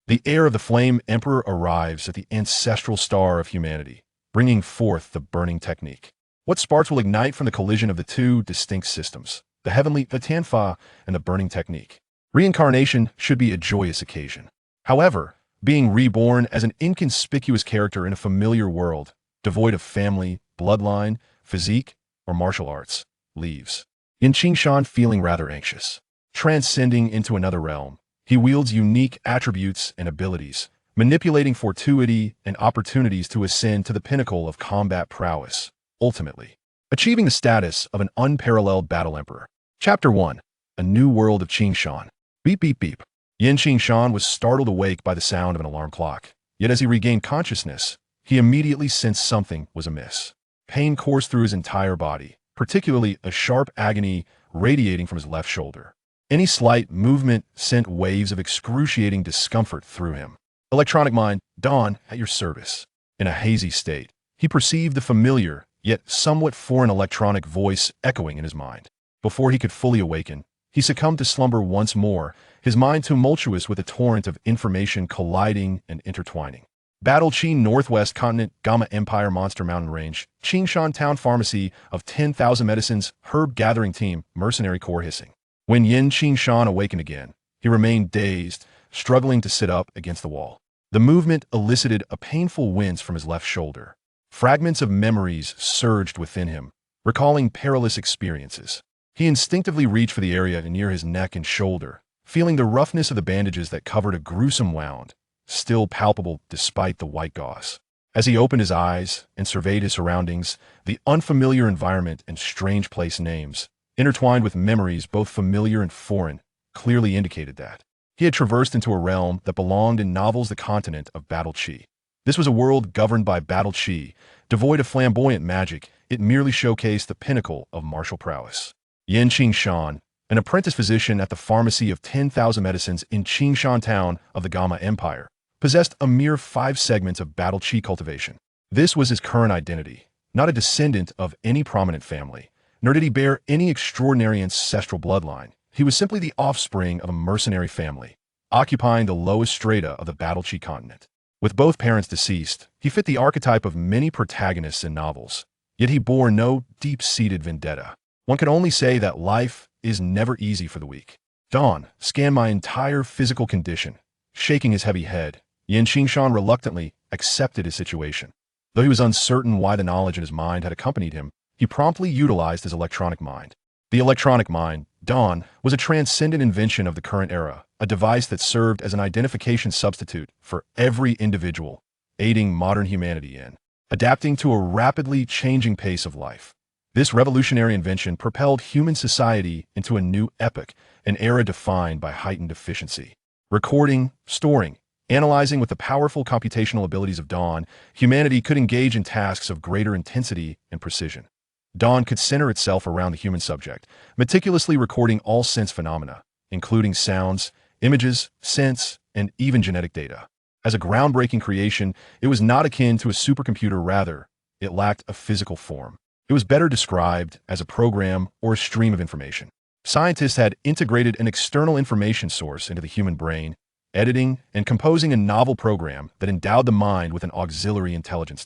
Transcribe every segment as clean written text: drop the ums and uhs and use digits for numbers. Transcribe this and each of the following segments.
The heir of the Flame Emperor arrives at the ancestral star of humanity, bringing forth the burning technique. What sparks will ignite from the collision of the two distinct systems, the heavenly Tianfa and the burning technique? Reincarnation should be a joyous occasion. However, being reborn as an inconspicuous character in a familiar world, devoid of family, bloodline, physique, or martial arts, leaves Qingshan feeling rather anxious. Transcending into another realm, he wields unique attributes and abilities, manipulating fortuity and opportunities to ascend to the pinnacle of combat prowess, ultimately achieving the status of an unparalleled battle emperor. Chapter 1. A New World of Qingshan. Beep beep beep. Qingshan was startled awake by the sound of an alarm clock. Yet as he regained consciousness, he immediately sensed something was amiss. Pain coursed through his entire body, particularly a sharp agony radiating from his left shoulder. Any slight movement sent waves of excruciating discomfort through him. Electronic mind, Dawn, at your service. In a hazy state, he perceived the familiar, yet somewhat foreign electronic voice echoing in his mind. Before he could fully awaken, he succumbed to slumber once more, his mind tumultuous with a torrent of information colliding and intertwining. Battle Qi Northwest Continent, Gamma Empire Monster Mountain Range, Qingshan Town Pharmacy of 10,000 Medicines, Herb Gathering Team, Mercenary Corps hissing. When Qingshan awakened again, he remained dazed, struggling to sit up against the wall. The movement elicited a painful wince from his left shoulder. Fragments of memories surged within him, recalling perilous experiences. He instinctively reached for the area near his neck and shoulder, feeling the roughness of the bandages that covered a gruesome wound, still palpable despite the white gauze. As he opened his eyes and surveyed his surroundings, the unfamiliar environment and strange place names, intertwined with memories both familiar and foreign, clearly indicated that he had traversed into a realm that belonged in novels the continent of Battle Qi. This was a world governed by Battle Qi, devoid of flamboyant magic. It merely showcased the pinnacle of martial prowess. Qingshan, an apprentice physician at the Pharmacy of 10,000 Medicines in Qingshan Town of the Gamma Empire, possessed a mere 5 segments of Battle Qi cultivation. This was his current identity, not a descendant of any prominent family, nor did he bear any extraordinary ancestral bloodline. He was simply the offspring of a mercenary family, occupying the lowest strata of the Battle Qi continent. With both parents deceased, he fit the archetype of many protagonists in novels, yet he bore no deep-seated vendetta. One can only say that life is never easy for the weak. Dawn scanned my entire physical condition. Shaking his heavy head, Qingshan reluctantly accepted his situation. Though he was uncertain why the knowledge in his mind had accompanied him, he promptly utilized his electronic mind. The electronic mind, Dawn, was a transcendent invention of the current era, a device that served as an identification substitute for every individual, aiding modern humanity in adapting to a rapidly changing pace of life. This revolutionary invention propelled human society into a new epoch, an era defined by heightened efficiency. Recording, storing, analyzing with the powerful computational abilities of Dawn, humanity could engage in tasks of greater intensity and precision. Dawn could center itself around the human subject, meticulously recording all sense phenomena, including sounds, images, scents, and even genetic data. As a groundbreaking creation, it was not akin to a supercomputer. Rather, it lacked a physical form. It was better described as a program or a stream of information. Scientists had integrated an external information source into the human brain, editing and composing a novel program that endowed the mind with an auxiliary intelligence.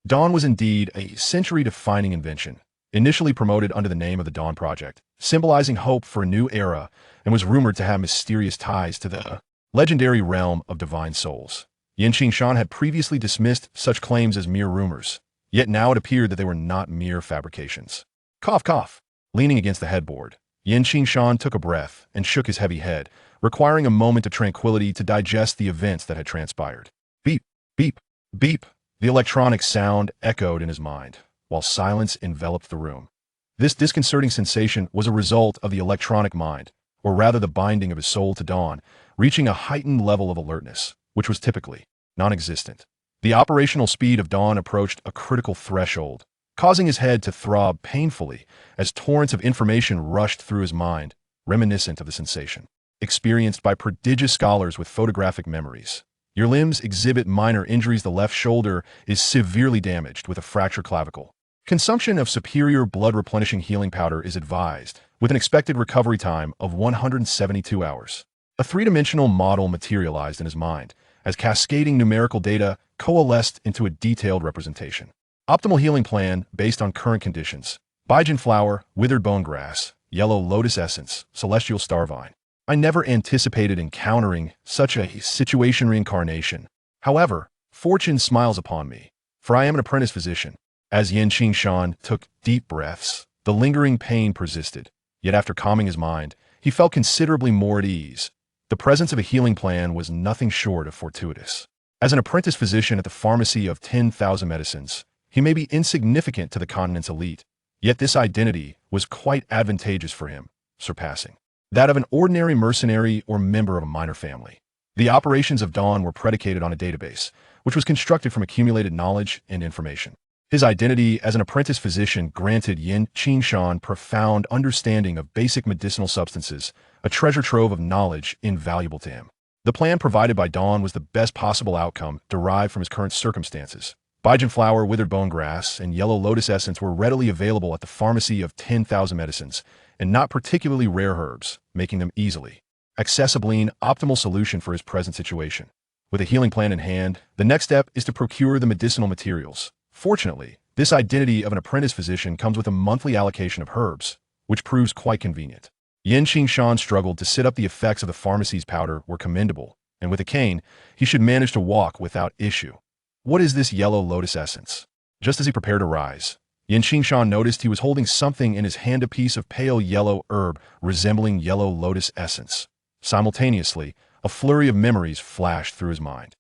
Dawn was indeed a century-defining invention, initially promoted under the name of the Dawn Project, symbolizing hope for a new era, and was rumored to have mysterious ties to the legendary realm of divine souls. Qingshan had previously dismissed such claims as mere rumors, yet now it appeared that they were not mere fabrications. Cough, cough. Leaning against the headboard, Qingshan took a breath and shook his heavy head, requiring a moment of tranquility to digest the events that had transpired. Beep, beep, beep. The electronic sound echoed in his mind, while silence enveloped the room. This disconcerting sensation was a result of the electronic mind, or rather the binding of his soul to Dawn, reaching a heightened level of alertness, which was typically non-existent. The operational speed of Dawn approached a critical threshold, causing his head to throb painfully as torrents of information rushed through his mind, reminiscent of the sensation experienced by prodigious scholars with photographic memories. Your limbs exhibit minor injuries. The left shoulder is severely damaged with a fractured clavicle. Consumption of superior blood-replenishing healing powder is advised, with an expected recovery time of 172 hours. A three-dimensional model materialized in his mind as cascading numerical data coalesced into a detailed representation. Optimal healing plan based on current conditions. Baijin flower, withered bone grass, yellow lotus essence, celestial star vine. I never anticipated encountering such a situation reincarnation. However, fortune smiles upon me, for I am an apprentice physician. As Qingshan took deep breaths, the lingering pain persisted. Yet after calming his mind, he felt considerably more at ease. The presence of a healing plan was nothing short of fortuitous. As an apprentice physician at the pharmacy of 10,000 medicines, he may be insignificant to the continent's elite, yet this identity was quite advantageous for him, surpassing that of an ordinary mercenary or member of a minor family. The operations of Dawn were predicated on a database, which was constructed from accumulated knowledge and information. His identity as an apprentice physician granted Qingshan profound understanding of basic medicinal substances, a treasure trove of knowledge invaluable to him. The plan provided by Dawn was the best possible outcome derived from his current circumstances. Baijin flower, withered bone grass, and yellow lotus essence were readily available at the pharmacy of 10,000 medicines, and not particularly rare herbs, making them easily accessible an optimal solution for his present situation. With a healing plan in hand, the next step is to procure the medicinal materials. Fortunately, this identity of an apprentice physician comes with a monthly allocation of herbs, which proves quite convenient. Qingshan struggled to sit up. The effects of the pharmacy's powder were commendable, and with a cane, he should manage to walk without issue. What is this yellow lotus essence? Just as he prepared to rise, Qingshan noticed he was holding something in his hand, a piece of pale yellow herb resembling yellow lotus essence. Simultaneously, a flurry of memories flashed through his mind.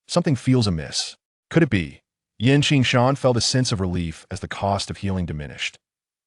Something feels amiss. Could it be? Qingshan felt a sense of relief as the cost of healing diminished.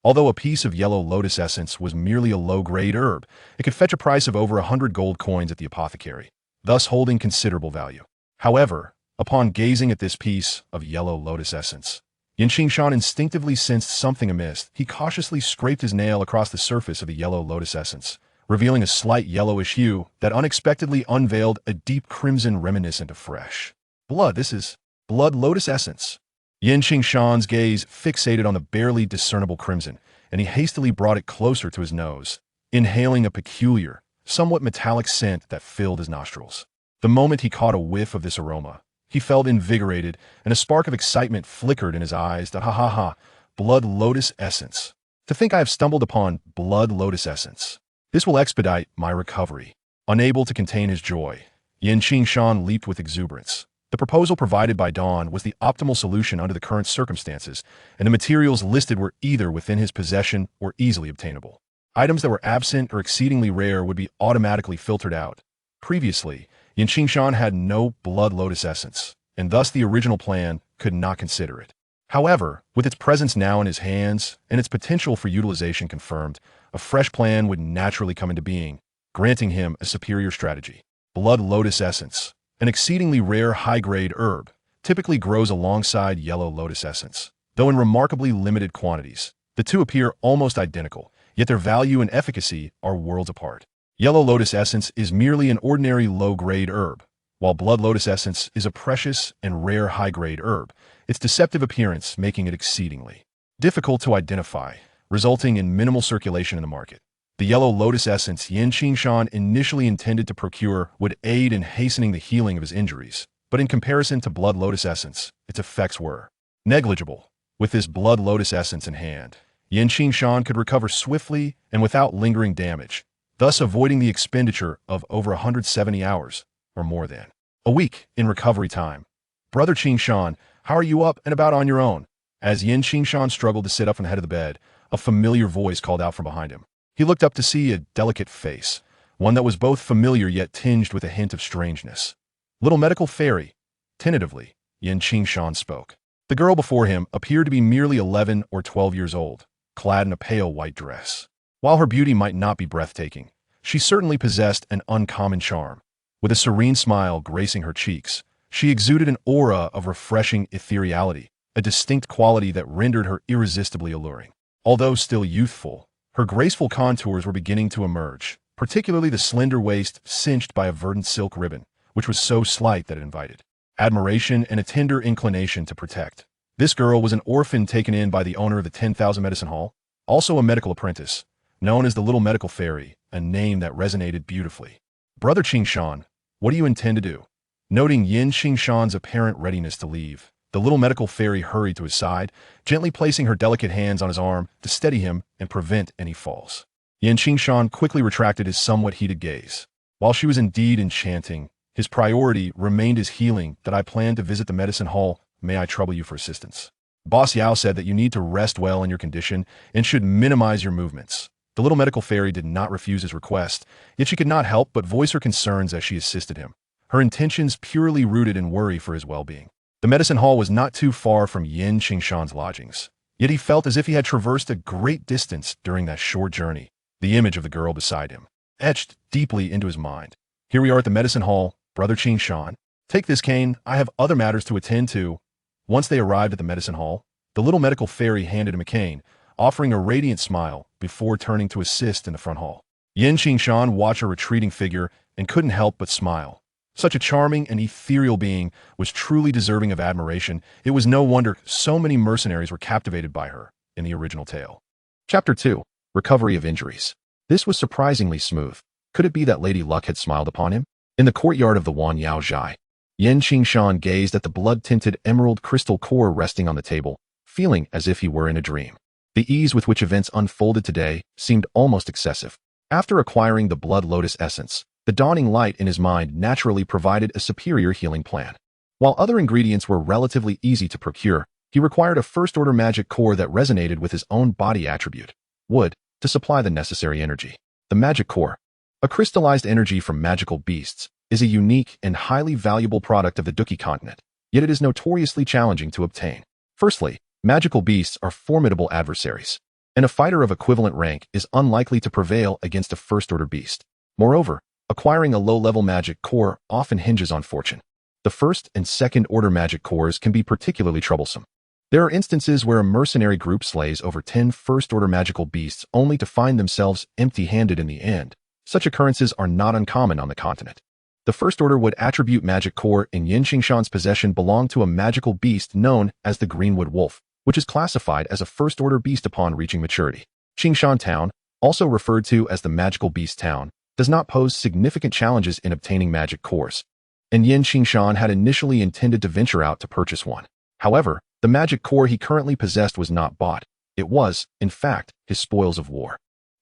Although a piece of yellow lotus essence was merely a low-grade herb, it could fetch a price of over 100 gold coins at the apothecary, thus holding considerable value. However, upon gazing at this piece of yellow lotus essence, Qingshan instinctively sensed something amiss. He cautiously scraped his nail across the surface of the yellow lotus essence, revealing a slight yellowish hue that unexpectedly unveiled a deep crimson reminiscent of fresh blood. This is blood lotus essence. Qingshan's gaze fixated on the barely discernible crimson, and he hastily brought it closer to his nose, inhaling a peculiar, somewhat metallic scent that filled his nostrils. The moment he caught a whiff of this aroma, he felt invigorated, and a spark of excitement flickered in his eyes. Blood lotus essence. To think I have stumbled upon blood lotus essence. This will expedite my recovery. Unable to contain his joy, Qingshan leaped with exuberance. The proposal provided by Dawn was the optimal solution under the current circumstances, and the materials listed were either within his possession or easily obtainable. Items that were absent or exceedingly rare would be automatically filtered out. Previously, Qingshan had no blood lotus essence, and thus the original plan could not consider it. However, with its presence now in his hands and its potential for utilization confirmed, a fresh plan would naturally come into being, granting him a superior strategy. Blood lotus essence, an exceedingly rare high-grade herb, typically grows alongside yellow lotus essence, though in remarkably limited quantities. The two appear almost identical, yet their value and efficacy are worlds apart. Yellow lotus essence is merely an ordinary low-grade herb, while blood lotus essence is a precious and rare high-grade herb, its deceptive appearance making it exceedingly difficult to identify, resulting in minimal circulation in the market. The yellow lotus essence Qingshan initially intended to procure would aid in hastening the healing of his injuries, but in comparison to blood lotus essence, its effects were negligible. With this blood lotus essence in hand, Qingshan could recover swiftly and without lingering damage, thus avoiding the expenditure of over 170 hours, or more than a week, in recovery time. Brother Qingshan, how are you up and about on your own? As Qingshan struggled to sit up from the head of the bed, a familiar voice called out from behind him. He looked up to see a delicate face, one that was both familiar yet tinged with a hint of strangeness. Little medical fairy, tentatively, Qingshan spoke. The girl before him appeared to be merely 11 or 12 years old, clad in a pale white dress. While her beauty might not be breathtaking, she certainly possessed an uncommon charm. With a serene smile gracing her cheeks, she exuded an aura of refreshing ethereality, a distinct quality that rendered her irresistibly alluring. Although still youthful, her graceful contours were beginning to emerge, particularly the slender waist cinched by a verdant silk ribbon, which was so slight that it invited admiration and a tender inclination to protect. This girl was an orphan taken in by the owner of the 10,000 Medicine Hall, also a medical apprentice, known as the Little Medical Fairy, a name that resonated beautifully. Brother Qingshan, what do you intend to do? Noting Yin Qingshan's apparent readiness to leave, the little medical fairy hurried to his side, gently placing her delicate hands on his arm to steady him and prevent any falls. Yin Qingshan quickly retracted his somewhat heated gaze. While she was indeed enchanting, his priority remained his healing. That I plan to visit the medicine hall. May I trouble you for assistance? Boss Yao said that you need to rest well in your condition and should minimize your movements. The little medical fairy did not refuse his request, yet she could not help but voice her concerns as she assisted him, her intentions purely rooted in worry for his well-being. The medicine hall was not too far from Yin Qingshan's lodgings, yet he felt as if he had traversed a great distance during that short journey. The image of the girl beside him etched deeply into his mind. Here we are at the medicine hall, Brother Qingshan. Take this cane, I have other matters to attend to. Once they arrived at the medicine hall, the little medical fairy handed him a cane, offering a radiant smile before turning to assist in the front hall. Yin Qingshan watched her retreating figure and couldn't help but smile. Such a charming and ethereal being was truly deserving of admiration. It was no wonder so many mercenaries were captivated by her in the original tale. Chapter 2. Recovery of Injuries. This was surprisingly smooth. Could it be that Lady Luck had smiled upon him? In the courtyard of the Wan Yao Zhai, Yin Qingshan gazed at the blood-tinted emerald crystal core resting on the table, feeling as if he were in a dream. The ease with which events unfolded today seemed almost excessive. After acquiring the blood lotus essence, the dawning light in his mind naturally provided a superior healing plan. While other ingredients were relatively easy to procure, he required a first-order magic core that resonated with his own body attribute, wood, to supply the necessary energy. The magic core, a crystallized energy from magical beasts, is a unique and highly valuable product of the Duki continent, yet it is notoriously challenging to obtain. Firstly, magical beasts are formidable adversaries, and a fighter of equivalent rank is unlikely to prevail against a first-order beast. Moreover, acquiring a low-level magic core often hinges on fortune. The first and second-order magic cores can be particularly troublesome. There are instances where a mercenary group slays over 10 first-order magical beasts only to find themselves empty-handed in the end. Such occurrences are not uncommon on the continent. The first-order wood attribute magic core in Yin Qingshan's possession belonged to a magical beast known as the Greenwood Wolf, which is classified as a first-order beast upon reaching maturity. Qingshan Town, also referred to as the Magical Beast Town, does not pose significant challenges in obtaining magic cores, and Yin Qingshan had initially intended to venture out to purchase one. However, the magic core he currently possessed was not bought. It was, in fact, his spoils of war.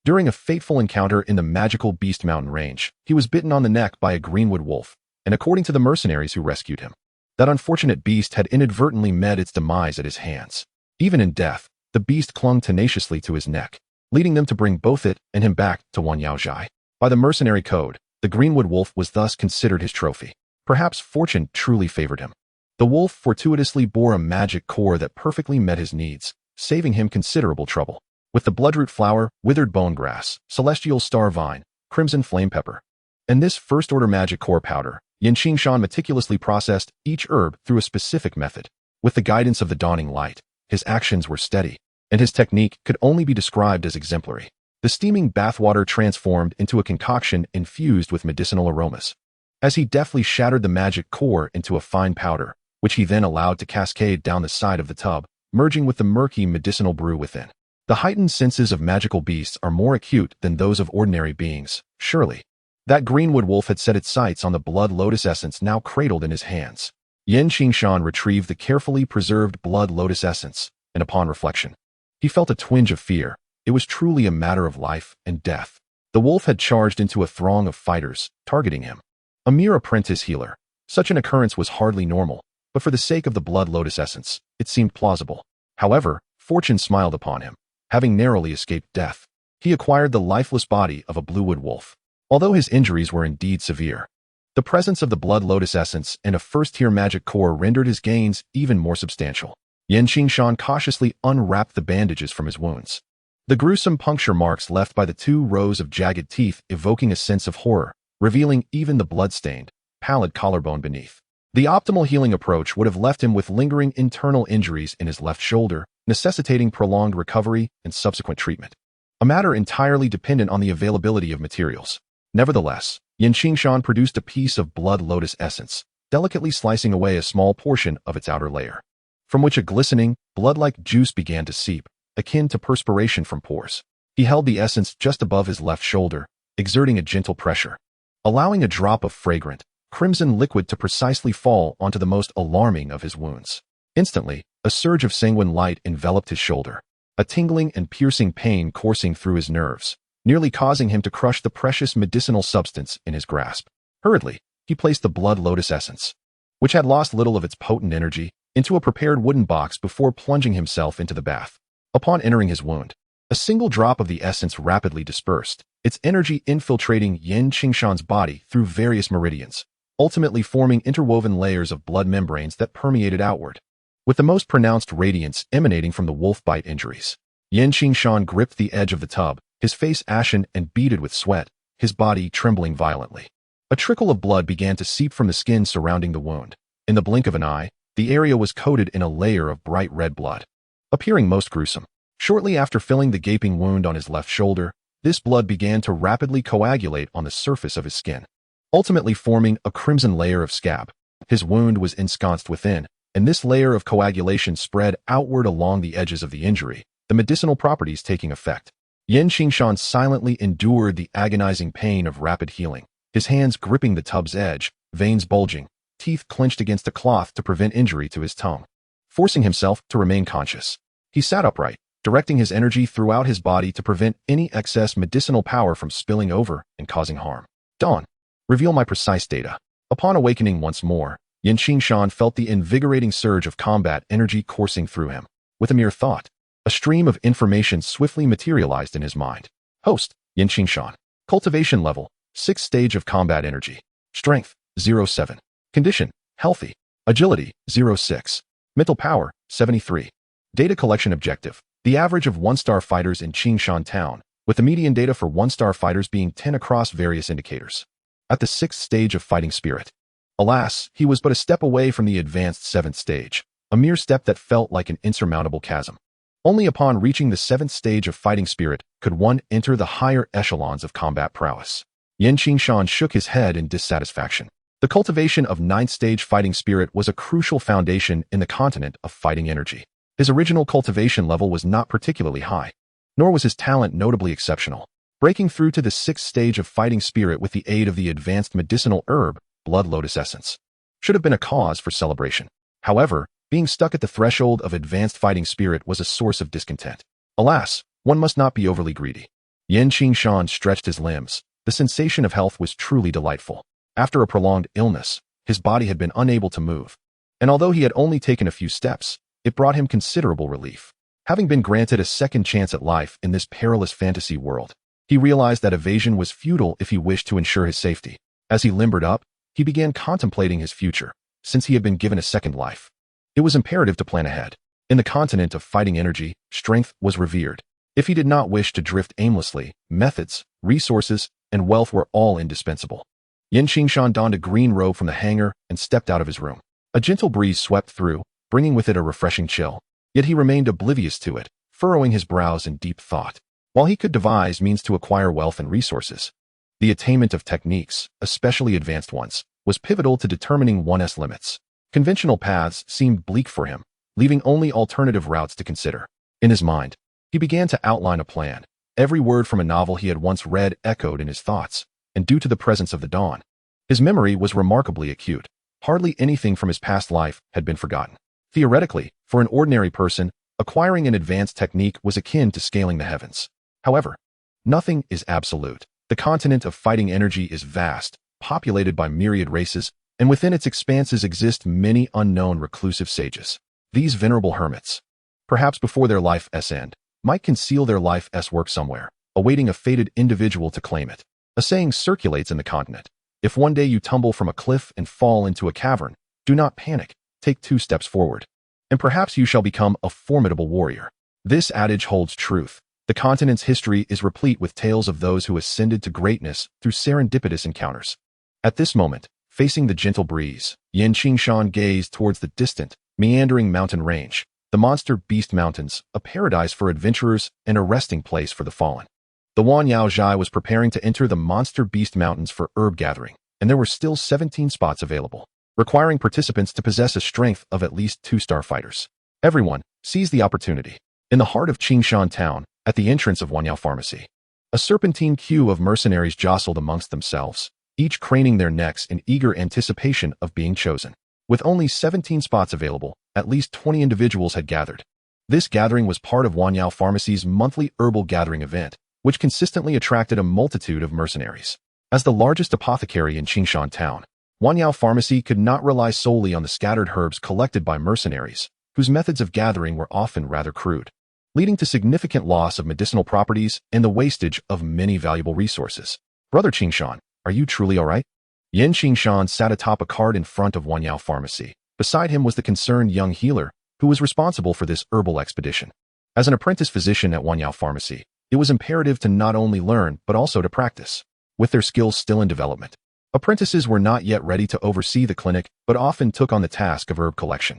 During a fateful encounter in the magical Beast Mountain range, he was bitten on the neck by a Greenwood wolf, and according to the mercenaries who rescued him, that unfortunate beast had inadvertently met its demise at his hands. Even in death, the beast clung tenaciously to his neck, leading them to bring both it and him back to Wan Yao Zhai. By the mercenary code, the Greenwood wolf was thus considered his trophy. Perhaps fortune truly favored him. The wolf fortuitously bore a magic core that perfectly met his needs, saving him considerable trouble. With the bloodroot flower, withered bone grass, celestial star vine, crimson flame pepper, and this first-order magic core powder, Yin Qingshan meticulously processed each herb through a specific method. With the guidance of the dawning light, his actions were steady, and his technique could only be described as exemplary. The steaming bathwater transformed into a concoction infused with medicinal aromas. As he deftly shattered the magic core into a fine powder, which he then allowed to cascade down the side of the tub, merging with the murky medicinal brew within. The heightened senses of magical beasts are more acute than those of ordinary beings, surely. That Greenwood wolf had set its sights on the blood lotus essence now cradled in his hands. Yin Qingshan retrieved the carefully preserved blood lotus essence, and upon reflection, he felt a twinge of fear. It was truly a matter of life and death. The wolf had charged into a throng of fighters, targeting him. A mere apprentice healer. Such an occurrence was hardly normal, but for the sake of the blood lotus essence, it seemed plausible. However, fortune smiled upon him. Having narrowly escaped death, he acquired the lifeless body of a bluewood wolf. Although his injuries were indeed severe, the presence of the blood lotus essence and a first-tier magic core rendered his gains even more substantial. Yin Qingshan cautiously unwrapped the bandages from his wounds. The gruesome puncture marks left by the 2 rows of jagged teeth evoking a sense of horror, revealing even the blood-stained, pallid collarbone beneath. The optimal healing approach would have left him with lingering internal injuries in his left shoulder, necessitating prolonged recovery and subsequent treatment. A matter entirely dependent on the availability of materials. Nevertheless, Yin Qingshan produced a piece of blood lotus essence, delicately slicing away a small portion of its outer layer, from which a glistening, blood-like juice began to seep, akin to perspiration from pores. He held the essence just above his left shoulder, exerting a gentle pressure. allowing a drop of fragrant, crimson liquid to precisely fall onto the most alarming of his wounds. Instantly, a surge of sanguine light enveloped his shoulder, a tingling and piercing pain coursing through his nerves, nearly causing him to crush the precious medicinal substance in his grasp. Hurriedly, he placed the blood lotus essence, which had lost little of its potent energy, into a prepared wooden box before plunging himself into the bath. Upon entering his wound, a single drop of the essence rapidly dispersed, its energy infiltrating Qingshan's body through various meridians, ultimately forming interwoven layers of blood membranes that permeated outward, with the most pronounced radiance emanating from the wolf bite injuries. Qingshan gripped the edge of the tub, his face ashen and beaded with sweat, his body trembling violently. A trickle of blood began to seep from the skin surrounding the wound. In the blink of an eye, the area was coated in a layer of bright red blood, appearing most gruesome. Shortly after filling the gaping wound on his left shoulder, this blood began to rapidly coagulate on the surface of his skin, ultimately forming a crimson layer of scab. His wound was ensconced within, and this layer of coagulation spread outward along the edges of the injury, the medicinal properties taking effect. Qingshan silently endured the agonizing pain of rapid healing, his hands gripping the tub's edge, veins bulging, teeth clenched against a cloth to prevent injury to his tongue. Forcing himself to remain conscious, he sat upright, directing his energy throughout his body to prevent any excess medicinal power from spilling over and causing harm. Dawn, reveal my precise data. Upon awakening once more, Qingshan felt the invigorating surge of combat energy coursing through him. With a mere thought, a stream of information swiftly materialized in his mind. Host, Qingshan. Cultivation level, 6th stage of combat energy. Strength, 07. Condition, healthy. Agility, 06. Mental power, 73. Data collection objective. The average of 1-star fighters in Qingshan town, with the median data for 1-star fighters being 10 across various indicators. At the 6th stage of fighting spirit. Alas, he was but a step away from the advanced 7th stage, a mere step that felt like an insurmountable chasm. Only upon reaching the 7th stage of fighting spirit could one enter the higher echelons of combat prowess. Qingshan shook his head in dissatisfaction. The cultivation of 9th stage fighting spirit was a crucial foundation in the continent of fighting energy. His original cultivation level was not particularly high, nor was his talent notably exceptional. Breaking through to the 6th stage of fighting spirit with the aid of the advanced medicinal herb, blood lotus essence, should have been a cause for celebration. However, being stuck at the threshold of advanced fighting spirit was a source of discontent. Alas, one must not be overly greedy. Qingshan stretched his limbs. The sensation of health was truly delightful. After a prolonged illness, his body had been unable to move, and although he had only taken a few steps, it brought him considerable relief. Having been granted a second chance at life in this perilous fantasy world, he realized that evasion was futile if he wished to ensure his safety. As he limbered up, he began contemplating his future. Since he had been given a second life, it was imperative to plan ahead. In the continent of fighting energy, strength was revered. If he did not wish to drift aimlessly, methods, resources, and wealth were all indispensable. Qingshan donned a green robe from the hanger and stepped out of his room. A gentle breeze swept through, bringing with it a refreshing chill. Yet he remained oblivious to it, furrowing his brows in deep thought. While he could devise means to acquire wealth and resources, the attainment of techniques, especially advanced ones, was pivotal to determining one's limits. Conventional paths seemed bleak for him, leaving only alternative routes to consider. In his mind, he began to outline a plan. Every word from a novel he had once read echoed in his thoughts, and due to the presence of the dawn, his memory was remarkably acute. Hardly anything from his past life had been forgotten. Theoretically, for an ordinary person, acquiring an advanced technique was akin to scaling the heavens. However, nothing is absolute. The continent of fighting energy is vast, populated by myriad races, and within its expanses exist many unknown reclusive sages. These venerable hermits, perhaps before their life's end, might conceal their life's work somewhere, awaiting a fated individual to claim it. A saying circulates in the continent: if one day you tumble from a cliff and fall into a cavern, do not panic, take 2 steps forward, and perhaps you shall become a formidable warrior. This adage holds truth. The continent's history is replete with tales of those who ascended to greatness through serendipitous encounters. At this moment, facing the gentle breeze, Qingshan gazed towards the distant, meandering mountain range, the Monster Beast Mountains, a paradise for adventurers and a resting place for the fallen. The Wan Yao Zhai was preparing to enter the Monster Beast Mountains for herb gathering, and there were still 17 spots available, requiring participants to possess a strength of at least 2-star fighters. Everyone seized the opportunity. In the heart of Qingshan town, at the entrance of Wan Yao Pharmacy, a serpentine queue of mercenaries jostled amongst themselves, each craning their necks in eager anticipation of being chosen. With only 17 spots available, at least 20 individuals had gathered. This gathering was part of Wanyao Pharmacy's monthly herbal gathering event, which consistently attracted a multitude of mercenaries. As the largest apothecary in Qingshan town, Wanyao Pharmacy could not rely solely on the scattered herbs collected by mercenaries, whose methods of gathering were often rather crude, leading to significant loss of medicinal properties and the wastage of many valuable resources. Brother Qingshan, are you truly all right? Yen Qingshan sat atop a cart in front of Wanyao Pharmacy. Beside him was the concerned young healer, who was responsible for this herbal expedition. As an apprentice physician at Wanyao Pharmacy, it was imperative to not only learn but also to practice. With their skills still in development, apprentices were not yet ready to oversee the clinic but often took on the task of herb collection.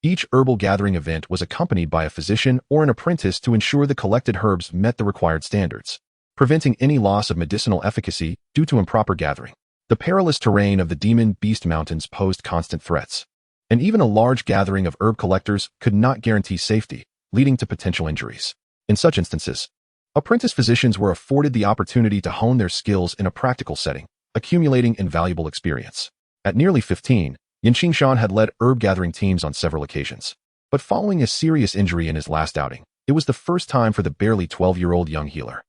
Each herbal gathering event was accompanied by a physician or an apprentice to ensure the collected herbs met the required standards, preventing any loss of medicinal efficacy due to improper gathering. The perilous terrain of the Demon Beast Mountains posed constant threats, and even a large gathering of herb collectors could not guarantee safety, leading to potential injuries. In such instances, apprentice physicians were afforded the opportunity to hone their skills in a practical setting, accumulating invaluable experience. At nearly 15, Yen Qingshan had led herb gathering teams on several occasions. But following a serious injury in his last outing, it was the first time for the barely 12-year-old young healer.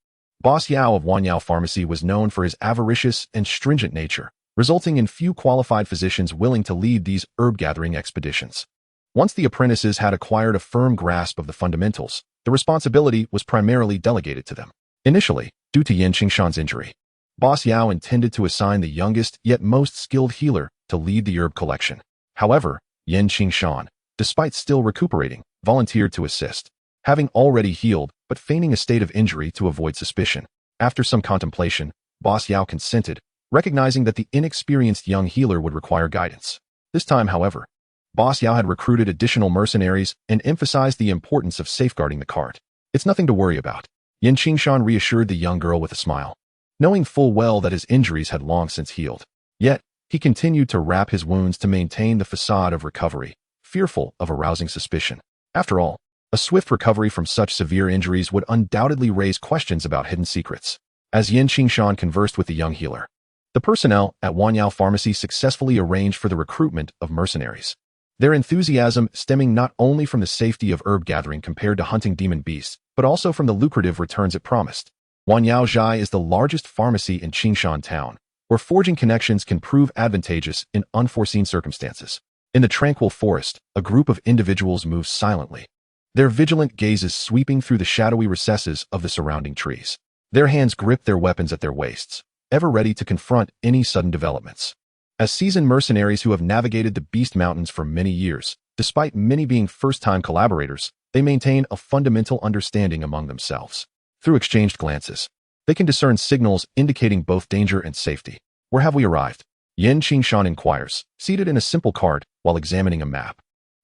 Boss Yao of Wanyao Pharmacy was known for his avaricious and stringent nature, resulting in few qualified physicians willing to lead these herb gathering expeditions. Once the apprentices had acquired a firm grasp of the fundamentals, the responsibility was primarily delegated to them. Initially, due to Yen Qingshan's injury, Boss Yao intended to assign the youngest yet most skilled healer to lead the herb collection. However, Yen Qingshan, despite still recuperating, volunteered to assist, having already healed but feigning a state of injury to avoid suspicion. After some contemplation, Boss Yao consented, recognizing that the inexperienced young healer would require guidance. This time, however, Boss Yao had recruited additional mercenaries and emphasized the importance of safeguarding the cart. It's nothing to worry about, Yen Qingshan reassured the young girl with a smile, knowing full well that his injuries had long since healed. Yet, he continued to wrap his wounds to maintain the facade of recovery, fearful of arousing suspicion. After all, a swift recovery from such severe injuries would undoubtedly raise questions about hidden secrets. As Yen Qingshan conversed with the young healer, the personnel at Wanyao Pharmacy successfully arranged for the recruitment of mercenaries. Their enthusiasm stemming not only from the safety of herb gathering compared to hunting demon beasts, but also from the lucrative returns it promised. Wanyao Zhai is the largest pharmacy in Qingshan town, where forging connections can prove advantageous in unforeseen circumstances. In the tranquil forest, a group of individuals moves silently, their vigilant gazes sweeping through the shadowy recesses of the surrounding trees. Their hands grip their weapons at their waists, ever ready to confront any sudden developments. As seasoned mercenaries who have navigated the Beast Mountains for many years, despite many being first-time collaborators, they maintain a fundamental understanding among themselves. Through exchanged glances, they can discern signals indicating both danger and safety. Where have we arrived? Yen Qingshan inquires, seated in a simple cart while examining a map.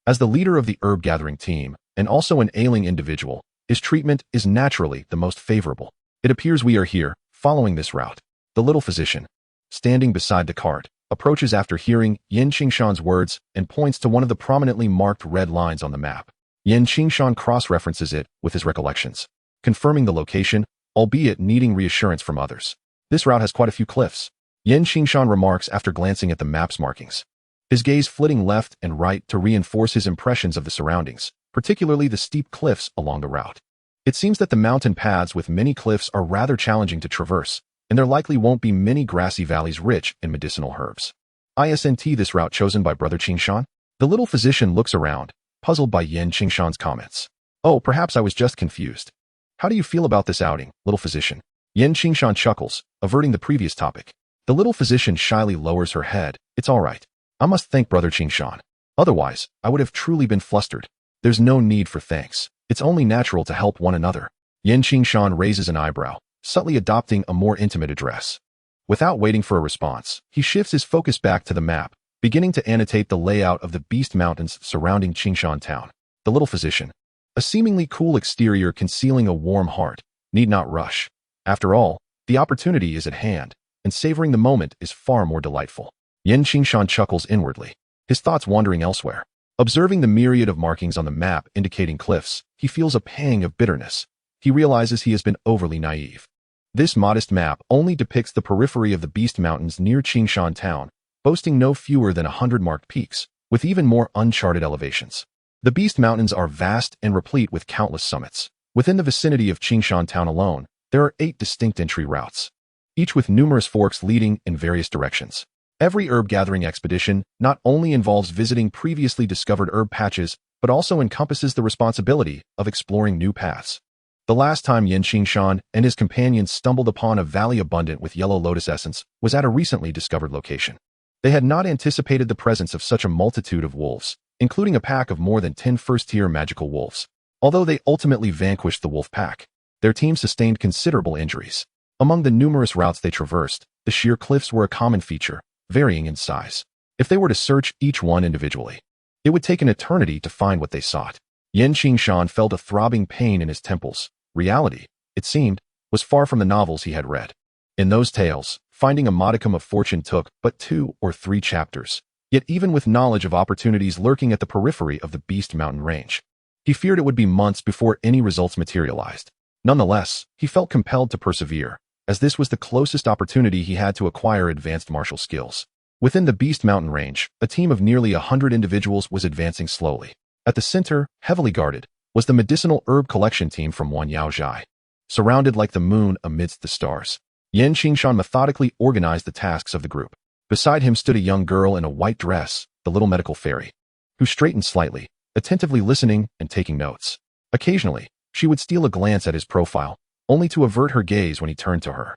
As the leader of the herb gathering team, and also an ailing individual, his treatment is naturally the most favorable. It appears we are here, following this route. The little physician, standing beside the cart, approaches after hearing Yen Qingshan's words and points to one of the prominently marked red lines on the map. Yen Qingshan cross-references it with his recollections, confirming the location, albeit needing reassurance from others. This route has quite a few cliffs, Yen Qingshan remarks after glancing at the map's markings, his gaze flitting left and right to reinforce his impressions of the surroundings, particularly the steep cliffs along the route. It seems that the mountain paths with many cliffs are rather challenging to traverse, and there likely won't be many grassy valleys rich in medicinal herbs. Isn't this route chosen by Brother Qingshan? The little physician looks around, puzzled by Yen Qingshan's comments. Oh, perhaps I was just confused. How do you feel about this outing, little physician? Yen Qingshan chuckles, averting the previous topic. The little physician shyly lowers her head. It's all right. I must thank Brother Qingshan. Otherwise, I would have truly been flustered. There's no need for thanks. It's only natural to help one another. Yen Qingshan raises an eyebrow, subtly adopting a more intimate address. Without waiting for a response, he shifts his focus back to the map, beginning to annotate the layout of the Beast Mountains surrounding Qingshan town. The little physician, a seemingly cool exterior concealing a warm heart, need not rush. After all, the opportunity is at hand, and savoring the moment is far more delightful. Yen Qingshan chuckles inwardly, his thoughts wandering elsewhere. Observing the myriad of markings on the map indicating cliffs, he feels a pang of bitterness. He realizes he has been overly naive. This modest map only depicts the periphery of the Beast Mountains near Qingshan town, boasting no fewer than 100 marked peaks, with even more uncharted elevations. The Beast Mountains are vast and replete with countless summits. Within the vicinity of Qingshan town alone, there are 8 distinct entry routes, each with numerous forks leading in various directions. Every herb-gathering expedition not only involves visiting previously discovered herb patches, but also encompasses the responsibility of exploring new paths. The last time Qingshan and his companions stumbled upon a valley abundant with yellow lotus essence was at a recently discovered location. They had not anticipated the presence of such a multitude of wolves, including a pack of more than 10 first-tier magical wolves. Although they ultimately vanquished the wolf pack, their team sustained considerable injuries. Among the numerous routes they traversed, the sheer cliffs were a common feature, varying in size. If they were to search each one individually, it would take an eternity to find what they sought. Qingshan felt a throbbing pain in his temples. Reality, it seemed, was far from the novels he had read. In those tales, finding a modicum of fortune took but 2 or 3 chapters. Yet even with knowledge of opportunities lurking at the periphery of the Beast Mountain range, he feared it would be months before any results materialized. Nonetheless, he felt compelled to persevere, as this was the closest opportunity he had to acquire advanced martial skills. Within the Beast Mountain range, a team of nearly 100 individuals was advancing slowly. At the center, heavily guarded, was the medicinal herb collection team from Wanyaozhai. Surrounded like the moon amidst the stars, Qingshan methodically organized the tasks of the group. Beside him stood a young girl in a white dress, the little medical fairy, who straightened slightly, attentively listening and taking notes. Occasionally, she would steal a glance at his profile, only to avert her gaze when he turned to her.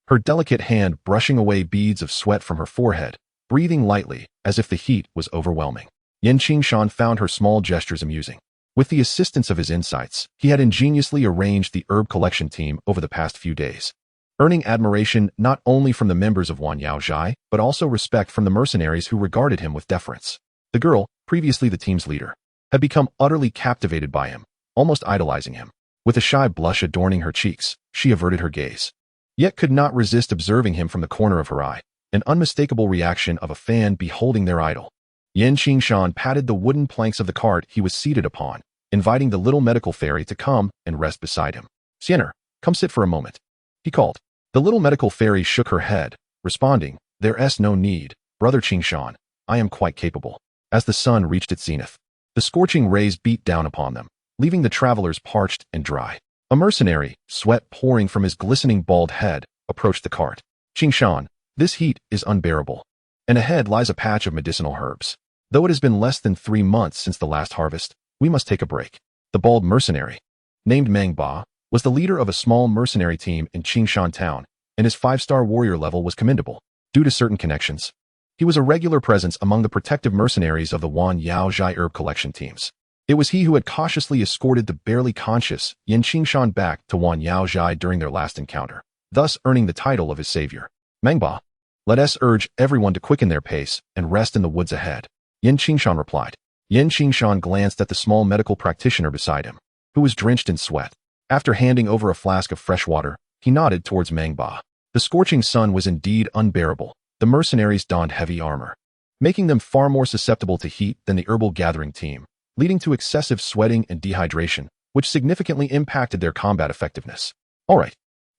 Her delicate hand brushing away beads of sweat from her forehead, breathing lightly, as if the heat was overwhelming. Qingshan found her small gestures amusing. With the assistance of his insights, he had ingeniously arranged the herb collection team over the past few days, earning admiration not only from the members of Wanyaozhai, but also respect from the mercenaries who regarded him with deference. The girl, previously the team's leader, had become utterly captivated by him, almost idolizing him. With a shy blush adorning her cheeks, she averted her gaze, yet could not resist observing him from the corner of her eye, an unmistakable reaction of a fan beholding their idol. Qingshan patted the wooden planks of the cart he was seated upon, inviting the little medical fairy to come and rest beside him. "Xianer, come sit for a moment," he called. The little medical fairy shook her head, responding, "There's no need, Brother Qingshan, I am quite capable." As the sun reached its zenith, the scorching rays beat down upon them, leaving the travelers parched and dry. A mercenary, sweat pouring from his glistening bald head, approached the cart. "Qingshan, this heat is unbearable, and ahead lies a patch of medicinal herbs. Though it has been less than 3 months since the last harvest, we must take a break." The bald mercenary, named Mangba, was the leader of a small mercenary team in Qingshan town, and his 5-star warrior level was commendable. Due to certain connections, he was a regular presence among the protective mercenaries of the Wanyaozhai herb collection teams. It was he who had cautiously escorted the barely conscious Qingshan back to Wanyaozhai during their last encounter, thus earning the title of his savior. "Mangba, let us urge everyone to quicken their pace and rest in the woods ahead," Qingshan replied. Qingshan glanced at the small medical practitioner beside him, who was drenched in sweat. After handing over a flask of fresh water, he nodded towards Mangba. The scorching sun was indeed unbearable. The mercenaries donned heavy armor, making them far more susceptible to heat than the herbal gathering team, leading to excessive sweating and dehydration, which significantly impacted their combat effectiveness. "All right,"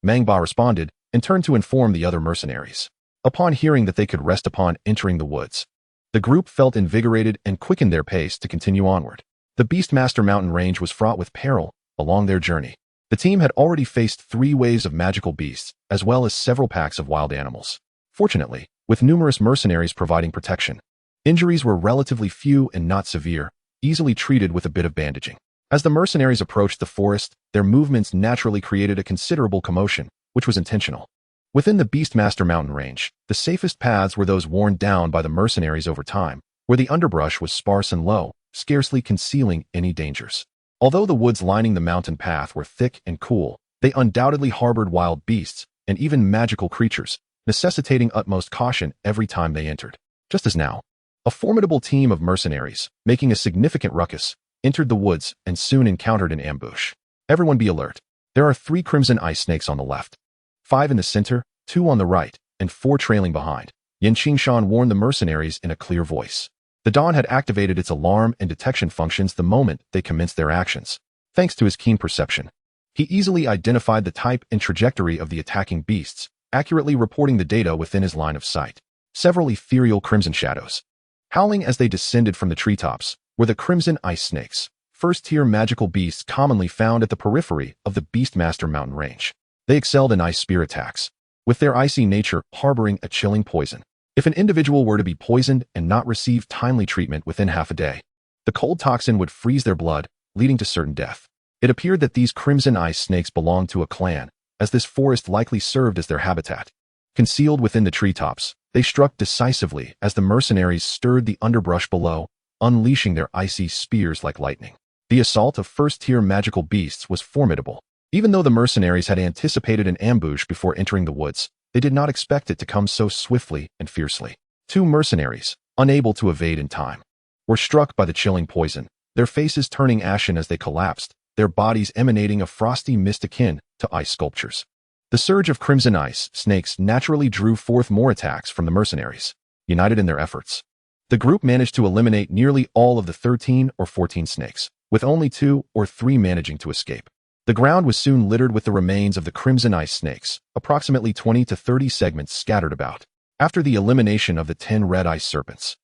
Mangba responded and turned to inform the other mercenaries. Upon hearing that they could rest upon entering the woods, the group felt invigorated and quickened their pace to continue onward. The Beastmaster mountain range was fraught with peril along their journey. The team had already faced 3 waves of magical beasts, as well as several packs of wild animals. Fortunately, with numerous mercenaries providing protection, injuries were relatively few and not severe, easily treated with a bit of bandaging. As the mercenaries approached the forest, their movements naturally created a considerable commotion, which was intentional. Within the Beastmaster mountain range, the safest paths were those worn down by the mercenaries over time, where the underbrush was sparse and low, scarcely concealing any dangers. Although the woods lining the mountain path were thick and cool, they undoubtedly harbored wild beasts and even magical creatures, necessitating utmost caution every time they entered. Just as now, a formidable team of mercenaries, making a significant ruckus, entered the woods and soon encountered an ambush. "Everyone be alert. There are 3 crimson ice snakes on the left, 5 in the center, 2 on the right, and 4 trailing behind," Qingshan warned the mercenaries in a clear voice. The Dawn had activated its alarm and detection functions the moment they commenced their actions. Thanks to his keen perception, He easily identified the type and trajectory of the attacking beasts, accurately reporting the data within his line of sight. Several ethereal crimson shadows, howling as they descended from the treetops, were the crimson ice snakes, first-tier magical beasts commonly found at the periphery of the Beastmaster mountain range. They excelled in ice spear attacks, with their icy nature harboring a chilling poison. If an individual were to be poisoned and not receive timely treatment within half a day, the cold toxin would freeze their blood, leading to certain death. It appeared that these crimson ice snakes belonged to a clan, as this forest likely served as their habitat. Concealed within the treetops, they struck decisively as the mercenaries stirred the underbrush below, unleashing their icy spears like lightning. The assault of first-tier magical beasts was formidable. Even though the mercenaries had anticipated an ambush before entering the woods, they did not expect it to come so swiftly and fiercely. Two mercenaries, unable to evade in time, were struck by the chilling poison, their faces turning ashen as they collapsed, their bodies emanating a frosty mist akin to ice sculptures. The surge of crimson ice snakes naturally drew forth more attacks from the mercenaries. United in their efforts, the group managed to eliminate nearly all of the 13 or 14 snakes, with only 2 or 3 managing to escape. The ground was soon littered with the remains of the crimson ice snakes, approximately 20 to 30 segments scattered about. After the elimination of the 10 red ice serpents,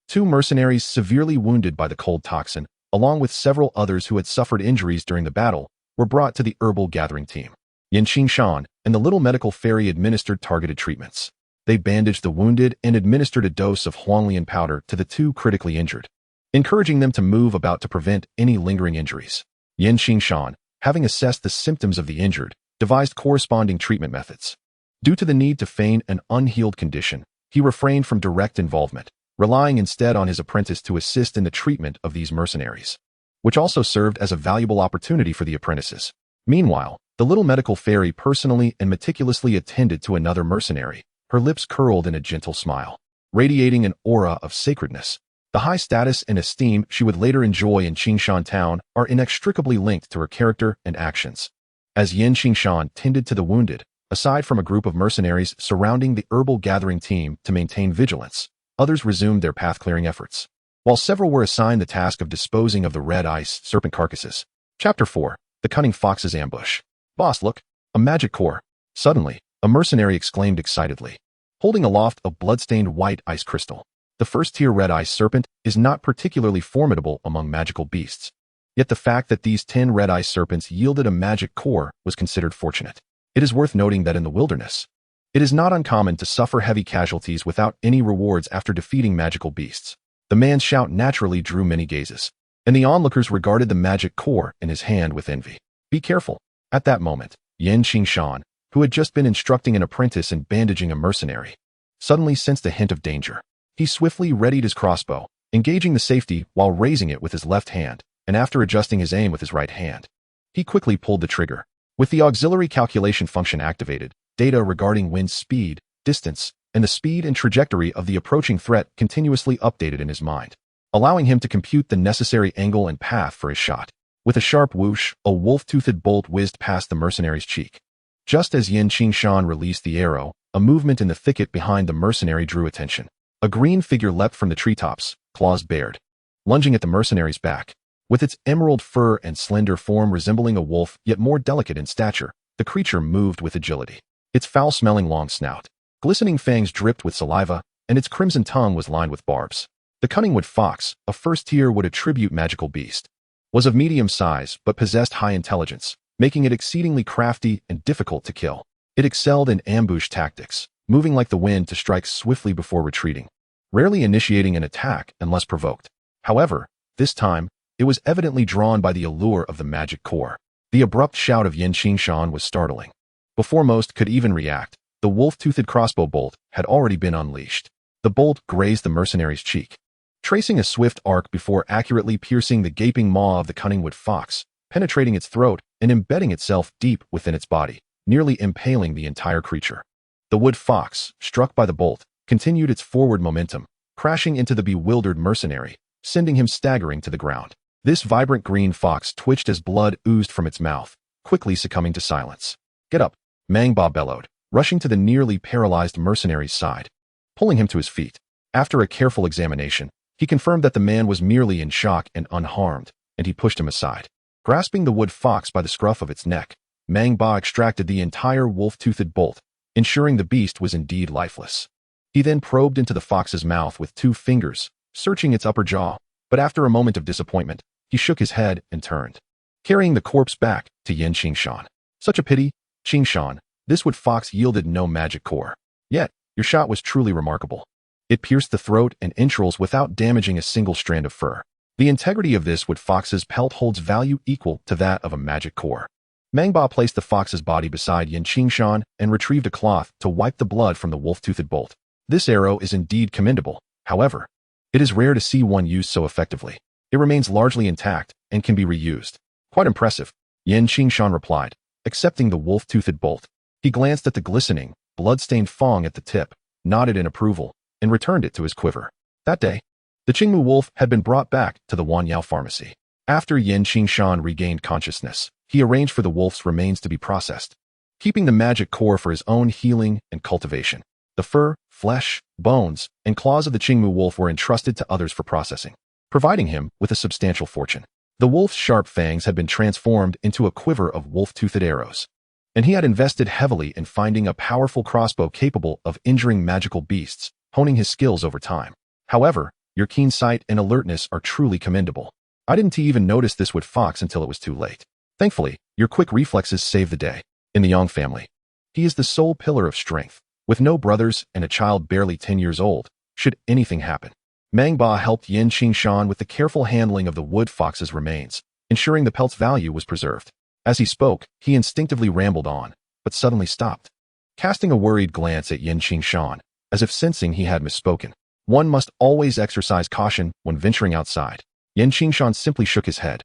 2 mercenaries severely wounded by the cold toxin, along with several others who had suffered injuries during the battle, were brought to the herbal gathering team. Qingshan and the little medical fairy administered targeted treatments. They bandaged the wounded and administered a dose of Huanglian powder to the 2 critically injured, encouraging them to move about to prevent any lingering injuries. Qingshan, having assessed the symptoms of the injured, devised corresponding treatment methods. Due to the need to feign an unhealed condition, he refrained from direct involvement, relying instead on his apprentice to assist in the treatment of these mercenaries, which also served as a valuable opportunity for the apprentices. Meanwhile, the little medical fairy personally and meticulously attended to another mercenary, her lips curled in a gentle smile, radiating an aura of sacredness. The high status and esteem she would later enjoy in Qingshan town are inextricably linked to her character and actions. As Qingshan tended to the wounded, aside from a group of mercenaries surrounding the herbal gathering team to maintain vigilance, others resumed their path-clearing efforts, while several were assigned the task of disposing of the red ice serpent carcasses. Chapter 4. The Cunning Fox's Ambush. Boss, look, a magic core. Suddenly, a mercenary exclaimed excitedly, holding aloft a blood-stained white ice crystal. The first-tier red ice serpent is not particularly formidable among magical beasts. Yet the fact that these 10 red ice serpents yielded a magic core was considered fortunate. It is worth noting that in the wilderness, it is not uncommon to suffer heavy casualties without any rewards after defeating magical beasts. The man's shout naturally drew many gazes, and the onlookers regarded the magic core in his hand with envy. Be careful. At that moment, Qingshan, who had just been instructing an apprentice in bandaging a mercenary, suddenly sensed a hint of danger. He swiftly readied his crossbow, engaging the safety while raising it with his left hand, and after adjusting his aim with his right hand, he quickly pulled the trigger. With the auxiliary calculation function activated, data regarding wind speed, distance, and the speed and trajectory of the approaching threat continuously updated in his mind, allowing him to compute the necessary angle and path for his shot. With a sharp whoosh, a wolf-toothed bolt whizzed past the mercenary's cheek. Just as Qingshan released the arrow, a movement in the thicket behind the mercenary drew attention. A green figure leapt from the treetops, claws bared, lunging at the mercenary's back. With its emerald fur and slender form resembling a wolf yet more delicate in stature, the creature moved with agility. Its foul-smelling long snout, glistening fangs dripped with saliva, and its crimson tongue was lined with barbs. The cunning wood fox, a first-tier wood attribute magical beast, was of medium size but possessed high intelligence, making it exceedingly crafty and difficult to kill. It excelled in ambush tactics, moving like the wind to strike swiftly before retreating, rarely initiating an attack unless provoked. However, this time, it was evidently drawn by the allure of the magic core. The abrupt shout of Qingshan was startling. Before most could even react, the wolf-toothed crossbow bolt had already been unleashed. The bolt grazed the mercenary's cheek, tracing a swift arc before accurately piercing the gaping maw of the cunning wood fox, penetrating its throat and embedding itself deep within its body, nearly impaling the entire creature. The wood fox, struck by the bolt, continued its forward momentum, crashing into the bewildered mercenary, sending him staggering to the ground. This vibrant green fox twitched as blood oozed from its mouth, quickly succumbing to silence. Get up, Mangba bellowed, rushing to the nearly paralyzed mercenary's side, pulling him to his feet. After a careful examination, he confirmed that the man was merely in shock and unharmed, and he pushed him aside. Grasping the wood fox by the scruff of its neck, Mang Ba extracted the entire wolf-toothed bolt, ensuring the beast was indeed lifeless. He then probed into the fox's mouth with 2 fingers, searching its upper jaw, but after a moment of disappointment, he shook his head and turned, carrying the corpse back to Qingshan. Such a pity, Qingshan, this wood fox yielded no magic core. Yet, your shot was truly remarkable. It pierced the throat and entrails without damaging a single strand of fur. The integrity of this wood fox's pelt holds value equal to that of a magic core. Mang Ba placed the fox's body beside Qingshan and retrieved a cloth to wipe the blood from the wolf-toothed bolt. This arrow is indeed commendable. However, it is rare to see one used so effectively. It remains largely intact and can be reused. Quite impressive, Qingshan replied, accepting the wolf-toothed bolt. He glanced at the glistening, blood-stained fong at the tip, nodded in approval, and returned it to his quiver. That day, the Qingmu wolf had been brought back to the Wanyao pharmacy. After Qingshan regained consciousness, he arranged for the wolf's remains to be processed, keeping the magic core for his own healing and cultivation. The fur, flesh, bones, and claws of the Qingmu wolf were entrusted to others for processing, providing him with a substantial fortune. The wolf's sharp fangs had been transformed into a quiver of wolf-toothed arrows, and he had invested heavily in finding a powerful crossbow capable of injuring magical beasts, honing his skills over time. However, your keen sight and alertness are truly commendable. I didn't even notice this wood fox until it was too late. Thankfully, your quick reflexes saved the day. In the Yang family, he is the sole pillar of strength, with no brothers and a child barely 10 years old, should anything happen. Mang Ba helped Qingshan with the careful handling of the wood fox's remains, ensuring the pelt's value was preserved. As he spoke, he instinctively rambled on, but suddenly stopped, casting a worried glance at Qingshan, as if sensing he had misspoken. One must always exercise caution when venturing outside. Qingshan simply shook his head.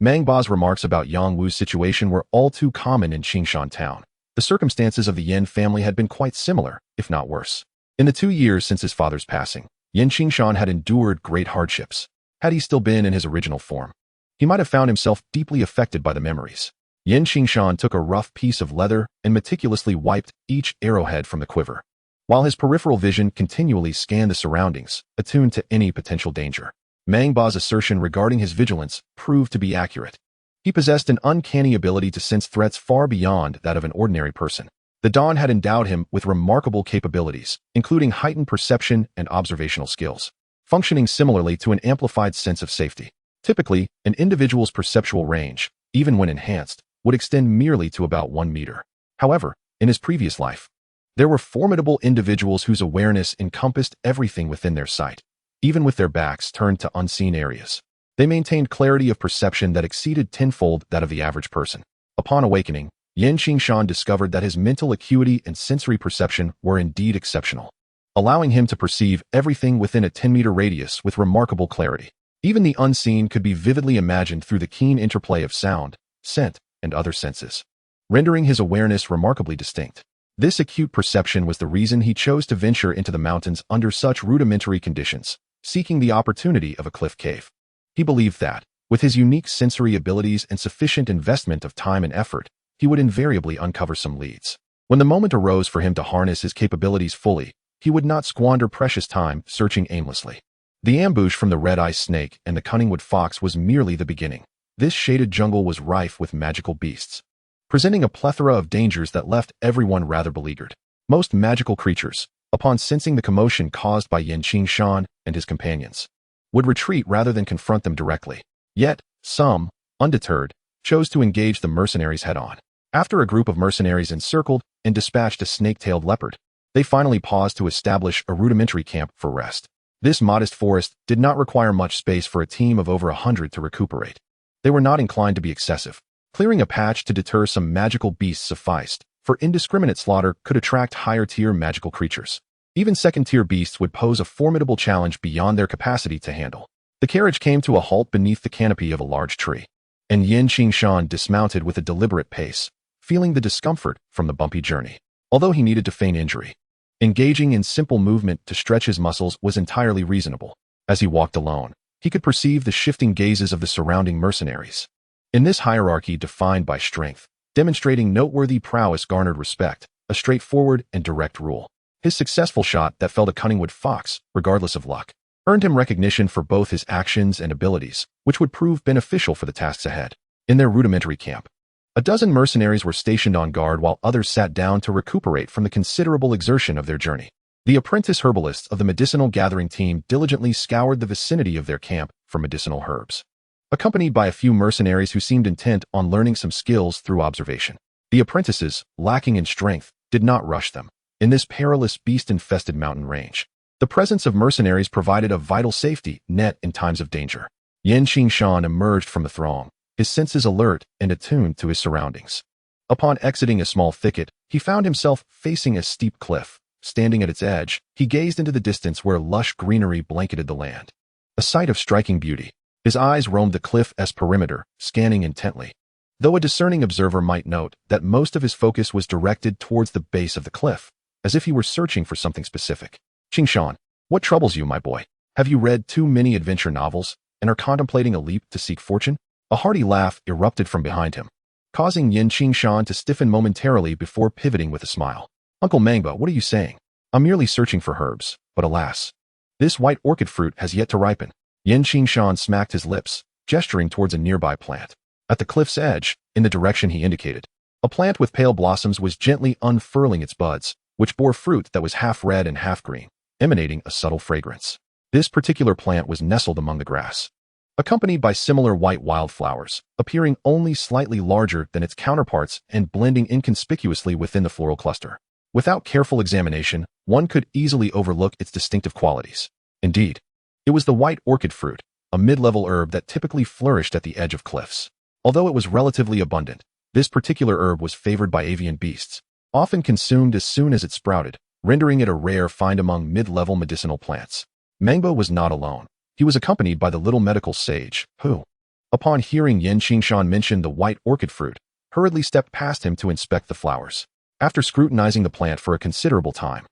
Mang Ba's remarks about Yang Wu's situation were all too common in Qingshan town. The circumstances of the Yin family had been quite similar, if not worse. In the 2 years since his father's passing, Qingshan had endured great hardships. Had he still been in his original form, he might have found himself deeply affected by the memories. Qingshan took a rough piece of leather and meticulously wiped each arrowhead from the quiver, while his peripheral vision continually scanned the surroundings, attuned to any potential danger. Mang Ba's assertion regarding his vigilance proved to be accurate. He possessed an uncanny ability to sense threats far beyond that of an ordinary person. The Dawn had endowed him with remarkable capabilities, including heightened perception and observational skills, functioning similarly to an amplified sense of safety. Typically, an individual's perceptual range, even when enhanced, would extend merely to about 1 meter. However, in his previous life, there were formidable individuals whose awareness encompassed everything within their sight, even with their backs turned to unseen areas. They maintained clarity of perception that exceeded tenfold that of the average person. Upon awakening, Qingshan discovered that his mental acuity and sensory perception were indeed exceptional, allowing him to perceive everything within a 10-meter radius with remarkable clarity. Even the unseen could be vividly imagined through the keen interplay of sound, scent, and other senses, rendering his awareness remarkably distinct. This acute perception was the reason he chose to venture into the mountains under such rudimentary conditions, seeking the opportunity of a cliff cave. He believed that, with his unique sensory abilities and sufficient investment of time and effort, he would invariably uncover some leads. When the moment arose for him to harness his capabilities fully, he would not squander precious time searching aimlessly. The ambush from the red-eyed snake and the cunning wood fox was merely the beginning. This shaded jungle was rife with magical beasts, presenting a plethora of dangers that left everyone rather beleaguered. Most magical creatures, upon sensing the commotion caused by Qingshan and his companions, would retreat rather than confront them directly. Yet, some, undeterred, chose to engage the mercenaries head-on. After a group of mercenaries encircled and dispatched a snake-tailed leopard, they finally paused to establish a rudimentary camp for rest. This modest forest did not require much space for a team of over 100 to recuperate. They were not inclined to be excessive. Clearing a patch to deter some magical beasts sufficed, for indiscriminate slaughter could attract higher-tier magical creatures. Even second-tier beasts would pose a formidable challenge beyond their capacity to handle. The carriage came to a halt beneath the canopy of a large tree, and Qingshan dismounted with a deliberate pace, feeling the discomfort from the bumpy journey. Although he needed to feign injury, engaging in simple movement to stretch his muscles was entirely reasonable. As he walked alone, he could perceive the shifting gazes of the surrounding mercenaries. In this hierarchy defined by strength, demonstrating noteworthy prowess garnered respect, a straightforward and direct rule. His successful shot that felled a cunning wood fox, regardless of luck, earned him recognition for both his actions and abilities, which would prove beneficial for the tasks ahead. In their rudimentary camp, A dozen mercenaries were stationed on guard while others sat down to recuperate from the considerable exertion of their journey. The apprentice herbalists of the medicinal gathering team diligently scoured the vicinity of their camp for medicinal herbs, accompanied by a few mercenaries who seemed intent on learning some skills through observation. The apprentices, lacking in strength, did not rush them. In this perilous beast-infested mountain range, the presence of mercenaries provided a vital safety net in times of danger. Qingshan emerged from the throng, his senses alert and attuned to his surroundings. Upon exiting a small thicket, he found himself facing a steep cliff. Standing at its edge, he gazed into the distance where lush greenery blanketed the land. A sight of striking beauty. His eyes roamed the cliff's perimeter, scanning intently. Though a discerning observer might note that most of his focus was directed towards the base of the cliff, as if he were searching for something specific. Qingshan, what troubles you, my boy? Have you read too many adventure novels and are contemplating a leap to seek fortune? A hearty laugh erupted from behind him, causing Qingshan to stiffen momentarily before pivoting with a smile. Uncle Mangba, what are you saying? I'm merely searching for herbs, but alas, this white orchid fruit has yet to ripen. Qingshan smacked his lips, gesturing towards a nearby plant. At the cliff's edge, in the direction he indicated, a plant with pale blossoms was gently unfurling its buds, which bore fruit that was half red and half green, emanating a subtle fragrance. This particular plant was nestled among the grass, accompanied by similar white wildflowers, appearing only slightly larger than its counterparts and blending inconspicuously within the floral cluster. Without careful examination, one could easily overlook its distinctive qualities. Indeed, it was the white orchid fruit, a mid-level herb that typically flourished at the edge of cliffs. Although it was relatively abundant, this particular herb was favored by avian beasts, often consumed as soon as it sprouted, rendering it a rare find among mid-level medicinal plants. Mangba was not alone. He was accompanied by the little medical sage, who, upon hearing Qingshan mention the white orchid fruit, hurriedly stepped past him to inspect the flowers. After scrutinizing the plant for a considerable time,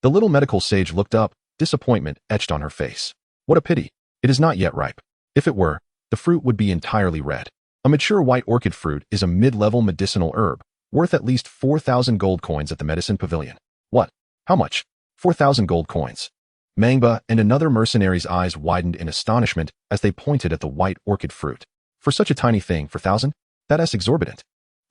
the little medical sage looked up, disappointment etched on her face. What a pity. It is not yet ripe. If it were, the fruit would be entirely red. A mature white orchid fruit is a mid-level medicinal herb, worth at least 4,000 gold coins at the medicine pavilion. What? How much? 4,000 gold coins. Mangba and another mercenary's eyes widened in astonishment as they pointed at the white orchid fruit. For such a tiny thing, 4,000? That's exorbitant.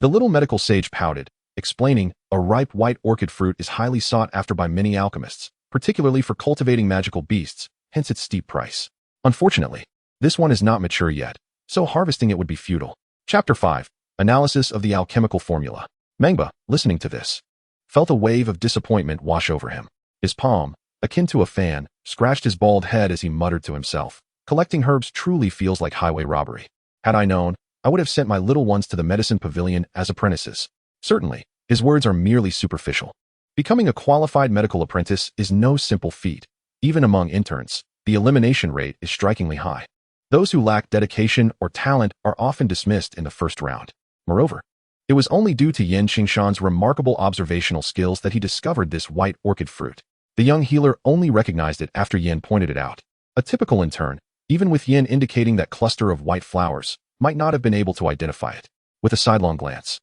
The little medical sage pouted, explaining, a ripe white orchid fruit is highly sought after by many alchemists, particularly for cultivating magical beasts, hence its steep price. Unfortunately, this one is not mature yet, so harvesting it would be futile. Chapter 5. Analysis of the alchemical formula. Mangba, listening to this, felt a wave of disappointment wash over him. His palm, akin to a fan, scratched his bald head as he muttered to himself. Collecting herbs truly feels like highway robbery. Had I known, I would have sent my little ones to the medicine pavilion as apprentices. Certainly, his words are merely superficial. Becoming a qualified medical apprentice is no simple feat. Even among interns, the elimination rate is strikingly high. Those who lack dedication or talent are often dismissed in the first round. Moreover, it was only due to Qingshan's remarkable observational skills that he discovered this white orchid fruit. The young healer only recognized it after Yin pointed it out. A typical intern, even with Yin indicating that cluster of white flowers, might not have been able to identify it. With a sidelong glance,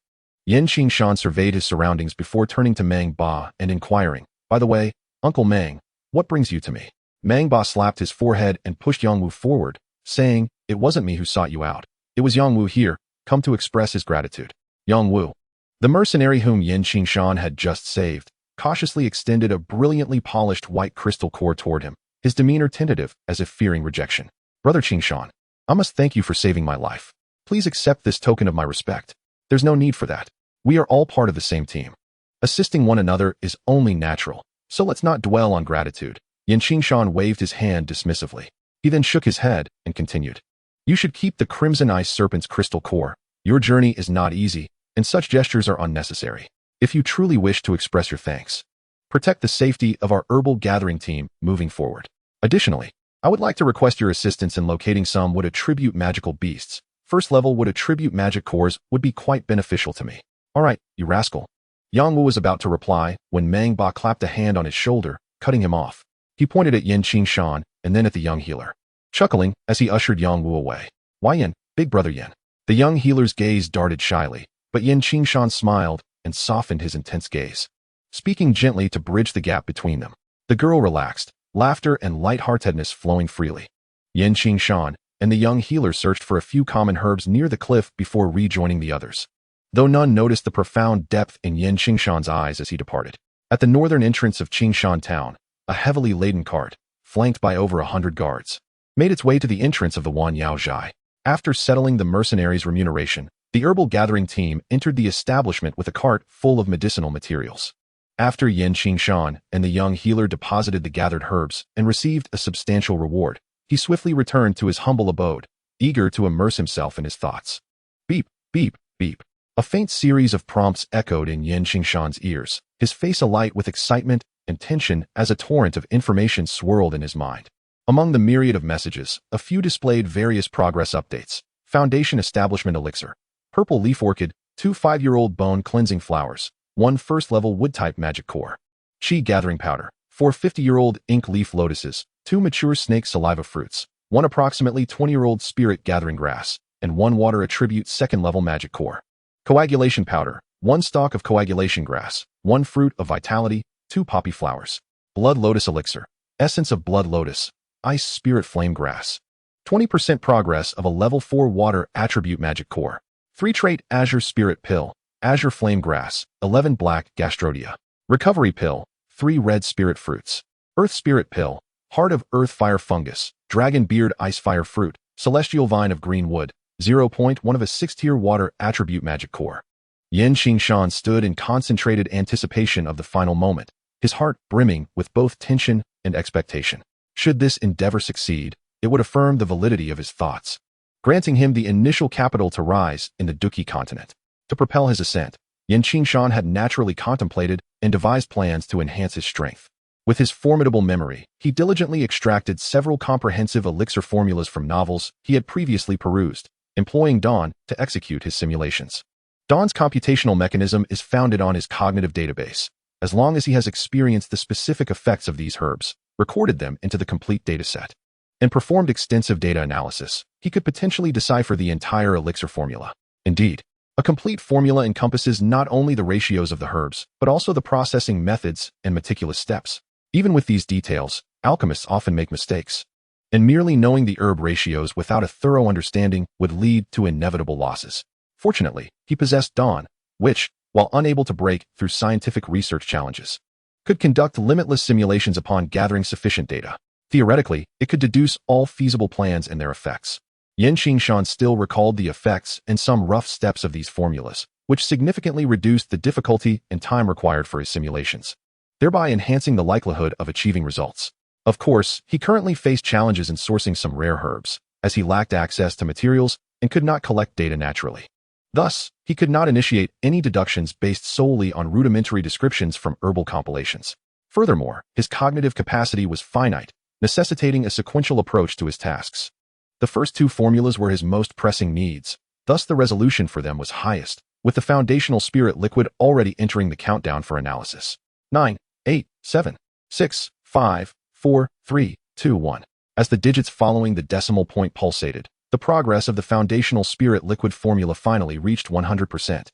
Qingshan surveyed his surroundings before turning to Mang Ba and inquiring, by the way, Uncle Mang, what brings you to me? Mang Ba slapped his forehead and pushed Yongwu forward, saying, it wasn't me who sought you out. It was Yongwu here, come to express his gratitude. Yongwu, the mercenary whom Qingshan had just saved, cautiously extended a brilliantly polished white crystal core toward him, his demeanor tentative as if fearing rejection. Brother Qingshan, I must thank you for saving my life. Please accept this token of my respect. There's no need for that. We are all part of the same team. Assisting one another is only natural, so let's not dwell on gratitude. Qingshan waved his hand dismissively. He then shook his head and continued. You should keep the Crimson Ice Serpent's crystal core. Your journey is not easy, and such gestures are unnecessary. If you truly wish to express your thanks, protect the safety of our herbal gathering team moving forward. Additionally, I would like to request your assistance in locating some would attribute magical beasts. First level would attribute magic cores would be quite beneficial to me. All right, you rascal. Yongwu was about to reply when Mang Ba clapped a hand on his shoulder, cutting him off. He pointed at Qingshan and then at the young healer, chuckling as he ushered Yongwu away. Why Yin, big brother Yin? The young healer's gaze darted shyly, but Qingshan smiled and softened his intense gaze, speaking gently to bridge the gap between them. The girl relaxed, laughter and lightheartedness flowing freely. Qingshan and the young healer searched for a few common herbs near the cliff before rejoining the others. though none noticed the profound depth in Qingshan's eyes as he departed. At the northern entrance of Qingshan town, a heavily laden cart, flanked by over 100 guards, made its way to the entrance of the Wan Yaozhai. After settling the mercenaries' remuneration, the herbal gathering team entered the establishment with a cart full of medicinal materials. After Qingshan and the young healer deposited the gathered herbs and received a substantial reward, he swiftly returned to his humble abode, eager to immerse himself in his thoughts. Beep, beep, beep. A faint series of prompts echoed in Qingshan's ears, his face alight with excitement and tension as a torrent of information swirled in his mind. Among the myriad of messages, a few displayed various progress updates. Foundation Establishment Elixir, Purple Leaf Orchid, 2 5-year-old Bone Cleansing Flowers, 1 first-level Wood-type Magic Core. Qi Gathering Powder, 4 50-year-old Ink Leaf Lotuses, 2 mature Snake Saliva Fruits, 1 approximately 20-year-old Spirit Gathering Grass, and 1 Water Attribute 2nd-level Magic Core. Coagulation Powder, 1 stalk of Coagulation Grass, 1 Fruit of Vitality, 2 Poppy Flowers. Blood Lotus Elixir, Essence of Blood Lotus, Ice Spirit Flame Grass. 20% progress of a Level 4 Water Attribute Magic Core. 3 Trait Azure Spirit Pill, Azure Flame Grass, 11 Black Gastrodia. Recovery Pill, 3 Red Spirit Fruits. Earth Spirit Pill, Heart of Earth Fire Fungus, Dragon Beard Ice Fire Fruit, Celestial Vine of Green Wood, 0.1 of a 6-tier Water Attribute Magic Core. Qingshan stood in concentrated anticipation of the final moment, his heart brimming with both tension and expectation. Should this endeavor succeed, it would affirm the validity of his thoughts, granting him the initial capital to rise in the Duki continent. To propel his ascent, Qingshan had naturally contemplated and devised plans to enhance his strength. With his formidable memory, he diligently extracted several comprehensive elixir formulas from novels he had previously perused, employing Dawn to execute his simulations. Dawn's computational mechanism is founded on his cognitive database. As long as he has experienced the specific effects of these herbs, recorded them into the complete dataset, and performed extensive data analysis, he could potentially decipher the entire elixir formula. Indeed, a complete formula encompasses not only the ratios of the herbs, but also the processing methods and meticulous steps. Even with these details, alchemists often make mistakes, and merely knowing the herb ratios without a thorough understanding would lead to inevitable losses. Fortunately, he possessed Dawn, which, while unable to break through scientific research challenges, could conduct limitless simulations upon gathering sufficient data. Theoretically, it could deduce all feasible plans and their effects. Qingshan still recalled the effects and some rough steps of these formulas, which significantly reduced the difficulty and time required for his simulations, thereby enhancing the likelihood of achieving results. Of course, he currently faced challenges in sourcing some rare herbs, as he lacked access to materials and could not collect data naturally. Thus, he could not initiate any deductions based solely on rudimentary descriptions from herbal compilations. Furthermore, his cognitive capacity was finite, necessitating a sequential approach to his tasks. The first 2 formulas were his most pressing needs, thus the resolution for them was highest, with the foundational spirit liquid already entering the countdown for analysis. 9, 8, 7, 6, 5, 4, 3, 2, 1. As the digits following the decimal point pulsated, the progress of the foundational spirit liquid formula finally reached 100%,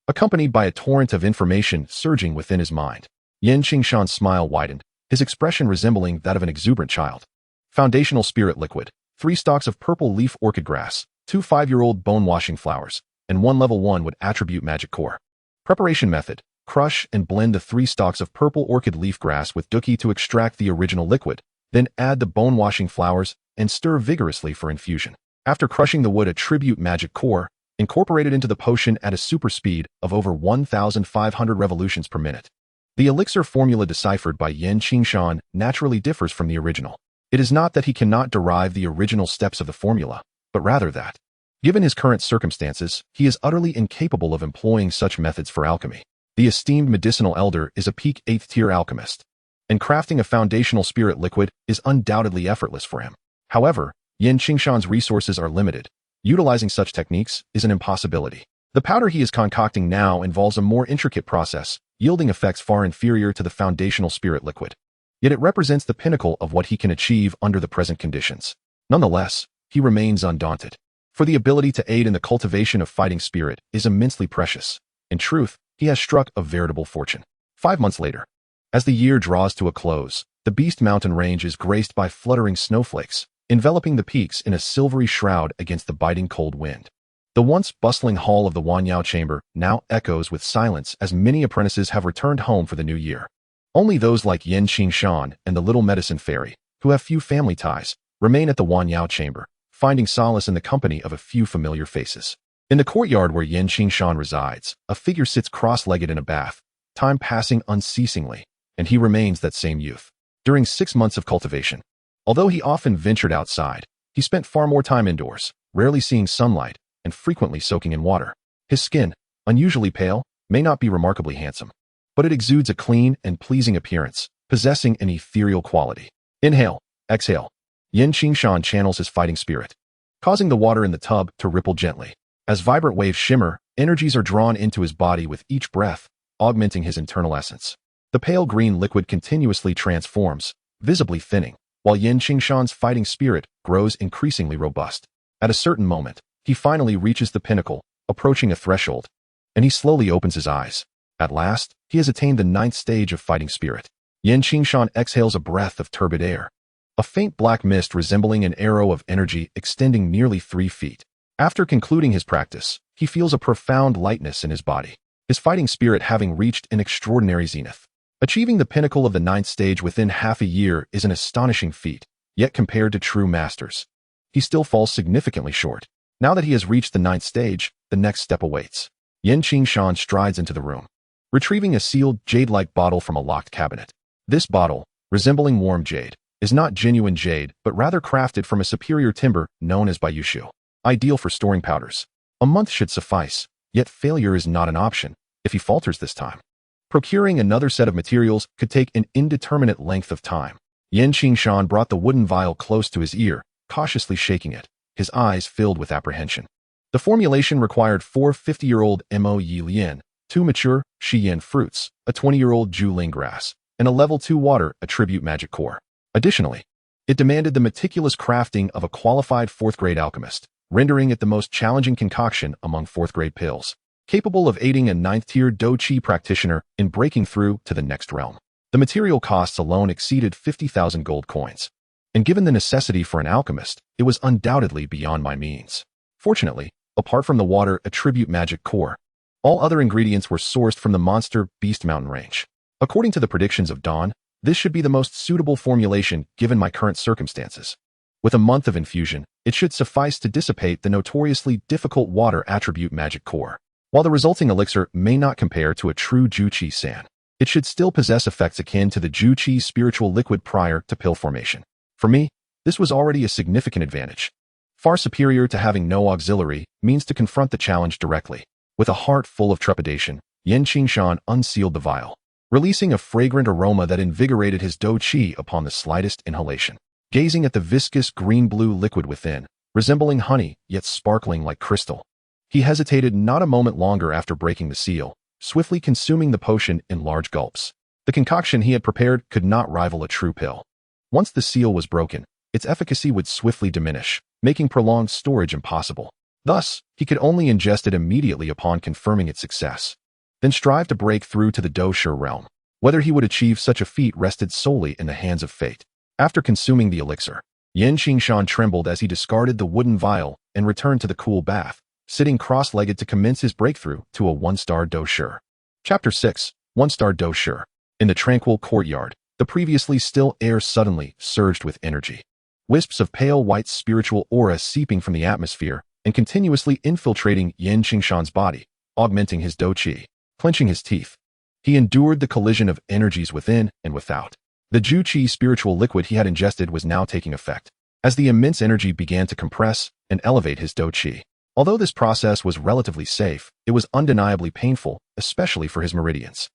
accompanied by a torrent of information surging within his mind. Qingshan's smile widened, his expression resembling that of an exuberant child. Foundational spirit liquid, 3 stalks of purple leaf orchid grass, 2 5-year-old bone-washing flowers, and 1 level 1 wood attribute magic core. Preparation method: crush and blend the 3 stalks of purple orchid leaf grass with Duki to extract the original liquid, then add the bone-washing flowers and stir vigorously for infusion. After crushing the wood attribute magic core, incorporate it into the potion at a super speed of over 1,500 revolutions per minute. The elixir formula deciphered by Qingshan naturally differs from the original. It is not that he cannot derive the original steps of the formula, but rather that, given his current circumstances, he is utterly incapable of employing such methods for alchemy. The esteemed medicinal elder is a peak 8th-tier alchemist, and crafting a foundational spirit liquid is undoubtedly effortless for him. However, Qingshan's resources are limited. Utilizing such techniques is an impossibility. The powder he is concocting now involves a more intricate process, yielding effects far inferior to the foundational spirit liquid. Yet it represents the pinnacle of what he can achieve under the present conditions. Nonetheless, he remains undaunted, for the ability to aid in the cultivation of fighting spirit is immensely precious. In truth, he has struck a veritable fortune. 5 months later, as the year draws to a close, the Beast Mountain range is graced by fluttering snowflakes, enveloping the peaks in a silvery shroud against the biting cold wind. The once bustling hall of the Wanyao chamber now echoes with silence as many apprentices have returned home for the new year. Only those like Qingshan and the little medicine fairy, who have few family ties, remain at the Wanyao chamber, finding solace in the company of a few familiar faces. In the courtyard where Qingshan resides, a figure sits cross-legged in a bath, time passing unceasingly, and he remains that same youth. During 6 months of cultivation, although he often ventured outside, he spent far more time indoors, rarely seeing sunlight, and frequently soaking in water. His skin, unusually pale, may not be remarkably handsome, but it exudes a clean and pleasing appearance, possessing an ethereal quality. Inhale, exhale. Qingshan channels his fighting spirit, causing the water in the tub to ripple gently. As vibrant waves shimmer, energies are drawn into his body with each breath, augmenting his internal essence. The pale green liquid continuously transforms, visibly thinning, while Qingshan's fighting spirit grows increasingly robust. At a certain moment, he finally reaches the pinnacle, approaching a threshold, and he slowly opens his eyes. At last, he has attained the 9th stage of fighting spirit. Qingshan exhales a breath of turbid air, a faint black mist resembling an arrow of energy extending nearly 3 feet. After concluding his practice, he feels a profound lightness in his body, his fighting spirit having reached an extraordinary zenith. Achieving the pinnacle of the 9th stage within half a year is an astonishing feat, yet compared to true masters, he still falls significantly short. Now that he has reached the 9th stage, the next step awaits. Qingshan strides into the room, retrieving a sealed jade-like bottle from a locked cabinet. This bottle, resembling warm jade, is not genuine jade but rather crafted from a superior timber known as bayushu, ideal for storing powders. A month should suffice, yet failure is not an option if he falters this time. Procuring another set of materials could take an indeterminate length of time. Qingshan brought the wooden vial close to his ear, cautiously shaking it, his eyes filled with apprehension. The formulation required 4 50-year-old Mo Yi Lian, 2 mature Shiyan fruits, a 20-year-old Juling grass, and a level 2 water attribute magic core. Additionally, it demanded the meticulous crafting of a qualified 4th-grade alchemist, rendering it the most challenging concoction among 4th-grade pills, capable of aiding a 9th-tier Do-Chi practitioner in breaking through to the next realm. The material costs alone exceeded 50,000 gold coins, and given the necessity for an alchemist, it was undoubtedly beyond my means. Fortunately, apart from the water attribute magic core, all other ingredients were sourced from the monster Beast Mountain range. According to the predictions of Dawn, this should be the most suitable formulation given my current circumstances. With a month of infusion, it should suffice to dissipate the notoriously difficult water attribute magic core. While the resulting elixir may not compare to a true Ju-Chi San, it should still possess effects akin to the Ju-Chi spiritual liquid prior to pill formation. For me, this was already a significant advantage. Far superior to having no auxiliary means to confront the challenge directly. With a heart full of trepidation, Qingshan unsealed the vial, releasing a fragrant aroma that invigorated his Do-Chi upon the slightest inhalation. Gazing at the viscous green-blue liquid within, resembling honey yet sparkling like crystal, he hesitated not a moment longer after breaking the seal, swiftly consuming the potion in large gulps. The concoction he had prepared could not rival a true pill. Once the seal was broken, its efficacy would swiftly diminish, making prolonged storage impossible. Thus, he could only ingest it immediately upon confirming its success, then strive to break through to the Do-Shi realm. Whether he would achieve such a feat rested solely in the hands of fate. After consuming the elixir, Qingshan trembled as he discarded the wooden vial and returned to the cool bath, sitting cross-legged to commence his breakthrough to a 1-star Do-Shi. Chapter 6, 1-star Do-Shi. In the tranquil courtyard, the previously still air suddenly surged with energy. Wisps of pale white spiritual aura seeping from the atmosphere and continuously infiltrating Qingshan's body, augmenting his Do-Chi. Clenching his teeth, he endured the collision of energies within and without. The Ju-Chi spiritual liquid he had ingested was now taking effect, as the immense energy began to compress and elevate his Do-Chi. Although this process was relatively safe, it was undeniably painful, especially for his meridians.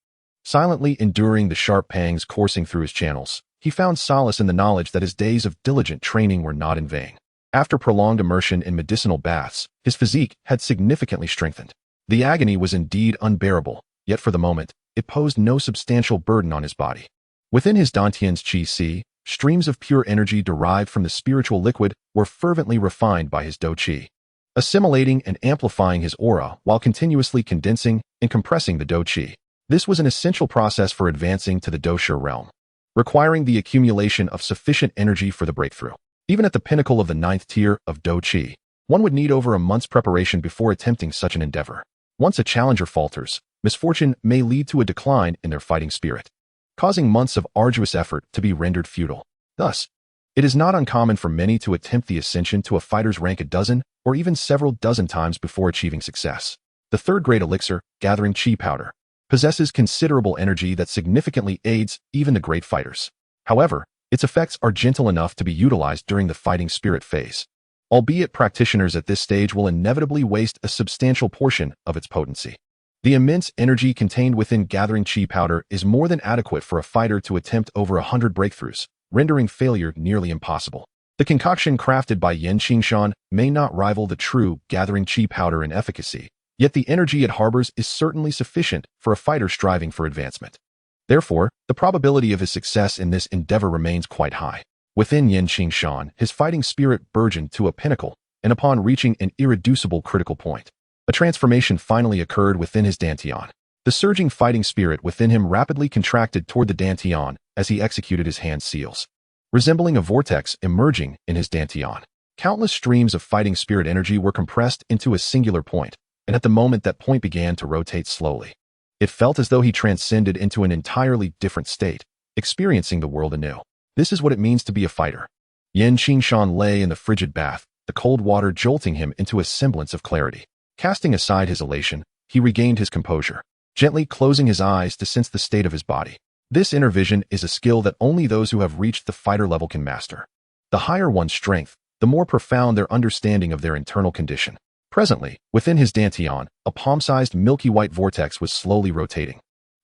Silently enduring the sharp pangs coursing through his channels, he found solace in the knowledge that his days of diligent training were not in vain. After prolonged immersion in medicinal baths, his physique had significantly strengthened. The agony was indeed unbearable, yet for the moment, it posed no substantial burden on his body. Within his Dantian's Qi, streams of pure energy derived from the spiritual liquid were fervently refined by his Do-Chi, assimilating and amplifying his aura while continuously condensing and compressing the Do-Chi. This was an essential process for advancing to the Do-Shi realm, requiring the accumulation of sufficient energy for the breakthrough. Even at the pinnacle of the 9th tier of Do-Chi, One would need over a month's preparation before attempting such an endeavor. Once a challenger falters, misfortune may lead to a decline in their fighting spirit, causing months of arduous effort to be rendered futile. Thus, it is not uncommon for many to attempt the ascension to a fighter's rank a dozen or even several dozen times before achieving success. The third great elixir, gathering chi powder, possesses considerable energy that significantly aids even the great fighters. However, its effects are gentle enough to be utilized during the fighting spirit phase, albeit practitioners at this stage will inevitably waste a substantial portion of its potency. The immense energy contained within gathering chi powder is more than adequate for a fighter to attempt over 100 breakthroughs, rendering failure nearly impossible. The concoction crafted by Qingshan may not rival the true gathering chi powder in efficacy, yet the energy it harbors is certainly sufficient for a fighter striving for advancement. Therefore, the probability of his success in this endeavor remains quite high. Within Qingshan, his fighting spirit burgeoned to a pinnacle, and upon reaching an irreducible critical point, a transformation finally occurred within his dantian. The surging fighting spirit within him rapidly contracted toward the dantian as he executed his hand seals, resembling a vortex emerging in his dantian. Countless streams of fighting spirit energy were compressed into a singular point, and at the moment that point began to rotate slowly, it felt as though he transcended into an entirely different state, experiencing the world anew. This is what it means to be a fighter. Qingshan lay in the frigid bath, the cold water jolting him into a semblance of clarity. Casting aside his elation, he regained his composure, gently closing his eyes to sense the state of his body. This inner vision is a skill that only those who have reached the fighter level can master. The higher one's strength, the more profound their understanding of their internal condition. Presently, within his dantian, a palm-sized milky white vortex was slowly rotating,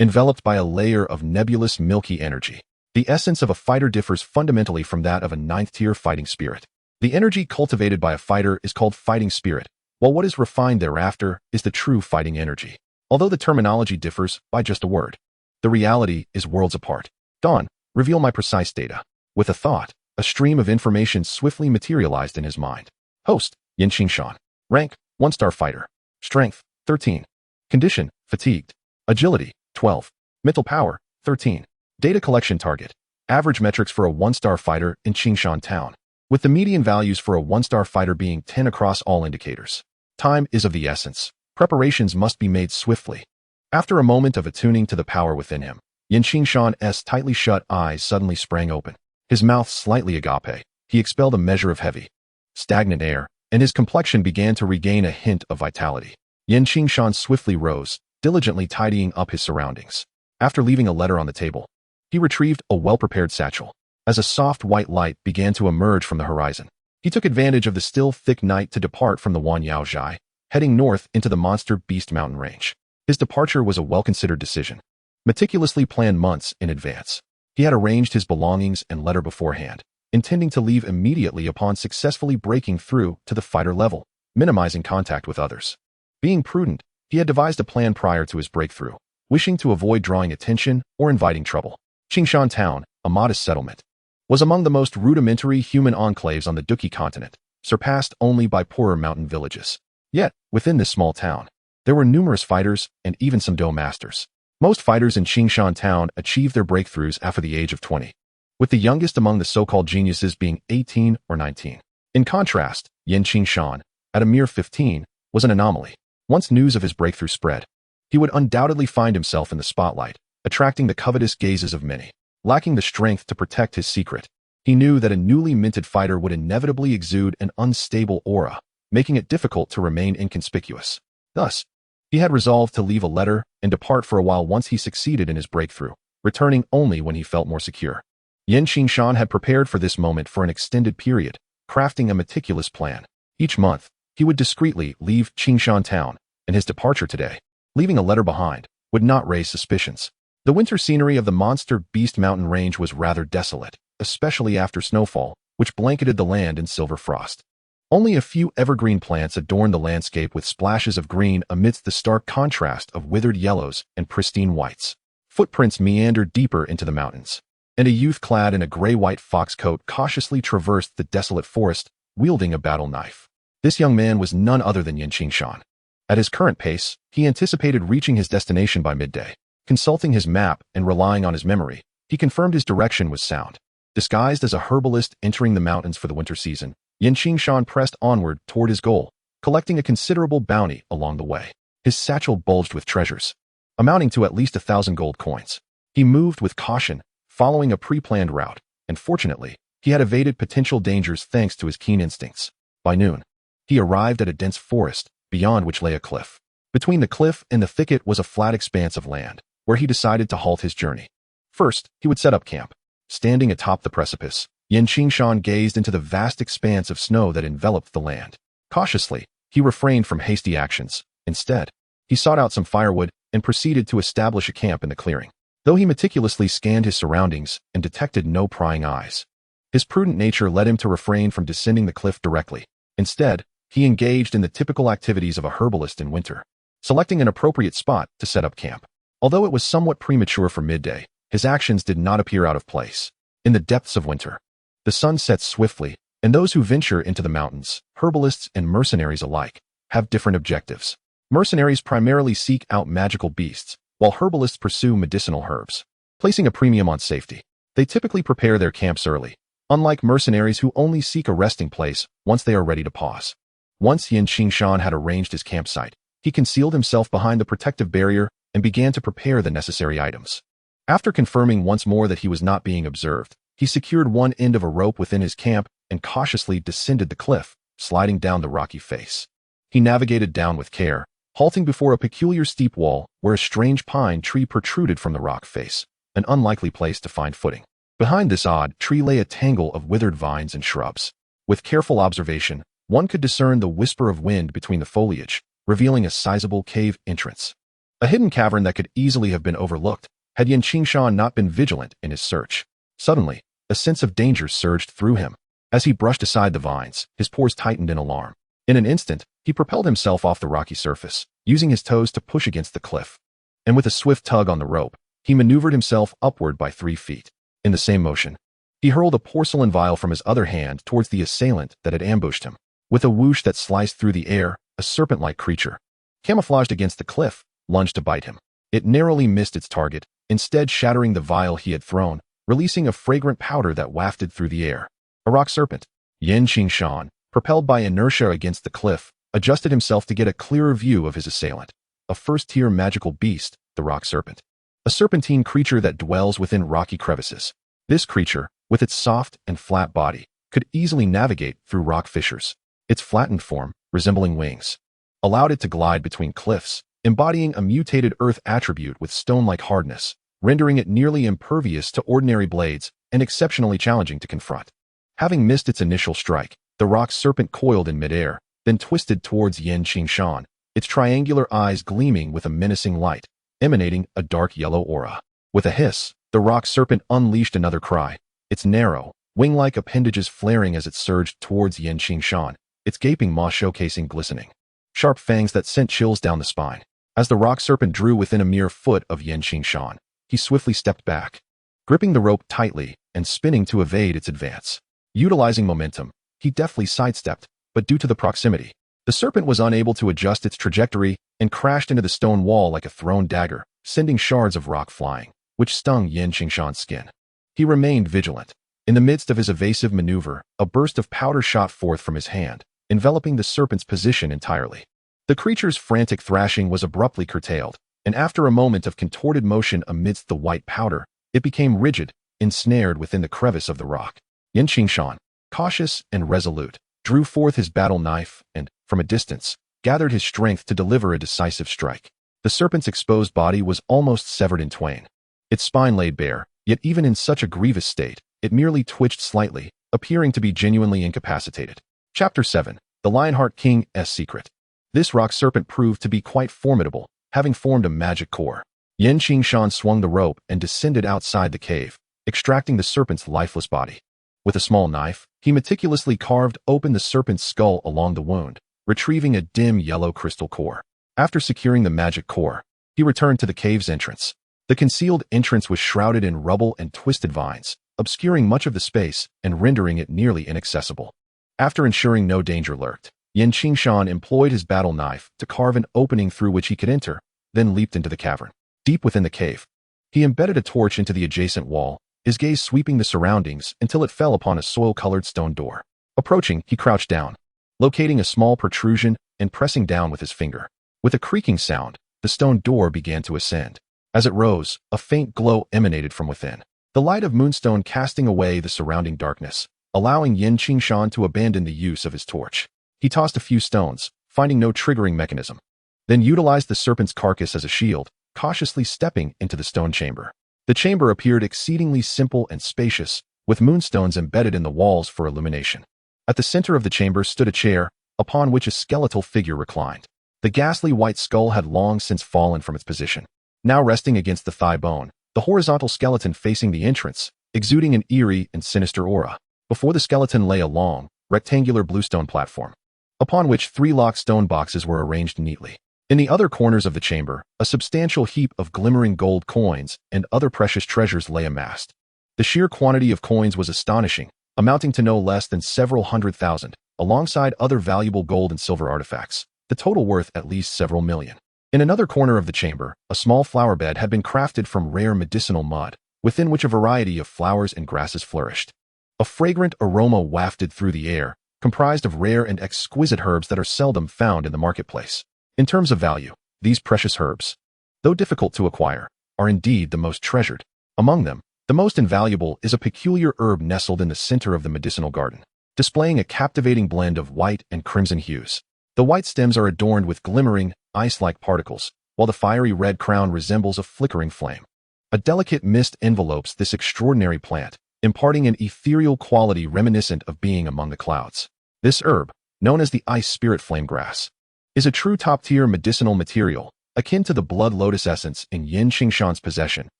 enveloped by a layer of nebulous milky energy. The essence of a fighter differs fundamentally from that of a ninth-tier fighting spirit. The energy cultivated by a fighter is called fighting spirit, while what is refined thereafter is the true fighting energy. Although the terminology differs by just a word, the reality is worlds apart. Dawn, reveal my precise data. With a thought, a stream of information swiftly materialized in his mind. Host, Qingshan. Rank, 1-star fighter. Strength, 13. Condition, fatigued. Agility, 12. Mental power, 13. Data collection target. Average metrics for a 1-star fighter in Qingshan town, with the median values for a 1-star fighter being 10 across all indicators. Time is of the essence. Preparations must be made swiftly. After a moment of attuning to the power within him, Qingshan's tightly shut eyes suddenly sprang open. His mouth slightly agape, he expelled a measure of heavy, stagnant air, and his complexion began to regain a hint of vitality. Qingshan swiftly rose, diligently tidying up his surroundings. After leaving a letter on the table, he retrieved a well-prepared satchel. As a soft white light began to emerge from the horizon, he took advantage of the still thick night to depart from the Wanyaozhai, heading north into the monster beast mountain range. His departure was a well-considered decision, meticulously planned months in advance. He had arranged his belongings and letter beforehand, intending to leave immediately upon successfully breaking through to the fighter level, minimizing contact with others. Being prudent, he had devised a plan prior to his breakthrough, wishing to avoid drawing attention or inviting trouble. Qingshan town, a modest settlement, was among the most rudimentary human enclaves on the Duki continent, surpassed only by poorer mountain villages. Yet, within this small town, there were numerous fighters and even some Do masters. Most fighters in Qingshan town achieved their breakthroughs after the age of 20, with the youngest among the so-called geniuses being 18 or 19. In contrast, Qingshan, at a mere 15, was an anomaly. Once news of his breakthrough spread, he would undoubtedly find himself in the spotlight, attracting the covetous gazes of many. Lacking the strength to protect his secret, he knew that a newly minted fighter would inevitably exude an unstable aura, making it difficult to remain inconspicuous. Thus, he had resolved to leave a letter and depart for a while once he succeeded in his breakthrough, returning only when he felt more secure. Qingshan had prepared for this moment for an extended period, crafting a meticulous plan. Each month, he would discreetly leave Qingshan town, and his departure today, leaving a letter behind, would not raise suspicions. The winter scenery of the monster beast mountain range was rather desolate, especially after snowfall, which blanketed the land in silver frost. Only a few evergreen plants adorned the landscape with splashes of green amidst the stark contrast of withered yellows and pristine whites. Footprints meandered deeper into the mountains, and a youth clad in a gray-white fox coat cautiously traversed the desolate forest, wielding a battle knife. This young man was none other than Qingshan. At his current pace, he anticipated reaching his destination by midday. Consulting his map and relying on his memory, he confirmed his direction was sound. Disguised as a herbalist entering the mountains for the winter season, Qingshan pressed onward toward his goal, collecting a considerable bounty along the way. His satchel bulged with treasures, amounting to at least 1,000 gold coins. He moved with caution, following a pre-planned route, and fortunately, he had evaded potential dangers thanks to his keen instincts. By noon, he arrived at a dense forest, beyond which lay a cliff. Between the cliff and the thicket was a flat expanse of land, where he decided to halt his journey. First, he would set up camp. Standing atop the precipice, Qingshan gazed into the vast expanse of snow that enveloped the land. Cautiously, he refrained from hasty actions. Instead, he sought out some firewood and proceeded to establish a camp in the clearing. Though he meticulously scanned his surroundings and detected no prying eyes, his prudent nature led him to refrain from descending the cliff directly. Instead, he engaged in the typical activities of a herbalist in winter, selecting an appropriate spot to set up camp. Although it was somewhat premature for midday, his actions did not appear out of place. In the depths of winter, the sun sets swiftly, and those who venture into the mountains, herbalists and mercenaries alike, have different objectives. Mercenaries primarily seek out magical beasts, while herbalists pursue medicinal herbs. Placing a premium on safety, they typically prepare their camps early, unlike mercenaries who only seek a resting place once they are ready to pause. Once Qingshan had arranged his campsite, he concealed himself behind the protective barrier and began to prepare the necessary items. After confirming once more that he was not being observed, he secured one end of a rope within his camp and cautiously descended the cliff, sliding down the rocky face. He navigated down with care, halting before a peculiar steep wall where a strange pine tree protruded from the rock face, an unlikely place to find footing. Behind this odd tree lay a tangle of withered vines and shrubs. With careful observation, one could discern the whisper of wind between the foliage, revealing a sizable cave entrance. A hidden cavern that could easily have been overlooked had Qingshan not been vigilant in his search. Suddenly, a sense of danger surged through him. As he brushed aside the vines, his pores tightened in alarm. In an instant, he propelled himself off the rocky surface, using his toes to push against the cliff. And with a swift tug on the rope, he maneuvered himself upward by 3 feet. In the same motion, he hurled a porcelain vial from his other hand towards the assailant that had ambushed him. With a whoosh that sliced through the air, a serpent-like creature, camouflaged against the cliff, lunged to bite him. It narrowly missed its target, instead shattering the vial he had thrown, releasing a fragrant powder that wafted through the air. A rock serpent. Qingshan, propelled by inertia against the cliff, adjusted himself to get a clearer view of his assailant. A first-tier magical beast, the rock serpent. A serpentine creature that dwells within rocky crevices. This creature, with its soft and flat body, could easily navigate through rock fissures. Its flattened form, resembling wings, allowed it to glide between cliffs, embodying a mutated earth attribute with stone-like hardness, rendering it nearly impervious to ordinary blades and exceptionally challenging to confront. Having missed its initial strike, the rock serpent coiled in midair, then twisted towards Qingshan, its triangular eyes gleaming with a menacing light, emanating a dark yellow aura. With a hiss, the rock serpent unleashed another cry, its narrow, wing-like appendages flaring as it surged towards Qingshan, its gaping maw showcasing glistening sharp fangs that sent chills down the spine. As the rock serpent drew within a mere foot of Qingshan, he swiftly stepped back, gripping the rope tightly and spinning to evade its advance. Utilizing momentum, he deftly sidestepped, but due to the proximity, the serpent was unable to adjust its trajectory and crashed into the stone wall like a thrown dagger, sending shards of rock flying, which stung Qingshan's skin. He remained vigilant. In the midst of his evasive maneuver, a burst of powder shot forth from his hand, enveloping the serpent's position entirely. The creature's frantic thrashing was abruptly curtailed, and after a moment of contorted motion amidst the white powder, it became rigid, ensnared within the crevice of the rock. Qingshan, cautious and resolute, drew forth his battle knife and, from a distance, gathered his strength to deliver a decisive strike. The serpent's exposed body was almost severed in twain. Its spine laid bare, yet even in such a grievous state, it merely twitched slightly, appearing to be genuinely incapacitated. Chapter 7. The Lionheart King's Secret. This rock serpent proved to be quite formidable, having formed a magic core. Qingshan swung the rope and descended outside the cave, extracting the serpent's lifeless body. With a small knife, he meticulously carved open the serpent's skull along the wound, retrieving a dim yellow crystal core. After securing the magic core, he returned to the cave's entrance. The concealed entrance was shrouded in rubble and twisted vines, obscuring much of the space and rendering it nearly inaccessible. After ensuring no danger lurked, Qingshan employed his battle knife to carve an opening through which he could enter, then leaped into the cavern. Deep within the cave, he embedded a torch into the adjacent wall, his gaze sweeping the surroundings until it fell upon a soil-colored stone door. Approaching, he crouched down, locating a small protrusion and pressing down with his finger. With a creaking sound, the stone door began to ascend. As it rose, a faint glow emanated from within, the light of moonstone casting away the surrounding darkness, allowing Qingshan to abandon the use of his torch. He tossed a few stones, finding no triggering mechanism, then utilized the serpent's carcass as a shield, cautiously stepping into the stone chamber. The chamber appeared exceedingly simple and spacious, with moonstones embedded in the walls for illumination. At the center of the chamber stood a chair, upon which a skeletal figure reclined. The ghastly white skull had long since fallen from its position, now resting against the thigh bone, the horizontal skeleton facing the entrance, exuding an eerie and sinister aura. Before the skeleton lay a long, rectangular bluestone platform, upon which 3 locked stone boxes were arranged neatly. In the other corners of the chamber, a substantial heap of glimmering gold coins and other precious treasures lay amassed. The sheer quantity of coins was astonishing, amounting to no less than several 100,000, alongside other valuable gold and silver artifacts, the total worth at least several million. In another corner of the chamber, a small flower bed had been crafted from rare medicinal mud, within which a variety of flowers and grasses flourished. A fragrant aroma wafted through the air, comprised of rare and exquisite herbs that are seldom found in the marketplace. In terms of value, these precious herbs, though difficult to acquire, are indeed the most treasured. Among them, the most invaluable is a peculiar herb nestled in the center of the medicinal garden, displaying a captivating blend of white and crimson hues. The white stems are adorned with glimmering, ice-like particles, while the fiery red crown resembles a flickering flame. A delicate mist envelopes this extraordinary plant, imparting an ethereal quality reminiscent of being among the clouds. This herb, known as the ice spirit flame grass, is a true top-tier medicinal material, akin to the blood lotus essence in Qingshan's possession,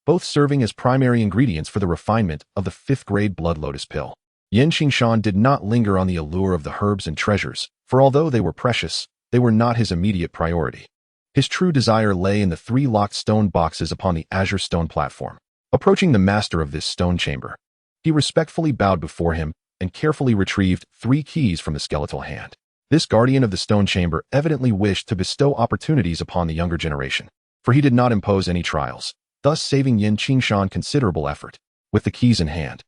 both serving as primary ingredients for the refinement of the 5th-grade blood lotus pill. Qingshan did not linger on the allure of the herbs and treasures, for although they were precious, they were not his immediate priority. His true desire lay in the 3 locked stone boxes upon the azure stone platform. Approaching the master of this stone chamber, he respectfully bowed before him and carefully retrieved 3 keys from the skeletal hand. This guardian of the stone chamber evidently wished to bestow opportunities upon the younger generation, for he did not impose any trials, thus saving Qingshan considerable effort. With the keys in hand,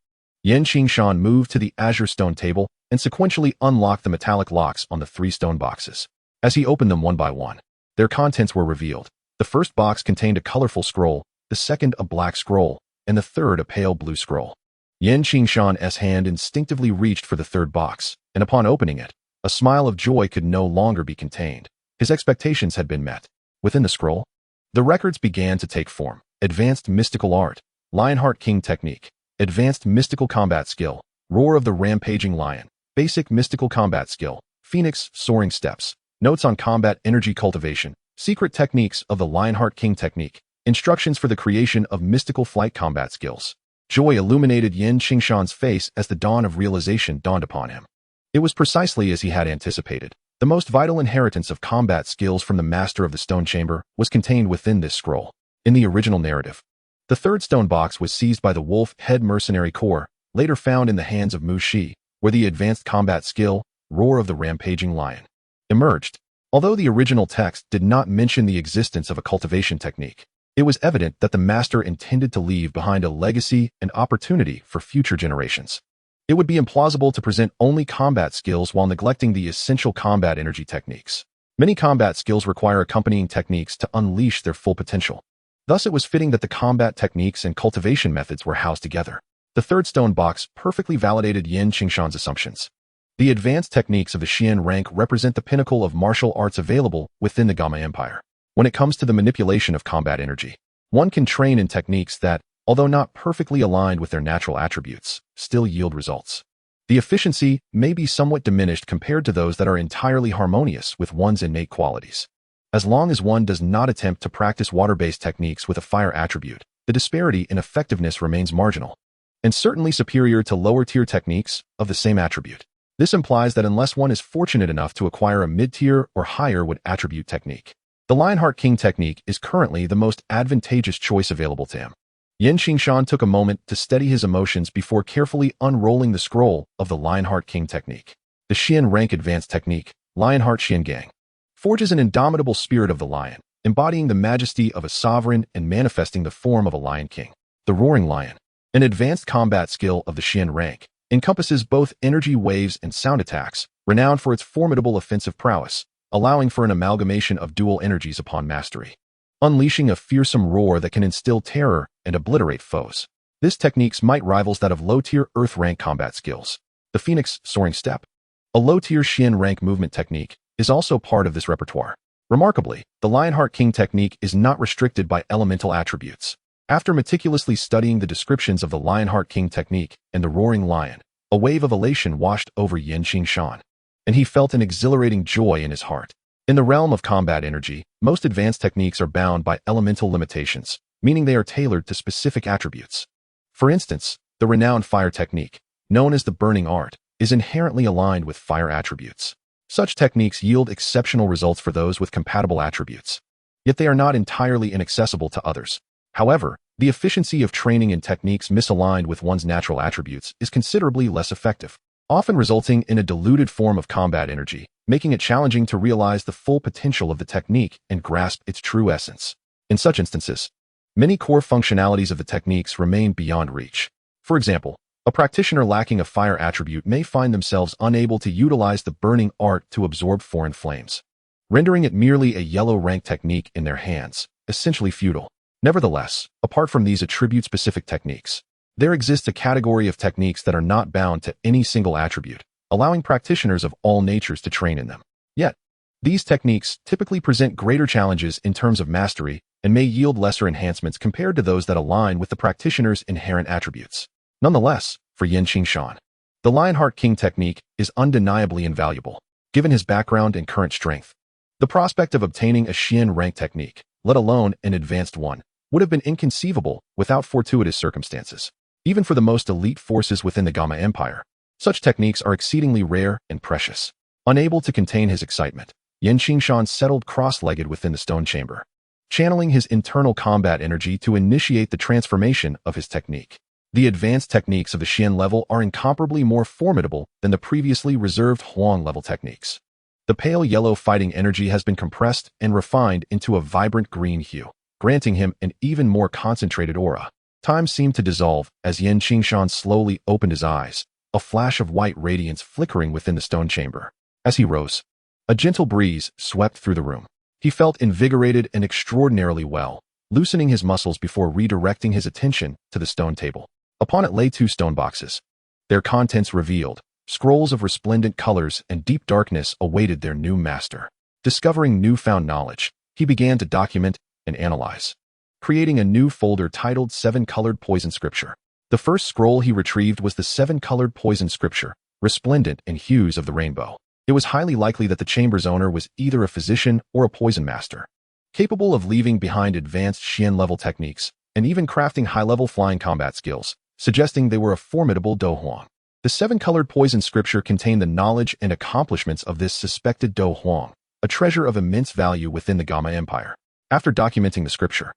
Qingshan moved to the azure stone table and sequentially unlocked the metallic locks on the 3 stone boxes. As he opened them one by one, their contents were revealed. The first box contained a colorful scroll, the second a black scroll, and the third a pale blue scroll. Qingshan's hand instinctively reached for the third box, and upon opening it, a smile of joy could no longer be contained. His expectations had been met. Within the scroll, the records began to take form. Advanced mystical art, Lionheart King technique, advanced mystical combat skill, roar of the rampaging lion, basic mystical combat skill, phoenix soaring steps, notes on combat energy cultivation, secret techniques of the Lionheart King technique, instructions for the creation of mystical flight combat skills. Joy illuminated Qingshan's face as the dawn of realization dawned upon him. It was precisely as he had anticipated. The most vital inheritance of combat skills from the master of the stone chamber was contained within this scroll. In the original narrative, the third stone box was seized by the Wolf Head Mercenary Corps, later found in the hands of Mu Shi, where the advanced combat skill, Roar of the Rampaging Lion, emerged. Although the original text did not mention the existence of a cultivation technique, it was evident that the master intended to leave behind a legacy and opportunity for future generations. It would be implausible to present only combat skills while neglecting the essential combat energy techniques. Many combat skills require accompanying techniques to unleash their full potential. Thus, it was fitting that the combat techniques and cultivation methods were housed together. The third stone box perfectly validated Qingshan's assumptions. The advanced techniques of the Xian rank represent the pinnacle of martial arts available within the Gamma Empire. When it comes to the manipulation of combat energy, one can train in techniques that, although not perfectly aligned with their natural attributes, still yield results. The efficiency may be somewhat diminished compared to those that are entirely harmonious with one's innate qualities. As long as one does not attempt to practice water-based techniques with a fire attribute, the disparity in effectiveness remains marginal, and certainly superior to lower-tier techniques of the same attribute. This implies that unless one is fortunate enough to acquire a mid-tier or higher wood attribute technique, the Lionheart King technique is currently the most advantageous choice available to him. Qingshan took a moment to steady his emotions before carefully unrolling the scroll of the Lionheart King technique. The Xian rank advanced technique, Lionheart Xiangang, forges an indomitable spirit of the lion, embodying the majesty of a sovereign and manifesting the form of a lion king. The Roaring Lion, an advanced combat skill of the Xian rank, encompasses both energy waves and sound attacks, renowned for its formidable offensive prowess, allowing for an amalgamation of dual energies upon mastery, unleashing a fearsome roar that can instill terror and obliterate foes. This technique might rivals that of low-tier Earth rank combat skills. The Phoenix Soaring Step, a low-tier Qian rank movement technique, is also part of this repertoire. Remarkably, the Lionheart King technique is not restricted by elemental attributes. After meticulously studying the descriptions of the Lionheart King technique and the Roaring Lion, a wave of elation washed over Qingshan, and he felt an exhilarating joy in his heart. In the realm of combat energy, most advanced techniques are bound by elemental limitations, meaning they are tailored to specific attributes. For instance, the renowned fire technique, known as the Burning Art, is inherently aligned with fire attributes. Such techniques yield exceptional results for those with compatible attributes, yet they are not entirely inaccessible to others. However, the efficiency of training in techniques misaligned with one's natural attributes is considerably less effective, often resulting in a diluted form of combat energy, making it challenging to realize the full potential of the technique and grasp its true essence. In such instances, many core functionalities of the techniques remain beyond reach. For example, a practitioner lacking a fire attribute may find themselves unable to utilize the Burning Art to absorb foreign flames, rendering it merely a yellow rank technique in their hands, essentially futile. Nevertheless, apart from these attribute-specific techniques, there exists a category of techniques that are not bound to any single attribute, allowing practitioners of all natures to train in them. Yet, these techniques typically present greater challenges in terms of mastery and may yield lesser enhancements compared to those that align with the practitioner's inherent attributes. Nonetheless, for Qingshan, the Lionheart King technique is undeniably invaluable, given his background and current strength. The prospect of obtaining a Qian rank technique, let alone an advanced one, would have been inconceivable without fortuitous circumstances. Even for the most elite forces within the Gamma Empire, such techniques are exceedingly rare and precious. Unable to contain his excitement, Qingshan settled cross-legged within the stone chamber, channeling his internal combat energy to initiate the transformation of his technique. The advanced techniques of the Qian level are incomparably more formidable than the previously reserved Huang level techniques. The pale yellow fighting energy has been compressed and refined into a vibrant green hue, granting him an even more concentrated aura. Time seemed to dissolve as Qingshan slowly opened his eyes, a flash of white radiance flickering within the stone chamber. As he rose, a gentle breeze swept through the room. He felt invigorated and extraordinarily well, loosening his muscles before redirecting his attention to the stone table. Upon it lay two stone boxes. Their contents revealed, scrolls of resplendent colors and deep darkness awaited their new master. Discovering newfound knowledge, he began to document and analyze, creating a new folder titled 7-Colored Poison Scripture. The first scroll he retrieved was the 7-Colored Poison Scripture, resplendent in hues of the rainbow. It was highly likely that the chamber's owner was either a physician or a poison master, capable of leaving behind advanced Qian-level techniques and even crafting high-level flying combat skills, suggesting they were a formidable Do Huang. The 7-Colored Poison Scripture contained the knowledge and accomplishments of this suspected Do Huang, a treasure of immense value within the Gamma Empire. After documenting the scripture,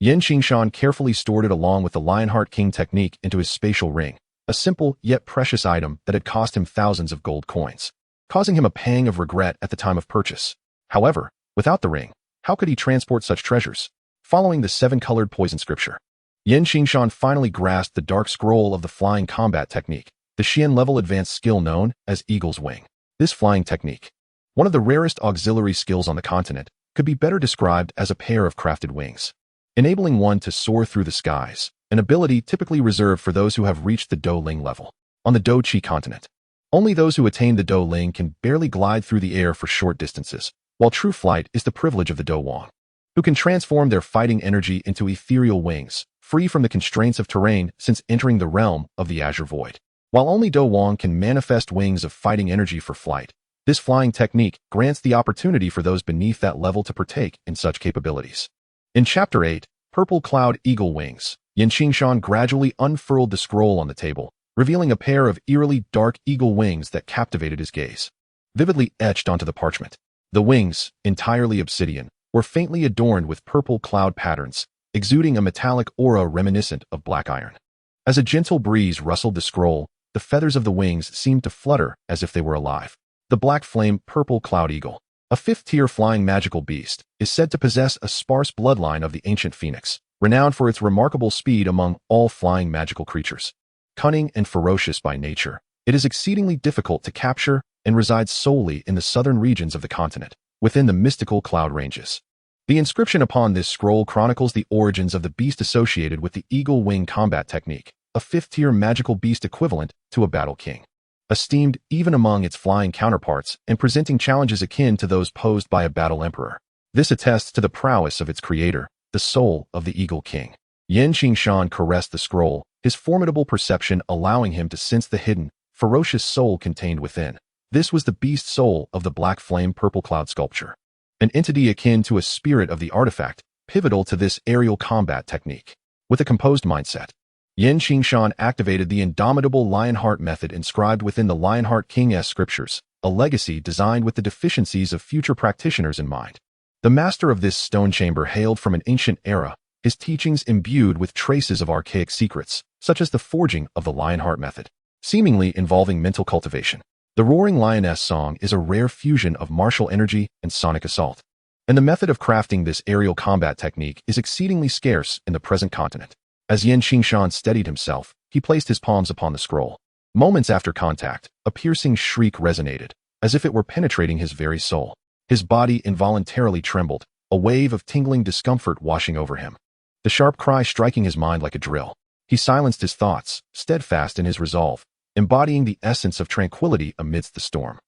Qingshan carefully stored it along with the Lionheart King technique into his spatial ring, a simple yet precious item that had cost him thousands of gold coins, causing him a pang of regret at the time of purchase. However, without the ring, how could he transport such treasures? Following the 7-Colored Poison Scripture, Qingshan finally grasped the dark scroll of the flying combat technique, the Qian-level advanced skill known as Eagle's Wing. This flying technique, one of the rarest auxiliary skills on the continent, could be better described as a pair of crafted wings, enabling one to soar through the skies, an ability typically reserved for those who have reached the Do Ling level. On the Do Qi continent, only those who attain the Do Ling can barely glide through the air for short distances, while true flight is the privilege of the Do Wang, who can transform their fighting energy into ethereal wings, free from the constraints of terrain since entering the realm of the Azure Void. While only Do Wang can manifest wings of fighting energy for flight, this flying technique grants the opportunity for those beneath that level to partake in such capabilities. In Chapter 8, Purple Cloud Eagle Wings, Qingshan gradually unfurled the scroll on the table, revealing a pair of eerily dark eagle wings that captivated his gaze. Vividly etched onto the parchment, the wings, entirely obsidian, were faintly adorned with purple cloud patterns, exuding a metallic aura reminiscent of black iron. As a gentle breeze rustled the scroll, the feathers of the wings seemed to flutter as if they were alive. The black flame purple cloud eagle, a 5th-tier flying magical beast, is said to possess a sparse bloodline of the ancient phoenix, renowned for its remarkable speed among all flying magical creatures. cunning and ferocious by nature. It is exceedingly difficult to capture and resides solely in the southern regions of the continent, within the mystical cloud ranges. The inscription upon this scroll chronicles the origins of the beast associated with the eagle wing combat technique, a fifth-tier magical beast equivalent to a battle king. Esteemed even among its flying counterparts and presenting challenges akin to those posed by a battle emperor. This attests to the prowess of its creator, the soul of the eagle king. Qingshan caressed the scroll, his formidable perception allowing him to sense the hidden, ferocious soul contained within. This was the beast soul of the black flame purple cloud sculpture. An entity akin to a spirit of the artifact, pivotal to this aerial combat technique. With a composed mindset, Qingshan activated the indomitable Lionheart method inscribed within the Lionheart King's scriptures, a legacy designed with the deficiencies of future practitioners in mind. The master of this stone chamber hailed from an ancient era, his teachings imbued with traces of archaic secrets, such as the forging of the Lionheart method, seemingly involving mental cultivation. The Roaring Lioness song is a rare fusion of martial energy and sonic assault, and the method of crafting this aerial combat technique is exceedingly scarce in the present continent. As Qingshan steadied himself, he placed his palms upon the scroll. Moments after contact, a piercing shriek resonated, as if it were penetrating his very soul. His body involuntarily trembled, a wave of tingling discomfort washing over him. The sharp cry striking his mind like a drill. He silenced his thoughts, steadfast in his resolve, embodying the essence of tranquility amidst the storm.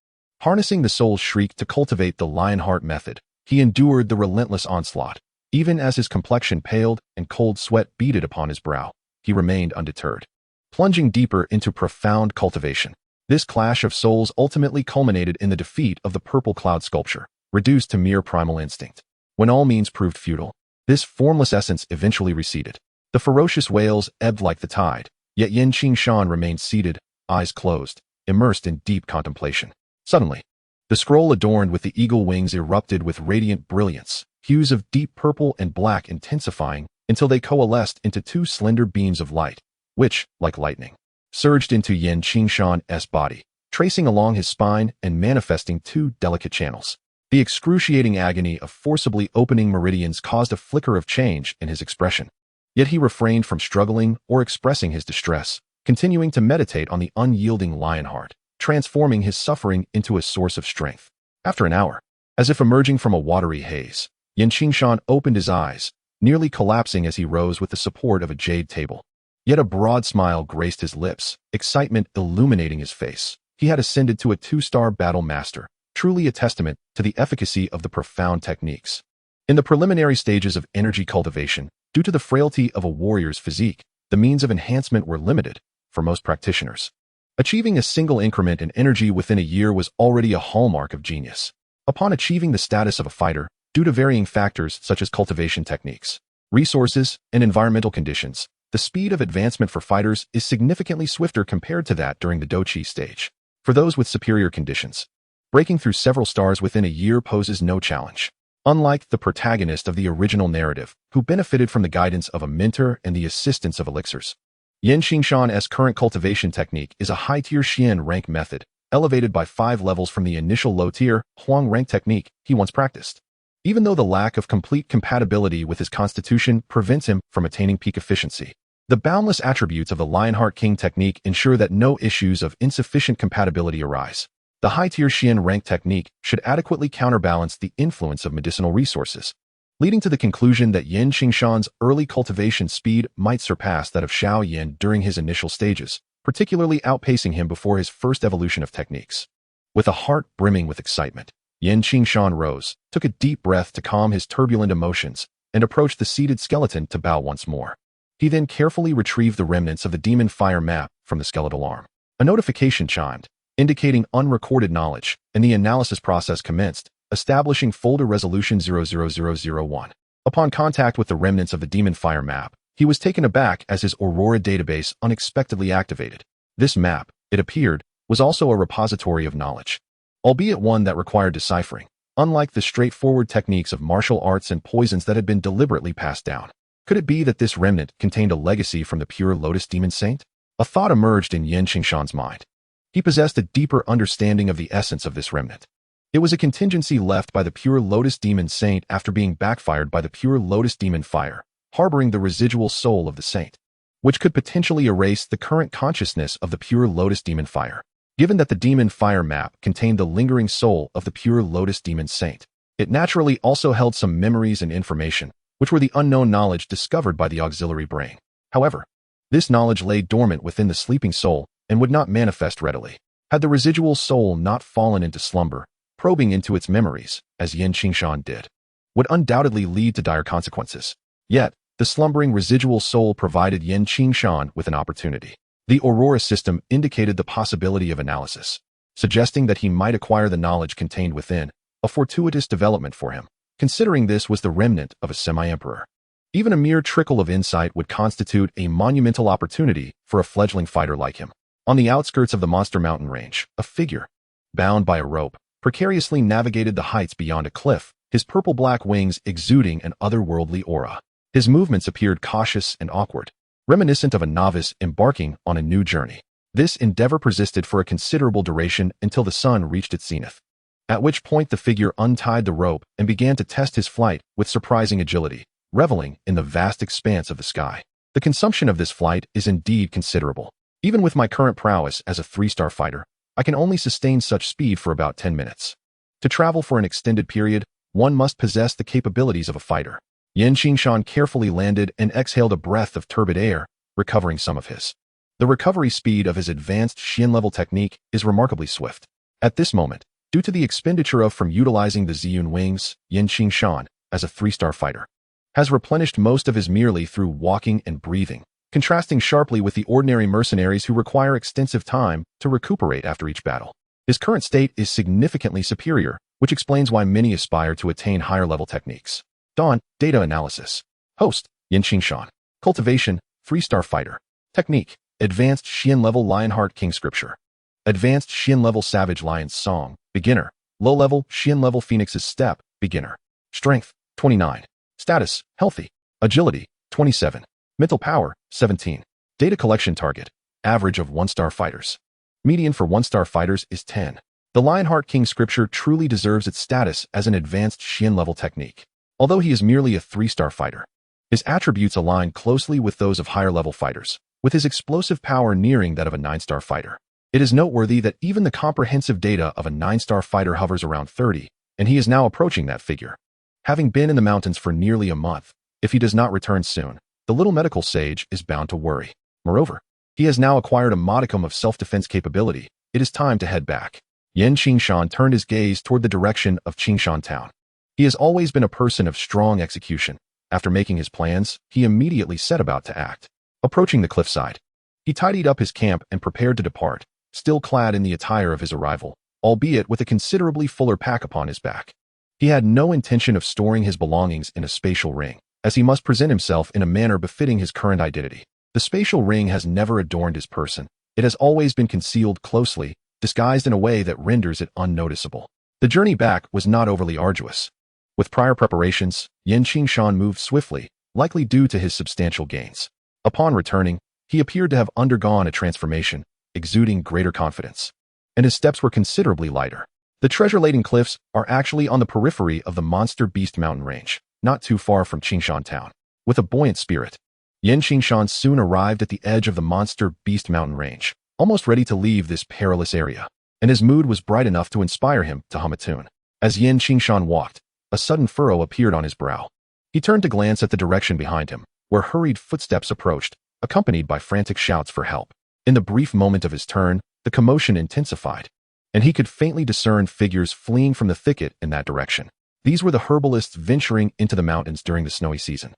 Harnessing the soul's shriek to cultivate the Lionheart method, he endured the relentless onslaught. Even as his complexion paled and cold sweat beaded upon his brow, he remained undeterred. Plunging deeper into profound cultivation, this clash of souls ultimately culminated in the defeat of the purple cloud sculpture, reduced to mere primal instinct. When all means proved futile, this formless essence eventually receded. The ferocious wails ebbed like the tide, yet Qingshan remained seated, eyes closed, immersed in deep contemplation. Suddenly, the scroll adorned with the eagle wings erupted with radiant brilliance, hues of deep purple and black intensifying until they coalesced into two slender beams of light, which, like lightning, surged into Qingshan's body, tracing along his spine and manifesting two delicate channels. The excruciating agony of forcibly opening meridians caused a flicker of change in his expression. Yet he refrained from struggling or expressing his distress, continuing to meditate on the unyielding Lionheart, transforming his suffering into a source of strength. After an hour, as if emerging from a watery haze, Qingshan opened his eyes, nearly collapsing as he rose with the support of a jade table. Yet a broad smile graced his lips, excitement illuminating his face. He had ascended to a 2-star battle master, truly a testament to the efficacy of the profound techniques. In the preliminary stages of energy cultivation, due to the frailty of a warrior's physique, the means of enhancement were limited for most practitioners. Achieving a single increment in energy within a year was already a hallmark of genius. Upon achieving the status of a fighter, due to varying factors such as cultivation techniques, resources, and environmental conditions, the speed of advancement for fighters is significantly swifter compared to that during the dochi stage. For those with superior conditions, breaking through several stars within a year poses no challenge. Unlike the protagonist of the original narrative, who benefited from the guidance of a mentor and the assistance of elixirs, Qingshan's current cultivation technique is a high-tier Xian rank method, elevated by 5 levels from the initial low-tier Huang rank technique he once practiced. Even though the lack of complete compatibility with his constitution prevents him from attaining peak efficiency, the boundless attributes of the Lionheart King technique ensure that no issues of insufficient compatibility arise. The high-tier Xian rank technique should adequately counterbalance the influence of medicinal resources, leading to the conclusion that Qingshan's early cultivation speed might surpass that of Xiao Yin during his initial stages, particularly outpacing him before his first evolution of techniques. With a heart brimming with excitement, Qingshan rose, took a deep breath to calm his turbulent emotions, and approached the seated skeleton to bow once more. He then carefully retrieved the remnants of the demon fire map from the skeletal arm. A notification chimed, indicating unrecorded knowledge, and the analysis process commenced, establishing folder resolution 00001. Upon contact with the remnants of the demon fire map, he was taken aback as his Aurora database unexpectedly activated. This map, it appeared, was also a repository of knowledge, albeit one that required deciphering, unlike the straightforward techniques of martial arts and poisons that had been deliberately passed down. Could it be that this remnant contained a legacy from the pure Lotus Demon Saint? A thought emerged in Qingshan's mind. He possessed a deeper understanding of the essence of this remnant. It was a contingency left by the pure Lotus Demon Saint after being backfired by the pure Lotus Demon Fire, harboring the residual soul of the saint. which could potentially erase the current consciousness of the pure Lotus Demon Fire. Given that the Demon Fire map contained the lingering soul of the pure Lotus Demon Saint, it naturally also held some memories and information, which were the unknown knowledge discovered by the auxiliary brain. However, this knowledge lay dormant within the sleeping soul and would not manifest readily. Had the residual soul not fallen into slumber, probing into its memories, as Qingshan did, would undoubtedly lead to dire consequences. Yet, the slumbering residual soul provided Qingshan with an opportunity. The Aurora system indicated the possibility of analysis, suggesting that he might acquire the knowledge contained within, a fortuitous development for him, considering this was the remnant of a semi-emperor. Even a mere trickle of insight would constitute a monumental opportunity for a fledgling fighter like him. On the outskirts of the Monster Mountain range, a figure, bound by a rope, precariously navigated the heights beyond a cliff, his purple-black wings exuding an otherworldly aura. His movements appeared cautious and awkward, reminiscent of a novice embarking on a new journey. This endeavor persisted for a considerable duration until the sun reached its zenith, at which point the figure untied the rope and began to test his flight with surprising agility, reveling in the vast expanse of the sky. The consumption of this flight is indeed considerable. Even with my current prowess as a 3-star fighter, I can only sustain such speed for about 10 minutes. To travel for an extended period, one must possess the capabilities of a fighter. Qingshan carefully landed and exhaled a breath of turbid air, recovering some of his. The recovery speed of his advanced Qian-level technique is remarkably swift. At this moment, due to the expenditure from utilizing the Ziyun wings, Qingshan, as a 3-star fighter, has replenished most of his merely through walking and breathing, contrasting sharply with the ordinary mercenaries who require extensive time to recuperate after each battle. His current state is significantly superior, which explains why many aspire to attain higher-level techniques. Dawn, Data Analysis. Host, Qingshan. Cultivation, 3-star fighter. Technique, Advanced Qian-level Lionheart King Scripture. Advanced Qian-level Savage Lion's Song, Beginner. Low-level Qian-level Phoenix's Step, Beginner. Strength, 29. Status, Healthy. Agility, 27. Mental Power, 17. Data Collection Target, Average of 1-star fighters. Median for 1-star fighters is 10. The Lionheart King Scripture truly deserves its status as an advanced Qian-level technique. Although he is merely a 3-star fighter, his attributes align closely with those of higher-level fighters, with his explosive power nearing that of a 9-star fighter. It is noteworthy that even the comprehensive data of a 9-star fighter hovers around 30, and he is now approaching that figure. Having been in the mountains for nearly a month, if he does not return soon, the little medical sage is bound to worry. Moreover, he has now acquired a modicum of self-defense capability. It is time to head back. Qingshan turned his gaze toward the direction of Qingshan town. He has always been a person of strong execution. After making his plans, he immediately set about to act. Approaching the cliffside, he tidied up his camp and prepared to depart, still clad in the attire of his arrival, albeit with a considerably fuller pack upon his back. He had no intention of storing his belongings in a spatial ring, as he must present himself in a manner befitting his current identity. The spatial ring has never adorned his person. It has always been concealed closely, disguised in a way that renders it unnoticeable. The journey back was not overly arduous. With prior preparations, Qingshan moved swiftly, likely due to his substantial gains. Upon returning, he appeared to have undergone a transformation, exuding greater confidence, and his steps were considerably lighter. The treasure-laden cliffs are actually on the periphery of the Monster Beast mountain range, not too far from Qingshan town. With a buoyant spirit, Qingshan soon arrived at the edge of the Monster Beast mountain range, almost ready to leave this perilous area, and his mood was bright enough to inspire him to hum a tune. As Qingshan walked, a sudden furrow appeared on his brow. He turned to glance at the direction behind him, where hurried footsteps approached, accompanied by frantic shouts for help. In the brief moment of his turn, the commotion intensified, and he could faintly discern figures fleeing from the thicket in that direction. These were the herbalists venturing into the mountains during the snowy season,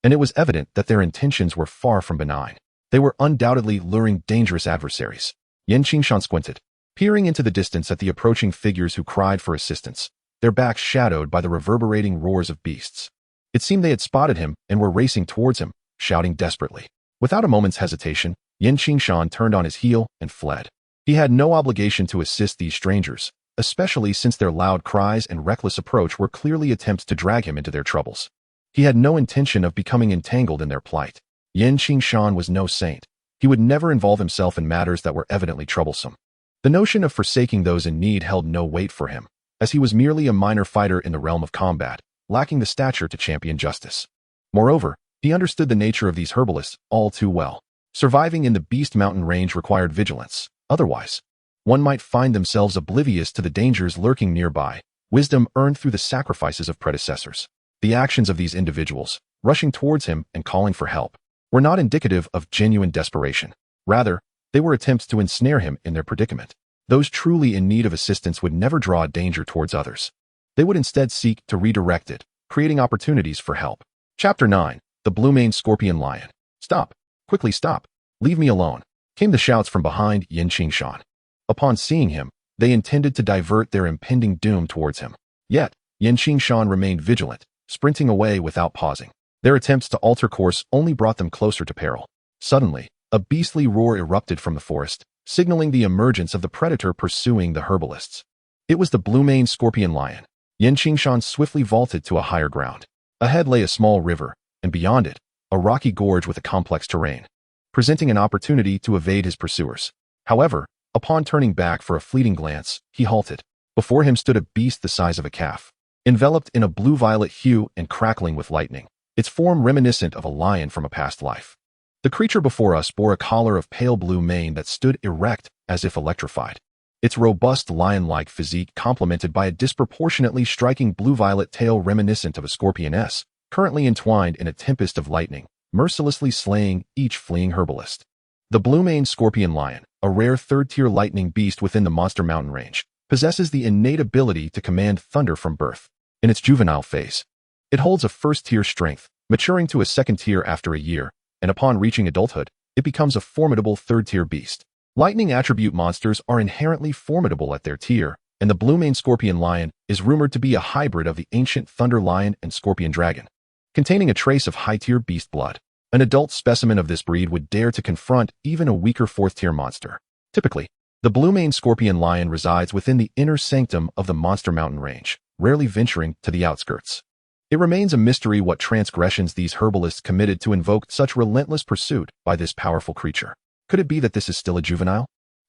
and it was evident that their intentions were far from benign. They were undoubtedly luring dangerous adversaries. Qingshan squinted, peering into the distance at the approaching figures who cried for assistance, their backs shadowed by the reverberating roars of beasts. It seemed they had spotted him and were racing towards him, shouting desperately. Without a moment's hesitation, Qingshan turned on his heel and fled. He had no obligation to assist these strangers, especially since their loud cries and reckless approach were clearly attempts to drag him into their troubles. He had no intention of becoming entangled in their plight. Qingshan was no saint. He would never involve himself in matters that were evidently troublesome. The notion of forsaking those in need held no weight for him, as he was merely a minor fighter in the realm of combat, lacking the stature to champion justice. Moreover, he understood the nature of these herbalists all too well. Surviving in the Beast Mountain range required vigilance. Otherwise, one might find themselves oblivious to the dangers lurking nearby, wisdom earned through the sacrifices of predecessors. The actions of these individuals, rushing towards him and calling for help, were not indicative of genuine desperation. Rather, they were attempts to ensnare him in their predicament. Those truly in need of assistance would never draw danger towards others. They would instead seek to redirect it, creating opportunities for help. Chapter 9. The Blue-Maned Scorpion Lion. Stop. Quickly stop. Leave me alone, came the shouts from behind Qingshan. Upon seeing him, they intended to divert their impending doom towards him. Yet, Qingshan remained vigilant, sprinting away without pausing. Their attempts to alter course only brought them closer to peril. Suddenly, a beastly roar erupted from the forest, signaling the emergence of the predator pursuing the herbalists. It was the blue-maned scorpion lion. Qingshan swiftly vaulted to a higher ground. Ahead lay a small river, and beyond it, a rocky gorge with a complex terrain, presenting an opportunity to evade his pursuers. However, upon turning back for a fleeting glance, he halted. Before him stood a beast the size of a calf, enveloped in a blue-violet hue and crackling with lightning, its form reminiscent of a lion from a past life. The creature before us bore a collar of pale blue mane that stood erect as if electrified. Its robust lion-like physique complemented by a disproportionately striking blue-violet tail reminiscent of a scorpioness, currently entwined in a tempest of lightning, mercilessly slaying each fleeing herbalist. The blue-maned scorpion lion, a rare third-tier lightning beast within the Monster Mountain range, possesses the innate ability to command thunder from birth. In its juvenile phase, it holds a first-tier strength, maturing to a second tier after a year, and upon reaching adulthood, it becomes a formidable third-tier beast. Lightning attribute monsters are inherently formidable at their tier, and the blue-maned scorpion lion is rumored to be a hybrid of the ancient thunder lion and scorpion dragon, containing a trace of high-tier beast blood. An adult specimen of this breed would dare to confront even a weaker fourth-tier monster. Typically, the blue-maned scorpion lion resides within the inner sanctum of the Monster Mountain range, rarely venturing to the outskirts. It remains a mystery what transgressions these herbalists committed to invoke such relentless pursuit by this powerful creature. Could it be that this is still a juvenile?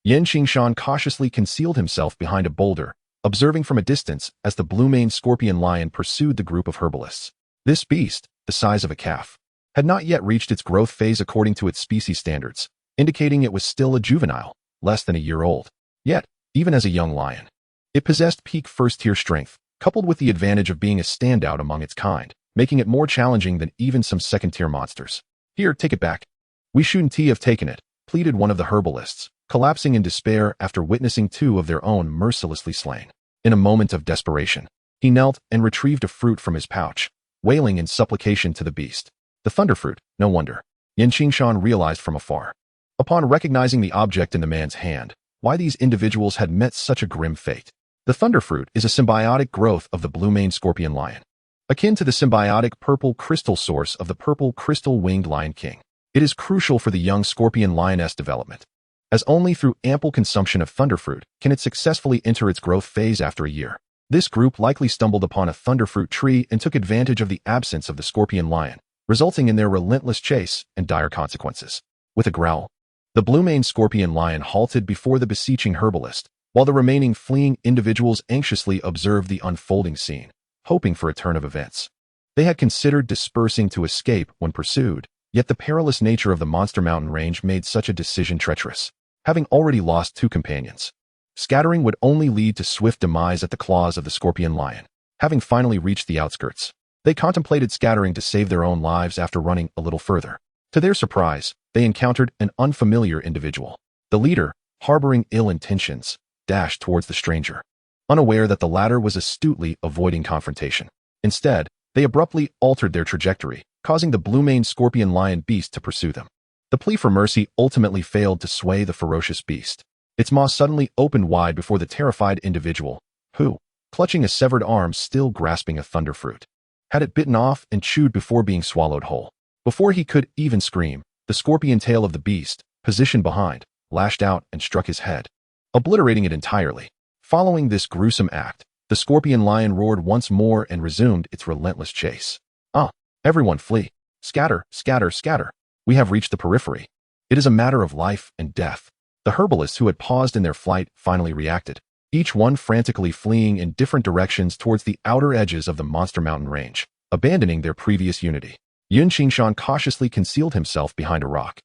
Qingshan cautiously concealed himself behind a boulder, observing from a distance as the blue-maned scorpion lion pursued the group of herbalists. This beast, the size of a calf, had not yet reached its growth phase according to its species standards, indicating it was still a juvenile, less than a year old. Yet, even as a young lion, it possessed peak first-tier strength, coupled with the advantage of being a standout among its kind, making it more challenging than even some second-tier monsters. Here, take it back. We shouldn't have taken it, pleaded one of the herbalists, collapsing in despair after witnessing two of their own mercilessly slain. In a moment of desperation, he knelt and retrieved a fruit from his pouch, wailing in supplication to the beast. The thunderfruit, no wonder, Qingshan realized from afar. Upon recognizing the object in the man's hand, why these individuals had met such a grim fate. The thunderfruit is a symbiotic growth of the blue-maned scorpion lion, akin to the symbiotic purple crystal source of the purple crystal-winged lion king. It is crucial for the young scorpion lioness development, as only through ample consumption of thunderfruit can it successfully enter its growth phase after a year. This group likely stumbled upon a thunderfruit tree and took advantage of the absence of the scorpion lion, resulting in their relentless chase and dire consequences. With a growl, the blue-maned scorpion lion halted before the beseeching herbalist, while the remaining fleeing individuals anxiously observed the unfolding scene, hoping for a turn of events. They had considered dispersing to escape when pursued, yet the perilous nature of the Monster Mountain range made such a decision treacherous. Having already lost two companions, scattering would only lead to swift demise at the claws of the scorpion lion. Having finally reached the outskirts, they contemplated scattering to save their own lives after running a little further. To their surprise, they encountered an unfamiliar individual. The leader, harboring ill intentions, dashed towards the stranger, unaware that the latter was astutely avoiding confrontation. Instead, they abruptly altered their trajectory, causing the blue-maned scorpion lion beast to pursue them. The plea for mercy ultimately failed to sway the ferocious beast. Its maw suddenly opened wide before the terrified individual, who, clutching a severed arm still grasping a thunderfruit, had it bitten off and chewed before being swallowed whole. Before he could even scream, the scorpion tail of the beast, positioned behind, lashed out and struck his head, obliterating it entirely. Following this gruesome act, the scorpion lion roared once more and resumed its relentless chase. Everyone flee. Scatter, scatter, scatter. We have reached the periphery. It is a matter of life and death. The herbalists who had paused in their flight finally reacted, each one frantically fleeing in different directions towards the outer edges of the Monster Mountain range, abandoning their previous unity. Qingshan cautiously concealed himself behind a rock.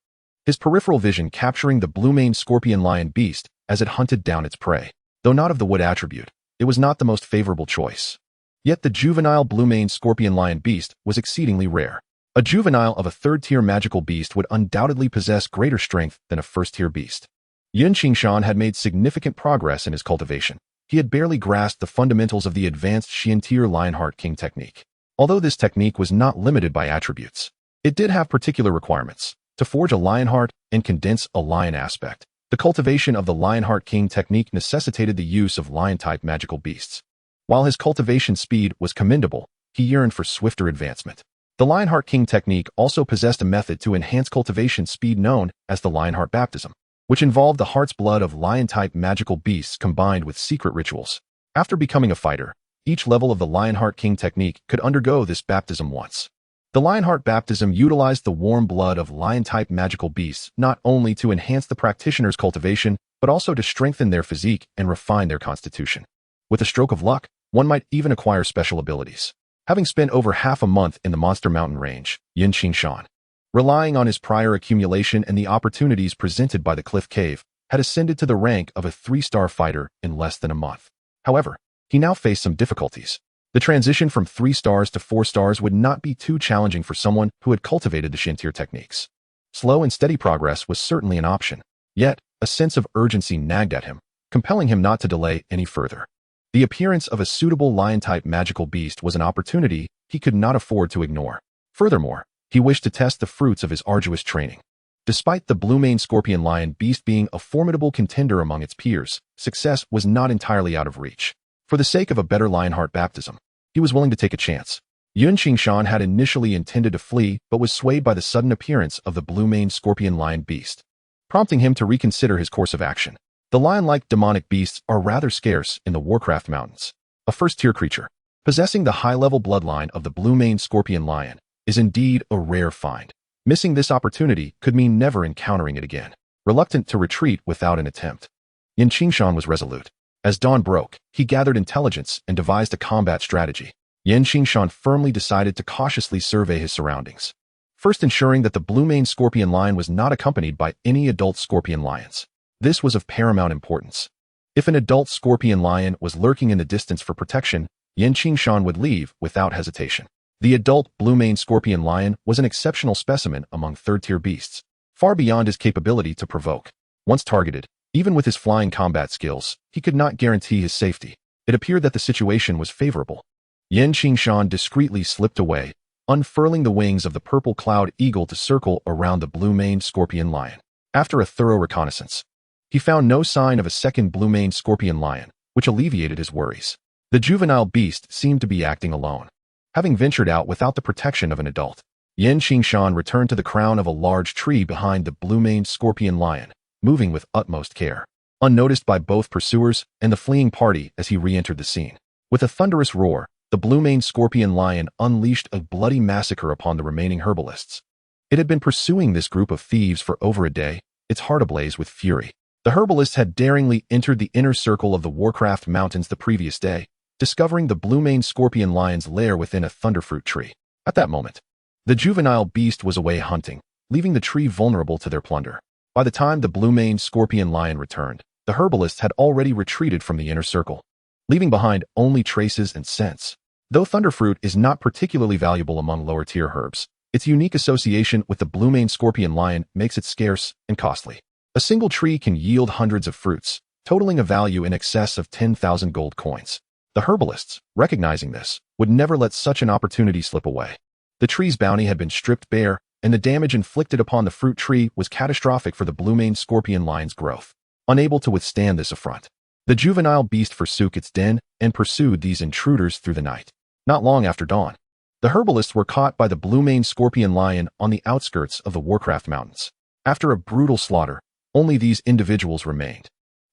his peripheral vision capturing the blue-maned scorpion lion beast as it hunted down its prey. Though not of the wood attribute, it was not the most favorable choice. Yet the juvenile blue-maned scorpion lion beast was exceedingly rare. A juvenile of a third-tier magical beast would undoubtedly possess greater strength than a first-tier beast. Qingshan had made significant progress in his cultivation. He had barely grasped the fundamentals of the advanced Qian-tier Lionheart King technique. Although this technique was not limited by attributes, it did have particular requirements. To forge a Lionheart and condense a lion aspect, the cultivation of the Lionheart King technique necessitated the use of lion-type magical beasts. While his cultivation speed was commendable, he yearned for swifter advancement. The Lionheart King technique also possessed a method to enhance cultivation speed known as the Lionheart Baptism, which involved the heart's blood of lion-type magical beasts combined with secret rituals. After becoming a fighter, each level of the Lionheart King technique could undergo this baptism once. The Lionheart Baptism utilized the warm blood of lion-type magical beasts not only to enhance the practitioner's cultivation, but also to strengthen their physique and refine their constitution. With a stroke of luck, one might even acquire special abilities. Having spent over half a month in the Monster Mountain range, Qingshan, relying on his prior accumulation and the opportunities presented by the Cliff Cave, had ascended to the rank of a 3-star fighter in less than a month. However, he now faced some difficulties. The transition from 3 stars to 4 stars would not be too challenging for someone who had cultivated the Qian-tier techniques. Slow and steady progress was certainly an option. Yet, a sense of urgency nagged at him, compelling him not to delay any further. The appearance of a suitable lion-type magical beast was an opportunity he could not afford to ignore. Furthermore, he wished to test the fruits of his arduous training. Despite the blue-maned scorpion lion beast being a formidable contender among its peers, success was not entirely out of reach. For the sake of a better Lionheart baptism, he was willing to take a chance. Qingshan had initially intended to flee, but was swayed by the sudden appearance of the blue-maned scorpion lion beast, prompting him to reconsider his course of action. The lion-like demonic beasts are rather scarce in the Warcraft Mountains. A first-tier creature, possessing the high-level bloodline of the blue-maned scorpion lion, is indeed a rare find. Missing this opportunity could mean never encountering it again. Reluctant to retreat without an attempt, Qingshan was resolute. As dawn broke, he gathered intelligence and devised a combat strategy. Qingshan firmly decided to cautiously survey his surroundings, first ensuring that the blue-maned scorpion lion was not accompanied by any adult scorpion lions. This was of paramount importance. If an adult scorpion lion was lurking in the distance for protection, Qingshan would leave without hesitation. The adult blue-maned scorpion lion was an exceptional specimen among third-tier beasts, far beyond his capability to provoke. Once targeted, even with his flying combat skills, he could not guarantee his safety. It appeared that the situation was favorable. Qingshan discreetly slipped away, unfurling the wings of the purple cloud eagle to circle around the blue-maned scorpion lion. After a thorough reconnaissance, he found no sign of a second blue-maned scorpion lion, which alleviated his worries. The juvenile beast seemed to be acting alone, having ventured out without the protection of an adult. Qingshan returned to the crown of a large tree behind the blue-maned scorpion lion, moving with utmost care, unnoticed by both pursuers and the fleeing party as he re-entered the scene. With a thunderous roar, the blue-maned scorpion lion unleashed a bloody massacre upon the remaining herbalists. It had been pursuing this group of thieves for over a day, its heart ablaze with fury. The herbalists had daringly entered the inner circle of the Warcraft Mountains the previous day, discovering the blue-maned scorpion lion's lair within a thunderfruit tree. At that moment, the juvenile beast was away hunting, leaving the tree vulnerable to their plunder. By the time the blue-maned scorpion lion returned, the herbalists had already retreated from the inner circle, leaving behind only traces and scents. Though thunderfruit is not particularly valuable among lower-tier herbs, its unique association with the blue-maned scorpion lion makes it scarce and costly. A single tree can yield hundreds of fruits, totaling a value in excess of 10,000 gold coins. The herbalists, recognizing this, would never let such an opportunity slip away. The tree's bounty had been stripped bare, and the damage inflicted upon the fruit tree was catastrophic for the blue-maned scorpion lion's growth. Unable to withstand this affront, the juvenile beast forsook its den and pursued these intruders through the night. Not long after dawn, the herbalists were caught by the blue-maned scorpion lion on the outskirts of the Warcraft Mountains. After a brutal slaughter, only these individuals remained.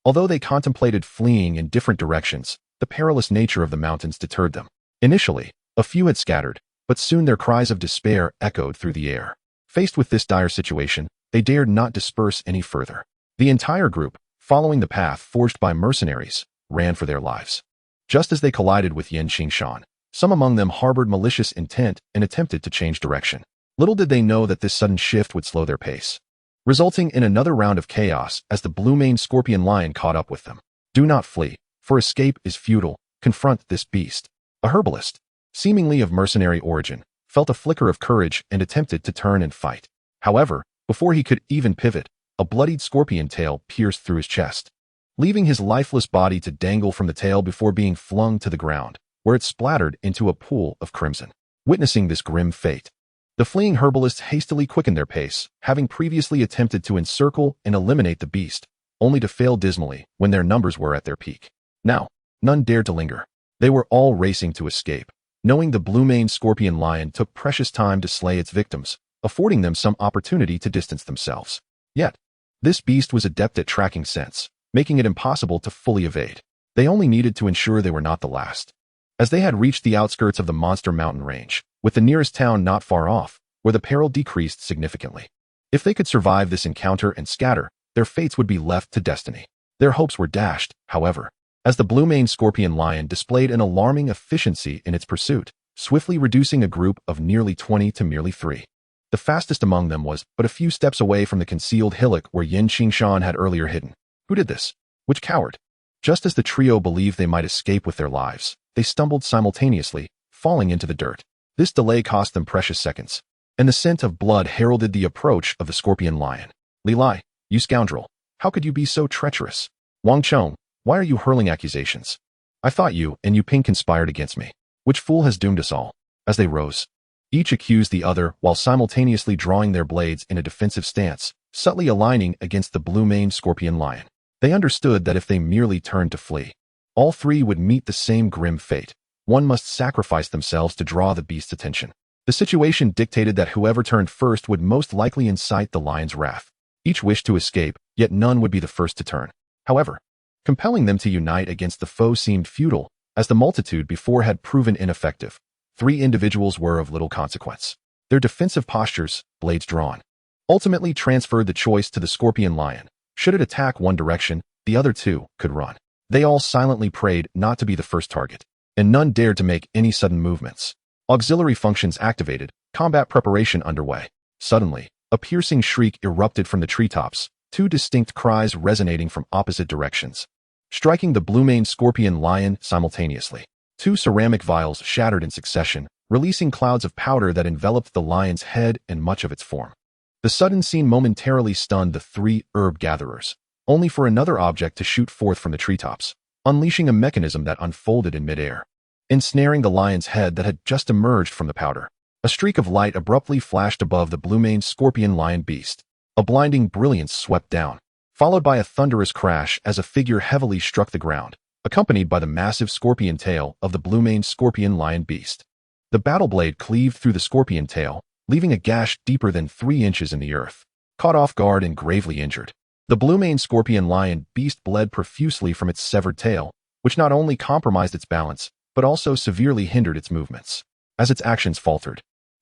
Although they contemplated fleeing in different directions, the perilous nature of the mountains deterred them. Initially, a few had scattered, but soon their cries of despair echoed through the air. Faced with this dire situation, they dared not disperse any further. The entire group, following the path forged by mercenaries, ran for their lives. Just as they collided with Qingshan, some among them harbored malicious intent and attempted to change direction. Little did they know that this sudden shift would slow their pace. resulting in another round of chaos as the blue-maned scorpion lion caught up with them. Do not flee, for escape is futile. Confront this beast. A herbalist, seemingly of mercenary origin, felt a flicker of courage and attempted to turn and fight. However, before he could even pivot, a bloodied scorpion tail pierced through his chest, leaving his lifeless body to dangle from the tail before being flung to the ground, where it splattered into a pool of crimson. Witnessing this grim fate, the fleeing herbalists hastily quickened their pace, having previously attempted to encircle and eliminate the beast, only to fail dismally when their numbers were at their peak. Now, none dared to linger. They were all racing to escape, knowing the blue-maned scorpion lion took precious time to slay its victims, affording them some opportunity to distance themselves. Yet, this beast was adept at tracking scents, making it impossible to fully evade. They only needed to ensure they were not the last. As they had reached the outskirts of the monster mountain range, with the nearest town not far off, where the peril decreased significantly. If they could survive this encounter and scatter, their fates would be left to destiny. Their hopes were dashed, however, as the blue-maned scorpion lion displayed an alarming efficiency in its pursuit, swiftly reducing a group of nearly 20 to merely 3. The fastest among them was but a few steps away from the concealed hillock where Qingshan had earlier hidden. Who did this? Which coward? Just as the trio believed they might escape with their lives, they stumbled simultaneously, falling into the dirt. This delay cost them precious seconds, and the scent of blood heralded the approach of the scorpion lion. Li Lai, you scoundrel, how could you be so treacherous? Wang Chong, why are you hurling accusations? I thought you and Yu Ping conspired against me. Which fool has doomed us all? As they rose, each accused the other while simultaneously drawing their blades in a defensive stance, subtly aligning against the blue-maned scorpion lion. They understood that if they merely turned to flee, all three would meet the same grim fate. One must sacrifice themselves to draw the beast's attention. The situation dictated that whoever turned first would most likely incite the lion's wrath. Each wished to escape, yet none would be the first to turn. However, compelling them to unite against the foe seemed futile, as the multitude before had proven ineffective. 3 individuals were of little consequence. Their defensive postures, blades drawn, ultimately transferred the choice to the scorpion lion. Should it attack one direction, the other 2 could run. They all silently prayed not to be the first target, and none dared to make any sudden movements. Auxiliary functions activated, combat preparation underway. Suddenly, a piercing shriek erupted from the treetops, 2 distinct cries resonating from opposite directions, striking the blue-maned scorpion lion simultaneously. 2 ceramic vials shattered in succession, releasing clouds of powder that enveloped the lion's head and much of its form. The sudden scene momentarily stunned the 3 herb gatherers, only for another object to shoot forth from the treetops, unleashing a mechanism that unfolded in midair, ensnaring the lion's head that had just emerged from the powder. A streak of light abruptly flashed above the blue-maned scorpion lion beast. A blinding brilliance swept down, followed by a thunderous crash as a figure heavily struck the ground, accompanied by the massive scorpion tail of the blue-maned scorpion lion beast. The battle blade cleaved through the scorpion tail, leaving a gash deeper than 3 inches in the earth. Caught off guard and gravely injured, the blue-maned scorpion lion beast bled profusely from its severed tail, which not only compromised its balance, but also severely hindered its movements. As its actions faltered,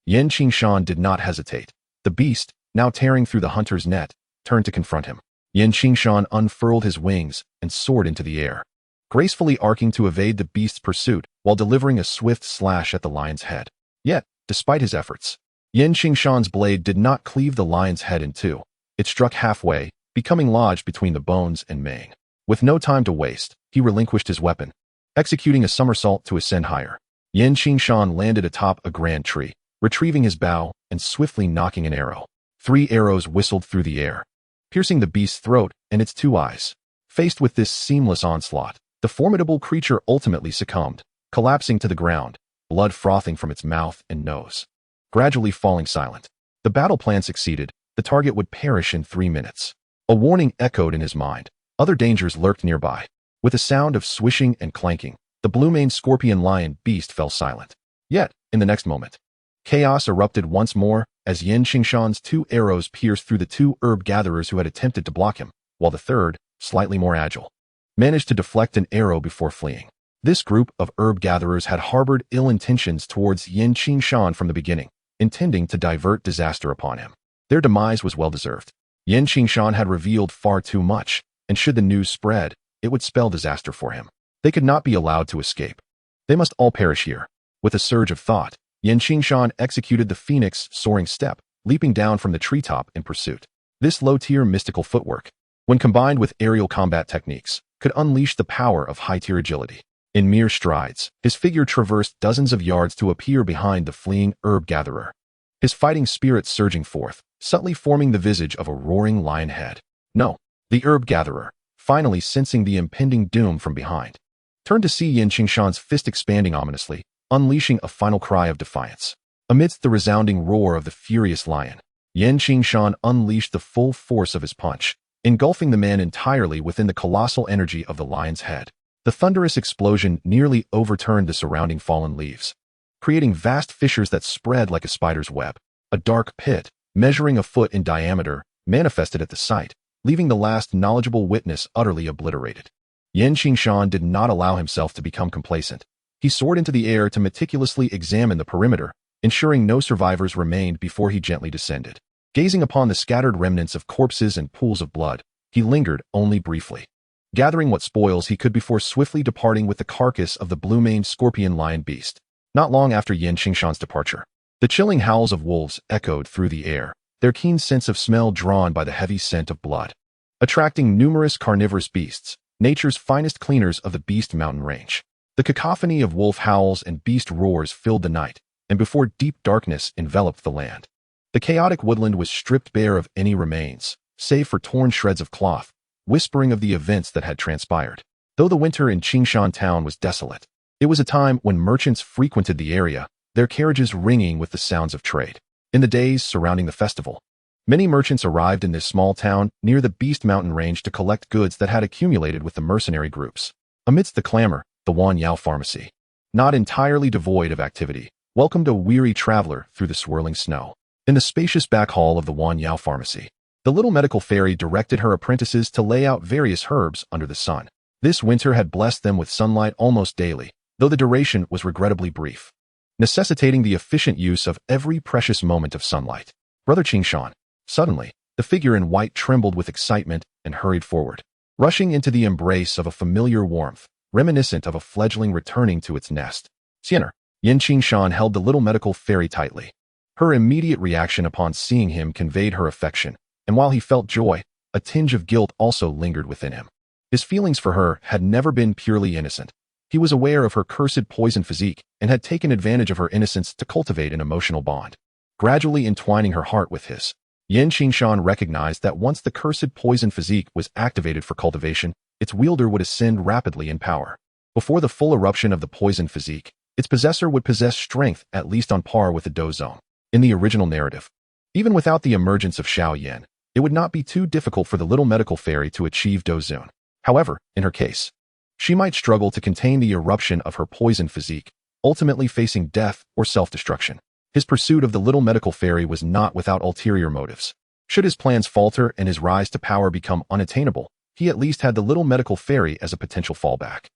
Qingshan did not hesitate. The beast, now tearing through the hunter's net, turned to confront him. Qingshan unfurled his wings and soared into the air, gracefully arcing to evade the beast's pursuit while delivering a swift slash at the lion's head. Yet, despite his efforts, Qingshan's blade did not cleave the lion's head in 2. It struck halfway, becoming lodged between the bones and mane. With no time to waste, he relinquished his weapon, executing a somersault to ascend higher. Qingshan landed atop a grand tree, retrieving his bow and swiftly knocking an arrow. 3 arrows whistled through the air, piercing the beast's throat and its 2 eyes. Faced with this seamless onslaught, the formidable creature ultimately succumbed, collapsing to the ground, blood frothing from its mouth and nose, gradually falling silent. The battle plan succeeded. The target would perish in 3 minutes. A warning echoed in his mind. Other dangers lurked nearby. With a sound of swishing and clanking, the blue-maned scorpion lion beast fell silent. Yet, in the next moment, chaos erupted once more as Qingshan's 2 arrows pierced through the 2 herb gatherers who had attempted to block him, while the third, slightly more agile, managed to deflect an arrow before fleeing. This group of herb gatherers had harbored ill intentions towards Qingshan from the beginning, intending to divert disaster upon him. Their demise was well-deserved. Qingshan had revealed far too much, and should the news spread, it would spell disaster for him. They could not be allowed to escape. They must all perish here. With a surge of thought, Qingshan executed the phoenix soaring step, leaping down from the treetop in pursuit. This low-tier mystical footwork, when combined with aerial combat techniques, could unleash the power of high-tier agility. In mere strides, his figure traversed dozens of yards to appear behind the fleeing herb gatherer, his fighting spirit surging forth, subtly forming the visage of a roaring lion head. No, the herb gatherer, finally sensing the impending doom from behind, turned to see Qingshan's fist expanding ominously, unleashing a final cry of defiance. Amidst the resounding roar of the furious lion, Qingshan unleashed the full force of his punch, engulfing the man entirely within the colossal energy of the lion's head. The thunderous explosion nearly overturned the surrounding fallen leaves, creating vast fissures that spread like a spider's web. A dark pit, measuring a foot in diameter, manifested at the site, leaving the last knowledgeable witness utterly obliterated. Qingshan did not allow himself to become complacent. He soared into the air to meticulously examine the perimeter, ensuring no survivors remained before he gently descended. Gazing upon the scattered remnants of corpses and pools of blood, he lingered only briefly, gathering what spoils he could before swiftly departing with the carcass of the blue-maned scorpion lion beast. Not long after Qingshan's departure, the chilling howls of wolves echoed through the air, their keen sense of smell drawn by the heavy scent of blood, attracting numerous carnivorous beasts, nature's finest cleaners of the Beast Mountain range. The cacophony of wolf howls and beast roars filled the night, and before deep darkness enveloped the land, the chaotic woodland was stripped bare of any remains, save for torn shreds of cloth, whispering of the events that had transpired. Though the winter in Qingshan town was desolate, it was a time when merchants frequented the area, their carriages ringing with the sounds of trade. In the days surrounding the festival, many merchants arrived in this small town near the Beast Mountain range to collect goods that had accumulated with the mercenary groups. Amidst the clamor, the Wanyao pharmacy, not entirely devoid of activity, welcomed a weary traveler through the swirling snow. In the spacious back hall of the Wanyao pharmacy, the little medical fairy directed her apprentices to lay out various herbs under the sun. This winter had blessed them with sunlight almost daily, though the duration was regrettably brief, necessitating the efficient use of every precious moment of sunlight. Brother Qingshan. Suddenly, the figure in white trembled with excitement and hurried forward, rushing into the embrace of a familiar warmth, reminiscent of a fledgling returning to its nest. Qingshan. Qingshan held the little medical fairy tightly. Her immediate reaction upon seeing him conveyed her affection, and while he felt joy, a tinge of guilt also lingered within him. His feelings for her had never been purely innocent. He was aware of her cursed poison physique and had taken advantage of her innocence to cultivate an emotional bond, gradually entwining her heart with his. Qingshan recognized that once the cursed poison physique was activated for cultivation, its wielder would ascend rapidly in power. Before the full eruption of the poison physique, its possessor would possess strength at least on par with the Dao Zone. In the original narrative, even without the emergence of Xiao Yan, it would not be too difficult for the little medical fairy to achieve Dao Zone. However, in her case, she might struggle to contain the eruption of her poison physique, ultimately facing death or self-destruction. His pursuit of the little medical fairy was not without ulterior motives. Should his plans falter and his rise to power become unattainable, he at least had the little medical fairy as a potential fallback.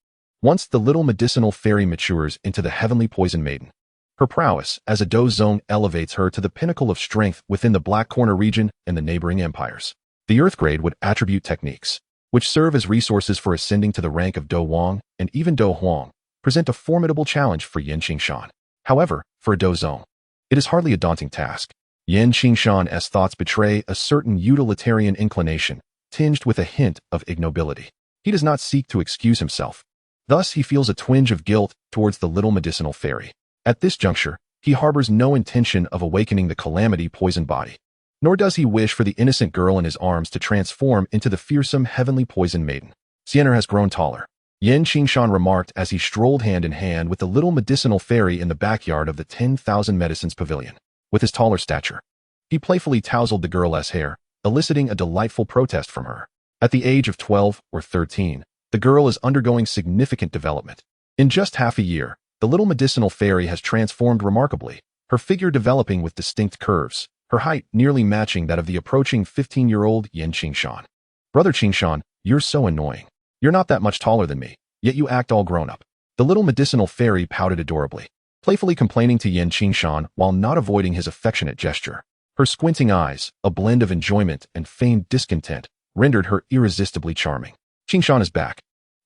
Once the little medicinal fairy matures into the heavenly poison maiden, her prowess as a Dao Zone elevates her to the pinnacle of strength within the Black Corner region and the neighboring empires. The Earth Grade would attribute techniques, which serve as resources for ascending to the rank of Dao Wang and even Dao Huang, present a formidable challenge for Qingshan. However, for a Dao Zone, it is hardly a daunting task. Qingshan's thoughts betray a certain utilitarian inclination, tinged with a hint of ignobility. He does not seek to excuse himself. Thus, he feels a twinge of guilt towards the little medicinal fairy. At this juncture, he harbors no intention of awakening the calamity poison body, nor does he wish for the innocent girl in his arms to transform into the fearsome heavenly poison maiden. Xianer has grown taller, Qingshan remarked as he strolled hand in hand with the little medicinal fairy in the backyard of the 10,000 Medicines Pavilion. With his taller stature, he playfully tousled the girl's hair, eliciting a delightful protest from her. At the age of 12 or 13, the girl is undergoing significant development. In just half a year, the little medicinal fairy has transformed remarkably, her figure developing with distinct curves, her height nearly matching that of the approaching 15-year-old Qingshan. Brother Qingshan, you're so annoying. You're not that much taller than me, yet you act all grown up. The little medicinal fairy pouted adorably, playfully complaining to Qingshan while not avoiding his affectionate gesture. Her squinting eyes, a blend of enjoyment and feigned discontent, rendered her irresistibly charming. Qingshan is back,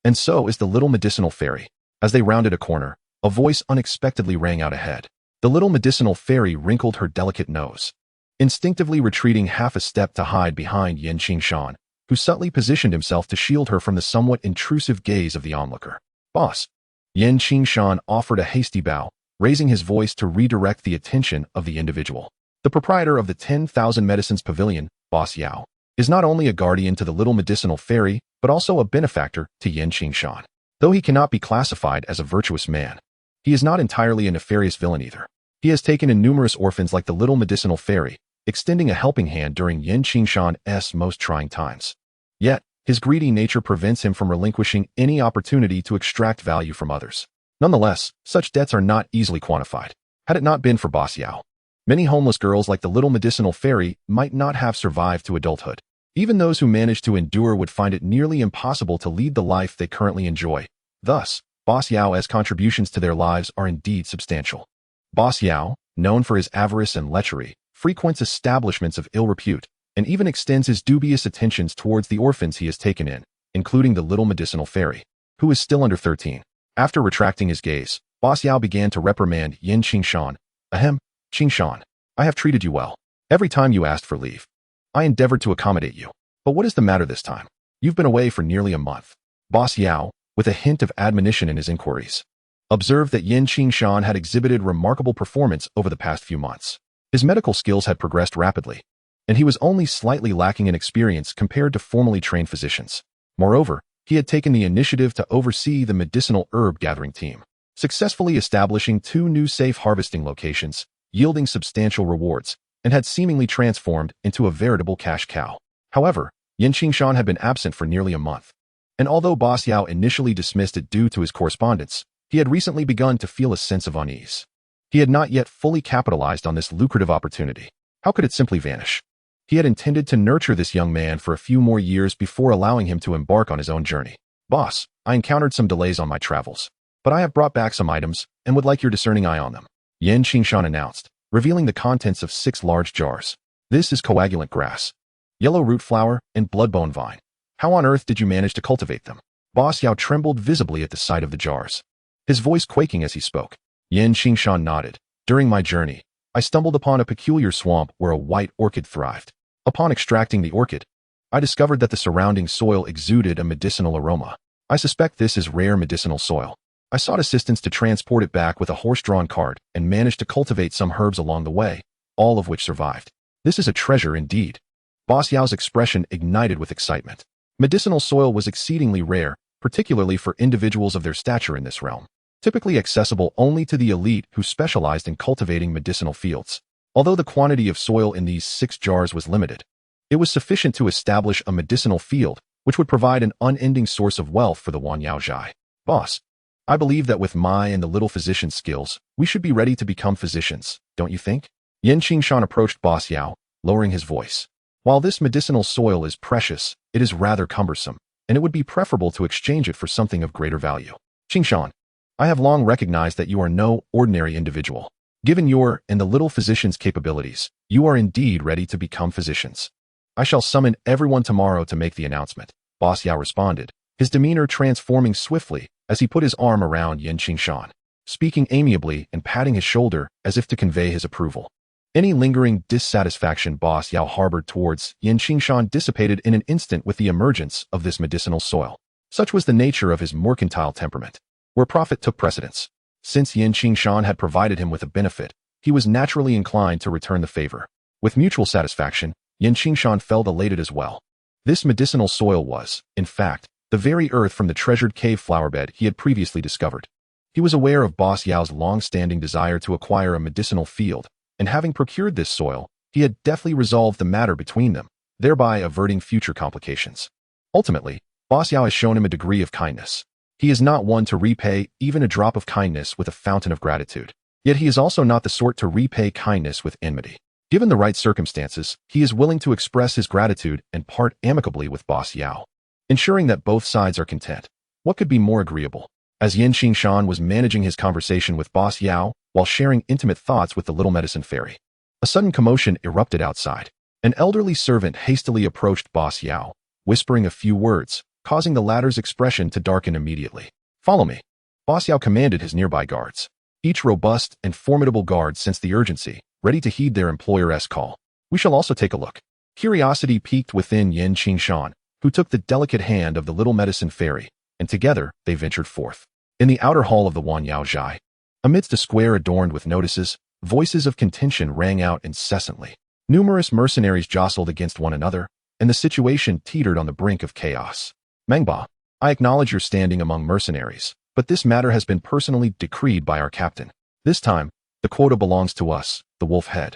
and so is the little medicinal fairy. As they rounded a corner, a voice unexpectedly rang out ahead. The little medicinal fairy wrinkled her delicate nose, instinctively retreating half a step to hide behind Qingshan, who subtly positioned himself to shield her from the somewhat intrusive gaze of the onlooker. "Boss." Qingshan offered a hasty bow, raising his voice to redirect the attention of the individual. The proprietor of the 10,000 Medicines Pavilion, Boss Yao, is not only a guardian to the little medicinal fairy, but also a benefactor to Qingshan. Though he cannot be classified as a virtuous man, he is not entirely a nefarious villain either. He has taken in numerous orphans like the little medicinal fairy, extending a helping hand during Qingshan's most trying times. Yet, his greedy nature prevents him from relinquishing any opportunity to extract value from others. Nonetheless, such debts are not easily quantified. Had it not been for Boss Yao, many homeless girls like the little medicinal fairy might not have survived to adulthood. Even those who manage to endure would find it nearly impossible to lead the life they currently enjoy. Thus, Boss Yao's contributions to their lives are indeed substantial. Boss Yao, known for his avarice and lechery, frequents establishments of ill repute, and even extends his dubious attentions towards the orphans he has taken in, including the little medicinal fairy, who is still under 13. After retracting his gaze, Boss Yao began to reprimand Qingshan. "Ahem, Qingshan, I have treated you well. Every time you asked for leave, I endeavored to accommodate you. But what is the matter this time? You've been away for nearly a month." Boss Yao, with a hint of admonition in his inquiries, observed that Qingshan had exhibited remarkable performance over the past few months. His medical skills had progressed rapidly, and he was only slightly lacking in experience compared to formally trained physicians. Moreover, he had taken the initiative to oversee the medicinal herb gathering team, successfully establishing 2 new safe harvesting locations, yielding substantial rewards, and had seemingly transformed into a veritable cash cow. However, Qingshan had been absent for nearly a month, and although Boss Yao initially dismissed it due to his correspondence, he had recently begun to feel a sense of unease. He had not yet fully capitalized on this lucrative opportunity. How could it simply vanish? He had intended to nurture this young man for a few more years before allowing him to embark on his own journey. "Boss, I encountered some delays on my travels, but I have brought back some items and would like your discerning eye on them," Qingshan announced, revealing the contents of 6 large jars. "This is coagulant grass, yellow root flower, and bloodbone vine. How on earth did you manage to cultivate them?" Boss Yao trembled visibly at the sight of the jars, his voice quaking as he spoke. Qingshan nodded. "During my journey, I stumbled upon a peculiar swamp where a white orchid thrived. Upon extracting the orchid, I discovered that the surrounding soil exuded a medicinal aroma. I suspect this is rare medicinal soil. I sought assistance to transport it back with a horse-drawn cart and managed to cultivate some herbs along the way, all of which survived. This is a treasure indeed." Boss Yao's expression ignited with excitement. Medicinal soil was exceedingly rare, particularly for individuals of their stature in this realm, typically accessible only to the elite who specialized in cultivating medicinal fields. Although the quantity of soil in these 6 jars was limited, it was sufficient to establish a medicinal field, which would provide an unending source of wealth for the Wanyaozhai. "Boss, I believe that with my and the little physician's skills, we should be ready to become physicians, don't you think?" Qingshan approached Boss Yao, lowering his voice. "While this medicinal soil is precious, it is rather cumbersome, and it would be preferable to exchange it for something of greater value. Qingshan, I have long recognized that you are no ordinary individual. Given your and the little physician's capabilities, you are indeed ready to become physicians. I shall summon everyone tomorrow to make the announcement," Boss Yao responded, his demeanor transforming swiftly as he put his arm around Qingshan, speaking amiably and patting his shoulder as if to convey his approval. Any lingering dissatisfaction Boss Yao harbored towards Qingshan dissipated in an instant with the emergence of this medicinal soil. Such was the nature of his mercantile temperament, where profit took precedence. Since Qingshan had provided him with a benefit, he was naturally inclined to return the favor. With mutual satisfaction, Qingshan felt elated as well. This medicinal soil was, in fact, the very earth from the treasured cave flowerbed he had previously discovered. He was aware of Boss Yao's long-standing desire to acquire a medicinal field, and having procured this soil, he had deftly resolved the matter between them, thereby averting future complications. Ultimately, Boss Yao has shown him a degree of kindness. He is not one to repay even a drop of kindness with a fountain of gratitude. Yet he is also not the sort to repay kindness with enmity. Given the right circumstances, he is willing to express his gratitude and part amicably with Boss Yao, ensuring that both sides are content. What could be more agreeable? As Qingshan was managing his conversation with Boss Yao while sharing intimate thoughts with the little medicine fairy, a sudden commotion erupted outside. An elderly servant hastily approached Boss Yao, whispering a few words, causing the latter's expression to darken immediately. "Follow me." Boss Yao commanded his nearby guards. Each robust and formidable guard sensed the urgency, ready to heed their employer's call. We shall also take a look. Curiosity piqued within Qingshan, who took the delicate hand of the little medicine fairy, and together they ventured forth. In the outer hall of the Wanyaozhai, amidst a square adorned with notices, voices of contention rang out incessantly. Numerous mercenaries jostled against one another, and the situation teetered on the brink of chaos. Mangba, I acknowledge your standing among mercenaries, but this matter has been personally decreed by our captain. This time, the quota belongs to us, the wolf head.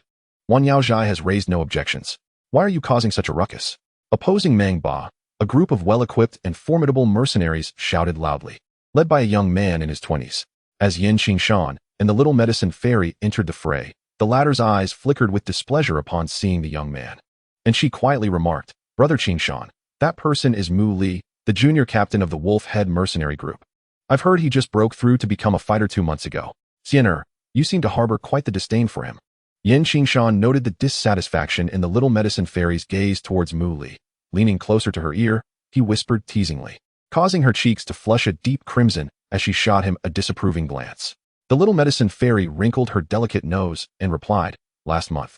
Wanyaozhai has raised no objections. Why are you causing such a ruckus? Opposing Mangba, a group of well-equipped and formidable mercenaries shouted loudly, led by a young man in his 20s. As Qingshan and the little medicine fairy entered the fray, the latter's eyes flickered with displeasure upon seeing the young man. And she quietly remarked, Brother Qingshan, that person is Mu Li, the junior captain of the Wolf Head mercenary group. I've heard he just broke through to become a fighter 2 months ago. Xiener, you seem to harbor quite the disdain for him. Qingshan noted the dissatisfaction in the little medicine fairy's gaze towards Mu Li. Leaning closer to her ear, he whispered teasingly, causing her cheeks to flush a deep crimson as she shot him a disapproving glance. The little medicine fairy wrinkled her delicate nose and replied, Last month.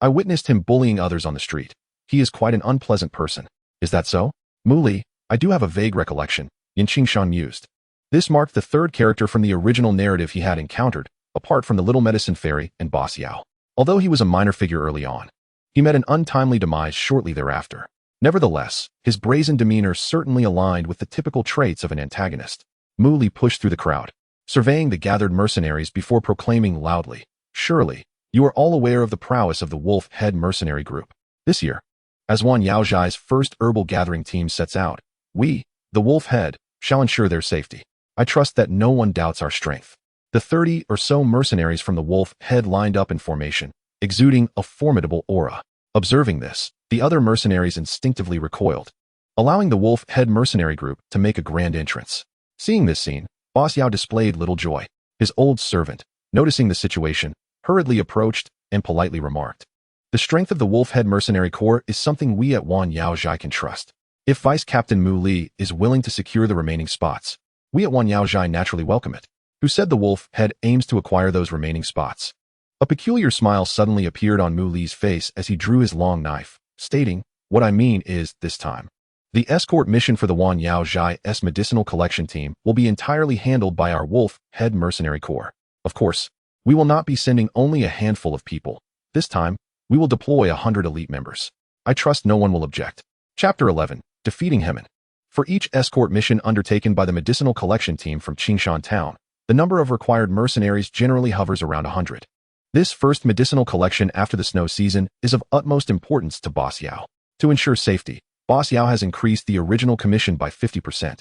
I witnessed him bullying others on the street. He is quite an unpleasant person. Is that so? Mu Li, I do have a vague recollection, Qingshan mused. This marked the third character from the original narrative he had encountered, apart from the little medicine fairy and Boss Yao. Although he was a minor figure early on, he met an untimely demise shortly thereafter. Nevertheless, his brazen demeanor certainly aligned with the typical traits of an antagonist. Mu Li pushed through the crowd, surveying the gathered mercenaries before proclaiming loudly, Surely, you are all aware of the prowess of the Wolf Head mercenary group. This year, as Wanyaozhai's first herbal gathering team sets out, we, the Wolf Head, shall ensure their safety. I trust that no one doubts our strength. The 30 or so mercenaries from the Wolf Head lined up in formation, exuding a formidable aura. Observing this, the other mercenaries instinctively recoiled, allowing the Wolf Head mercenary group to make a grand entrance. Seeing this scene, Boss Yao displayed little joy. His old servant, noticing the situation, hurriedly approached and politely remarked, The strength of the Wolf Head mercenary corps is something we at Wanyaozhai can trust. If Vice Captain Mu Li is willing to secure the remaining spots, we at Wanyaozhai naturally welcome it. Who said the Wolf Head aims to acquire those remaining spots? A peculiar smile suddenly appeared on Mu Li's face as he drew his long knife, stating, What I mean is, this time, the escort mission for the Wanyaozhai's medicinal collection team will be entirely handled by our Wolf Head mercenary corps. Of course, we will not be sending only a handful of people. This time, we will deploy 100 elite members. I trust no one will object. Chapter 11, Defeating Heaven. For each escort mission undertaken by the medicinal collection team from Qingshan town, the number of required mercenaries generally hovers around 100. This first medicinal collection after the snow season is of utmost importance to Boss Yao. To ensure safety, Boss Yao has increased the original commission by 50%,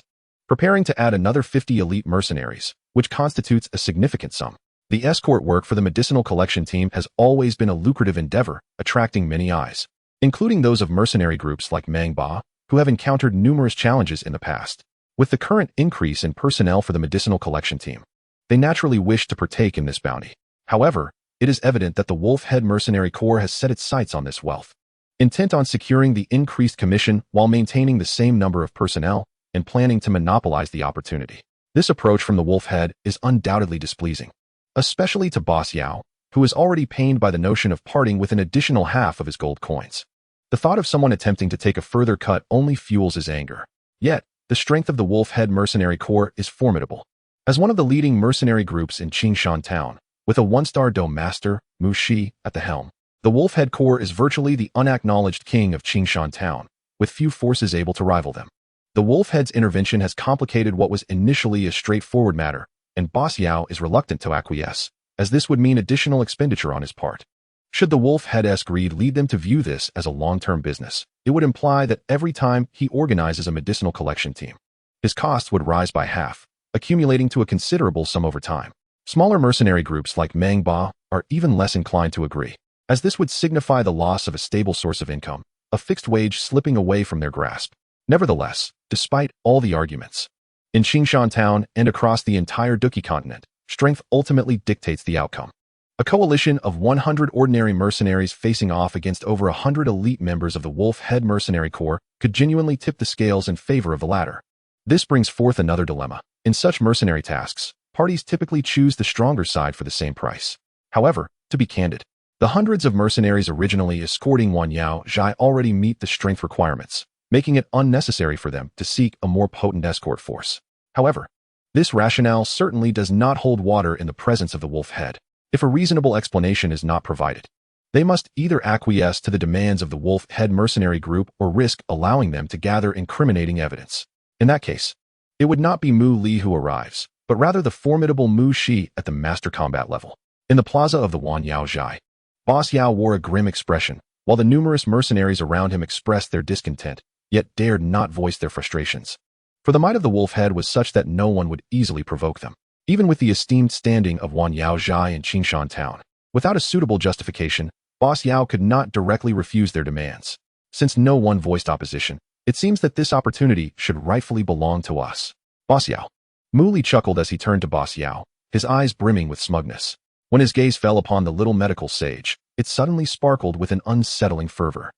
preparing to add another 50 elite mercenaries, which constitutes a significant sum. The escort work for the medicinal collection team has always been a lucrative endeavor, attracting many eyes, including those of mercenary groups like Mangba, who have encountered numerous challenges in the past. With the current increase in personnel for the medicinal collection team, they naturally wish to partake in this bounty. However, it is evident that the Wolf Head mercenary corps has set its sights on this wealth, intent on securing the increased commission while maintaining the same number of personnel and planning to monopolize the opportunity. This approach from the Wolf Head is undoubtedly displeasing, especially to Boss Yao, who is already pained by the notion of parting with an additional half of his gold coins. The thought of someone attempting to take a further cut only fuels his anger. Yet, the strength of the Wolf Head mercenary corps is formidable. As one of the leading mercenary groups in Qingshan town, with a 1-star dome master, Mu Shi, at the helm, the Wolf Head corps is virtually the unacknowledged king of Qingshan town, with few forces able to rival them. The Wolf Head's intervention has complicated what was initially a straightforward matter, and Boss Yao is reluctant to acquiesce, as this would mean additional expenditure on his part. Should the Wolf Head-esque greed lead them to view this as a long-term business, it would imply that every time he organizes a medicinal collection team, his costs would rise by half, accumulating to a considerable sum over time. Smaller mercenary groups like Mangba are even less inclined to agree, as this would signify the loss of a stable source of income, a fixed wage slipping away from their grasp. Nevertheless, despite all the arguments, in Qingshan town and across the entire Duki continent, strength ultimately dictates the outcome. A coalition of 100 ordinary mercenaries facing off against over 100 elite members of the Wolf Head mercenary corps could genuinely tip the scales in favor of the latter. This brings forth another dilemma. In such mercenary tasks, parties typically choose the stronger side for the same price. However, to be candid, The hundreds of mercenaries originally escorting Wan Yao Zhai already meet the strength requirements, making it unnecessary for them to seek a more potent escort force. However, this rationale certainly does not hold water in the presence of the wolf head. If a reasonable explanation is not provided, they must either acquiesce to the demands of the wolf head mercenary group or risk allowing them to gather incriminating evidence. In that case, it would not be Mu Li who arrives, but rather the formidable Mu Shi at the master combat level. In the plaza of the Wan Yao Zhai, Boss Yao wore a grim expression, while the numerous mercenaries around him expressed their discontent, yet dared not voice their frustrations. For the might of the wolf head was such that no one would easily provoke them. Even with the esteemed standing of Wan Yao Zhai in Qingshan town, without a suitable justification, Boss Yao could not directly refuse their demands. Since no one voiced opposition, it seems that this opportunity should rightfully belong to us. Boss Yao. Mu Li chuckled as he turned to Boss Yao, his eyes brimming with smugness. When his gaze fell upon the little medical sage, it suddenly sparkled with an unsettling fervor.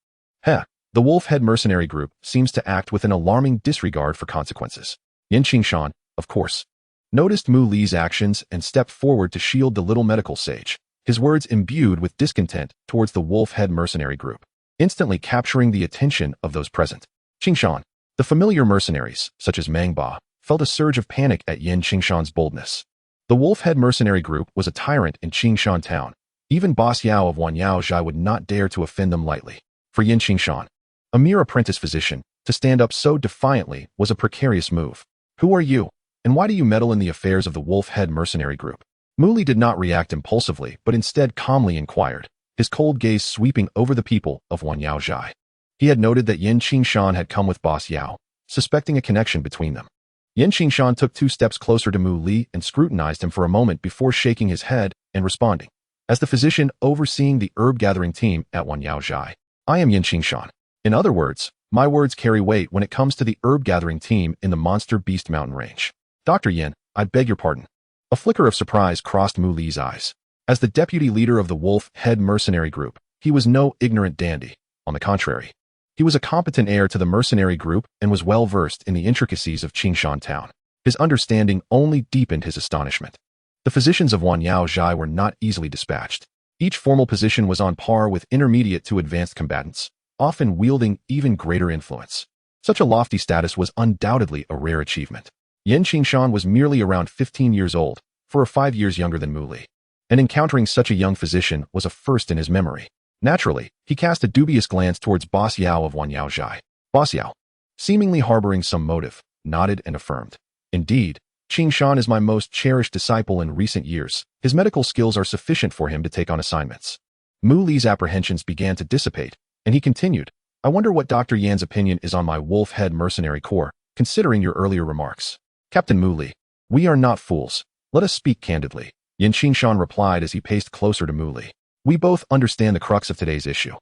The wolf head mercenary group seems to act with an alarming disregard for consequences. Yin Qingshan, of course, noticed Mu Li's actions and stepped forward to shield the little medical sage, his words imbued with discontent towards the wolf head mercenary group, instantly capturing the attention of those present. Qingshan, the familiar mercenaries, such as Meng Ba, felt a surge of panic at Yin Qingshan's boldness. The wolf head mercenary group was a tyrant in Qingshan town. Even Boss Yao of Wan Yao Zhai would not dare to offend them lightly. For Yin Qingshan, a mere apprentice physician, to stand up so defiantly was a precarious move. Who are you, and why do you meddle in the affairs of the wolf head mercenary group? Mu Li did not react impulsively, but instead calmly inquired, his cold gaze sweeping over the people of Wan Yao Zhai. He had noted that Yin Qingshan had come with Boss Yao, suspecting a connection between them. Yin Qingshan took 2 steps closer to Mu Li and scrutinized him for a moment before shaking his head and responding. As the physician overseeing the herb-gathering team at Wan Yao Zhai, I am Yin Qingshan. In other words, my words carry weight when it comes to the herb-gathering team in the Monster Beast Mountain Range. Dr. Yin, I beg your pardon. A flicker of surprise crossed Mu Li's eyes. As the deputy leader of the wolf head mercenary group, he was no ignorant dandy. On the contrary, he was a competent heir to the mercenary group and was well versed in the intricacies of Qingshan town. His understanding only deepened his astonishment. The physicians of Wan Yao Zhai were not easily dispatched. Each formal position was on par with intermediate to advanced combatants, often wielding even greater influence. Such a lofty status was undoubtedly a rare achievement. Yin Qingshan was merely around 15 years old, 4 or 5 years younger than Mu Li, and encountering such a young physician was a first in his memory. Naturally, he cast a dubious glance towards Boss Yao of Wan Yao Zhai. Boss Yao, seemingly harboring some motive, nodded and affirmed. Indeed, Qingshan is my most cherished disciple in recent years. His medical skills are sufficient for him to take on assignments. Mu Li's apprehensions began to dissipate, and he continued, I wonder what Dr. Yan's opinion is on my wolf head mercenary corps, considering your earlier remarks. Captain Mu Li, we are not fools. Let us speak candidly, Yin Qingshan replied as he paced closer to Mu Li. We both understand the crux of today's issue.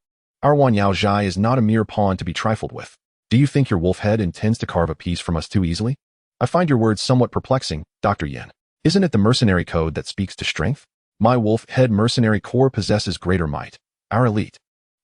Our Wan Yao Zhai is not a mere pawn to be trifled with. Do you think your wolf head intends to carve a piece from us too easily? I find your words somewhat perplexing, Dr. Yin. Isn't it the mercenary code that speaks to strength? My wolf head mercenary corps possesses greater might. Our elite,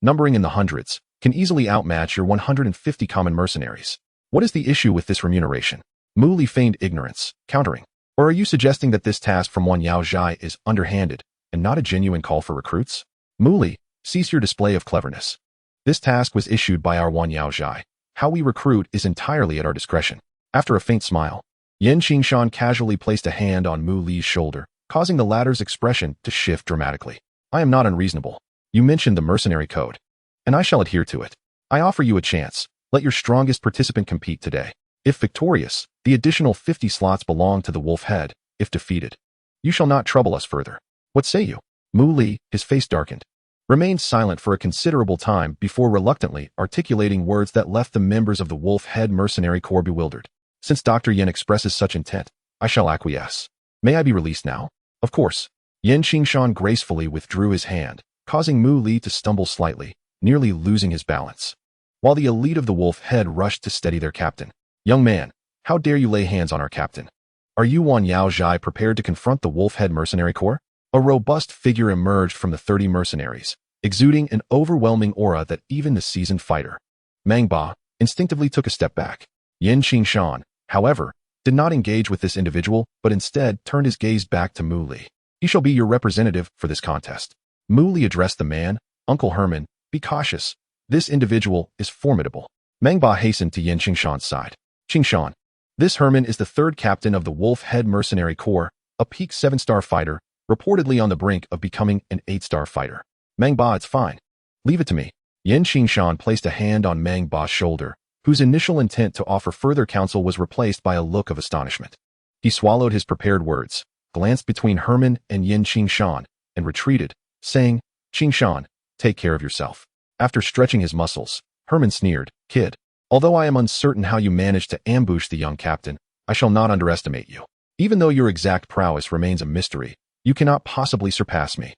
numbering in the hundreds, can easily outmatch your 150 common mercenaries. What is the issue with this remuneration? Mu Li feigned ignorance, countering. Or are you suggesting that this task from Wan Yao Zhai is underhanded and not a genuine call for recruits? Mu Li, cease your display of cleverness. This task was issued by our Wan Yao Zhai. How we recruit is entirely at our discretion. After a faint smile, Yin Qingshan casually placed a hand on Mu Li's shoulder, causing the latter's expression to shift dramatically. I am not unreasonable. You mentioned the mercenary code, and I shall adhere to it. I offer you a chance. Let your strongest participant compete today. If victorious, the additional 50 slots belong to the wolf head. If defeated, you shall not trouble us further. What say you? Mu Li, his face darkened, remained silent for a considerable time before reluctantly articulating words that left the members of the wolf head mercenary corps bewildered. Since Dr. Yin expresses such intent, I shall acquiesce. May I be released now? Of course. Yin Qingshan gracefully withdrew his hand, causing Mu Li to stumble slightly, nearly losing his balance. While the elite of the wolf head rushed to steady their captain. Young man, how dare you lay hands on our captain? Are you Wan Yao Zhai prepared to confront the wolf head mercenary corps? A robust figure emerged from the 30 mercenaries, exuding an overwhelming aura that even the seasoned fighter, Meng Ba, instinctively took a step back. Yin Qingshan, however, did not engage with this individual, but instead turned his gaze back to Mu Li. He shall be your representative for this contest. Mu Li addressed the man. Uncle Herman, be cautious. This individual is formidable. Meng Ba hastened to Yin Qingshan's side. Qingshan. This Herman is the third captain of the Wolf Head Mercenary Corps, a peak 7-star fighter, reportedly on the brink of becoming an 8-star fighter. Meng Ba, it's fine. Leave it to me. Yin Qingshan placed a hand on Meng Ba's shoulder, whose initial intent to offer further counsel was replaced by a look of astonishment. He swallowed his prepared words, glanced between Herman and Yin Qingshan, and retreated, saying, Qingshan, take care of yourself. After stretching his muscles, Herman sneered, Kid, although I am uncertain how you managed to ambush the young captain, I shall not underestimate you. Even though your exact prowess remains a mystery, you cannot possibly surpass me.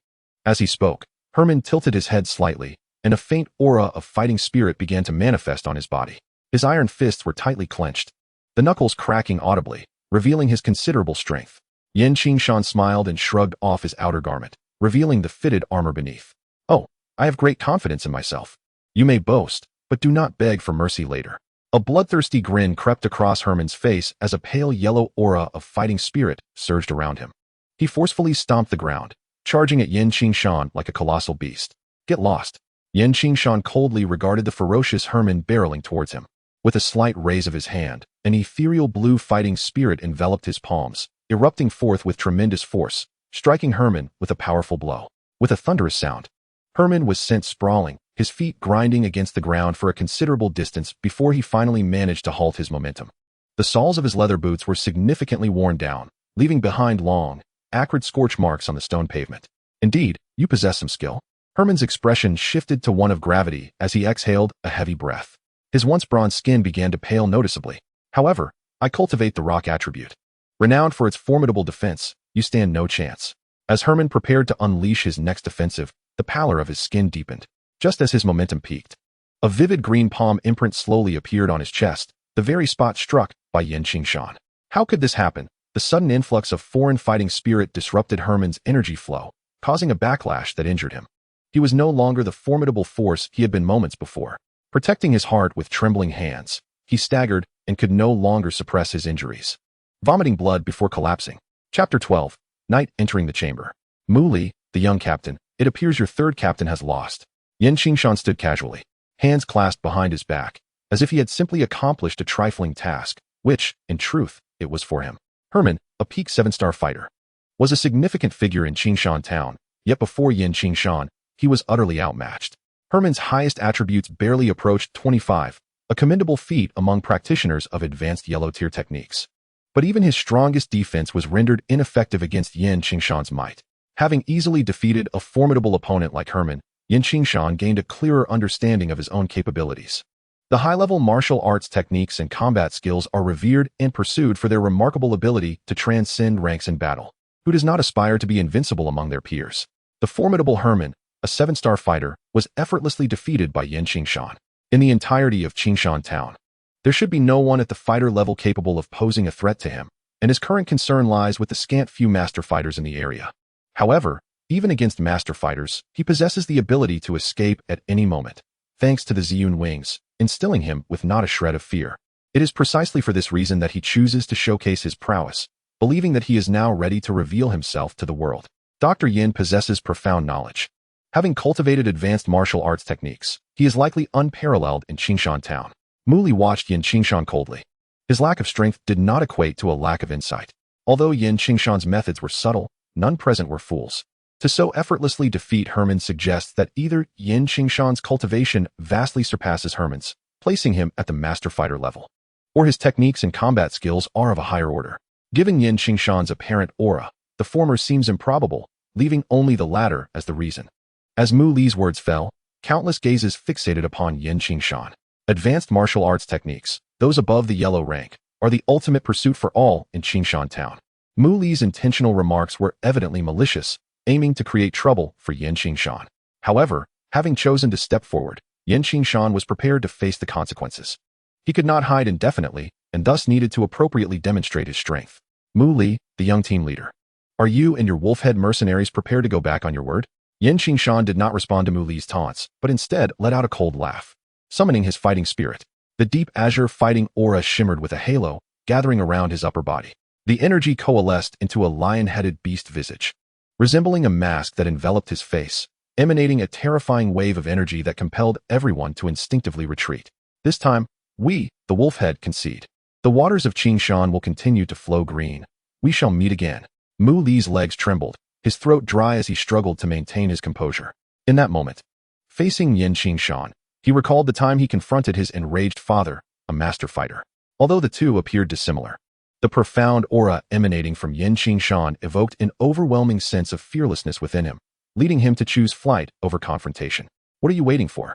As he spoke, Herman tilted his head slightly, and a faint aura of fighting spirit began to manifest on his body. His iron fists were tightly clenched, the knuckles cracking audibly, revealing his considerable strength. Yin Qingshan smiled and shrugged off his outer garment, revealing the fitted armor beneath. Oh, I have great confidence in myself. You may boast, but do not beg for mercy later. A bloodthirsty grin crept across Herman's face as a pale yellow aura of fighting spirit surged around him. He forcefully stomped the ground, charging at Yin Qingshan like a colossal beast. Get lost. Yin Qingshan coldly regarded the ferocious Herman barreling towards him. With a slight raise of his hand, an ethereal blue fighting spirit enveloped his palms, erupting forth with tremendous force, striking Herman with a powerful blow. With a thunderous sound, Herman was sent sprawling, his feet grinding against the ground for a considerable distance before he finally managed to halt his momentum. The soles of his leather boots were significantly worn down, leaving behind long, acrid scorch marks on the stone pavement. Indeed, you possess some skill. Herman's expression shifted to one of gravity as he exhaled a heavy breath. His once bronze skin began to pale noticeably. However, I cultivate the rock attribute. Renowned for its formidable defense, you stand no chance. As Herman prepared to unleash his next offensive, the pallor of his skin deepened. Just as his momentum peaked, a vivid green palm imprint slowly appeared on his chest, the very spot struck by Yin Qingshan. How could this happen? The sudden influx of foreign fighting spirit disrupted Herman's energy flow, causing a backlash that injured him. He was no longer the formidable force he had been moments before. Protecting his heart with trembling hands, he staggered and could no longer suppress his injuries. Vomiting blood before collapsing. Chapter 12. Night entering the chamber. Mu Li, the young captain, it appears your third captain has lost. Yin Qingshan stood casually, hands clasped behind his back, as if he had simply accomplished a trifling task, which, in truth, it was for him. Herman, a peak 7-star fighter, was a significant figure in Qingshan town, yet before Yin Qingshan, he was utterly outmatched. Herman's highest attributes barely approached 25, a commendable feat among practitioners of advanced yellow-tier techniques. But even his strongest defense was rendered ineffective against Yin Qingshan's might. Having easily defeated a formidable opponent like Herman, Yin Qingshan gained a clearer understanding of his own capabilities. The high-level martial arts techniques and combat skills are revered and pursued for their remarkable ability to transcend ranks in battle. Who does not aspire to be invincible among their peers? The formidable Herman, a 7-star fighter, was effortlessly defeated by Yin Qingshan. In the entirety of Qingshan town, there should be no one at the fighter level capable of posing a threat to him, and his current concern lies with the scant few master fighters in the area. However, even against master fighters, he possesses the ability to escape at any moment, thanks to the Ziyun wings, instilling him with not a shred of fear. It is precisely for this reason that he chooses to showcase his prowess, believing that he is now ready to reveal himself to the world. Dr. Yin possesses profound knowledge. Having cultivated advanced martial arts techniques, he is likely unparalleled in Qingshan town. Mu Li watched Yin Qingshan coldly. His lack of strength did not equate to a lack of insight. Although Yin Qingshan's methods were subtle, none present were fools. To so effortlessly defeat Herman suggests that either Yin Qingshan's cultivation vastly surpasses Herman's, placing him at the master fighter level, or his techniques and combat skills are of a higher order. Given Yin Qingshan's apparent aura, the former seems improbable, leaving only the latter as the reason. As Mu Li's words fell, countless gazes fixated upon Yin Qingshan. Advanced martial arts techniques, those above the yellow rank, are the ultimate pursuit for all in Qingshan town. Mu Li's intentional remarks were evidently malicious, aiming to create trouble for Yin Qingshan. However, having chosen to step forward, Yin Qingshan was prepared to face the consequences. He could not hide indefinitely, and thus needed to appropriately demonstrate his strength. Mu Li, the young team leader. Are you and your wolf-head mercenaries prepared to go back on your word? Yin Qingshan did not respond to Mu Li's taunts, but instead let out a cold laugh, summoning his fighting spirit. The deep azure fighting aura shimmered with a halo, gathering around his upper body. The energy coalesced into a lion-headed beast visage. Resembling a mask that enveloped his face, emanating a terrifying wave of energy that compelled everyone to instinctively retreat. This time, we, the wolf head, concede. The waters of Qingshan will continue to flow green. We shall meet again. Mu Li's legs trembled, his throat dry as he struggled to maintain his composure. In that moment, facing Yin Qingshan, he recalled the time he confronted his enraged father, a master fighter. Although the two appeared dissimilar, the profound aura emanating from Yin Qingshan evoked an overwhelming sense of fearlessness within him, leading him to choose flight over confrontation. What are you waiting for?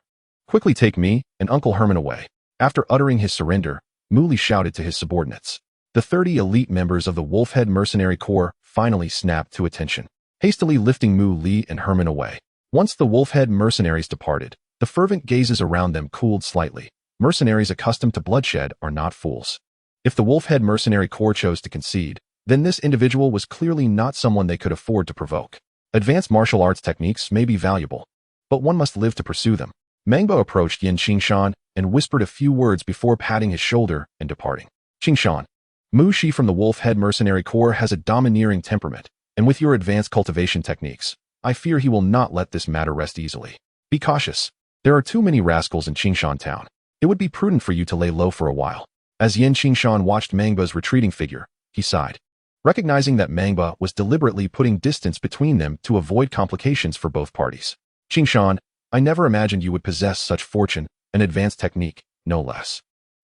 Quickly take me and Uncle Herman away. After uttering his surrender, Mu Li shouted to his subordinates. The 30 elite members of the Wolfhead Mercenary Corps finally snapped to attention, hastily lifting Mu Li and Herman away. Once the Wolfhead mercenaries departed, the fervent gazes around them cooled slightly. Mercenaries accustomed to bloodshed are not fools. If the Wolfhead Mercenary Corps chose to concede, then this individual was clearly not someone they could afford to provoke. Advanced martial arts techniques may be valuable, but one must live to pursue them. Mangbo approached Yin Qingshan and whispered a few words before patting his shoulder and departing. Qingshan, Mu Shi from the Wolfhead Mercenary Corps has a domineering temperament, and with your advanced cultivation techniques, I fear he will not let this matter rest easily. Be cautious. There are too many rascals in Qingshan town. It would be prudent for you to lay low for a while. As Yin Qingshan watched Mangba's retreating figure, he sighed, recognizing that Mangba was deliberately putting distance between them to avoid complications for both parties. Qingshan, I never imagined you would possess such fortune and advanced technique, no less.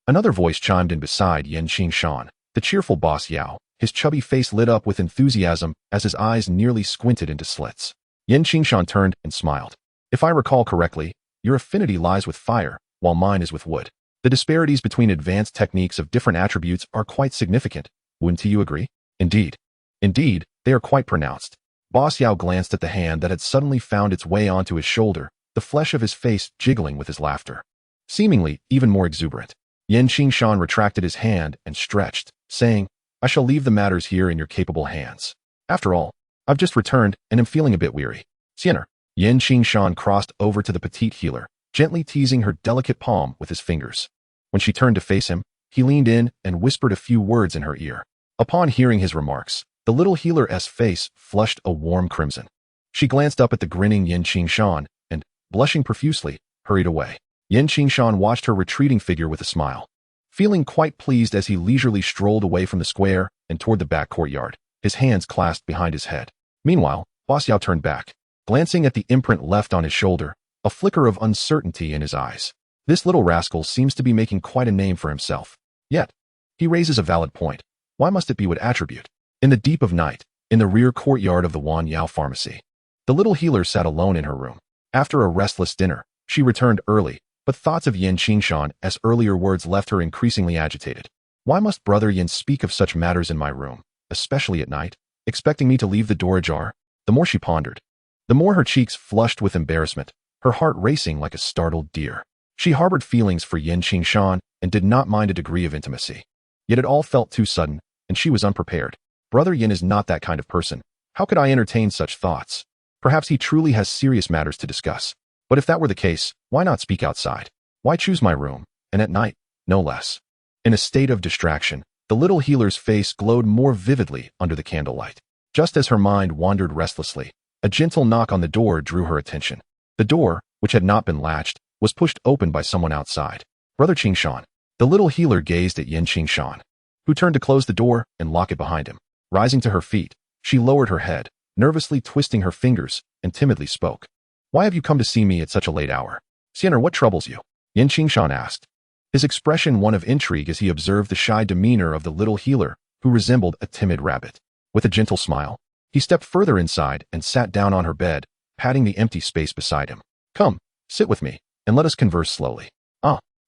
Another voice chimed in beside Yin Qingshan, the cheerful boss Yao. His chubby face lit up with enthusiasm as his eyes nearly squinted into slits. Yin Qingshan turned and smiled. If I recall correctly, your affinity lies with fire, while mine is with wood. The disparities between advanced techniques of different attributes are quite significant. Wouldn't you agree? Indeed. Indeed, they are quite pronounced. Boss Yao glanced at the hand that had suddenly found its way onto his shoulder, the flesh of his face jiggling with his laughter, seemingly even more exuberant. Yin Qingshan retracted his hand and stretched, saying, I shall leave the matters here in your capable hands. After all, I've just returned and am feeling a bit weary. Sienner. Yin Qingshan crossed over to the petite healer, gently teasing her delicate palm with his fingers. When she turned to face him, he leaned in and whispered a few words in her ear. Upon hearing his remarks, the little healer's face flushed a warm crimson. She glanced up at the grinning Yin Qingshan and, blushing profusely, hurried away. Yin Qingshan watched her retreating figure with a smile, feeling quite pleased as he leisurely strolled away from the square and toward the back courtyard, his hands clasped behind his head. Meanwhile, Boss Yao turned back, glancing at the imprint left on his shoulder, a flicker of uncertainty in his eyes. This little rascal seems to be making quite a name for himself. Yet, he raises a valid point. Why must it be what attribute? In the deep of night, in the rear courtyard of the Wan Yao pharmacy, the little healer sat alone in her room. After a restless dinner, she returned early, but thoughts of Yin Qingshan as earlier words left her increasingly agitated. Why must Brother Yin speak of such matters in my room, especially at night, expecting me to leave the door ajar? The more she pondered, the more her cheeks flushed with embarrassment, her heart racing like a startled deer. She harbored feelings for Yin Qingshan and did not mind a degree of intimacy. Yet it all felt too sudden, and she was unprepared. Brother Yin is not that kind of person. How could I entertain such thoughts? Perhaps he truly has serious matters to discuss. But if that were the case, why not speak outside? Why choose my room, and at night, no less? In a state of distraction, the little healer's face glowed more vividly under the candlelight. Just as her mind wandered restlessly, a gentle knock on the door drew her attention. The door, which had not been latched, was pushed open by someone outside. Brother Qingshan. The little healer gazed at Yin Qingshan, who turned to close the door and lock it behind him. Rising to her feet, she lowered her head, nervously twisting her fingers, and timidly spoke. Why have you come to see me at such a late hour? Sienner, what troubles you? Yin Qingshan asked, his expression one of intrigue as he observed the shy demeanor of the little healer, who resembled a timid rabbit. With a gentle smile, he stepped further inside and sat down on her bed, patting the empty space beside him. Come, sit with me, and let us converse slowly.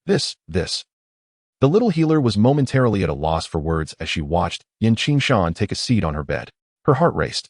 This. The little healer was momentarily at a loss for words as she watched Yin Qingshan take a seat on her bed. Her heart raced,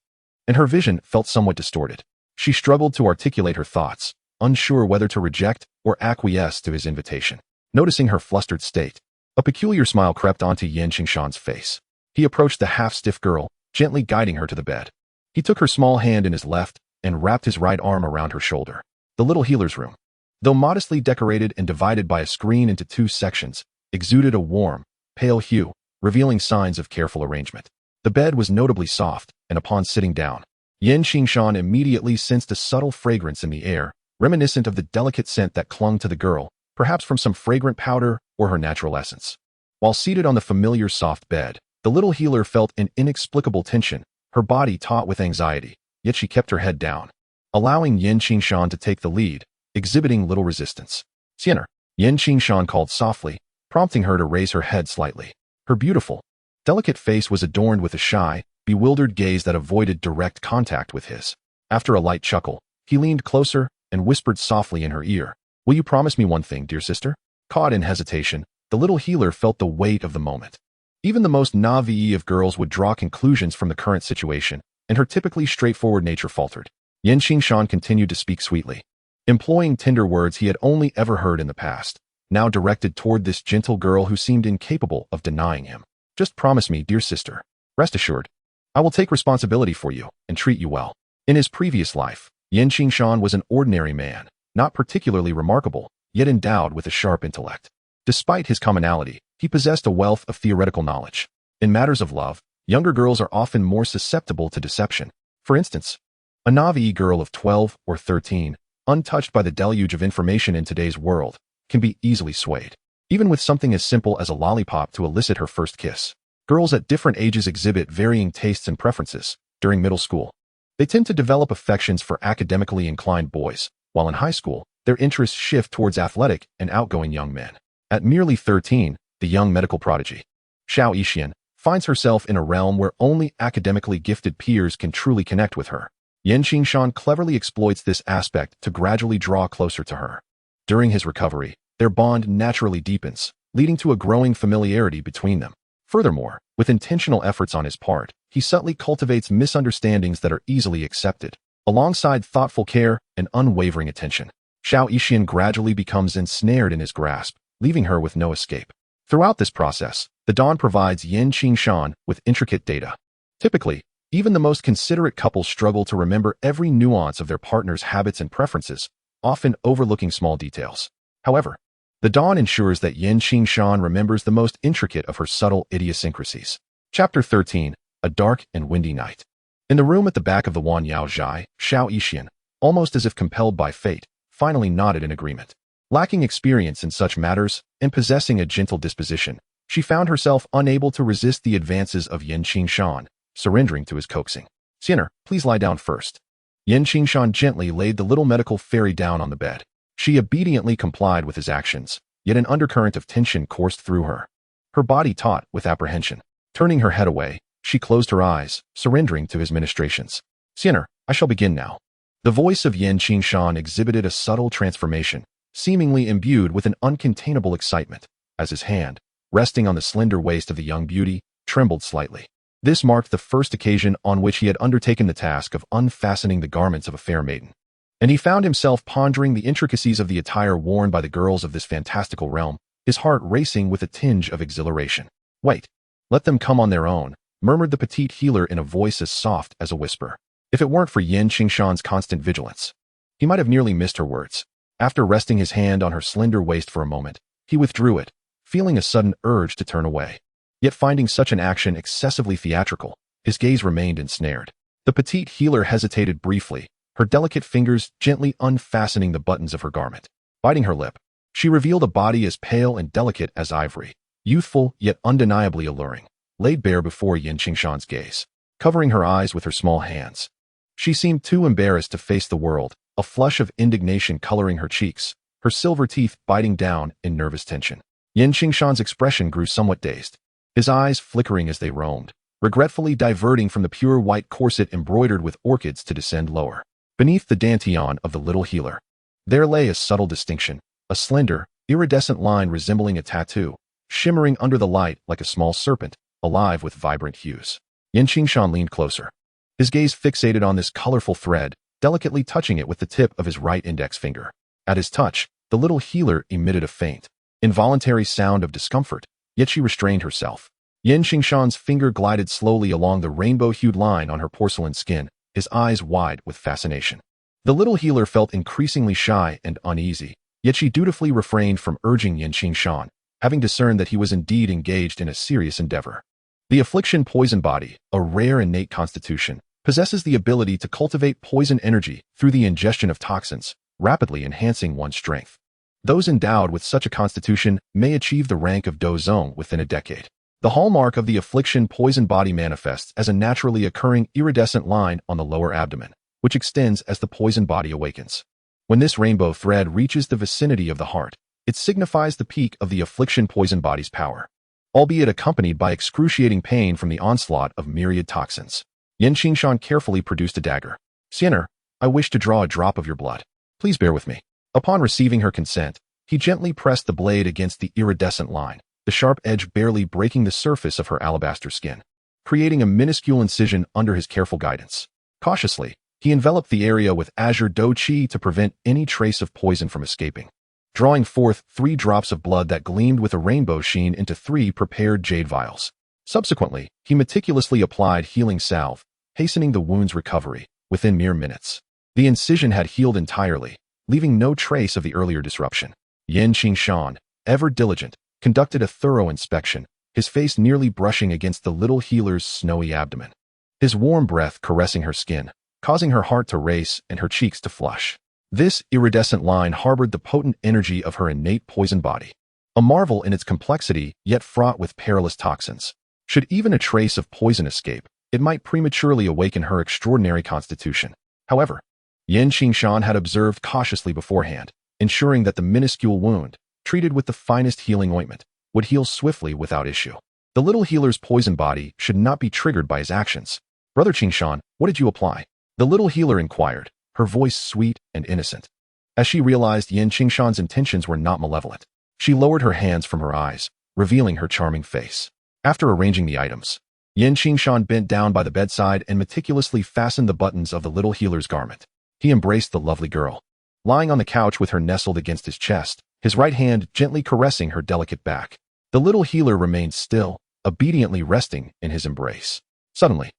and her vision felt somewhat distorted. She struggled to articulate her thoughts, unsure whether to reject or acquiesce to his invitation. Noticing her flustered state, a peculiar smile crept onto Yin Qingshan's face. He approached the half-stiff girl, gently guiding her to the bed. He took her small hand in his left and wrapped his right arm around her shoulder. The little healer's room, though modestly decorated and divided by a screen into two sections, exuded a warm, pale hue, revealing signs of careful arrangement. The bed was notably soft, and upon sitting down, Qingshan immediately sensed a subtle fragrance in the air, reminiscent of the delicate scent that clung to the girl, perhaps from some fragrant powder or her natural essence. While seated on the familiar soft bed, the little healer felt an inexplicable tension, her body taut with anxiety, yet she kept her head down, allowing Qingshan to take the lead, exhibiting little resistance. "Sienna," Qingshan called softly, prompting her to raise her head slightly. Her beautiful, delicate face was adorned with a shy, bewildered gaze that avoided direct contact with his. After a light chuckle, he leaned closer and whispered softly in her ear, "Will you promise me one thing, dear sister?" Caught in hesitation, the little healer felt the weight of the moment. Even the most naive of girls would draw conclusions from the current situation, and her typically straightforward nature faltered. Qingshan continued to speak sweetly, employing tender words he had only ever heard in the past, now directed toward this gentle girl who seemed incapable of denying him. "Just promise me, dear sister. Rest assured, I will take responsibility for you and treat you well." In his previous life, Qingshan was an ordinary man, not particularly remarkable, yet endowed with a sharp intellect. Despite his commonality, he possessed a wealth of theoretical knowledge. In matters of love, younger girls are often more susceptible to deception. For instance, a naive girl of 12 or 13, untouched by the deluge of information in today's world, can be easily swayed, even with something as simple as a lollipop to elicit her first kiss. Girls at different ages exhibit varying tastes and preferences. During middle school, they tend to develop affections for academically inclined boys, while in high school, their interests shift towards athletic and outgoing young men. At merely 13, the young medical prodigy, Qingshan, finds herself in a realm where only academically gifted peers can truly connect with her. Qingshan cleverly exploits this aspect to gradually draw closer to her. During his recovery, their bond naturally deepens, leading to a growing familiarity between them. Furthermore, with intentional efforts on his part, he subtly cultivates misunderstandings that are easily accepted. Alongside thoughtful care and unwavering attention, Qingshan gradually becomes ensnared in his grasp, leaving her with no escape. Throughout this process, the Dawn provides Qingshan with intricate data. Typically, even the most considerate couples struggle to remember every nuance of their partner's habits and preferences, often overlooking small details. However, the Dawn ensures that Qingshan remembers the most intricate of her subtle idiosyncrasies. Chapter 13, A Dark and Windy Night. In the room at the back of the Wan Yao Zhai, Qingshan, almost as if compelled by fate, finally nodded in agreement. Lacking experience in such matters and possessing a gentle disposition, she found herself unable to resist the advances of Qingshan, surrendering to his coaxing. "Sienna, please lie down first." Qingshan gently laid the little medical fairy down on the bed. She obediently complied with his actions, yet an undercurrent of tension coursed through her. Her body taut with apprehension. Turning her head away, she closed her eyes, surrendering to his ministrations. "Sienna, I shall begin now." The voice of Qingshan exhibited a subtle transformation, seemingly imbued with an uncontainable excitement, as his hand, resting on the slender waist of the young beauty, trembled slightly. This marked the first occasion on which he had undertaken the task of unfastening the garments of a fair maiden, and he found himself pondering the intricacies of the attire worn by the girls of this fantastical realm, his heart racing with a tinge of exhilaration. "Wait, let them come on their own," murmured the petite healer in a voice as soft as a whisper. If it weren't for Qingshan's constant vigilance, he might have nearly missed her words. After resting his hand on her slender waist for a moment, he withdrew it, feeling a sudden urge to turn away. Yet finding such an action excessively theatrical, his gaze remained ensnared. The petite healer hesitated briefly, her delicate fingers gently unfastening the buttons of her garment. Biting her lip, she revealed a body as pale and delicate as ivory, youthful yet undeniably alluring, laid bare before Qingshan's gaze, covering her eyes with her small hands. She seemed too embarrassed to face the world, a flush of indignation coloring her cheeks, her silver teeth biting down in nervous tension. Qingshan's expression grew somewhat dazed, his eyes flickering as they roamed, regretfully diverting from the pure white corset embroidered with orchids to descend lower. Beneath the dantian of the little healer, there lay a subtle distinction, a slender, iridescent line resembling a tattoo, shimmering under the light like a small serpent, alive with vibrant hues. Qingshan leaned closer, his gaze fixated on this colorful thread, delicately touching it with the tip of his right index finger. At his touch, the little healer emitted a faint, involuntary sound of discomfort, yet she restrained herself. Qingshan's finger glided slowly along the rainbow-hued line on her porcelain skin, his eyes wide with fascination. The little healer felt increasingly shy and uneasy, yet she dutifully refrained from urging Qingshan, having discerned that he was indeed engaged in a serious endeavor. The affliction-poisoned body, a rare innate constitution, possesses the ability to cultivate poison energy through the ingestion of toxins, rapidly enhancing one's strength. Those endowed with such a constitution may achieve the rank of Dozong within a decade. The hallmark of the affliction poison body manifests as a naturally occurring iridescent line on the lower abdomen, which extends as the poison body awakens. When this rainbow thread reaches the vicinity of the heart, it signifies the peak of the affliction poison body's power, albeit accompanied by excruciating pain from the onslaught of myriad toxins. Qingshan carefully produced a dagger. "Sienner, I wish to draw a drop of your blood. Please bear with me." Upon receiving her consent, he gently pressed the blade against the iridescent line, the sharp edge barely breaking the surface of her alabaster skin, creating a minuscule incision under his careful guidance. Cautiously, he enveloped the area with azure do qi to prevent any trace of poison from escaping, drawing forth 3 drops of blood that gleamed with a rainbow sheen into 3 prepared jade vials. Subsequently, he meticulously applied healing salve, hastening the wound's recovery within mere minutes. The incision had healed entirely, leaving no trace of the earlier disruption. Qingshan, ever diligent, conducted a thorough inspection, his face nearly brushing against the little healer's snowy abdomen, his warm breath caressing her skin, causing her heart to race and her cheeks to flush. This iridescent line harbored the potent energy of her innate poison body, a marvel in its complexity yet fraught with perilous toxins. Should even a trace of poison escape, it might prematurely awaken her extraordinary constitution. However, Qingshan had observed cautiously beforehand, ensuring that the minuscule wound, treated with the finest healing ointment, would heal swiftly without issue. The little healer's poison body should not be triggered by his actions. "Brother Qingshan, what did you apply?" the little healer inquired, her voice sweet and innocent. As she realized Qingshan's intentions were not malevolent, she lowered her hands from her eyes, revealing her charming face. After arranging the items, Qingshan bent down by the bedside and meticulously fastened the buttons of the little healer's garment. He embraced the lovely girl, lying on the couch with her nestled against his chest, his right hand gently caressing her delicate back. The little healer remained still, obediently resting in his embrace. Suddenly,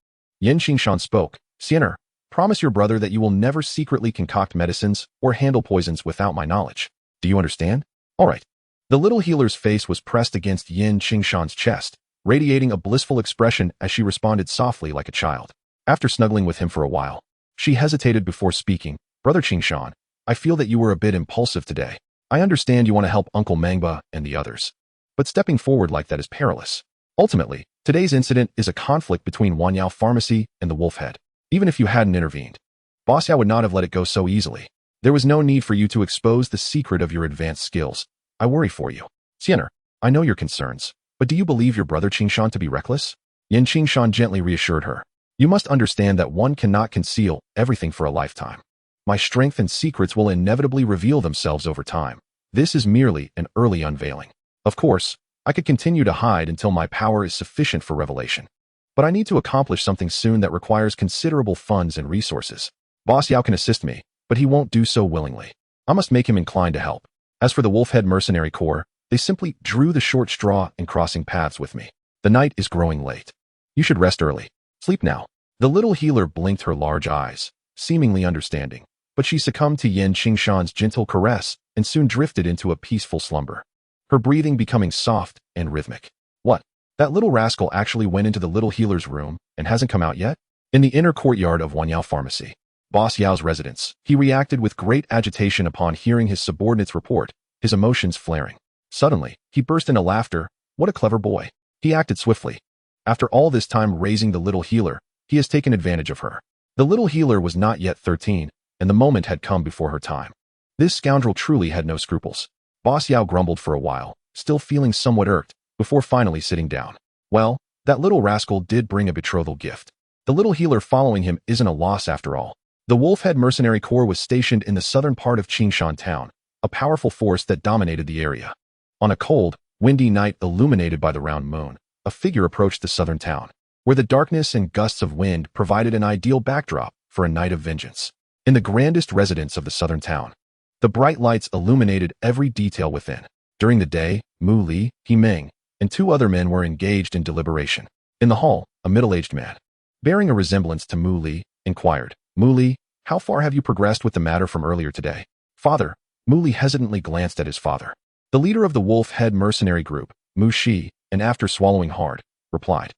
Qingshan spoke. "Sienner, promise your brother that you will never secretly concoct medicines or handle poisons without my knowledge. Do you understand?" "All right." The little healer's face was pressed against Qingshan's chest, radiating a blissful expression as she responded softly like a child. After snuggling with him for a while, she hesitated before speaking. "Brother Qingshan, I feel that you were a bit impulsive today. I understand you want to help Uncle Mangba and the others, but stepping forward like that is perilous. Ultimately, today's incident is a conflict between Wanyao Pharmacy and the Wolf Head. Even if you hadn't intervened, Boss Yao would not have let it go so easily. There was no need for you to expose the secret of your advanced skills. I worry for you. Sienner, I know your concerns, but do you believe your brother Qingshan to be reckless?" Qingshan gently reassured her. "You must understand that one cannot conceal everything for a lifetime. My strength and secrets will inevitably reveal themselves over time. This is merely an early unveiling. Of course, I could continue to hide until my power is sufficient for revelation. But I need to accomplish something soon that requires considerable funds and resources. Boss Yao can assist me, but he won't do so willingly. I must make him inclined to help. As for the Wolfhead Mercenary Corps, they simply drew the short straw in crossing paths with me. The night is growing late. You should rest early. Sleep now." The little healer blinked her large eyes, seemingly understanding, but she succumbed to Qingshan's gentle caress and soon drifted into a peaceful slumber, her breathing becoming soft and rhythmic. "What? That little rascal actually went into the little healer's room and hasn't come out yet?" In the inner courtyard of Wanyao Pharmacy, Boss Yao's residence, he reacted with great agitation upon hearing his subordinate's report, his emotions flaring. Suddenly, he burst into laughter. What a clever boy. He acted swiftly. After all this time raising the little healer, he has taken advantage of her. The little healer was not yet 13, and the moment had come before her time. This scoundrel truly had no scruples. Boss Yao grumbled for a while, still feeling somewhat irked, before finally sitting down. "Well, that little rascal did bring a betrothal gift. The little healer following him isn't a loss after all." The Wolfhead Mercenary Corps was stationed in the southern part of Qingshan town, a powerful force that dominated the area. On a cold, windy night illuminated by the round moon, a figure approached the southern town, where the darkness and gusts of wind provided an ideal backdrop for a night of vengeance. In the grandest residence of the southern town, the bright lights illuminated every detail within. During the day, Mu Li, He Meng, and 2 other men were engaged in deliberation. In the hall, a middle-aged man, bearing a resemblance to Mu Li, inquired, "Mu Li, how far have you progressed with the matter from earlier today?" "Father," Mu Li hesitantly glanced at his father. The leader of the Wolf Head mercenary group, Mu Shi, and after swallowing hard, replied,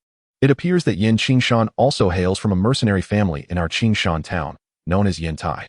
It appears that Qingshan also hails from a mercenary family in our Qingshan town, known as Tai.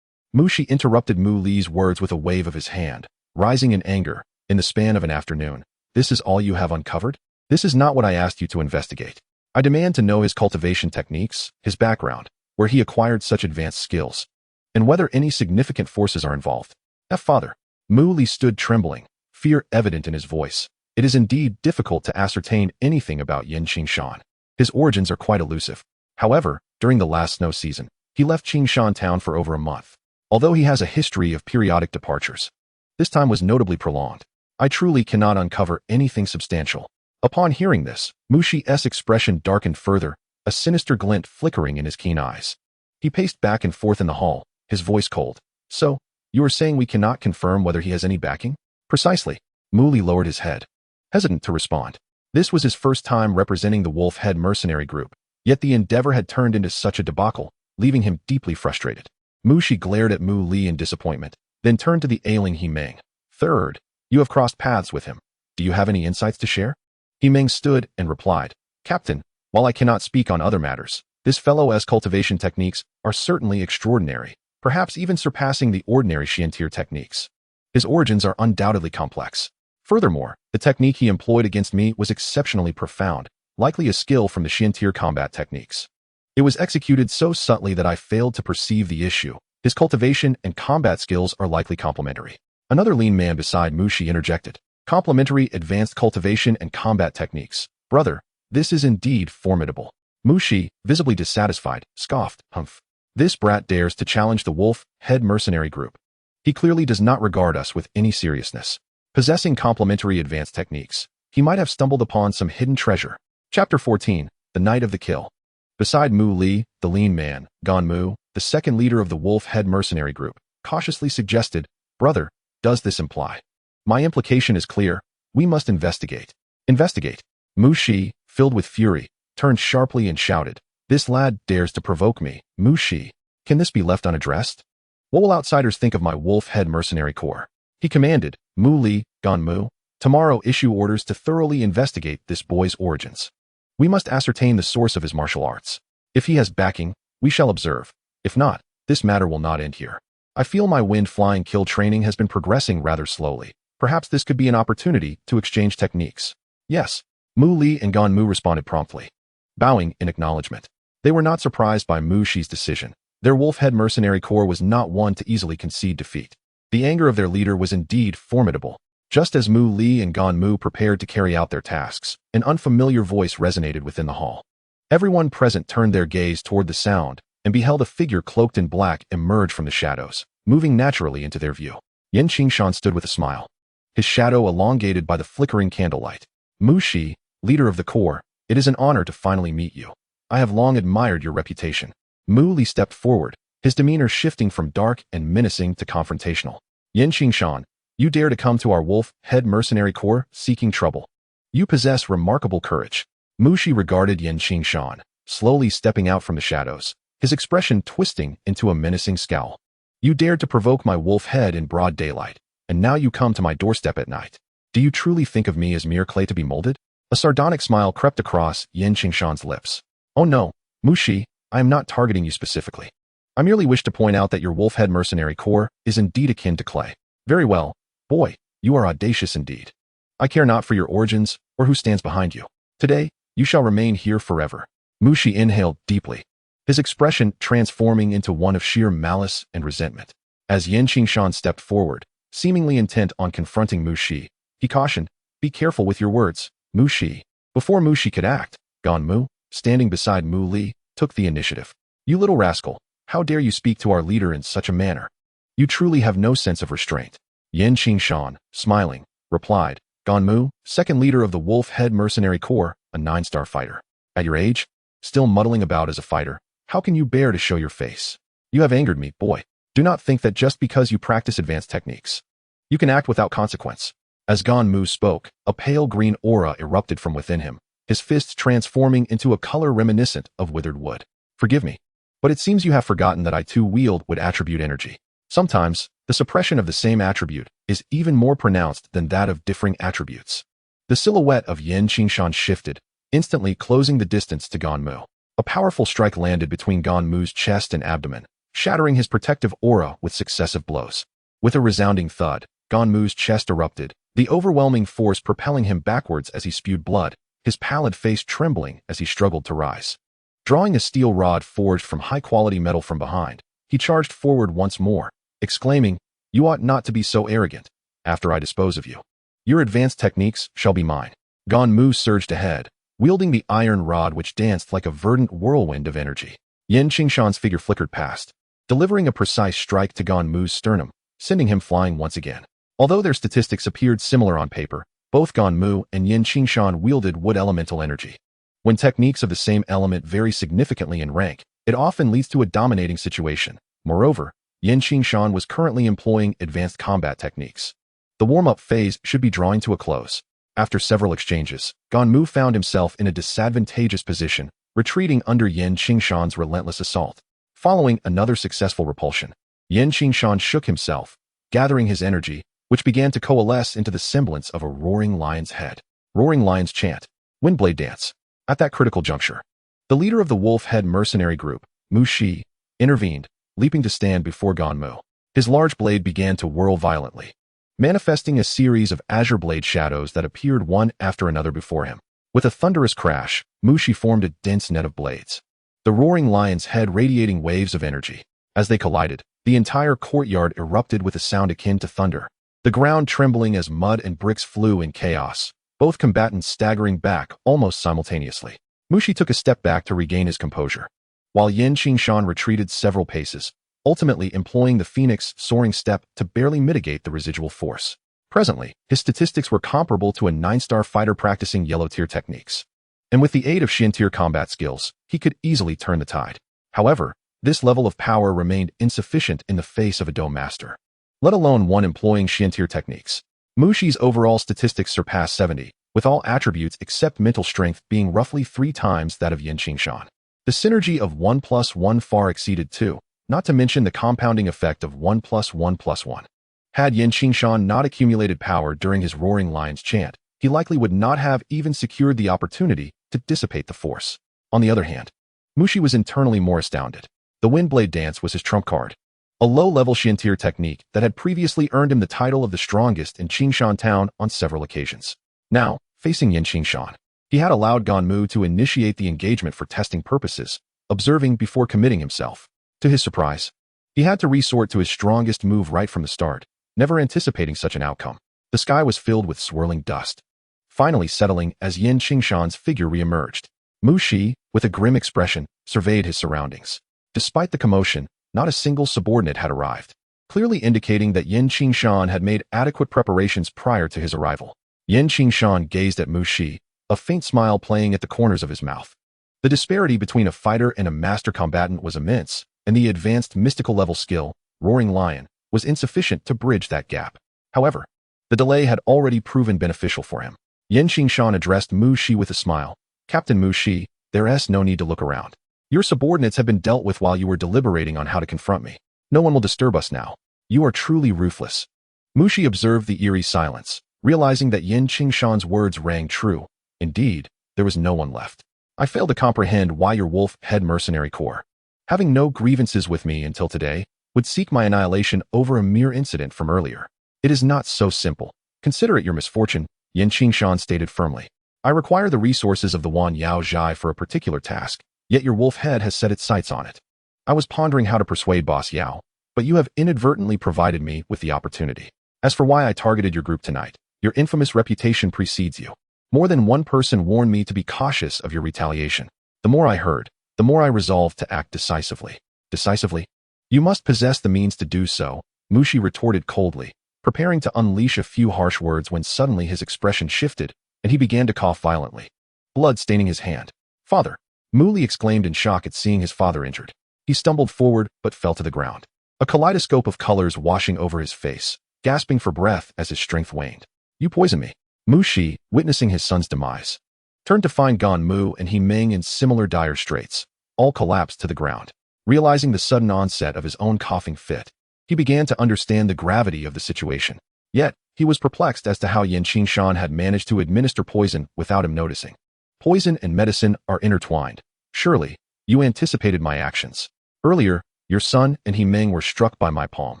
Mushi interrupted Mu Li's words with a wave of his hand, rising in anger. In the span of an afternoon, this is all you have uncovered? This is not what I asked you to investigate. I demand to know his cultivation techniques, his background, where he acquired such advanced skills, and whether any significant forces are involved. Father. Mu Li stood trembling, fear evident in his voice. It is indeed difficult to ascertain anything about Qingshan. His origins are quite elusive. However, during the last snow season, he left Qingshan town for over a month. Although he has a history of periodic departures, this time was notably prolonged. I truly cannot uncover anything substantial. Upon hearing this, Mushi's expression darkened further, a sinister glint flickering in his keen eyes. He paced back and forth in the hall, his voice cold. So, you are saying we cannot confirm whether he has any backing? Precisely. Mu Li lowered his head, hesitant to respond. This was his first time representing the Wolf Head mercenary group, yet the endeavor had turned into such a debacle, leaving him deeply frustrated. Mushi glared at Mu Li in disappointment, then turned to the ailing Himeng. Third, you have crossed paths with him. Do you have any insights to share? Himeng stood and replied, Captain, while I cannot speak on other matters, this fellow's cultivation techniques are certainly extraordinary, perhaps even surpassing the ordinary Qiantir techniques. His origins are undoubtedly complex. Furthermore, the technique he employed against me was exceptionally profound, likely a skill from the Qiantir combat techniques. It was executed so subtly that I failed to perceive the issue. His cultivation and combat skills are likely complementary. Another lean man beside Mushi interjected. Complementary advanced cultivation and combat techniques. Brother, this is indeed formidable. Mushi, visibly dissatisfied, scoffed, humph. This brat dares to challenge the Wolf Head mercenary group. He clearly does not regard us with any seriousness. Possessing complementary advanced techniques, he might have stumbled upon some hidden treasure. Chapter 14, The Night of the Kill. Beside Mu Li, the lean man, Ganmu, the second leader of the Wolf Head mercenary group, cautiously suggested, Brother, does this imply? My implication is clear. We must investigate. Investigate. Mushi, filled with fury, turned sharply and shouted, This lad dares to provoke me. Mushi, can this be left unaddressed? What will outsiders think of my Wolf Head mercenary corps? He commanded, Mu Li, Ganmu, tomorrow issue orders to thoroughly investigate this boy's origins. We must ascertain the source of his martial arts. If he has backing, we shall observe. If not, this matter will not end here. I feel my wind-flying kill training has been progressing rather slowly. Perhaps this could be an opportunity to exchange techniques. Yes. Mu Li and Ganmu responded promptly, bowing in acknowledgement. They were not surprised by Mushi's decision. Their Wolf Head mercenary corps was not one to easily concede defeat. The anger of their leader was indeed formidable. Just as Mu Li and Ganmu prepared to carry out their tasks, an unfamiliar voice resonated within the hall. Everyone present turned their gaze toward the sound and beheld a figure cloaked in black emerge from the shadows, moving naturally into their view. Qingshan stood with a smile, his shadow elongated by the flickering candlelight. Mushi, leader of the corps, it is an honor to finally meet you. I have long admired your reputation. Mu Li stepped forward, his demeanor shifting from dark and menacing to confrontational. Qingshan, you dare to come to our Wolf Head mercenary corps seeking trouble. You possess remarkable courage. Mushi regarded Qingshan, slowly stepping out from the shadows, his expression twisting into a menacing scowl. You dared to provoke my Wolf Head in broad daylight, and now you come to my doorstep at night. Do you truly think of me as mere clay to be molded? A sardonic smile crept across Qingshan's lips. Oh no, Mushi, I am not targeting you specifically. I merely wish to point out that your Wolf Head mercenary corps is indeed akin to clay. Very well. Boy, you are audacious indeed. I care not for your origins or who stands behind you. Today, you shall remain here forever. Mushi inhaled deeply, his expression transforming into one of sheer malice and resentment. As Qingshan stepped forward, seemingly intent on confronting Mushi, he cautioned, Be careful with your words, Mushi. Before Mushi could act, Ganmu, standing beside Mu Li, took the initiative. You little rascal, how dare you speak to our leader in such a manner? You truly have no sense of restraint. Qingshan, smiling, replied, Ganmu, second leader of the Wolf Head mercenary corps, a 9-star fighter. At your age, still muddling about as a fighter, how can you bear to show your face? You have angered me, boy. Do not think that just because you practice advanced techniques, you can act without consequence. As Ganmu spoke, a pale green aura erupted from within him, his fists transforming into a color reminiscent of withered wood. Forgive me, but it seems you have forgotten that I too wield would attribute energy. Sometimes, the suppression of the same attribute is even more pronounced than that of differing attributes. The silhouette of Qingshan shifted, instantly closing the distance to Ganmu. A powerful strike landed between Ganmu's chest and abdomen, shattering his protective aura with successive blows. With a resounding thud, Ganmu's chest erupted, the overwhelming force propelling him backwards as he spewed blood, his pallid face trembling as he struggled to rise. Drawing a steel rod forged from high-quality metal from behind, he charged forward once more, exclaiming, "You ought not to be so arrogant. After I dispose of you, your advanced techniques shall be mine." Ganmu surged ahead, wielding the iron rod which danced like a verdant whirlwind of energy. Qingshan's figure flickered past, delivering a precise strike to Ganmu's sternum, sending him flying once again. Although their statistics appeared similar on paper, both Ganmu and Qingshan wielded wood elemental energy. When techniques of the same element vary significantly in rank, it often leads to a dominating situation. Moreover, Qingshan was currently employing advanced combat techniques. The warm-up phase should be drawing to a close. After several exchanges, Ganmu found himself in a disadvantageous position, retreating under Qingshan's relentless assault. Following another successful repulsion, Qingshan shook himself, gathering his energy, which began to coalesce into the semblance of a roaring lion's head. Roaring lion's chant. Windblade dance. At that critical juncture, the leader of the wolf-head mercenary group, Mu Shi, intervened, leaping to stand before Ganmu. His large blade began to whirl violently, manifesting a series of azure blade shadows that appeared one after another before him. With a thunderous crash, Mu Shi formed a dense net of blades, the roaring lion's head radiating waves of energy. As they collided, the entire courtyard erupted with a sound akin to thunder, the ground trembling as mud and bricks flew in chaos, both combatants staggering back almost simultaneously. Mu Shi took a step back to regain his composure, while Qingshan retreated several paces, ultimately employing the phoenix soaring step to barely mitigate the residual force. Presently, his statistics were comparable to a 9-star fighter practicing yellow-tier techniques, and with the aid of Shin-tier combat skills, he could easily turn the tide. However, this level of power remained insufficient in the face of a Dome Master, let alone one employing Shin-tier techniques. Mu Shi's overall statistics surpassed 70, with all attributes except mental strength being roughly 3 times that of Qingshan. The synergy of 1 plus 1 far exceeded 2, not to mention the compounding effect of 1 plus 1 plus 1. Had Qingshan not accumulated power during his roaring lion's chant, he likely would not have even secured the opportunity to dissipate the force. On the other hand, Mu Shi was internally more astounded. The Windblade Dance was his trump card, a low-level Shin-tier technique that had previously earned him the title of the strongest in Qingshan town on several occasions. Now, facing Qingshan, he had allowed Ganmu to initiate the engagement for testing purposes, observing before committing himself. To his surprise, he had to resort to his strongest move right from the start, never anticipating such an outcome. The sky was filled with swirling dust, finally settling as Qingshan's figure re-emerged. Mu Shi, with a grim expression, surveyed his surroundings. Despite the commotion, not a single subordinate had arrived, clearly indicating that Qingshan had made adequate preparations prior to his arrival. Qingshan gazed at Mu Shi, a faint smile playing at the corners of his mouth. The disparity between a fighter and a master combatant was immense, and the advanced mystical level skill, Roaring Lion, was insufficient to bridge that gap. However, the delay had already proven beneficial for him. Qingshan addressed Mu Shi with a smile. "Captain Mu Shi, there's no need to look around. Your subordinates have been dealt with while you were deliberating on how to confront me. No one will disturb us now. You are truly ruthless." Mu Shi observed the eerie silence, realizing that Qingshan's words rang true. Indeed, there was no one left. "I fail to comprehend why your wolf-head mercenary corps, having no grievances with me until today, would seek my annihilation over a mere incident from earlier. It is not so simple. Consider it your misfortune," Qingshan stated firmly. "I require the resources of the Wan Yao Zhai for a particular task, yet your wolf head has set its sights on it. I was pondering how to persuade Boss Yao, but you have inadvertently provided me with the opportunity. As for why I targeted your group tonight, your infamous reputation precedes you. More than one person warned me to be cautious of your retaliation. The more I heard, the more I resolved to act decisively." "Decisively? You must possess the means to do so," Mu Shi retorted coldly, preparing to unleash a few harsh words when suddenly his expression shifted, and he began to cough violently, blood staining his hand. "Father!" Mu Li exclaimed in shock at seeing his father injured. He stumbled forward but fell to the ground, a kaleidoscope of colors washing over his face, gasping for breath as his strength waned. "You poisoned me." Mu Shi, witnessing his son's demise, turned to find Ganmu and He Ming in similar dire straits, all collapsed to the ground. Realizing the sudden onset of his own coughing fit, he began to understand the gravity of the situation. Yet, he was perplexed as to how Qingshan had managed to administer poison without him noticing. Poison and medicine are intertwined. Surely, you anticipated my actions. Earlier, your son and He-Ming were struck by my palm,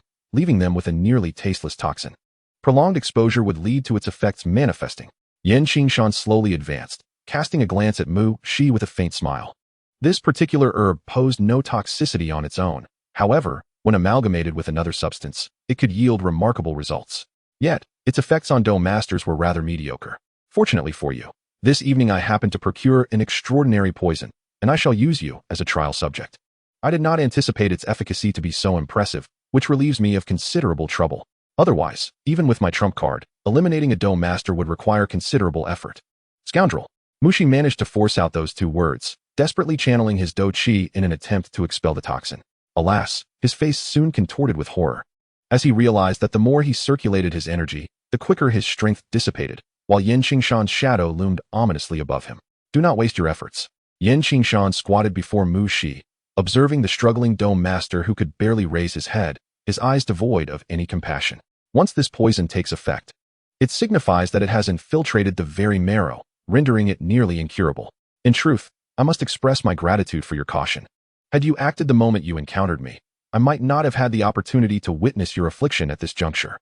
leaving them with a nearly tasteless toxin. Prolonged exposure would lead to its effects manifesting. Qingshan slowly advanced, casting a glance at Mu Shi with a faint smile. This particular herb posed no toxicity on its own. However, when amalgamated with another substance, it could yield remarkable results. Yet, its effects on Do Masters were rather mediocre. Fortunately for you, this evening I happened to procure an extraordinary poison, and I shall use you as a trial subject. I did not anticipate its efficacy to be so impressive, which relieves me of considerable trouble. Otherwise, even with my trump card, eliminating a Do Master would require considerable effort. Scoundrel! Mushi managed to force out those two words, desperately channeling his Do Chi in an attempt to expel the toxin. Alas, his face soon contorted with horror, as he realized that the more he circulated his energy, the quicker his strength dissipated, while Qingshan's shadow loomed ominously above him. Do not waste your efforts. Qingshan squatted before Mu Shi, observing the struggling Do Master who could barely raise his head, his eyes devoid of any compassion. Once this poison takes effect, it signifies that it has infiltrated the very marrow, rendering it nearly incurable. In truth, I must express my gratitude for your caution. Had you acted the moment you encountered me, I might not have had the opportunity to witness your affliction at this juncture.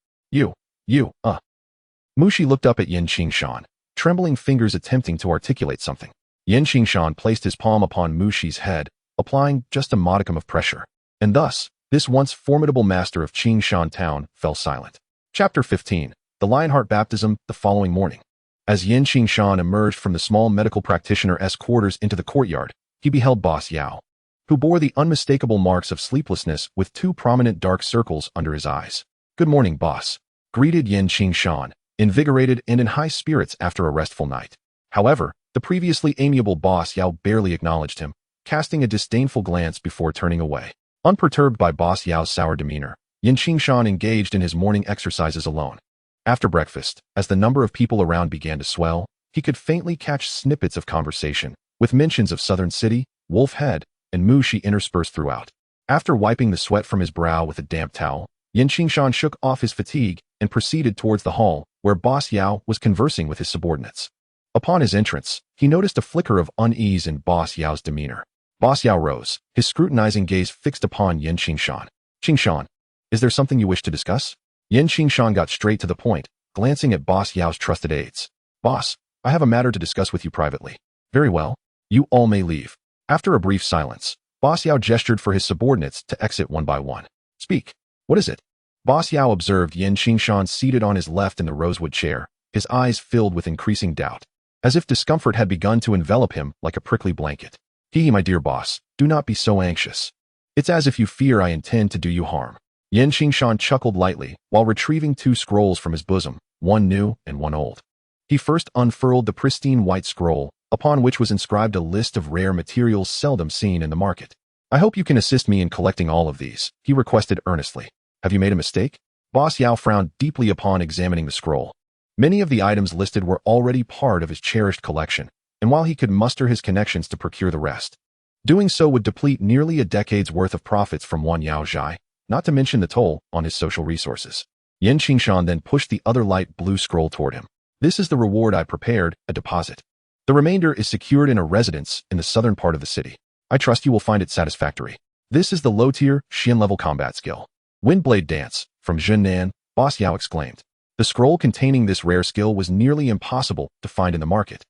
Mushi looked up at Qingshan, trembling fingers attempting to articulate something. Qingshan placed his palm upon Mushi's head, applying just a modicum of pressure. And thus, this once formidable master of Qingshan town fell silent. Chapter 15. The Lionheart Baptism the following morning. As Qingshan emerged from the small medical practitioner's quarters into the courtyard, he beheld Boss Yao, who bore the unmistakable marks of sleeplessness with two prominent dark circles under his eyes. Good morning, boss, greeted Qingshan, invigorated and in high spirits after a restful night. However, the previously amiable Boss Yao barely acknowledged him, casting a disdainful glance before turning away. Unperturbed by Boss Yao's sour demeanor, Qingshan engaged in his morning exercises alone. After breakfast, as the number of people around began to swell, he could faintly catch snippets of conversation, with mentions of Southern City, Wolf Head, and Mu Shi interspersed throughout. After wiping the sweat from his brow with a damp towel, Qingshan shook off his fatigue and proceeded towards the hall, where Boss Yao was conversing with his subordinates. Upon his entrance, he noticed a flicker of unease in Boss Yao's demeanor. Boss Yao rose, his scrutinizing gaze fixed upon Qingshan. Qingshan, is there something you wish to discuss? Qingshan got straight to the point, glancing at Boss Yao's trusted aides. Boss, I have a matter to discuss with you privately. Very well. You all may leave. After a brief silence, Boss Yao gestured for his subordinates to exit one by one. Speak. What is it? Boss Yao observed Qingshan seated on his left in the rosewood chair, his eyes filled with increasing doubt, as if discomfort had begun to envelop him like a prickly blanket. My dear boss, do not be so anxious. It's as if you fear I intend to do you harm. Qingshan chuckled lightly while retrieving two scrolls from his bosom, one new and one old. He first unfurled the pristine white scroll, upon which was inscribed a list of rare materials seldom seen in the market. I hope you can assist me in collecting all of these, he requested earnestly. Have you made a mistake? Boss Yao frowned deeply upon examining the scroll. Many of the items listed were already part of his cherished collection, and while he could muster his connections to procure the rest, doing so would deplete nearly a decade's worth of profits from one Yao Zhai, not to mention the toll on his social resources. Qingshan then pushed the other light blue scroll toward him. This is the reward I prepared, a deposit. The remainder is secured in a residence in the southern part of the city. I trust you will find it satisfactory. This is the low-tier, Xian-level combat skill. Windblade Dance, from Zhennan, Boss Yao exclaimed. The scroll containing this rare skill was nearly impossible to find in the market.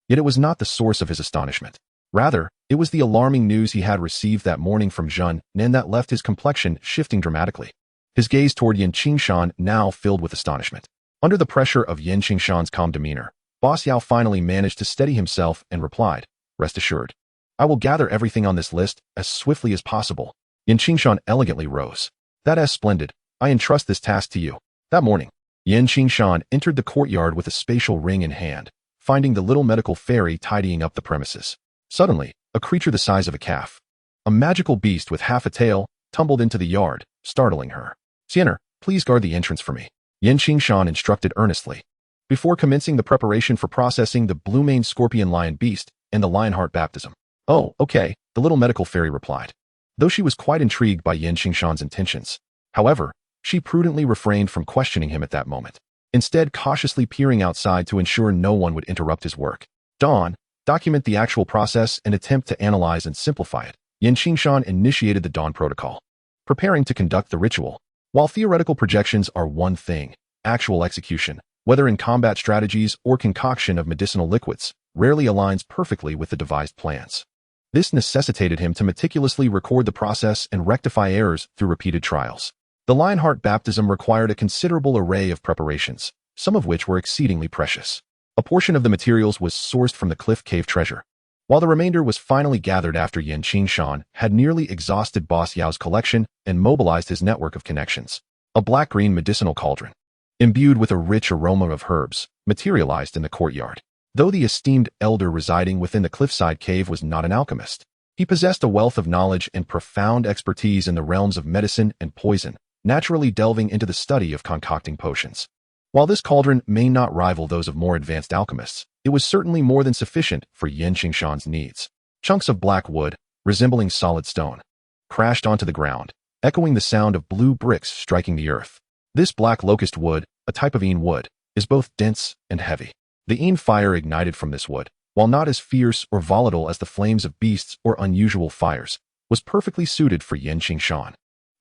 Yet it was not the source of his astonishment. Rather, it was the alarming news he had received that morning from Zhennan that left his complexion shifting dramatically. His gaze toward Qingshan now filled with astonishment. Under the pressure of Qingshan's calm demeanor, Boss Yao finally managed to steady himself and replied, Rest assured. I will gather everything on this list as swiftly as possible. Qingshan elegantly rose. That is splendid. I entrust this task to you. That morning, Qingshan entered the courtyard with a spatial ring in hand, finding the little medical fairy tidying up the premises. Suddenly, a creature the size of a calf, a magical beast with half a tail, tumbled into the yard, startling her. Xianer, please guard the entrance for me. Qingshan instructed earnestly. Before commencing the preparation for processing the blue-maned scorpion lion beast and the Lionheart baptism. Oh, okay, the little medical fairy replied. Though she was quite intrigued by Qingshan's intentions, however, she prudently refrained from questioning him at that moment, instead cautiously peering outside to ensure no one would interrupt his work. Dawn, document the actual process, and attempt to analyze and simplify it, Qingshan initiated the Dawn Protocol, preparing to conduct the ritual. While theoretical projections are one thing, actual execution, whether in combat strategies or concoction of medicinal liquids, rarely aligns perfectly with the devised plans. This necessitated him to meticulously record the process and rectify errors through repeated trials. The Lionheart baptism required a considerable array of preparations, some of which were exceedingly precious. A portion of the materials was sourced from the Cliff Cave treasure, while the remainder was finally gathered after Qingshan had nearly exhausted Boss Yao's collection and mobilized his network of connections. A black-green medicinal cauldron, imbued with a rich aroma of herbs, materialized in the courtyard. Though the esteemed elder residing within the cliffside cave was not an alchemist, he possessed a wealth of knowledge and profound expertise in the realms of medicine and poison, naturally delving into the study of concocting potions. While this cauldron may not rival those of more advanced alchemists, it was certainly more than sufficient for Qingshan's needs. Chunks of black wood, resembling solid stone, crashed onto the ground, echoing the sound of blue bricks striking the earth. This black locust wood, a type of wood, is both dense and heavy. The fire ignited from this wood, while not as fierce or volatile as the flames of beasts or unusual fires, was perfectly suited for Qingshan,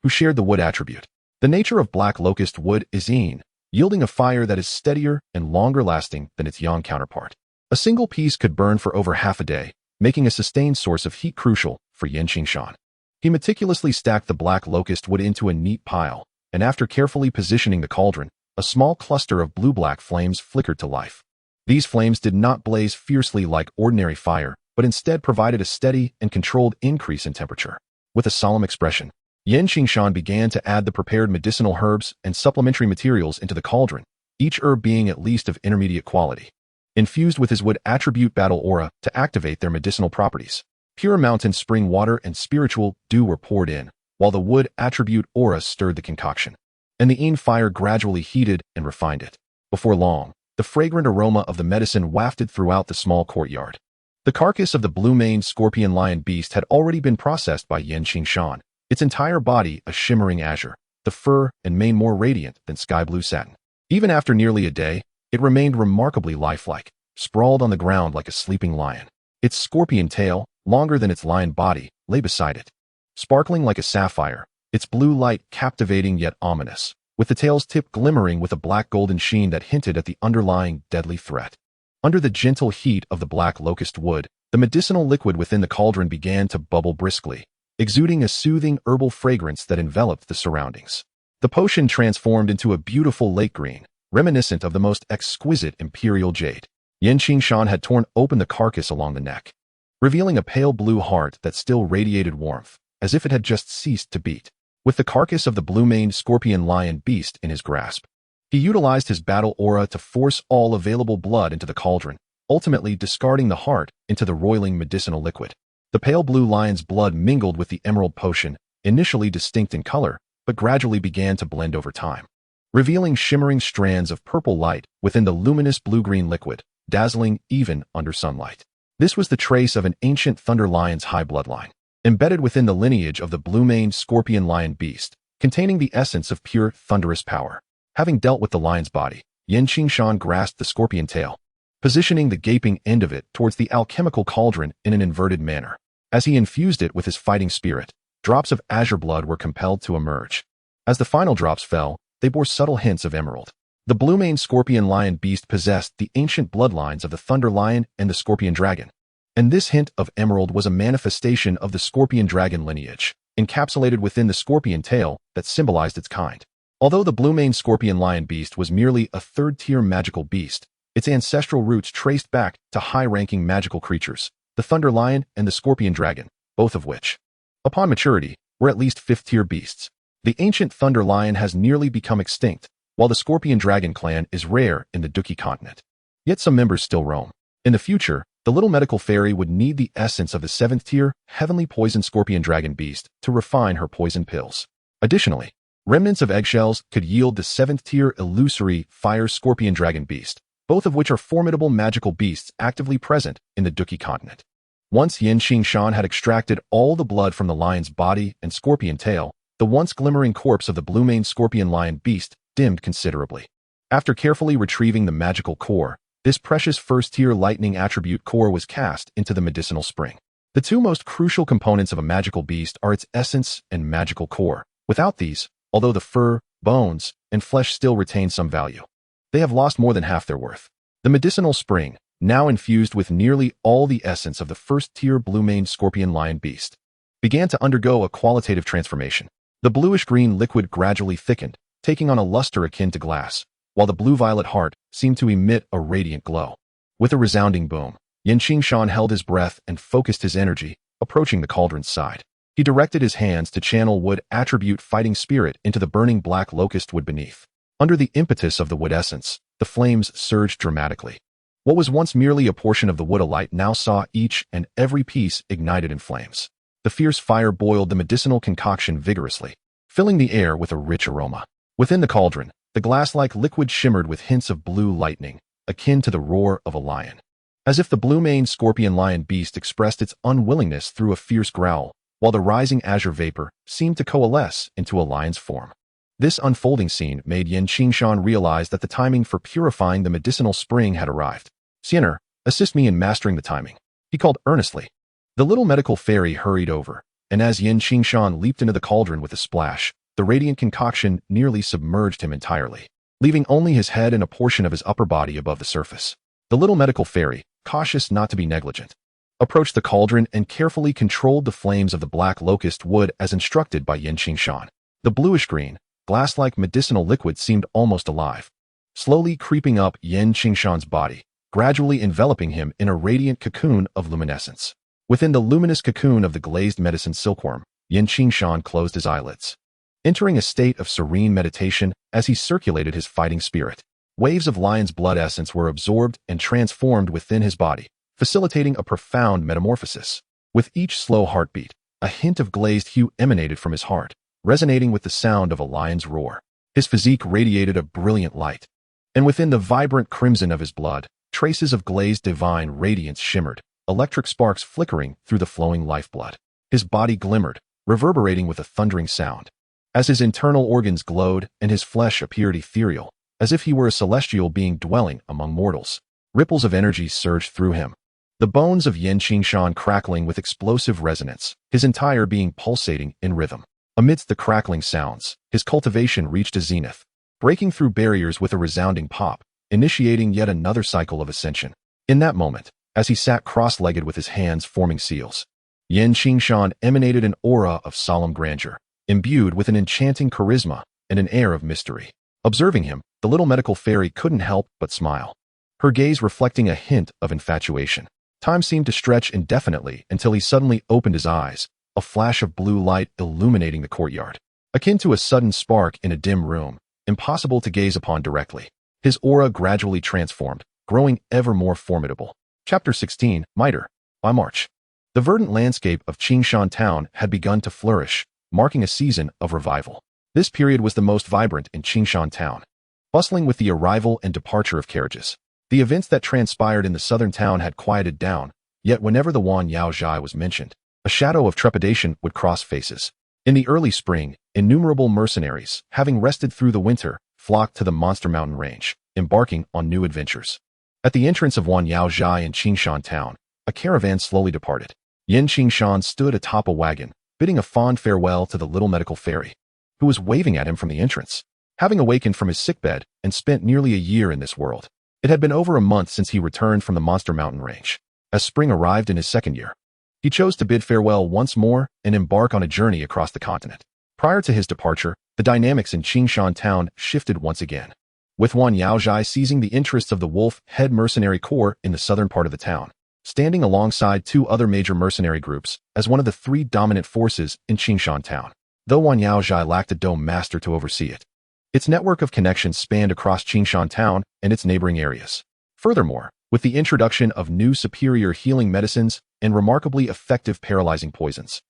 who shared the wood attribute. The nature of black locust wood is yielding a fire that is steadier and longer lasting than its yang counterpart. A single piece could burn for over half a day, making a sustained source of heat crucial for Qingshan. He meticulously stacked the black locust wood into a neat pile, and after carefully positioning the cauldron, a small cluster of blue-black flames flickered to life. These flames did not blaze fiercely like ordinary fire, but instead provided a steady and controlled increase in temperature. With a solemn expression, Qingshan began to add the prepared medicinal herbs and supplementary materials into the cauldron, each herb being at least of intermediate quality, infused with his wood attribute battle aura to activate their medicinal properties. Pure mountain spring water and spiritual dew were poured in, while the wood attribute aura stirred the concoction, and the fire gradually heated and refined it. Before long, the fragrant aroma of the medicine wafted throughout the small courtyard. The carcass of the blue-maned scorpion lion beast had already been processed by Qingshan, its entire body a shimmering azure, the fur and mane more radiant than sky-blue satin. Even after nearly a day, it remained remarkably lifelike, sprawled on the ground like a sleeping lion. Its scorpion tail, longer than its lion body, lay beside it, sparkling like a sapphire, its blue light captivating yet ominous, with the tail's tip glimmering with a black golden sheen that hinted at the underlying deadly threat. Under the gentle heat of the black locust wood, the medicinal liquid within the cauldron began to bubble briskly, exuding a soothing herbal fragrance that enveloped the surroundings. The potion transformed into a beautiful lake green, reminiscent of the most exquisite imperial jade. Qingshan had torn open the carcass along the neck, revealing a pale blue heart that still radiated warmth, as if it had just ceased to beat. With the carcass of the blue-maned scorpion lion beast in his grasp, he utilized his battle aura to force all available blood into the cauldron, ultimately discarding the heart into the roiling medicinal liquid. The pale blue lion's blood mingled with the emerald potion, initially distinct in color, but gradually began to blend over time, revealing shimmering strands of purple light within the luminous blue-green liquid, dazzling even under sunlight. This was the trace of an ancient thunder lion's high bloodline, embedded within the lineage of the blue-maned scorpion lion beast, containing the essence of pure thunderous power. Having dealt with the lion's body, Qingshan grasped the scorpion tail, positioning the gaping end of it towards the alchemical cauldron in an inverted manner. As he infused it with his fighting spirit, drops of azure blood were compelled to emerge. As the final drops fell, they bore subtle hints of emerald. The blue-maned scorpion lion beast possessed the ancient bloodlines of the thunder lion and the scorpion dragon, and this hint of emerald was a manifestation of the scorpion dragon lineage, encapsulated within the scorpion tail that symbolized its kind. Although the blue-maned scorpion lion beast was merely a third-tier magical beast, its ancestral roots traced back to high-ranking magical creatures, the thunder lion and the scorpion dragon, both of which, upon maturity, were at least fifth-tier beasts. The ancient thunder lion has nearly become extinct, while the scorpion dragon clan is rare in the Duki continent. Yet some members still roam. In the future, the little medical fairy would need the essence of the seventh-tier, heavenly poison scorpion dragon beast to refine her poison pills. Additionally, remnants of eggshells could yield the seventh-tier illusory fire scorpion dragon beast, both of which are formidable magical beasts actively present in the Duki continent. Once Qingshan had extracted all the blood from the lion's body and scorpion tail, the once glimmering corpse of the blue-maned scorpion lion beast dimmed considerably. After carefully retrieving the magical core, This precious first-tier lightning attribute core was cast into the medicinal spring. The two most crucial components of a magical beast are its essence and magical core. Without these, although the fur, bones, and flesh still retain some value, they have lost more than half their worth. The medicinal spring, now infused with nearly all the essence of the first-tier blue-maned scorpion lion beast, began to undergo a qualitative transformation. The bluish-green liquid gradually thickened, taking on a luster akin to glass, while the blue-violet heart seemed to emit a radiant glow. With a resounding boom, Qingshan held his breath and focused his energy, approaching the cauldron's side. He directed his hands to channel wood attribute fighting spirit into the burning black locust wood beneath. Under the impetus of the wood essence, the flames surged dramatically. What was once merely a portion of the wood alight now saw each and every piece ignited in flames. The fierce fire boiled the medicinal concoction vigorously, filling the air with a rich aroma. Within the cauldron, the glass-like liquid shimmered with hints of blue lightning, akin to the roar of a lion. As if the blue-maned scorpion lion beast expressed its unwillingness through a fierce growl, while the rising azure vapor seemed to coalesce into a lion's form. This unfolding scene made Qingshan realize that the timing for purifying the medicinal spring had arrived. "Siener, assist me in mastering the timing," he called earnestly. The little medical fairy hurried over, and as Qingshan leaped into the cauldron with a splash, the radiant concoction nearly submerged him entirely, leaving only his head and a portion of his upper body above the surface. The little medical fairy, cautious not to be negligent, approached the cauldron and carefully controlled the flames of the black locust wood as instructed by Qingshan. The bluish-green, glass-like medicinal liquid seemed almost alive, slowly creeping up Qingshan's body, gradually enveloping him in a radiant cocoon of luminescence. Within the luminous cocoon of the glazed medicine silkworm, Qingshan closed his eyelids, entering a state of serene meditation as he circulated his fighting spirit. Waves of lion's blood essence were absorbed and transformed within his body, facilitating a profound metamorphosis. With each slow heartbeat, a hint of glazed hue emanated from his heart, resonating with the sound of a lion's roar. His physique radiated a brilliant light, and within the vibrant crimson of his blood, traces of glazed divine radiance shimmered, electric sparks flickering through the flowing lifeblood. His body glimmered, reverberating with a thundering sound. As his internal organs glowed and his flesh appeared ethereal, as if he were a celestial being dwelling among mortals, ripples of energy surged through him, the bones of Qingshan crackling with explosive resonance, his entire being pulsating in rhythm. Amidst the crackling sounds, his cultivation reached a zenith, breaking through barriers with a resounding pop, initiating yet another cycle of ascension. In that moment, as he sat cross-legged with his hands forming seals, Qingshan emanated an aura of solemn grandeur, imbued with an enchanting charisma and an air of mystery. Observing him, the little medical fairy couldn't help but smile, her gaze reflecting a hint of infatuation. Time seemed to stretch indefinitely until he suddenly opened his eyes, a flash of blue light illuminating the courtyard. Akin to a sudden spark in a dim room, impossible to gaze upon directly. His aura gradually transformed, growing ever more formidable. Chapter 16, Mitre. By March, the verdant landscape of Qingshan town had begun to flourish, marking a season of revival. This period was the most vibrant in Qingshan town, bustling with the arrival and departure of carriages. The events that transpired in the southern town had quieted down, yet whenever the Wan Yao Zhai was mentioned, a shadow of trepidation would cross faces. In the early spring, innumerable mercenaries, having rested through the winter, flocked to the Monster Mountain range, embarking on new adventures. At the entrance of Wan Yao Zhai in Qingshan town, a caravan slowly departed. Qingshan stood atop a wagon, bidding a fond farewell to the little medical fairy, who was waving at him from the entrance. Having awakened from his sickbed and spent nearly a year in this world, it had been over a month since he returned from the Monster Mountain range. As spring arrived in his second year, he chose to bid farewell once more and embark on a journey across the continent. Prior to his departure, the dynamics in Qingshan town shifted once again, with Wan Yaozhai seizing the interests of the Wolf Head Mercenary Corps in the southern part of the town, standing alongside two other major mercenary groups as one of the three dominant forces in Qingshan town. Though Wan Yaozhai lacked a dome master to oversee it, its network of connections spanned across Qingshan town and its neighboring areas. Furthermore, with the introduction of new superior healing medicines and remarkably effective paralyzing poisons,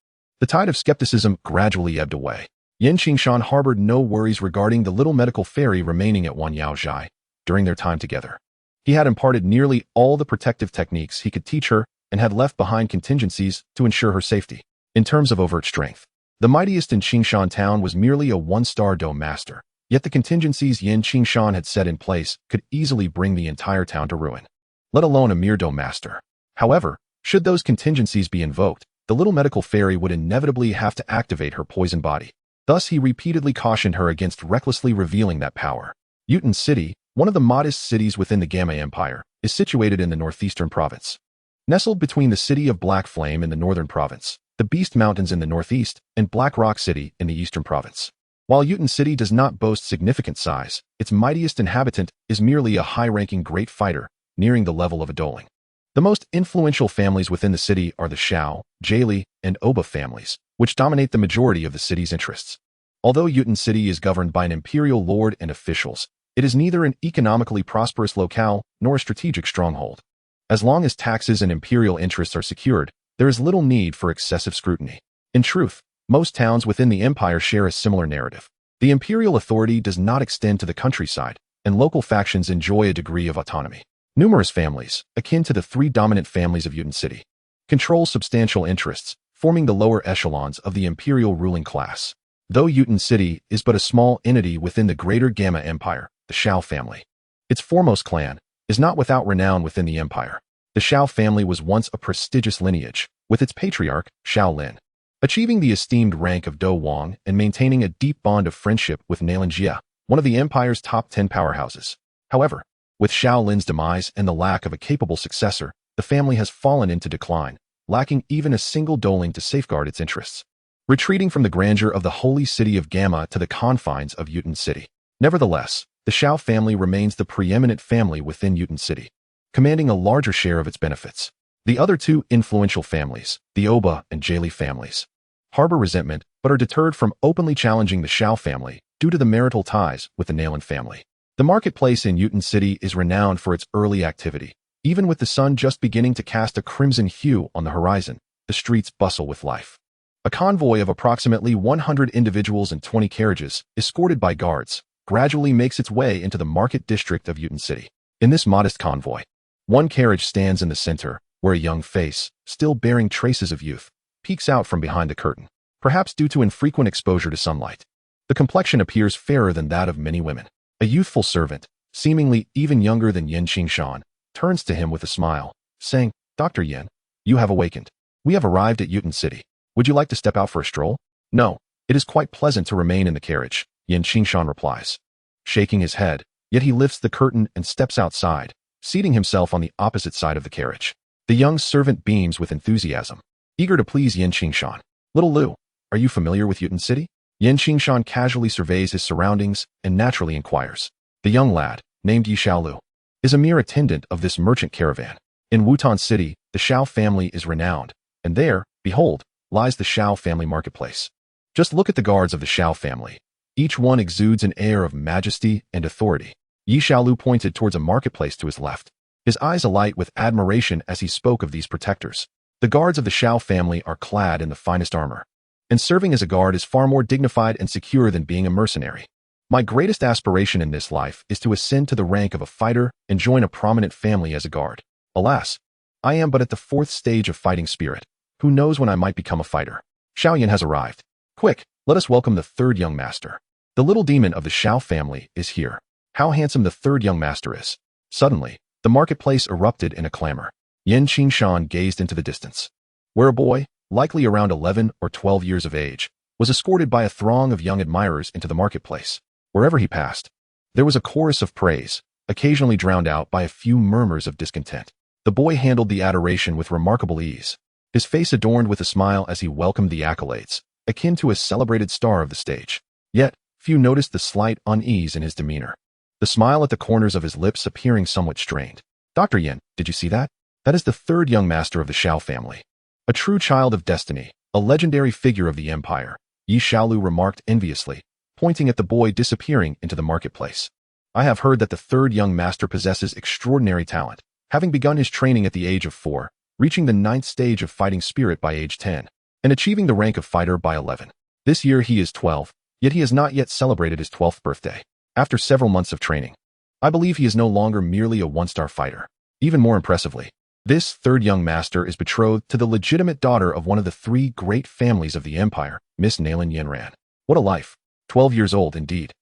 the tide of skepticism gradually ebbed away. Qingshan harbored no worries regarding the little medical fairy remaining at Wan Yaozhai during their time together. He had imparted nearly all the protective techniques he could teach her and had left behind contingencies to ensure her safety. In terms of overt strength, the mightiest in Qingshan town was merely a one-star dome master, Yet the contingencies Qingshan had set in place could easily bring the entire town to ruin, let alone a mere dome master. However, should those contingencies be invoked, the little medical fairy would inevitably have to activate her poison body. Thus, he repeatedly cautioned her against recklessly revealing that power. Yuten City, one of the modest cities within the Gamma Empire, is situated in the northeastern province. Nestled between the city of Black Flame in the northern province, the Beast Mountains in the northeast, and Black Rock City in the eastern province. While Yuten City does not boast significant size, its mightiest inhabitant is merely a high-ranking great fighter, nearing the level of a doling. The most influential families within the city are the Shao, Jali, and Oba families, which dominate the majority of the city's interests. Although Yuten City is governed by an imperial lord and officials, it is neither an economically prosperous locale nor a strategic stronghold. As long as taxes and imperial interests are secured, there is little need for excessive scrutiny. In truth, most towns within the empire share a similar narrative. The imperial authority does not extend to the countryside, and local factions enjoy a degree of autonomy. Numerous families, akin to the three dominant families of Yuten City, control substantial interests, forming the lower echelons of the imperial ruling class. Though Yuten City is but a small entity within the greater Gamma Empire, the Shao family, its foremost clan, is not without renown within the empire. The Shao family was once a prestigious lineage, with its patriarch, Shao Lin, achieving the esteemed rank of Do Wang and maintaining a deep bond of friendship with Nameless, one of the empire's top 10 powerhouses. However, with Shao Lin's demise and the lack of a capable successor, the family has fallen into decline, lacking even a single doling to safeguard its interests, retreating from the grandeur of the holy city of Gamma to the confines of Yuten City. Nevertheless, the Shao family remains the preeminent family within Yuten City, commanding a larger share of its benefits. The other two influential families, the Oba and Jali families, harbor resentment but are deterred from openly challenging the Shao family due to the marital ties with the Nameless family. The marketplace in Yuten City is renowned for its early activity. Even with the sun just beginning to cast a crimson hue on the horizon, the streets bustle with life. A convoy of approximately 100 individuals and 20 carriages, escorted by guards, gradually makes its way into the market district of Yuten City. In this modest convoy, one carriage stands in the center, where a young face, still bearing traces of youth, peeks out from behind the curtain, perhaps due to infrequent exposure to sunlight. The complexion appears fairer than that of many women. A youthful servant, seemingly even younger than Qingshan, turns to him with a smile, saying, "Dr. Yin, you have awakened. We have arrived at Yuten City. Would you like to step out for a stroll?" "No, it is quite pleasant to remain in the carriage," Qingshan replies, shaking his head, yet he lifts the curtain and steps outside, seating himself on the opposite side of the carriage. The young servant beams with enthusiasm, eager to please Qingshan. "Little Lu, are you familiar with Yuten City?" Qingshan casually surveys his surroundings and naturally inquires. The young lad, named Yi Xiaolu, is a mere attendant of this merchant caravan. In Wutan City, the Shao family is renowned, and there, behold, lies the Shao family marketplace. Just look at the guards of the Shao family. Each one exudes an air of majesty and authority. Yi Xiaolu pointed towards a marketplace to his left, his eyes alight with admiration as he spoke of these protectors. The guards of the Shao family are clad in the finest armor, and serving as a guard is far more dignified and secure than being a mercenary. My greatest aspiration in this life is to ascend to the rank of a fighter and join a prominent family as a guard. Alas, I am but at the 4th stage of fighting spirit. Who knows when I might become a fighter? Xiaoyan has arrived. Quick, let us welcome the 3rd young master. The little demon of the Shao family is here. How handsome the 3rd young master is. Suddenly, the marketplace erupted in a clamor. Qingshan gazed into the distance, where a boy, likely around 11 or 12 years of age, was escorted by a throng of young admirers into the marketplace. Wherever he passed, there was a chorus of praise, occasionally drowned out by a few murmurs of discontent. The boy handled the adoration with remarkable ease, his face adorned with a smile as he welcomed the accolades, akin to a celebrated star of the stage. Yet, few noticed the slight unease in his demeanor, the smile at the corners of his lips appearing somewhat strained. "Dr. Yin, did you see that? That is the 3rd young master of the Shao family. A true child of destiny, a legendary figure of the empire," Yi Xiaolu remarked enviously, pointing at the boy disappearing into the marketplace. "I have heard that the 3rd young master possesses extraordinary talent, having begun his training at the age of 4, reaching the 9th stage of fighting spirit by age 10, and achieving the rank of fighter by 11. This year he is 12, yet he has not yet celebrated his 12th birthday. After several months of training, I believe he is no longer merely a 1-star fighter. Even more impressively, this 3rd young master is betrothed to the legitimate daughter of one of the 3 great families of the empire, Miss Nalan Yanran. What a life! 12 years old indeed.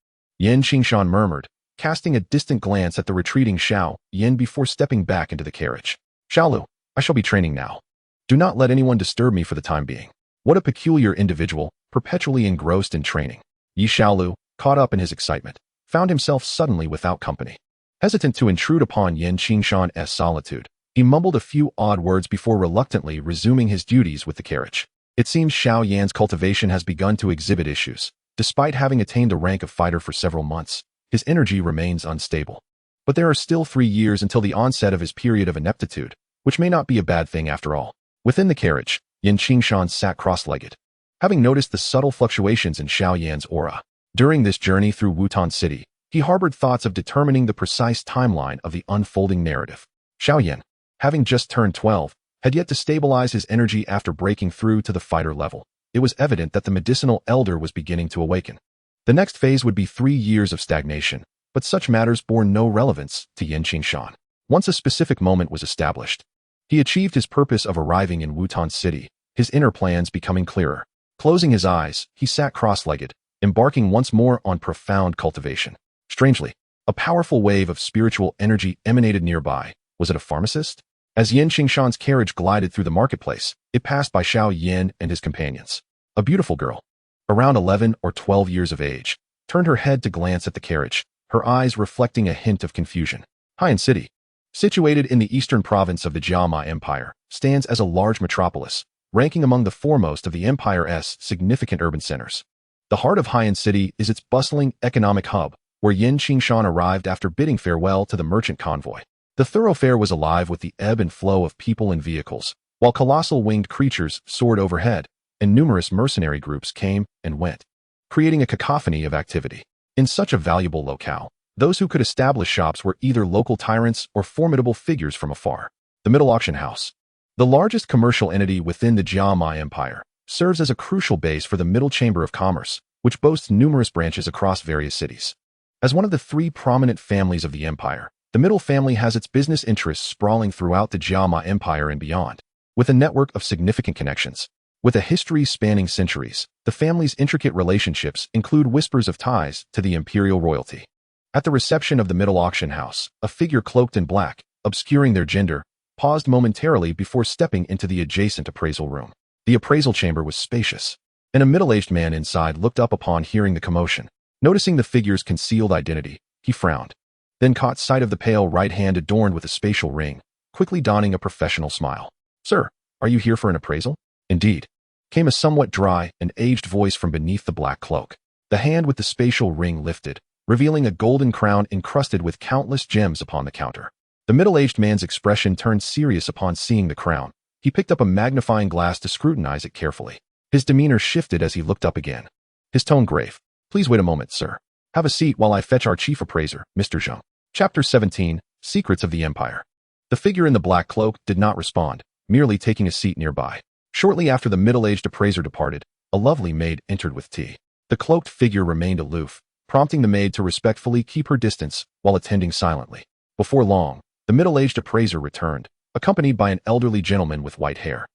Qingshan murmured, casting a distant glance at the retreating Xiao Yan before stepping back into the carriage. Xiaolu, I shall be training now. Do not let anyone disturb me for the time being. What a peculiar individual, perpetually engrossed in training. Yi Xiaolu, caught up in his excitement, found himself suddenly without company. Hesitant to intrude upon Qingshan's solitude, he mumbled a few odd words before reluctantly resuming his duties with the carriage. It seems Xiao Yan's cultivation has begun to exhibit issues. Despite having attained the rank of fighter for several months, his energy remains unstable. But there are still 3 years until the onset of his period of ineptitude, which may not be a bad thing after all. Within the carriage, Qingshan sat cross-legged, having noticed the subtle fluctuations in Xiao Yan's aura. During this journey through Wutan City, he harbored thoughts of determining the precise timeline of the unfolding narrative. Xiao Yan, having just turned 12, had yet to stabilize his energy after breaking through to the fighter level. It was evident that the medicinal elder was beginning to awaken. The next phase would be 3 years of stagnation, but such matters bore no relevance to Qingshan. Once a specific moment was established, he achieved his purpose of arriving in Wutan City, his inner plans becoming clearer. Closing his eyes, he sat cross-legged, embarking once more on profound cultivation. Strangely, a powerful wave of spiritual energy emanated nearby. Was it a pharmacist? As Qingshan's carriage glided through the marketplace, it passed by Xiao Yan and his companions. A beautiful girl, around 11 or 12 years of age, turned her head to glance at the carriage, her eyes reflecting a hint of confusion. Haiyan City, situated in the eastern province of the Jiama Empire, stands as a large metropolis, ranking among the foremost of the empire's significant urban centers. The heart of Haiyan City is its bustling economic hub, where Qingshan arrived after bidding farewell to the merchant convoy. The thoroughfare was alive with the ebb and flow of people and vehicles, while colossal winged creatures soared overhead, and numerous mercenary groups came and went, creating a cacophony of activity. In such a valuable locale, those who could establish shops were either local tyrants or formidable figures from afar. The Middle Auction House, the largest commercial entity within the Jiama Empire, serves as a crucial base for the Middle Chamber of Commerce, which boasts numerous branches across various cities. As one of the 3 prominent families of the empire, the Middle family has its business interests sprawling throughout the Jiama Empire and beyond. With a network of significant connections, with a history spanning centuries, the family's intricate relationships include whispers of ties to the imperial royalty. At the reception of the Middle Auction House, a figure cloaked in black, obscuring their gender, paused momentarily before stepping into the adjacent appraisal room. The appraisal chamber was spacious, and a middle-aged man inside looked up upon hearing the commotion. Noticing the figure's concealed identity, he frowned, then caught sight of the pale right hand adorned with a spatial ring, quickly donning a professional smile. Sir, are you here for an appraisal? Indeed, came a somewhat dry and aged voice from beneath the black cloak. The hand with the spatial ring lifted, revealing a golden crown encrusted with countless gems upon the counter. The middle-aged man's expression turned serious upon seeing the crown. He picked up a magnifying glass to scrutinize it carefully. His demeanor shifted as he looked up again, his tone grave. Please wait a moment, sir. Have a seat while I fetch our chief appraiser, Mr. Zheng. Chapter 17, Secrets of the Empire. The figure in the black cloak did not respond, merely taking a seat nearby. Shortly after the middle-aged appraiser departed, a lovely maid entered with tea. The cloaked figure remained aloof, prompting the maid to respectfully keep her distance while attending silently. Before long, the middle-aged appraiser returned, accompanied by an elderly gentleman with white hair,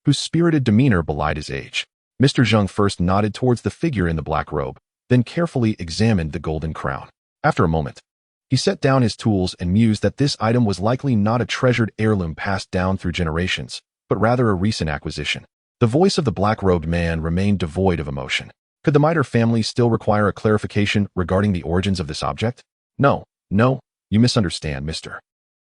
whose spirited demeanor belied his age. Mr. Zheng first nodded towards the figure in the black robe, then carefully examined the golden crown. After a moment, he set down his tools and mused that this item was likely not a treasured heirloom passed down through generations, but rather a recent acquisition. The voice of the black-robed man remained devoid of emotion. Could the Mitre family still require a clarification regarding the origins of this object? No, you misunderstand, Mr.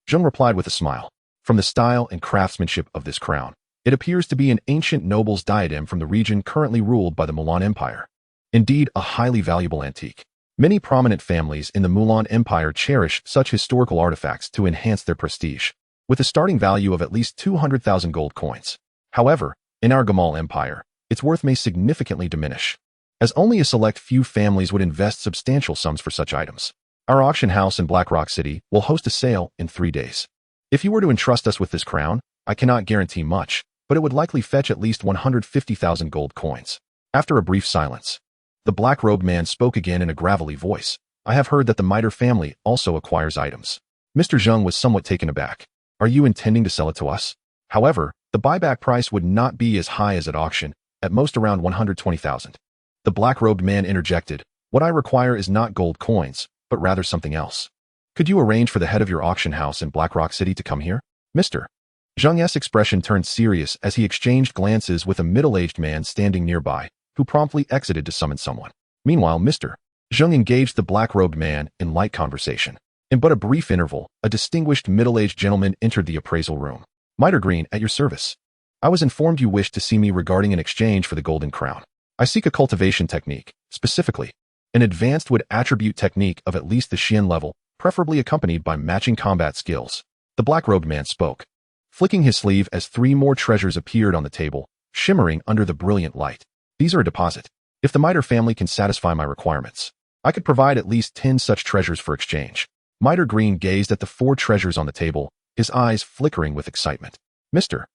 Zheng replied with a smile. From the style and craftsmanship of this crown, it appears to be an ancient noble's diadem from the region currently ruled by the Mulan Empire. Indeed, a highly valuable antique. Many prominent families in the Mulan Empire cherish such historical artifacts to enhance their prestige, with a starting value of at least 200,000 gold coins. However, in our Gamal Empire, its worth may significantly diminish, as only a select few families would invest substantial sums for such items. Our auction house in Blackrock City will host a sale in 3 days. If you were to entrust us with this crown, I cannot guarantee much, but it would likely fetch at least 150,000 gold coins. After a brief silence, the black-robed man spoke again in a gravelly voice. I have heard that the Mitre family also acquires items. Mr. Zheng was somewhat taken aback. Are you intending to sell it to us? However, the buyback price would not be as high as at auction, at most around 120,000. The black-robed man interjected. What I require is not gold coins, but rather something else. Could you arrange for the head of your auction house in Black Rock City to come here? Mr. Zheng's expression turned serious as he exchanged glances with a middle-aged man standing nearby, who promptly exited to summon someone. Meanwhile, Mr. Zheng engaged the black-robed man in light conversation. In but a brief interval, a distinguished middle-aged gentleman entered the appraisal room. Miter Green, at your service. I was informed you wished to see me regarding an exchange for the Golden Crown. I seek a cultivation technique, specifically an advanced wood attribute technique of at least the Qian level, preferably accompanied by matching combat skills. The black-robed man spoke, flicking his sleeve as 3 more treasures appeared on the table, shimmering under the brilliant light. These are a deposit. If the Miter family can satisfy my requirements, I could provide at least 10 such treasures for exchange. Miter Green gazed at the 4 treasures on the table, his eyes flickering with excitement. Mr.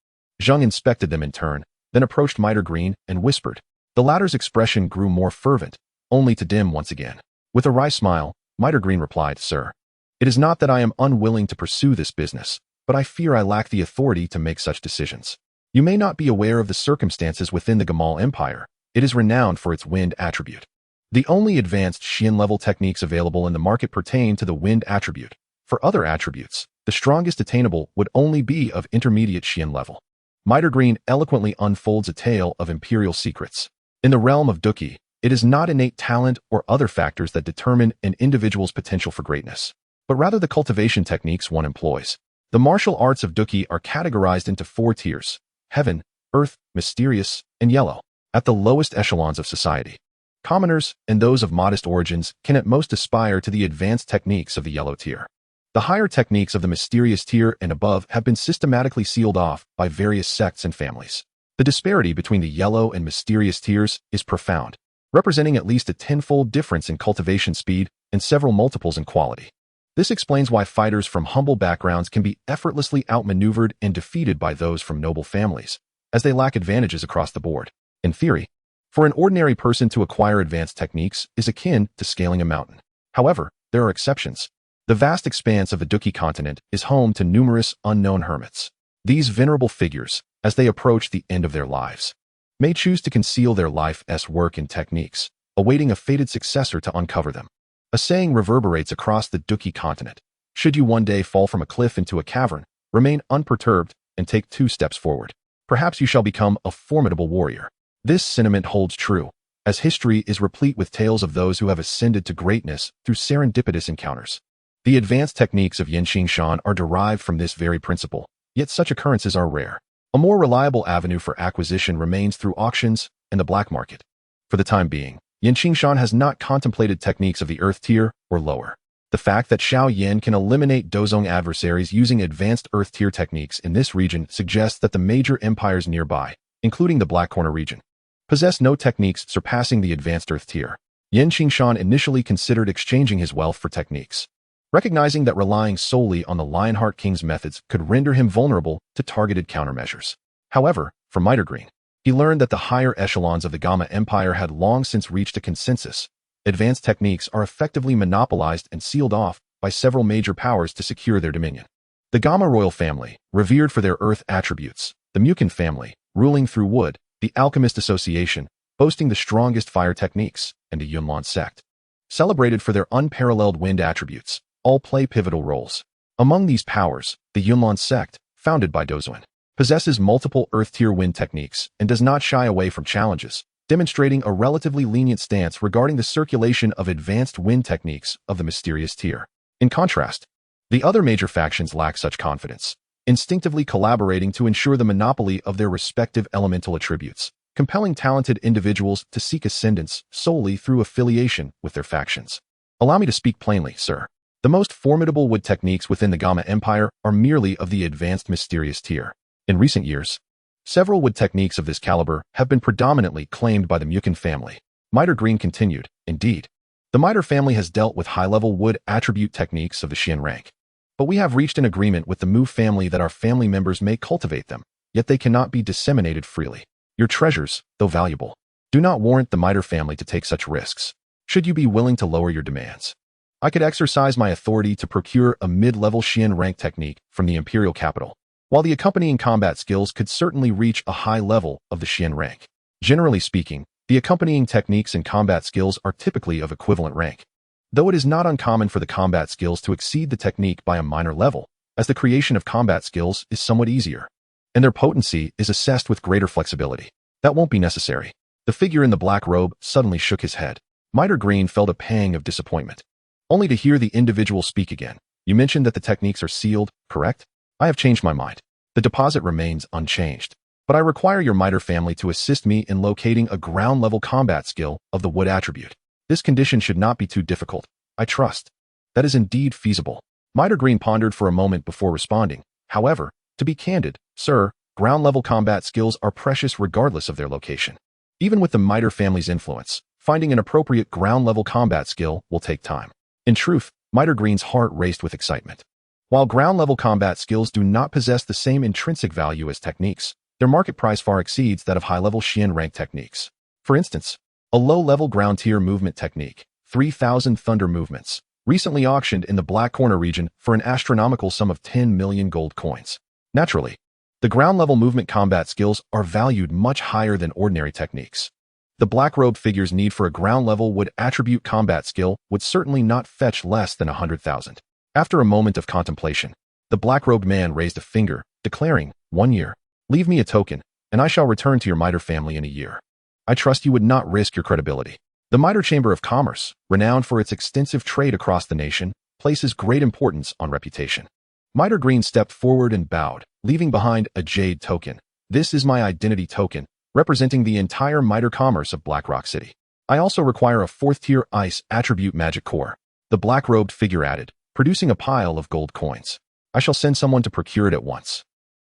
Zheng inspected them in turn, then approached Miter Green and whispered. The latter's expression grew more fervent, only to dim once again. With a wry smile, Miter Green replied, Sir, it is not that I am unwilling to pursue this business, but I fear I lack the authority to make such decisions. You may not be aware of the circumstances within the Gamal Empire. It is renowned for its wind attribute. The only advanced Qian-level techniques available in the market pertain to the wind attribute. For other attributes, the strongest attainable would only be of intermediate Qian level. Miter Green eloquently unfolds a tale of imperial secrets. In the realm of Duki, it is not innate talent or other factors that determine an individual's potential for greatness, but rather the cultivation techniques one employs. The martial arts of Duki are categorized into 4 tiers: heaven, earth, mysterious, and yellow. At the lowest echelons of society, commoners and those of modest origins can at most aspire to the advanced techniques of the yellow tier. The higher techniques of the mysterious tier and above have been systematically sealed off by various sects and families. The disparity between the yellow and mysterious tiers is profound, representing at least a 10-fold difference in cultivation speed and several multiples in quality. This explains why fighters from humble backgrounds can be effortlessly outmaneuvered and defeated by those from noble families, as they lack advantages across the board. In theory, for an ordinary person to acquire advanced techniques is akin to scaling a mountain. However, there are exceptions. The vast expanse of the Duki continent is home to numerous unknown hermits. These venerable figures, as they approach the end of their lives, may choose to conceal their life's work in techniques, awaiting a fated successor to uncover them. A saying reverberates across the Duki continent. Should you one day fall from a cliff into a cavern, remain unperturbed and take 2 steps forward. Perhaps you shall become a formidable warrior. This sentiment holds true, as history is replete with tales of those who have ascended to greatness through serendipitous encounters. The advanced techniques of Qingshan are derived from this very principle, yet such occurrences are rare. A more reliable avenue for acquisition remains through auctions and the black market. For the time being, Qingshan has not contemplated techniques of the earth tier or lower. The fact that Xiao Yan can eliminate Dozong adversaries using advanced earth tier techniques in this region suggests that the major empires nearby, including the Black Corner region, possess no techniques surpassing the advanced earth tier. Qingshan initially considered exchanging his wealth for techniques, recognizing that relying solely on the Lionheart King's methods could render him vulnerable to targeted countermeasures. However, from Miter Green, he learned that the higher echelons of the Gamma Empire had long since reached a consensus. Advanced techniques are effectively monopolized and sealed off by several major powers to secure their dominion. The Gamma royal family, revered for their earth attributes, the Mukin family, ruling through wood, the Alchemist Association, boasting the strongest fire techniques, and the Yunlan sect, celebrated for their unparalleled wind attributes, all play pivotal roles. Among these powers, the Yunlan sect, founded by Dozong, possesses multiple earth-tier wind techniques and does not shy away from challenges, demonstrating a relatively lenient stance regarding the circulation of advanced wind techniques of the mysterious tier. In contrast, the other major factions lack such confidence, instinctively collaborating to ensure the monopoly of their respective elemental attributes, compelling talented individuals to seek ascendance solely through affiliation with their factions. Allow me to speak plainly, sir. The most formidable wood techniques within the Gamma Empire are merely of the advanced mysterious tier. In recent years, several wood techniques of this caliber have been predominantly claimed by the Mukin family. Miter Green continued, indeed, the Miter family has dealt with high-level wood attribute techniques of the Qian rank. But we have reached an agreement with the Mu family that our family members may cultivate them, yet they cannot be disseminated freely. Your treasures, though valuable, do not warrant the Miter family to take such risks. Should you be willing to lower your demands, I could exercise my authority to procure a mid-level Qian rank technique from the imperial capital, while the accompanying combat skills could certainly reach a high level of the Qian rank. Generally speaking, The accompanying techniques and combat skills are typically of equivalent rank, though it is not uncommon for the combat skills to exceed the technique by a minor level, as the creation of combat skills is somewhat easier, and their potency is assessed with greater flexibility. That won't be necessary. The figure in the black robe suddenly shook his head. Miter Green felt a pang of disappointment, only to hear the individual speak again. You mentioned that the techniques are sealed, correct? I have changed my mind. The deposit remains unchanged, but I require your Miter family to assist me in locating a ground-level combat skill of the wood attribute. This condition should not be too difficult, I trust. That is indeed feasible. Miter Green pondered for a moment before responding. However, to be candid, sir, ground-level combat skills are precious regardless of their location. Even with the Miter family's influence, finding an appropriate ground-level combat skill will take time. In truth, Miter Green's heart raced with excitement. While ground-level combat skills do not possess the same intrinsic value as techniques, their market price far exceeds that of high-level Qian rank techniques. For instance, a low-level ground-tier movement technique, 3,000 thunder movements, recently auctioned in the Black Corner region for an astronomical sum of 10 million gold coins. Naturally, the ground-level movement combat skills are valued much higher than ordinary techniques. The black-robed figure's need for a ground-level wood attribute combat skill would certainly not fetch less than 100,000. After a moment of contemplation, the black-robed man raised a finger, declaring, 1 year. Leave me a token, and I shall return to your Miter family in a year. I trust you would not risk your credibility. The Miter Chamber of Commerce, renowned for its extensive trade across the nation, places great importance on reputation. Miter Green stepped forward and bowed, leaving behind a jade token. This is my identity token, representing the entire Miter commerce of Blackrock City. I also require a 4th-tier ice attribute magic core. The black-robed figure added, producing a pile of gold coins. I shall send someone to procure it at once.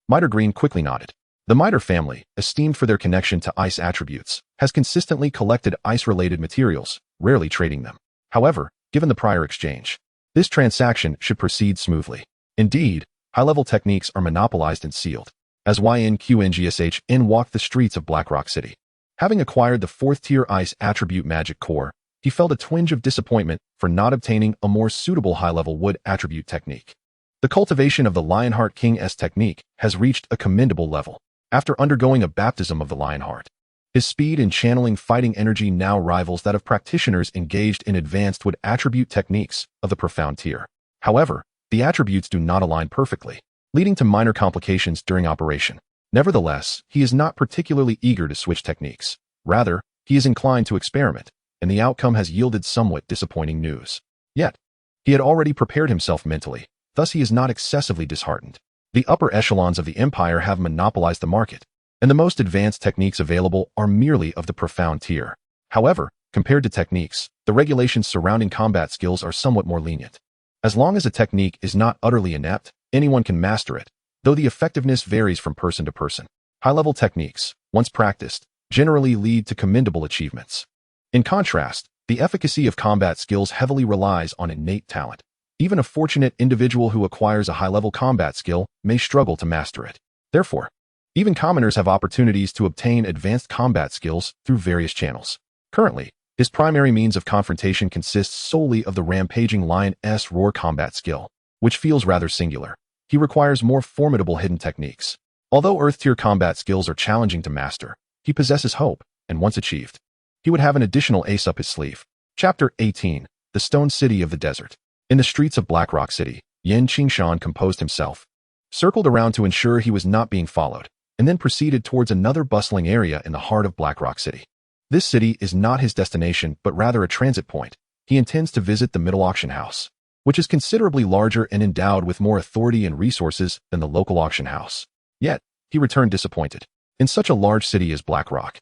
Miter Green quickly nodded. The Miter family, esteemed for their connection to ice attributes, has consistently collected ice-related materials, rarely trading them. However, given the prior exchange, this transaction should proceed smoothly. Indeed, high-level techniques are monopolized and sealed. As YNQNGSHN walked the streets of Blackrock City, having acquired the 4th-tier ice attribute magic core, he felt a twinge of disappointment for not obtaining a more suitable high-level wood attribute technique. The cultivation of the Lionheart King's technique has reached a commendable level. After undergoing a baptism of the Lionheart, his speed in channeling fighting energy now rivals that of practitioners engaged in advanced wood attribute techniques of the profound tier. However, the attributes do not align perfectly, leading to minor complications during operation. Nevertheless, he is not particularly eager to switch techniques. Rather, he is inclined to experiment, and the outcome has yielded somewhat disappointing news. Yet, he had already prepared himself mentally, thus he is not excessively disheartened. The upper echelons of the empire have monopolized the market, and the most advanced techniques available are merely of the profound tier. However, compared to techniques, the regulations surrounding combat skills are somewhat more lenient. As long as a technique is not utterly inept, anyone can master it, though the effectiveness varies from person to person. High-level techniques, once practiced, generally lead to commendable achievements. In contrast, the efficacy of combat skills heavily relies on innate talent. Even a fortunate individual who acquires a high-level combat skill may struggle to master it. Therefore, even commoners have opportunities to obtain advanced combat skills through various channels. Currently, his primary means of confrontation consists solely of the rampaging lion's roar combat skill, which feels rather singular. He requires more formidable hidden techniques. Although Earth-tier combat skills are challenging to master, he possesses hope, and once achieved, he would have an additional ace up his sleeve. Chapter 18. The Stone City of the Desert. In the streets of Blackrock City, Qingshan composed himself, circled around to ensure he was not being followed, and then proceeded towards another bustling area in the heart of Blackrock City. This city is not his destination, but rather a transit point. He intends to visit the Middle Auction House, which is considerably larger and endowed with more authority and resources than the local auction house. Yet, he returned disappointed. In such a large city as Blackrock,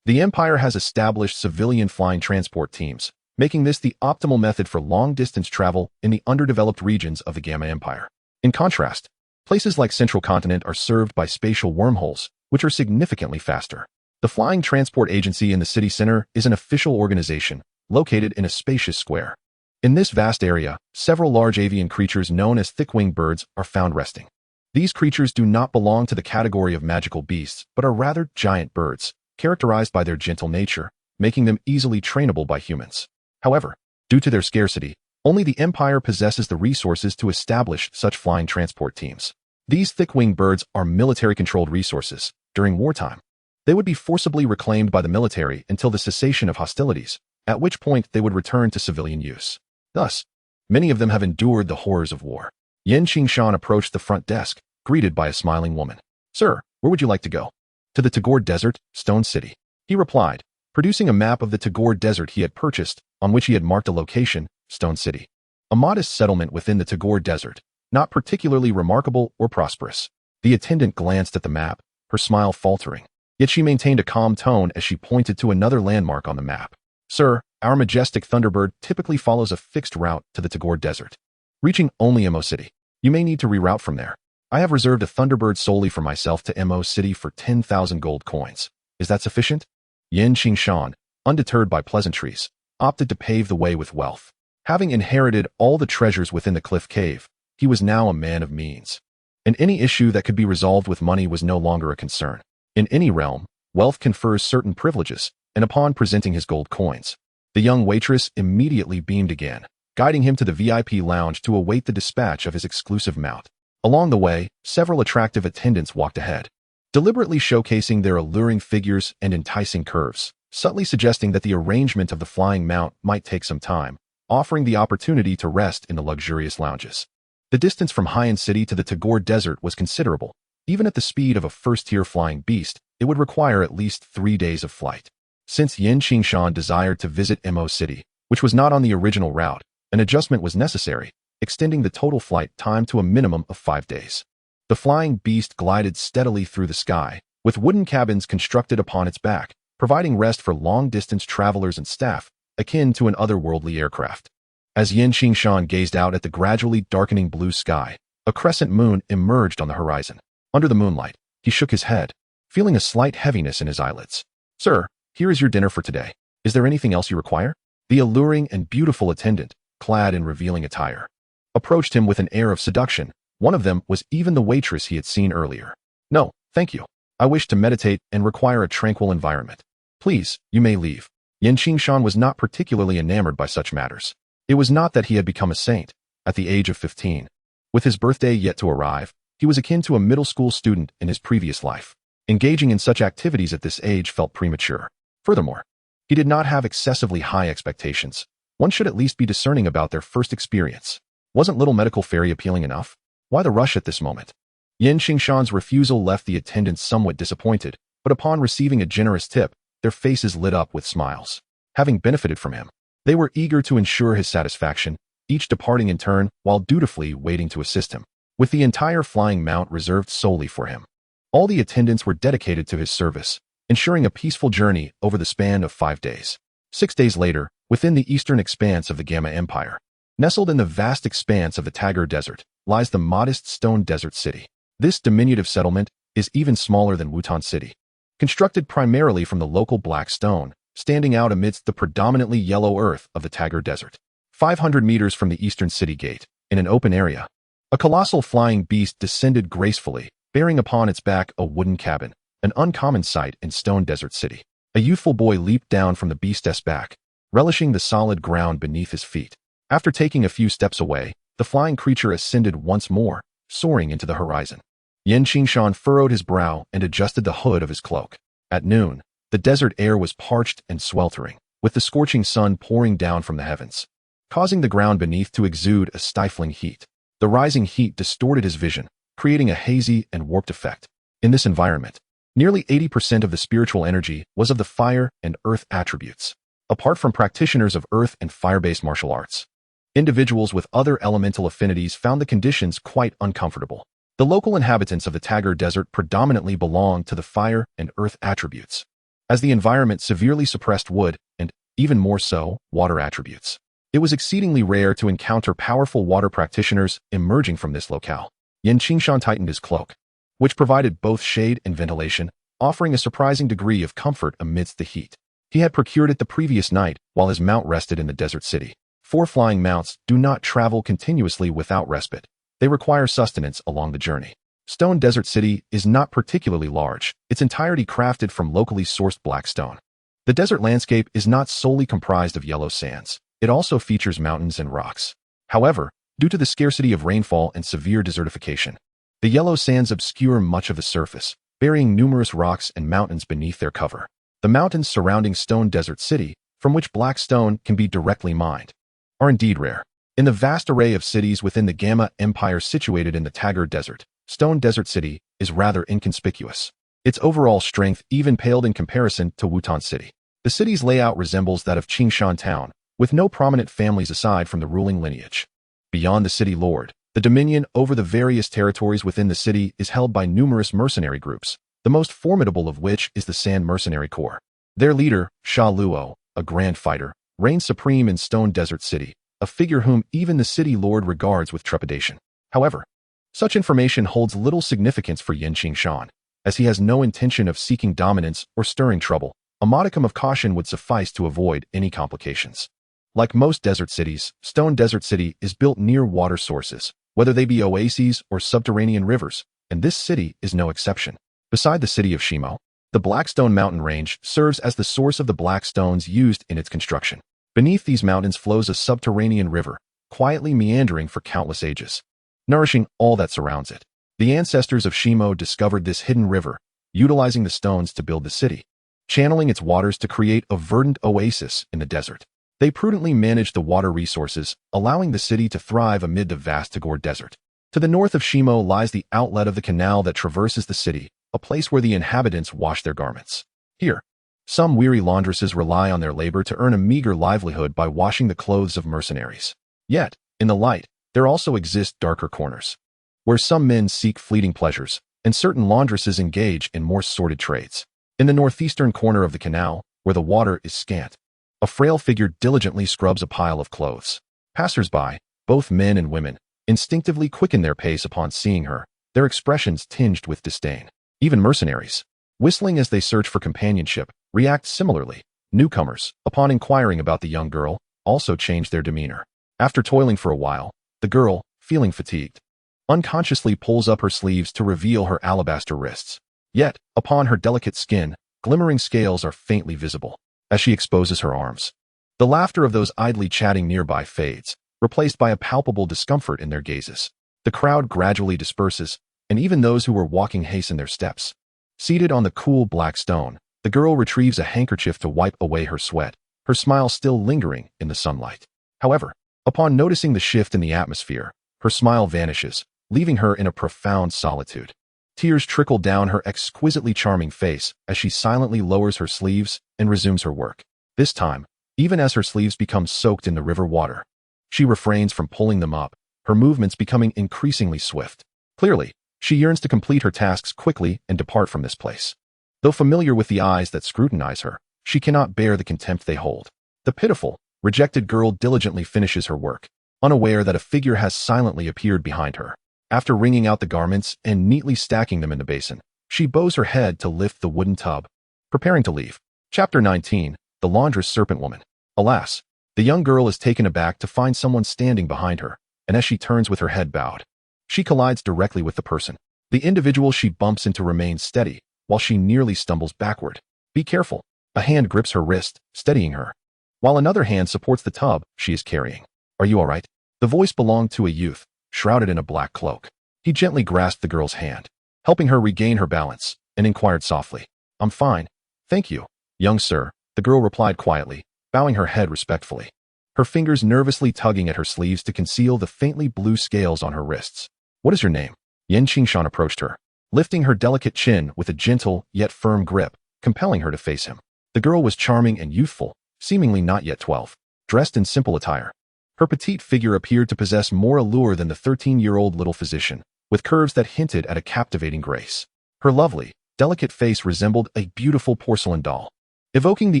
the Empire has established civilian flying transport teams, making this the optimal method for long-distance travel in the underdeveloped regions of the Gamma Empire. In contrast, places like Central Continent are served by spatial wormholes, which are significantly faster. The Flying Transport Agency in the city center is an official organization, located in a spacious square. In this vast area, several large avian creatures known as thick-winged birds are found resting. These creatures do not belong to the category of magical beasts, but are rather giant birds, characterized by their gentle nature, making them easily trainable by humans. However, due to their scarcity, only the Empire possesses the resources to establish such flying transport teams. These thick-winged birds are military-controlled resources. During wartime, They would be forcibly reclaimed by the military until the cessation of hostilities, at which point they would return to civilian use. Thus, many of them have endured the horrors of war. Qingshan approached the front desk, greeted by a smiling woman. "Sir, where would you like to go?" "To the Tagore Desert, Stone City," he replied, producing a map of the Tagore Desert he had purchased, on which he had marked a location, Stone City. A modest settlement within the Tagore Desert, not particularly remarkable or prosperous. The attendant glanced at the map, her smile faltering. Yet she maintained a calm tone as she pointed to another landmark on the map. "Sir, our majestic Thunderbird typically follows a fixed route to the Tagore Desert, reaching only Mo City. You may need to reroute from there. I have reserved a Thunderbird solely for myself to Mo City for 10,000 gold coins. Is that sufficient?" Qingshan, undeterred by pleasantries, opted to pave the way with wealth. Having inherited all the treasures within the cliff cave, he was now a man of means. And any issue that could be resolved with money was no longer a concern. In any realm, wealth confers certain privileges, and upon presenting his gold coins, the young waitress immediately beamed again, guiding him to the VIP lounge to await the dispatch of his exclusive mount. Along the way, several attractive attendants walked ahead, deliberately showcasing their alluring figures and enticing curves, subtly suggesting that the arrangement of the flying mount might take some time, offering the opportunity to rest in the luxurious lounges. The distance from High-End City to the Tagore Desert was considerable. Even at the speed of a first-tier flying beast, it would require at least 3 days of flight. Since Qingshan desired to visit Mo City, which was not on the original route, an adjustment was necessary, extending the total flight time to a minimum of 5 days. The flying beast glided steadily through the sky, with wooden cabins constructed upon its back, providing rest for long-distance travelers and staff, akin to an otherworldly aircraft. As Qingshan gazed out at the gradually darkening blue sky, a crescent moon emerged on the horizon. Under the moonlight, he shook his head, feeling a slight heaviness in his eyelids. "Sir, here is your dinner for today. Is there anything else you require?" The alluring and beautiful attendant, clad in revealing attire, approached him with an air of seduction. One of them was even the waitress he had seen earlier. "No, thank you. I wish to meditate and require a tranquil environment. Please, you may leave." Qingshan was not particularly enamored by such matters. It was not that he had become a saint at the age of 15. With his birthday yet to arrive, he was akin to a middle school student in his previous life. Engaging in such activities at this age felt premature. Furthermore, he did not have excessively high expectations. One should at least be discerning about their first experience. Wasn't Little Medical Fairy appealing enough? Why the rush at this moment? Qingshan's refusal left the attendants somewhat disappointed, but upon receiving a generous tip, their faces lit up with smiles. Having benefited from him, they were eager to ensure his satisfaction, each departing in turn while dutifully waiting to assist him, with the entire flying mount reserved solely for him. All the attendants were dedicated to his service, ensuring a peaceful journey over the span of 5 days. 6 days later, within the eastern expanse of the Gamma Empire, nestled in the vast expanse of the Tagore Desert, lies the modest Stone Desert City. This diminutive settlement is even smaller than Wutan City. Constructed primarily from the local black stone, standing out amidst the predominantly yellow earth of the Tagore Desert. 500 meters from the eastern city gate, in an open area, a colossal flying beast descended gracefully, bearing upon its back a wooden cabin, an uncommon sight in Stone Desert City. A youthful boy leaped down from the beast's back, relishing the solid ground beneath his feet. After taking a few steps away, the flying creature ascended once more, soaring into the horizon. Qingshan furrowed his brow and adjusted the hood of his cloak. At noon, the desert air was parched and sweltering, with the scorching sun pouring down from the heavens, causing the ground beneath to exude a stifling heat. The rising heat distorted his vision, creating a hazy and warped effect. In this environment, nearly 80% of the spiritual energy was of the fire and earth attributes. Apart from practitioners of earth and fire-based martial arts, individuals with other elemental affinities found the conditions quite uncomfortable. The local inhabitants of the Tagore Desert predominantly belonged to the fire and earth attributes, as the environment severely suppressed wood and, even more so, water attributes. It was exceedingly rare to encounter powerful water practitioners emerging from this locale. Qingshan tightened his cloak, which provided both shade and ventilation, offering a surprising degree of comfort amidst the heat. He had procured it the previous night while his mount rested in the desert city. 4 flying mounts do not travel continuously without respite. They require sustenance along the journey. Stone Desert City is not particularly large, its entirety crafted from locally sourced black stone. The desert landscape is not solely comprised of yellow sands. It also features mountains and rocks. However, due to the scarcity of rainfall and severe desertification, the yellow sands obscure much of the surface, burying numerous rocks and mountains beneath their cover. The mountains surrounding Stone Desert City, from which black stone can be directly mined, are indeed rare. In the vast array of cities within the Gamma Empire situated in the Taggart Desert, Stone Desert City is rather inconspicuous. Its overall strength even paled in comparison to Wutan City. The city's layout resembles that of Qingshan Town, with no prominent families aside from the ruling lineage. Beyond the city lord, the dominion over the various territories within the city is held by numerous mercenary groups, the most formidable of which is the Sand Mercenary Corps. Their leader, Sha Luo, a grand fighter, reigns supreme in Stone Desert City, a figure whom even the city lord regards with trepidation. However, such information holds little significance for Qingshan, as he has no intention of seeking dominance or stirring trouble. A modicum of caution would suffice to avoid any complications. Like most desert cities, Stone Desert City is built near water sources, whether they be oases or subterranean rivers, and this city is no exception. Beside the city of Shimo, the Blackstone Mountain Range serves as the source of the black stones used in its construction. Beneath these mountains flows a subterranean river, quietly meandering for countless ages, nourishing all that surrounds it. The ancestors of Shimo discovered this hidden river, utilizing the stones to build the city, channeling its waters to create a verdant oasis in the desert. They prudently managed the water resources, allowing the city to thrive amid the vast Tagore Desert. To the north of Shimo lies the outlet of the canal that traverses the city, a place where the inhabitants wash their garments. Here, some weary laundresses rely on their labor to earn a meager livelihood by washing the clothes of mercenaries. Yet, in the light, there also exist darker corners, where some men seek fleeting pleasures, and certain laundresses engage in more sordid trades. In the northeastern corner of the canal, where the water is scant, a frail figure diligently scrubs a pile of clothes. Passers-by, both men and women, instinctively quicken their pace upon seeing her, their expressions tinged with disdain. Even mercenaries, whistling as they search for companionship, react similarly. Newcomers, upon inquiring about the young girl, also change their demeanor. After toiling for a while, the girl, feeling fatigued, unconsciously pulls up her sleeves to reveal her alabaster wrists. Yet, upon her delicate skin, glimmering scales are faintly visible. As she exposes her arms, the laughter of those idly chatting nearby fades, replaced by a palpable discomfort in their gazes. The crowd gradually disperses, and even those who were walking hasten their steps. Seated on the cool black stone, the girl retrieves a handkerchief to wipe away her sweat, her smile still lingering in the sunlight. However, upon noticing the shift in the atmosphere, her smile vanishes, leaving her in a profound solitude. Tears trickle down her exquisitely charming face as she silently lowers her sleeves and resumes her work. This time, even as her sleeves become soaked in the river water, she refrains from pulling them up, her movements becoming increasingly swift. Clearly, she yearns to complete her tasks quickly and depart from this place. Though familiar with the eyes that scrutinize her, she cannot bear the contempt they hold. The pitiful, rejected girl diligently finishes her work, unaware that a figure has silently appeared behind her. After wringing out the garments and neatly stacking them in the basin, she bows her head to lift the wooden tub, preparing to leave. Chapter 19, The Laundress Serpent Woman. Alas, the young girl is taken aback to find someone standing behind her, and as she turns with her head bowed, she collides directly with the person. The individual she bumps into remains steady, while she nearly stumbles backward. Be careful. A hand grips her wrist, steadying her, while another hand supports the tub she is carrying. Are you all right? The voice belonged to a youth, shrouded in a black cloak. He gently grasped the girl's hand, helping her regain her balance, and inquired softly, I'm fine, thank you, young sir, the girl replied quietly, bowing her head respectfully, her fingers nervously tugging at her sleeves to conceal the faintly blue scales on her wrists. What is your name? Qingshan approached her, lifting her delicate chin with a gentle yet firm grip, compelling her to face him. The girl was charming and youthful, seemingly not yet 12, dressed in simple attire. Her petite figure appeared to possess more allure than the 13-year-old little physician, with curves that hinted at a captivating grace. Her lovely, delicate face resembled a beautiful porcelain doll, evoking the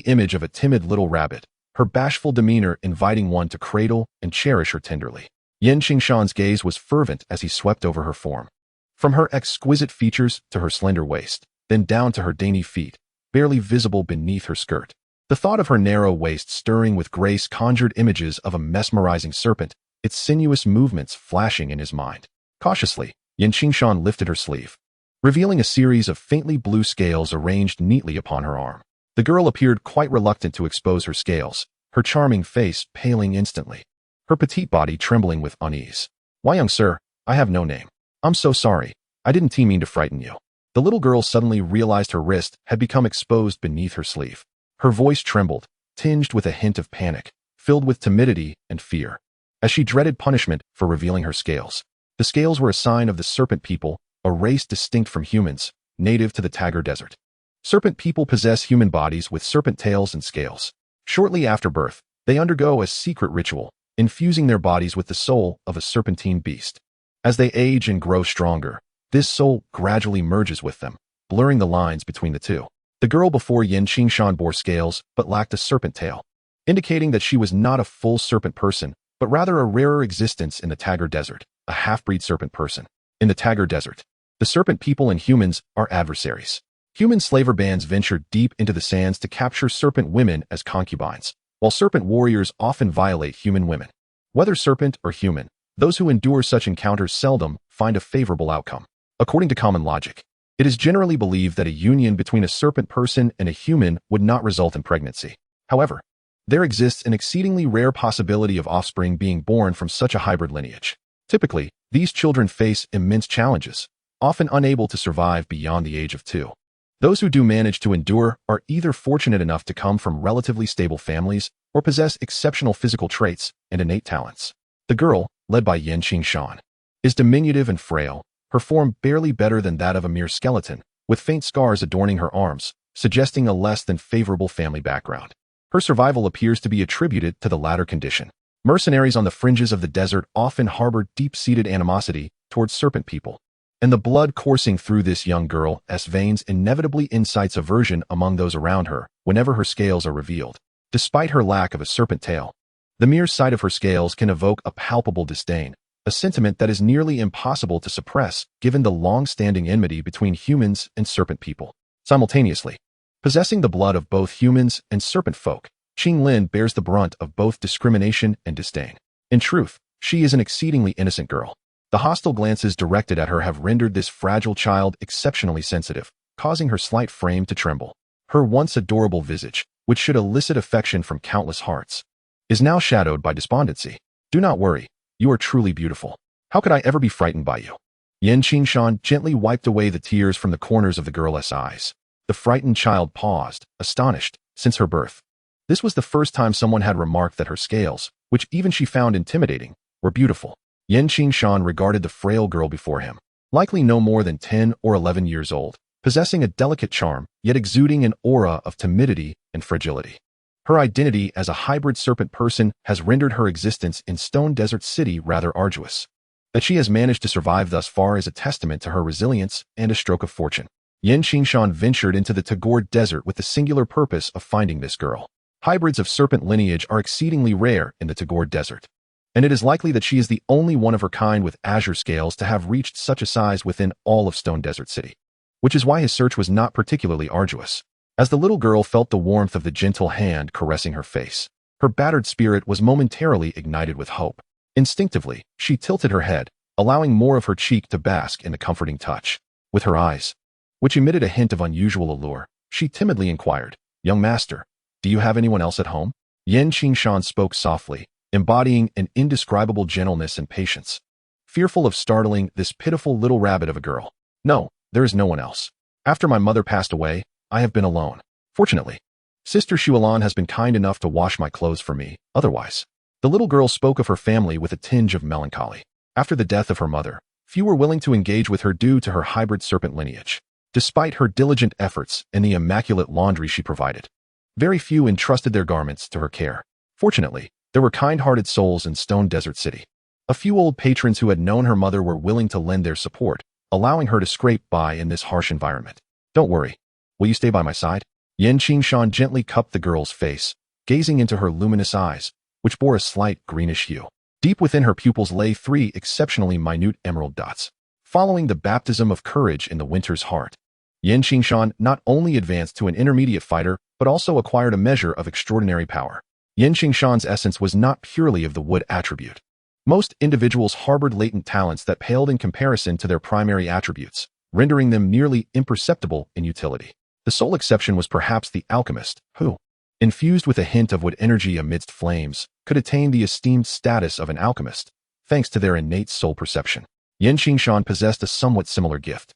image of a timid little rabbit, her bashful demeanor inviting one to cradle and cherish her tenderly. Qingshan's gaze was fervent as he swept over her form. From her exquisite features to her slender waist, then down to her dainty feet, barely visible beneath her skirt. The thought of her narrow waist stirring with grace conjured images of a mesmerizing serpent, its sinuous movements flashing in his mind. Cautiously, Qingshan lifted her sleeve, revealing a series of faintly blue scales arranged neatly upon her arm. The girl appeared quite reluctant to expose her scales, her charming face paling instantly, her petite body trembling with unease. Why, young sir, I have no name. I'm so sorry. I didn't mean to frighten you. The little girl suddenly realized her wrist had become exposed beneath her sleeve. Her voice trembled, tinged with a hint of panic, filled with timidity and fear, as she dreaded punishment for revealing her scales. The scales were a sign of the serpent people, a race distinct from humans, native to the Tagar Desert. Serpent people possess human bodies with serpent tails and scales. Shortly after birth, they undergo a secret ritual, infusing their bodies with the soul of a serpentine beast. As they age and grow stronger, this soul gradually merges with them, blurring the lines between the two. The girl before Qingshan bore scales but lacked a serpent tail, indicating that she was not a full serpent person, but rather a rarer existence in the Tagar Desert, a half-breed serpent person. In the Tagar Desert, the serpent people and humans are adversaries. Human slaver bands venture deep into the sands to capture serpent women as concubines, while serpent warriors often violate human women. Whether serpent or human, those who endure such encounters seldom find a favorable outcome. According to common logic, it is generally believed that a union between a serpent person and a human would not result in pregnancy. However, there exists an exceedingly rare possibility of offspring being born from such a hybrid lineage. Typically, these children face immense challenges, often unable to survive beyond the age of 2. Those who do manage to endure are either fortunate enough to come from relatively stable families or possess exceptional physical traits and innate talents. The girl, led by Qingshan, is diminutive and frail, her form barely better than that of a mere skeleton, with faint scars adorning her arms, suggesting a less than favorable family background. Her survival appears to be attributed to the latter condition. Mercenaries on the fringes of the desert often harbor deep-seated animosity towards serpent people, and the blood coursing through this young girl's veins inevitably incites aversion among those around her whenever her scales are revealed. Despite her lack of a serpent tail, the mere sight of her scales can evoke a palpable disdain, a sentiment that is nearly impossible to suppress given the long-standing enmity between humans and serpent people. Simultaneously, possessing the blood of both humans and serpent folk, Qinglin bears the brunt of both discrimination and disdain. In truth, she is an exceedingly innocent girl. The hostile glances directed at her have rendered this fragile child exceptionally sensitive, causing her slight frame to tremble. Her once adorable visage, which should elicit affection from countless hearts, is now shadowed by despondency. Do not worry, you are truly beautiful. How could I ever be frightened by you? Qingshan gently wiped away the tears from the corners of the girl's eyes. The frightened child paused, astonished, since her birth. This was the first time someone had remarked that her scales, which even she found intimidating, were beautiful. Qingshan regarded the frail girl before him, likely no more than 10 or 11 years old, possessing a delicate charm, yet exuding an aura of timidity and fragility. Her identity as a hybrid serpent person has rendered her existence in Stone Desert City rather arduous. That she has managed to survive thus far is a testament to her resilience and a stroke of fortune. Qingshan ventured into the Tagar Desert with the singular purpose of finding this girl. Hybrids of serpent lineage are exceedingly rare in the Tagar Desert, and it is likely that she is the only one of her kind with azure scales to have reached such a size within all of Stone Desert City, which is why his search was not particularly arduous. As the little girl felt the warmth of the gentle hand caressing her face, her battered spirit was momentarily ignited with hope. Instinctively, she tilted her head, allowing more of her cheek to bask in the comforting touch. With her eyes, which emitted a hint of unusual allure, she timidly inquired, "Young master, do you have anyone else at home?" Qingshan spoke softly, embodying an indescribable gentleness and patience. Fearful of startling this pitiful little rabbit of a girl. "No, there is no one else. After my mother passed away, I have been alone. Fortunately, Sister Shualan has been kind enough to wash my clothes for me, otherwise." The little girl spoke of her family with a tinge of melancholy. After the death of her mother, few were willing to engage with her due to her hybrid serpent lineage. Despite her diligent efforts and the immaculate laundry she provided, very few entrusted their garments to her care. Fortunately, there were kind-hearted souls in Stone Desert City. A few old patrons who had known her mother were willing to lend their support, allowing her to scrape by in this harsh environment. "Don't worry. Will you stay by my side?" Qingshan gently cupped the girl's face, gazing into her luminous eyes, which bore a slight greenish hue. Deep within her pupils lay 3 exceptionally minute emerald dots. Following the baptism of courage in the winter's heart, Qingshan not only advanced to an intermediate fighter, but also acquired a measure of extraordinary power. Qingshan's essence was not purely of the wood attribute. Most individuals harbored latent talents that paled in comparison to their primary attributes, rendering them nearly imperceptible in utility. The sole exception was perhaps the alchemist, who, infused with a hint of wood energy amidst flames, could attain the esteemed status of an alchemist, thanks to their innate soul perception. Qingshan possessed a somewhat similar gift.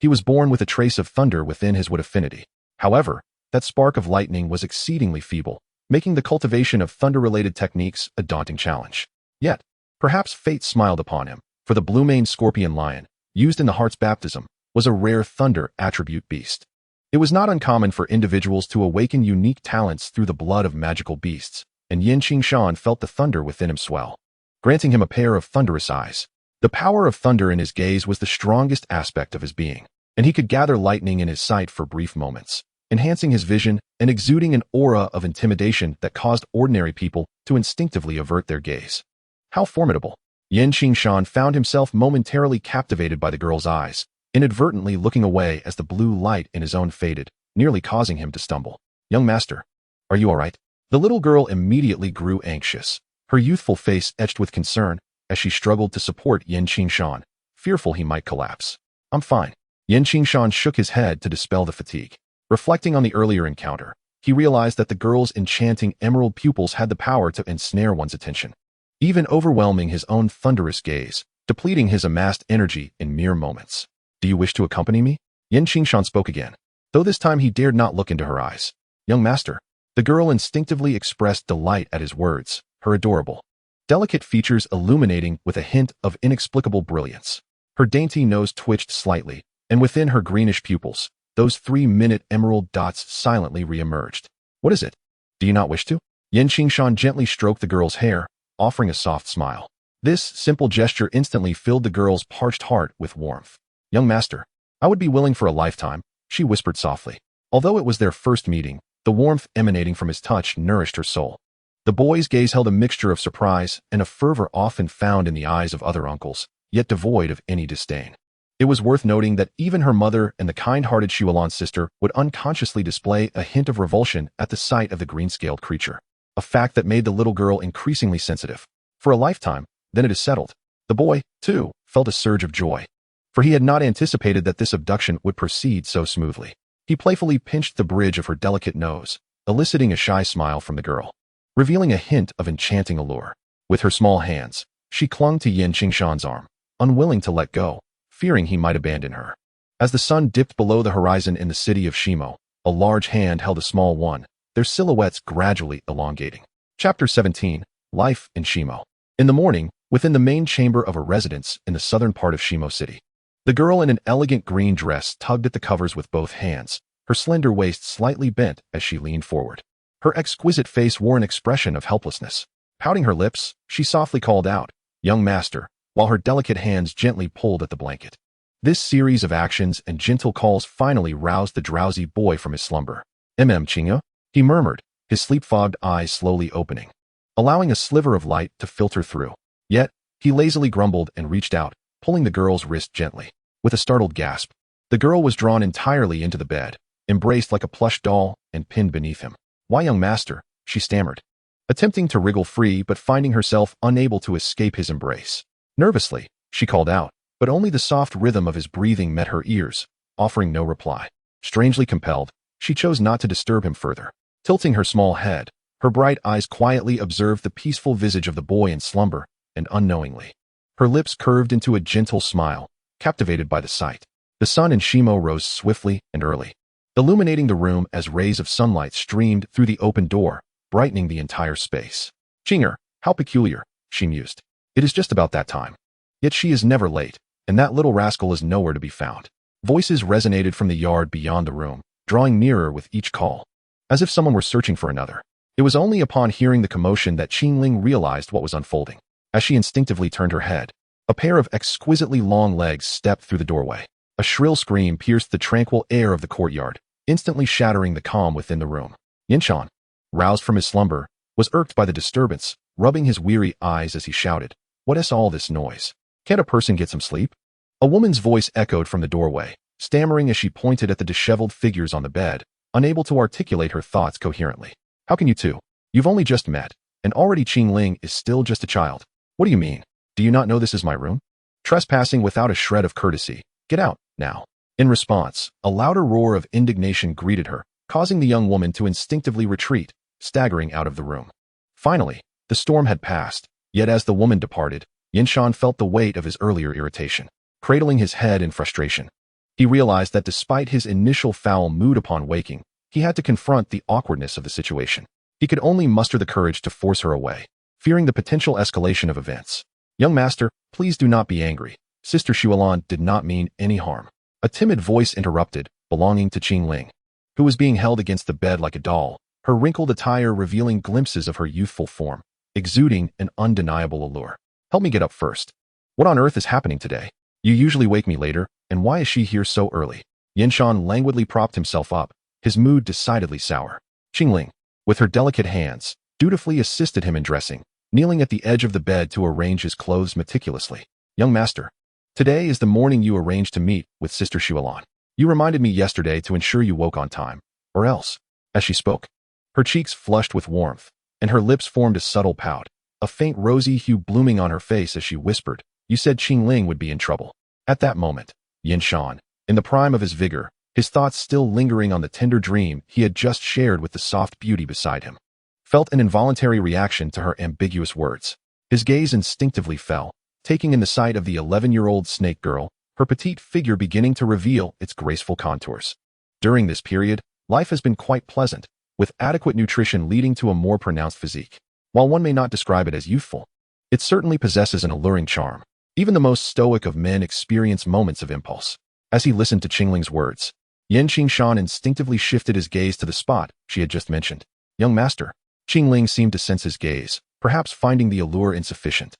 He was born with a trace of thunder within his wood affinity. However, that spark of lightning was exceedingly feeble, making the cultivation of thunder-related techniques a daunting challenge. Yet, perhaps fate smiled upon him, for the blue-maned scorpion lion, used in the heart's baptism, was a rare thunder attribute beast. It was not uncommon for individuals to awaken unique talents through the blood of magical beasts, and Qingshan felt the thunder within him swell, granting him a pair of thunderous eyes. The power of thunder in his gaze was the strongest aspect of his being, and he could gather lightning in his sight for brief moments, enhancing his vision and exuding an aura of intimidation that caused ordinary people to instinctively avert their gaze. How formidable! Qingshan found himself momentarily captivated by the girl's eyes, inadvertently looking away as the blue light in his own faded, nearly causing him to stumble. "Young master, are you all right?" The little girl immediately grew anxious, her youthful face etched with concern as she struggled to support Qingshan, fearful he might collapse. "I'm fine." Qingshan shook his head to dispel the fatigue. Reflecting on the earlier encounter, he realized that the girl's enchanting emerald pupils had the power to ensnare one's attention, even overwhelming his own thunderous gaze, depleting his amassed energy in mere moments. "Do you wish to accompany me?" Qingshan spoke again, though this time he dared not look into her eyes. "Young master." The girl instinctively expressed delight at his words, her adorable, delicate features illuminating with a hint of inexplicable brilliance. Her dainty nose twitched slightly, and within her greenish pupils, those 3-minute emerald dots silently re-emerged. "What is it? Do you not wish to?" Qingshan gently stroked the girl's hair, offering a soft smile. This simple gesture instantly filled the girl's parched heart with warmth. "Young master, I would be willing for a lifetime," she whispered softly. Although it was their first meeting, the warmth emanating from his touch nourished her soul. The boy's gaze held a mixture of surprise and a fervor often found in the eyes of other uncles, yet devoid of any disdain. It was worth noting that even her mother and the kind-hearted Shualan's sister would unconsciously display a hint of revulsion at the sight of the green-scaled creature, a fact that made the little girl increasingly sensitive. For a lifetime, then it is settled. The boy, too, felt a surge of joy, for he had not anticipated that this abduction would proceed so smoothly. He playfully pinched the bridge of her delicate nose, eliciting a shy smile from the girl, revealing a hint of enchanting allure. With her small hands, she clung to Qingshan's arm, unwilling to let go, fearing he might abandon her. As the sun dipped below the horizon in the city of Shimo, a large hand held a small one, their silhouettes gradually elongating. Chapter 17, Life in Shimo. In the morning, within the main chamber of a residence in the southern part of Shimo City, the girl in an elegant green dress tugged at the covers with both hands, her slender waist slightly bent as she leaned forward. Her exquisite face wore an expression of helplessness. Pouting her lips, she softly called out, "Young master," while her delicate hands gently pulled at the blanket. This series of actions and gentle calls finally roused the drowsy boy from his slumber. Qingya, he murmured, his sleep-fogged eyes slowly opening, allowing a sliver of light to filter through. Yet, he lazily grumbled and reached out, pulling the girl's wrist gently. With a startled gasp, the girl was drawn entirely into the bed, embraced like a plush doll, and pinned beneath him. "Why, young master?" she stammered, attempting to wriggle free but finding herself unable to escape his embrace. Nervously, she called out, but only the soft rhythm of his breathing met her ears, offering no reply. Strangely compelled, she chose not to disturb him further. Tilting her small head, her bright eyes quietly observed the peaceful visage of the boy in slumber, and unknowingly, her lips curved into a gentle smile, captivated by the sight. The sun in Shimo rose swiftly and early, illuminating the room as rays of sunlight streamed through the open door, brightening the entire space. "Qinger, how peculiar," she mused. "It is just about that time. Yet she is never late, and that little rascal is nowhere to be found." Voices resonated from the yard beyond the room, drawing nearer with each call, as if someone were searching for another. It was only upon hearing the commotion that Qingling realized what was unfolding. As she instinctively turned her head, a pair of exquisitely long legs stepped through the doorway. A shrill scream pierced the tranquil air of the courtyard, instantly shattering the calm within the room. Qingshan, roused from his slumber, was irked by the disturbance, rubbing his weary eyes as he shouted, "What is all this noise? Can't a person get some sleep?" A woman's voice echoed from the doorway, stammering as she pointed at the disheveled figures on the bed, unable to articulate her thoughts coherently. "How can you two? You've only just met, and already Qingling is still just a child. What do you mean? Do you not know this is my room? Trespassing without a shred of courtesy. Get out, now." In response, a louder roar of indignation greeted her, causing the young woman to instinctively retreat, staggering out of the room. Finally, the storm had passed, yet as the woman departed, Qingshan felt the weight of his earlier irritation, cradling his head in frustration. He realized that despite his initial foul mood upon waking, he had to confront the awkwardness of the situation. He could only muster the courage to force her away, fearing the potential escalation of events. "Young master, please do not be angry. Sister Xuelan did not mean any harm." A timid voice interrupted, belonging to Qingling, who was being held against the bed like a doll, her wrinkled attire revealing glimpses of her youthful form, exuding an undeniable allure. "Help me get up first. What on earth is happening today? You usually wake me later, and why is she here so early?" Qingshan languidly propped himself up, his mood decidedly sour. Qingling, with her delicate hands, dutifully assisted him in dressing, kneeling at the edge of the bed to arrange his clothes meticulously. "Young master, today is the morning you arranged to meet with Sister Xuelan. You reminded me yesterday to ensure you woke on time, or else." As she spoke, her cheeks flushed with warmth, and her lips formed a subtle pout, a faint rosy hue blooming on her face as she whispered, "You said Qingling would be in trouble." At that moment, Qingshan, in the prime of his vigor, his thoughts still lingering on the tender dream he had just shared with the soft beauty beside him, felt an involuntary reaction to her ambiguous words. His gaze instinctively fell, taking in the sight of the 11-year-old snake girl, her petite figure beginning to reveal its graceful contours. During this period, life has been quite pleasant, with adequate nutrition leading to a more pronounced physique. While one may not describe it as youthful, it certainly possesses an alluring charm. Even the most stoic of men experience moments of impulse. As he listened to Qingling's words, Qingshan instinctively shifted his gaze to the spot she had just mentioned. "Young master." Qingling seemed to sense his gaze, perhaps finding the allure insufficient.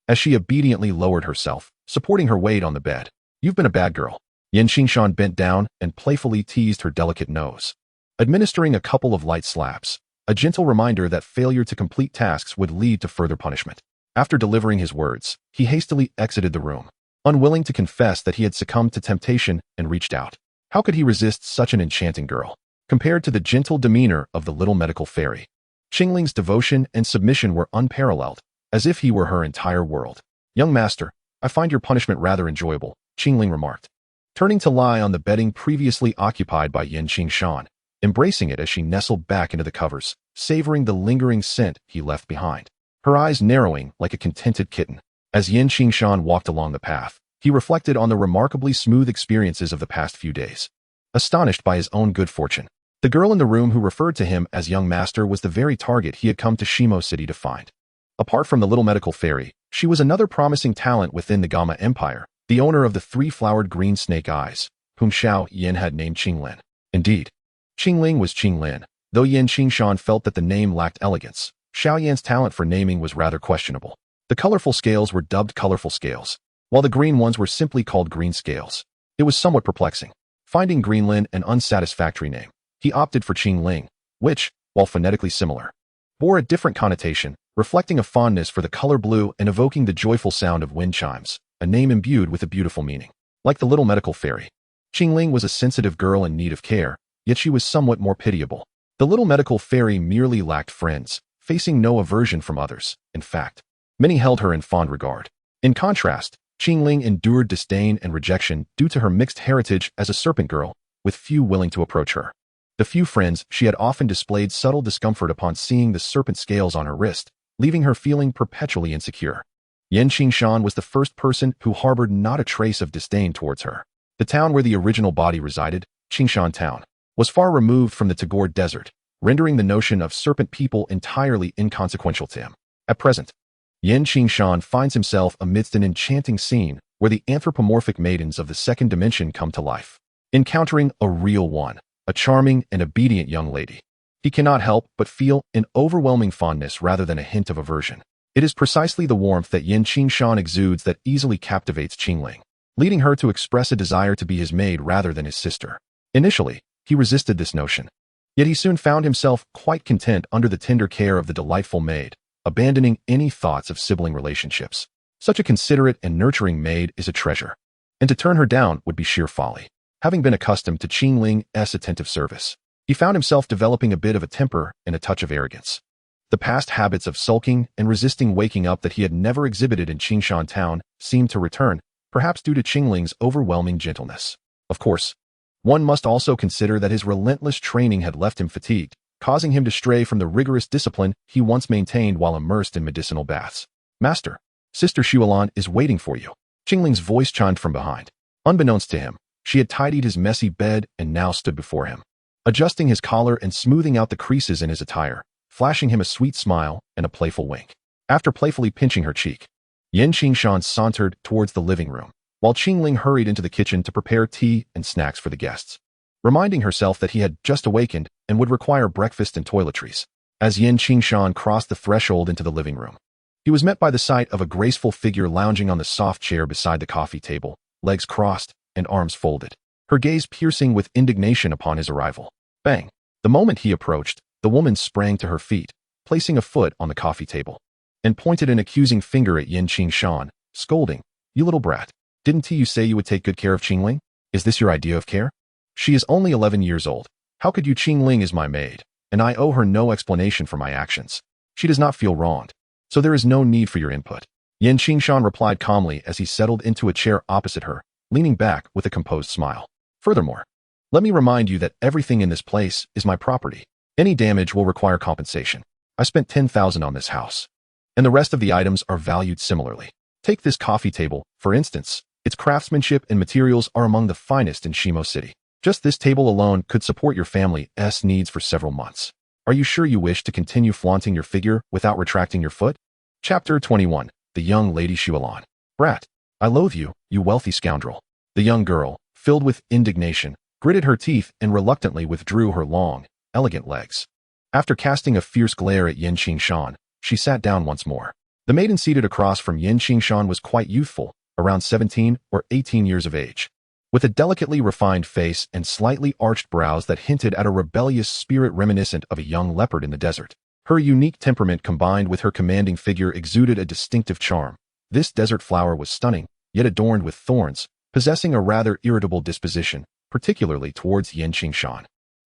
As she obediently lowered herself, supporting her weight on the bed, "You've been a bad girl." Qingshan bent down and playfully teased her delicate nose, administering a couple of light slaps, a gentle reminder that failure to complete tasks would lead to further punishment. After delivering his words, he hastily exited the room, unwilling to confess that he had succumbed to temptation and reached out. How could he resist such an enchanting girl? Compared to the gentle demeanor of the little medical fairy, Qingling's devotion and submission were unparalleled, as if he were her entire world. "Young master, I find your punishment rather enjoyable," Qingling remarked, turning to lie on the bedding previously occupied by Qingshan, embracing it as she nestled back into the covers, savoring the lingering scent he left behind, her eyes narrowing like a contented kitten. As Qingshan walked along the path, he reflected on the remarkably smooth experiences of the past few days, astonished by his own good fortune. The girl in the room who referred to him as young master was the very target he had come to Shimo City to find. Apart from the little medical fairy, she was another promising talent within the Gamma Empire, the owner of the three-flowered green snake eyes, whom Xiao Yin had named Qinglin. Indeed, Qingling was Qinglin, though Qingshan felt that the name lacked elegance. Xiao Yan's talent for naming was rather questionable. The colorful scales were dubbed colorful scales, while the green ones were simply called green scales. It was somewhat perplexing. Finding Greenlin an unsatisfactory name, he opted for Qingling, which, while phonetically similar, bore a different connotation, reflecting a fondness for the color blue and evoking the joyful sound of wind chimes, a name imbued with a beautiful meaning. Like the little medical fairy, Qingling was a sensitive girl in need of care, yet she was somewhat more pitiable. The little medical fairy merely lacked friends, facing no aversion from others. In fact, many held her in fond regard. In contrast, Qingling endured disdain and rejection due to her mixed heritage as a serpent girl, with few willing to approach her. The few friends she had often displayed subtle discomfort upon seeing the serpent scales on her wrist, leaving her feeling perpetually insecure. Qingshan was the first person who harbored not a trace of disdain towards her. The town where the original body resided, Qingshan Town, was far removed from the Tagore Desert, rendering the notion of serpent people entirely inconsequential to him. At present, Qingshan finds himself amidst an enchanting scene where the anthropomorphic maidens of the second dimension come to life, encountering a real one, a charming and obedient young lady. He cannot help but feel an overwhelming fondness rather than a hint of aversion. It is precisely the warmth that Qingshan exudes that easily captivates Qingling, leading her to express a desire to be his maid rather than his sister. Initially, he resisted this notion, yet he soon found himself quite content under the tender care of the delightful maid, abandoning any thoughts of sibling relationships. Such a considerate and nurturing maid is a treasure, and to turn her down would be sheer folly. Having been accustomed to Qingling's attentive service, he found himself developing a bit of a temper and a touch of arrogance. The past habits of sulking and resisting waking up that he had never exhibited in Qingshan Town seemed to return, perhaps due to Qingling's overwhelming gentleness. Of course, one must also consider that his relentless training had left him fatigued, causing him to stray from the rigorous discipline he once maintained while immersed in medicinal baths. "Master, Sister Xuelan is waiting for you." Qingling's voice chimed from behind. Unbeknownst to him, She had tidied his messy bed and now stood before him, adjusting his collar and smoothing out the creases in his attire, flashing him a sweet smile and a playful wink. After playfully pinching her cheek, Qingshan sauntered towards the living room, while Qingling hurried into the kitchen to prepare tea and snacks for the guests, reminding herself that he had just awakened and would require breakfast and toiletries. As Qingshan crossed the threshold into the living room, he was met by the sight of a graceful figure lounging on the soft chair beside the coffee table, legs crossed and arms folded, her gaze piercing with indignation upon his arrival. Bang! The moment he approached, the woman sprang to her feet, placing a foot on the coffee table, and pointed an accusing finger at Qingshan, scolding, "You little brat. Didn't you say you would take good care of Qingling? Is this your idea of care? She is only 11 years old. How could you? Qingling is my maid, and I owe her no explanation for my actions. She does not feel wronged, so there is no need for your input." Qingshan replied calmly as he settled into a chair opposite her, leaning back with a composed smile. "Furthermore, let me remind you that everything in this place is my property. Any damage will require compensation. I spent 10,000 on this house, and the rest of the items are valued similarly. Take this coffee table, for instance. Its craftsmanship and materials are among the finest in Shimo City. Just this table alone could support your family's needs for several months. Are you sure you wish to continue flaunting your figure without retracting your foot?" Chapter 21. The Young Lady Shualan. "Brat, I loathe you, you wealthy scoundrel." The young girl, filled with indignation, gritted her teeth and reluctantly withdrew her long, elegant legs. After casting a fierce glare at Qingshan, she sat down once more. The maiden seated across from Qingshan was quite youthful, around 17 or 18 years of age, with a delicately refined face and slightly arched brows that hinted at a rebellious spirit reminiscent of a young leopard in the desert. Her unique temperament combined with her commanding figure exuded a distinctive charm. This desert flower was stunning, yet adorned with thorns, possessing a rather irritable disposition, particularly towards Qingshan.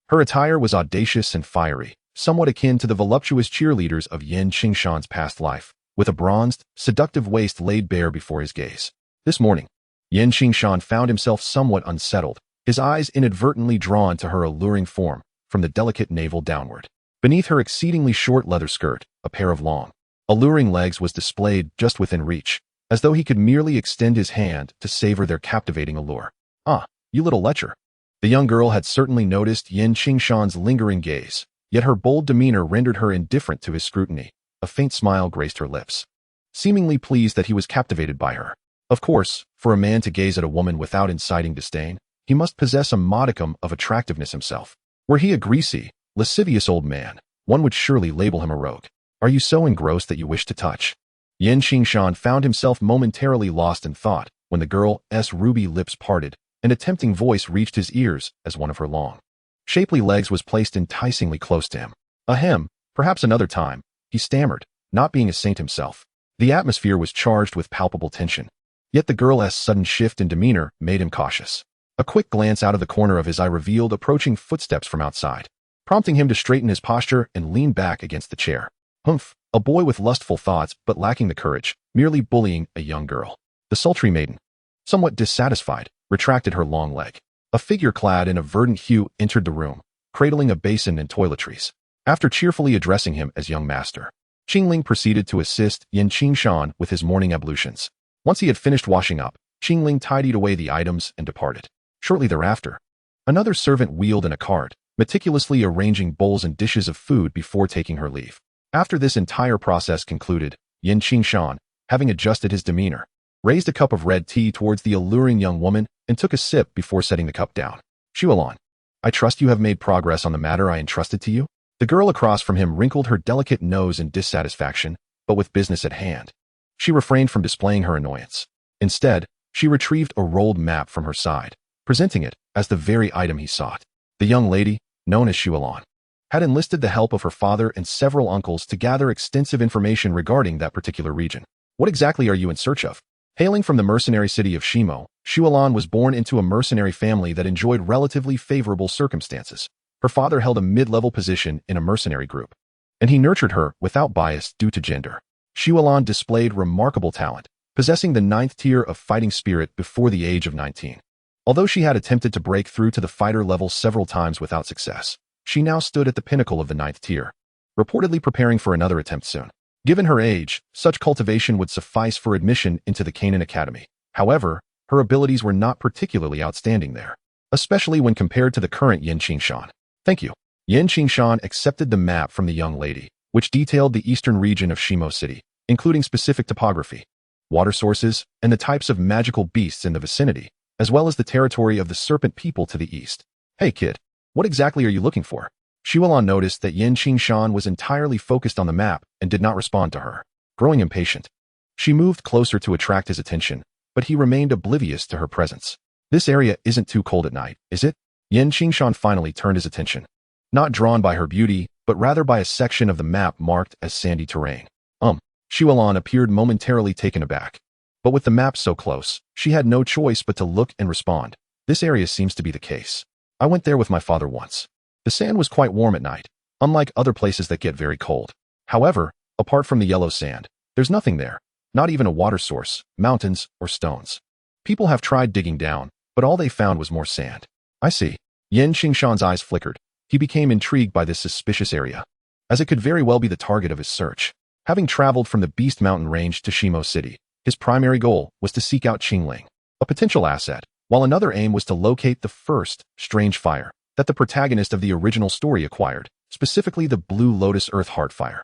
Her attire was audacious and fiery, somewhat akin to the voluptuous cheerleaders of Qingshan's past life, with a bronzed, seductive waist laid bare before his gaze. This morning, Qingshan found himself somewhat unsettled, his eyes inadvertently drawn to her alluring form, from the delicate navel downward. Beneath her exceedingly short leather skirt, a pair of long, alluring legs was displayed just within reach, as though he could merely extend his hand to savor their captivating allure. "Ah, you little lecher." The young girl had certainly noticed Qingshan's lingering gaze, yet her bold demeanor rendered her indifferent to his scrutiny. A faint smile graced her lips, seemingly pleased that he was captivated by her. Of course, for a man to gaze at a woman without inciting disdain, he must possess a modicum of attractiveness himself. Were he a greasy, lascivious old man, one would surely label him a rogue. "Are you so engrossed that you wish to touch?" Qingshan found himself momentarily lost in thought when the girl's ruby lips parted and a tempting voice reached his ears as one of her long, shapely legs was placed enticingly close to him. "Ahem, perhaps another time," he stammered, not being a saint himself. The atmosphere was charged with palpable tension, yet the girl's sudden shift in demeanor made him cautious. A quick glance out of the corner of his eye revealed approaching footsteps from outside, prompting him to straighten his posture and lean back against the chair. Humph, a boy with lustful thoughts but lacking the courage, merely bullying a young girl. The sultry maiden, somewhat dissatisfied, retracted her long leg. A figure clad in a verdant hue entered the room, cradling a basin and toiletries. After cheerfully addressing him as young master, Qingling proceeded to assist Qingshan with his morning ablutions. Once he had finished washing up, Qingling tidied away the items and departed. Shortly thereafter, another servant wheeled in a cart, meticulously arranging bowls and dishes of food before taking her leave. After this entire process concluded, Qingshan, having adjusted his demeanor, raised a cup of red tea towards the alluring young woman and took a sip before setting the cup down. "Shualan, I trust you have made progress on the matter I entrusted to you?" The girl across from him wrinkled her delicate nose in dissatisfaction, but with business at hand, she refrained from displaying her annoyance. Instead, she retrieved a rolled map from her side, presenting it as the very item he sought. The young lady, known as Shualan, had enlisted the help of her father and several uncles to gather extensive information regarding that particular region. "What exactly are you in search of?" Hailing from the mercenary city of Shimo, Shualan was born into a mercenary family that enjoyed relatively favorable circumstances. Her father held a mid-level position in a mercenary group, and he nurtured her without bias due to gender. Shualan displayed remarkable talent, possessing the 9th tier of fighting spirit before the age of 19. Although she had attempted to break through to the fighter level several times without success, she now stood at the pinnacle of the 9th tier, reportedly preparing for another attempt soon. Given her age, such cultivation would suffice for admission into the Canaan Academy. However, her abilities were not particularly outstanding there, especially when compared to the current Qingshan. Thank you. Qingshan accepted the map from the young lady, which detailed the eastern region of Shimo City, including specific topography, water sources, and the types of magical beasts in the vicinity, as well as the territory of the serpent people to the east. Hey kid, what exactly are you looking for? Qingshan noticed that Qingshan was entirely focused on the map and did not respond to her. Growing impatient, she moved closer to attract his attention, but he remained oblivious to her presence. This area isn't too cold at night, is it? Qingshan finally turned his attention, not drawn by her beauty, but rather by a section of the map marked as sandy terrain. Qingshan appeared momentarily taken aback. But with the map so close, she had no choice but to look and respond. This area seems to be the case. I went there with my father once. The sand was quite warm at night, unlike other places that get very cold. However, apart from the yellow sand, there's nothing there, not even a water source, mountains, or stones. People have tried digging down, but all they found was more sand. I see. Qingshan's eyes flickered. He became intrigued by this suspicious area, as it could very well be the target of his search. Having traveled from the Beast Mountain Range to Shimo City, his primary goal was to seek out Qingling, a potential asset, while another aim was to locate the first strange fire that the protagonist of the original story acquired, specifically the Blue Lotus Earth Heart Fire.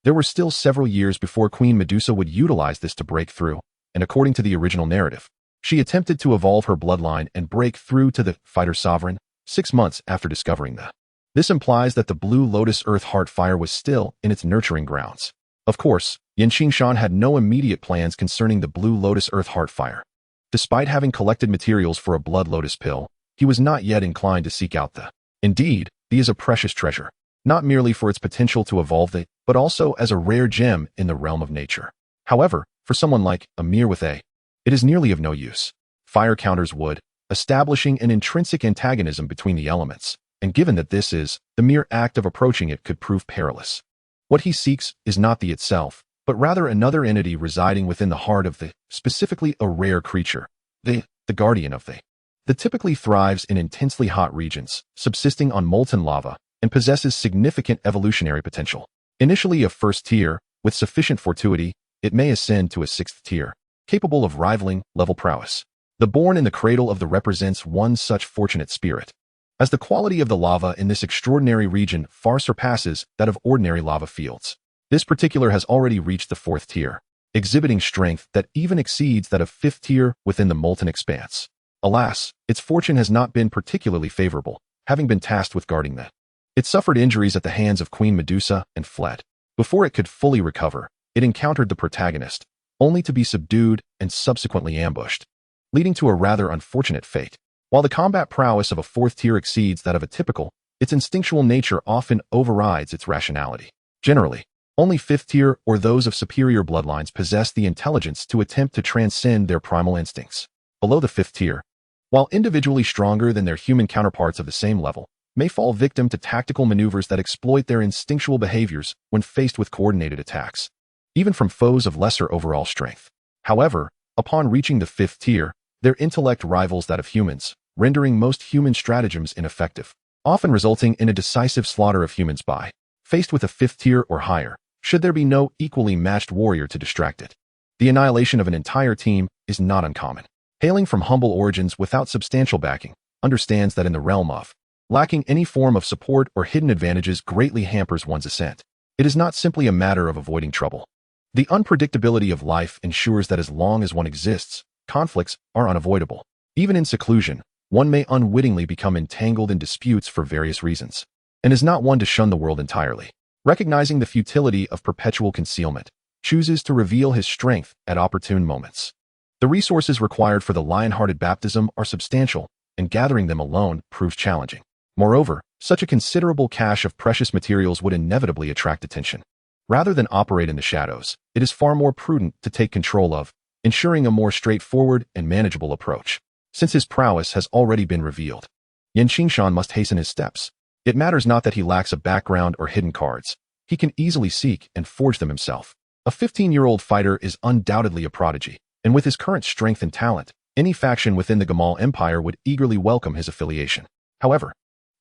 There were still several years before Queen Medusa would utilize this to break through, and according to the original narrative, she attempted to evolve her bloodline and break through to the Fighter Sovereign 6 months after discovering the. This implies that the Blue Lotus Earth Heart Fire was still in its nurturing grounds. Of course, Qingshan had no immediate plans concerning the Blue Lotus Earth Heart Fire. Despite having collected materials for a Blood Lotus pill, he was not yet inclined to seek out the. Indeed, the is a precious treasure, not merely for its potential to evolve the, but also as a rare gem in the realm of nature. However, for someone like Amir with a, it is nearly of no use. Fire counters wood, establishing an intrinsic antagonism between the elements, and given that this is, the mere act of approaching it could prove perilous. What he seeks is not the itself, but rather another entity residing within the heart of the, specifically a rare creature, the guardian of the. The typically thrives in intensely hot regions, subsisting on molten lava, and possesses significant evolutionary potential. Initially a first tier, with sufficient fortuity, it may ascend to a 6th tier, capable of rivaling level prowess. The born in the cradle of the represents one such fortunate spirit, as the quality of the lava in this extraordinary region far surpasses that of ordinary lava fields. This particular has already reached the 4th tier, exhibiting strength that even exceeds that of 5th tier within the molten expanse. Alas, its fortune has not been particularly favorable, having been tasked with guarding that. It suffered injuries at the hands of Queen Medusa and fled. Before it could fully recover, it encountered the protagonist, only to be subdued and subsequently ambushed, leading to a rather unfortunate fate. While the combat prowess of a 4th tier exceeds that of a typical, its instinctual nature often overrides its rationality. Generally, only 5th tier or those of superior bloodlines possess the intelligence to attempt to transcend their primal instincts. Below the 5th tier, while individually stronger than their human counterparts of the same level, may fall victim to tactical maneuvers that exploit their instinctual behaviors when faced with coordinated attacks, even from foes of lesser overall strength. However, upon reaching the 5th tier, their intellect rivals that of humans, rendering most human stratagems ineffective, often resulting in a decisive slaughter of humans by, faced with a 5th tier or higher, should there be no equally matched warrior to distract it. The annihilation of an entire team is not uncommon. Hailing from humble origins without substantial backing, understands that in the realm of, lacking any form of support or hidden advantages greatly hampers one's ascent. It is not simply a matter of avoiding trouble. The unpredictability of life ensures that as long as one exists, conflicts are unavoidable. Even in seclusion, one may unwittingly become entangled in disputes for various reasons, and is not one to shun the world entirely. Recognizing the futility of perpetual concealment, chooses to reveal his strength at opportune moments. The resources required for the lion-hearted baptism are substantial, and gathering them alone proves challenging. Moreover, such a considerable cache of precious materials would inevitably attract attention. Rather than operate in the shadows, it is far more prudent to take control of, ensuring a more straightforward and manageable approach. Since his prowess has already been revealed, Qingshan must hasten his steps. It matters not that he lacks a background or hidden cards. He can easily seek and forge them himself. A 15-year-old fighter is undoubtedly a prodigy, and with his current strength and talent, any faction within the Gamal Empire would eagerly welcome his affiliation. However,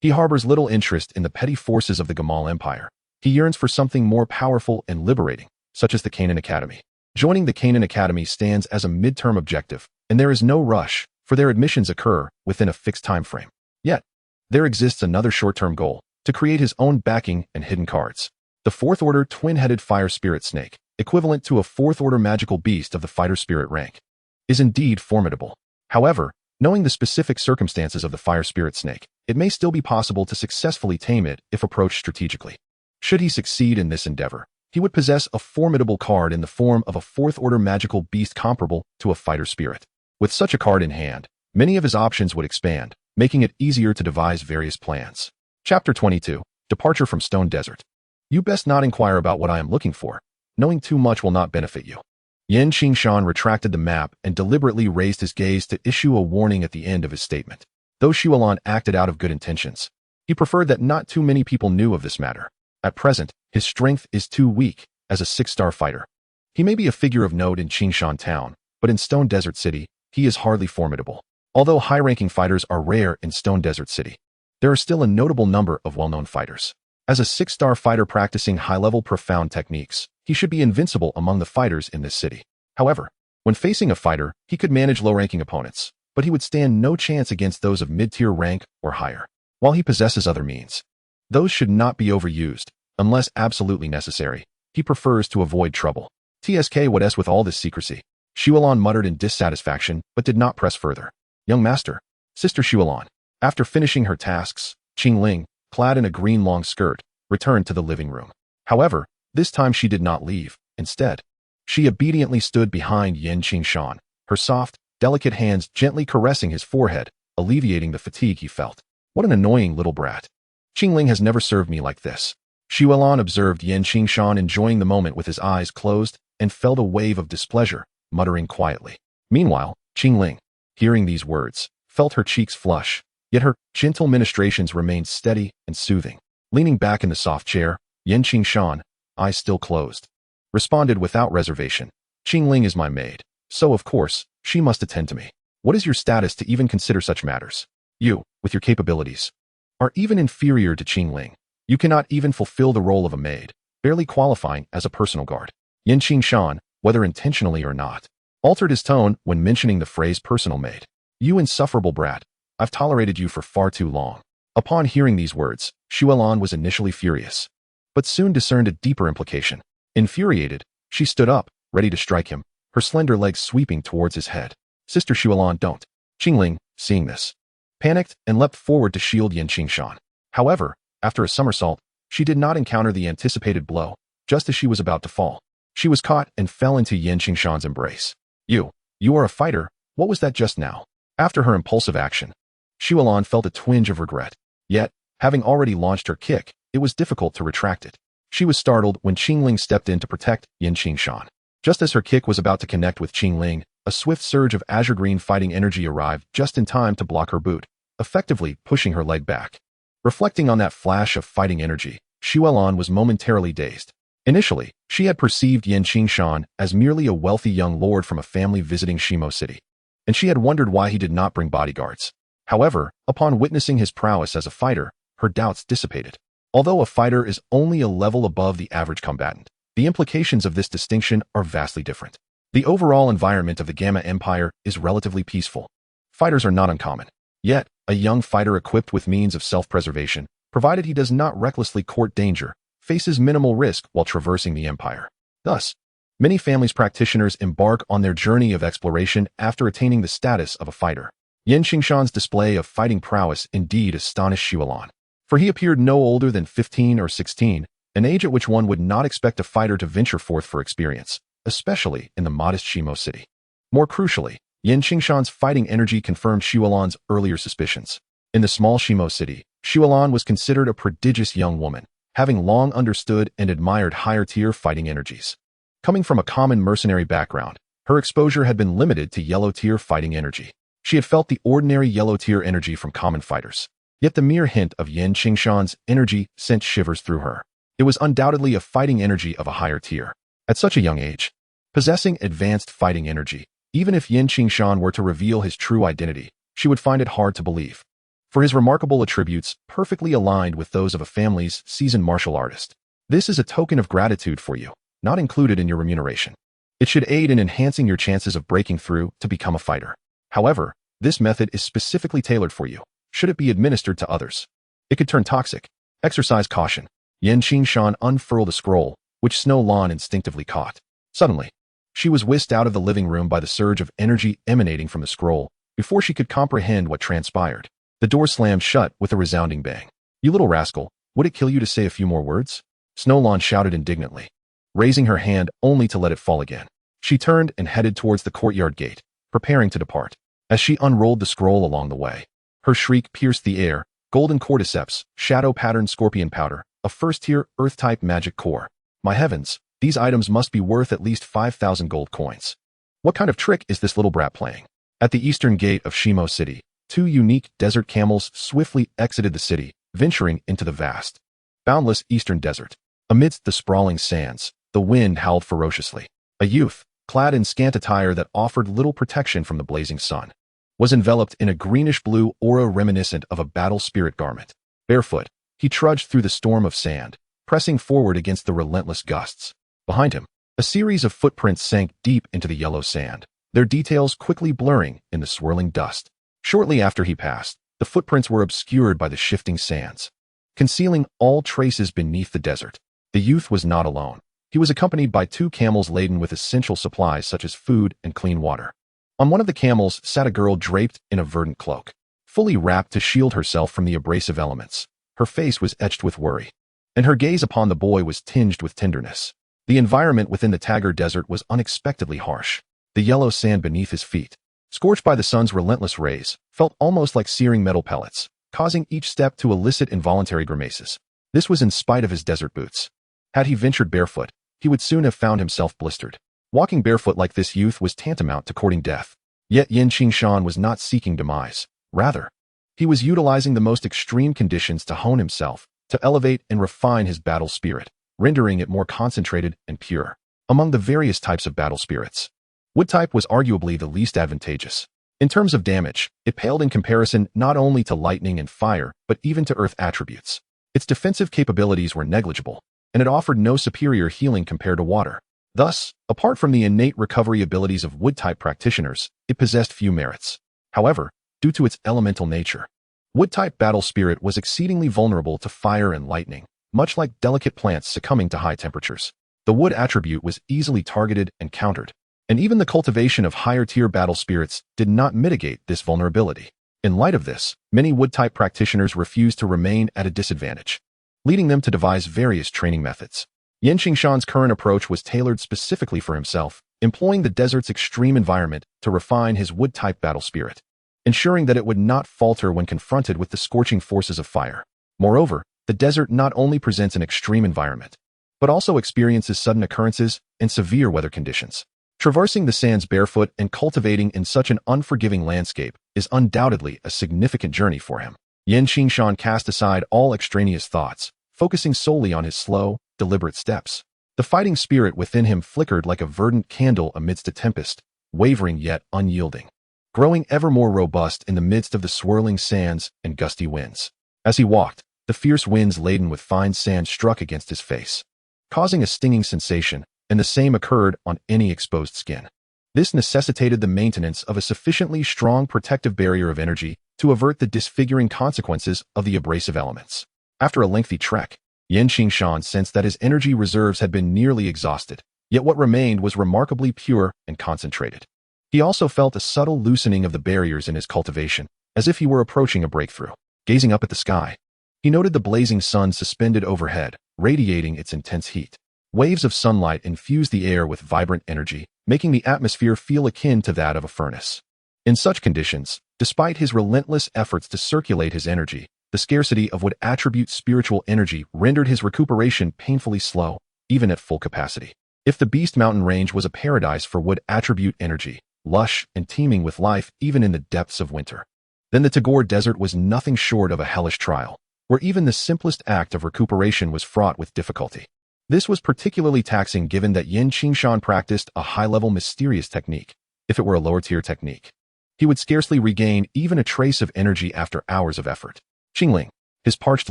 he harbors little interest in the petty forces of the Gamal Empire. He yearns for something more powerful and liberating, such as the Canaan Academy. Joining the Canaan Academy stands as a midterm objective, and there is no rush, for their admissions occur within a fixed time frame. Yet, there exists another short-term goal, to create his own backing and hidden cards. The 4th Order Twin-Headed Fire Spirit Snake, equivalent to a 4th Order magical beast of the Fighter Spirit rank, is indeed formidable. However, knowing the specific circumstances of the Fire Spirit Snake, it may still be possible to successfully tame it if approached strategically. Should he succeed in this endeavor, he would possess a formidable card in the form of a 4th Order magical beast comparable to a fighter spirit. With such a card in hand, many of his options would expand, making it easier to devise various plans. Chapter 22. Departure from Stone Desert. You best not inquire about what I am looking for. Knowing too much will not benefit you. Qingshan retracted the map and deliberately raised his gaze to issue a warning at the end of his statement. Though Qingshan acted out of good intentions, he preferred that not too many people knew of this matter. At present, his strength is too weak as a 6-star fighter. He may be a figure of note in Qingshan town, but in Stone Desert City, he is hardly formidable. Although high-ranking fighters are rare in Stone Desert City, there are still a notable number of well-known fighters. As a 6-star fighter practicing high-level profound techniques, he should be invincible among the fighters in this city. However, when facing a fighter, he could manage low-ranking opponents, but he would stand no chance against those of mid-tier rank or higher. While he possesses other means, those should not be overused, unless absolutely necessary. He prefers to avoid trouble. TSK what s with all this secrecy? Qingshan muttered in dissatisfaction, but did not press further. Young master, Sister Qingshan. After finishing her tasks, Qingling, clad in a green long skirt, returned to the living room. However, this time she did not leave. Instead, she obediently stood behind Qingshan, her soft, delicate hands gently caressing his forehead, alleviating the fatigue he felt. What an annoying little brat. Qingling has never served me like this. Qingshan observed Qingshan enjoying the moment with his eyes closed and felt a wave of displeasure, muttering quietly. Meanwhile, Qingling, hearing these words, felt her cheeks flush, yet her gentle ministrations remained steady and soothing. Leaning back in the soft chair, Qingshan, eyes still closed, responded without reservation. Qingling is my maid, so of course, she must attend to me. What is your status to even consider such matters? You, with your capabilities, are even inferior to Qingling. You cannot even fulfill the role of a maid, barely qualifying as a personal guard. Qingshan, whether intentionally or not, altered his tone when mentioning the phrase personal maid. You insufferable brat, I've tolerated you for far too long. Upon hearing these words, Qingshan was initially furious, but soon discerned a deeper implication. Infuriated, she stood up, ready to strike him, her slender legs sweeping towards his head. Sister Qingshan, don't. Qingling, seeing this, panicked and leapt forward to shield Qingshan. However, after a somersault, she did not encounter the anticipated blow. Just as she was about to fall, she was caught and fell into Qingshan's embrace. You are a fighter. What was that just now? After her impulsive action, Qingshan felt a twinge of regret. Yet, having already launched her kick, it was difficult to retract it. She was startled when Qingling stepped in to protect Qingshan. Just as her kick was about to connect with Qingling, a swift surge of azure green fighting energy arrived just in time to block her boot, effectively pushing her leg back. Reflecting on that flash of fighting energy, Qingshan was momentarily dazed. Initially, she had perceived Qingshan as merely a wealthy young lord from a family visiting Shimo City, and she had wondered why he did not bring bodyguards. However, upon witnessing his prowess as a fighter, her doubts dissipated. Although a fighter is only a level above the average combatant, the implications of this distinction are vastly different. The overall environment of the Gamma Empire is relatively peaceful. Fighters are not uncommon. Yet, a young fighter equipped with means of self-preservation, provided he does not recklessly court danger, faces minimal risk while traversing the empire. Thus, many families practitioners embark on their journey of exploration after attaining the status of a fighter. Qingshan's display of fighting prowess indeed astonished Qingshan, for he appeared no older than 15 or 16, an age at which one would not expect a fighter to venture forth for experience, especially in the modest Shimo City. More crucially, Qingshan's fighting energy confirmed Qingshan's earlier suspicions. In the small Shimo City, Qingshan was considered a prodigious young woman, having long understood and admired higher-tier fighting energies. Coming from a common mercenary background, her exposure had been limited to yellow-tier fighting energy. She had felt the ordinary yellow-tier energy from common fighters. Yet the mere hint of Qingshan's energy sent shivers through her. It was undoubtedly a fighting energy of a higher tier. At such a young age, possessing advanced fighting energy, even if Qingshan were to reveal his true identity, she would find it hard to believe. For his remarkable attributes perfectly aligned with those of a family's seasoned martial artist. This is a token of gratitude for you, not included in your remuneration. It should aid in enhancing your chances of breaking through to become a fighter. However, this method is specifically tailored for you, should it be administered to others. It could turn toxic. Exercise caution. Qingshan unfurled a scroll, which Snow Lawn instinctively caught. Suddenly, she was whisked out of the living room by the surge of energy emanating from the scroll before she could comprehend what transpired. The door slammed shut with a resounding bang. "You little rascal, would it kill you to say a few more words?" Snow Lawn shouted indignantly, raising her hand only to let it fall again. She turned and headed towards the courtyard gate, preparing to depart. As she unrolled the scroll along the way, her shriek pierced the air. Golden cordyceps, shadow-patterned scorpion powder, a first-tier Earth-type magic core. My heavens, these items must be worth at least 5,000 gold coins. What kind of trick is this little brat playing? At the eastern gate of Shimo City, two unique desert camels swiftly exited the city, venturing into the vast, boundless eastern desert. Amidst the sprawling sands, the wind howled ferociously. A youth, clad in scant attire that offered little protection from the blazing sun, was enveloped in a greenish-blue aura reminiscent of a battle spirit garment. Barefoot, he trudged through the storm of sand, pressing forward against the relentless gusts. Behind him, a series of footprints sank deep into the yellow sand, their details quickly blurring in the swirling dust. Shortly after he passed, the footprints were obscured by the shifting sands, concealing all traces beneath the desert. The youth was not alone. He was accompanied by two camels laden with essential supplies such as food and clean water. On one of the camels sat a girl draped in a verdant cloak, fully wrapped to shield herself from the abrasive elements. Her face was etched with worry, and her gaze upon the boy was tinged with tenderness. The environment within the Tagar Desert was unexpectedly harsh. The yellow sand beneath his feet, scorched by the sun's relentless rays, felt almost like searing metal pellets, causing each step to elicit involuntary grimaces. This was in spite of his desert boots. Had he ventured barefoot, he would soon have found himself blistered. Walking barefoot like this youth was tantamount to courting death. Yet Qingshan was not seeking demise. Rather, he was utilizing the most extreme conditions to hone himself, to elevate and refine his battle spirit, rendering it more concentrated and pure. Among the various types of battle spirits, wood type was arguably the least advantageous. In terms of damage, it paled in comparison not only to lightning and fire, but even to earth attributes. Its defensive capabilities were negligible, and it offered no superior healing compared to water. Thus, apart from the innate recovery abilities of wood-type practitioners, it possessed few merits. However, due to its elemental nature, wood-type battle spirit was exceedingly vulnerable to fire and lightning, much like delicate plants succumbing to high temperatures. The wood attribute was easily targeted and countered, and even the cultivation of higher-tier battle spirits did not mitigate this vulnerability. In light of this, many wood-type practitioners refused to remain at a disadvantage, leading them to devise various training methods. Qingshan's current approach was tailored specifically for himself, employing the desert's extreme environment to refine his wood-type battle spirit, ensuring that it would not falter when confronted with the scorching forces of fire. Moreover, the desert not only presents an extreme environment, but also experiences sudden occurrences and severe weather conditions. Traversing the sands barefoot and cultivating in such an unforgiving landscape is undoubtedly a significant journey for him. Qingshan cast aside all extraneous thoughts, focusing solely on his slow, deliberate steps. The fighting spirit within him flickered like a verdant candle amidst a tempest, wavering yet unyielding, growing ever more robust in the midst of the swirling sands and gusty winds. As he walked, the fierce winds laden with fine sand struck against his face, causing a stinging sensation, and the same occurred on any exposed skin. This necessitated the maintenance of a sufficiently strong protective barrier of energy to avert the disfiguring consequences of the abrasive elements. After a lengthy trek, Qingshan sensed that his energy reserves had been nearly exhausted, yet what remained was remarkably pure and concentrated. He also felt a subtle loosening of the barriers in his cultivation, as if he were approaching a breakthrough. Gazing up at the sky, he noted the blazing sun suspended overhead, radiating its intense heat. Waves of sunlight infused the air with vibrant energy, making the atmosphere feel akin to that of a furnace. In such conditions, despite his relentless efforts to circulate his energy, the scarcity of wood attribute spiritual energy rendered his recuperation painfully slow, even at full capacity. If the Beast Mountain Range was a paradise for wood attribute energy, lush and teeming with life even in the depths of winter, then the Tagore Desert was nothing short of a hellish trial, where even the simplest act of recuperation was fraught with difficulty. This was particularly taxing given that Qingshan practiced a high-level mysterious technique. If it were a lower-tier technique, he would scarcely regain even a trace of energy after hours of effort. Qingling, his parched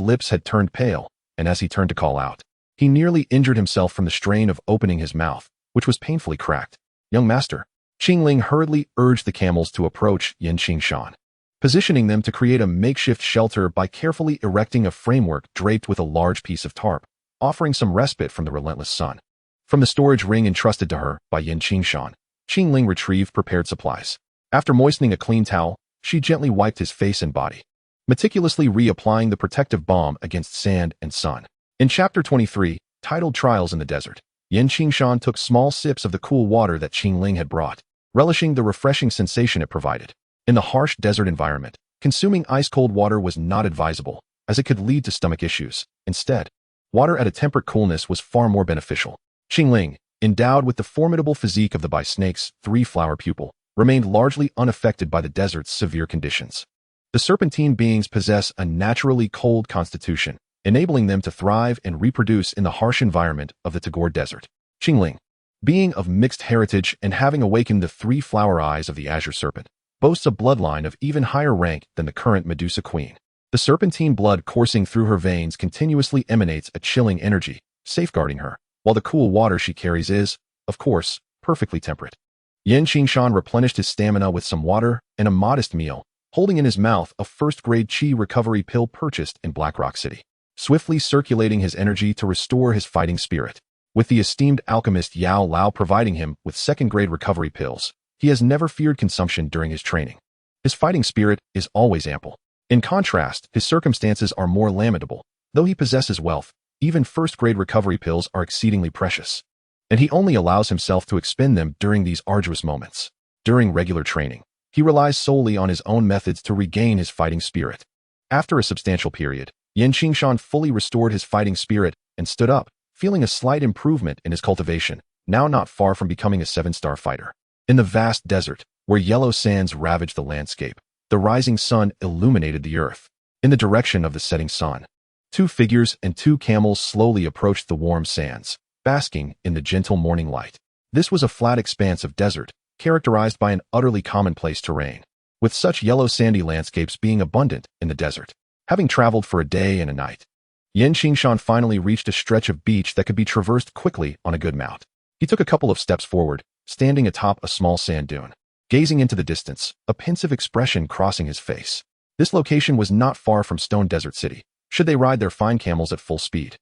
lips had turned pale, and as he turned to call out, he nearly injured himself from the strain of opening his mouth, which was painfully cracked. "Young master." Qingshan hurriedly urged the camels to approach Qingshan, positioning them to create a makeshift shelter by carefully erecting a framework draped with a large piece of tarp, offering some respite from the relentless sun. From the storage ring entrusted to her by Qingshan, Qingshan retrieved prepared supplies. After moistening a clean towel, she gently wiped his face and body, meticulously reapplying the protective balm against sand and sun. In Chapter 23, titled Trials in the Desert, Qingshan took small sips of the cool water that Qingshan had brought, relishing the refreshing sensation it provided. In the harsh desert environment, consuming ice-cold water was not advisable, as it could lead to stomach issues. Instead, water at a temperate coolness was far more beneficial. Qingshan, endowed with the formidable physique of the by-snake's three-flower pupil, remained largely unaffected by the desert's severe conditions. The serpentine beings possess a naturally cold constitution, enabling them to thrive and reproduce in the harsh environment of the Tagore Desert. Qingshan, being of mixed heritage and having awakened the three-flower eyes of the azure serpent, boasts a bloodline of even higher rank than the current Medusa Queen. The serpentine blood coursing through her veins continuously emanates a chilling energy, safeguarding her, while the cool water she carries is, of course, perfectly temperate. Qingshan replenished his stamina with some water and a modest meal, holding in his mouth a first-grade qi recovery pill purchased in Black Rock City, swiftly circulating his energy to restore his fighting spirit. With the esteemed alchemist Yao Lao providing him with second-grade recovery pills, he has never feared consumption during his training. His fighting spirit is always ample. In contrast, his circumstances are more lamentable. Though he possesses wealth, even first-grade recovery pills are exceedingly precious, and he only allows himself to expend them during these arduous moments. During regular training, he relies solely on his own methods to regain his fighting spirit. After a substantial period, Qingshan fully restored his fighting spirit and stood up, feeling a slight improvement in his cultivation, now not far from becoming a 7-star fighter. In the vast desert, where yellow sands ravaged the landscape, the rising sun illuminated the earth. In the direction of the setting sun, 2 figures and 2 camels slowly approached the warm sands, basking in the gentle morning light. This was a flat expanse of desert, characterized by an utterly commonplace terrain, with such yellow sandy landscapes being abundant in the desert. Having traveled for a day and a night, Qingshan finally reached a stretch of beach that could be traversed quickly on a good mount. He took a couple of steps forward, standing atop a small sand dune, gazing into the distance, a pensive expression crossing his face. This location was not far from Stone Desert City. Should they ride their fine camels at full speed,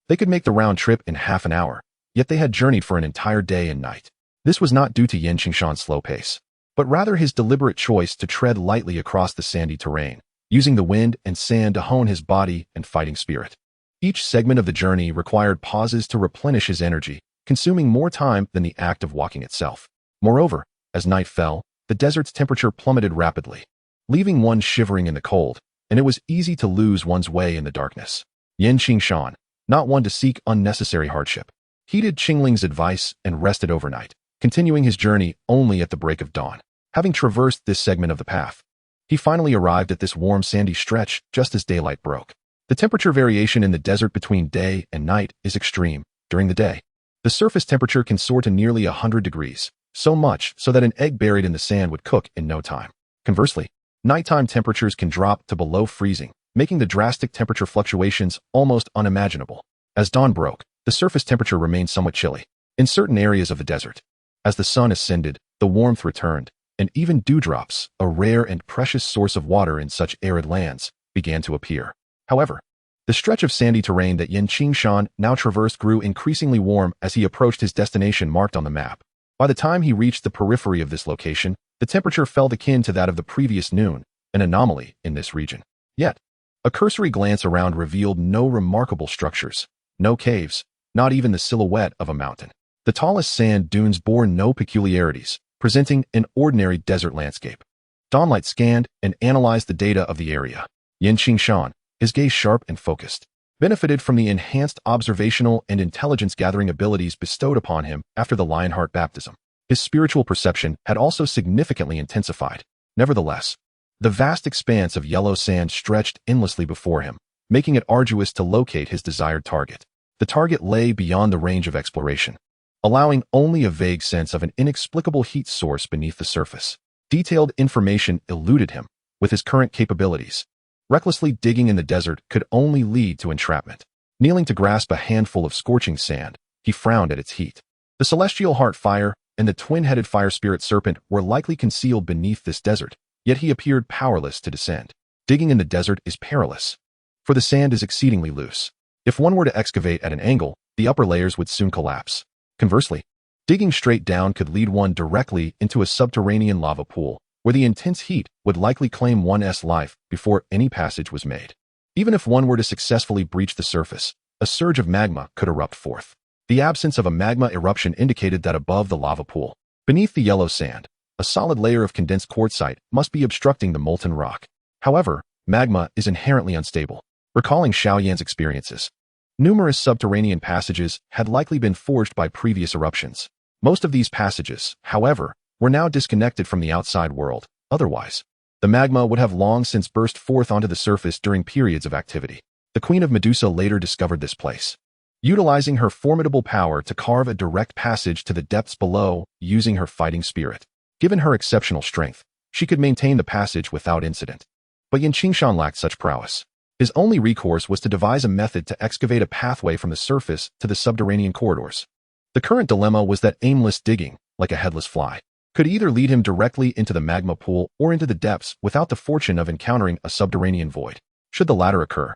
they could make the round trip in half an hour, yet they had journeyed for an entire day and night. This was not due to Qingshan's slow pace, but rather his deliberate choice to tread lightly across the sandy terrain, using the wind and sand to hone his body and fighting spirit. Each segment of the journey required pauses to replenish his energy, consuming more time than the act of walking itself. Moreover, as night fell, the desert's temperature plummeted rapidly, leaving one shivering in the cold, and it was easy to lose one's way in the darkness. Qingshan, not one to seek unnecessary hardship, heeded Qingshan's advice and rested overnight, continuing his journey only at the break of dawn. Having traversed this segment of the path, he finally arrived at this warm sandy stretch just as daylight broke. The temperature variation in the desert between day and night is extreme. During the day, the surface temperature can soar to nearly 100 degrees, so much so that an egg buried in the sand would cook in no time. Conversely, nighttime temperatures can drop to below freezing, making the drastic temperature fluctuations almost unimaginable. As dawn broke, the surface temperature remained somewhat chilly in certain areas of the desert. As the sun ascended, the warmth returned, and even dewdrops, a rare and precious source of water in such arid lands, began to appear. However, the stretch of sandy terrain that Qingshan now traversed grew increasingly warm as he approached his destination marked on the map. By the time he reached the periphery of this location, the temperature felt akin to that of the previous noon, an anomaly in this region. Yet, a cursory glance around revealed no remarkable structures, no caves, not even the silhouette of a mountain. The tallest sand dunes bore no peculiarities, presenting an ordinary desert landscape. Dawnlight scanned and analyzed the data of the area. Qingshan, his gaze sharp and focused, benefited from the enhanced observational and intelligence-gathering abilities bestowed upon him after the Lionheart baptism. His spiritual perception had also significantly intensified. Nevertheless, the vast expanse of yellow sand stretched endlessly before him, making it arduous to locate his desired target. The target lay beyond the range of exploration, allowing only a vague sense of an inexplicable heat source beneath the surface. Detailed information eluded him. With his current capabilities, recklessly digging in the desert could only lead to entrapment. Kneeling to grasp a handful of scorching sand, he frowned at its heat. The celestial heart fire, and the twin-headed fire spirit serpent were likely concealed beneath this desert, yet he appeared powerless to descend. Digging in the desert is perilous, for the sand is exceedingly loose. If one were to excavate at an angle, the upper layers would soon collapse. Conversely, digging straight down could lead one directly into a subterranean lava pool, where the intense heat would likely claim one's life before any passage was made. Even if one were to successfully breach the surface, a surge of magma could erupt forth. The absence of a magma eruption indicated that above the lava pool, beneath the yellow sand, a solid layer of condensed quartzite must be obstructing the molten rock. However, magma is inherently unstable. Recalling Xiaoyan's experiences, numerous subterranean passages had likely been forged by previous eruptions. Most of these passages, however, were now disconnected from the outside world. Otherwise, the magma would have long since burst forth onto the surface during periods of activity. The Queen of Medusa later discovered this place, utilizing her formidable power to carve a direct passage to the depths below using her fighting spirit. Given her exceptional strength, she could maintain the passage without incident. But Qingshan lacked such prowess. His only recourse was to devise a method to excavate a pathway from the surface to the subterranean corridors. The current dilemma was that aimless digging, like a headless fly, could either lead him directly into the magma pool or into the depths without the fortune of encountering a subterranean void. Should the latter occur,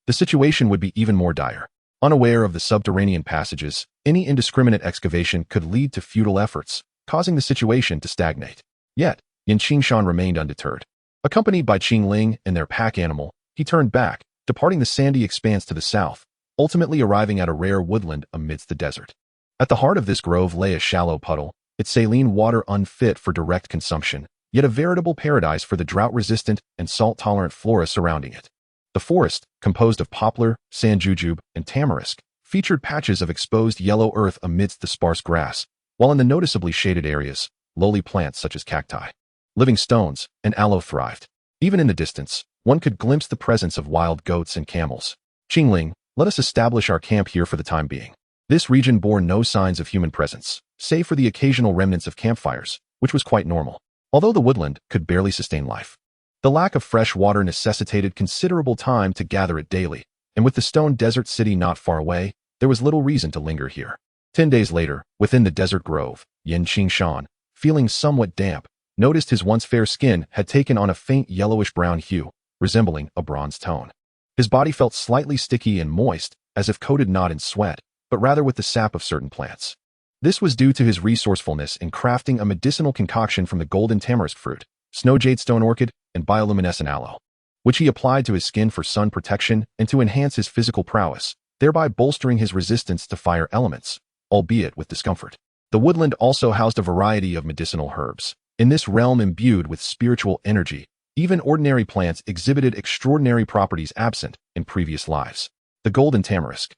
the situation would be even more dire. Unaware of the subterranean passages, any indiscriminate excavation could lead to futile efforts, causing the situation to stagnate. Yet, Qingshan remained undeterred. Accompanied by Qingling and their pack animal, he turned back, departing the sandy expanse to the south, ultimately arriving at a rare woodland amidst the desert. At the heart of this grove lay a shallow puddle, its saline water unfit for direct consumption, yet a veritable paradise for the drought-resistant and salt-tolerant flora surrounding it. The forest, composed of poplar, sandjujube, and tamarisk, featured patches of exposed yellow earth amidst the sparse grass, while in the noticeably shaded areas, lowly plants such as cacti, living stones, and aloe thrived. Even in the distance, one could glimpse the presence of wild goats and camels. Qingling, let us establish our camp here for the time being. This region bore no signs of human presence, save for the occasional remnants of campfires, which was quite normal. Although the woodland could barely sustain life, the lack of fresh water necessitated considerable time to gather it daily, and with the stone desert city not far away, there was little reason to linger here. 10 days later, within the desert grove, Qingshan, feeling somewhat damp, noticed his once fair skin had taken on a faint yellowish-brown hue, resembling a bronze tone. His body felt slightly sticky and moist, as if coated not in sweat, but rather with the sap of certain plants. This was due to his resourcefulness in crafting a medicinal concoction from the golden tamarisk fruit, snow jade stone orchid, and bioluminescent aloe, which he applied to his skin for sun protection and to enhance his physical prowess, thereby bolstering his resistance to fire elements, albeit with discomfort. The woodland also housed a variety of medicinal herbs. In this realm imbued with spiritual energy, even ordinary plants exhibited extraordinary properties absent in previous lives. The golden tamarisk,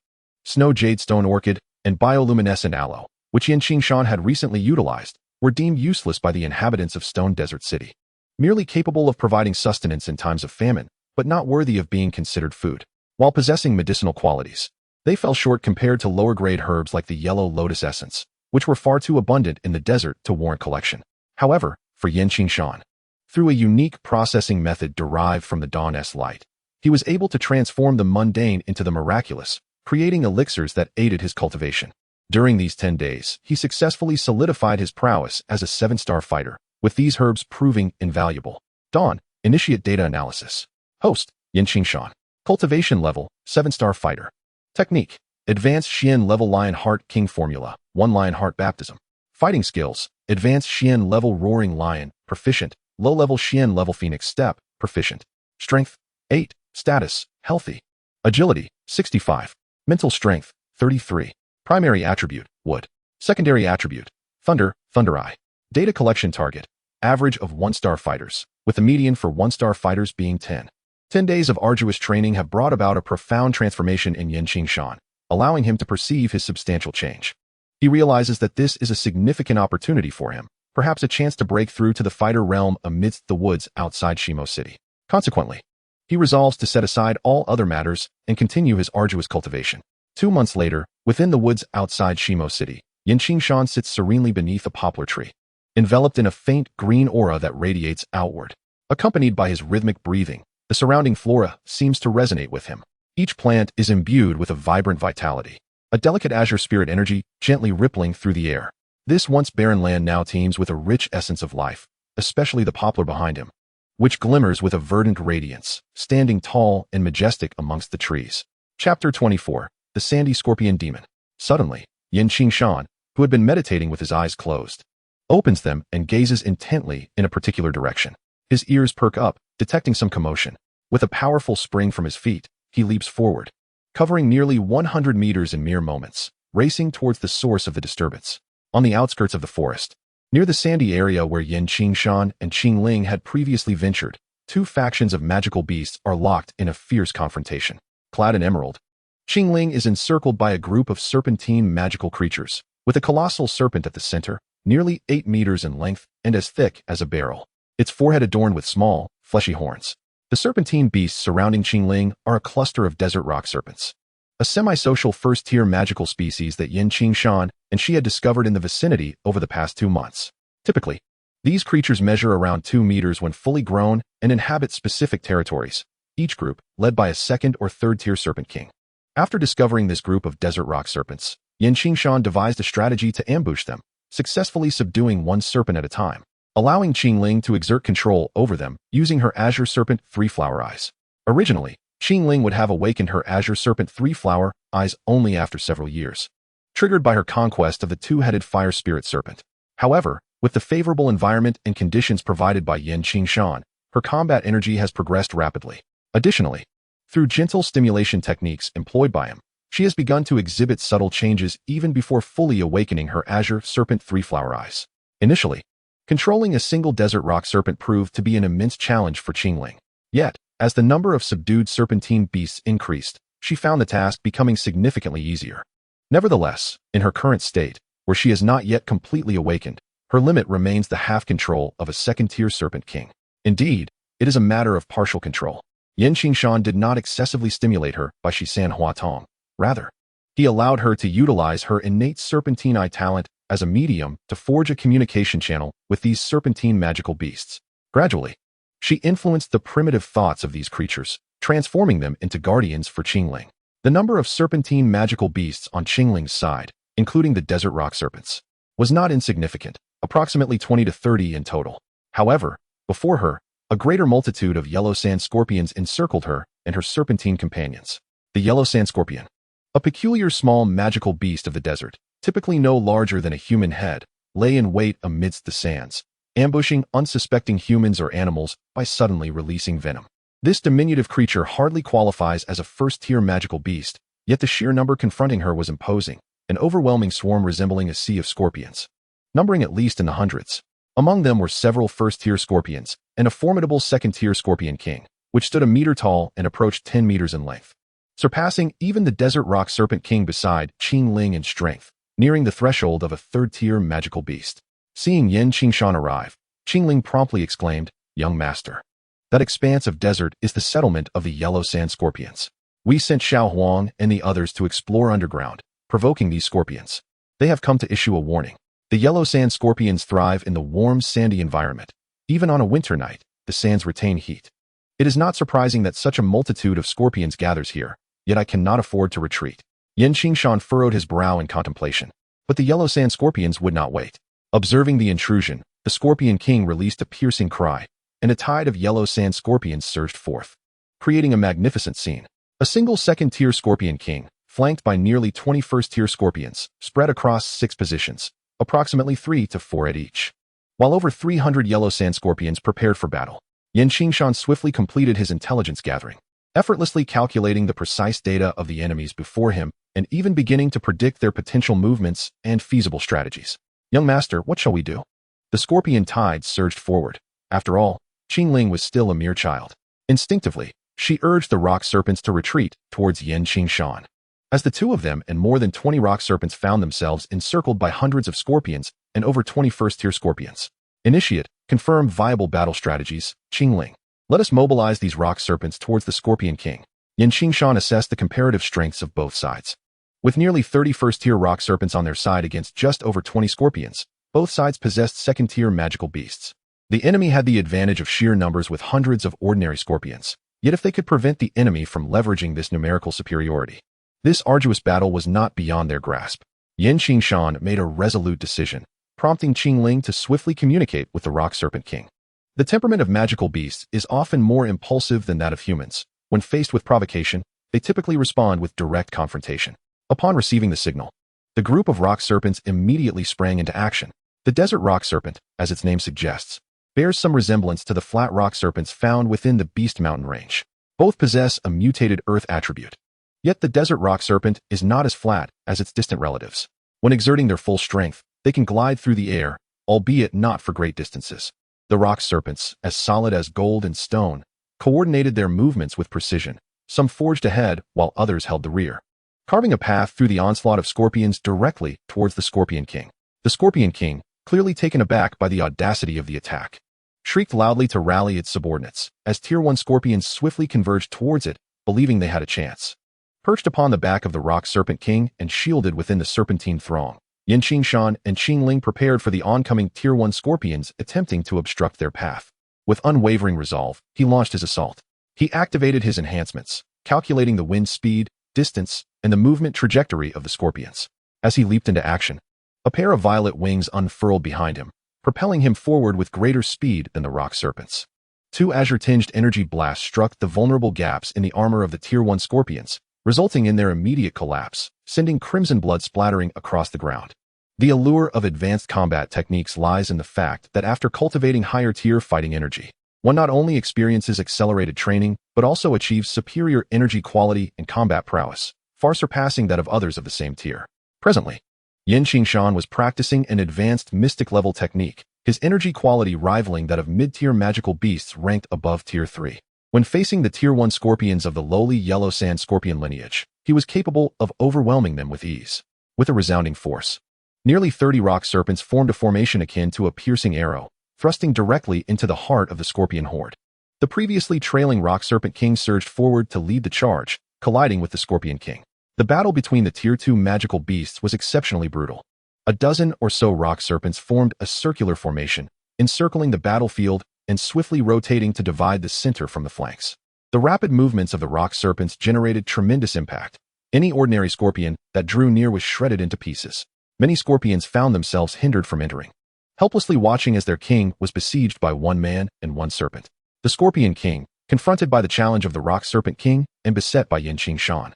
snow jade stone orchid, and bioluminescent aloe, which Qingshan had recently utilized, were deemed useless by the inhabitants of Stone Desert City, merely capable of providing sustenance in times of famine, but not worthy of being considered food. While possessing medicinal qualities, they fell short compared to lower-grade herbs like the yellow lotus essence, which were far too abundant in the desert to warrant collection. However, for Qingshan, through a unique processing method derived from the dawn's light, he was able to transform the mundane into the miraculous, creating elixirs that aided his cultivation. During these 10 days, he successfully solidified his prowess as a 7-star fighter, with these herbs proving invaluable. Dawn, initiate data analysis. Host, Qingshan. Cultivation level, 7-star fighter. Technique, advanced Xian level Lion Heart King formula, 1 Lion Heart baptism. Fighting skills, advanced Xian level Roaring Lion, proficient. Low-level Xian level Phoenix Step, proficient. Strength, 8. Status, healthy. Agility, 65. Mental strength, 33. Primary attribute, wood. Secondary attribute, thunder, thunder eye. Data collection target, average of 1-star fighters, with the median for 1-star fighters being 10. 10 days of arduous training have brought about a profound transformation in Qingshan, allowing him to perceive his substantial change. He realizes that this is a significant opportunity for him, perhaps a chance to break through to the fighter realm amidst the woods outside Shimo City. Consequently, he resolves to set aside all other matters and continue his arduous cultivation. 2 months later, within the woods outside Shimo City, Qingshan sits serenely beneath a poplar tree, enveloped in a faint green aura that radiates outward. Accompanied by his rhythmic breathing, the surrounding flora seems to resonate with him. Each plant is imbued with a vibrant vitality, a delicate azure spirit energy gently rippling through the air. This once barren land now teems with a rich essence of life, especially the poplar behind him, which glimmers with a verdant radiance, standing tall and majestic amongst the trees. Chapter 24. The Sandy Scorpion Demon. Suddenly, Qingshan, who had been meditating with his eyes closed, opens them and gazes intently in a particular direction. His ears perk up, detecting some commotion. With a powerful spring from his feet, he leaps forward, covering nearly 100 meters in mere moments, racing towards the source of the disturbance. On the outskirts of the forest, near the sandy area where Qingshan and Qingling had previously ventured, two factions of magical beasts are locked in a fierce confrontation. Clad in emerald, Qingling is encircled by a group of serpentine magical creatures, with a colossal serpent at the center, nearly 8 meters in length and as thick as a barrel, its forehead adorned with small, fleshy horns. The serpentine beasts surrounding Qingling are a cluster of desert rock serpents, a semi-social first-tier magical species that Qingshan and she had discovered in the vicinity over the past 2 months. Typically, these creatures measure around 2 meters when fully grown and inhabit specific territories, each group led by a second or third-tier serpent king. After discovering this group of desert rock serpents, Qingshan devised a strategy to ambush them, successfully subduing one serpent at a time, allowing Qingling to exert control over them using her azure serpent 3-flower eyes. Originally, Qingling would have awakened her azure serpent 3-flower eyes only after several years, triggered by her conquest of the two-headed fire spirit serpent. However, with the favorable environment and conditions provided by Qingshan, her combat energy has progressed rapidly. Additionally, through gentle stimulation techniques employed by him, she has begun to exhibit subtle changes even before fully awakening her azure serpent 3-flower eyes. Initially, controlling a single desert rock serpent proved to be an immense challenge for Qingling. Yet, as the number of subdued serpentine beasts increased, she found the task becoming significantly easier. Nevertheless, in her current state, where she has not yet completely awakened, her limit remains the half-control of a second-tier serpent king. Indeed, it is a matter of partial control. Qingshan did not excessively stimulate her by Shisan Huatong. Rather, he allowed her to utilize her innate serpentine eye talent as a medium to forge a communication channel with these serpentine magical beasts. Gradually, she influenced the primitive thoughts of these creatures, transforming them into guardians for Qingling. The number of serpentine magical beasts on Qingling's side, including the desert rock serpents, was not insignificant, approximately 20 to 30 in total. However, before her, a greater multitude of yellow sand scorpions encircled her and her serpentine companions. The yellow sand scorpion, a peculiar small magical beast of the desert, typically no larger than a human head, lay in wait amidst the sands, ambushing unsuspecting humans or animals by suddenly releasing venom. This diminutive creature hardly qualifies as a first-tier magical beast, yet the sheer number confronting her was imposing, an overwhelming swarm resembling a sea of scorpions, numbering at least in the hundreds. Among them were several first-tier scorpions and a formidable second-tier scorpion king, which stood a meter tall and approached 10 meters in length, surpassing even the desert rock serpent king beside Qingling in strength, nearing the threshold of a third-tier magical beast. Seeing Qingshan arrive, Qingling promptly exclaimed, "Young master, that expanse of desert is the settlement of the yellow sand scorpions. We sent Xiao Huang and the others to explore underground, provoking these scorpions. They have come to issue a warning. The yellow sand scorpions thrive in the warm, sandy environment. Even on a winter night, the sands retain heat. It is not surprising that such a multitude of scorpions gathers here, yet I cannot afford to retreat." Qingshan furrowed his brow in contemplation, but the yellow sand scorpions would not wait. Observing the intrusion, the Scorpion King released a piercing cry, and a tide of yellow sand scorpions surged forth, creating a magnificent scene. A single second-tier Scorpion King, flanked by nearly 20 first-tier scorpions, spread across 6 positions, approximately 3 to 4 at each, while over 300 yellow sand scorpions prepared for battle. Qingshan swiftly completed his intelligence gathering, effortlessly calculating the precise data of the enemies before him and even beginning to predict their potential movements and feasible strategies. "Young master, what shall we do?" The scorpion tide surged forward. After all, Qingling was still a mere child. Instinctively, she urged the rock serpents to retreat towards Qingshan. As the two of them and more than 20 rock serpents found themselves encircled by hundreds of scorpions and over 20 first-tier scorpions. "Initiate, confirm viable battle strategies, Qingling. Let us mobilize these rock serpents towards the Scorpion King." Qingshan assessed the comparative strengths of both sides. With nearly 30 first-tier rock serpents on their side against just over 20 scorpions, both sides possessed second-tier magical beasts. The enemy had the advantage of sheer numbers with hundreds of ordinary scorpions, yet if they could prevent the enemy from leveraging this numerical superiority, this arduous battle was not beyond their grasp. Qingshan made a resolute decision, prompting Qingling to swiftly communicate with the Rock Serpent King. The temperament of magical beasts is often more impulsive than that of humans. When faced with provocation, they typically respond with direct confrontation. Upon receiving the signal, the group of rock serpents immediately sprang into action. The desert rock serpent, as its name suggests, bears some resemblance to the flat rock serpents found within the Beast Mountain range. Both possess a mutated earth attribute. Yet the desert rock serpent is not as flat as its distant relatives. When exerting their full strength, they can glide through the air, albeit not for great distances. The rock serpents, as solid as gold and stone, coordinated their movements with precision. Some forged ahead while others held the rear, carving a path through the onslaught of scorpions directly towards the Scorpion King. The Scorpion King, clearly taken aback by the audacity of the attack, shrieked loudly to rally its subordinates as Tier 1 scorpions swiftly converged towards it, believing they had a chance. Perched upon the back of the Rock Serpent King and shielded within the serpentine throng, Qingshan and Qingling prepared for the oncoming Tier 1 scorpions attempting to obstruct their path. With unwavering resolve, he launched his assault. He activated his enhancements, calculating the wind speed, distance, and the movement trajectory of the scorpions. As he leaped into action, a pair of violet wings unfurled behind him, propelling him forward with greater speed than the rock serpents. Two azure-tinged energy blasts struck the vulnerable gaps in the armor of the Tier 1 scorpions, resulting in their immediate collapse, sending crimson blood splattering across the ground. The allure of advanced combat techniques lies in the fact that after cultivating higher-tier fighting energy, one not only experiences accelerated training, but also achieves superior energy quality and combat prowess, far surpassing that of others of the same tier. Presently, Qingshan was practicing an advanced mystic-level technique, his energy quality rivaling that of mid-tier magical beasts ranked above Tier 3. When facing the Tier 1 scorpions of the lowly yellow sand scorpion lineage, he was capable of overwhelming them with ease. With a resounding force, nearly 30 rock serpents formed a formation akin to a piercing arrow, thrusting directly into the heart of the scorpion horde. The previously trailing Rock Serpent King surged forward to lead the charge, colliding with the Scorpion King. The battle between the Tier 2 magical beasts was exceptionally brutal. A dozen or so rock serpents formed a circular formation, encircling the battlefield and swiftly rotating to divide the center from the flanks. The rapid movements of the rock serpents generated tremendous impact. Any ordinary scorpion that drew near was shredded into pieces. Many scorpions found themselves hindered from entering, helplessly watching as their king was besieged by one man and one serpent. The Scorpion King, confronted by the challenge of the Rock Serpent King and beset by Qingshan,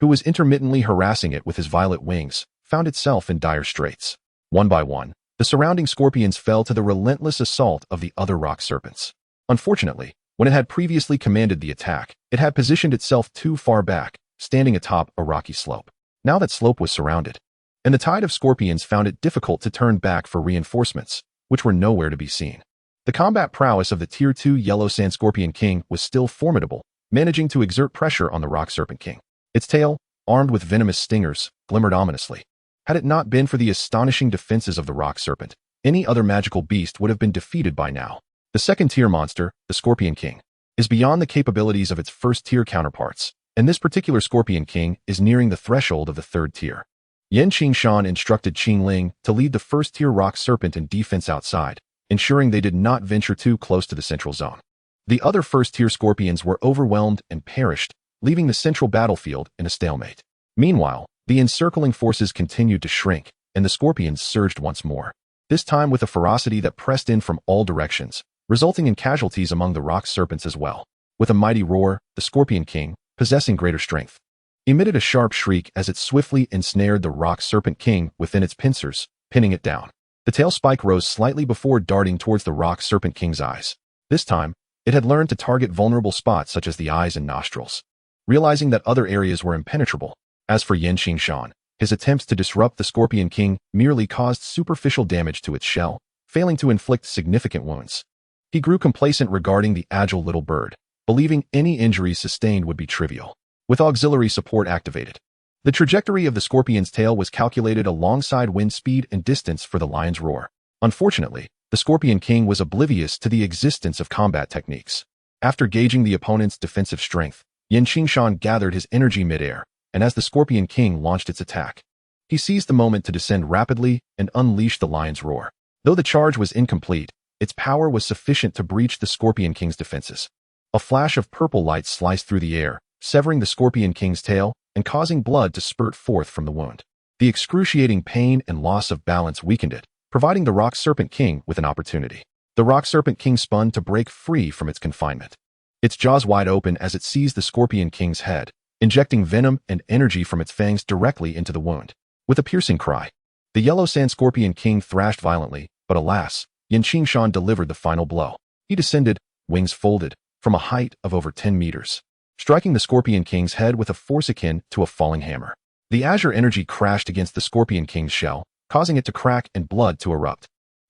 who was intermittently harassing it with his violet wings, found itself in dire straits. One by one, the surrounding scorpions fell to the relentless assault of the other rock serpents. Unfortunately, when it had previously commanded the attack, it had positioned itself too far back, standing atop a rocky slope. Now that slope was surrounded, and the tide of scorpions found it difficult to turn back for reinforcements, which were nowhere to be seen. The combat prowess of the Tier 2 Yellow Sand Scorpion King was still formidable, managing to exert pressure on the Rock Serpent King. Its tail, armed with venomous stingers, glimmered ominously. Had it not been for the astonishing defenses of the Rock Serpent, any other magical beast would have been defeated by now. The second-tier monster, the Scorpion King, is beyond the capabilities of its first-tier counterparts, and this particular Scorpion King is nearing the threshold of the third tier. Qingshan instructed Qingling to lead the first-tier Rock Serpent in defense outside, ensuring they did not venture too close to the central zone. The other first-tier scorpions were overwhelmed and perished, leaving the central battlefield in a stalemate. Meanwhile, the encircling forces continued to shrink, and the scorpions surged once more, this time with a ferocity that pressed in from all directions, resulting in casualties among the rock serpents as well. With a mighty roar, the Scorpion King, possessing greater strength, emitted a sharp shriek as it swiftly ensnared the Rock Serpent King within its pincers, pinning it down. The tail spike rose slightly before darting towards the Rock Serpent King's eyes. This time, it had learned to target vulnerable spots such as the eyes and nostrils, realizing that other areas were impenetrable. As for Qingshan, his attempts to disrupt the Scorpion King merely caused superficial damage to its shell, failing to inflict significant wounds. He grew complacent regarding the agile little bird, believing any injuries sustained would be trivial. With auxiliary support activated, the trajectory of the scorpion's tail was calculated alongside wind speed and distance for the lion's roar. Unfortunately, the Scorpion King was oblivious to the existence of combat techniques. After gauging the opponent's defensive strength, Qingshan gathered his energy midair, and as the Scorpion King launched its attack, he seized the moment to descend rapidly and unleash the lion's roar. Though the charge was incomplete, its power was sufficient to breach the Scorpion King's defenses. A flash of purple light sliced through the air, severing the Scorpion King's tail and causing blood to spurt forth from the wound. The excruciating pain and loss of balance weakened it, providing the Rock Serpent King with an opportunity. The Rock Serpent King spun to break free from its confinement. Its jaws wide open as it seized the Scorpion King's head, injecting venom and energy from its fangs directly into the wound. With a piercing cry, the Yellow Sand Scorpion King thrashed violently, but alas, Qingshan delivered the final blow. He descended, wings folded, from a height of over 10 meters, striking the Scorpion King's head with a force akin to a falling hammer. The azure energy crashed against the Scorpion King's shell, causing it to crack and blood to erupt.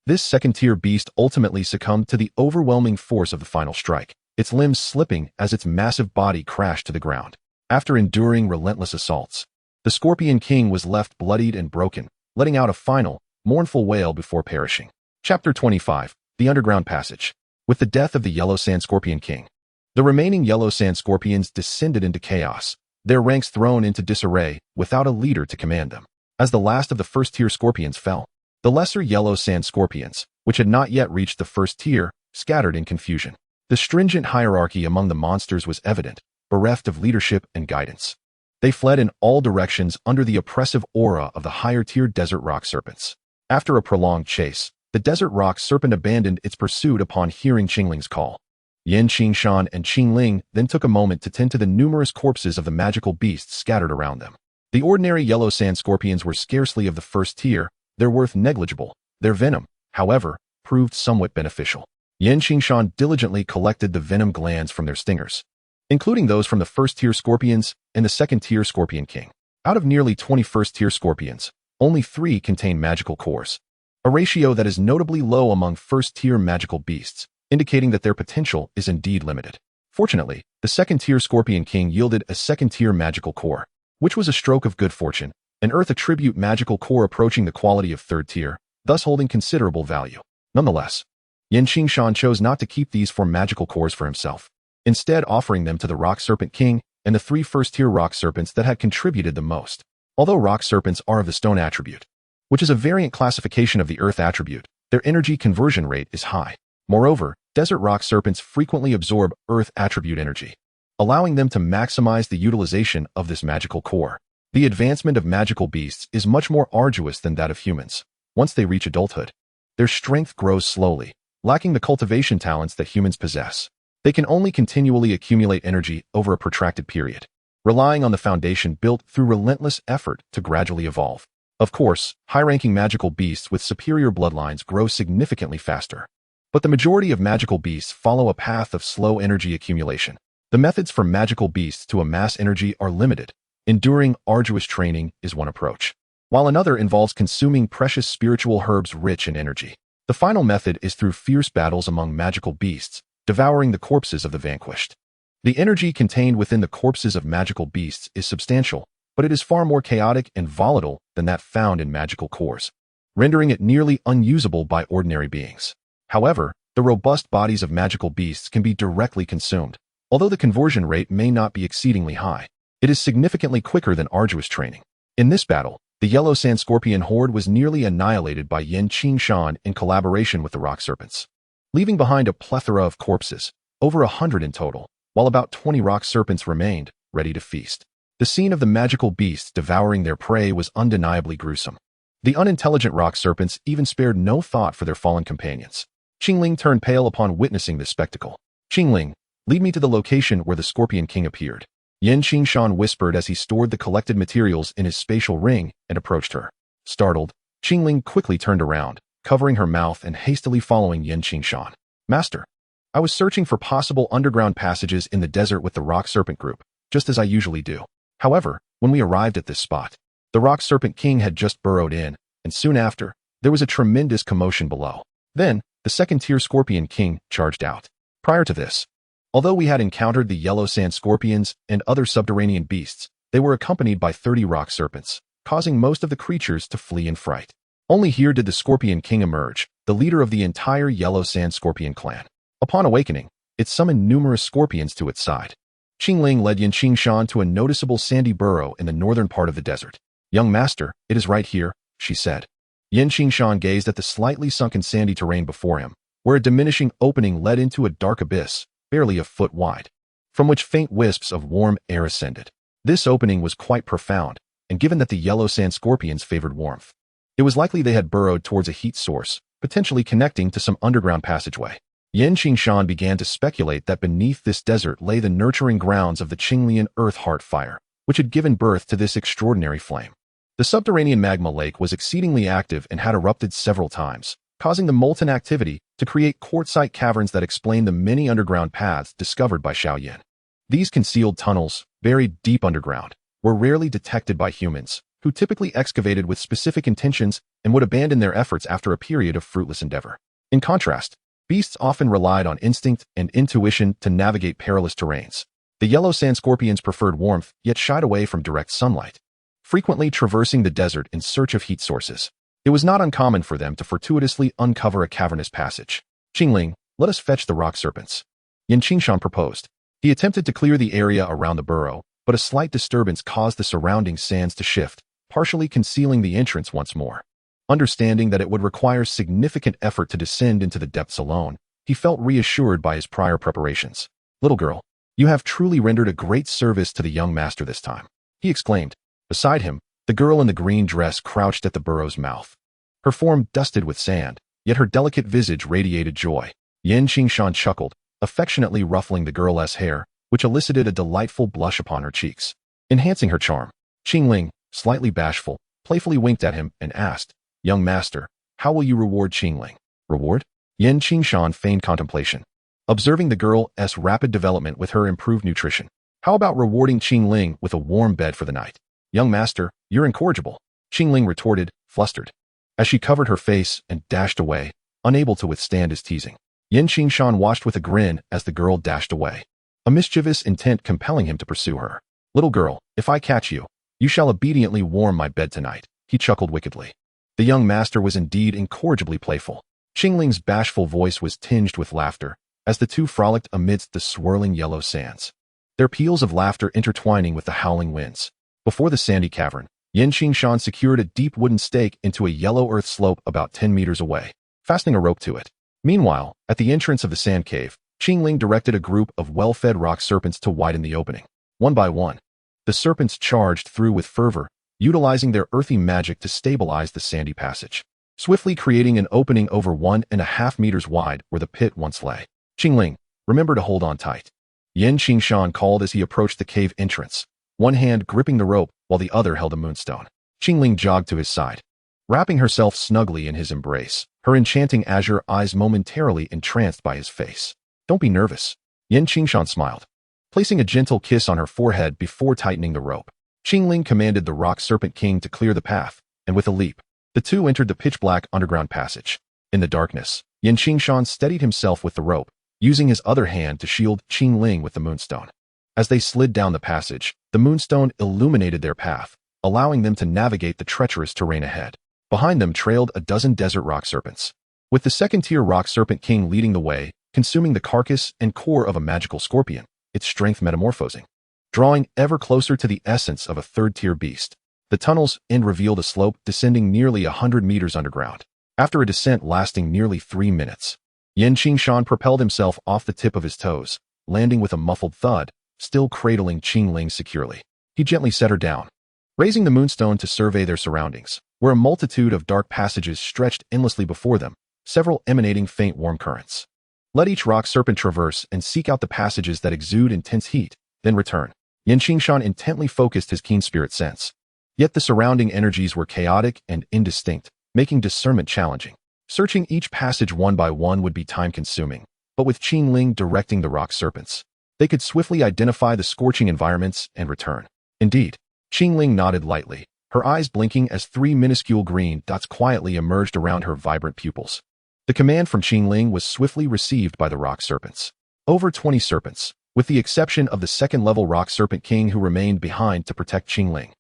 This second-tier beast ultimately succumbed to the overwhelming force of the final strike, its limbs slipping as its massive body crashed to the ground. After enduring relentless assaults, the Scorpion King was left bloodied and broken, letting out a final, mournful wail before perishing. Chapter 25. The Underground Passage. With the death of the Yellow Sand Scorpion King, the remaining Yellow Sand Scorpions descended into chaos, their ranks thrown into disarray without a leader to command them. As the last of the first-tier scorpions fell, the lesser Yellow Sand Scorpions, which had not yet reached the first tier, scattered in confusion. The stringent hierarchy among the monsters was evident, bereft of leadership and guidance. They fled in all directions under the oppressive aura of the higher-tier desert rock serpents. After a prolonged chase, the desert rock serpent abandoned its pursuit upon hearing Qingling's call. Qingshan and Qingling then took a moment to tend to the numerous corpses of the magical beasts scattered around them. The ordinary Yellow Sand Scorpions were scarcely of the first tier, their worth negligible. Their venom, however, proved somewhat beneficial. Qingshan diligently collected the venom glands from their stingers, including those from the first-tier scorpions and the second-tier Scorpion King. Out of nearly 20 first-tier scorpions, only 3 contain magical cores, a ratio that is notably low among first-tier magical beasts, indicating that their potential is indeed limited. Fortunately, the second-tier Scorpion King yielded a second-tier magical core, which was a stroke of good fortune, an Earth attribute magical core approaching the quality of third tier, thus holding considerable value. Nonetheless, Qingshan chose not to keep these 4 magical cores for himself, instead offering them to the Rock Serpent King and the 3 first-tier rock serpents that had contributed the most. Although rock serpents are of the stone attribute, which is a variant classification of the earth attribute, their energy conversion rate is high. Moreover, desert rock serpents frequently absorb earth attribute energy, allowing them to maximize the utilization of this magical core. The advancement of magical beasts is much more arduous than that of humans. Once they reach adulthood, their strength grows slowly, lacking the cultivation talents that humans possess. They can only continually accumulate energy over a protracted period, relying on the foundation built through relentless effort to gradually evolve. Of course, high-ranking magical beasts with superior bloodlines grow significantly faster, but the majority of magical beasts follow a path of slow energy accumulation. The methods for magical beasts to amass energy are limited. Enduring, arduous training is one approach, while another involves consuming precious spiritual herbs rich in energy. The final method is through fierce battles among magical beasts, devouring the corpses of the vanquished. The energy contained within the corpses of magical beasts is substantial, but it is far more chaotic and volatile than that found in magical cores, rendering it nearly unusable by ordinary beings. However, the robust bodies of magical beasts can be directly consumed. Although the conversion rate may not be exceedingly high, it is significantly quicker than arduous training. In this battle, the Yellow Sand Scorpion horde was nearly annihilated by Qingshan in collaboration with the rock serpents, leaving behind a plethora of corpses, over 100 in total, while about 20 rock serpents remained, ready to feast. The scene of the magical beasts devouring their prey was undeniably gruesome. The unintelligent rock serpents even spared no thought for their fallen companions. Qingling turned pale upon witnessing this spectacle. Qingling, lead me to the location where the Scorpion King appeared. Qingshan whispered as he stored the collected materials in his spatial ring and approached her. Startled, Qingling quickly turned around, covering her mouth and hastily following Qingshan. Master, I was searching for possible underground passages in the desert with the rock serpent group, just as I usually do. However, when we arrived at this spot, the Rock Serpent King had just burrowed in, and soon after, there was a tremendous commotion below. Then, the second-tier Scorpion King charged out. Prior to this, although we had encountered the Yellow Sand Scorpions and other subterranean beasts, they were accompanied by 30 rock serpents, causing most of the creatures to flee in fright. Only here did the Scorpion King emerge, the leader of the entire Yellow Sand Scorpion clan. Upon awakening, it summoned numerous scorpions to its side. Qingling led Qingshan to a noticeable sandy burrow in the northern part of the desert. Young master, it is right here, she said. Qingshan gazed at the slightly sunken sandy terrain before him, where a diminishing opening led into a dark abyss, barely a foot wide, from which faint wisps of warm air ascended. This opening was quite profound, and given that the Yellow Sand Scorpions favored warmth, It was likely they had burrowed towards a heat source, potentially connecting to some underground passageway. Qingshan began to speculate that beneath this desert lay the nurturing grounds of the Qinglian Earth Heart Fire, which had given birth to this extraordinary flame. The subterranean magma lake was exceedingly active and had erupted several times, causing the molten activity to create quartzite caverns that explain the many underground paths discovered by Xiaoyan. These concealed tunnels, buried deep underground, were rarely detected by humans, who typically excavated with specific intentions and would abandon their efforts after a period of fruitless endeavor. In contrast, beasts often relied on instinct and intuition to navigate perilous terrains. The yellow sand scorpions preferred warmth, yet shied away from direct sunlight, frequently traversing the desert in search of heat sources. It was not uncommon for them to fortuitously uncover a cavernous passage. "Qingling, let us fetch the rock serpents," Qingshan proposed. He attempted to clear the area around the burrow, but a slight disturbance caused the surrounding sands to shift, partially concealing the entrance once more. Understanding that it would require significant effort to descend into the depths alone, he felt reassured by his prior preparations. "Little girl, you have truly rendered a great service to the young master this time," he exclaimed. Beside him, the girl in the green dress crouched at the burrow's mouth. Her form dusted with sand, yet her delicate visage radiated joy. Qingshan chuckled, affectionately ruffling the girl's hair, which elicited a delightful blush upon her cheeks, enhancing her charm. Qingling, slightly bashful, playfully winked at him and asked, "Young master, how will you reward Qingling?" "Reward?" Qingshan feigned contemplation, observing the girl's rapid development with her improved nutrition. "How about rewarding Qingling with a warm bed for the night?" "Young master, you're incorrigible," Qingling retorted, flustered, as she covered her face and dashed away, unable to withstand his teasing. Qingshan watched with a grin as the girl dashed away, a mischievous intent compelling him to pursue her. "Little girl, if I catch you, you shall obediently warm my bed tonight," he chuckled wickedly. The young master was indeed incorrigibly playful. Qingling's bashful voice was tinged with laughter as the two frolicked amidst the swirling yellow sands, their peals of laughter intertwining with the howling winds. Before the sandy cavern, Qingshan secured a deep wooden stake into a yellow earth slope about 10 meters away, fastening a rope to it. Meanwhile, at the entrance of the sand cave, Qingling directed a group of well-fed rock serpents to widen the opening. One by one, the serpents charged through with fervor, utilizing their earthy magic to stabilize the sandy passage, swiftly creating an opening over 1.5 meters wide where the pit once lay. "Qingling, remember to hold on tight," Qingshan called as he approached the cave entrance, one hand gripping the rope while the other held a moonstone. Qingling jogged to his side, wrapping herself snugly in his embrace, her enchanting azure eyes momentarily entranced by his face. "Don't be nervous," Qingshan smiled, placing a gentle kiss on her forehead before tightening the rope. Qingling commanded the Rock Serpent King to clear the path, and with a leap, the two entered the pitch-black underground passage. In the darkness, Qingshan steadied himself with the rope, using his other hand to shield Qingling with the moonstone. As they slid down the passage, the moonstone illuminated their path, allowing them to navigate the treacherous terrain ahead. Behind them trailed a dozen desert rock serpents, with the second-tier Rock Serpent King leading the way, consuming the carcass and core of a magical scorpion, its strength metamorphosing, drawing ever closer to the essence of a third-tier beast. The tunnel's end revealed a slope descending nearly 100 meters underground. After a descent lasting nearly 3 minutes, Qingshan propelled himself off the tip of his toes, landing with a muffled thud, still cradling Qingling securely. He gently set her down, raising the moonstone to survey their surroundings, where a multitude of dark passages stretched endlessly before them, several emanating faint warm currents. Let each rock serpent traverse and seek out the passages that exude intense heat, then return. Qingshan intently focused his keen spirit sense. Yet the surrounding energies were chaotic and indistinct, making discernment challenging. Searching each passage one by one would be time-consuming, but with Qingling directing the rock serpents, they could swiftly identify the scorching environments and return. Indeed, Qingling nodded lightly, her eyes blinking as 3 minuscule green dots quietly emerged around her vibrant pupils. The command from Qingling was swiftly received by the rock serpents. Over 20 serpents, with the exception of the second-level Rock Serpent King who remained behind to protect Qingling,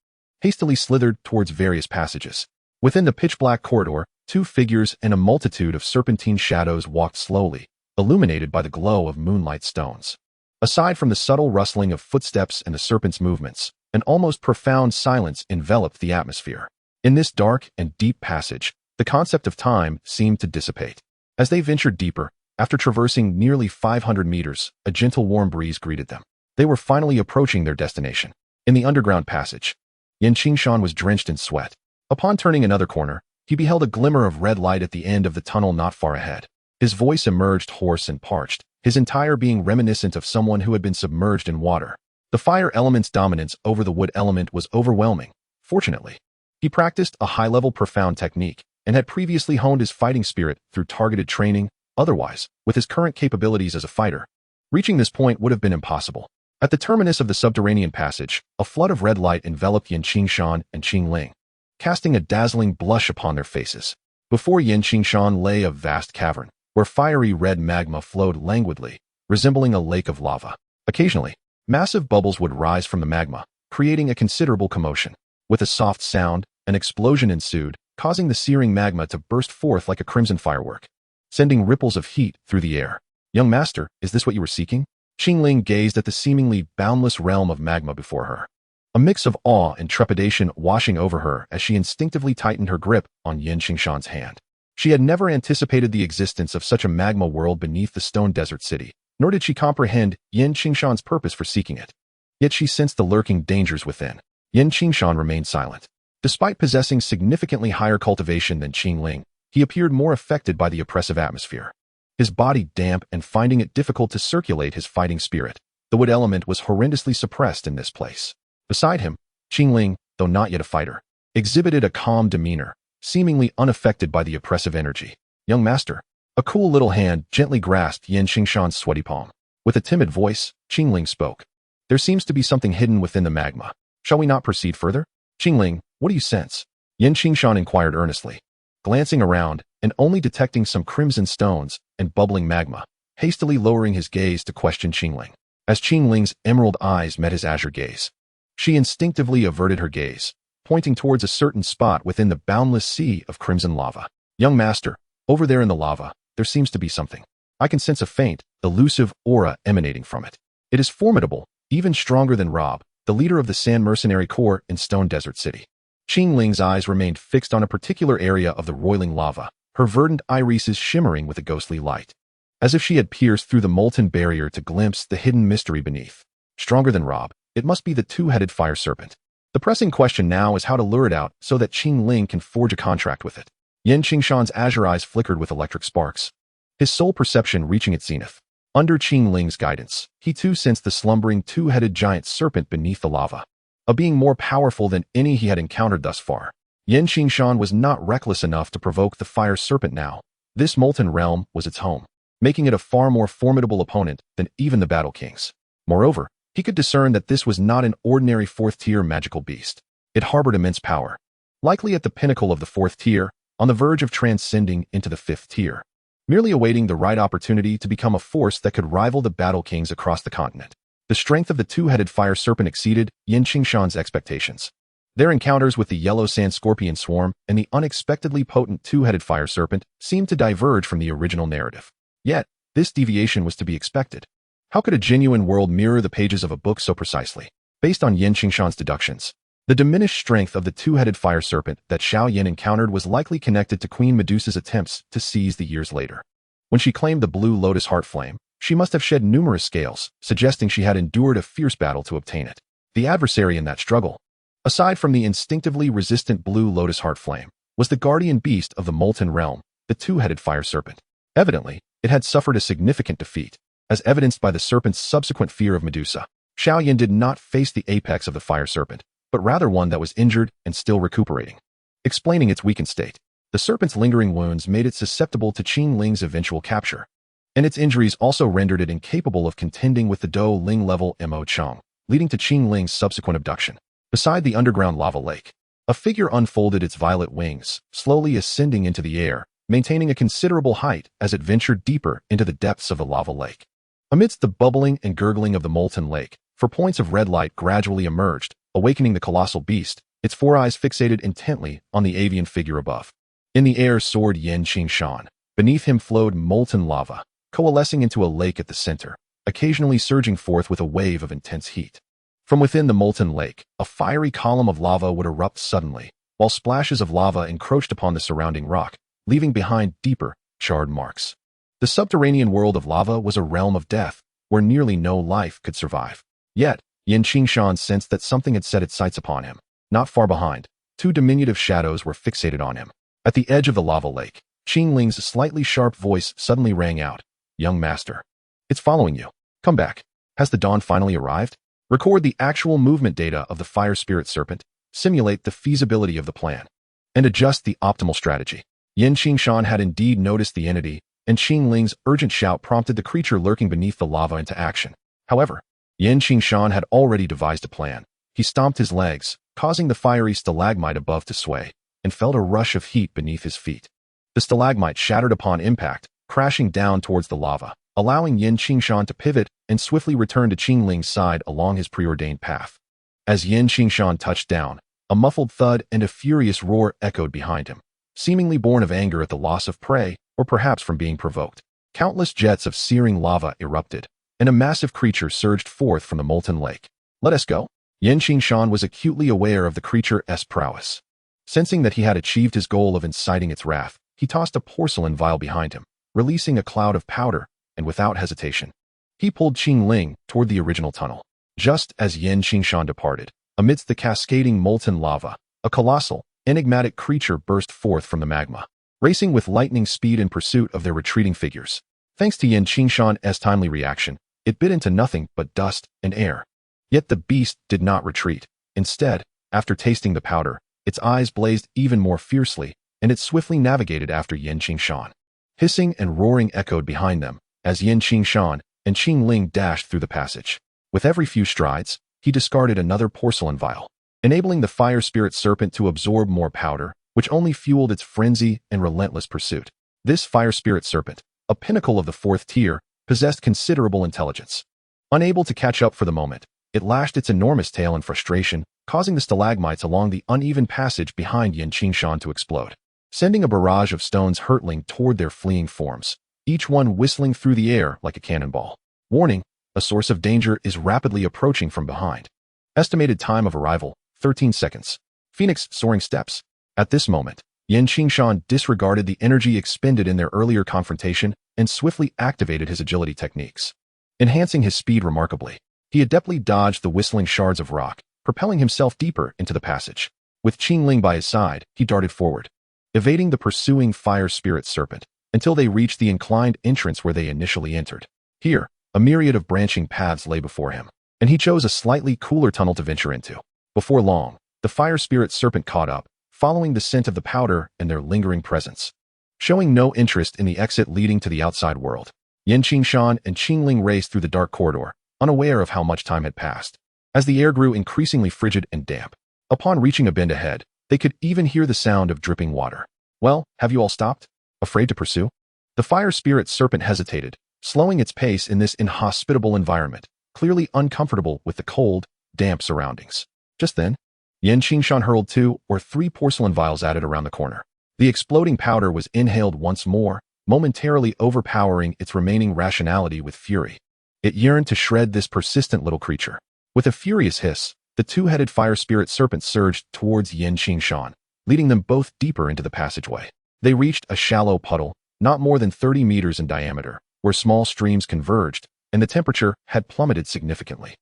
hastily slithered towards various passages. Within the pitch-black corridor, 2 figures and a multitude of serpentine shadows walked slowly, illuminated by the glow of moonlight stones. Aside from the subtle rustling of footsteps and the serpents' movements, an almost profound silence enveloped the atmosphere. In this dark and deep passage, the concept of time seemed to dissipate. As they ventured deeper, after traversing nearly 500 meters, a gentle warm breeze greeted them. They were finally approaching their destination. In the underground passage, Qingshan was drenched in sweat. Upon turning another corner, he beheld a glimmer of red light at the end of the tunnel not far ahead. His voice emerged hoarse and parched, his entire being reminiscent of someone who had been submerged in water. The fire element's dominance over the wood element was overwhelming. Fortunately, he practiced a high-level profound technique and had previously honed his fighting spirit through targeted training. Otherwise, with his current capabilities as a fighter, reaching this point would have been impossible. At the terminus of the subterranean passage, a flood of red light enveloped Qingshan and Qingling, casting a dazzling blush upon their faces. Before Qingshan lay a vast cavern, where fiery red magma flowed languidly, resembling a lake of lava. Occasionally, massive bubbles would rise from the magma, creating a considerable commotion. With a soft sound, an explosion ensued, causing the searing magma to burst forth like a crimson firework, sending ripples of heat through the air. "Young master, is this what you were seeking?" Qingling gazed at the seemingly boundless realm of magma before her, a mix of awe and trepidation washing over her as she instinctively tightened her grip on Qingshan's hand. She had never anticipated the existence of such a magma world beneath the stone desert city, nor did she comprehend Qingshan's purpose for seeking it. Yet she sensed the lurking dangers within. Qingshan remained silent. Despite possessing significantly higher cultivation than Qingling, he appeared more affected by the oppressive atmosphere. His body damp and finding it difficult to circulate his fighting spirit. The wood element was horrendously suppressed in this place. Beside him, Qingling, though not yet a fighter, exhibited a calm demeanor, seemingly unaffected by the oppressive energy. "Young master." A cool little hand gently grasped Qingshan's sweaty palm. With a timid voice, Qingling spoke. "There seems to be something hidden within the magma. Shall we not proceed further?" "Qingling, what do you sense?" Qingshan inquired earnestly. Glancing around, and only detecting some crimson stones and bubbling magma, hastily lowering his gaze to question Qingling. As Qingling's emerald eyes met his azure gaze, she instinctively averted her gaze, pointing towards a certain spot within the boundless sea of crimson lava. "Young master, over there in the lava, there seems to be something. I can sense a faint, elusive aura emanating from it. It is formidable, even stronger than Rob, the leader of the Sand Mercenary Corps in Stone Desert City." Qingling's eyes remained fixed on a particular area of the roiling lava, her verdant irises shimmering with a ghostly light, as if she had pierced through the molten barrier to glimpse the hidden mystery beneath. Stronger than Rob, it must be the two-headed fire serpent. The pressing question now is how to lure it out so that Qingling can forge a contract with it. Qingshan's azure eyes flickered with electric sparks, his soul perception reaching its zenith. Under Qingling's guidance, he too sensed the slumbering two-headed giant serpent beneath the lava, a being more powerful than any he had encountered thus far. Qingshan was not reckless enough to provoke the fire serpent now. This molten realm was its home, making it a far more formidable opponent than even the Battle Kings. Moreover, he could discern that this was not an ordinary fourth-tier magical beast. It harbored immense power, likely at the pinnacle of the fourth tier, on the verge of transcending into the fifth tier, merely awaiting the right opportunity to become a force that could rival the Battle Kings across the continent. The strength of the two-headed fire serpent exceeded Qingshan's expectations. Their encounters with the yellow sand scorpion swarm and the unexpectedly potent two-headed fire serpent seemed to diverge from the original narrative. Yet, this deviation was to be expected. How could a genuine world mirror the pages of a book so precisely? Based on Qingshan's deductions, the diminished strength of the two-headed fire serpent that Xiao Yan encountered was likely connected to Queen Medusa's attempts to seize the years later. When she claimed the blue lotus heart flame, she must have shed numerous scales, suggesting she had endured a fierce battle to obtain it. The adversary in that struggle, aside from the instinctively resistant blue lotus heart flame, was the guardian beast of the molten realm, the two-headed fire serpent. Evidently, it had suffered a significant defeat, as evidenced by the serpent's subsequent fear of Medusa. Xiao Yan did not face the apex of the fire serpent, but rather one that was injured and still recuperating, explaining its weakened state. The serpent's lingering wounds made it susceptible to Qingling's eventual capture, and its injuries also rendered it incapable of contending with the Do Ling level Mo Chong, leading to Qingling's subsequent abduction. Beside the underground lava lake, a figure unfolded its violet wings, slowly ascending into the air, maintaining a considerable height as it ventured deeper into the depths of the lava lake. Amidst the bubbling and gurgling of the molten lake, four points of red light gradually emerged, awakening the colossal beast, its four eyes fixated intently on the avian figure above. In the air soared Qingshan. Beneath him flowed molten lava, coalescing into a lake at the center, occasionally surging forth with a wave of intense heat. From within the molten lake, a fiery column of lava would erupt suddenly, while splashes of lava encroached upon the surrounding rock, leaving behind deeper, charred marks. The subterranean world of lava was a realm of death, where nearly no life could survive. Yet, Qingshan sensed that something had set its sights upon him. Not far behind, two diminutive shadows were fixated on him. At the edge of the lava lake, Qingling's slightly sharp voice suddenly rang out. Young master. It's following you. Come back. Has the dawn finally arrived? Record the actual movement data of the fire spirit serpent, simulate the feasibility of the plan, and adjust the optimal strategy. Qingshan had indeed noticed the entity, and Qingling's urgent shout prompted the creature lurking beneath the lava into action. However, Qingshan had already devised a plan. He stomped his legs, causing the fiery stalagmite above to sway, and felt a rush of heat beneath his feet. The stalagmite shattered upon impact, crashing down towards the lava, allowing Qingshan to pivot and swiftly return to Qingling's side along his preordained path. As Qingshan touched down, a muffled thud and a furious roar echoed behind him, seemingly born of anger at the loss of prey, or perhaps from being provoked. Countless jets of searing lava erupted, and a massive creature surged forth from the molten lake. Let us go. Qingshan was acutely aware of the creature's prowess. Sensing that he had achieved his goal of inciting its wrath, he tossed a porcelain vial behind him, releasing a cloud of powder, and without hesitation, he pulled Qingling toward the original tunnel. Just as Qingshan departed, amidst the cascading molten lava, a colossal, enigmatic creature burst forth from the magma, racing with lightning speed in pursuit of their retreating figures. Thanks to Qingshan's timely reaction, it bit into nothing but dust and air. Yet the beast did not retreat. Instead, after tasting the powder, its eyes blazed even more fiercely, and it swiftly navigated after Qingshan. Hissing and roaring echoed behind them, as Qingshan and Qingling dashed through the passage. With every few strides, he discarded another porcelain vial, enabling the fire spirit serpent to absorb more powder, which only fueled its frenzy and relentless pursuit. This fire spirit serpent, a pinnacle of the fourth tier, possessed considerable intelligence. Unable to catch up for the moment, it lashed its enormous tail in frustration, causing the stalagmites along the uneven passage behind Qingshan to explode, sending a barrage of stones hurtling toward their fleeing forms, each one whistling through the air like a cannonball. Warning, a source of danger is rapidly approaching from behind. Estimated time of arrival, 13 seconds. Phoenix soaring steps. At this moment, Qingshan disregarded the energy expended in their earlier confrontation and swiftly activated his agility techniques. Enhancing his speed remarkably, he adeptly dodged the whistling shards of rock, propelling himself deeper into the passage. With Qingling by his side, he darted forward, evading the pursuing fire spirit serpent, until they reached the inclined entrance where they initially entered. Here, a myriad of branching paths lay before him, and he chose a slightly cooler tunnel to venture into. Before long, the fire spirit serpent caught up, following the scent of the powder and their lingering presence. Showing no interest in the exit leading to the outside world, Qingshan and Qingling raced through the dark corridor, unaware of how much time had passed. As the air grew increasingly frigid and damp, upon reaching a bend ahead, they could even hear the sound of dripping water. Well, have you all stopped? Afraid to pursue? The fire spirit serpent hesitated, slowing its pace in this inhospitable environment, clearly uncomfortable with the cold, damp surroundings. Just then, Qingshan hurled 2 or 3 porcelain vials at it around the corner. The exploding powder was inhaled once more, momentarily overpowering its remaining rationality with fury. It yearned to shred this persistent little creature. With a furious hiss, the two-headed fire spirit serpent surged towards Qingshan, leading them both deeper into the passageway. They reached a shallow puddle, not more than 30 meters in diameter, where small streams converged, and the temperature had plummeted significantly.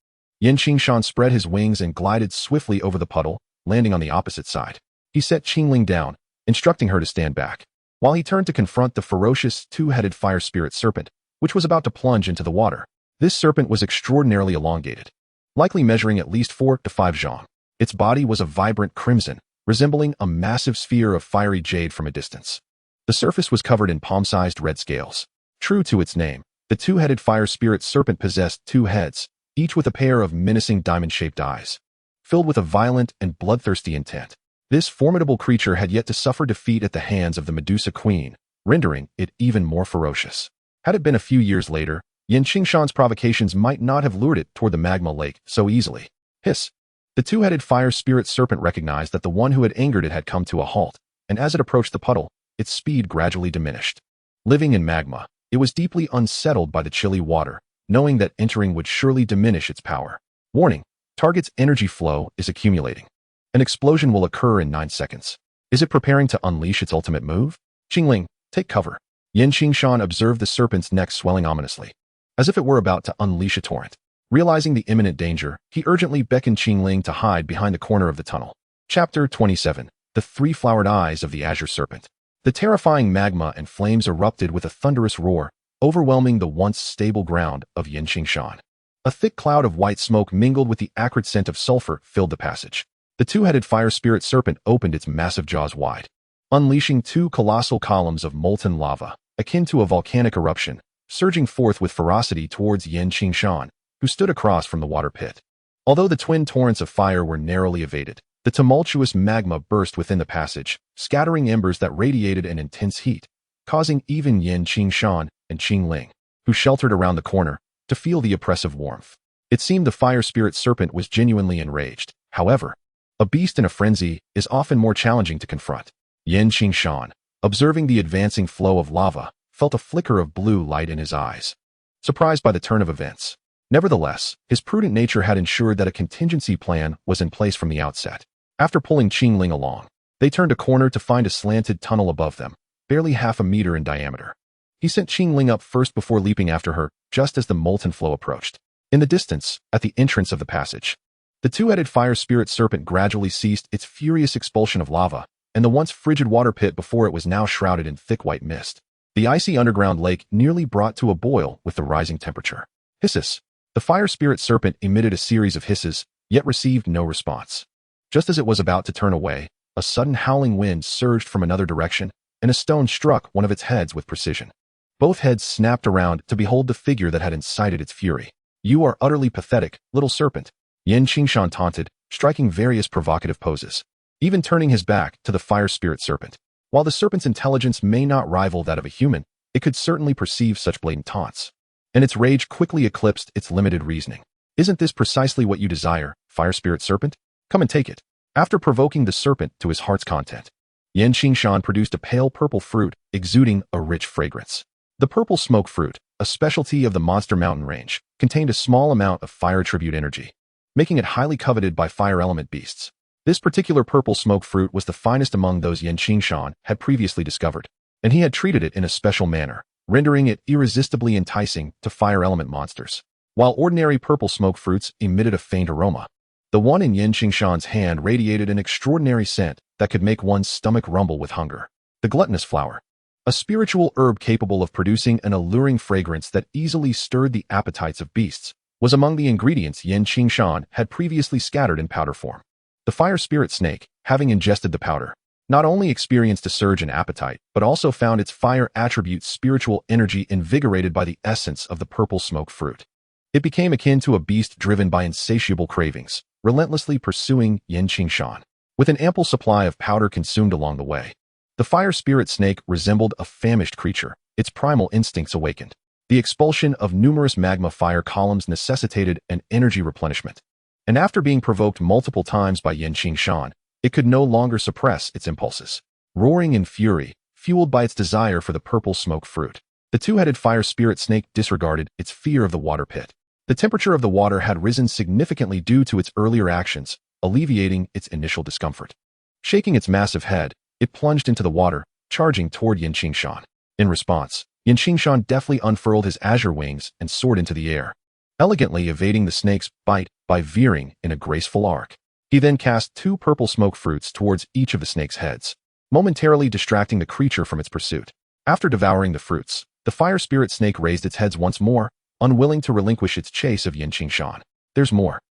Qingshan spread his wings and glided swiftly over the puddle, landing on the opposite side. He set Qingling down, instructing her to stand back, while he turned to confront the ferocious two-headed fire spirit serpent, which was about to plunge into the water. This serpent was extraordinarily elongated, likely measuring at least 4 to 5 zhang. Its body was a vibrant crimson, resembling a massive sphere of fiery jade from a distance. The surface was covered in palm-sized red scales. True to its name, the two-headed fire spirit serpent possessed 2 heads, each with a pair of menacing diamond-shaped eyes, filled with a violent and bloodthirsty intent. This formidable creature had yet to suffer defeat at the hands of the Medusa Queen, rendering it even more ferocious. Had it been a few years later, Qingshan's provocations might not have lured it toward the magma lake so easily. Hiss! The two-headed fire spirit serpent recognized that the one who had angered it had come to a halt, and as it approached the puddle, its speed gradually diminished. Living in magma, it was deeply unsettled by the chilly water, knowing that entering would surely diminish its power. Warning, target's energy flow is accumulating. An explosion will occur in 9 seconds. Is it preparing to unleash its ultimate move? Qingling, take cover. Qingshan observed the serpent's neck swelling ominously, as if it were about to unleash a torrent. Realizing the imminent danger, he urgently beckoned Qingling to hide behind the corner of the tunnel. Chapter 27. the three-flowered eyes of the azure serpent. The terrifying magma and flames erupted with a thunderous roar, overwhelming the once stable ground of Qingshan. A thick cloud of white smoke mingled with the acrid scent of sulfur filled the passage. The two-headed fire spirit serpent opened its massive jaws wide, unleashing two colossal columns of molten lava, akin to a volcanic eruption, surging forth with ferocity towards Qingshan, who stood across from the water pit. Although the twin torrents of fire were narrowly evaded, the tumultuous magma burst within the passage, scattering embers that radiated an intense heat, causing even Qingshan and Qingling, who sheltered around the corner, to feel the oppressive warmth. It seemed the fire spirit serpent was genuinely enraged. However, a beast in a frenzy is often more challenging to confront. Qingshan, observing the advancing flow of lava, felt a flicker of blue light in his eyes, surprised by the turn of events. Nevertheless, his prudent nature had ensured that a contingency plan was in place from the outset. After pulling Qingling along, they turned a corner to find a slanted tunnel above them, barely half a meter in diameter. He sent Qingling up first before leaping after her, just as the molten flow approached. In the distance, at the entrance of the passage, the two-headed fire spirit serpent gradually ceased its furious expulsion of lava, and the once frigid water pit before it was now shrouded in thick white mist. The icy underground lake nearly brought to a boil with the rising temperature. Hisses. The fire spirit serpent emitted a series of hisses, yet received no response. Just as it was about to turn away, a sudden howling wind surged from another direction, and a stone struck one of its heads with precision. Both heads snapped around to behold the figure that had incited its fury. "You are utterly pathetic, little serpent," Qingshan taunted, striking various provocative poses, even turning his back to the fire spirit serpent. While the serpent's intelligence may not rival that of a human, it could certainly perceive such blatant taunts, and its rage quickly eclipsed its limited reasoning. "Isn't this precisely what you desire, fire spirit serpent? Come and take it." After provoking the serpent to his heart's content, Qingshan produced a pale purple fruit, exuding a rich fragrance. The purple smoke fruit, a specialty of the Monster Mountain range, contained a small amount of fire tribute energy, making it highly coveted by fire element beasts. This particular purple smoke fruit was the finest among those Qingshan had previously discovered, and he had treated it in a special manner, rendering it irresistibly enticing to fire element monsters. While ordinary purple smoke fruits emitted a faint aroma, the one in Qingshan's hand radiated an extraordinary scent that could make one's stomach rumble with hunger. The gluttonous flower, a spiritual herb capable of producing an alluring fragrance that easily stirred the appetites of beasts, was among the ingredients Qingshan had previously scattered in powder form. The fire spirit snake, having ingested the powder, not only experienced a surge in appetite, but also found its fire attribute's spiritual energy invigorated by the essence of the purple smoke fruit. It became akin to a beast driven by insatiable cravings, relentlessly pursuing Qingshan. With an ample supply of powder consumed along the way, the fire spirit snake resembled a famished creature, its primal instincts awakened. The expulsion of numerous magma fire columns necessitated an energy replenishment, and after being provoked multiple times by Qingshan, it could no longer suppress its impulses. Roaring in fury, fueled by its desire for the purple smoke fruit, the two-headed fire spirit snake disregarded its fear of the water pit. The temperature of the water had risen significantly due to its earlier actions, alleviating its initial discomfort. Shaking its massive head, it plunged into the water, charging toward Qingshan. In response, Qingshan deftly unfurled his azure wings and soared into the air, elegantly evading the snake's bite by veering in a graceful arc. He then cast two purple smoke fruits towards each of the snake's heads, momentarily distracting the creature from its pursuit. After devouring the fruits, the fire spirit snake raised its head once more, unwilling to relinquish its chase of Qingshan. "There's more."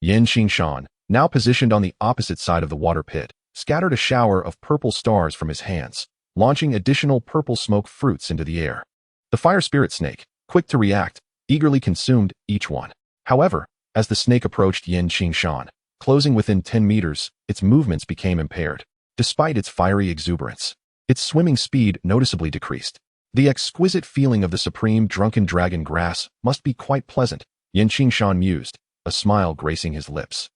Qingshan, now positioned on the opposite side of the water pit, scattered a shower of purple stars from his hands, launching additional purple smoke fruits into the air. The fire spirit snake, quick to react, eagerly consumed each one. However, as the snake approached Qingshan, closing within 10 meters, its movements became impaired. Despite its fiery exuberance, its swimming speed noticeably decreased. The exquisite feeling of the supreme drunken dragon grass must be quite pleasant, Qingshan mused, a smile gracing his lips.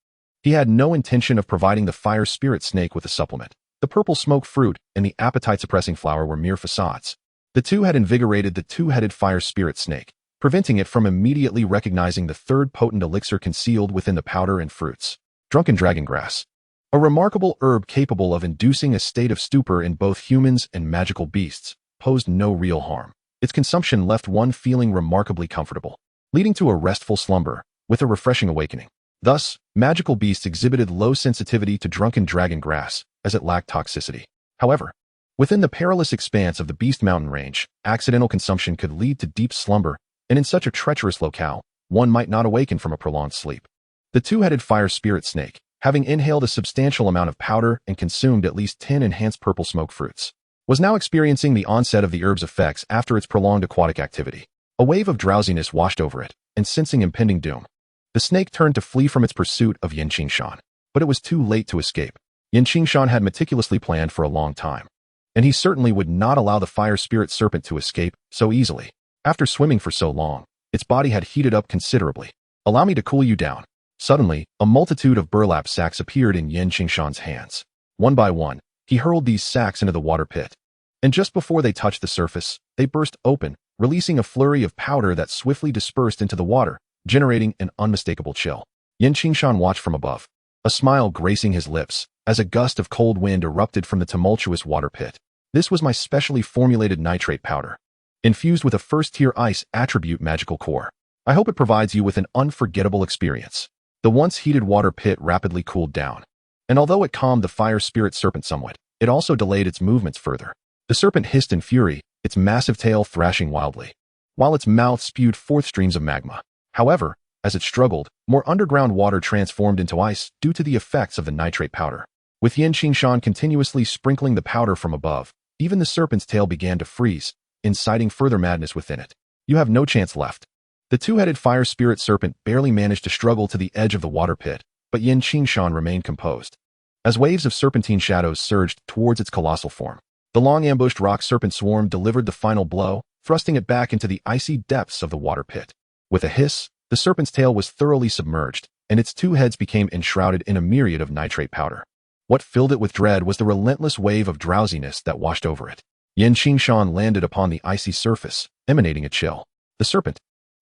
He had no intention of providing the fire spirit snake with a supplement. The purple smoke fruit and the appetite-suppressing flower were mere facades. The two had invigorated the two-headed fire spirit snake, preventing it from immediately recognizing the third potent elixir concealed within the powder and fruits. Drunken dragon grass, a remarkable herb capable of inducing a state of stupor in both humans and magical beasts, posed no real harm. Its consumption left one feeling remarkably comfortable, leading to a restful slumber, with a refreshing awakening. Thus, magical beasts exhibited low sensitivity to drunken dragon grass, as it lacked toxicity. However, within the perilous expanse of the Beast Mountain range, accidental consumption could lead to deep slumber, and in such a treacherous locale, one might not awaken from a prolonged sleep. The two-headed fire spirit snake, having inhaled a substantial amount of powder and consumed at least 10 enhanced purple smoke fruits, was now experiencing the onset of the herb's effects after its prolonged aquatic activity. A wave of drowsiness washed over it, and sensing impending doom, the snake turned to flee from its pursuit of Qingshan. But it was too late to escape. Qingshan had meticulously planned for a long time, and he certainly would not allow the fire spirit serpent to escape so easily. After swimming for so long, its body had heated up considerably. "Allow me to cool you down." Suddenly, a multitude of burlap sacks appeared in Qingshan's hands. One by one, he hurled these sacks into the water pit. And just before they touched the surface, they burst open, releasing a flurry of powder that swiftly dispersed into the water, generating an unmistakable chill. Qingshan watched from above, a smile gracing his lips, as a gust of cold wind erupted from the tumultuous water pit. "This was my specially formulated nitrate powder, infused with a first-tier ice attribute magical core. I hope it provides you with an unforgettable experience." The once heated water pit rapidly cooled down, and although it calmed the fire spirit serpent somewhat, it also delayed its movements further. The serpent hissed in fury, its massive tail thrashing wildly, while its mouth spewed forth streams of magma. However, as it struggled, more underground water transformed into ice due to the effects of the nitrate powder. With Qingshan continuously sprinkling the powder from above, even the serpent's tail began to freeze, inciting further madness within it. "You have no chance left." The two-headed fire spirit serpent barely managed to struggle to the edge of the water pit, but Qingshan remained composed. As waves of serpentine shadows surged towards its colossal form, the long-ambushed rock serpent swarm delivered the final blow, thrusting it back into the icy depths of the water pit. With a hiss, the serpent's tail was thoroughly submerged, and its two heads became enshrouded in a myriad of nitrate powder. What filled it with dread was the relentless wave of drowsiness that washed over it. Qingshan landed upon the icy surface, emanating a chill. The serpent,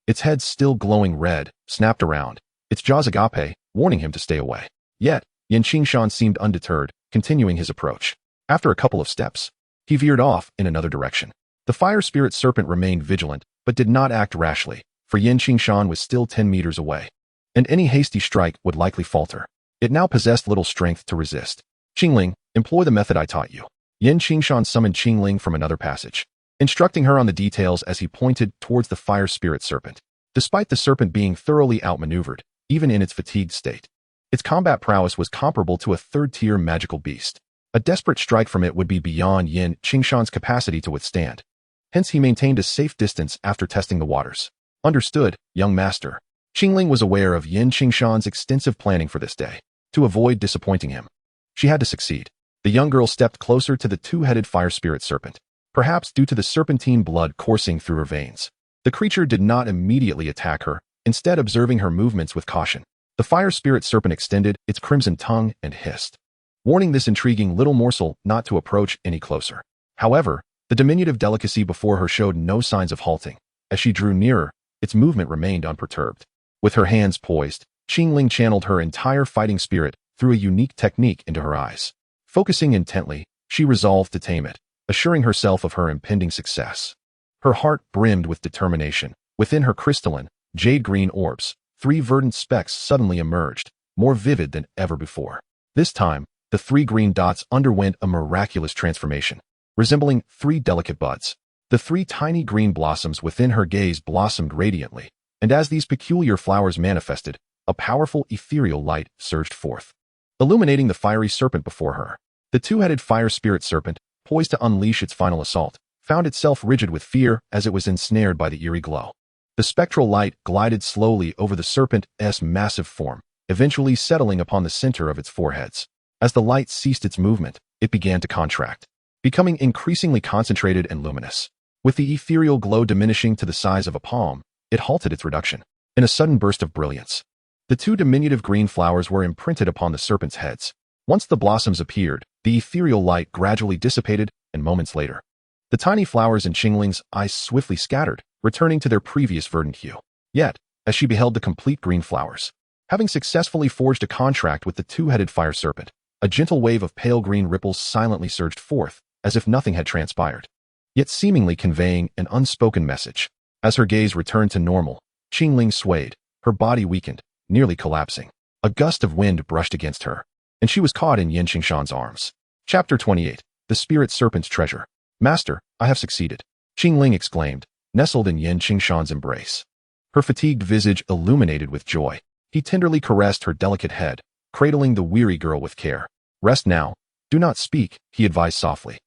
its head still glowing red, snapped around, its jaws agape, warning him to stay away. Yet, Qingshan seemed undeterred, continuing his approach. After a couple of steps, he veered off in another direction. The fire spirit serpent remained vigilant, but did not act rashly, for Qingshan was still 10 meters away, and any hasty strike would likely falter. It now possessed little strength to resist. "Qingling, employ the method I taught you." Qingshan summoned Qingling from another passage, instructing her on the details as he pointed towards the fire spirit serpent. Despite the serpent being thoroughly outmaneuvered, even in its fatigued state, its combat prowess was comparable to a third-tier magical beast. A desperate strike from it would be beyond Qingshan's capacity to withstand. Hence he maintained a safe distance after testing the waters. "Understood, young master." Qingling was aware of Qingshan's extensive planning for this day. To avoid disappointing him, she had to succeed. The young girl stepped closer to the two-headed fire spirit serpent, perhaps due to the serpentine blood coursing through her veins. The creature did not immediately attack her, instead observing her movements with caution. The fire spirit serpent extended its crimson tongue and hissed, warning this intriguing little morsel not to approach any closer. However, the diminutive delicacy before her showed no signs of halting. As she drew nearer, its movement remained unperturbed. With her hands poised, Qingling channeled her entire fighting spirit through a unique technique into her eyes. Focusing intently, she resolved to tame it, assuring herself of her impending success. Her heart brimmed with determination. Within her crystalline, jade-green orbs, 3 verdant specks suddenly emerged, more vivid than ever before. This time, the 3 green dots underwent a miraculous transformation, resembling 3 delicate buds. The 3 tiny green blossoms within her gaze blossomed radiantly, and as these peculiar flowers manifested, a powerful ethereal light surged forth, illuminating the fiery serpent before her. The two-headed fire spirit serpent, poised to unleash its final assault, found itself rigid with fear as it was ensnared by the eerie glow. The spectral light glided slowly over the serpent's massive form, eventually settling upon the center of its foreheads. As the light ceased its movement, it began to contract, becoming increasingly concentrated and luminous. With the ethereal glow diminishing to the size of a palm, it halted its reduction. In a sudden burst of brilliance, the 2 diminutive green flowers were imprinted upon the serpent's heads. Once the blossoms appeared, the ethereal light gradually dissipated, and moments later, the tiny flowers in Qingling's eyes swiftly scattered, returning to their previous verdant hue. Yet, as she beheld the complete green flowers, having successfully forged a contract with the two-headed fire serpent, a gentle wave of pale green ripples silently surged forth, as if nothing had transpired, yet seemingly conveying an unspoken message. As her gaze returned to normal, Qingling swayed, her body weakened, nearly collapsing. A gust of wind brushed against her, and she was caught in Qingshan's arms. Chapter 28. The Spirit Serpent's Treasure. Master, I have succeeded, Qingling exclaimed, nestled in Qingshan's embrace. Her fatigued visage illuminated with joy. He tenderly caressed her delicate head, cradling the weary girl with care. Rest now. Do not speak, he advised softly.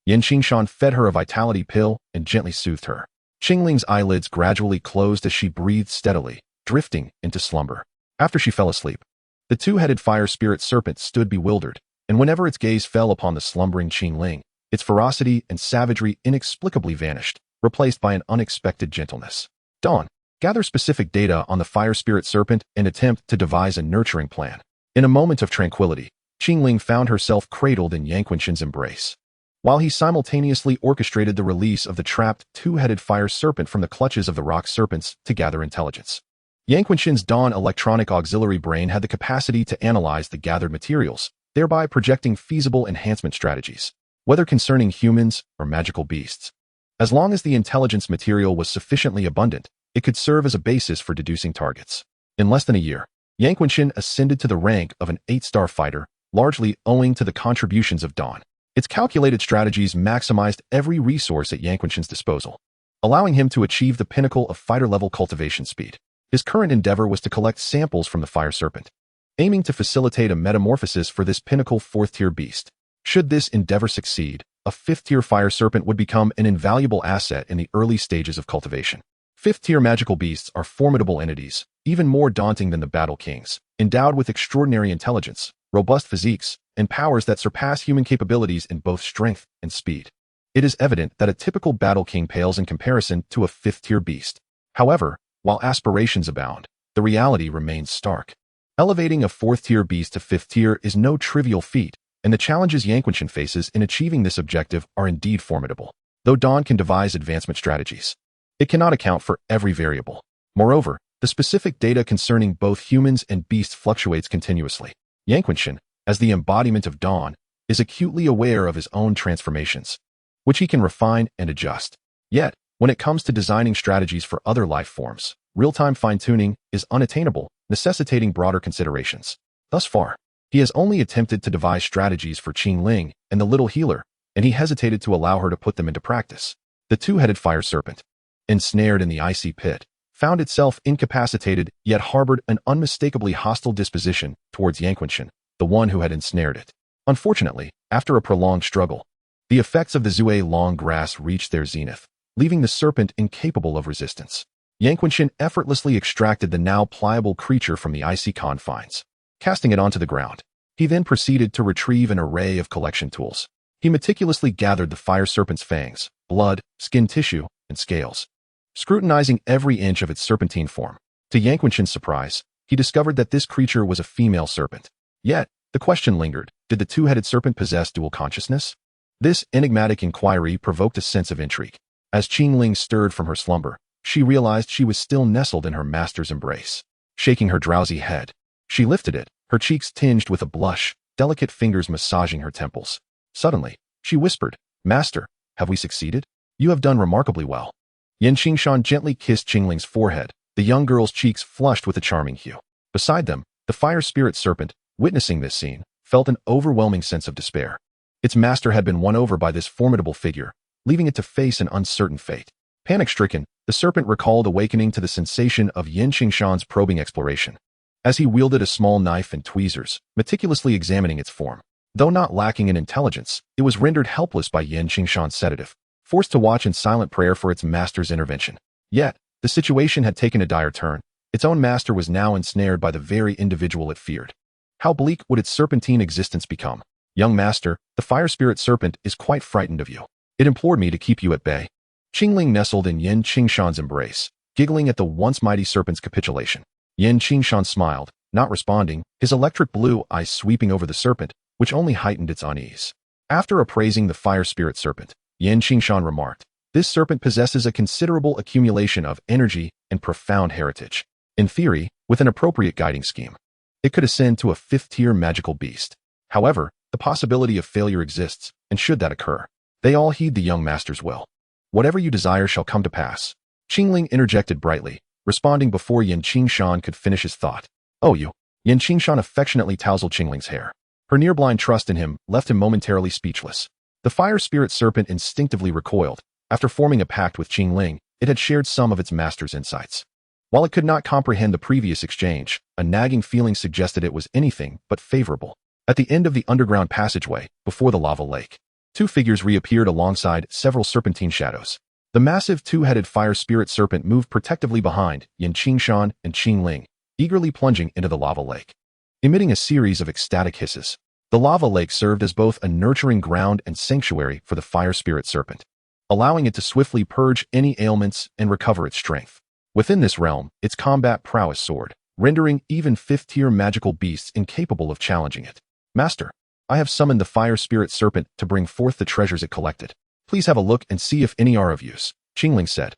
Qingshan fed her a vitality pill and gently soothed her. Qingling's eyelids gradually closed as she breathed steadily, drifting into slumber. After she fell asleep, the two-headed fire spirit serpent stood bewildered, and whenever its gaze fell upon the slumbering Qingling, its ferocity and savagery inexplicably vanished, replaced by an unexpected gentleness. Dawn, gather specific data on the fire spirit serpent and attempt to devise a nurturing plan. In a moment of tranquility, Qingling found herself cradled in Yanquenshan's embrace, while he simultaneously orchestrated the release of the trapped two-headed fire serpent from the clutches of the rock serpents to gather intelligence. Yanquenshan's Dawn electronic auxiliary brain had the capacity to analyze the gathered materials, thereby projecting feasible enhancement strategies, whether concerning humans or magical beasts. As long as the intelligence material was sufficiently abundant, it could serve as a basis for deducing targets. In less than a year, Yanquenshan ascended to the rank of an 8-star fighter, largely owing to the contributions of Dawn. Its calculated strategies maximized every resource at Yanquenshan's disposal, allowing him to achieve the pinnacle of fighter-level cultivation speed. His current endeavor was to collect samples from the fire serpent, aiming to facilitate a metamorphosis for this pinnacle 4th-tier beast. Should this endeavor succeed, a 5th-tier fire serpent would become an invaluable asset in the early stages of cultivation. 5th-tier magical beasts are formidable entities, even more daunting than the battle kings, endowed with extraordinary intelligence, robust physiques, and powers that surpass human capabilities in both strength and speed. It is evident that a typical battle king pales in comparison to a 5th-tier beast. However, while aspirations abound, the reality remains stark. Elevating a 4th-tier beast to 5th tier is no trivial feat, and the challenges Yanquenshan faces in achieving this objective are indeed formidable. Though Dawn can devise advancement strategies, it cannot account for every variable. Moreover, the specific data concerning both humans and beasts fluctuates continuously. Yanquenshan, as the embodiment of Dawn, is acutely aware of his own transformations, which he can refine and adjust. Yet, when it comes to designing strategies for other life forms, real-time fine-tuning is unattainable, necessitating broader considerations. Thus far, he has only attempted to devise strategies for Qingling and the little healer, and he hesitated to allow her to put them into practice. The two-headed fire serpent, ensnared in the icy pit, found itself incapacitated yet harbored an unmistakably hostile disposition towards Yanquenshan, the one who had ensnared it. Unfortunately, after a prolonged struggle, the effects of the Zue long grass reached their zenith, leaving the serpent incapable of resistance. Yanquenshan effortlessly extracted the now pliable creature from the icy confines, casting it onto the ground. He then proceeded to retrieve an array of collection tools. He meticulously gathered the fire serpent's fangs, blood, skin tissue, and scales, scrutinizing every inch of its serpentine form. To Yanquenshan's surprise, he discovered that this creature was a female serpent. Yet, the question lingered, did the two-headed serpent possess dual consciousness? This enigmatic inquiry provoked a sense of intrigue. As Qingling stirred from her slumber, she realized she was still nestled in her master's embrace. Shaking her drowsy head, she lifted it, her cheeks tinged with a blush, delicate fingers massaging her temples. Suddenly, she whispered, "Master, have we succeeded? You have done remarkably well." Qingshan gently kissed Qingling's forehead, the young girl's cheeks flushed with a charming hue. Beside them, the fire spirit serpent, witnessing this scene, felt an overwhelming sense of despair. Its master had been won over by this formidable figure, leaving it to face an uncertain fate. Panic-stricken, the serpent recalled awakening to the sensation of Qingshan's probing exploration, as he wielded a small knife and tweezers, meticulously examining its form. Though not lacking in intelligence, it was rendered helpless by Qingshan's sedative, forced to watch in silent prayer for its master's intervention. Yet, the situation had taken a dire turn. Its own master was now ensnared by the very individual it feared. How bleak would its serpentine existence become? "Young master, the fire spirit serpent is quite frightened of you. It implored me to keep you at bay." Qingling nestled in Qingshan's embrace, giggling at the once mighty serpent's capitulation. Qingshan smiled, not responding, his electric blue eyes sweeping over the serpent, which only heightened its unease. After appraising the fire spirit serpent, Qingshan remarked, "This serpent possesses a considerable accumulation of energy and profound heritage. In theory, with an appropriate guiding scheme, it could ascend to a 5th-tier magical beast. However, the possibility of failure exists, and should that occur, they all heed the young master's will. Whatever you desire shall come to pass." Qingling interjected brightly, responding before Qingshan could finish his thought. "Oh, you." Qingshan affectionately tousled Qingling's hair. Her near-blind trust in him left him momentarily speechless. The fire spirit serpent instinctively recoiled. After forming a pact with Qingling, it had shared some of its master's insights. While it could not comprehend the previous exchange, a nagging feeling suggested it was anything but favorable. At the end of the underground passageway, before the lava lake, two figures reappeared alongside several serpentine shadows. The massive two-headed fire spirit serpent moved protectively behind Qingshan and Qingling, eagerly plunging into the lava lake. Emitting a series of ecstatic hisses, the lava lake served as both a nurturing ground and sanctuary for the fire spirit serpent, allowing it to swiftly purge any ailments and recover its strength. Within this realm, its combat prowess soared, rendering even fifth-tier magical beasts incapable of challenging it. Master, I have summoned the fire spirit serpent to bring forth the treasures it collected. Please have a look and see if any are of use, Qingling said.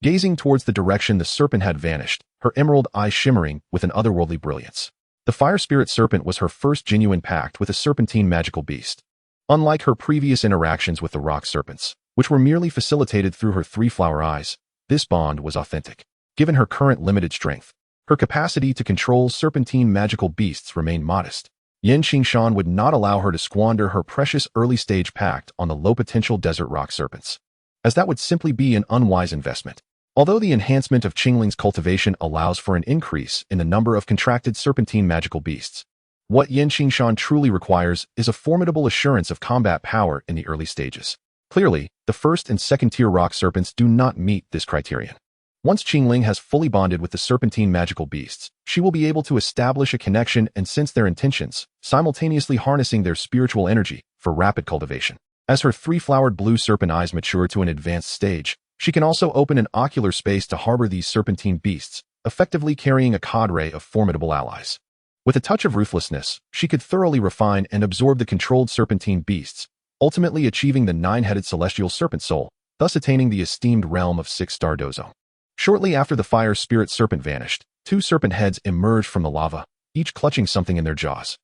Gazing towards the direction the serpent had vanished, her emerald eyes shimmering with an otherworldly brilliance. The fire spirit serpent was her first genuine pact with a serpentine magical beast. Unlike her previous interactions with the rock serpents, which were merely facilitated through her three-flower eyes, this bond was authentic. Given her current limited strength, her capacity to control serpentine magical beasts remained modest. Qingshan would not allow her to squander her precious early-stage pact on the low-potential desert rock serpents, as that would simply be an unwise investment. Although the enhancement of Qingling's cultivation allows for an increase in the number of contracted serpentine magical beasts, what Qingshan truly requires is a formidable assurance of combat power in the early stages. Clearly, the first and second-tier rock serpents do not meet this criterion. Once Qingling has fully bonded with the serpentine magical beasts, she will be able to establish a connection and sense their intentions, simultaneously harnessing their spiritual energy for rapid cultivation. As her three-flowered blue serpent eyes mature to an advanced stage, she can also open an ocular space to harbor these serpentine beasts, effectively carrying a cadre of formidable allies. With a touch of ruthlessness, she could thoroughly refine and absorb the controlled serpentine beasts, ultimately achieving the nine-headed celestial serpent soul, thus attaining the esteemed realm of six-star dozo. Shortly after the fire spirit serpent vanished, two serpent heads emerged from the lava, each clutching something in their jaws.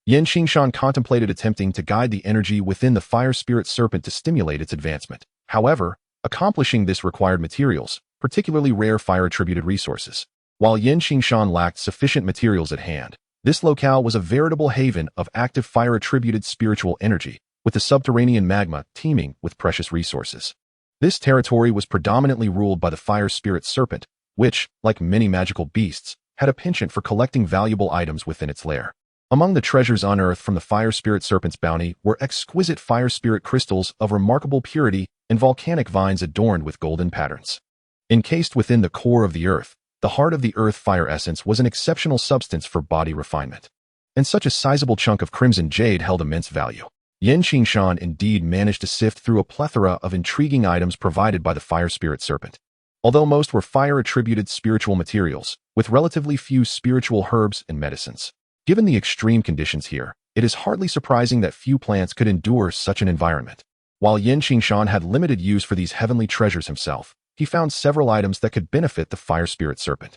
Qingshan contemplated attempting to guide the energy within the fire spirit serpent to stimulate its advancement. However, accomplishing this required materials, particularly rare fire-attributed resources. While Qingshan lacked sufficient materials at hand, this locale was a veritable haven of active fire-attributed spiritual energy, with the subterranean magma teeming with precious resources. This territory was predominantly ruled by the fire spirit serpent, which, like many magical beasts, had a penchant for collecting valuable items within its lair. Among the treasures unearthed from the fire spirit serpent's bounty were exquisite fire spirit crystals of remarkable purity and volcanic vines adorned with golden patterns. Encased within the core of the earth, the heart of the earth fire essence was an exceptional substance for body refinement. And such a sizable chunk of crimson jade held immense value. Qingshan indeed managed to sift through a plethora of intriguing items provided by the fire spirit serpent. Although most were fire-attributed spiritual materials, with relatively few spiritual herbs and medicines. Given the extreme conditions here, it is hardly surprising that few plants could endure such an environment. While Qingshan had limited use for these heavenly treasures himself, he found several items that could benefit the fire spirit serpent.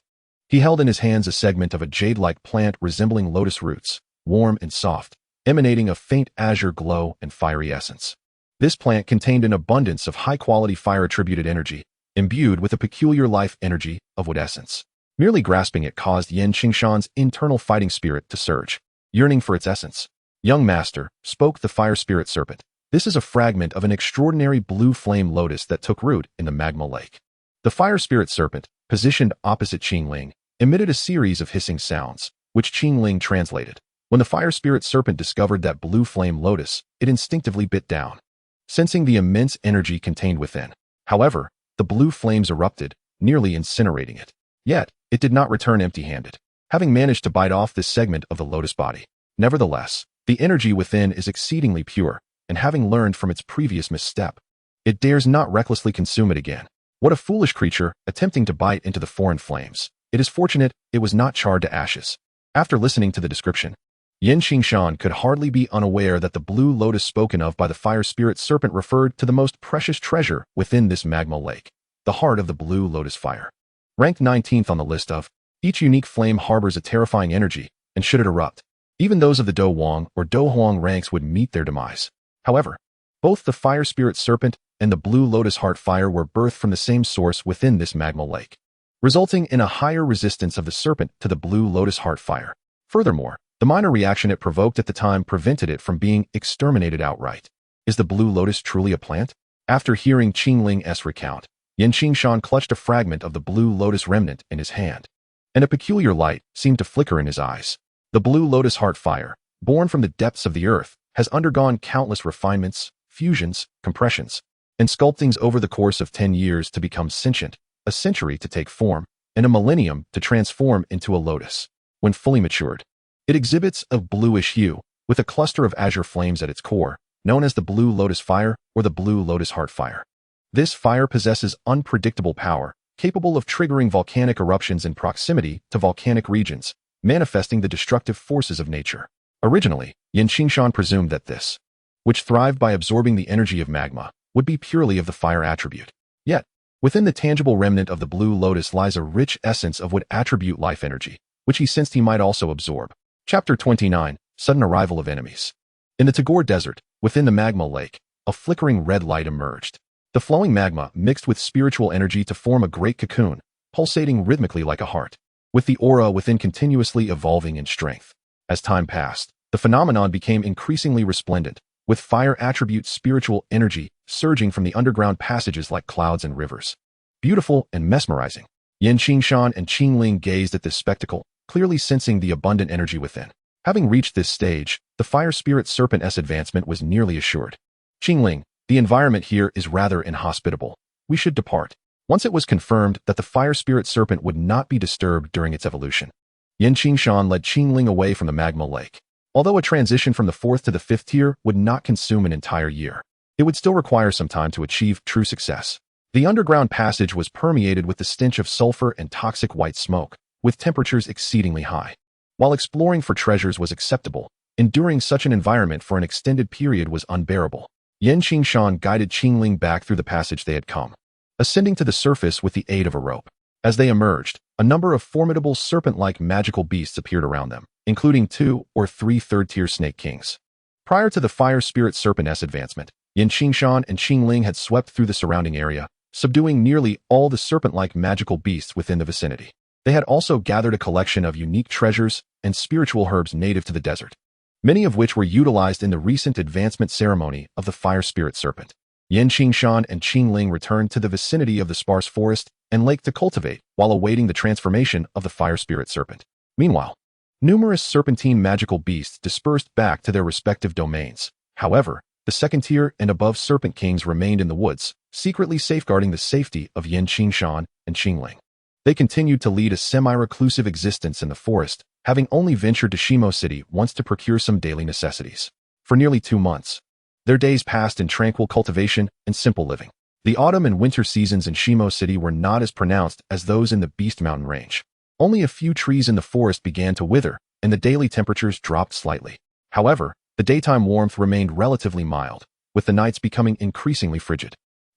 He held in his hands a segment of a jade-like plant resembling lotus roots, warm and soft, emanating a faint azure glow and fiery essence. This plant contained an abundance of high-quality fire-attributed energy, imbued with a peculiar life energy of wood essence. Merely grasping it caused Qingshan's internal fighting spirit to surge, yearning for its essence. "Young master," spoke the fire spirit serpent, "this is a fragment of an extraordinary blue flame lotus that took root in the magma lake." The fire spirit serpent, positioned opposite Qingling, emitted a series of hissing sounds, which Qingling translated. When the fire spirit serpent discovered that blue flame lotus, it instinctively bit down, sensing the immense energy contained within. However, the blue flames erupted, nearly incinerating it. Yet, it did not return empty-handed, having managed to bite off this segment of the lotus body. Nevertheless, the energy within is exceedingly pure, and having learned from its previous misstep, it dares not recklessly consume it again. What a foolish creature, attempting to bite into the foreign flames. It is fortunate it was not charred to ashes. After listening to the description, Qingshan could hardly be unaware that the blue lotus spoken of by the fire spirit serpent referred to the most precious treasure within this magma lake, the heart of the blue lotus fire. Ranked 19th on the list of, each unique flame harbors a terrifying energy, and should it erupt, even those of the Do Wang or Do Huang ranks would meet their demise. However, both the fire spirit serpent and the blue lotus heart fire were birthed from the same source within this magma lake, resulting in a higher resistance of the serpent to the blue lotus heart fire. Furthermore, The minor reaction it provoked at the time prevented it from being exterminated outright. Is the blue lotus truly a plant? After hearing Qingling's recount, Qingshan clutched a fragment of the blue lotus remnant in his hand, and a peculiar light seemed to flicker in his eyes. The blue lotus heart fire, born from the depths of the earth, has undergone countless refinements, fusions, compressions, and sculptings over the course of 10 years to become sentient, a century to take form, and a millennium to transform into a lotus. When fully matured, it exhibits a bluish hue, with a cluster of azure flames at its core, known as the blue lotus fire or the blue lotus heart fire. This fire possesses unpredictable power, capable of triggering volcanic eruptions in proximity to volcanic regions, manifesting the destructive forces of nature. Originally, Qingshan presumed that this, which thrived by absorbing the energy of magma, would be purely of the fire attribute. Yet, within the tangible remnant of the blue lotus lies a rich essence of wood attribute life energy, which he sensed he might also absorb. Chapter 29, Sudden Arrival of Enemies. In the Tagore Desert, within the magma lake, a flickering red light emerged. The flowing magma mixed with spiritual energy to form a great cocoon, pulsating rhythmically like a heart, with the aura within continuously evolving in strength. As time passed, the phenomenon became increasingly resplendent, with fire attribute spiritual energy surging from the underground passages like clouds and rivers. Beautiful and mesmerizing, Qingshan and Qingling gazed at this spectacle, clearly sensing the abundant energy within. Having reached this stage, the fire spirit serpent's advancement was nearly assured. Qingling, the environment here is rather inhospitable. We should depart. Once it was confirmed that the fire spirit serpent would not be disturbed during its evolution, Qingshan led Qingling away from the magma lake. Although a transition from the 4th to the 5th tier would not consume an entire year, it would still require some time to achieve true success. The underground passage was permeated with the stench of sulfur and toxic white smoke, with temperatures exceedingly high. While exploring for treasures was acceptable, enduring such an environment for an extended period was unbearable. Qingshan guided Qingling back through the passage they had come, ascending to the surface with the aid of a rope. As they emerged, a number of formidable serpent-like magical beasts appeared around them, including 2 or 3 third-tier snake kings. Prior to the fire spirit serpent's advancement, Qingshan and Qingling had swept through the surrounding area, subduing nearly all the serpent-like magical beasts within the vicinity. They had also gathered a collection of unique treasures and spiritual herbs native to the desert, many of which were utilized in the recent advancement ceremony of the fire spirit serpent. Qingshan and Qingling returned to the vicinity of the sparse forest and lake to cultivate while awaiting the transformation of the fire spirit serpent. Meanwhile, numerous serpentine magical beasts dispersed back to their respective domains. However, the second-tier and above serpent kings remained in the woods, secretly safeguarding the safety of Qingshan and Qingling. They continued to lead a semi-reclusive existence in the forest, having only ventured to Shimo City once to procure some daily necessities. For nearly 2 months, their days passed in tranquil cultivation and simple living. The autumn and winter seasons in Shimo City were not as pronounced as those in the Beast Mountain range. Only a few trees in the forest began to wither, and the daily temperatures dropped slightly. However, the daytime warmth remained relatively mild, with the nights becoming increasingly frigid.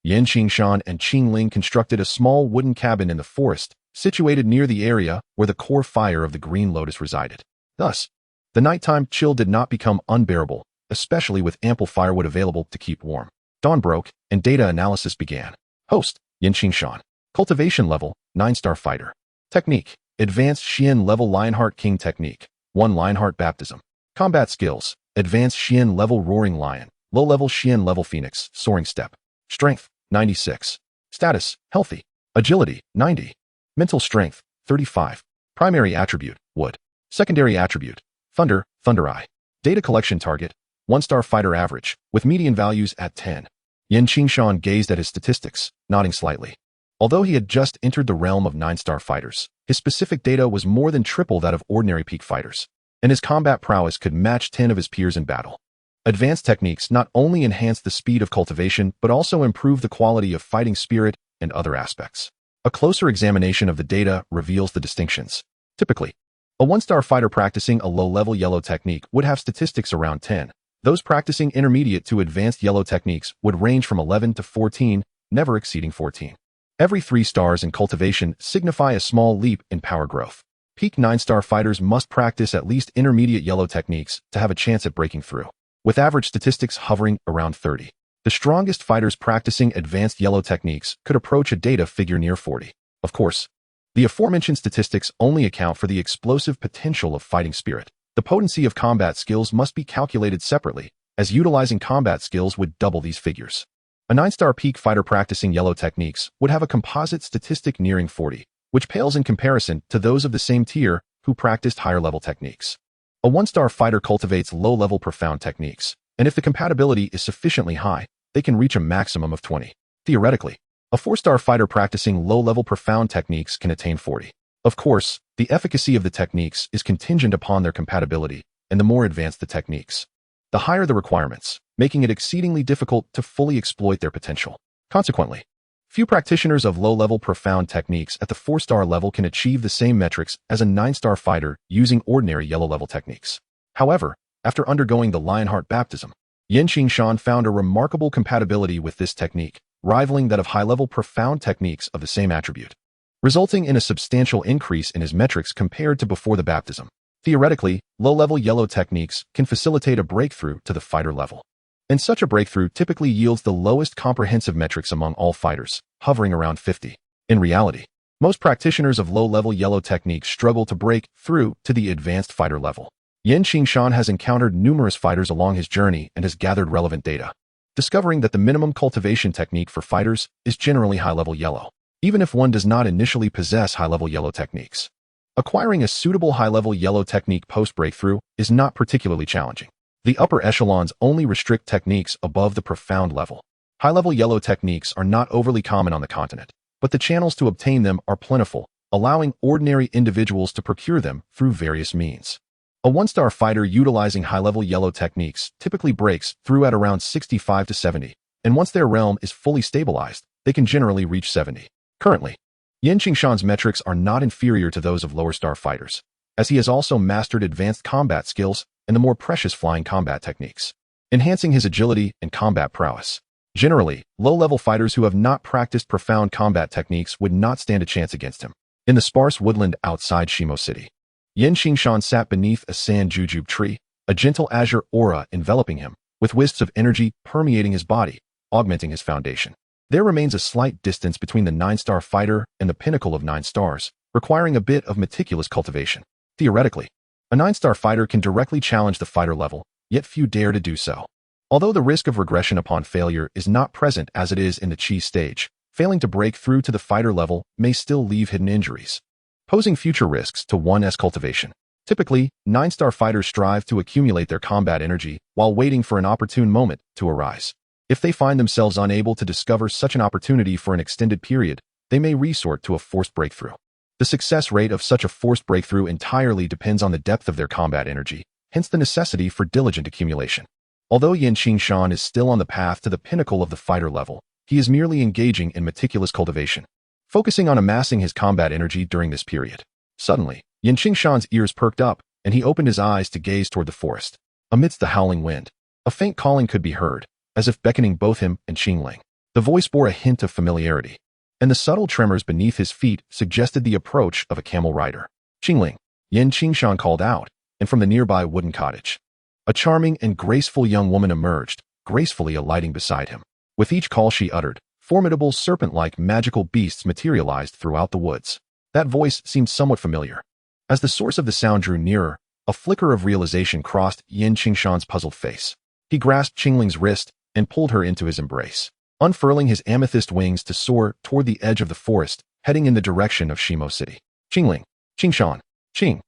Qingshan and Qingling constructed a small wooden cabin in the forest, situated near the area where the core fire of the Green Lotus resided. Thus, the nighttime chill did not become unbearable, especially with ample firewood available to keep warm. Dawn broke, and data analysis began. Host, Qingshan. Cultivation level, 9-star fighter. Technique, Advanced Xian level Lionheart King Technique, 1 Lionheart Baptism. Combat skills, Advanced Xian level Roaring Lion, Low level Xian level Phoenix, Soaring Step. Strength, 96. Status, Healthy. Agility, 90. Mental Strength, 35. Primary attribute, Wood. Secondary attribute, Thunder, Thunder Eye. Data collection target, 1-star fighter average, with median values at 10. Qingshan gazed at his statistics, nodding slightly. Although he had just entered the realm of 9-star fighters, his specific data was more than triple that of ordinary peak fighters, and his combat prowess could match 10 of his peers in battle. Advanced techniques not only enhance the speed of cultivation, but also improve the quality of fighting spirit and other aspects. A closer examination of the data reveals the distinctions. Typically, a 1-star fighter practicing a low-level yellow technique would have statistics around 10. Those practicing intermediate to advanced yellow techniques would range from 11 to 14, never exceeding 14. Every 3 stars in cultivation signify a small leap in power growth. Peak 9-star fighters must practice at least intermediate yellow techniques to have a chance at breaking through, with average statistics hovering around 30. The strongest fighters practicing advanced yellow techniques could approach a data figure near 40. Of course, the aforementioned statistics only account for the explosive potential of fighting spirit. The potency of combat skills must be calculated separately, as utilizing combat skills would double these figures. A 9-star peak fighter practicing yellow techniques would have a composite statistic nearing 40, which pales in comparison to those of the same tier who practiced higher-level techniques. A 1-star fighter cultivates low-level profound techniques, and if the compatibility is sufficiently high, they can reach a maximum of 20. Theoretically, a 4-star fighter practicing low-level profound techniques can attain 40. Of course, the efficacy of the techniques is contingent upon their compatibility, and the more advanced the techniques, the higher the requirements, making it exceedingly difficult to fully exploit their potential. Consequently, few practitioners of low-level profound techniques at the 4-star level can achieve the same metrics as a 9-star fighter using ordinary yellow-level techniques. However, after undergoing the Lionheart baptism, Qingshan found a remarkable compatibility with this technique, rivaling that of high-level profound techniques of the same attribute, resulting in a substantial increase in his metrics compared to before the baptism. Theoretically, low-level yellow techniques can facilitate a breakthrough to the fighter level, and such a breakthrough typically yields the lowest comprehensive metrics among all fighters, hovering around 50. In reality, most practitioners of low-level yellow techniques struggle to break through to the advanced fighter level. Qingshan has encountered numerous fighters along his journey and has gathered relevant data, discovering that the minimum cultivation technique for fighters is generally high-level yellow, even if one does not initially possess high-level yellow techniques. Acquiring a suitable high-level yellow technique post-breakthrough is not particularly challenging. The upper echelons only restrict techniques above the profound level. High-level yellow techniques are not overly common on the continent, but the channels to obtain them are plentiful, allowing ordinary individuals to procure them through various means. A 1-star fighter utilizing high-level yellow techniques typically breaks through at around 65 to 70, and once their realm is fully stabilized, they can generally reach 70. Currently, Qingshan's metrics are not inferior to those of lower-star fighters, as he has also mastered advanced combat skills and the more precious flying combat techniques, enhancing his agility and combat prowess. Generally, low-level fighters who have not practiced profound combat techniques would not stand a chance against him. In the sparse woodland outside Shimo City, Qingshan sat beneath a sand jujube tree, a gentle azure aura enveloping him, with wisps of energy permeating his body, augmenting his foundation. There remains a slight distance between the 9-star fighter and the pinnacle of 9 stars, requiring a bit of meticulous cultivation. Theoretically, a 9-star fighter can directly challenge the fighter level, yet few dare to do so. Although the risk of regression upon failure is not present as it is in the Qi stage, failing to break through to the fighter level may still leave hidden injuries, posing future risks to one's cultivation. Typically, 9-star fighters strive to accumulate their combat energy while waiting for an opportune moment to arise. If they find themselves unable to discover such an opportunity for an extended period, they may resort to a forced breakthrough. The success rate of such a forced breakthrough entirely depends on the depth of their combat energy, hence the necessity for diligent accumulation. Although Qingshan is still on the path to the pinnacle of the fighter level, he is merely engaging in meticulous cultivation, focusing on amassing his combat energy during this period. Suddenly, Qingshan's ears perked up, and he opened his eyes to gaze toward the forest. Amidst the howling wind, a faint calling could be heard, as if beckoning both him and Qingling. The voice bore a hint of familiarity, and the subtle tremors beneath his feet suggested the approach of a camel rider. Qingling, Qingshan called out, and from the nearby wooden cottage, a charming and graceful young woman emerged, gracefully alighting beside him. With each call she uttered, formidable serpent-like magical beasts materialized throughout the woods. That voice seemed somewhat familiar. As the source of the sound drew nearer, a flicker of realization crossed Qingshan's puzzled face. He grasped Qingling's wrist and pulled her into his embrace, unfurling his amethyst wings to soar toward the edge of the forest, heading in the direction of Shimo City. Qingling, Qingshan, Qing.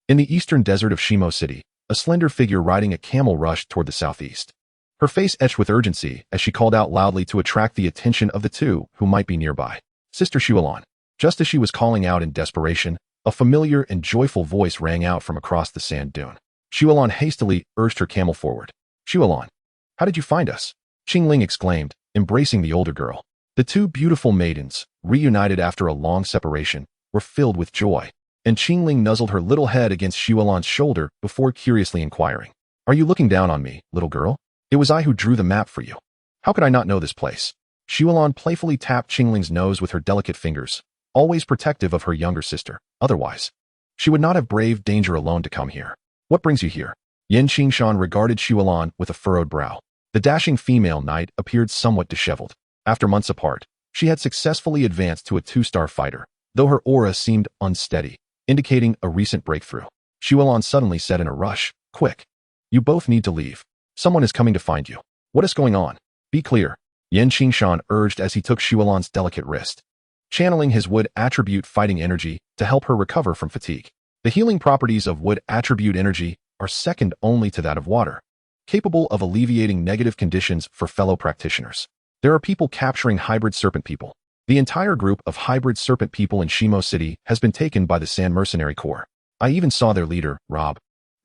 In the eastern desert of Shimo City, a slender figure riding a camel rushed toward the southeast. Her face etched with urgency as she called out loudly to attract the attention of the two who might be nearby. Sister Xuelan. Just as she was calling out in desperation, a familiar and joyful voice rang out from across the sand dune. Xuelan hastily urged her camel forward. Xuelan, how did you find us? Qingling exclaimed, embracing the older girl. The two beautiful maidens, reunited after a long separation, were filled with joy, and Qingling nuzzled her little head against Xuelan's shoulder before curiously inquiring, "Are you looking down on me, little girl? It was I who drew the map for you. How could I not know this place?" Xuelan playfully tapped Qingling's nose with her delicate fingers, always protective of her younger sister. Otherwise, she would not have braved danger alone to come here. What brings you here? Qingshan regarded Xuelan with a furrowed brow. The dashing female knight appeared somewhat disheveled. After months apart, she had successfully advanced to a 2-star fighter, though her aura seemed unsteady, indicating a recent breakthrough. Xuelon suddenly said in a rush, "Quick! You both need to leave. Someone is coming to find you." "What is going on? Be clear," Qingshan urged as he took Xuelon's delicate wrist, channeling his wood attribute fighting energy to help her recover from fatigue. The healing properties of wood attribute energy are second only to that of water, capable of alleviating negative conditions for fellow practitioners. There are people capturing hybrid serpent people. The entire group of hybrid serpent people in Shimo City has been taken by the Sand Mercenary Corps. I even saw their leader, Rob,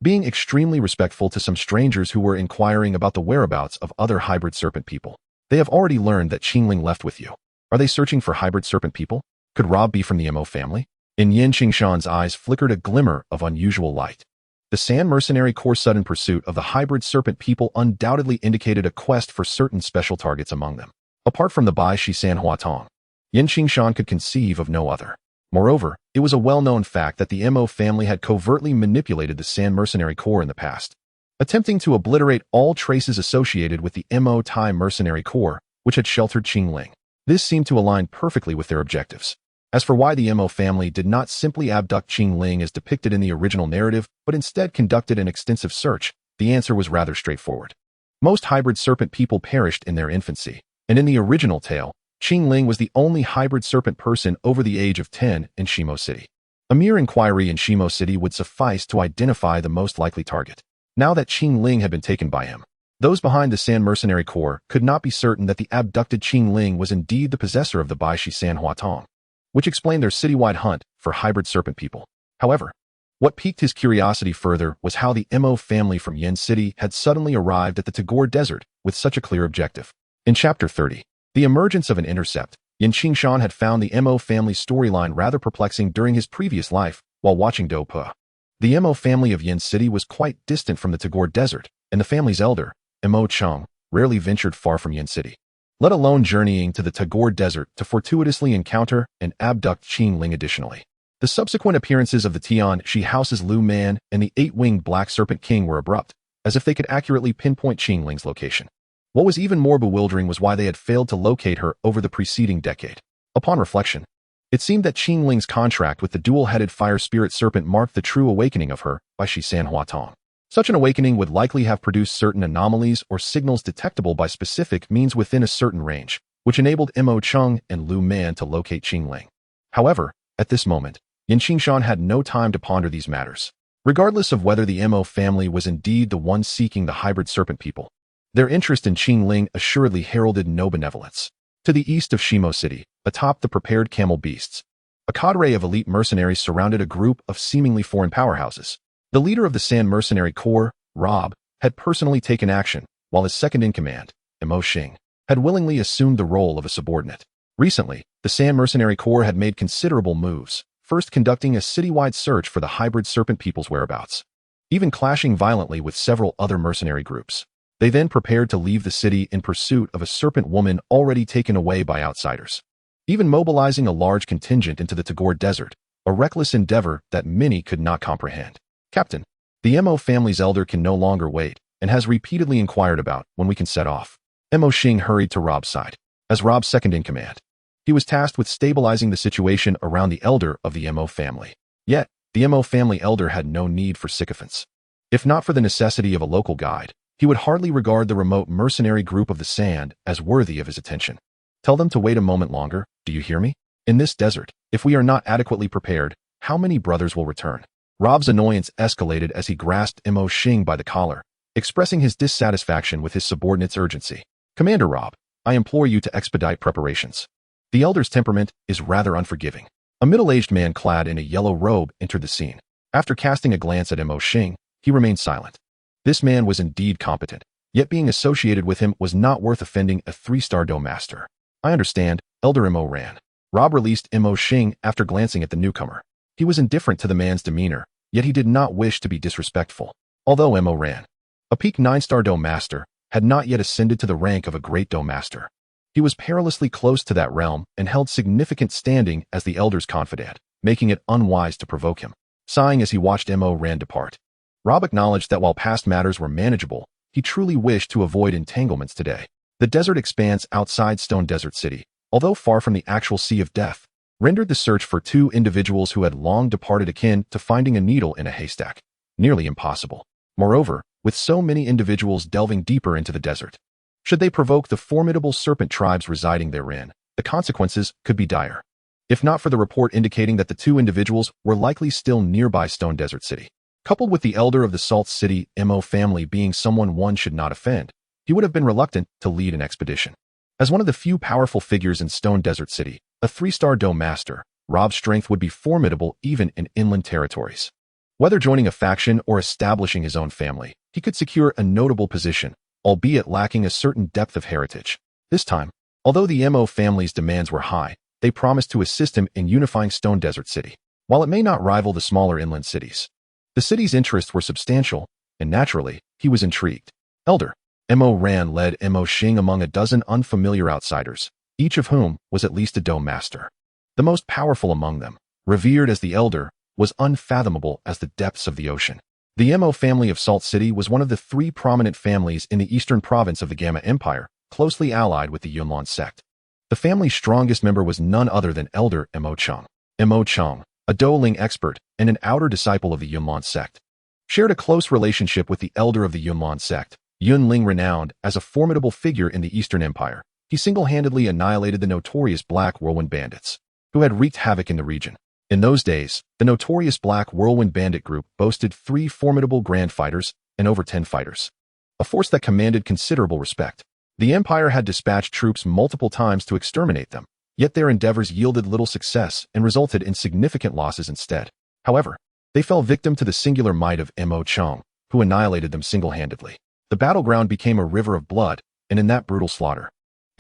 being extremely respectful to some strangers who were inquiring about the whereabouts of other hybrid serpent people. They have already learned that Qingling left with you. Are they searching for hybrid serpent people? Could Rob be from the MO family? In Qingshan's eyes flickered a glimmer of unusual light. The Sand Mercenary Corps' sudden pursuit of the hybrid serpent people undoubtedly indicated a quest for certain special targets among them. Apart from the Bai Shi San Hua Tong, Qingshan could conceive of no other. Moreover, it was a well-known fact that the MO family had covertly manipulated the Sand Mercenary Corps in the past, attempting to obliterate all traces associated with the MO Thai Mercenary Corps, which had sheltered Qingling. This seemed to align perfectly with their objectives. As for why the MO family did not simply abduct Qingling as depicted in the original narrative, but instead conducted an extensive search, the answer was rather straightforward. Most hybrid serpent people perished in their infancy, and in the original tale, Qingling was the only hybrid serpent person over the age of 10 in Shimo City. A mere inquiry in Shimo City would suffice to identify the most likely target. Now that Qingling had been taken by him, those behind the Sand Mercenary Corps could not be certain that the abducted Qingling was indeed the possessor of the Bai Shi San Hua Tong, which explained their citywide hunt for hybrid serpent people. However, what piqued his curiosity further was how the MO family from Yen City had suddenly arrived at the Tagore Desert with such a clear objective. In Chapter 30, The Emergence of an Intercept, Qingshan had found the MO family's storyline rather perplexing during his previous life while watching Do Pa. The MO family of Yen City was quite distant from the Tagore Desert, and the family's elder, Mo Chang, rarely ventured far from Yen City, let alone journeying to the Tagore Desert to fortuitously encounter and abduct Qingling. Additionally, the subsequent appearances of the Tian Shi House's Lu Man and the eight-winged Black Serpent King were abrupt, as if they could accurately pinpoint Qingling's location. What was even more bewildering was why they had failed to locate her over the preceding decade. Upon reflection, it seemed that Qingling's contract with the dual-headed fire spirit serpent marked the true awakening of her by Shi San Hua Tong. Such an awakening would likely have produced certain anomalies or signals detectable by specific means within a certain range, which enabled Mo Chung and Lu Man to locate Qingling. However, at this moment, Qingshan had no time to ponder these matters. Regardless of whether the Mo family was indeed the one seeking the hybrid serpent people, their interest in Qingling assuredly heralded no benevolence. To the east of Shimo City, atop the prepared camel beasts, a cadre of elite mercenaries surrounded a group of seemingly foreign powerhouses. The leader of the Sand Mercenary Corps, Rob, had personally taken action, while his second-in-command, Mo Xing, had willingly assumed the role of a subordinate. Recently, the Sand Mercenary Corps had made considerable moves, first conducting a citywide search for the hybrid serpent people's whereabouts, even clashing violently with several other mercenary groups. They then prepared to leave the city in pursuit of a serpent woman already taken away by outsiders, even mobilizing a large contingent into the Tagore Desert, a reckless endeavor that many could not comprehend. "Captain, the Mo family's elder can no longer wait and has repeatedly inquired about when we can set off." Mo Xing hurried to Rob's side. As Rob's second-in-command, he was tasked with stabilizing the situation around the elder of the Mo family. Yet, the Mo family elder had no need for sycophants. If not for the necessity of a local guide, he would hardly regard the remote mercenary group of the Sand as worthy of his attention. "Tell them to wait a moment longer, do you hear me? In this desert, if we are not adequately prepared, how many brothers will return?" Rob's annoyance escalated as he grasped Mo Xing by the collar, expressing his dissatisfaction with his subordinate's urgency. "Commander Rob, I implore you to expedite preparations." The elder's temperament is rather unforgiving. A middle-aged man clad in a yellow robe entered the scene. After casting a glance at Mo Xing, he remained silent. This man was indeed competent, yet being associated with him was not worth offending a 3-star Dome Master. "I understand," Elder Mo ran. Rob released Mo Xing after glancing at the newcomer. He was indifferent to the man's demeanor, yet he did not wish to be disrespectful. Although Mo ran, a peak 9-star Dome Master, had not yet ascended to the rank of a Great Dome Master. He was perilously close to that realm and held significant standing as the elder's confidant, making it unwise to provoke him. Sighing as he watched Mo Ran depart, Rob acknowledged that while past matters were manageable, he truly wished to avoid entanglements today. The desert expanse outside Stone Desert City, although far from the actual Sea of Death, rendered the search for two individuals who had long departed akin to finding a needle in a haystack. nearly impossible. Moreover, with so many individuals delving deeper into the desert, should they provoke the formidable serpent tribes residing therein, the consequences could be dire. If not for the report indicating that the two individuals were likely still nearby Stone Desert City. Coupled with the elder of the Salt City MO family being someone one should not offend, he would have been reluctant to lead an expedition. As one of the few powerful figures in Stone Desert City, a 3-star Dome Master, Rob's strength would be formidable even in inland territories. Whether joining a faction or establishing his own family, he could secure a notable position, albeit lacking a certain depth of heritage. This time, although the MO family's demands were high, they promised to assist him in unifying Stone Desert City. While it may not rival the smaller inland cities, the city's interests were substantial, and naturally, he was intrigued. Elder MO Ran led MO Xing among a dozen unfamiliar outsiders, each of whom was at least a Dome Master. The most powerful among them, revered as the Elder, was unfathomable as the depths of the ocean. The MO family of Salt City was one of the 3 prominent families in the eastern province of the Gamma Empire, closely allied with the Yunlan sect. The family's strongest member was none other than Elder Mo Cheng. Mo Cheng, a Douling expert and an outer disciple of the Yunlan sect, shared a close relationship with the Elder of the Yunlan sect, Yunling, renowned as a formidable figure in the Eastern Empire. He single-handedly annihilated the notorious Black Whirlwind Bandits, who had wreaked havoc in the region. In those days, the notorious Black Whirlwind Bandit group boasted 3 formidable Grand Fighters and over 10 fighters, a force that commanded considerable respect. The Empire had dispatched troops multiple times to exterminate them, yet their endeavors yielded little success and resulted in significant losses instead. However, they fell victim to the singular might of Mo Cheng, who annihilated them single-handedly. The battleground became a river of blood, and in that brutal slaughter,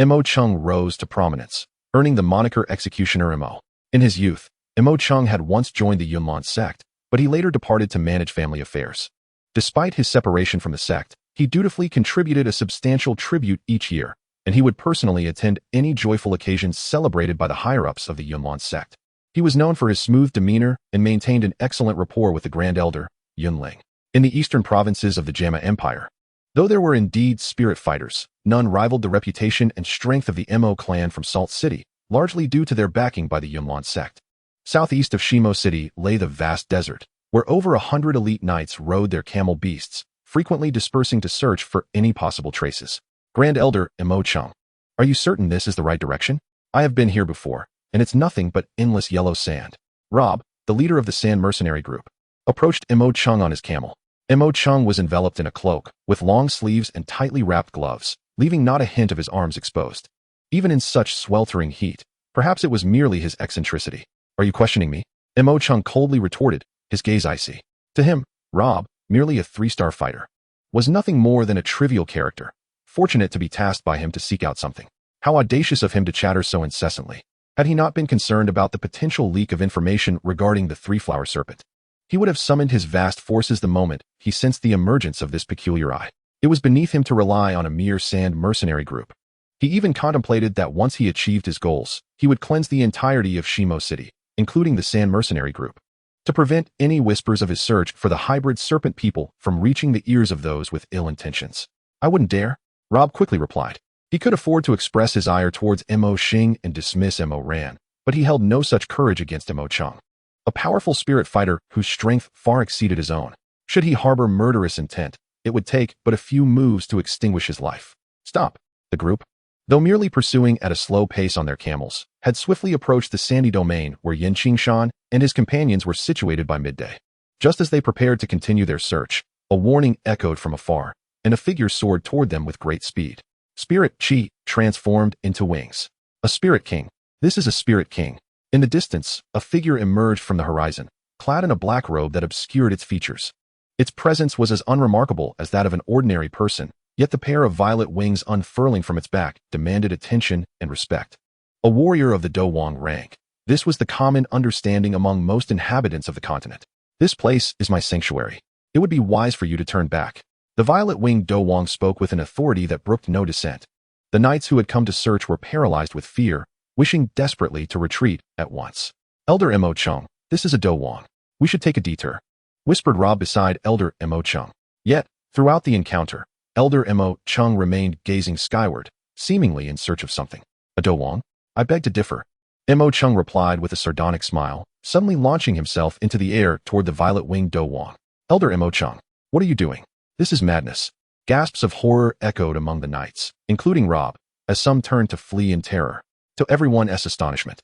Mo Cheng rose to prominence, earning the moniker Executioner Mo. In his youth, Mo Cheng had once joined the Yunlan sect, but he later departed to manage family affairs. Despite his separation from the sect, he dutifully contributed a substantial tribute each year, and he would personally attend any joyful occasions celebrated by the higher-ups of the Yunlan sect. He was known for his smooth demeanor and maintained an excellent rapport with the Grand Elder, Yunling. In the eastern provinces of the Gamma Empire, though there were indeed spirit fighters, none rivaled the reputation and strength of the Mo clan from Salt City, largely due to their backing by the Yunlan sect. Southeast of Shimo City lay the vast desert, where over 100 elite knights rode their camel beasts, frequently dispersing to search for any possible traces. Grand Elder Mo Cheng, are you certain this is the right direction? I have been here before, and it's nothing but endless yellow sand. Rob, the leader of the Sand Mercenary Group, approached Mo Cheng on his camel. Mo Cheng was enveloped in a cloak, with long sleeves and tightly wrapped gloves, leaving not a hint of his arms exposed. Even in such sweltering heat, perhaps it was merely his eccentricity. Are you questioning me? Mo Cheng coldly retorted, his gaze icy. To him, Rob, merely a 3-star fighter, was nothing more than a trivial character, fortunate to be tasked by him to seek out something. How audacious of him to chatter so incessantly. Had he not been concerned about the potential leak of information regarding the 3-flower serpent, he would have summoned his vast forces the moment he sensed the emergence of this peculiar eye. It was beneath him to rely on a mere Sand Mercenary Group. He even contemplated that once he achieved his goals, he would cleanse the entirety of Shimo City, including the Sand Mercenary Group, to prevent any whispers of his search for the hybrid serpent people from reaching the ears of those with ill intentions. I wouldn't dare, Rob quickly replied. He could afford to express his ire towards Mo Xing and dismiss Mo Ran, but he held no such courage against Mo Cheng, a powerful spirit fighter whose strength far exceeded his own. Should he harbor murderous intent, it would take but a few moves to extinguish his life. Stop. The group, though merely pursuing at a slow pace on their camels, had swiftly approached the sandy domain where Qingshan and his companions were situated by midday. Just as they prepared to continue their search, a warning echoed from afar, and a figure soared toward them with great speed. Spirit Qi transformed into wings. A spirit king. This is a spirit king. In the distance, a figure emerged from the horizon, clad in a black robe that obscured its features. Its presence was as unremarkable as that of an ordinary person, yet the pair of violet wings unfurling from its back demanded attention and respect. A warrior of the Dowang rank. This was the common understanding among most inhabitants of the continent. This place is my sanctuary. It would be wise for you to turn back. The violet-winged Dowang spoke with an authority that brooked no dissent. The knights who had come to search were paralyzed with fear, wishing desperately to retreat at once. Elder Mo Cheng, this is a Dowang. We should take a detour, whispered Rob beside Elder Mo Cheng. Yet, throughout the encounter, Elder Mo Cheng remained gazing skyward, seemingly in search of something. A Dowang? I beg to differ. Mo Cheng replied with a sardonic smile, suddenly launching himself into the air toward the violet-winged Dowang. Elder Mo Chung, what are you doing? This is madness. Gasps of horror echoed among the knights, including Rob, as some turned to flee in terror, to everyone's astonishment.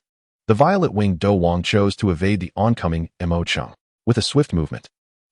The violet-winged Do Wang chose to evade the oncoming Mo Chung. With a swift movement,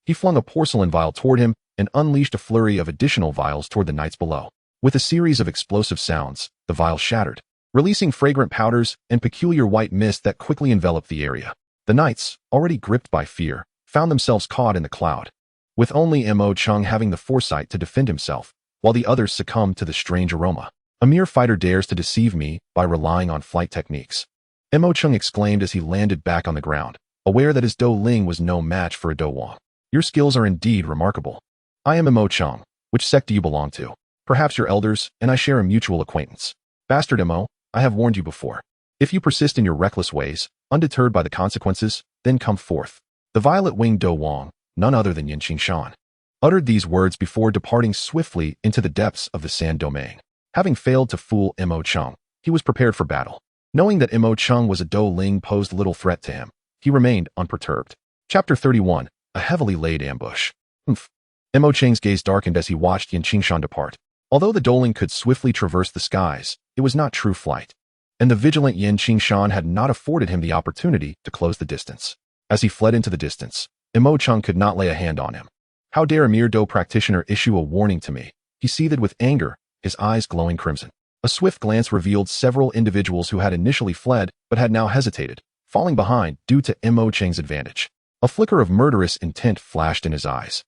he flung a porcelain vial toward him and unleashed a flurry of additional vials toward the knights below. With a series of explosive sounds, the vial shattered, releasing fragrant powders and peculiar white mist that quickly enveloped the area. The knights, already gripped by fear, found themselves caught in the cloud, with only Mo Chung having the foresight to defend himself, while the others succumbed to the strange aroma. A mere fighter dares to deceive me by relying on flight techniques. Mo Chung exclaimed as he landed back on the ground, aware that his Do Ling was no match for a Do Wang. Your skills are indeed remarkable. I am Mo Chung. Which sect do you belong to? Perhaps your elders and I share a mutual acquaintance. Bastard Mo, I have warned you before. If you persist in your reckless ways, undeterred by the consequences, then come forth. The violet-winged Do Wang, none other than Qingshan, uttered these words before departing swiftly into the depths of the sand domain. Having failed to fool Mo Chung, he was prepared for battle. Knowing that Mo Chung was a Do Ling posed little threat to him, he remained unperturbed. Chapter 31, A Heavily Laid Ambush. Mo Chang's gaze darkened as he watched Qingshan depart. Although the Do Ling could swiftly traverse the skies, it was not true flight, and the vigilant Qingshan had not afforded him the opportunity to close the distance. As he fled into the distance, Mo Chung could not lay a hand on him. How dare a mere Do practitioner issue a warning to me? He seethed with anger, his eyes glowing crimson. A swift glance revealed several individuals who had initially fled but had now hesitated, falling behind due to Mo Chang's advantage. A flicker of murderous intent flashed in his eyes.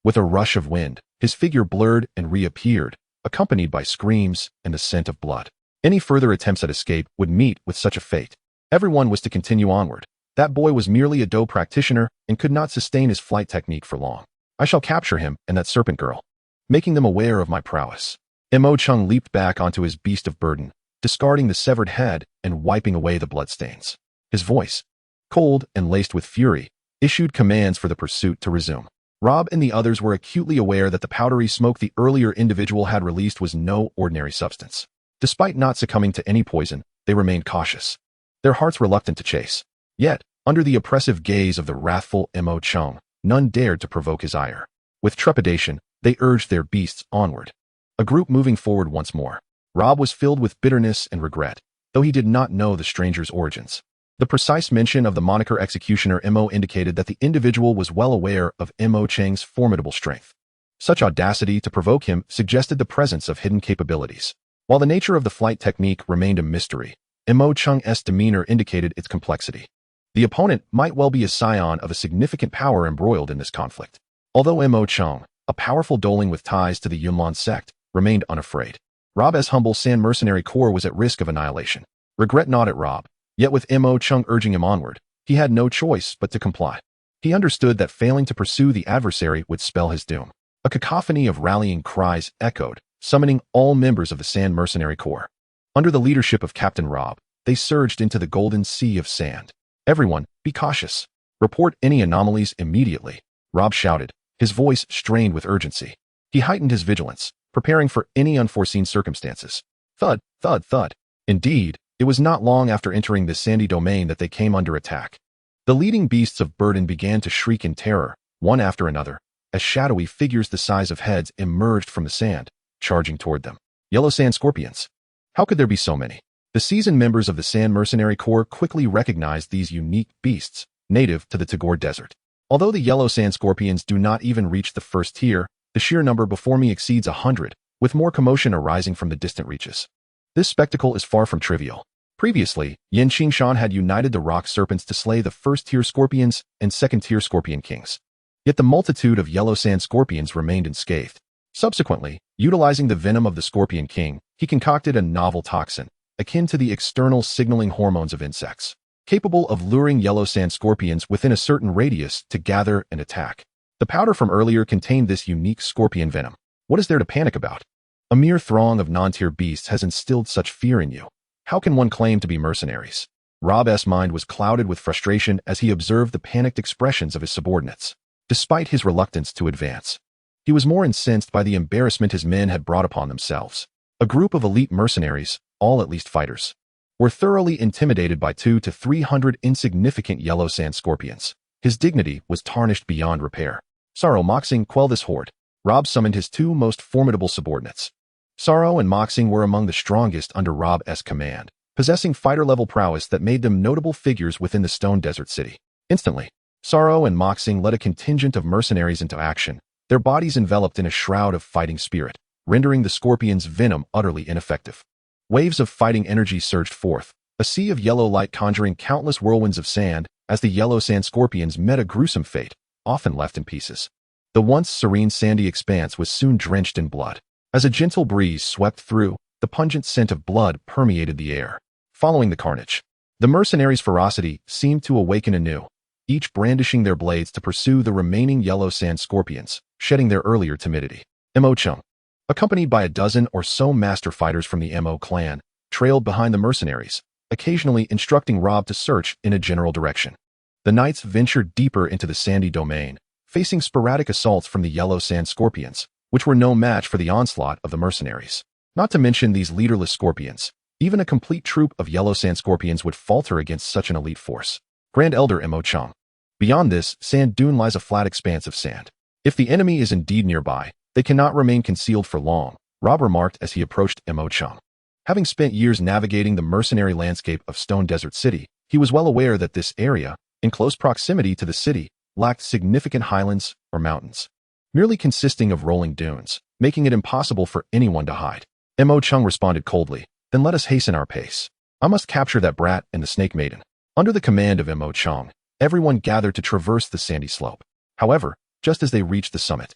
With a rush of wind, his figure blurred and reappeared, accompanied by screams and the scent of blood. Any further attempts at escape would meet with such a fate. Everyone was to continue onward. That boy was merely a Do practitioner and could not sustain his flight technique for long. I shall capture him and that serpent girl, making them aware of my prowess. Mo Chung leaped back onto his beast of burden, discarding the severed head and wiping away the bloodstains. His voice, cold and laced with fury, issued commands for the pursuit to resume. Rob and the others were acutely aware that the powdery smoke the earlier individual had released was no ordinary substance. Despite not succumbing to any poison, they remained cautious, their hearts reluctant to chase. Yet, under the oppressive gaze of the wrathful Mo Chung, none dared to provoke his ire. With trepidation, they urged their beasts onward. A group moving forward once more. Rob was filled with bitterness and regret, though he did not know the stranger's origins. The precise mention of the moniker Executioner Mo indicated that the individual was well aware of Mo Chang's formidable strength. Such audacity to provoke him suggested the presence of hidden capabilities. While the nature of the flight technique remained a mystery, Mo Chung's demeanor indicated its complexity. The opponent might well be a scion of a significant power embroiled in this conflict. Although Mo Chung, a powerful Do Ling with ties to the Yunlan sect, remained unafraid, Rob's humble Sand mercenary corps was at risk of annihilation. Regret not at Rob, yet with Mo Chung urging him onward, he had no choice but to comply. He understood that failing to pursue the adversary would spell his doom. A cacophony of rallying cries echoed, summoning all members of the Sand mercenary corps. Under the leadership of Captain Rob, they surged into the golden sea of sand. Everyone, be cautious. Report any anomalies immediately, Rob shouted, his voice strained with urgency. He heightened his vigilance, preparing for any unforeseen circumstances. Thud, thud, thud. Indeed, it was not long after entering the sandy domain that they came under attack. The leading beasts of burden began to shriek in terror, one after another, as shadowy figures the size of heads emerged from the sand, charging toward them. Yellow sand scorpions. How could there be so many? The seasoned members of the Sand Mercenary Corps quickly recognized these unique beasts, native to the Tagore Desert. Although the yellow sand scorpions do not even reach the first tier, the sheer number before me exceeds 100, with more commotion arising from the distant reaches. This spectacle is far from trivial. Previously, Qingshan had united the rock serpents to slay the first-tier scorpions and second-tier scorpion kings. Yet the multitude of yellow sand scorpions remained unscathed. Subsequently, utilizing the venom of the scorpion king, he concocted a novel toxin, akin to the external signaling hormones of insects, capable of luring yellow sand scorpions within a certain radius to gather and attack. The powder from earlier contained this unique scorpion venom. What is there to panic about? A mere throng of non-tier beasts has instilled such fear in you. How can one claim to be mercenaries? Rob's mind was clouded with frustration as he observed the panicked expressions of his subordinates. Despite his reluctance to advance, he was more incensed by the embarrassment his men had brought upon themselves. A group of elite mercenaries, all at least fighters, were thoroughly intimidated by 200 to 300 insignificant yellow sand scorpions. His dignity was tarnished beyond repair. Sorrow Moxing, quell this horde. Rob summoned his two most formidable subordinates. Sorrow and Moxing were among the strongest under Rob's command, possessing fighter-level prowess that made them notable figures within the Stone Desert City. Instantly, Sorrow and Moxing led a contingent of mercenaries into action, their bodies enveloped in a shroud of fighting spirit, rendering the scorpion's venom utterly ineffective. Waves of fighting energy surged forth, a sea of yellow light conjuring countless whirlwinds of sand as the yellow sand scorpions met a gruesome fate, often left in pieces. The once serene sandy expanse was soon drenched in blood. As a gentle breeze swept through, the pungent scent of blood permeated the air. Following the carnage, the mercenaries' ferocity seemed to awaken anew, each brandishing their blades to pursue the remaining yellow sand scorpions, shedding their earlier timidity. Mo Chung, accompanied by a dozen or so master fighters from the Mo clan, trailed behind the mercenaries, occasionally instructing Rob to search in a general direction. The knights ventured deeper into the sandy domain, facing sporadic assaults from the yellow sand scorpions, which were no match for the onslaught of the mercenaries. Not to mention these leaderless scorpions, even a complete troop of yellow sand scorpions would falter against such an elite force. Grand Elder Mo Chung. Beyond this sand dune lies a flat expanse of sand. If the enemy is indeed nearby, they cannot remain concealed for long, Rob remarked as he approached Mo Chung. Having spent years navigating the mercenary landscape of Stone Desert City, he was well aware that this area, in close proximity to the city, lacked significant highlands or mountains, merely consisting of rolling dunes, making it impossible for anyone to hide. Mo Chung responded coldly, "Then let us hasten our pace. I must capture that brat and the Snake Maiden." Under the command of Mo Chung, everyone gathered to traverse the sandy slope. However, just as they reached the summit,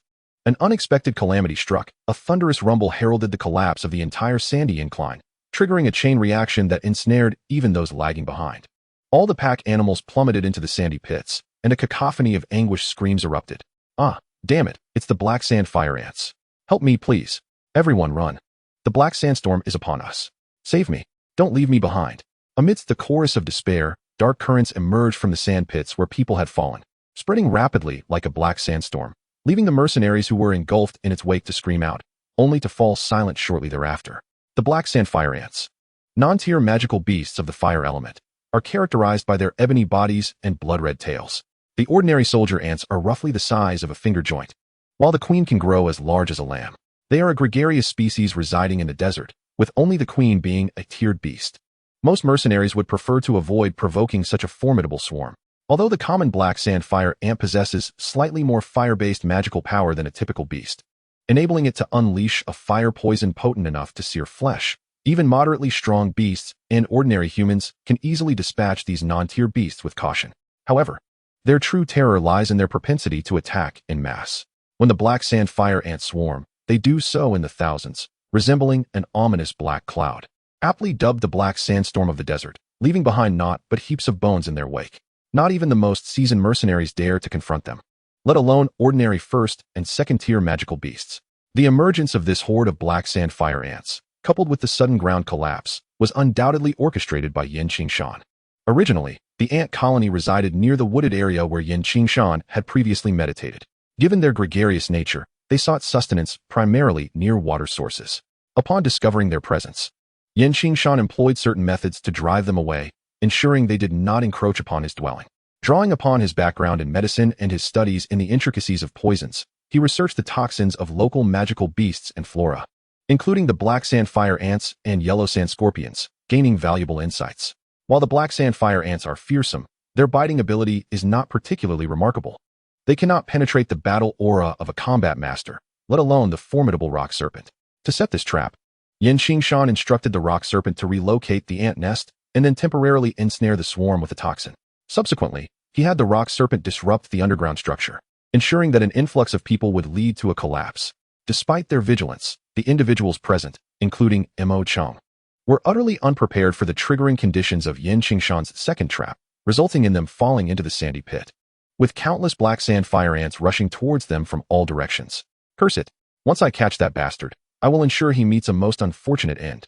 an unexpected calamity struck. A thunderous rumble heralded the collapse of the entire sandy incline, triggering a chain reaction that ensnared even those lagging behind. All the pack animals plummeted into the sandy pits, and a cacophony of anguished screams erupted. "Ah, damn it, it's the black sand fire ants. Help me, please. Everyone run. The black sandstorm is upon us. Save me. Don't leave me behind." Amidst the chorus of despair, dark currents emerged from the sand pits where people had fallen, spreading rapidly like a black sandstorm, leaving the mercenaries who were engulfed in its wake to scream out, only to fall silent shortly thereafter. The black sand fire ants, non-tier magical beasts of the fire element, are characterized by their ebony bodies and blood-red tails. The ordinary soldier ants are roughly the size of a finger joint, while the queen can grow as large as a lamb. They are a gregarious species residing in the desert, with only the queen being a tiered beast. Most mercenaries would prefer to avoid provoking such a formidable swarm. Although the common black sand fire ant possesses slightly more fire-based magical power than a typical beast, enabling it to unleash a fire poison potent enough to sear flesh, even moderately strong beasts and ordinary humans can easily dispatch these non-tier beasts with caution. However, their true terror lies in their propensity to attack en masse. When the black sand fire ants swarm, they do so in the thousands, resembling an ominous black cloud, aptly dubbed the black sandstorm of the desert, leaving behind naught but heaps of bones in their wake. Not even the most seasoned mercenaries dare to confront them, let alone ordinary first and second-tier magical beasts. The emergence of this horde of black sand fire ants, coupled with the sudden ground collapse, was undoubtedly orchestrated by Qingshan. Originally, the ant colony resided near the wooded area where Qingshan had previously meditated. Given their gregarious nature, they sought sustenance primarily near water sources. Upon discovering their presence, Qingshan employed certain methods to drive them away, ensuring they did not encroach upon his dwelling. Drawing upon his background in medicine and his studies in the intricacies of poisons, he researched the toxins of local magical beasts and flora, including the black sand fire ants and yellow sand scorpions, gaining valuable insights. While the black sand fire ants are fearsome, their biting ability is not particularly remarkable. They cannot penetrate the battle aura of a combat master, let alone the formidable rock serpent. To set this trap, Qingshan instructed the rock serpent to relocate the ant nest and then temporarily ensnare the swarm with a toxin. Subsequently, he had the rock serpent disrupt the underground structure, ensuring that an influx of people would lead to a collapse. Despite their vigilance, the individuals present, including Mo Chung, were utterly unprepared for the triggering conditions of Qingshan's second trap, resulting in them falling into the sandy pit, with countless black sand fire ants rushing towards them from all directions. "Curse it! Once I catch that bastard, I will ensure he meets a most unfortunate end."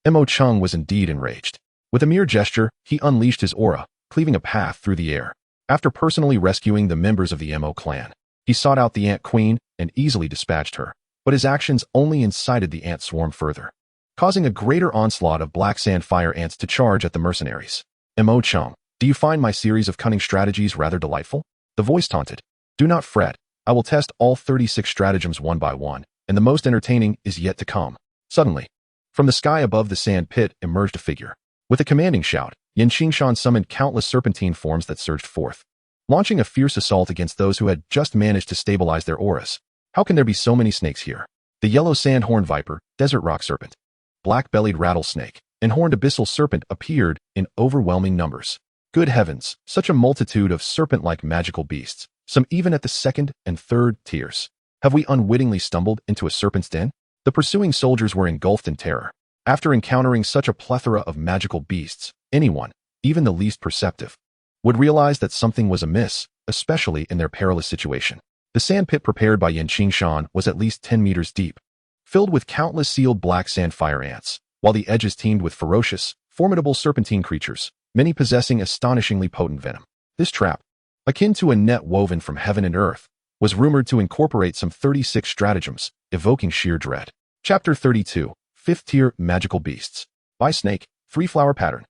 Mo Chung was indeed enraged. With a mere gesture, he unleashed his aura, cleaving a path through the air. After personally rescuing the members of the Mo clan, he sought out the ant queen and easily dispatched her, but his actions only incited the ant swarm further, causing a greater onslaught of black sand fire ants to charge at the mercenaries. "Mo Chung, do you find my series of cunning strategies rather delightful?" The voice taunted. "Do not fret. I will test all 36 stratagems one by one, and the most entertaining is yet to come. Suddenly, from the sky above the sand pit emerged a figure. With a commanding shout, Qingshan summoned countless serpentine forms that surged forth, launching a fierce assault against those who had just managed to stabilize their auras. How can there be so many snakes here? The yellow sandhorn viper, desert rock serpent, black-bellied rattlesnake, and horned abyssal serpent appeared in overwhelming numbers. Good heavens, such a multitude of serpent-like magical beasts, some even at the second and third tiers. Have we unwittingly stumbled into a serpent's den? The pursuing soldiers were engulfed in terror. After encountering such a plethora of magical beasts, anyone, even the least perceptive, would realize that something was amiss, especially in their perilous situation. The sand pit prepared by Qingshan was at least 10 meters deep, filled with countless sealed black sand fire ants, while the edges teemed with ferocious, formidable serpentine creatures, many possessing astonishingly potent venom. This trap, akin to a net woven from heaven and earth, was rumored to incorporate some 36 stratagems, evoking sheer dread. Chapter 32, 5th Tier Magical Beasts. By Snake, 3-Flower Pattern.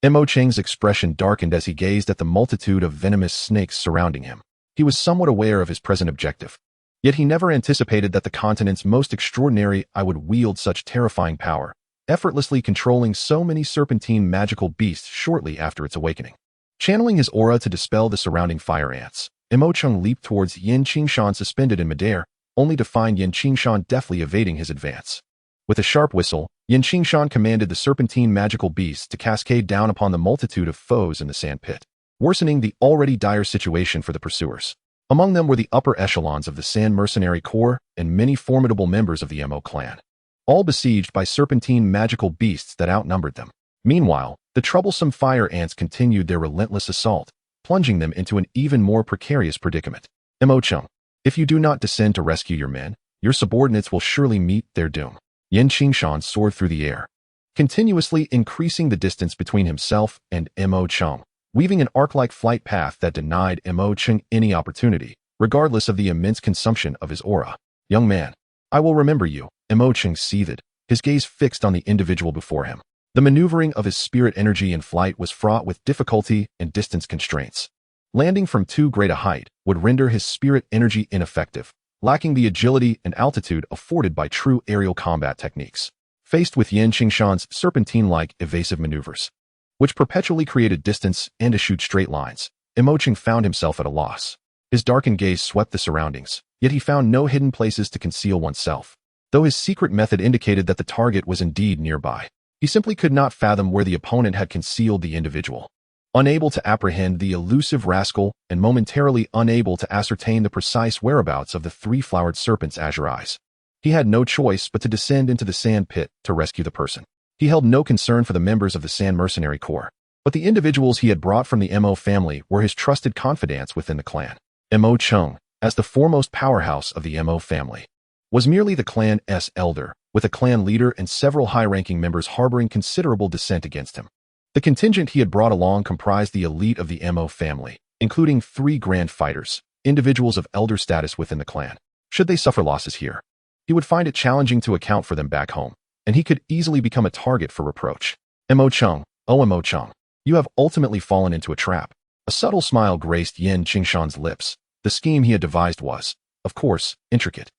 Mo Cheng's expression darkened as he gazed at the multitude of venomous snakes surrounding him. He was somewhat aware of his present objective, yet he never anticipated that the continent's most extraordinary eye would wield such terrifying power, effortlessly controlling so many serpentine magical beasts shortly after its awakening. Channeling his aura to dispel the surrounding fire ants, Mo Cheng leaped towards Qingshan suspended in midair, only to find Qingshan deftly evading his advance. With a sharp whistle, Qingshan commanded the serpentine magical beasts to cascade down upon the multitude of foes in the sand pit, worsening the already dire situation for the pursuers. Among them were the upper echelons of the Sand Mercenary Corps and many formidable members of the Mo clan, all besieged by serpentine magical beasts that outnumbered them. Meanwhile, the troublesome fire ants continued their relentless assault, plunging them into an even more precarious predicament. Mo Cheng, if you do not descend to rescue your men, your subordinates will surely meet their doom. Qingshan soared through the air, continuously increasing the distance between himself and Mo Cheng, weaving an arc-like flight path that denied Mo Cheng any opportunity, regardless of the immense consumption of his aura. Young man, I will remember you, Mo Cheng seethed, his gaze fixed on the individual before him. The maneuvering of his spirit energy in flight was fraught with difficulty and distance constraints. Landing from too great a height would render his spirit energy ineffective, lacking the agility and altitude afforded by true aerial combat techniques. Faced with Qingshan's serpentine-like evasive maneuvers, which perpetually created distance and eschewed straight lines, Mo Cheng found himself at a loss. His darkened gaze swept the surroundings, yet he found no hidden places to conceal oneself. Though his secret method indicated that the target was indeed nearby, he simply could not fathom where the opponent had concealed the individual. Unable to apprehend the elusive rascal and momentarily unable to ascertain the precise whereabouts of the 3-flowered serpent's azure eyes, he had no choice but to descend into the sand pit to rescue the person. He held no concern for the members of the Sand Mercenary Corps, but the individuals he had brought from the Mo family were his trusted confidants within the clan. Mo Cheng, as the foremost powerhouse of the Mo family, was merely the clan's elder, with a clan leader and several high-ranking members harboring considerable dissent against him. The contingent he had brought along comprised the elite of the Mo family, including 3 grand fighters, individuals of elder status within the clan. Should they suffer losses here, he would find it challenging to account for them back home, and he could easily become a target for reproach. Mo Cheng, oh Mo Cheng, you have ultimately fallen into a trap. A subtle smile graced Qingshan's lips. The scheme he had devised was, of course, intricate.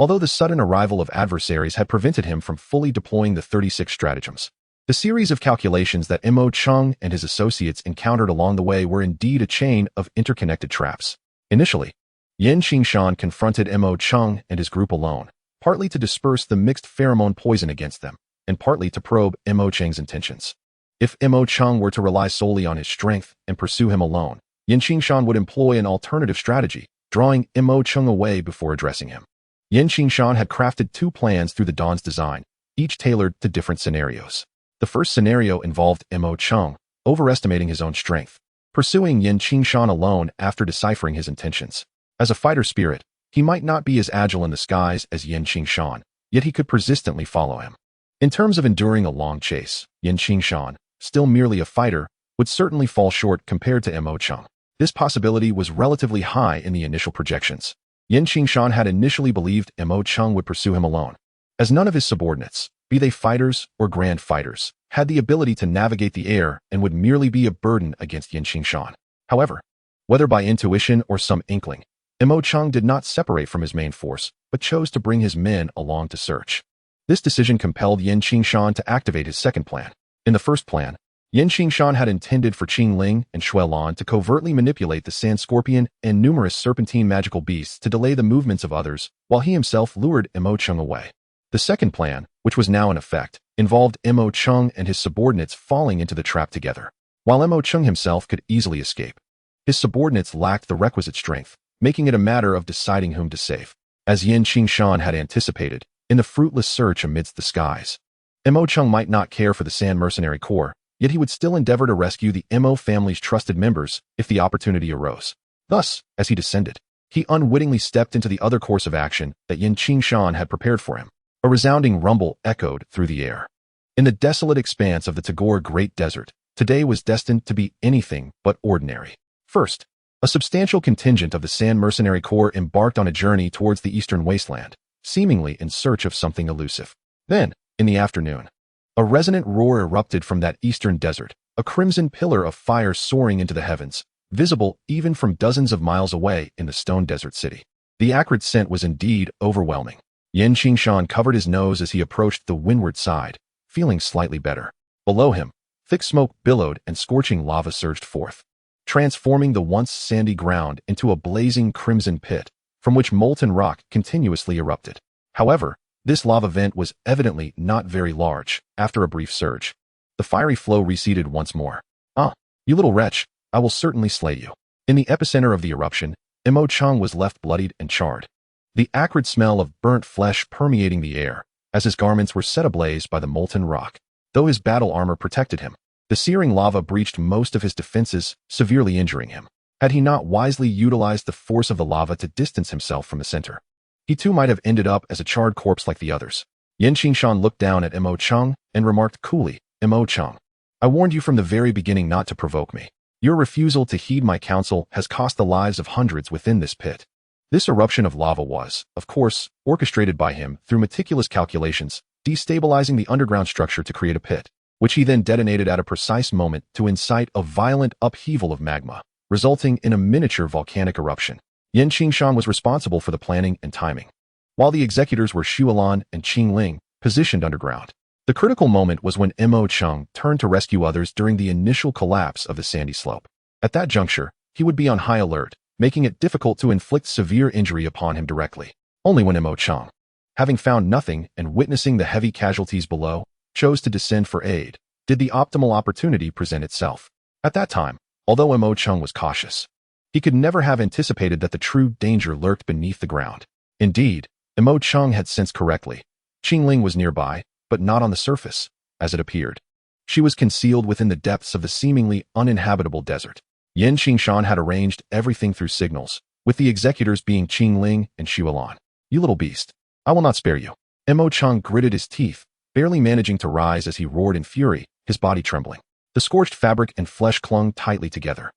Although the sudden arrival of adversaries had prevented him from fully deploying the 36 stratagems, the series of calculations that Mo Cheng and his associates encountered along the way were indeed a chain of interconnected traps. Initially, Qingshan confronted Mo Cheng and his group alone, partly to disperse the mixed pheromone poison against them, and partly to probe Mo Cheng's intentions. If Mo Cheng were to rely solely on his strength and pursue him alone, Qingshan would employ an alternative strategy, drawing Mo Cheng away before addressing him. Qingshan had crafted 2 plans through the Dawn's design, each tailored to different scenarios. The first scenario involved Mo Cheng overestimating his own strength, pursuing Qingshan alone after deciphering his intentions. As a fighter spirit, he might not be as agile in the skies as Qingshan, yet he could persistently follow him. In terms of enduring a long chase, Qingshan, still merely a fighter, would certainly fall short compared to Mo Cheng. This possibility was relatively high in the initial projections. Qingshan had initially believed Mo Cheng would pursue him alone, as none of his subordinates, be they fighters or grand fighters, had the ability to navigate the air and would merely be a burden against Qingshan. However, whether by intuition or some inkling, Mo Chung did not separate from his main force, but chose to bring his men along to search. This decision compelled Qingshan to activate his second plan. In the first plan, Qingshan had intended for Qingling and Xuelan to covertly manipulate the sand scorpion and numerous serpentine magical beasts to delay the movements of others, while he himself lured Mo Chung away. The second plan, which was now in effect, involved Mo Chung and his subordinates falling into the trap together. While Mo Chung himself could easily escape, his subordinates lacked the requisite strength, making it a matter of deciding whom to save. As Qingshan had anticipated, in the fruitless search amidst the skies, Mo Chung might not care for the Sand Mercenary Corps, yet he would still endeavor to rescue the Mo family's trusted members if the opportunity arose. Thus, as he descended, he unwittingly stepped into the other course of action that Qingshan had prepared for him. A resounding rumble echoed through the air. In the desolate expanse of the Tagore Great Desert, today was destined to be anything but ordinary. First, a substantial contingent of the Sand Mercenary Corps embarked on a journey towards the eastern wasteland, seemingly in search of something elusive. Then, in the afternoon, a resonant roar erupted from that eastern desert, a crimson pillar of fire soaring into the heavens, visible even from dozens of miles away in the stone desert city. The acrid scent was indeed overwhelming. Qingshan covered his nose as he approached the windward side, feeling slightly better. Below him, thick smoke billowed and scorching lava surged forth, transforming the once sandy ground into a blazing crimson pit, from which molten rock continuously erupted. However, this lava vent was evidently not very large. After a brief surge, the fiery flow receded once more. "Ah, you little wretch, I will certainly slay you." In the epicenter of the eruption, Mo Chung was left bloodied and charred, the acrid smell of burnt flesh permeating the air, as his garments were set ablaze by the molten rock. Though his battle armor protected him, the searing lava breached most of his defenses, severely injuring him. Had he not wisely utilized the force of the lava to distance himself from the center, he too might have ended up as a charred corpse like the others. Qingshan looked down at Mo Chung and remarked coolly, "Mo Chung, I warned you from the very beginning not to provoke me. Your refusal to heed my counsel has cost the lives of hundreds within this pit." This eruption of lava was, of course, orchestrated by him through meticulous calculations, destabilizing the underground structure to create a pit, which he then detonated at a precise moment to incite a violent upheaval of magma, resulting in a miniature volcanic eruption. Qingshan was responsible for the planning and timing, while the executors were Xuelan and Qingling, positioned underground. The critical moment was when Mo Chung turned to rescue others during the initial collapse of the sandy slope. At that juncture, he would be on high alert, making it difficult to inflict severe injury upon him directly. Only when Mo Chung, having found nothing and witnessing the heavy casualties below, chose to descend for aid, did the optimal opportunity present itself. At that time, although Mo Chung was cautious, he could never have anticipated that the true danger lurked beneath the ground. Indeed, Mo Chung had sensed correctly. Qingling was nearby, but not on the surface, as it appeared. She was concealed within the depths of the seemingly uninhabitable desert. Qingshan had arranged everything through signals, with the executors being Qingling and Xuelan. "You little beast, I will not spare you." Mo Chung gritted his teeth, barely managing to rise as he roared in fury, his body trembling. The scorched fabric and flesh clung tightly together.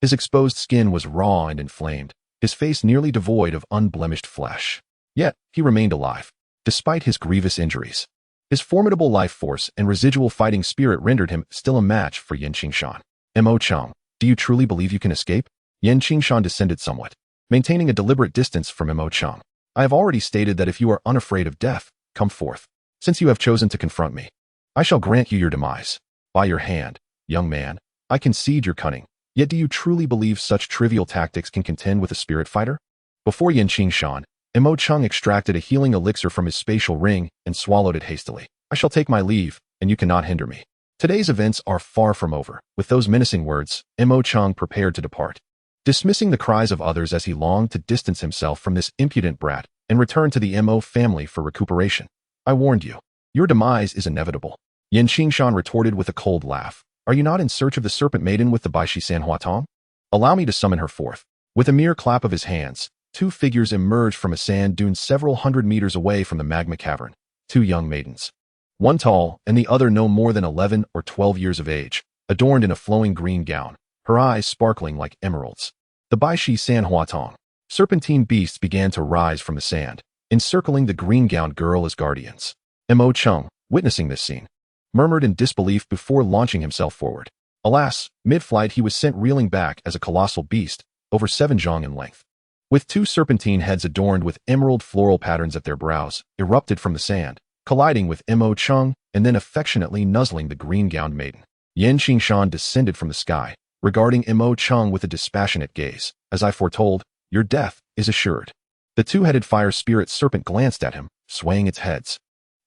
His exposed skin was raw and inflamed, his face nearly devoid of unblemished flesh. Yet, he remained alive, despite his grievous injuries. His formidable life force and residual fighting spirit rendered him still a match for Qingshan. "Mo Chung, do you truly believe you can escape?" Qingshan descended somewhat, maintaining a deliberate distance from Mo Chung. "I have already stated that if you are unafraid of death, come forth. Since you have chosen to confront me, I shall grant you your demise. By your hand, young man, I concede your cunning. Yet do you truly believe such trivial tactics can contend with a spirit fighter?" Before Qingshan, Mo Chung extracted a healing elixir from his spatial ring and swallowed it hastily. "I shall take my leave, and you cannot hinder me." Today's events are far from over. With those menacing words, Mo Chung prepared to depart, dismissing the cries of others as he longed to distance himself from this impudent brat and return to the Mo family for recuperation. "I warned you. Your demise is inevitable." Qingshan retorted with a cold laugh. "Are you not in search of the serpent maiden with the Baishi Sanhuatong? Allow me to summon her forth." With a mere clap of his hands, two figures emerged from a sand dune several hundred meters away from the magma cavern, two young maidens. One tall, and the other no more than 11 or 12 years of age, adorned in a flowing green gown, her eyes sparkling like emeralds. The Baishi Sanhuatong. Serpentine beasts began to rise from the sand, encircling the green-gowned girl as guardians. Mo Chung, witnessing this scene, murmured in disbelief before launching himself forward. Alas, mid-flight he was sent reeling back as a colossal beast, over 7 zhong in length. with two serpentine heads adorned with emerald floral patterns at their brows, erupted from the sand, colliding with Mo Chung and then affectionately nuzzling the green-gowned maiden. Qingshan descended from the sky, regarding Mo Chung with a dispassionate gaze. As I foretold, your death is assured. The two-headed fire spirit serpent glanced at him, swaying its heads,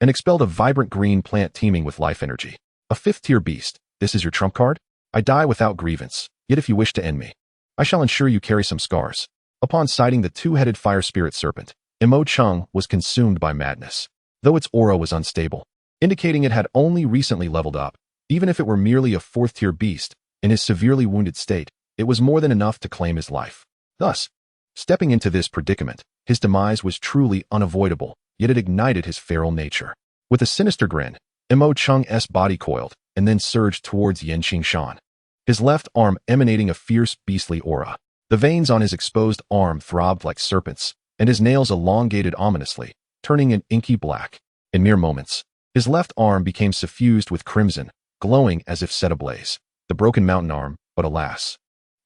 and expelled a vibrant green plant teeming with life energy. A fifth-tier beast, this is your trump card? I die without grievance, yet if you wish to end me, I shall ensure you carry some scars. Upon sighting the two-headed fire spirit serpent, Mo Chung was consumed by madness, though its aura was unstable, indicating it had only recently leveled up. Even if it were merely a fourth-tier beast, in his severely wounded state, it was more than enough to claim his life. Thus, stepping into this predicament, his demise was truly unavoidable, yet it ignited his feral nature. With a sinister grin, Mo Chung's body coiled and then surged towards Qingshan, his left arm emanating a fierce beastly aura. The veins on his exposed arm throbbed like serpents, and his nails elongated ominously, turning an inky black. In mere moments, his left arm became suffused with crimson, glowing as if set ablaze. The broken mountain arm, but alas,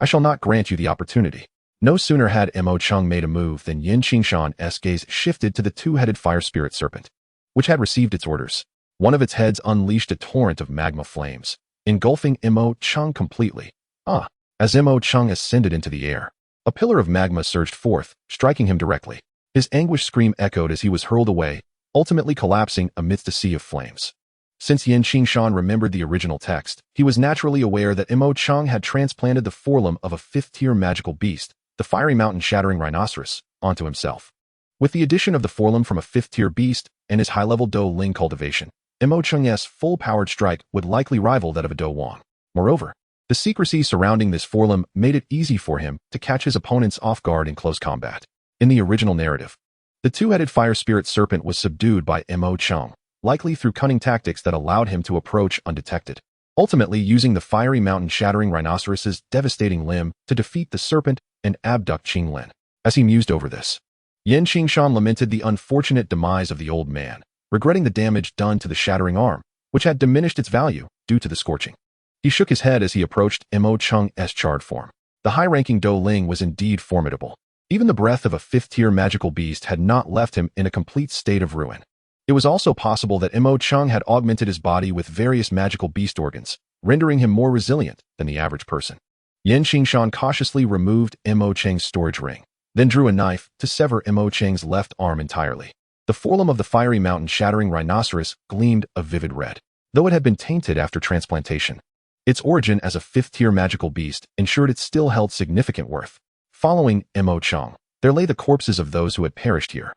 I shall not grant you the opportunity. No sooner had Mo Chung made a move than Qingshan's gaze shifted to the two-headed fire spirit serpent, which had received its orders. One of its heads unleashed a torrent of magma flames, engulfing Mo Chung completely. As Mo Chung ascended into the air, a pillar of magma surged forth, striking him directly. His anguished scream echoed as he was hurled away, ultimately collapsing amidst a sea of flames. Since Qingshan remembered the original text, he was naturally aware that Mo Chung had transplanted the forelumb of a fifth-tier magical beast, the fiery mountain-shattering rhinoceros, onto himself. With the addition of the forelumb from a fifth-tier beast and his high-level Do Ling cultivation, Mo Chung's full-powered strike would likely rival that of a Do Wang. Moreover, the secrecy surrounding this forelumb made it easy for him to catch his opponents off guard in close combat. In the original narrative, the two-headed fire spirit serpent was subdued by Mo Chung, likely through cunning tactics that allowed him to approach undetected, ultimately using the fiery mountain-shattering rhinoceros's devastating limb to defeat the serpent and abduct Qinglin. As he mused over this, Qingshan lamented the unfortunate demise of the old man, regretting the damage done to the shattering arm, which had diminished its value due to the scorching. He shook his head as he approached Mo Chung's charred form. The high-ranking Do Ling was indeed formidable. Even the breath of a fifth-tier magical beast had not left him in a complete state of ruin. It was also possible that Mo Chung had augmented his body with various magical beast organs, rendering him more resilient than the average person. Qingshan cautiously removed Mo Cheng's storage ring, then drew a knife to sever Mo Cheng's left arm entirely. The forelumb of the fiery mountain-shattering rhinoceros gleamed a vivid red, though it had been tainted after transplantation. Its origin as a fifth-tier magical beast ensured it still held significant worth. Following Mo Chung, there lay the corpses of those who had perished here.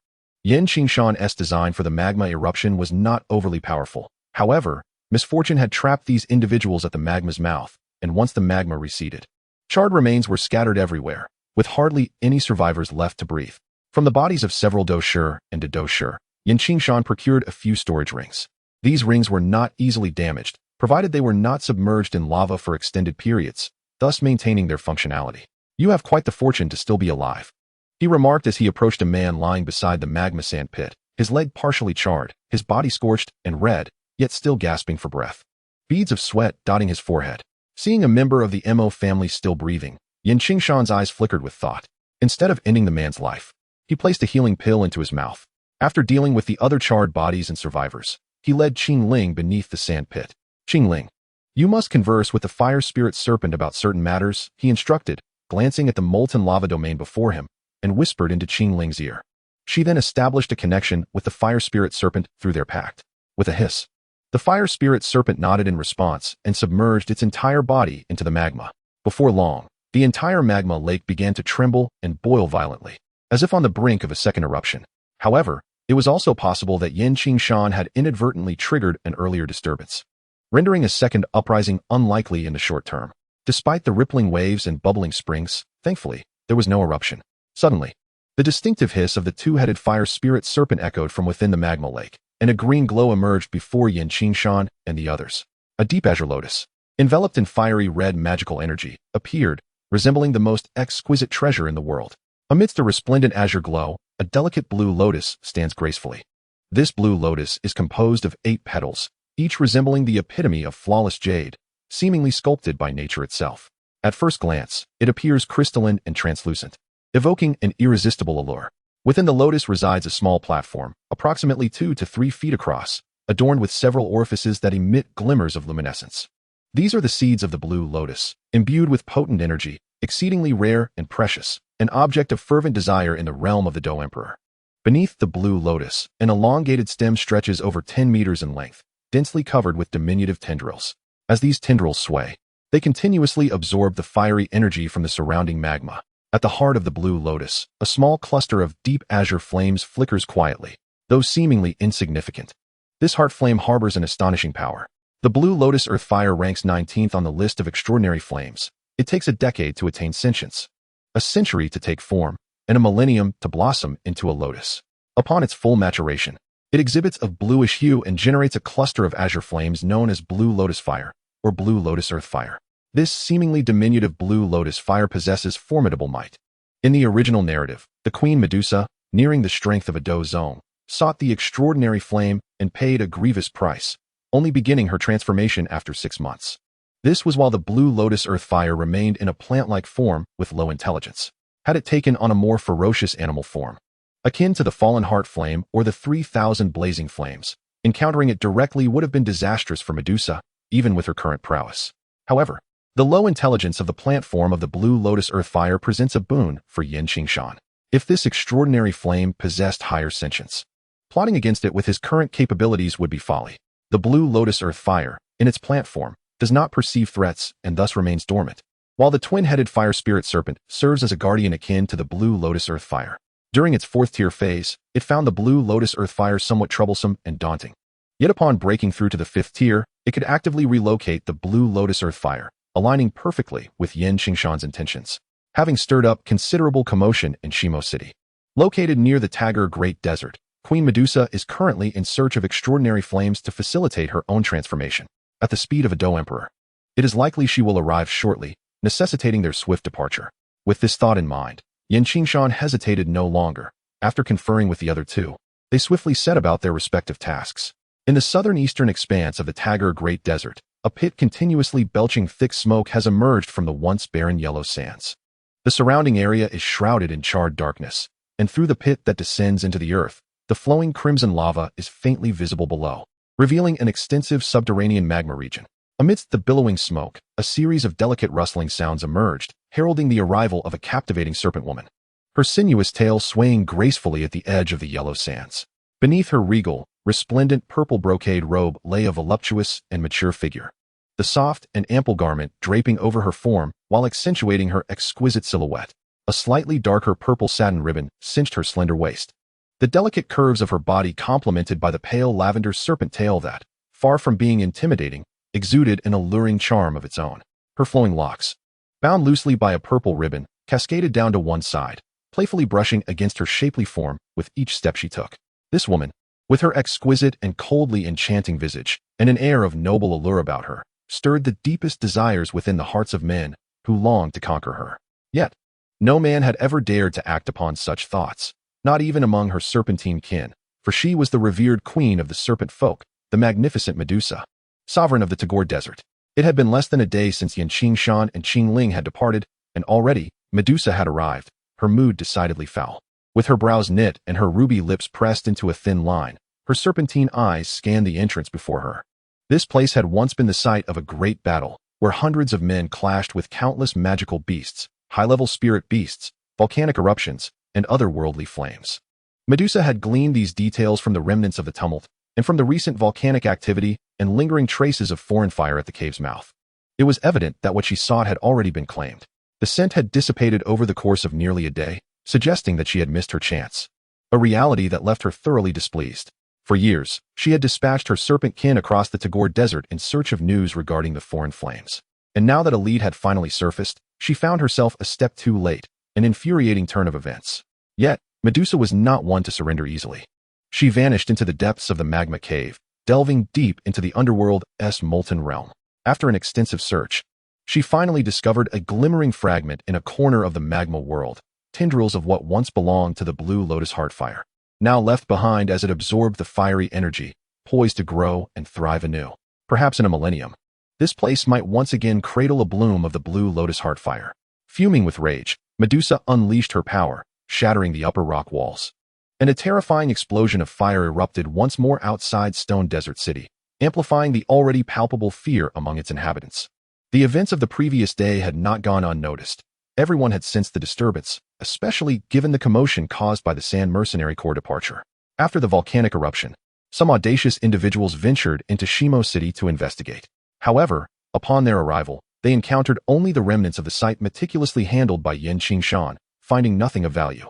Qingshan's design for the magma eruption was not overly powerful. However, misfortune had trapped these individuals at the magma's mouth, and once the magma receded, charred remains were scattered everywhere, with hardly any survivors left to breathe. From the bodies of several Do Shi and Do Shi, Qingshan procured a few storage rings. These rings were not easily damaged, provided they were not submerged in lava for extended periods, thus maintaining their functionality. You have quite the fortune to still be alive, he remarked as he approached a man lying beside the magma sand pit, his leg partially charred, his body scorched and red, yet still gasping for breath. Beads of sweat dotting his forehead. Seeing a member of the Mo family still breathing, Qingshan's eyes flickered with thought. Instead of ending the man's life, he placed a healing pill into his mouth. After dealing with the other charred bodies and survivors, he led Qingling beneath the sand pit. Qingling, you must converse with the fire spirit serpent about certain matters, he instructed, glancing at the molten lava domain before him, and whispered into Qingling's ear. She then established a connection with the fire spirit serpent through their pact. With a hiss, the fire spirit serpent nodded in response and submerged its entire body into the magma. Before long, the entire magma lake began to tremble and boil violently, as if on the brink of a second eruption. However, it was also possible that Qingshan had inadvertently triggered an earlier disturbance, rendering a second uprising unlikely in the short term. Despite the rippling waves and bubbling springs, thankfully, there was no eruption. Suddenly, the distinctive hiss of the two-headed fire spirit serpent echoed from within the magma lake, and a green glow emerged before Qingshan and the others. A deep azure lotus, enveloped in fiery red magical energy, appeared, resembling the most exquisite treasure in the world. Amidst a resplendent azure glow, a delicate blue lotus stands gracefully. This blue lotus is composed of 8 petals, each resembling the epitome of flawless jade, seemingly sculpted by nature itself. At first glance, it appears crystalline and translucent. evoking an irresistible allure. Within the lotus resides a small platform, approximately 2 to 3 feet across, adorned with several orifices that emit glimmers of luminescence. These are the seeds of the blue lotus, imbued with potent energy, exceedingly rare and precious, an object of fervent desire in the realm of the Dao Emperor. Beneath the blue lotus, an elongated stem stretches over 10 meters in length, densely covered with diminutive tendrils. As these tendrils sway, they continuously absorb the fiery energy from the surrounding magma. At the heart of the blue lotus, a small cluster of deep azure flames flickers quietly, though seemingly insignificant. This heart flame harbors an astonishing power. The blue lotus earth fire ranks 19th on the list of extraordinary flames. It takes a decade to attain sentience, a century to take form, and a millennium to blossom into a lotus. Upon its full maturation, it exhibits a bluish hue and generates a cluster of azure flames known as blue lotus fire, or blue lotus earth fire. This seemingly diminutive blue lotus fire possesses formidable might. In the original narrative, the Queen Medusa, nearing the strength of a Dao zone, sought the extraordinary flame and paid a grievous price, only beginning her transformation after 6 months. This was while the blue lotus earth fire remained in a plant-like form with low intelligence. Had it taken on a more ferocious animal form, akin to the fallen heart flame or the 3,000 blazing flames, encountering it directly would have been disastrous for Medusa, even with her current prowess. However, the low intelligence of the plant form of the blue lotus earth fire presents a boon for Qingshan. If this extraordinary flame possessed higher sentience, plotting against it with his current capabilities would be folly. The blue lotus earth fire, in its plant form, does not perceive threats and thus remains dormant, while the twin-headed fire spirit serpent serves as a guardian akin to the blue lotus earth fire. During its 4th-tier phase, it found the blue lotus earth fire somewhat troublesome and daunting. Yet upon breaking through to the 5th tier, it could actively relocate the blue lotus earth fire, aligning perfectly with Qingshan's intentions, having stirred up considerable commotion in Shimo City. Located near the Tagar Great Desert, Queen Medusa is currently in search of extraordinary flames to facilitate her own transformation. At the speed of a Dao Emperor, it is likely she will arrive shortly, necessitating their swift departure. With this thought in mind, Qingshan hesitated no longer. After conferring with the other two, they swiftly set about their respective tasks. In the southern-eastern expanse of the Tagar Great Desert, a pit continuously belching thick smoke has emerged from the once barren yellow sands. The surrounding area is shrouded in charred darkness, and through the pit that descends into the earth, the flowing crimson lava is faintly visible below, revealing an extensive subterranean magma region. Amidst the billowing smoke, a series of delicate rustling sounds emerged, heralding the arrival of a captivating serpent woman, her sinuous tail swaying gracefully at the edge of the yellow sands. Beneath her regal, resplendent purple brocade robe lay a voluptuous and mature figure, the soft and ample garment draping over her form while accentuating her exquisite silhouette. A slightly darker purple satin ribbon cinched her slender waist, the delicate curves of her body complemented by the pale lavender serpent tail that, far from being intimidating, exuded an alluring charm of its own. Her flowing locks, bound loosely by a purple ribbon, cascaded down to one side, playfully brushing against her shapely form with each step she took. This woman, with her exquisite and coldly enchanting visage and an air of noble allure about her, stirred the deepest desires within the hearts of men who longed to conquer her. Yet, no man had ever dared to act upon such thoughts, not even among her serpentine kin, for she was the revered queen of the serpent folk, the magnificent Medusa, sovereign of the Tagar Desert. It had been less than a day since Qingshan and Qingling had departed, and already Medusa had arrived, her mood decidedly foul. With her brows knit and her ruby lips pressed into a thin line, her serpentine eyes scanned the entrance before her. This place had once been the site of a great battle, where hundreds of men clashed with countless magical beasts, high-level spirit beasts, volcanic eruptions, and otherworldly flames. Medusa had gleaned these details from the remnants of the tumult, and from the recent volcanic activity and lingering traces of foreign fire at the cave's mouth. It was evident that what she sought had already been claimed. The scent had dissipated over the course of nearly a day, suggesting that she had missed her chance, a reality that left her thoroughly displeased. For years, she had dispatched her serpent kin across the Tagar Desert in search of news regarding the foreign flames. And now that a lead had finally surfaced, she found herself a step too late, an infuriating turn of events. Yet, Medusa was not one to surrender easily. She vanished into the depths of the magma cave, delving deep into the underworld's molten realm. After an extensive search, she finally discovered a glimmering fragment in a corner of the magma world, tendrils of what once belonged to the blue lotus heartfire, now left behind as it absorbed the fiery energy, poised to grow and thrive anew. Perhaps in a millennium, this place might once again cradle a bloom of the blue lotus heartfire. Fuming with rage, Medusa unleashed her power, shattering the upper rock walls. And a terrifying explosion of fire erupted once more outside Stone Desert City, amplifying the already palpable fear among its inhabitants. The events of the previous day had not gone unnoticed. Everyone had sensed the disturbance, especially given the commotion caused by the Sand Mercenary Corps departure. After the volcanic eruption, some audacious individuals ventured into Shimo City to investigate. However, upon their arrival, they encountered only the remnants of the site meticulously handled by Qingshan, finding nothing of value.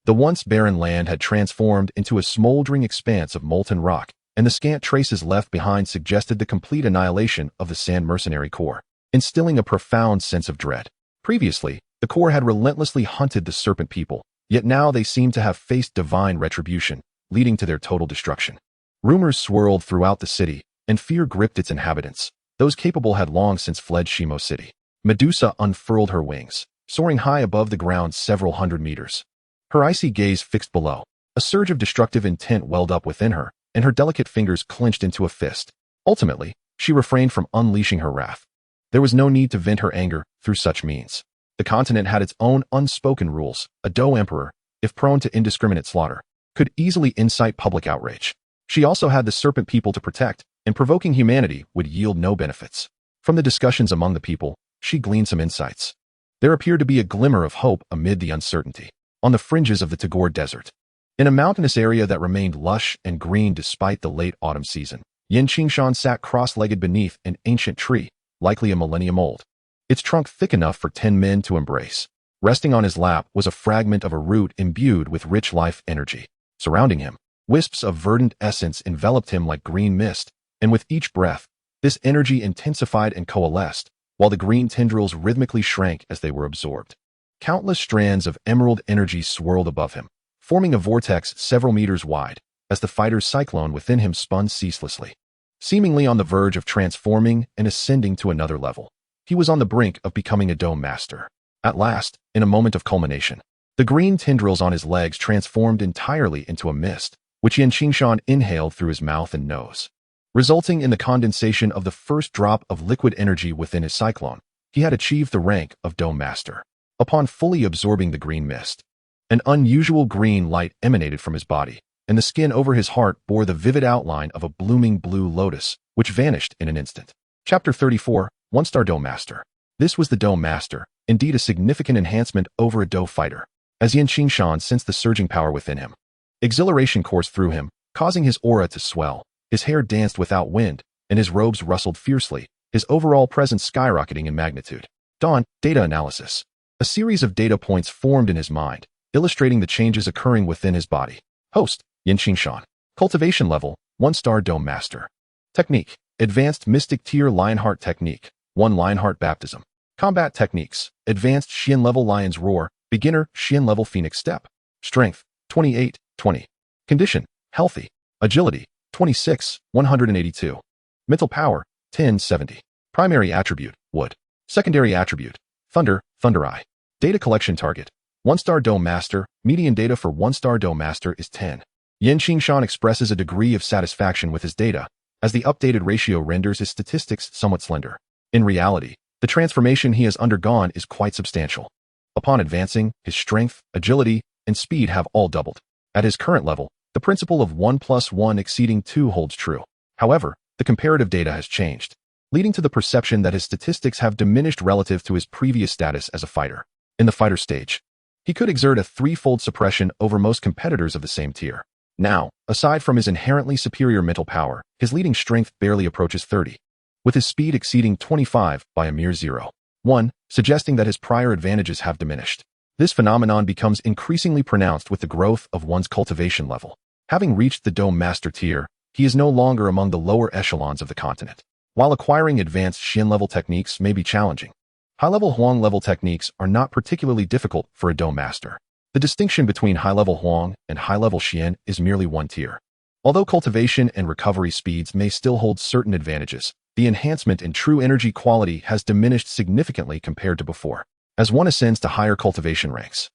The once barren land had transformed into a smoldering expanse of molten rock, and the scant traces left behind suggested the complete annihilation of the Sand Mercenary Corps, instilling a profound sense of dread. Previously, the Corps had relentlessly hunted the Serpent people, yet now they seemed to have faced divine retribution, leading to their total destruction. Rumors swirled throughout the city, and fear gripped its inhabitants. Those capable had long since fled Shimo City. Medusa unfurled her wings, soaring high above the ground several hundred meters. Her icy gaze fixed below. A surge of destructive intent welled up within her, and her delicate fingers clenched into a fist. Ultimately, she refrained from unleashing her wrath. There was no need to vent her anger through such means. The continent had its own unspoken rules. A Dao emperor, if prone to indiscriminate slaughter, could easily incite public outrage. She also had the Serpent people to protect, and provoking humanity would yield no benefits. From the discussions among the people, she gleaned some insights. There appeared to be a glimmer of hope amid the uncertainty. On the fringes of the Tagore Desert, in a mountainous area that remained lush and green despite the late autumn season, Qingshan sat cross-legged beneath an ancient tree, likely a millennium old. Its trunk thick enough for 10 men to embrace. Resting on his lap was a fragment of a root imbued with rich life energy. Surrounding him, wisps of verdant essence enveloped him like green mist, and with each breath, this energy intensified and coalesced, while the green tendrils rhythmically shrank as they were absorbed. Countless strands of emerald energy swirled above him, forming a vortex several meters wide, as the fighter's cyclone within him spun ceaselessly. Seemingly on the verge of transforming and ascending to another level, he was on the brink of becoming a Dome Master. At last, in a moment of culmination, the green tendrils on his legs transformed entirely into a mist, which Qingshan inhaled through his mouth and nose. Resulting in the condensation of the first drop of liquid energy within his cyclone, he had achieved the rank of Dome Master. Upon fully absorbing the green mist, an unusual green light emanated from his body, and the skin over his heart bore the vivid outline of a blooming blue lotus, which vanished in an instant. Chapter 34, One-Star Dome Master. This was the Dome Master, indeed a significant enhancement over a Dao fighter, as Qingshan sensed the surging power within him. Exhilaration coursed through him, causing his aura to swell. His hair danced without wind, and his robes rustled fiercely, his overall presence skyrocketing in magnitude. Dawn, data analysis. A series of data points formed in his mind, illustrating the changes occurring within his body. Host, Qingshan. Cultivation level, 1-star Dome Master. Technique, Advanced Mystic Tier Lionheart Technique, 1 Lionheart Baptism. Combat Techniques, Advanced Xian Level Lion's Roar, Beginner Xian Level Phoenix Step. Strength, 28, 20. Condition, Healthy. Agility, 26, 182. Mental Power, 10, 70. Primary Attribute, Wood. Secondary Attribute, Thunder, Thunder Eye. Data Collection Target, 1-star Dome Master. Median data for 1-star Dome Master is 10. Qingshan expresses a degree of satisfaction with his data, as the updated ratio renders his statistics somewhat slender. In reality, the transformation he has undergone is quite substantial. Upon advancing, his strength, agility, and speed have all doubled. At his current level, the principle of 1 + 1 exceeding 2 holds true. However, the comparative data has changed, leading to the perception that his statistics have diminished relative to his previous status as a fighter. In the fighter stage, he could exert a 3-fold suppression over most competitors of the same tier. Now, aside from his inherently superior mental power, his leading strength barely approaches 30, with his speed exceeding 25 by a mere 0.1, suggesting that his prior advantages have diminished. This phenomenon becomes increasingly pronounced with the growth of one's cultivation level. Having reached the Dome Master tier, he is no longer among the lower echelons of the continent. While acquiring advanced Xian-level techniques may be challenging, high-level Huang-level techniques are not particularly difficult for a Dome Master. The distinction between high-level Huang and high-level Xian is merely one tier. Although cultivation and recovery speeds may still hold certain advantages, the enhancement in true energy quality has diminished significantly compared to before. As one ascends to higher cultivation ranks,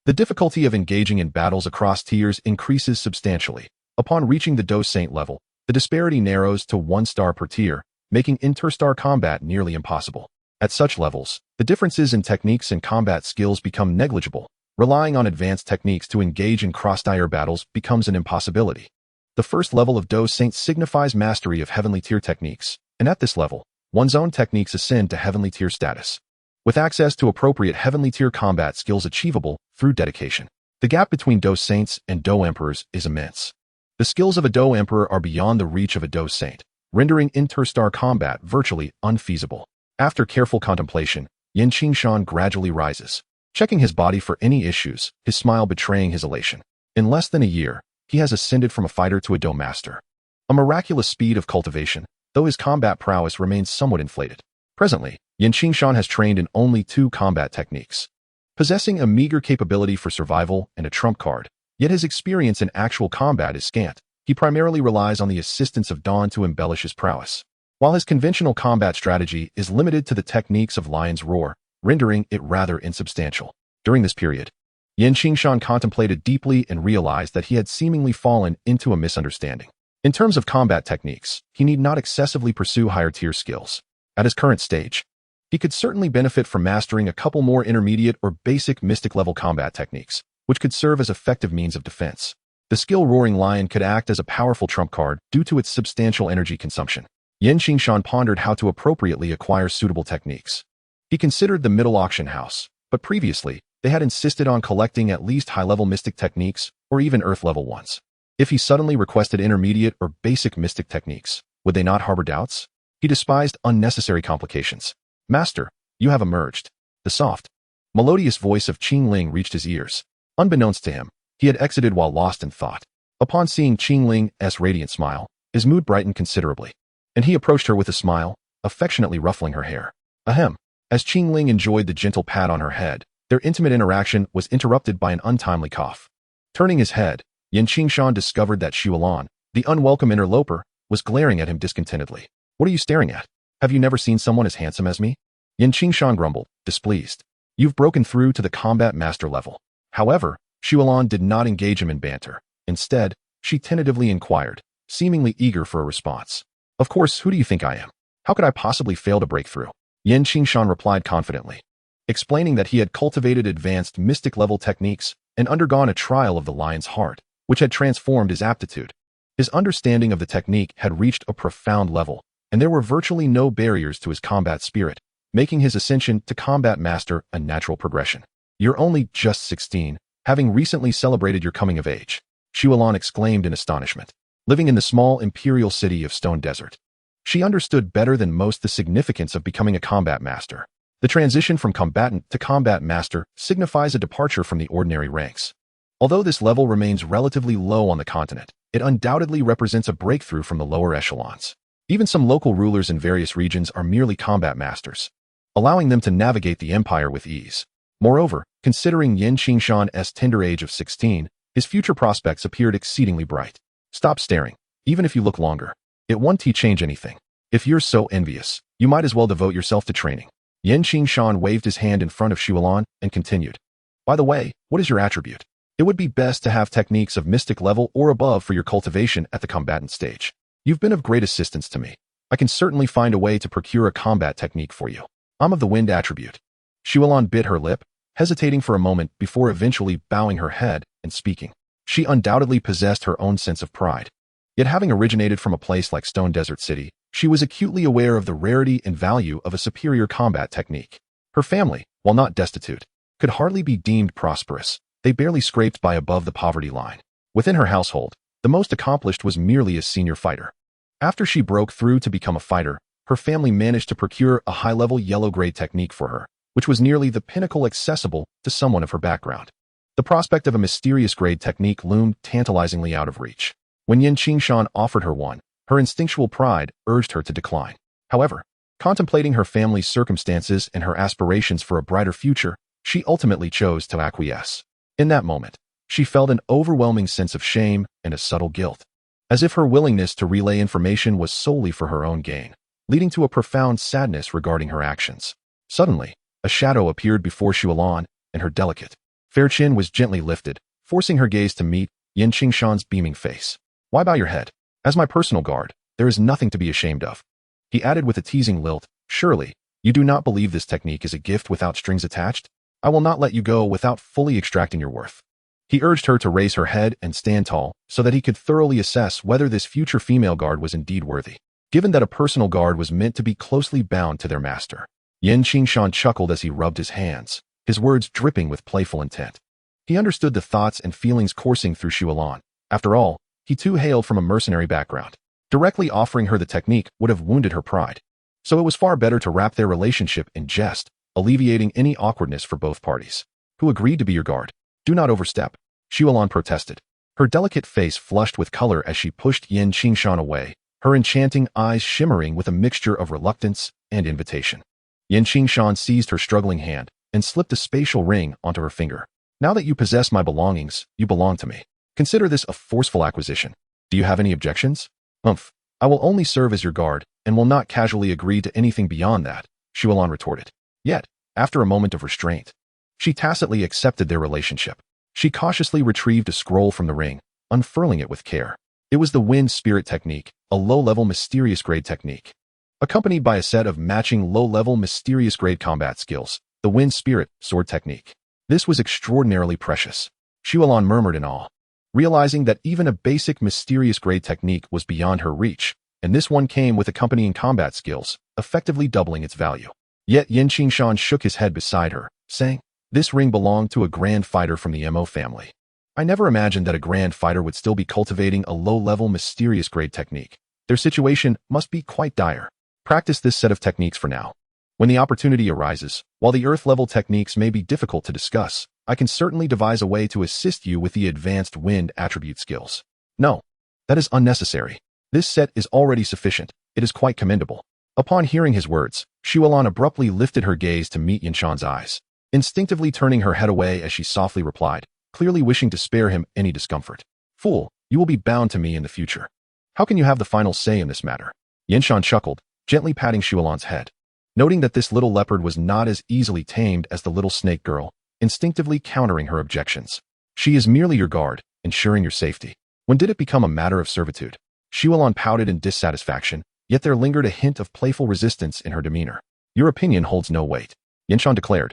the difficulty of engaging in battles across tiers increases substantially. Upon reaching the Dao Saint level, the disparity narrows to 1 star per tier, making inter-star combat nearly impossible. At such levels, the differences in techniques and combat skills become negligible. Relying on advanced techniques to engage in cross-dire battles becomes an impossibility. The first level of Do Saint signifies mastery of heavenly tier techniques, and at this level, one's own techniques ascend to heavenly tier status, with access to appropriate heavenly tier combat skills achievable through dedication. The gap between Do Saints and Do Emperors is immense. The skills of a Do Emperor are beyond the reach of a Do Saint, rendering interstar combat virtually unfeasible. After careful contemplation, Qingshan gradually rises, checking his body for any issues, his smile betraying his elation. In less than a year, he has ascended from a fighter to a Do Master. A miraculous speed of cultivation, though his combat prowess remains somewhat inflated. Presently, Qingshan has trained in only 2 combat techniques, possessing a meager capability for survival and a trump card, yet his experience in actual combat is scant. He primarily relies on the assistance of Dawn to embellish his prowess, while his conventional combat strategy is limited to the techniques of Lion's Roar, rendering it rather insubstantial. During this period, Qingshan contemplated deeply and realized that he had seemingly fallen into a misunderstanding. In terms of combat techniques, he need not excessively pursue higher-tier skills. At his current stage, he could certainly benefit from mastering a couple more intermediate or basic mystic-level combat techniques, which could serve as effective means of defense. The skill Roaring Lion could act as a powerful trump card due to its substantial energy consumption. Qingshan pondered how to appropriately acquire suitable techniques. He considered the middle auction house, but previously, they had insisted on collecting at least high-level mystic techniques or even earth-level ones. If he suddenly requested intermediate or basic mystic techniques, would they not harbor doubts? He despised unnecessary complications. Master, you have emerged. The soft, melodious voice of Qingling reached his ears. Unbeknownst to him, he had exited while lost in thought. Upon seeing Qingling's radiant smile, his mood brightened considerably, and he approached her with a smile, affectionately ruffling her hair. Ahem. As Qingling enjoyed the gentle pat on her head, their intimate interaction was interrupted by an untimely cough. Turning his head, Qingshan discovered that Xuelan, the unwelcome interloper, was glaring at him discontentedly. What are you staring at? Have you never seen someone as handsome as me? Qingshan grumbled, displeased. You've broken through to the combat master level. However, Xuelan did not engage him in banter. Instead, she tentatively inquired, seemingly eager for a response. Of course, who do you think I am? How could I possibly fail to break through? Qingshan replied confidently, explaining that he had cultivated advanced mystic-level techniques and undergone a trial of the lion's heart, which had transformed his aptitude. His understanding of the technique had reached a profound level, and there were virtually no barriers to his combat spirit, making his ascension to combat master a natural progression. You're only just 16, having recently celebrated your coming of age, Xuelan exclaimed in astonishment. Living in the small imperial city of Stone Desert, she understood better than most the significance of becoming a combat master. The transition from combatant to combat master signifies a departure from the ordinary ranks. Although this level remains relatively low on the continent, it undoubtedly represents a breakthrough from the lower echelons. Even some local rulers in various regions are merely combat masters, allowing them to navigate the empire with ease. Moreover, considering Qingshan's tender age of 16, his future prospects appeared exceedingly bright. Stop staring, even if you look longer. It won't change anything. If you're so envious, you might as well devote yourself to training. Qingshan waved his hand in front of Xuelan and continued. By the way, what is your attribute? It would be best to have techniques of mystic level or above for your cultivation at the combatant stage. You've been of great assistance to me. I can certainly find a way to procure a combat technique for you. I'm of the wind attribute. Xuelan bit her lip, hesitating for a moment before eventually bowing her head and speaking. She undoubtedly possessed her own sense of pride. Yet having originated from a place like Stone Desert City, she was acutely aware of the rarity and value of a superior combat technique. Her family, while not destitute, could hardly be deemed prosperous. They barely scraped by above the poverty line. Within her household, the most accomplished was merely a senior fighter. After she broke through to become a fighter, her family managed to procure a high-level yellow-grade technique for her, which was nearly the pinnacle accessible to someone of her background. The prospect of a mysterious grade technique loomed tantalizingly out of reach. When Qingshan offered her one, her instinctual pride urged her to decline. However, contemplating her family's circumstances and her aspirations for a brighter future, she ultimately chose to acquiesce. In that moment, she felt an overwhelming sense of shame and a subtle guilt, as if her willingness to relay information was solely for her own gain, leading to a profound sadness regarding her actions. Suddenly, a shadow appeared before Xuelan, and her delicate, fair chin was gently lifted, forcing her gaze to meet Qingshan's beaming face. Why bow your head? As my personal guard, there is nothing to be ashamed of. He added with a teasing lilt, surely, You do not believe this technique is a gift without strings attached? I will not let you go without fully extracting your worth. He urged her to raise her head and stand tall so that he could thoroughly assess whether this future female guard was indeed worthy. Given that a personal guard was meant to be closely bound to their master, Qingshan chuckled as he rubbed his hands, his words dripping with playful intent. He understood the thoughts and feelings coursing through Xiaolan. After all, he too hailed from a mercenary background. Directly offering her the technique would have wounded her pride. So it was far better to wrap their relationship in jest, alleviating any awkwardness for both parties. Who agreed to be your guard? Do not overstep, Xiaolan protested. Her delicate face flushed with color as she pushed Qingshan away, her enchanting eyes shimmering with a mixture of reluctance and invitation. Qingshan seized her struggling hand and slipped a spatial ring onto her finger. Now that you possess my belongings, you belong to me. Consider this a forceful acquisition. Do you have any objections? I will only serve as your guard and will not casually agree to anything beyond that, Xiaolan retorted. Yet, after a moment of restraint, she tacitly accepted their relationship. She cautiously retrieved a scroll from the ring, unfurling it with care. It was the Wind Spirit technique, a low-level mysterious grade technique. Accompanied by a set of matching low-level mysterious grade combat skills, the Wind Spirit sword technique. This was extraordinarily precious. Xiaolan murmured in awe, realizing that even a basic mysterious grade technique was beyond her reach, and this one came with accompanying combat skills, effectively doubling its value. Yet Qingshan shook his head beside her, saying, this ring belonged to a grand fighter from the Mo family. I never imagined that a grand fighter would still be cultivating a low-level mysterious grade technique. Their situation must be quite dire. Practice this set of techniques for now. When the opportunity arises, while the earth-level techniques may be difficult to discuss, I can certainly devise a way to assist you with the advanced wind attribute skills. No, that is unnecessary. This set is already sufficient. It is quite commendable. Upon hearing his words, Xiaolan abruptly lifted her gaze to meet Qingshan's eyes, instinctively turning her head away as she softly replied, clearly wishing to spare him any discomfort. Fool, you will be bound to me in the future. How can you have the final say in this matter? Qingshan chuckled, gently patting Xiaolan's head. Noting that this little leopard was not as easily tamed as the little snake girl, instinctively countering her objections. She is merely your guard, ensuring your safety. When did it become a matter of servitude? Xiaolan pouted in dissatisfaction, yet there lingered a hint of playful resistance in her demeanor. Your opinion holds no weight, Qingshan declared,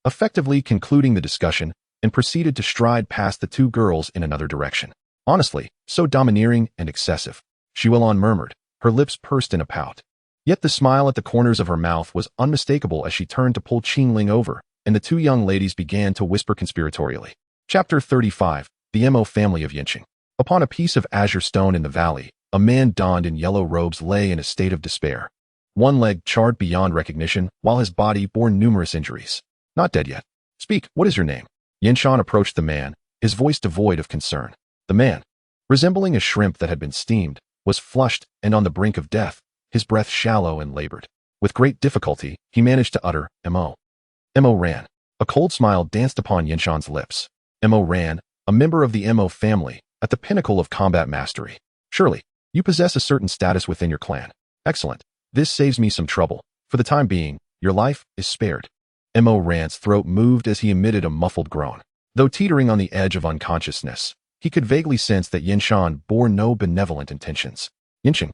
effectively concluding the discussion, and proceeded to stride past the two girls in another direction. Honestly, so domineering and excessive, Xiaolan murmured, her lips pursed in a pout. Yet the smile at the corners of her mouth was unmistakable as she turned to pull Qingling over, and the two young ladies began to whisper conspiratorially. Chapter 35, The Mo Family of Yinqing. Upon a piece of azure stone in the valley, a man donned in yellow robes lay in a state of despair. One leg charred beyond recognition, while his body bore numerous injuries. Not dead yet. Speak, what is your name? Qingshan approached the man, his voice devoid of concern. The man, resembling a shrimp that had been steamed, was flushed and on the brink of death, his breath shallow and labored. With great difficulty, he managed to utter, Mo. Mo Ran. A cold smile danced upon Qingshan's lips. Mo Ran, a member of the Mo family, at the pinnacle of combat mastery. Surely, you possess a certain status within your clan. Excellent. This saves me some trouble. For the time being, your life is spared. Mo Ran's throat moved as he emitted a muffled groan. Though teetering on the edge of unconsciousness, he could vaguely sense that Qingshan bore no benevolent intentions. Yinqing,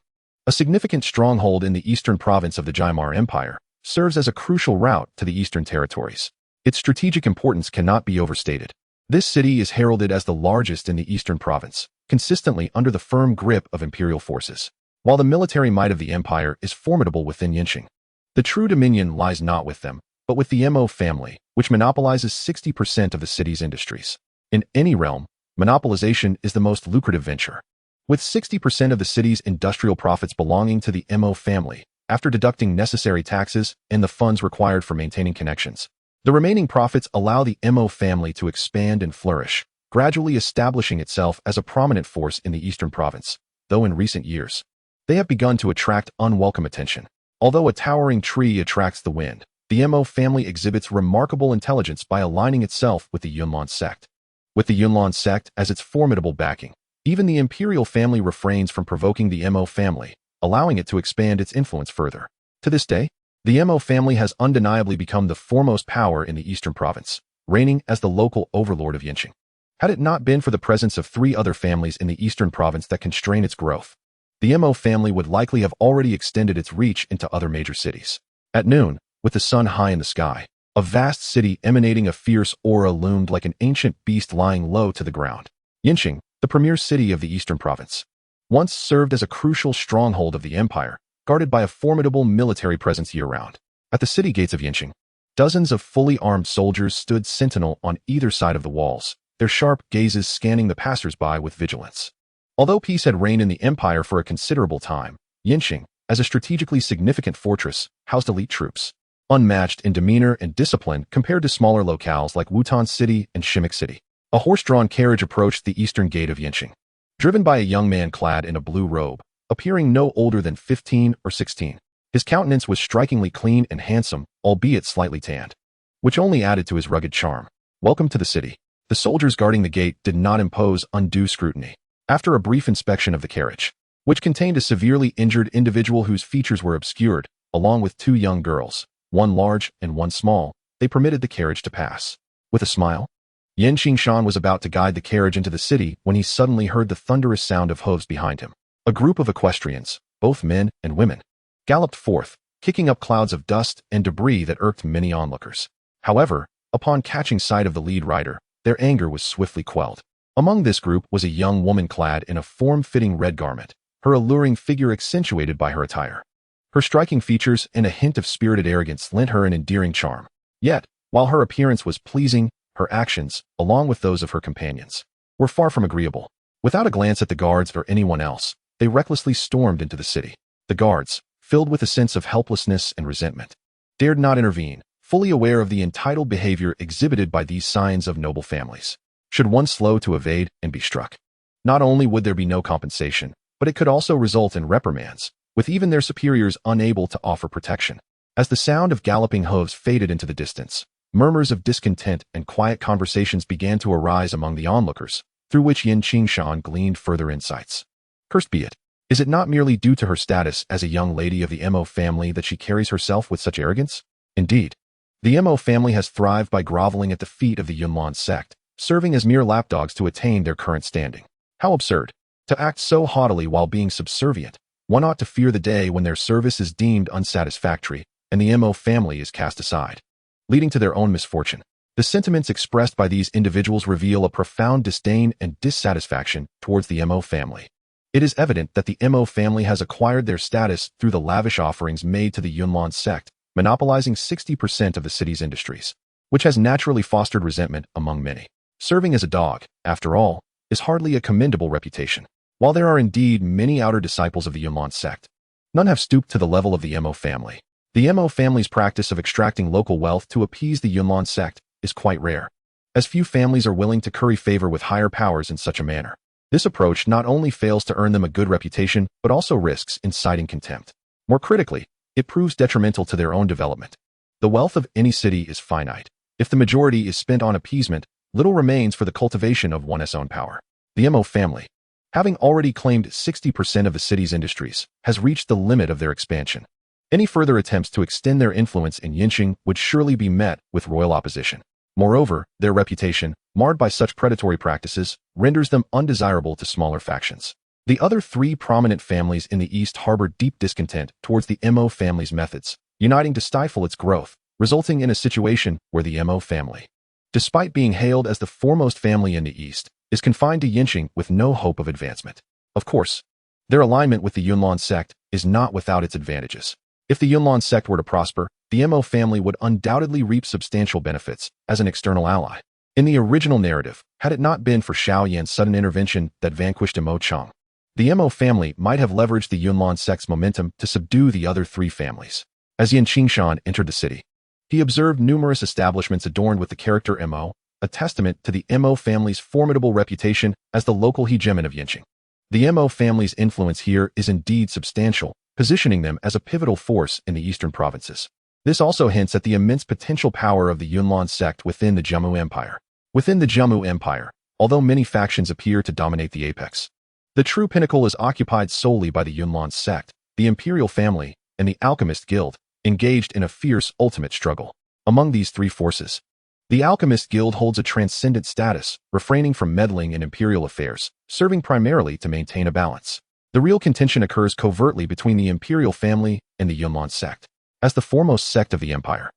a significant stronghold in the eastern province of the Jaimar Empire, serves as a crucial route to the eastern territories. Its strategic importance cannot be overstated. This city is heralded as the largest in the eastern province, consistently under the firm grip of imperial forces. While the military might of the empire is formidable within Yinqing, the true dominion lies not with them, but with the Mo family, which monopolizes 60% of the city's industries. In any realm, monopolization is the most lucrative venture. With 60% of the city's industrial profits belonging to the Mo family, after deducting necessary taxes and the funds required for maintaining connections, the remaining profits allow the Mo family to expand and flourish, gradually establishing itself as a prominent force in the eastern province, though in recent years, they have begun to attract unwelcome attention. Although a towering tree attracts the wind, the Mo family exhibits remarkable intelligence by aligning itself with the Yunlan sect. With the Yunlan sect as its formidable backing, even the imperial family refrains from provoking the Mo family, allowing it to expand its influence further. To this day, the Mo family has undeniably become the foremost power in the eastern province, reigning as the local overlord of Yinqing. Had it not been for the presence of 3 other families in the eastern province that constrain its growth, the Mo family would likely have already extended its reach into other major cities. At noon, with the sun high in the sky. A vast city emanating a fierce aura loomed like an ancient beast lying low to the ground. Yinqing, the premier city of the eastern province, once served as a crucial stronghold of the empire, guarded by a formidable military presence year-round. At the city gates of Yinqing, dozens of fully armed soldiers stood sentinel on either side of the walls, their sharp gazes scanning the passers-by with vigilance. Although peace had reigned in the empire for a considerable time, Yinqing, as a strategically significant fortress, housed elite troops, unmatched in demeanor and discipline compared to smaller locales like Wutan City and Shimmick City. A horse-drawn carriage approached the eastern gate of Yinqing, driven by a young man clad in a blue robe, appearing no older than 15 or 16. His countenance was strikingly clean and handsome, albeit slightly tanned, which only added to his rugged charm. Welcome to the city. The soldiers guarding the gate did not impose undue scrutiny. After a brief inspection of the carriage, which contained a severely injured individual whose features were obscured, along with two young girls, one large and one small, they permitted the carriage to pass. With a smile, Qingshan was about to guide the carriage into the city when he suddenly heard the thunderous sound of hooves behind him. A group of equestrians, both men and women, galloped forth, kicking up clouds of dust and debris that irked many onlookers. However, upon catching sight of the lead rider, their anger was swiftly quelled. Among this group was a young woman clad in a form-fitting red garment, her alluring figure accentuated by her attire. Her striking features and a hint of spirited arrogance lent her an endearing charm. Yet, while her appearance was pleasing, her actions, along with those of her companions, were far from agreeable. Without a glance at the guards or anyone else, they recklessly stormed into the city. The guards, filled with a sense of helplessness and resentment, dared not intervene, fully aware of the entitled behavior exhibited by these scions of noble families. Should one slow to evade and be struck, not only would there be no compensation, but it could also result in reprimands, with even their superiors unable to offer protection. As the sound of galloping hooves faded into the distance, murmurs of discontent and quiet conversations began to arise among the onlookers, through which Qingshan gleaned further insights. Cursed be it. Is it not merely due to her status as a young lady of the Mo family that she carries herself with such arrogance? Indeed, the Mo family has thrived by groveling at the feet of the Yunlan sect, serving as mere lapdogs to attain their current standing. How absurd! To act so haughtily while being subservient. One ought to fear the day when their service is deemed unsatisfactory and the Mo family is cast aside, leading to their own misfortune. The sentiments expressed by these individuals reveal a profound disdain and dissatisfaction towards the Mo family. It is evident that the Mo family has acquired their status through the lavish offerings made to the Yunlan sect, monopolizing 60% of the city's industries, which has naturally fostered resentment among many. Serving as a dog, after all, is hardly a commendable reputation. While there are indeed many outer disciples of the Yunlan sect, none have stooped to the level of the Mo family. The Mo family's practice of extracting local wealth to appease the Yunlan sect is quite rare, as few families are willing to curry favor with higher powers in such a manner. This approach not only fails to earn them a good reputation, but also risks inciting contempt. More critically, it proves detrimental to their own development. The wealth of any city is finite. If the majority is spent on appeasement, little remains for the cultivation of one's own power. The Mo family, having already claimed 60% of the city's industries, has reached the limit of their expansion. Any further attempts to extend their influence in Yinqing would surely be met with royal opposition. Moreover, their reputation, marred by such predatory practices, renders them undesirable to smaller factions. The other three prominent families in the East harbor deep discontent towards the Mo family's methods, uniting to stifle its growth, resulting in a situation where the Mo family, despite being hailed as the foremost family in the East, is confined to Yinqing with no hope of advancement. Of course, their alignment with the Yunlan sect is not without its advantages. If the Yunlan sect were to prosper, the Mo family would undoubtedly reap substantial benefits as an external ally. In the original narrative, had it not been for Xiao Yan's sudden intervention that vanquished Mo Chang, the Mo family might have leveraged the Yunlan sect's momentum to subdue the other three families. As Qingshan entered the city, he observed numerous establishments adorned with the character Mo, a testament to the Mo family's formidable reputation as the local hegemon of Yinqing. The Mo family's influence here is indeed substantial, positioning them as a pivotal force in the eastern provinces. This also hints at the immense potential power of the Yunlan sect within the Jammu Empire. Within the Jammu Empire, although many factions appear to dominate the apex, the true pinnacle is occupied solely by the Yunlan sect, the imperial family, and the alchemist guild, engaged in a fierce ultimate struggle. Among these three forces, the alchemist guild holds a transcendent status, refraining from meddling in imperial affairs, serving primarily to maintain a balance. The real contention occurs covertly between the imperial family and the Yunlan sect. As the foremost sect of the empire,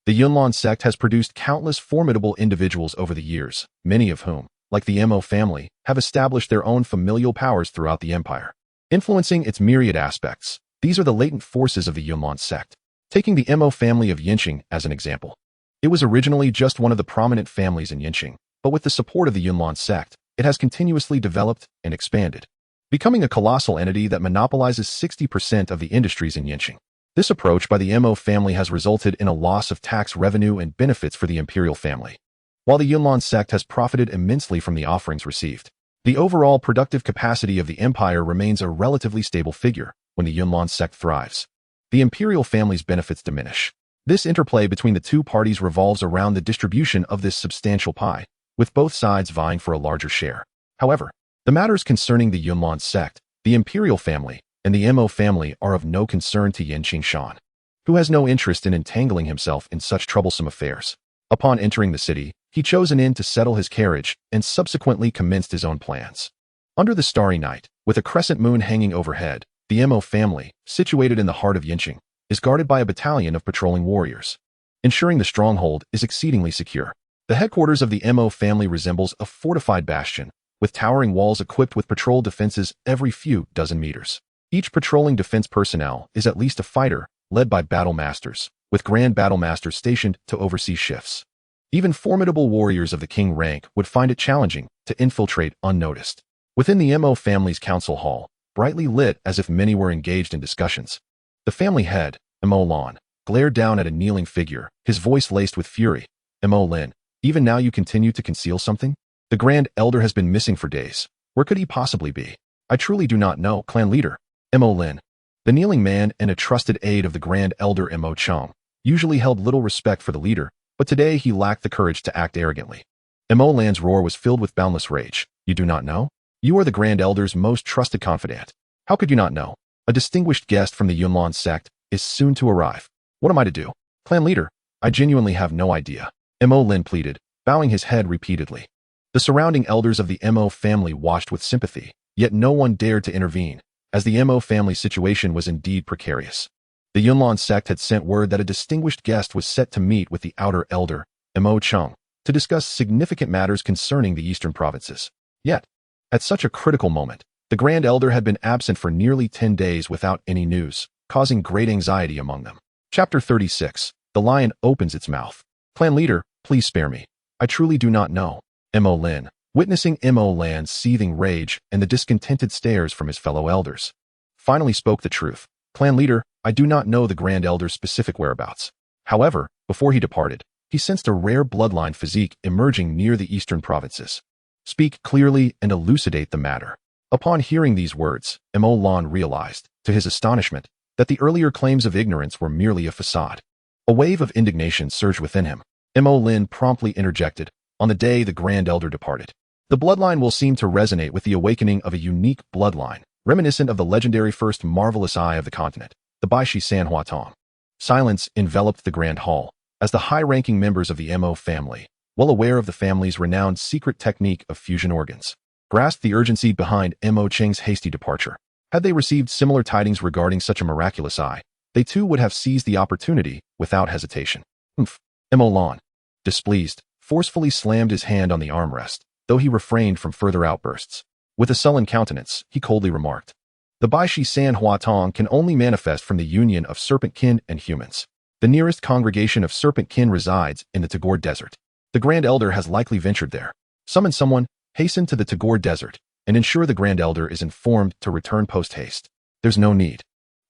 the Yunlong sect has produced countless formidable individuals over the years, many of whom, like the Mo family, have established their own familial powers throughout the empire, influencing its myriad aspects. These are the latent forces of the Yunlong sect. Taking the Mo family of Yinqing as an example. It was originally just one of the prominent families in Yinqing, but with the support of the Yunlong sect, it has continuously developed and expanded, becoming a colossal entity that monopolizes 60% of the industries in Yinqing. This approach by the Mo family has resulted in a loss of tax revenue and benefits for the imperial family. While the Yunlong sect has profited immensely from the offerings received, the overall productive capacity of the empire remains a relatively stable figure. When the Yunlong sect thrives, the imperial family's benefits diminish. This interplay between the two parties revolves around the distribution of this substantial pie, with both sides vying for a larger share. However, the matters concerning the Yunlong sect, the imperial family, and the Mo family are of no concern to Qingshan, who has no interest in entangling himself in such troublesome affairs. Upon entering the city, he chose an inn to settle his carriage and subsequently commenced his own plans. Under the starry night, with a crescent moon hanging overhead, the Mo family, situated in the heart of Yinqing, is guarded by a battalion of patrolling warriors, ensuring the stronghold is exceedingly secure. The headquarters of the Mo family resembles a fortified bastion, with towering walls equipped with patrol defenses every few dozen meters. Each patrolling defense personnel is at least a fighter, led by battle masters, with grand battle masters stationed to oversee shifts. Even formidable warriors of the king rank would find it challenging to infiltrate unnoticed. Within the Mo family's council hall, brightly lit as if many were engaged in discussions, the family head, Mo Lan, glared down at a kneeling figure, his voice laced with fury. Mo Lin, even now you continue to conceal something? The Grand Elder has been missing for days. Where could he possibly be? I truly do not know, clan leader. Mo Lin, the kneeling man and a trusted aide of the Grand Elder Mo Chong, usually held little respect for the leader, but today he lacked the courage to act arrogantly. Mo Lan's roar was filled with boundless rage. You do not know? You are the Grand Elder's most trusted confidant. How could you not know? A distinguished guest from the Yunlong sect is soon to arrive. What am I to do? Clan leader, I genuinely have no idea. Mo Lin pleaded, bowing his head repeatedly. The surrounding elders of the Mo family watched with sympathy, yet no one dared to intervene, as the Mo family's situation was indeed precarious. The Yunlong sect had sent word that a distinguished guest was set to meet with the outer elder, Mo Chong, to discuss significant matters concerning the eastern provinces. Yet, at such a critical moment, the Grand Elder had been absent for nearly 10 days without any news, causing great anxiety among them. Chapter 36. The Lion Opens Its Mouth. Clan leader, please spare me. I truly do not know. Mo Lin, witnessing Mo Lan's seething rage and the discontented stares from his fellow elders, finally spoke the truth. Clan leader, I do not know the Grand Elder's specific whereabouts. However, before he departed, he sensed a rare bloodline physique emerging near the eastern provinces. Speak clearly and elucidate the matter. Upon hearing these words, Mo Lan realized, to his astonishment, that the earlier claims of ignorance were merely a facade. A wave of indignation surged within him. Mo Lin promptly interjected, on the day the Grand Elder departed. The bloodline will seem to resonate with the awakening of a unique bloodline, reminiscent of the legendary first marvelous eye of the continent, the Baishi Sanhua Tong. Silence enveloped the Grand Hall, as the high-ranking members of the Mo family, well aware of the family's renowned secret technique of fusion organs, grasped the urgency behind Mo Cheng's hasty departure. Had they received similar tidings regarding such a miraculous eye, they too would have seized the opportunity without hesitation. Mo Lan, displeased, forcefully slammed his hand on the armrest, though he refrained from further outbursts. With a sullen countenance, he coldly remarked, the Baishi Sanhua Tong can only manifest from the union of serpent-kin and humans. The nearest congregation of serpent-kin resides in the Tagore Desert. The Grand Elder has likely ventured there. Summon someone, hasten to the Tagore Desert, and ensure the Grand Elder is informed to return post-haste. There's no need.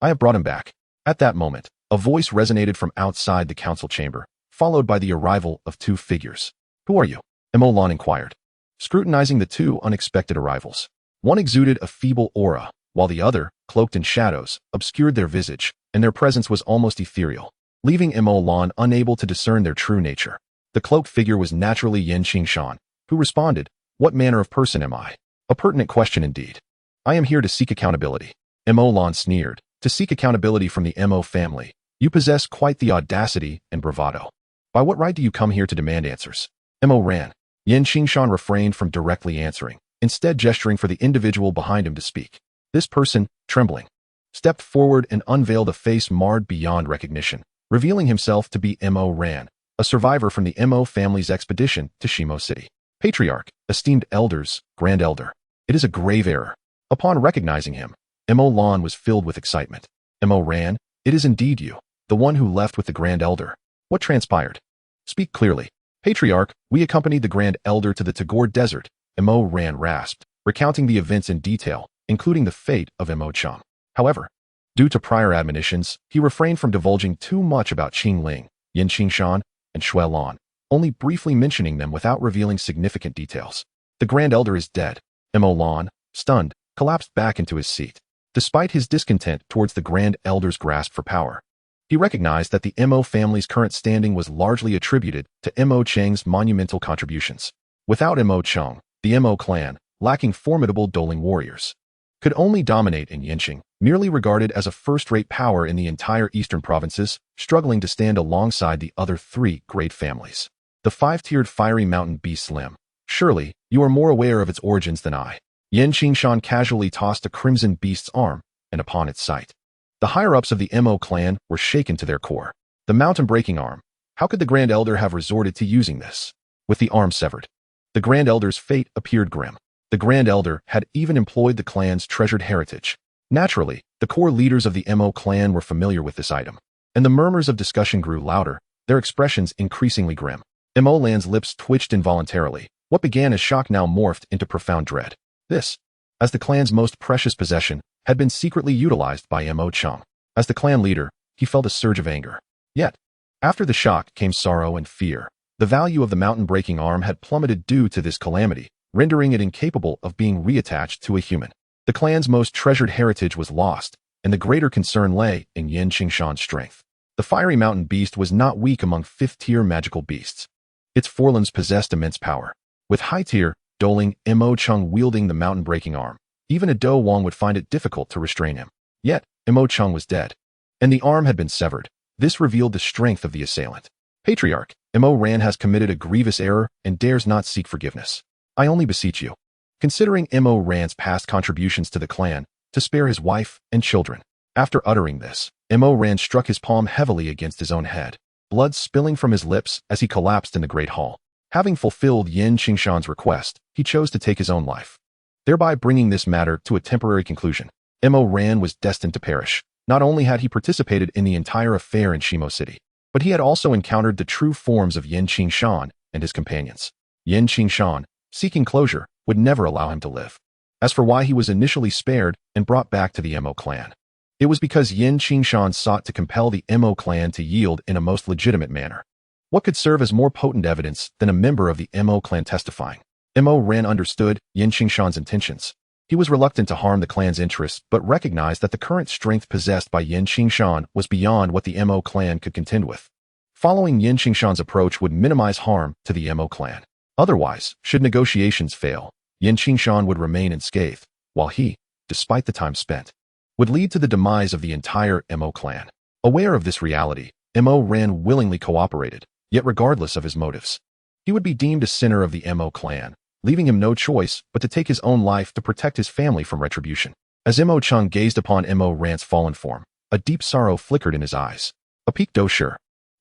I have brought him back. At that moment, a voice resonated from outside the council chamber, followed by the arrival of two figures. Who are you? Mo Lan inquired, scrutinizing the two unexpected arrivals. One exuded a feeble aura, while the other, cloaked in shadows, obscured their visage, and their presence was almost ethereal, leaving Mo Lan unable to discern their true nature. The cloaked figure was naturally Qingshan, who responded, what manner of person am I? A pertinent question indeed. I am here to seek accountability. Mo Lan sneered, to seek accountability from the Mo family. You possess quite the audacity and bravado. By what right do you come here to demand answers? Mo ran. Qingshan refrained from directly answering, instead gesturing for the individual behind him to speak. This person, trembling, stepped forward and unveiled a face marred beyond recognition, revealing himself to be Mo Ran, a survivor from the Mo family's expedition to Shimo City. Patriarch, esteemed elders, Grand Elder. It is a grave error. Upon recognizing him, Mo Lan was filled with excitement. Mo Ran, it is indeed you, the one who left with the Grand Elder. What transpired? Speak clearly. Patriarch, we accompanied the Grand Elder to the Tagore Desert, Mo Ran rasped, recounting the events in detail, including the fate of Mo Chang. However, due to prior admonitions, he refrained from divulging too much about Qing Ling, Yin Qingshan, and Shui Lan, only briefly mentioning them without revealing significant details. The Grand Elder is dead. Mo Lan, stunned, collapsed back into his seat. Despite his discontent towards the Grand Elder's grasp for power, he recognized that the Mo family's current standing was largely attributed to Mo Chang's monumental contributions. Without Mo Chang, the Mo clan, lacking formidable dueling warriors, could only dominate in Yanqing, merely regarded as a first-rate power in the entire eastern provinces, struggling to stand alongside the other three great families. The five-tiered fiery mountain beast Lim. Surely, you are more aware of its origins than I. Yin Qingshan casually tossed a crimson beast's arm, and upon its sight, the higher-ups of the Mo clan were shaken to their core. The mountain-breaking arm. How could the Grand Elder have resorted to using this? With the arm severed, the Grand Elder's fate appeared grim. The Grand Elder had even employed the clan's treasured heritage. Naturally, the core leaders of the Mo clan were familiar with this item, and the murmurs of discussion grew louder, their expressions increasingly grim. Mo Lan's lips twitched involuntarily. What began as shock now morphed into profound dread. This, as the clan's most precious possession, had been secretly utilized by Mo Chang. As the clan leader, he felt a surge of anger. Yet, after the shock came sorrow and fear. The value of the mountain-breaking arm had plummeted due to this calamity, rendering it incapable of being reattached to a human. The clan's most treasured heritage was lost, and the greater concern lay in Yin Qingshan's strength. The fiery mountain beast was not weak among fifth-tier magical beasts. Its forelimbs possessed immense power. With high-tier, dueling Mo Chang wielding the mountain-breaking arm, even a Do Wang would find it difficult to restrain him. Yet, Mo Chang was dead, and the arm had been severed. This revealed the strength of the assailant. Patriarch, Mo Ran has committed a grievous error and dares not seek forgiveness. I only beseech you, considering Mo Ran's past contributions to the clan, to spare his wife and children. After uttering this, Mo Ran struck his palm heavily against his own head, blood spilling from his lips as he collapsed in the great hall. Having fulfilled Yin Qingshan's request, he chose to take his own life, thereby bringing this matter to a temporary conclusion. Mo Ran was destined to perish. Not only had he participated in the entire affair in Shimo City, but he had also encountered the true forms of Yin Qingshan and his companions. Yin Qingshan, seeking closure, would never allow him to live. As for why he was initially spared and brought back to the Mo clan, it was because Yin Qingshan sought to compel the Mo clan to yield in a most legitimate manner. What could serve as more potent evidence than a member of the Mo clan testifying? Mo Ran understood Yin Qingshan's intentions. He was reluctant to harm the clan's interests, but recognized that the current strength possessed by Yin Qingshan was beyond what the Mo clan could contend with. Following Yin Qingshan's approach would minimize harm to the Mo clan. Otherwise, should negotiations fail, Yin Qingshan would remain unscathed, while he, despite the time spent, would lead to the demise of the entire Mo clan. Aware of this reality, Mo Ran willingly cooperated, yet regardless of his motives, he would be deemed a sinner of the Mo clan, leaving him no choice but to take his own life to protect his family from retribution. As Mo Chang gazed upon Mo Ran's fallen form, a deep sorrow flickered in his eyes. A peak dosher,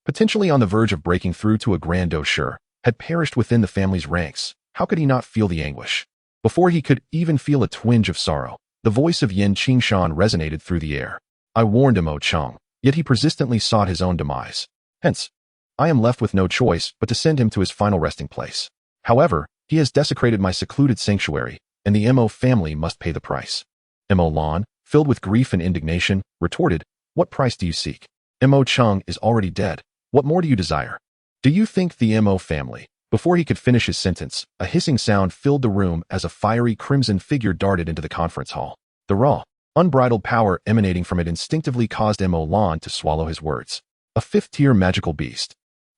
potentially on the verge of breaking through to a grand dosher, had perished within the family's ranks. How could he not feel the anguish? Before he could even feel a twinge of sorrow, the voice of Yin Qingshan resonated through the air. I warned Mo Chang, yet he persistently sought his own demise. Hence, I am left with no choice but to send him to his final resting place. However, he has desecrated my secluded sanctuary, and the Mo family must pay the price. Mo Lan, filled with grief and indignation, retorted, what price do you seek? Mo Chang is already dead. What more do you desire? Do you think the Mo family? Before he could finish his sentence, a hissing sound filled the room as a fiery crimson figure darted into the conference hall. The raw, unbridled power emanating from it instinctively caused Mo Lan to swallow his words. A fifth-tier magical beast.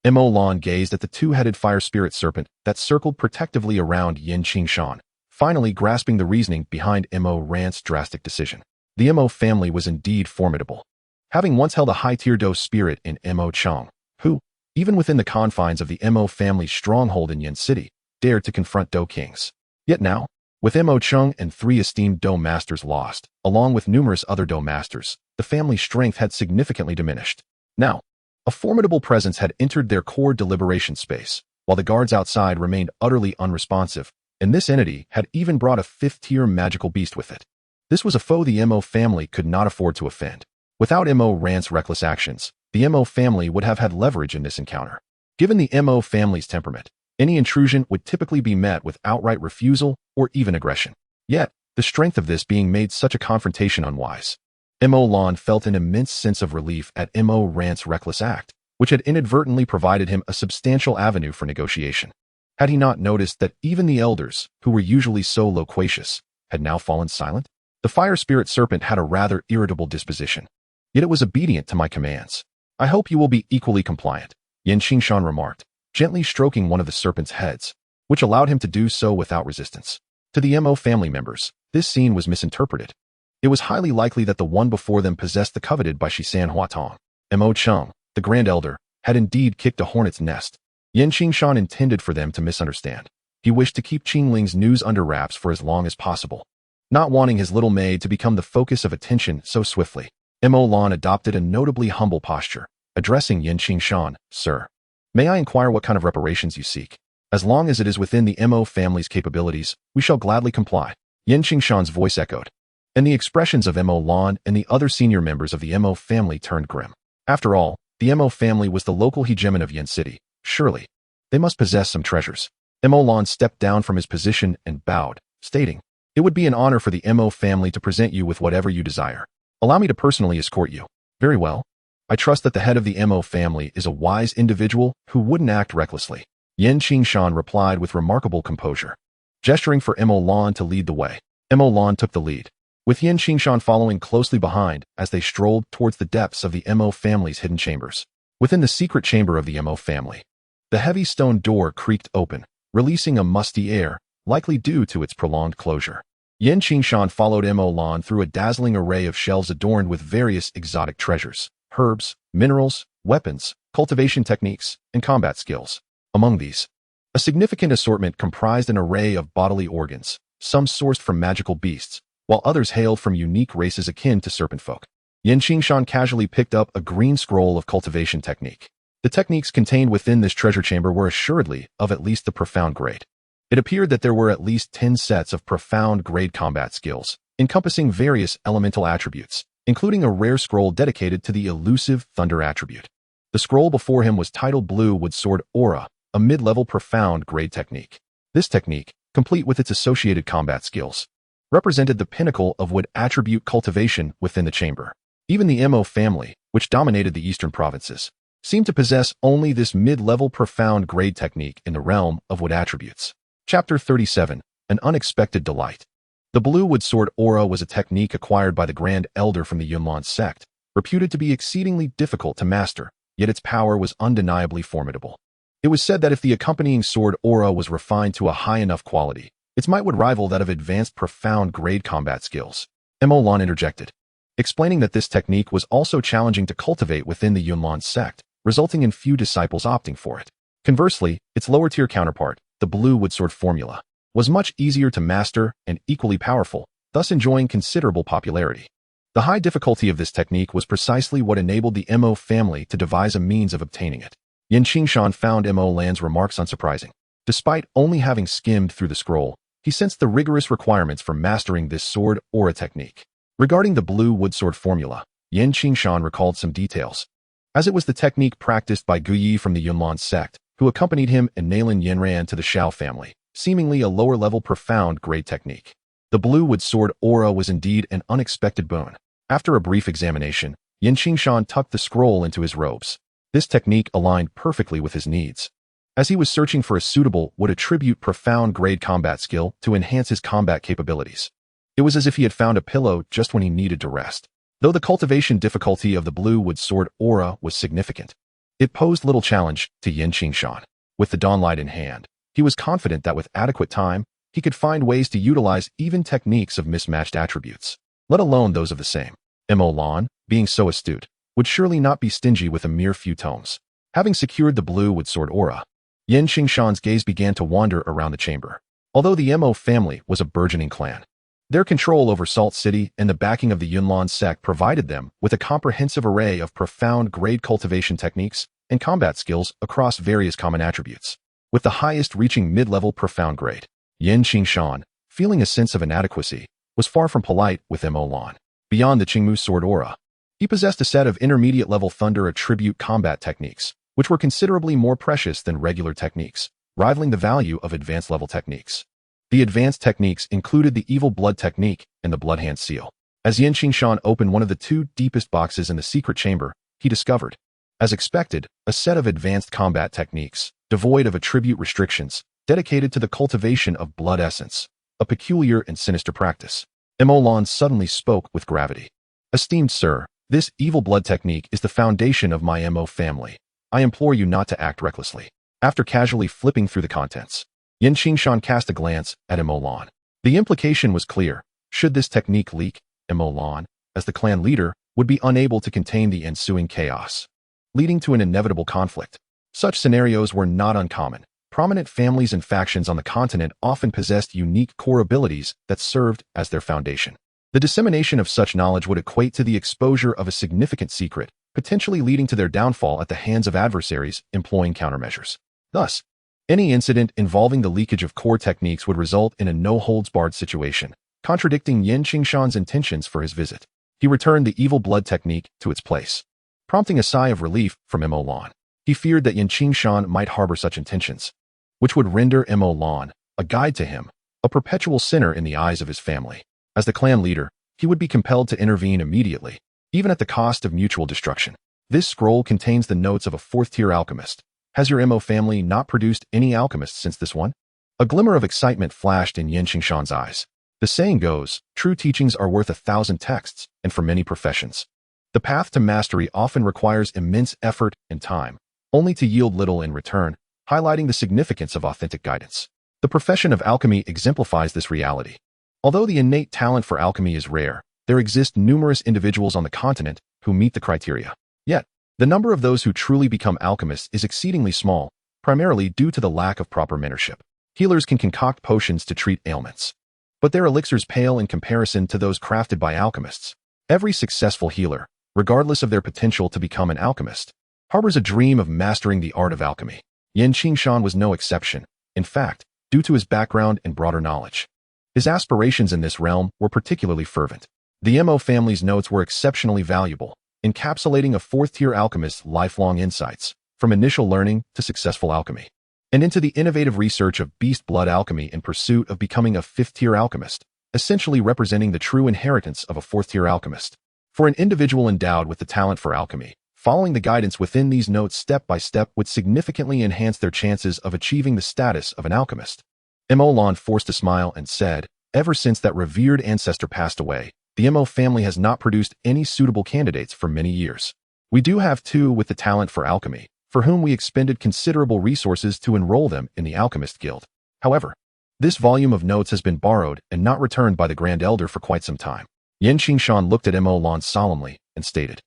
Mo Lan gazed at the two-headed fire spirit serpent that circled protectively around Yin Qingshan, finally grasping the reasoning behind Mo Ran's drastic decision. The Mo family was indeed formidable, having once held a high-tier Do spirit in Mo Chang, who, even within the confines of the Mo family's stronghold in Yin City, dared to confront Do kings. Yet now, With Mo Chung and 3 esteemed Do masters lost, along with numerous other Do masters, the family's strength had significantly diminished. Now, a formidable presence had entered their core deliberation space, while the guards outside remained utterly unresponsive, and this entity had even brought a 5th-tier magical beast with it. This was a foe the Mo family could not afford to offend. Without Mo Rant's reckless actions, the Mo family would have had leverage in this encounter. Given the Mo family's temperament, any intrusion would typically be met with outright refusal or even aggression. Yet, the strength of this being made such a confrontation unwise. Mo Lan felt an immense sense of relief at Mo Rant's reckless act, which had inadvertently provided him a substantial avenue for negotiation. Had he not noticed that even the elders, who were usually so loquacious, had now fallen silent? The fire spirit serpent had a rather irritable disposition. Yet it was obedient to my commands. I hope you will be equally compliant, Qingshan remarked, gently stroking one of the serpent's heads, which allowed him to do so without resistance. To the Mo family members, this scene was misinterpreted. It was highly likely that the one before them possessed the coveted by Shisan Huatong. Mo Chung, the Grand Elder, had indeed kicked a hornet's nest. Qingshan intended for them to misunderstand. He wished to keep Qingling's news under wraps for as long as possible, not wanting his little maid to become the focus of attention so swiftly. Mo Lan adopted a notably humble posture, addressing Qingshan, "Sir, may I inquire what kind of reparations you seek? As long as it is within the Mo family's capabilities, we shall gladly comply." Qingshan's voice echoed, and the expressions of Mo Lan and the other senior members of the Mo family turned grim. After all, the Mo family was the local hegemon of Yen City. Surely, they must possess some treasures. Mo Lan stepped down from his position and bowed, stating, "It would be an honor for the Mo family to present you with whatever you desire. Allow me to personally escort you." "Very well. I trust that the head of the Mo family is a wise individual who wouldn't act recklessly," Qingshan replied with remarkable composure, gesturing for Mo Lan to lead the way. Mo Lan took the lead, with Qingshan following closely behind as they strolled towards the depths of the Mo family's hidden chambers. Within the secret chamber of the Mo family, the heavy stone door creaked open, releasing a musty air, likely due to its prolonged closure. Qingshan followed Mo Lan through a dazzling array of shelves adorned with various exotic treasures, herbs, minerals, weapons, cultivation techniques, and combat skills. Among these, a significant assortment comprised an array of bodily organs, some sourced from magical beasts, while others hailed from unique races akin to serpent folk. Qingshan casually picked up a green scroll of cultivation technique. The techniques contained within this treasure chamber were assuredly of at least the profound grade. It appeared that there were at least 10 sets of profound grade combat skills, encompassing various elemental attributes, including a rare scroll dedicated to the elusive thunder attribute. The scroll before him was titled Blue Wood Sword Aura, a mid-level profound grade technique. This technique, complete with its associated combat skills, represented the pinnacle of wood attribute cultivation within the chamber. Even the Mo family, which dominated the eastern provinces, seemed to possess only this mid-level profound grade technique in the realm of wood attributes. Chapter 37, An Unexpected Delight. The Blue Wood Sword Aura was a technique acquired by the Grand Elder from the Yunlan sect, reputed to be exceedingly difficult to master, yet its power was undeniably formidable. It was said that if the accompanying sword aura was refined to a high enough quality, its might would rival that of advanced profound grade combat skills. Mo Lan interjected, explaining that this technique was also challenging to cultivate within the Yunlan sect, resulting in few disciples opting for it. Conversely, its lower-tier counterpart, the Blue Wood Sword formula, was much easier to master and equally powerful, thus enjoying considerable popularity. The high difficulty of this technique was precisely what enabled the Mo family to devise a means of obtaining it. Qingshan found Mo Lan's remarks unsurprising. Despite only having skimmed through the scroll, he sensed the rigorous requirements for mastering this sword aura technique. Regarding the Blue Wood Sword formula, Qingshan recalled some details, as it was the technique practiced by Guyi from the Yunlan sect, who accompanied him and Nalan Yenran to the Shao family, seemingly a lower-level profound grade technique. The Blue Wood Sword aura was indeed an unexpected boon. After a brief examination, Qingshan tucked the scroll into his robes. This technique aligned perfectly with his needs, as he was searching for a suitable would attribute profound grade combat skill to enhance his combat capabilities. It was as if he had found a pillow just when he needed to rest. Though the cultivation difficulty of the Blue Wood Sword aura was significant, it posed little challenge to Qingshan. With the dawnlight in hand, he was confident that with adequate time, he could find ways to utilize even techniques of mismatched attributes, let alone those of the same. Mo Lan, being so astute, would surely not be stingy with a mere few tomes. Having secured the Blue Wood Sword aura, Qingshan's gaze began to wander around the chamber. Although the Mo family was a burgeoning clan, their control over Salt City and the backing of the Yunlan sect provided them with a comprehensive array of profound grade cultivation techniques and combat skills across various common attributes. With the highest reaching mid-level profound grade, Qingshan, feeling a sense of inadequacy, was far from polite with Mo Lan. Beyond the Qingmu sword aura, he possessed a set of intermediate-level thunder attribute combat techniques, which were considerably more precious than regular techniques, rivaling the value of advanced-level techniques. The advanced techniques included the Evil Blood technique and the Blood Hand Seal. As Qingshan opened one of the two deepest boxes in the secret chamber, he discovered, as expected, a set of advanced combat techniques, devoid of attribute restrictions, dedicated to the cultivation of blood essence, a peculiar and sinister practice. Mo Lan suddenly spoke with gravity. Esteemed sir, this Evil Blood technique is the foundation of my Mo family. I implore you not to act recklessly. After casually flipping through the contents, Qingshan cast a glance at Mo Lan. The implication was clear. Should this technique leak, Mo Lan, as the clan leader, would be unable to contain the ensuing chaos, leading to an inevitable conflict. Such scenarios were not uncommon. Prominent families and factions on the continent often possessed unique core abilities that served as their foundation. The dissemination of such knowledge would equate to the exposure of a significant secret, potentially leading to their downfall at the hands of adversaries employing countermeasures. Thus, any incident involving the leakage of core techniques would result in a no-holds-barred situation, contradicting Qingshan's intentions for his visit. He returned the Evil Blood technique to its place, prompting a sigh of relief from Mo Lan. He feared that Qingshan might harbor such intentions, which would render Mo Lan, a guide to him, a perpetual sinner in the eyes of his family. As the clan leader, he would be compelled to intervene immediately, even at the cost of mutual destruction. This scroll contains the notes of a fourth-tier alchemist. Has your Mo family not produced any alchemists since this one? A glimmer of excitement flashed in Qingshan's eyes. The saying goes, true teachings are worth 1,000 texts, and for many professions. The path to mastery often requires immense effort and time, only to yield little in return, highlighting the significance of authentic guidance. The profession of alchemy exemplifies this reality. Although the innate talent for alchemy is rare, there exist numerous individuals on the continent who meet the criteria. Yet, the number of those who truly become alchemists is exceedingly small, primarily due to the lack of proper mentorship. Healers can concoct potions to treat ailments, but their elixirs pale in comparison to those crafted by alchemists. Every successful healer, regardless of their potential to become an alchemist, harbors a dream of mastering the art of alchemy. Qingshan was no exception. In fact, due to his background and broader knowledge, his aspirations in this realm were particularly fervent. The Mo family's notes were exceptionally valuable, encapsulating a fourth-tier alchemist's lifelong insights, from initial learning to successful alchemy, and into the innovative research of beast blood alchemy in pursuit of becoming a fifth-tier alchemist, essentially representing the true inheritance of a fourth-tier alchemist. For an individual endowed with the talent for alchemy, following the guidance within these notes step by step would significantly enhance their chances of achieving the status of an alchemist. Mo Lan forced a smile and said, ever since that revered ancestor passed away, the Mo family has not produced any suitable candidates for many years. We do have two with the talent for alchemy, for whom we expended considerable resources to enroll them in the Alchemist Guild. However, this volume of notes has been borrowed and not returned by the Grand Elder for quite some time. Qingshan looked at Mo Lan solemnly and stated,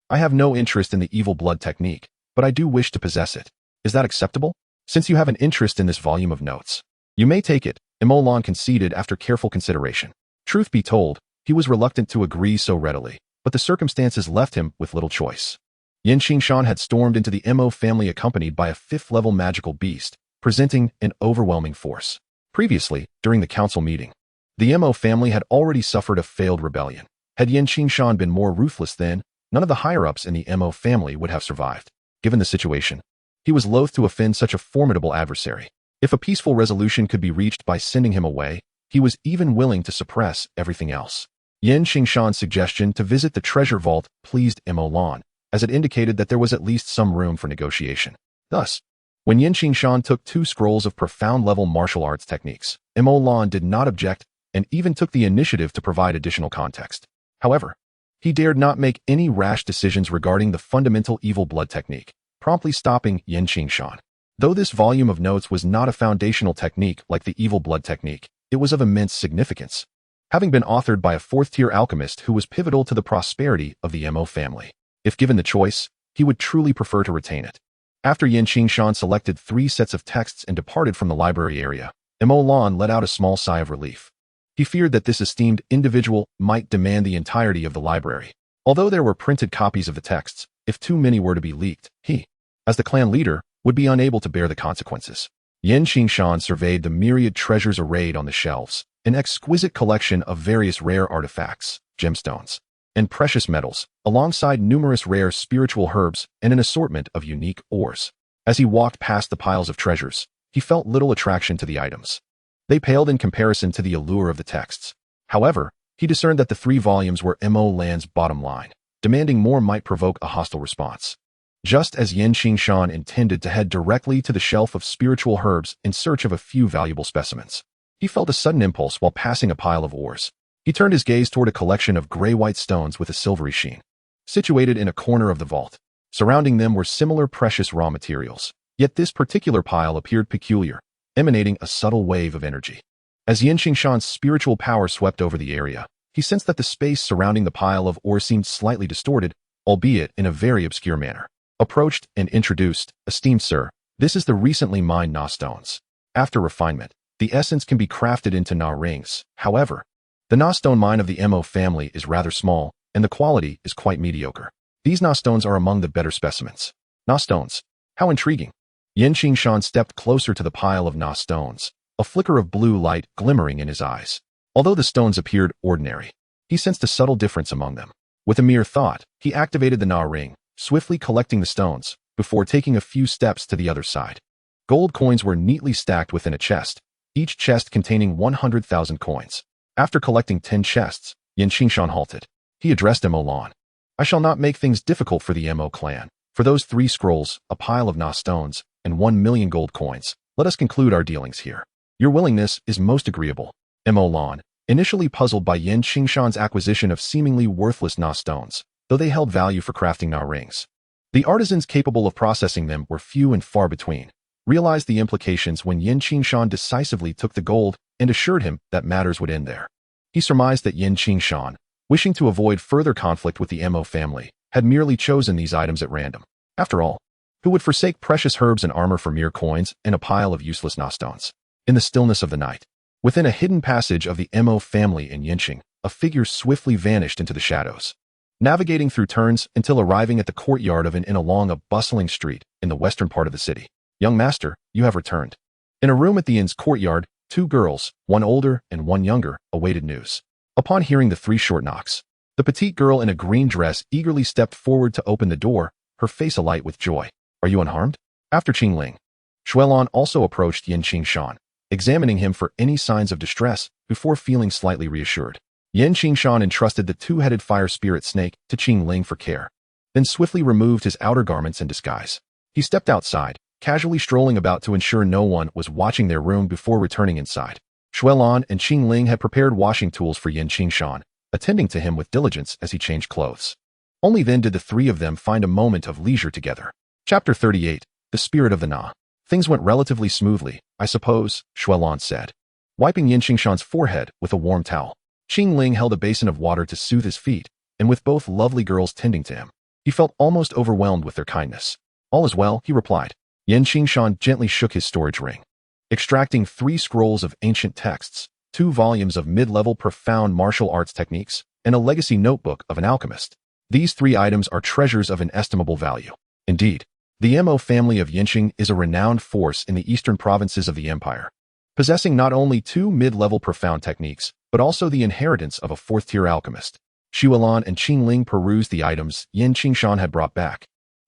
I have no interest in the Evil Blood technique, but I do wish to possess it. Is that acceptable? Since you have an interest in this volume of notes, you may take it, Mo Lan conceded after careful consideration. Truth be told, he was reluctant to agree so readily, but the circumstances left him with little choice. Qingshan had stormed into the Mo family accompanied by a fifth-level magical beast, presenting an overwhelming force. Previously, during the council meeting, the Mo family had already suffered a failed rebellion. Had Qingshan been more ruthless then, none of the higher-ups in the Mo family would have survived. Given the situation, he was loath to offend such a formidable adversary. If a peaceful resolution could be reached by sending him away, he was even willing to suppress everything else. Qingshan's suggestion to visit the treasure vault pleased Mo Lan, as it indicated that there was at least some room for negotiation. Thus, when Qingshan took 2 scrolls of profound-level martial arts techniques, Mo Lan did not object and even took the initiative to provide additional context. However, he dared not make any rash decisions regarding the fundamental Evil Blood technique, promptly stopping Qingshan. Though this volume of notes was not a foundational technique like the Evil Blood technique, it was of immense significance, having been authored by a fourth-tier alchemist who was pivotal to the prosperity of the Mo family. If given the choice, he would truly prefer to retain it. After Qingshan selected 3 sets of texts and departed from the library area, Mo Lan let out a small sigh of relief. He feared that this esteemed individual might demand the entirety of the library. Although there were printed copies of the texts, if too many were to be leaked, he, as the clan leader, would be unable to bear the consequences. Qingshan surveyed the myriad treasures arrayed on the shelves, an exquisite collection of various rare artifacts, gemstones, and precious metals, alongside numerous rare spiritual herbs and an assortment of unique ores. As he walked past the piles of treasures, he felt little attraction to the items. They paled in comparison to the allure of the texts. However, he discerned that the 3 volumes were Mo Lan's bottom line. Demanding more might provoke a hostile response. Just as Qingshan intended to head directly to the shelf of spiritual herbs in search of a few valuable specimens, he felt a sudden impulse while passing a pile of ores. He turned his gaze toward a collection of gray-white stones with a silvery sheen, situated in a corner of the vault. Surrounding them were similar precious raw materials, yet this particular pile appeared peculiar, emanating a subtle wave of energy. As Qingshan's spiritual power swept over the area, he sensed that the space surrounding the pile of ore seemed slightly distorted, albeit in a very obscure manner. Approached and introduced, "Esteemed sir, this is the recently mined Na stones. After refinement, the essence can be crafted into Na rings. However, the Na stone mine of the Mo family is rather small, and the quality is quite mediocre. These Na stones are among the better specimens." Na stones? How intriguing. Qingshan stepped closer to the pile of Na stones, a flicker of blue light glimmering in his eyes. Although the stones appeared ordinary, he sensed a subtle difference among them. With a mere thought, he activated the Na ring, swiftly collecting the stones, before taking a few steps to the other side. Gold coins were neatly stacked within a chest, each chest containing 100,000 coins. After collecting 10 chests, Qingshan halted. He addressed Mo Lan. "I shall not make things difficult for the Mo clan. For those 3 scrolls, a pile of Na stones, and 1 million gold coins, let us conclude our dealings here. Your willingness is most agreeable." Mo Lan, initially puzzled by Qingshan's acquisition of seemingly worthless Na stones, though they held value for crafting Na rings. The artisans capable of processing them were few and far between. Realized the implications when Qingshan decisively took the gold and assured him that matters would end there. He surmised that Qingshan, wishing to avoid further conflict with the Mo family, had merely chosen these items at random. After all, who would forsake precious herbs and armor for mere coins and a pile of useless Na stones? In the stillness of the night, within a hidden passage of the Mo family in Qingshan, a figure swiftly vanished into the shadows, navigating through turns until arriving at the courtyard of an inn along a bustling street in the western part of the city. "Young master, you have returned." In a room at the inn's courtyard, 2 girls, one older and one younger, awaited news. Upon hearing the 3 short knocks, the petite girl in a green dress eagerly stepped forward to open the door, her face alight with joy. "Are you unharmed?" After Qingling, Xuelan also approached Qingshan, examining him for any signs of distress before feeling slightly reassured. Qingshan entrusted the 2-headed fire spirit snake to Qingling for care, then swiftly removed his outer garments in disguise. He stepped outside, casually strolling about to ensure no one was watching their room before returning inside. Xuelan and Qingling had prepared washing tools for Qingshan, attending to him with diligence as he changed clothes. Only then did the 3 of them find a moment of leisure together. Chapter 38, The Spirit of the Na. "Things went relatively smoothly, I suppose," Xuelan said, wiping Qingshan's forehead with a warm towel. Qingling held a basin of water to soothe his feet, and with both lovely girls tending to him, he felt almost overwhelmed with their kindness. "All is well," he replied. Qingshan gently shook his storage ring, extracting 3 scrolls of ancient texts, 2 volumes of mid-level profound martial arts techniques, and a legacy notebook of an alchemist. These 3 items are treasures of inestimable value. Indeed, the Mo family of Qingshan is a renowned force in the eastern provinces of the empire, possessing not only 2 mid-level profound techniques, but also the inheritance of a 4th-tier alchemist. Xuelan and Qingling perused the items Qingshan had brought back,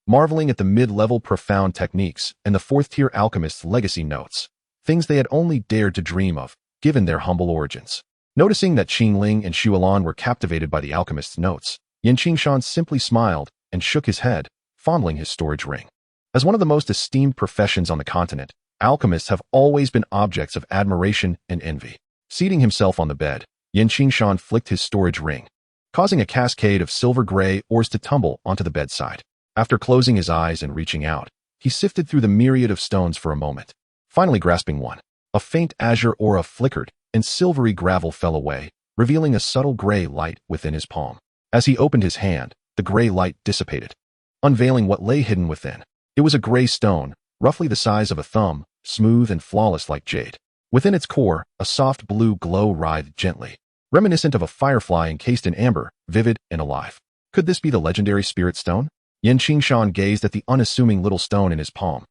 marveling at the mid-level profound techniques and the 4th-tier alchemist's legacy notes, things they had only dared to dream of, given their humble origins. Noticing that Qingling and Xuelan were captivated by the alchemist's notes, Qingshan simply smiled and shook his head, fondling his storage ring. As one of the most esteemed professions on the continent, alchemists have always been objects of admiration and envy. Seating himself on the bed, Qingshan flicked his storage ring, causing a cascade of silver-gray ores to tumble onto the bedside. After closing his eyes and reaching out, he sifted through the myriad of stones for a moment. Finally grasping one, a faint azure aura flickered, and silvery gravel fell away, revealing a subtle gray light within his palm. As he opened his hand, the gray light dissipated, unveiling what lay hidden within. It was a gray stone, roughly the size of a thumb, smooth and flawless like jade. Within its core, a soft blue glow writhed gently, reminiscent of a firefly encased in amber, vivid and alive. Could this be the legendary spirit stone? Qingshan gazed at the unassuming little stone in his palm,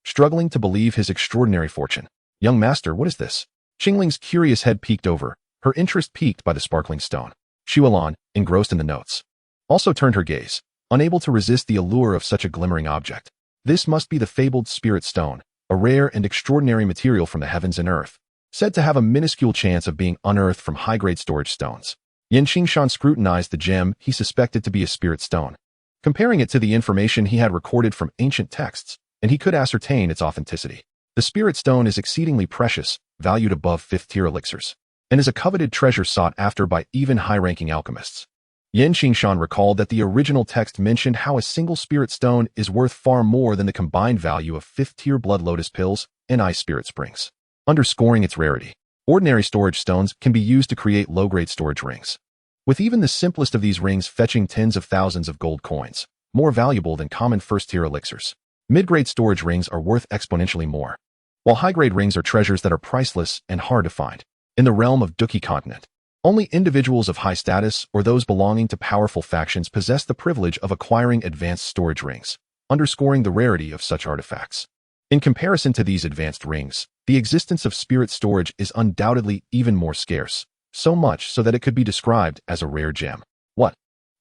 struggling to believe his extraordinary fortune. Young master, what is this? Qingling's curious head peeked over, her interest piqued by the sparkling stone. Xiaolan, engrossed in the notes, also turned her gaze, unable to resist the allure of such a glimmering object. This must be the fabled spirit stone, a rare and extraordinary material from the heavens and earth, said to have a minuscule chance of being unearthed from high-grade storage stones. Qingshan scrutinized the gem he suspected to be a spirit stone, comparing it to the information he had recorded from ancient texts, and he could ascertain its authenticity. The spirit stone is exceedingly precious, valued above fifth-tier elixirs, and is a coveted treasure sought after by even high-ranking alchemists. Qingshan recalled that the original text mentioned how a single spirit stone is worth far more than the combined value of fifth-tier blood lotus pills and ice spirit springs, underscoring its rarity. Ordinary storage stones can be used to create low-grade storage rings, with even the simplest of these rings fetching tens of thousands of gold coins, more valuable than common first-tier elixirs. Mid-grade storage rings are worth exponentially more, while high-grade rings are treasures that are priceless and hard to find. In the realm of Duki continent, only individuals of high status or those belonging to powerful factions possess the privilege of acquiring advanced storage rings, underscoring the rarity of such artifacts. In comparison to these advanced rings, the existence of spirit storage is undoubtedly even more scarce, so much so that it could be described as a rare gem. What?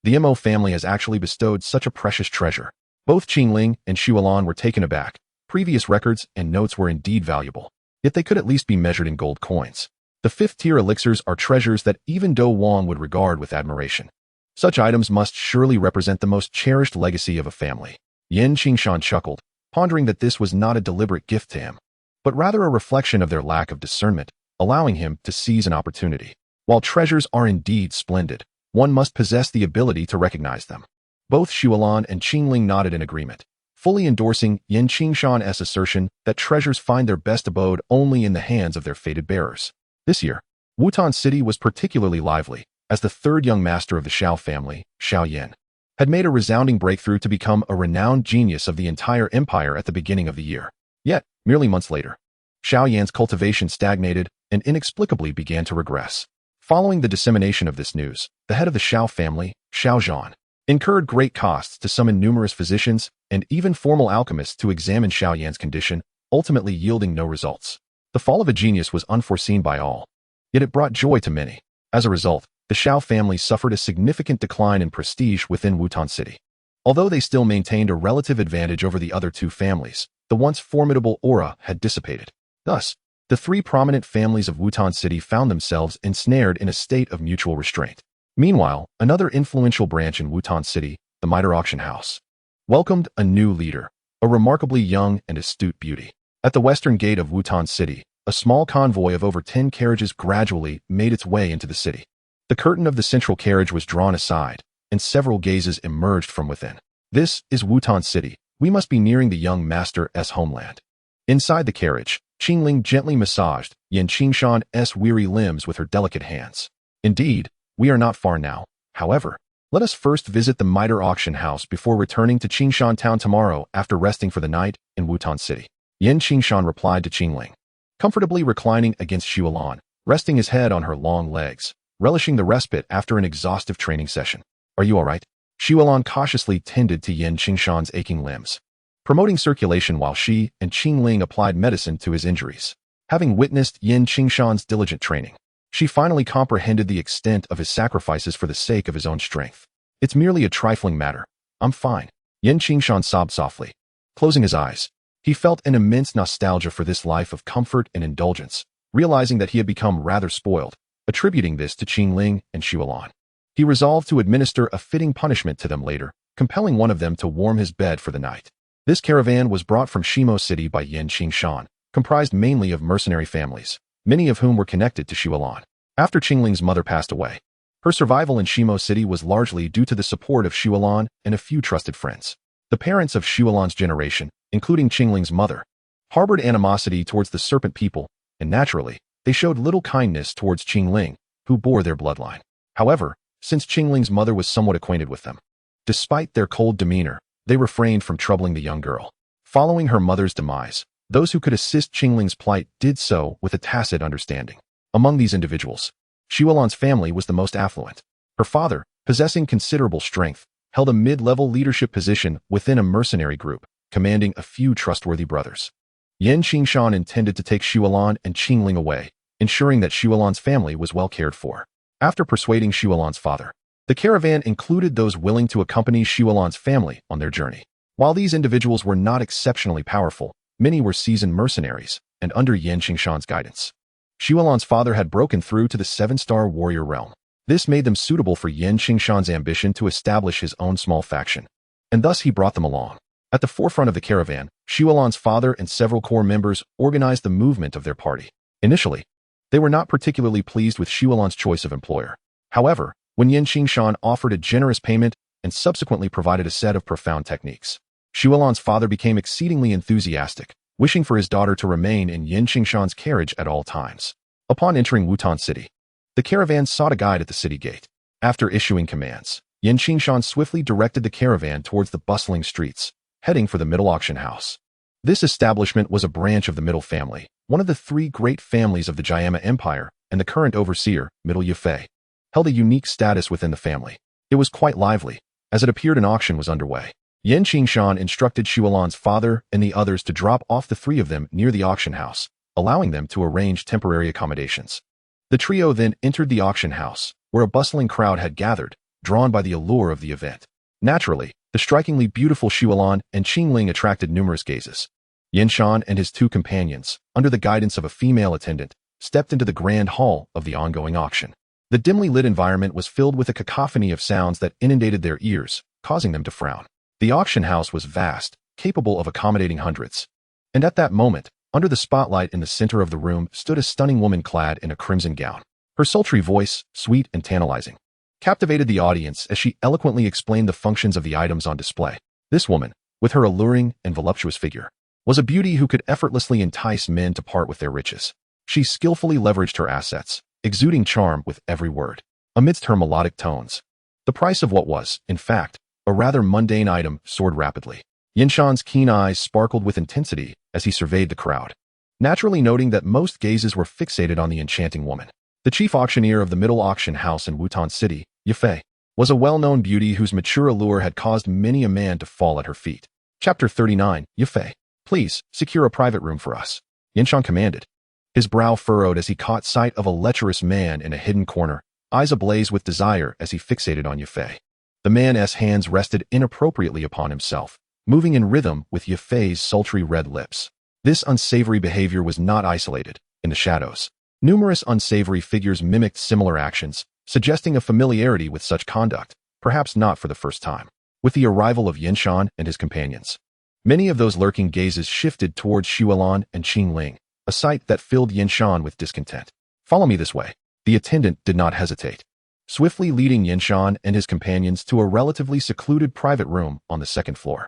The Mo family has actually bestowed such a precious treasure. Both Qingling and Xiaolan were taken aback. Previous records and notes were indeed valuable, yet they could at least be measured in gold coins. The fifth-tier elixirs are treasures that even Do Wang would regard with admiration. Such items must surely represent the most cherished legacy of a family. Qingshan chuckled, pondering that this was not a deliberate gift to him, but rather a reflection of their lack of discernment, allowing him to seize an opportunity. While treasures are indeed splendid, one must possess the ability to recognize them. Both Xiaolan and Qingling nodded in agreement, fully endorsing Qingshan's assertion that treasures find their best abode only in the hands of their fated bearers. This year, Wutan City was particularly lively, as the third young master of the Xiao family, Xiao Yan, had made a resounding breakthrough to become a renowned genius of the entire empire at the beginning of the year. Yet, merely months later, Xiao Yan's cultivation stagnated and inexplicably began to regress. Following the dissemination of this news, the head of the Xiao family, Xiao Zhan, incurred great costs to summon numerous physicians and even formal alchemists to examine Xiao Yan's condition, ultimately yielding no results. The fall of a genius was unforeseen by all, yet it brought joy to many. As a result, the Xiao family suffered a significant decline in prestige within Wutan City. Although they still maintained a relative advantage over the other two families, the once formidable aura had dissipated. Thus, the three prominent families of Wutan City found themselves ensnared in a state of mutual restraint. Meanwhile, another influential branch in Wutan City, the Mitre Auction House, welcomed a new leader, a remarkably young and astute beauty. At the western gate of Wutan City, a small convoy of over 10 carriages gradually made its way into the city. The curtain of the central carriage was drawn aside, and several gazes emerged from within. This is Wutan City. We must be nearing the young master's homeland. Inside the carriage, Qingling gently massaged Qingshan's weary limbs with her delicate hands. Indeed, we are not far now. However, let us first visit the Mitre Auction House before returning to Qingshan Town tomorrow after resting for the night in Wutan City. Qingshan replied to Qingling, comfortably reclining against Xiaolan, resting his head on her long legs, relishing the respite after an exhaustive training session. Are you all right? Xiaolan cautiously tended to Qingshan's aching limbs, promoting circulation while she and Qingling applied medicine to his injuries. Having witnessed Qingshan's diligent training, she finally comprehended the extent of his sacrifices for the sake of his own strength. It's merely a trifling matter. I'm fine. Qingshan sobbed softly. Closing his eyes, he felt an immense nostalgia for this life of comfort and indulgence, realizing that he had become rather spoiled, attributing this to Qingling and Xiaolan. He resolved to administer a fitting punishment to them later, compelling one of them to warm his bed for the night. This caravan was brought from Shimo City by Qingshan, comprised mainly of mercenary families, many of whom were connected to Xiaolan. After Qingling's mother passed away, her survival in Shimo City was largely due to the support of Xiaolan and a few trusted friends. The parents of Xiaolan's generation, including Qingling's mother, harbored animosity towards the serpent people, and naturally, they showed little kindness towards Qingling, who bore their bloodline. However, since Qingling's mother was somewhat acquainted with them, despite their cold demeanor, they refrained from troubling the young girl. Following her mother's demise, Those who could assist Qingling's plight did so with a tacit understanding. Among these individuals, Xiaolan's family was the most affluent. Her father, possessing considerable strength, held a mid-level leadership position within a mercenary group, commanding a few trustworthy brothers. Qingshan intended to take Xiaolan and Qingling away, ensuring that Xiaolan's family was well cared for. After persuading Xiaolan's father, the caravan included those willing to accompany Xiaolan's family on their journey. While these individuals were not exceptionally powerful, many were seasoned mercenaries and under Qingshan's guidance. Xiaolan's father had broken through to the 7-star warrior realm. This made them suitable for Qingshan's ambition to establish his own small faction, and thus he brought them along. At the forefront of the caravan, Xiaolan's father and several core members organized the movement of their party. Initially, they were not particularly pleased with Xiaolan's choice of employer. However, when Qingshan offered a generous payment and subsequently provided a set of profound techniques, Xiaolan's father became exceedingly enthusiastic, wishing for his daughter to remain in Qingshan's carriage at all times. Upon entering Wutan City, the caravan sought a guide at the city gate. After issuing commands, Qingshan swiftly directed the caravan towards the bustling streets, heading for the Middle Auction House. This establishment was a branch of the Middle family, one of the 3 great families of the Jiama Empire, and the current overseer, Middle Yufei, held a unique status within the family. It was quite lively, as it appeared an auction was underway. Qingshan instructed Xiaolan's father and the others to drop off the 3 of them near the auction house, allowing them to arrange temporary accommodations. The trio then entered the auction house, where a bustling crowd had gathered, drawn by the allure of the event. Naturally, the strikingly beautiful Xiaolan and Qingling attracted numerous gazes. Qingshan and his 2 companions, under the guidance of a female attendant, stepped into the grand hall of the ongoing auction. The dimly lit environment was filled with a cacophony of sounds that inundated their ears, causing them to frown. The auction house was vast, capable of accommodating hundreds. And at that moment, under the spotlight in the center of the room stood a stunning woman clad in a crimson gown. Her sultry voice, sweet and tantalizing, captivated the audience as she eloquently explained the functions of the items on display. This woman, with her alluring and voluptuous figure, was a beauty who could effortlessly entice men to part with their riches. She skillfully leveraged her assets, exuding charm with every word. Amidst her melodic tones, the price of what was, in fact, a rather mundane item soared rapidly. Qingshan's keen eyes sparkled with intensity as he surveyed the crowd, naturally noting that most gazes were fixated on the enchanting woman. The chief auctioneer of the Middle Auction House in Wutan City, Yufei, was a well-known beauty whose mature allure had caused many a man to fall at her feet. Chapter 39, Yufei, please, secure a private room for us, Qingshan commanded. His brow furrowed as he caught sight of a lecherous man in a hidden corner, eyes ablaze with desire as he fixated on Yufei. The man's hands rested inappropriately upon himself, moving in rhythm with Yufei's sultry red lips. This unsavory behavior was not isolated. In the shadows, numerous unsavory figures mimicked similar actions, suggesting a familiarity with such conduct, perhaps not for the first time. With the arrival of Qingshan and his companions, many of those lurking gazes shifted towards Xiaolan and Qingling, a sight that filled Qingshan with discontent. Follow me this way. The attendant did not hesitate, swiftly leading Qingshan and his companions to a relatively secluded private room on the 2nd floor.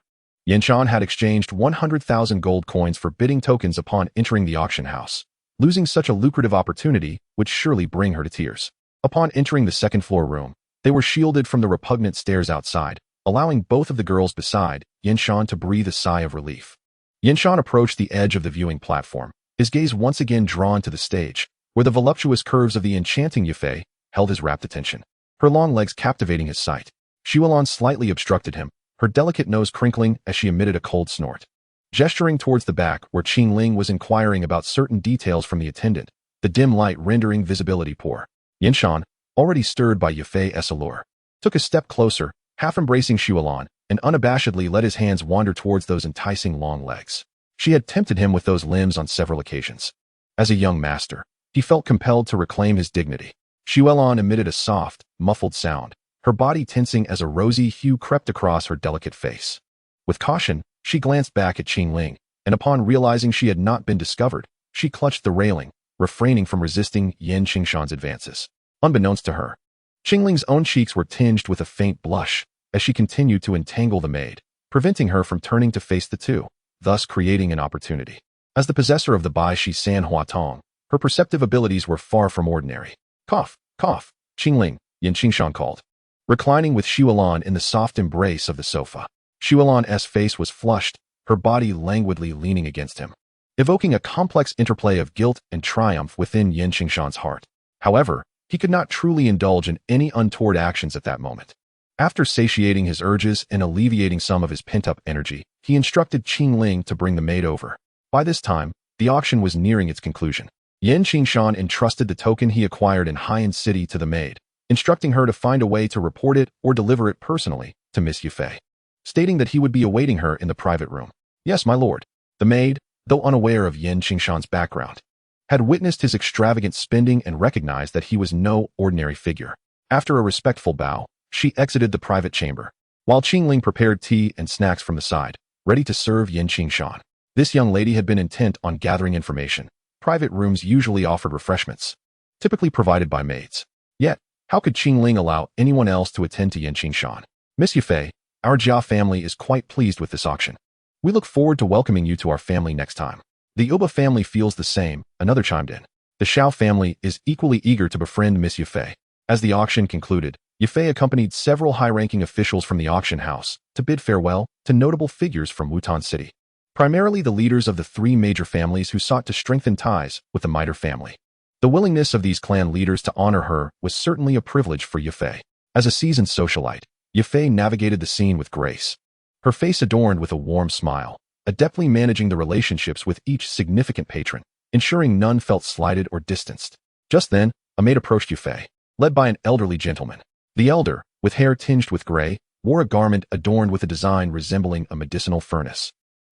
Qingshan had exchanged 100,000 gold coins for bidding tokens upon entering the auction house. Losing such a lucrative opportunity would surely bring her to tears. Upon entering the 2nd floor room, they were shielded from the repugnant stares outside, allowing both of the girls beside Qingshan to breathe a sigh of relief. Qingshan approached the edge of the viewing platform, his gaze once again drawn to the stage, where the voluptuous curves of the enchanting Yufei held his rapt attention, her long legs captivating his sight. Xiaolan slightly obstructed him, her delicate nose crinkling as she emitted a cold snort. Gesturing towards the back where Qingling was inquiring about certain details from the attendant, the dim light rendering visibility poor, Qingshan, already stirred by Yufei's allure, took a step closer, half embracing Xiaolan, and unabashedly let his hands wander towards those enticing long legs. She had tempted him with those limbs on several occasions. As a young master, he felt compelled to reclaim his dignity. Xiaolan emitted a soft, muffled sound, her body tensing as a rosy hue crept across her delicate face. With caution, she glanced back at Qingling, and upon realizing she had not been discovered, she clutched the railing, refraining from resisting Qingshan's advances. Unbeknownst to her, Qingling's own cheeks were tinged with a faint blush as she continued to entangle the maid, preventing her from turning to face the two, thus creating an opportunity. As the possessor of the Bai Shi San Hua Tong, her perceptive abilities were far from ordinary. Cough, cough, Qingling, Qingshan called. Reclining with Xiaolan in the soft embrace of the sofa, Xiaolan's face was flushed, her body languidly leaning against him. evoking a complex interplay of guilt and triumph within Qingshan's heart. However, he could not truly indulge in any untoward actions at that moment. After satiating his urges and alleviating some of his pent-up energy, he instructed Qingling to bring the maid over. By this time, the auction was nearing its conclusion. Qingshan entrusted the token he acquired in Haiyan City to the maid, instructing her to find a way to report it or deliver it personally to Miss Yufei, stating that he would be awaiting her in the private room. Yes, my lord. The maid, though unaware of Qingshan's background, had witnessed his extravagant spending and recognized that he was no ordinary figure. After a respectful bow, she exited the private chamber, while Qingling prepared tea and snacks from the side, ready to serve Qingshan. This young lady had been intent on gathering information. Private rooms usually offered refreshments, typically provided by maids. Yet, how could Qingling allow anyone else to attend to Qingshan? Miss Yufei, our Jia family is quite pleased with this auction. We look forward to welcoming you to our family next time. The Uba family feels the same, another chimed in. The Xiao family is equally eager to befriend Miss Yufei. As the auction concluded, Yufei accompanied several high-ranking officials from the auction house to bid farewell to notable figures from Wutan City, primarily the leaders of the three major families who sought to strengthen ties with the Mitre family. The willingness of these clan leaders to honor her was certainly a privilege for Yufei. As a seasoned socialite, Yufei navigated the scene with grace, her face adorned with a warm smile, adeptly managing the relationships with each significant patron, ensuring none felt slighted or distanced. Just then, a maid approached Yufei, led by an elderly gentleman. The elder, with hair tinged with gray, wore a garment adorned with a design resembling a medicinal furnace.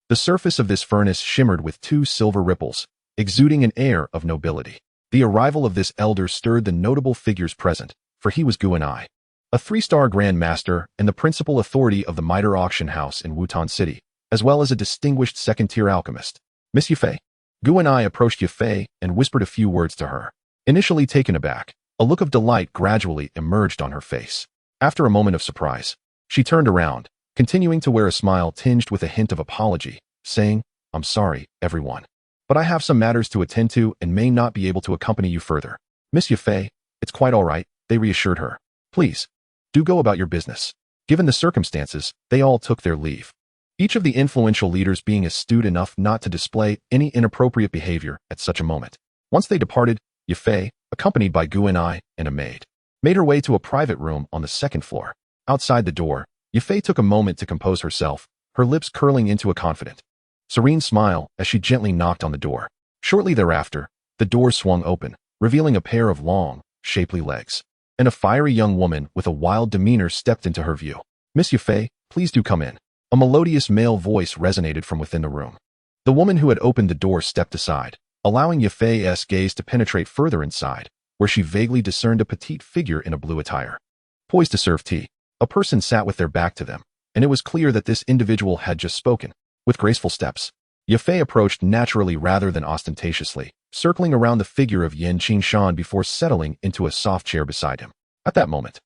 The surface of this furnace shimmered with two silver ripples, exuding an air of nobility. The arrival of this elder stirred the notable figures present, for he was Guanai, a three-star Grand Master and the principal authority of the Mitre auction house in Wutan City, as well as a distinguished second-tier alchemist. Miss Yufei? Guanai approached Yufei and whispered a few words to her. Initially taken aback, a look of delight gradually emerged on her face. After a moment of surprise, she turned around, continuing to wear a smile tinged with a hint of apology, saying, I'm sorry, everyone, but I have some matters to attend to and may not be able to accompany you further. Miss Yufei, it's quite all right, they reassured her. Please, do go about your business. Given the circumstances, they all took their leave, each of the influential leaders being astute enough not to display any inappropriate behavior at such a moment. Once they departed, Yufei, accompanied by Guanai and a maid, made her way to a private room on the second floor. Outside the door, Yufei took a moment to compose herself, her lips curling into a confident, serene smile as she gently knocked on the door. Shortly thereafter, the door swung open, revealing a pair of long, shapely legs, and a fiery young woman with a wild demeanor stepped into her view. Miss Yufei, please do come in. A melodious male voice resonated from within the room. The woman who had opened the door stepped aside, allowing Yufei's gaze to penetrate further inside, where she vaguely discerned a petite figure in a blue attire, poised to serve tea. A person sat with their back to them, and it was clear that this individual had just spoken. With graceful steps, Yufei approached naturally rather than ostentatiously, circling around the figure of Qingshan before settling into a soft chair beside him. At that moment,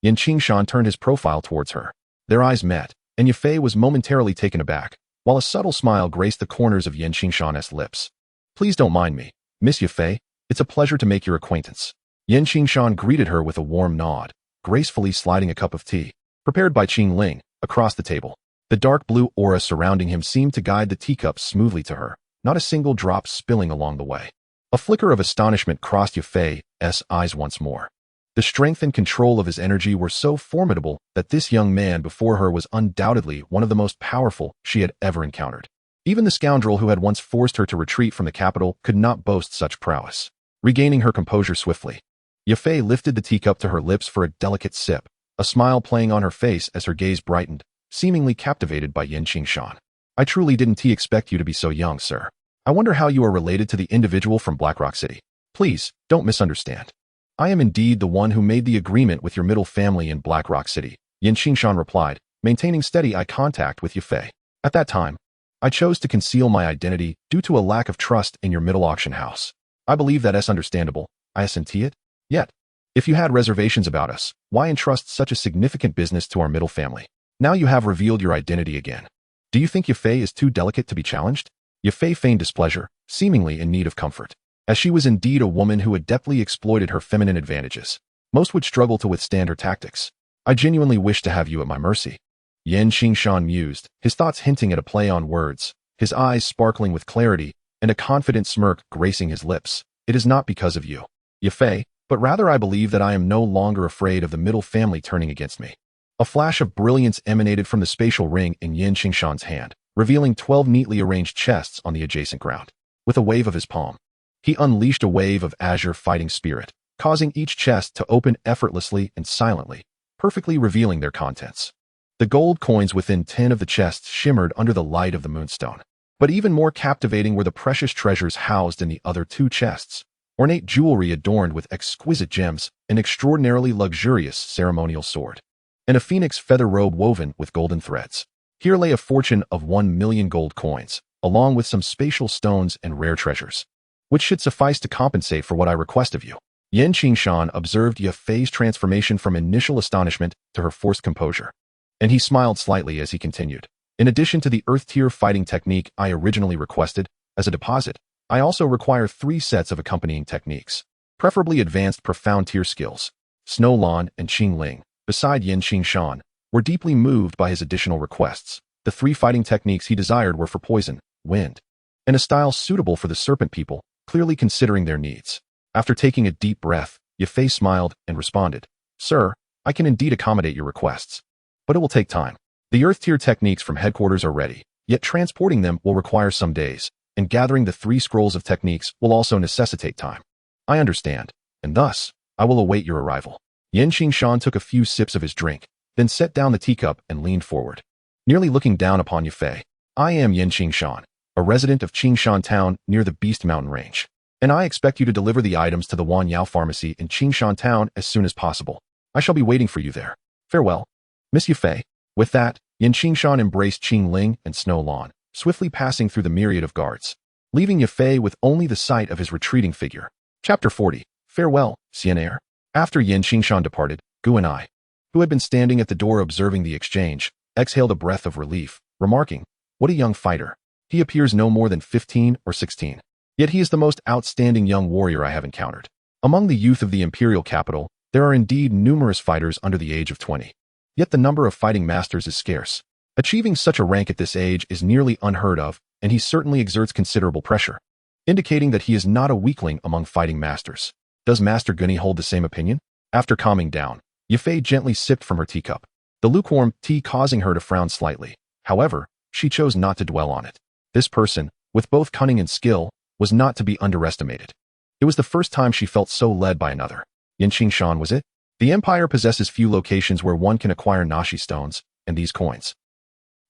Qingshan turned his profile towards her. Their eyes met, and Yufei was momentarily taken aback, while a subtle smile graced the corners of Qingshan's lips. Please don't mind me, Miss Yufei, it's a pleasure to make your acquaintance. Qingshan greeted her with a warm nod, gracefully sliding a cup of tea, prepared by Qingling, across the table. The dark blue aura surrounding him seemed to guide the teacup smoothly to her, not a single drop spilling along the way. A flicker of astonishment crossed Yufei's eyes once more. The strength and control of his energy were so formidable that this young man before her was undoubtedly one of the most powerful she had ever encountered. Even the scoundrel who had once forced her to retreat from the capital could not boast such prowess. Regaining her composure swiftly, Yufei lifted the teacup to her lips for a delicate sip, a smile playing on her face as her gaze brightened, seemingly captivated by Qingshan. I truly didn't expect you to be so young, sir. I wonder how you are related to the individual from Blackrock City. Please, don't misunderstand. I am indeed the one who made the agreement with your middle family in Blackrock City, Qingshan replied, maintaining steady eye contact with Yufei. At that time, I chose to conceal my identity due to a lack of trust in your middle auction house. I believe that is understandable, I assent it. Yet, if you had reservations about us, why entrust such a significant business to our middle family? Now you have revealed your identity again. Do you think Yufei is too delicate to be challenged? Yufei feigned displeasure, seemingly in need of comfort, as she was indeed a woman who adeptly exploited her feminine advantages. Most would struggle to withstand her tactics. I genuinely wish to have you at my mercy. Qingshan mused, his thoughts hinting at a play on words, his eyes sparkling with clarity and a confident smirk gracing his lips. "It is not because of you, Yafei, but rather I believe that I am no longer afraid of the middle family turning against me." A flash of brilliance emanated from the spatial ring in Qingshan's hand, revealing 12 neatly arranged chests on the adjacent ground. With a wave of his palm, he unleashed a wave of azure fighting spirit, causing each chest to open effortlessly and silently, perfectly revealing their contents. The gold coins within 10 of the chests shimmered under the light of the moonstone. But even more captivating were the precious treasures housed in the other 2 chests. Ornate jewelry adorned with exquisite gems, an extraordinarily luxurious ceremonial sword, and a phoenix feather robe woven with golden threads. Here lay a fortune of 1 million gold coins, along with some spatial stones and rare treasures, which should suffice to compensate for what I request of you. Qingshan observed Yafei's transformation from initial astonishment to her forced composure, and he smiled slightly as he continued. "In addition to the Earth-tier fighting technique I originally requested, as a deposit, I also require 3 sets of accompanying techniques, preferably advanced profound-tier skills." Snow Lan and Qingling, beside Qingshan, were deeply moved by his additional requests. The 3 fighting techniques he desired were for poison, wind, and a style suitable for the serpent people, clearly considering their needs. After taking a deep breath, Yafei smiled and responded, "Sir, I can indeed accommodate your requests, but it will take time. The Earth-tier techniques from headquarters are ready, yet transporting them will require some days, and gathering the 3 scrolls of techniques will also necessitate time. I understand, and thus, I will await your arrival." Qingshan took a few sips of his drink, then set down the teacup and leaned forward, nearly looking down upon Yafei. "I am Qingshan, a resident of Qingshan town near the Beast Mountain Range, and I expect you to deliver the items to the Wanyao Pharmacy in Qingshan town as soon as possible. I shall be waiting for you there. Farewell, Miss Yafei." With that, Qingshan embraced Qingling and Snow Lan, swiftly passing through the myriad of guards, leaving Yafei with only the sight of his retreating figure. Chapter 40. Farewell, Heir. After Qingshan departed, Gu and I, who had been standing at the door observing the exchange, exhaled a breath of relief, remarking, "What a young fighter. He appears no more than 15 or 16. Yet he is the most outstanding young warrior I have encountered. Among the youth of the imperial capital, there are indeed numerous fighters under the age of 20. Yet the number of fighting masters is scarce. Achieving such a rank at this age is nearly unheard of, and he certainly exerts considerable pressure, indicating that he is not a weakling among fighting masters. Does Master Gunny hold the same opinion?" After calming down, Yafei gently sipped from her teacup, the lukewarm tea causing her to frown slightly. However, she chose not to dwell on it. This person, with both cunning and skill, was not to be underestimated. It was the first time she felt so led by another. Qingshan was it? The Empire possesses few locations where one can acquire Nashi stones, and these coins.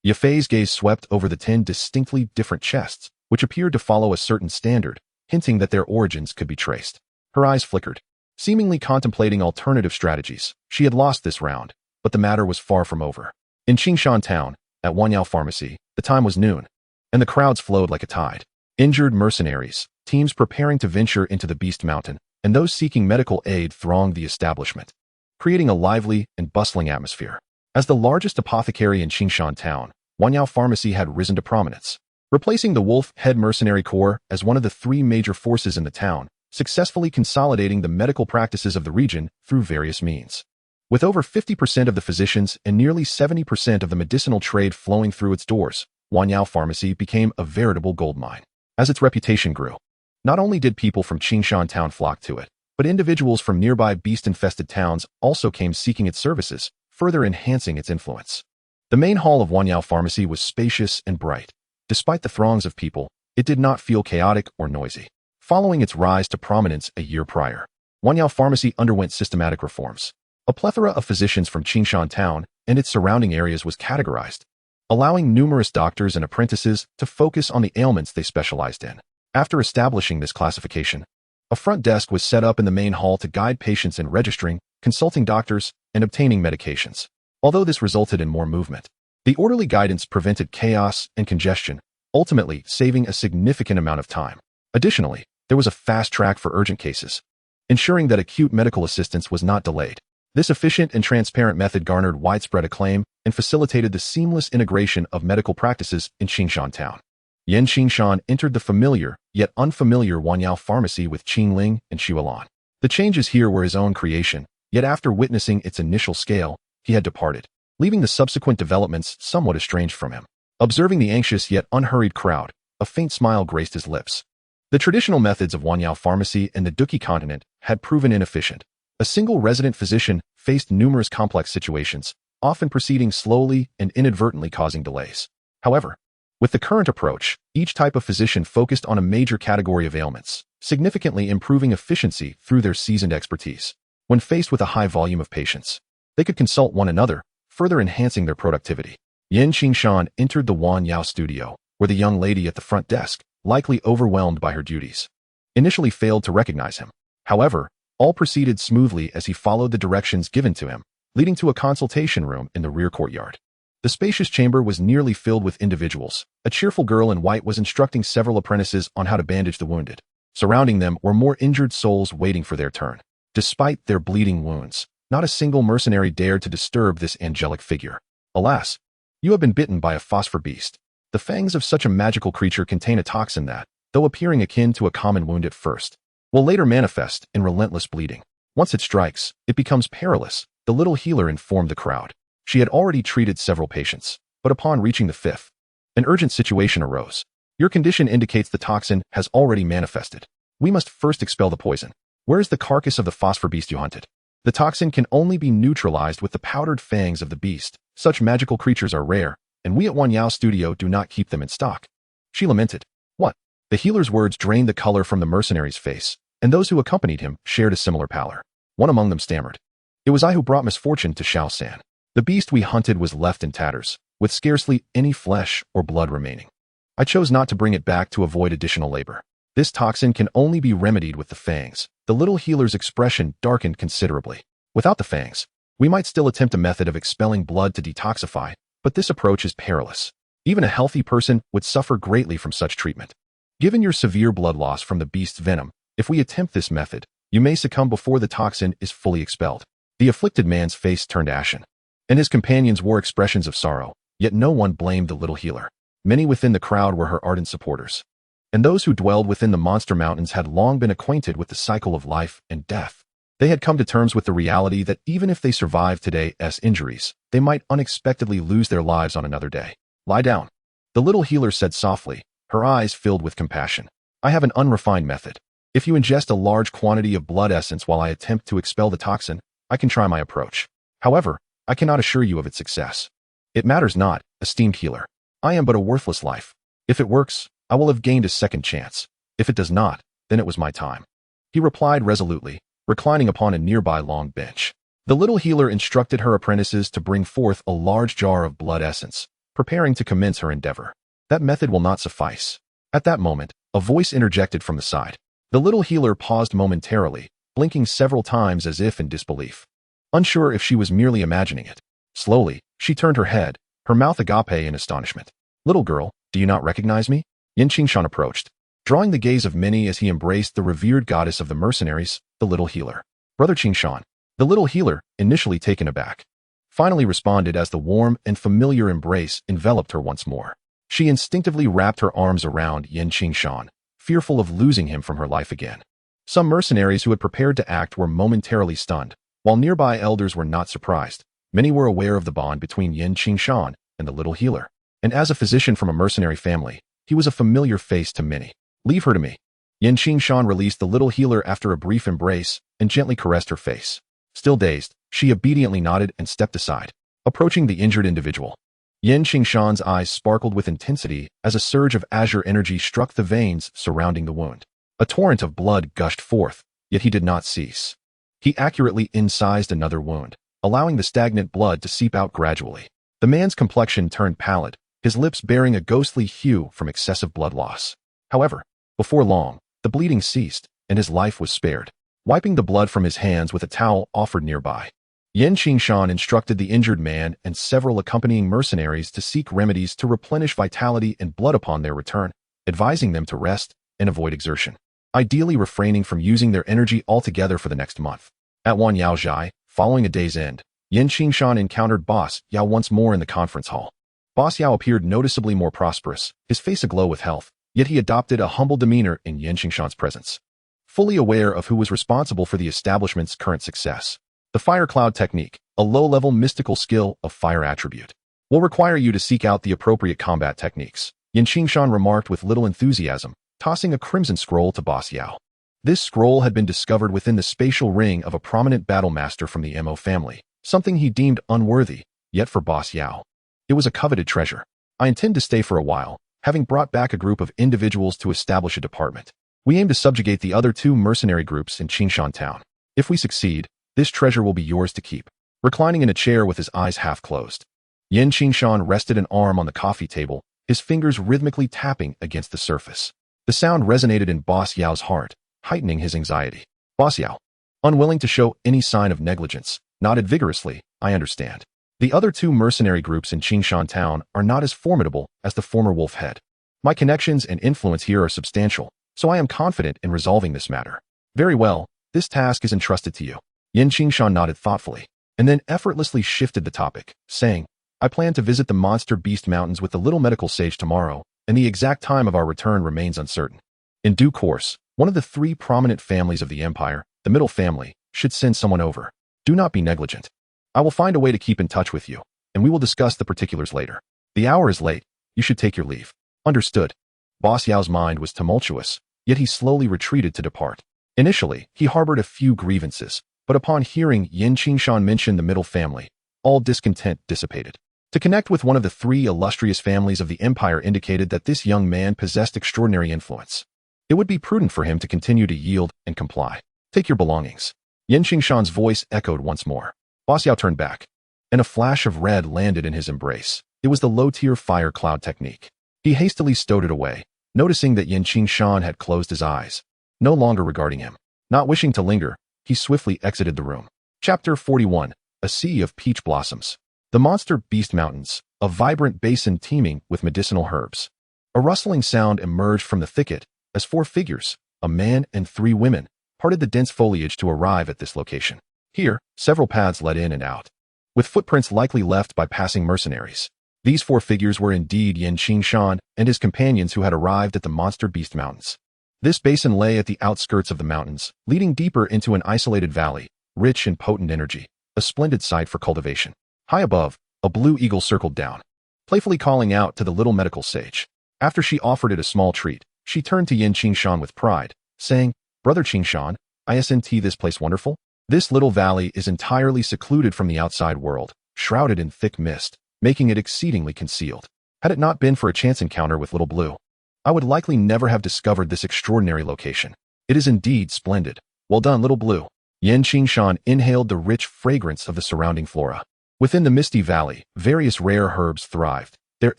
Yafei's gaze swept over the 10 distinctly different chests, which appeared to follow a certain standard, hinting that their origins could be traced. Her eyes flickered, seemingly contemplating alternative strategies. She had lost this round, but the matter was far from over. In Qingshan town, at Wanyao Pharmacy, the time was noon, and the crowds flowed like a tide. Injured mercenaries, teams preparing to venture into the Beast Mountain, and those seeking medical aid thronged the establishment, creating a lively and bustling atmosphere. As the largest apothecary in Qingshan town, Wanyao Pharmacy had risen to prominence, replacing the Wolf Head Mercenary Corps as one of the 3 major forces in the town, successfully consolidating the medical practices of the region through various means. With over 50% of the physicians and nearly 70% of the medicinal trade flowing through its doors, Wanyao Pharmacy became a veritable goldmine. As its reputation grew, not only did people from Qingshan town flock to it, but individuals from nearby beast-infested towns also came seeking its services, further enhancing its influence. The main hall of Wanyao Pharmacy was spacious and bright. Despite the throngs of people, it did not feel chaotic or noisy. Following its rise to prominence a year prior, Wanyao Pharmacy underwent systematic reforms. A plethora of physicians from Qingshan town and its surrounding areas was categorized, allowing numerous doctors and apprentices to focus on the ailments they specialized in. After establishing this classification, a front desk was set up in the main hall to guide patients in registering, consulting doctors, and obtaining medications. Although this resulted in more movement, the orderly guidance prevented chaos and congestion, ultimately saving a significant amount of time. Additionally, there was a fast track for urgent cases, ensuring that acute medical assistance was not delayed. This efficient and transparent method garnered widespread acclaim and facilitated the seamless integration of medical practices in Qingshan town. Qingshan entered the familiar, yet unfamiliar Wanyao Pharmacy with Qingling and Xuelan. The changes here were his own creation, yet after witnessing its initial scale, he had departed, leaving the subsequent developments somewhat estranged from him. Observing the anxious yet unhurried crowd, A faint smile graced his lips. The traditional methods of Wanyao pharmacy and the Duki continent had proven inefficient. A single resident physician faced numerous complex situations, often proceeding slowly and inadvertently causing delays. However, with the current approach, each type of physician focused on a major category of ailments, significantly improving efficiency through their seasoned expertise. When faced with a high volume of patients, they could consult one another, further enhancing their productivity. Qingshan entered the Wanyao studio, where the young lady at the front desk, likely overwhelmed by her duties, initially failed to recognize him. However, all proceeded smoothly as he followed the directions given to him, leading to a consultation room in the rear courtyard. The spacious chamber was nearly filled with individuals. A cheerful girl in white was instructing several apprentices on how to bandage the wounded. Surrounding them were more injured souls waiting for their turn. Despite their bleeding wounds, not a single mercenary dared to disturb this angelic figure. Alas, you have been bitten by a phosphor beast. The fangs of such a magical creature contain a toxin that, though appearing akin to a common wound at first, will later manifest in relentless bleeding. Once it strikes, it becomes perilous, the little healer informed the crowd. She had already treated several patients, but upon reaching the fifth, an urgent situation arose. Your condition indicates the toxin has already manifested. We must first expel the poison. Where is the carcass of the phosphor beast you hunted? The toxin can only be neutralized with the powdered fangs of the beast. Such magical creatures are rare, and we at Wanyao Studio do not keep them in stock. She lamented. What? The healer's words drained the color from the mercenary's face, and those who accompanied him shared a similar pallor. One among them stammered. It was I who brought misfortune to Shaosan. The beast we hunted was left in tatters, with scarcely any flesh or blood remaining. I chose not to bring it back to avoid additional labor. This toxin can only be remedied with the fangs. The little healer's expression darkened considerably. Without the fangs, we might still attempt a method of expelling blood to detoxify, but this approach is perilous. Even a healthy person would suffer greatly from such treatment. Given your severe blood loss from the beast's venom, if we attempt this method, you may succumb before the toxin is fully expelled. The afflicted man's face turned ashen, and his companions wore expressions of sorrow, yet no one blamed the little healer. Many within the crowd were her ardent supporters, and those who dwelled within the monster mountains had long been acquainted with the cycle of life and death. They had come to terms with the reality that even if they survived today's injuries, they might unexpectedly lose their lives on another day. Lie down, the little healer said softly, her eyes filled with compassion. I have an unrefined method. If you ingest a large quantity of blood essence while I attempt to expel the toxin, I can try my approach. However, I cannot assure you of its success. It matters not, esteemed healer. I am but a worthless life. If it works, I will have gained a second chance. If it does not, then it was my time. He replied resolutely, reclining upon a nearby long bench. The little healer instructed her apprentices to bring forth a large jar of blood essence, preparing to commence her endeavor. That method will not suffice. At that moment, a voice interjected from the side. The little healer paused momentarily, blinking several times as if in disbelief, unsure if she was merely imagining it. Slowly, she turned her head, her mouth agape in astonishment. Little girl, do you not recognize me? Qingshan approached, drawing the gaze of many as he embraced the revered goddess of the mercenaries, the little healer. Brother Qingshan, the little healer, initially taken aback, finally responded as the warm and familiar embrace enveloped her once more. She instinctively wrapped her arms around Qingshan, fearful of losing him from her life again. Some mercenaries who had prepared to act were momentarily stunned, while nearby elders were not surprised. Many were aware of the bond between Qingshan and the little healer, and as a physician from a mercenary family, he was a familiar face to many. Leave her to me. Qingshan released the little healer after a brief embrace and gently caressed her face. Still dazed, she obediently nodded and stepped aside, approaching the injured individual. Qingshan's eyes sparkled with intensity as a surge of azure energy struck the veins surrounding the wound. A torrent of blood gushed forth, yet he did not cease. He accurately incised another wound, allowing the stagnant blood to seep out gradually. The man's complexion turned pallid, his lips bearing a ghostly hue from excessive blood loss. However, before long, the bleeding ceased, and his life was spared. Wiping the blood from his hands with a towel offered nearby, Qingshan instructed the injured man and several accompanying mercenaries to seek remedies to replenish vitality and blood upon their return, advising them to rest and avoid exertion, ideally refraining from using their energy altogether for the next month. At Wanyaozhai, following a day's end, Qingshan encountered Boss Yao once more in the conference hall. Boss Yao appeared noticeably more prosperous, his face aglow with health, yet he adopted a humble demeanor in Qingshan's presence. Fully aware of who was responsible for the establishment's current success, the fire cloud technique, a low-level mystical skill of fire attribute, will require you to seek out the appropriate combat techniques. Qingshan remarked with little enthusiasm, tossing a crimson scroll to Boss Yao. This scroll had been discovered within the spatial ring of a prominent battle master from the Mo family, something he deemed unworthy, yet for Boss Yao, it was a coveted treasure. I intend to stay for a while, having brought back a group of individuals to establish a department. We aim to subjugate the other 2 mercenary groups in Qingshan town. If we succeed, this treasure will be yours to keep. Reclining in a chair with his eyes half closed, Qingshan rested an arm on the coffee table, his fingers rhythmically tapping against the surface. The sound resonated in Boss Yao's heart, heightening his anxiety. Boss Yao, unwilling to show any sign of negligence, nodded vigorously. I understand. The other 2 mercenary groups in Qingshan town are not as formidable as the former wolf head. My connections and influence here are substantial, so I am confident in resolving this matter. Very well, this task is entrusted to you. Qingshan nodded thoughtfully, and then effortlessly shifted the topic, saying, I plan to visit the Monster Beast Mountains with the little medical sage tomorrow, and the exact time of our return remains uncertain. In due course, one of the 3 prominent families of the empire, the middle family, should send someone over. Do not be negligent. I will find a way to keep in touch with you, and we will discuss the particulars later. The hour is late. You should take your leave. Understood. Boss Yao's mind was tumultuous, yet he slowly retreated to depart. Initially, he harbored a few grievances, but upon hearing Qingshan mention the middle family, all discontent dissipated. To connect with one of the 3 illustrious families of the empire indicated that this young man possessed extraordinary influence. It would be prudent for him to continue to yield and comply. Take your belongings. Qingshan's voice echoed once more. Boss Yao turned back, and a flash of red landed in his embrace. It was the low-tier fire cloud technique. He hastily stowed it away, noticing that Qingshan had closed his eyes, no longer regarding him. Not wishing to linger, he swiftly exited the room. Chapter 41. A Sea of Peach Blossoms. The Monster Beast Mountains, a vibrant basin teeming with medicinal herbs. A rustling sound emerged from the thicket as 4 figures, a man and 3 women, parted the dense foliage to arrive at this location. Here, several paths led in and out, with footprints likely left by passing mercenaries. These 4 figures were indeed Qingshan and his companions who had arrived at the Monster Beast Mountains. This basin lay at the outskirts of the mountains, leading deeper into an isolated valley, rich in potent energy, a splendid site for cultivation. High above, a blue eagle circled down, playfully calling out to the little medical sage. After she offered it a small treat, she turned to Qingshan with pride, saying, Brother Qingshan, isn't this place wonderful? This little valley is entirely secluded from the outside world, shrouded in thick mist, making it exceedingly concealed. Had it not been for a chance encounter with Little Blue, I would likely never have discovered this extraordinary location. It is indeed splendid. Well done, Little Blue. Qingshan inhaled the rich fragrance of the surrounding flora. Within the misty valley, various rare herbs thrived, their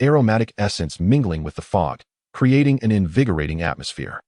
aromatic essence mingling with the fog, creating an invigorating atmosphere.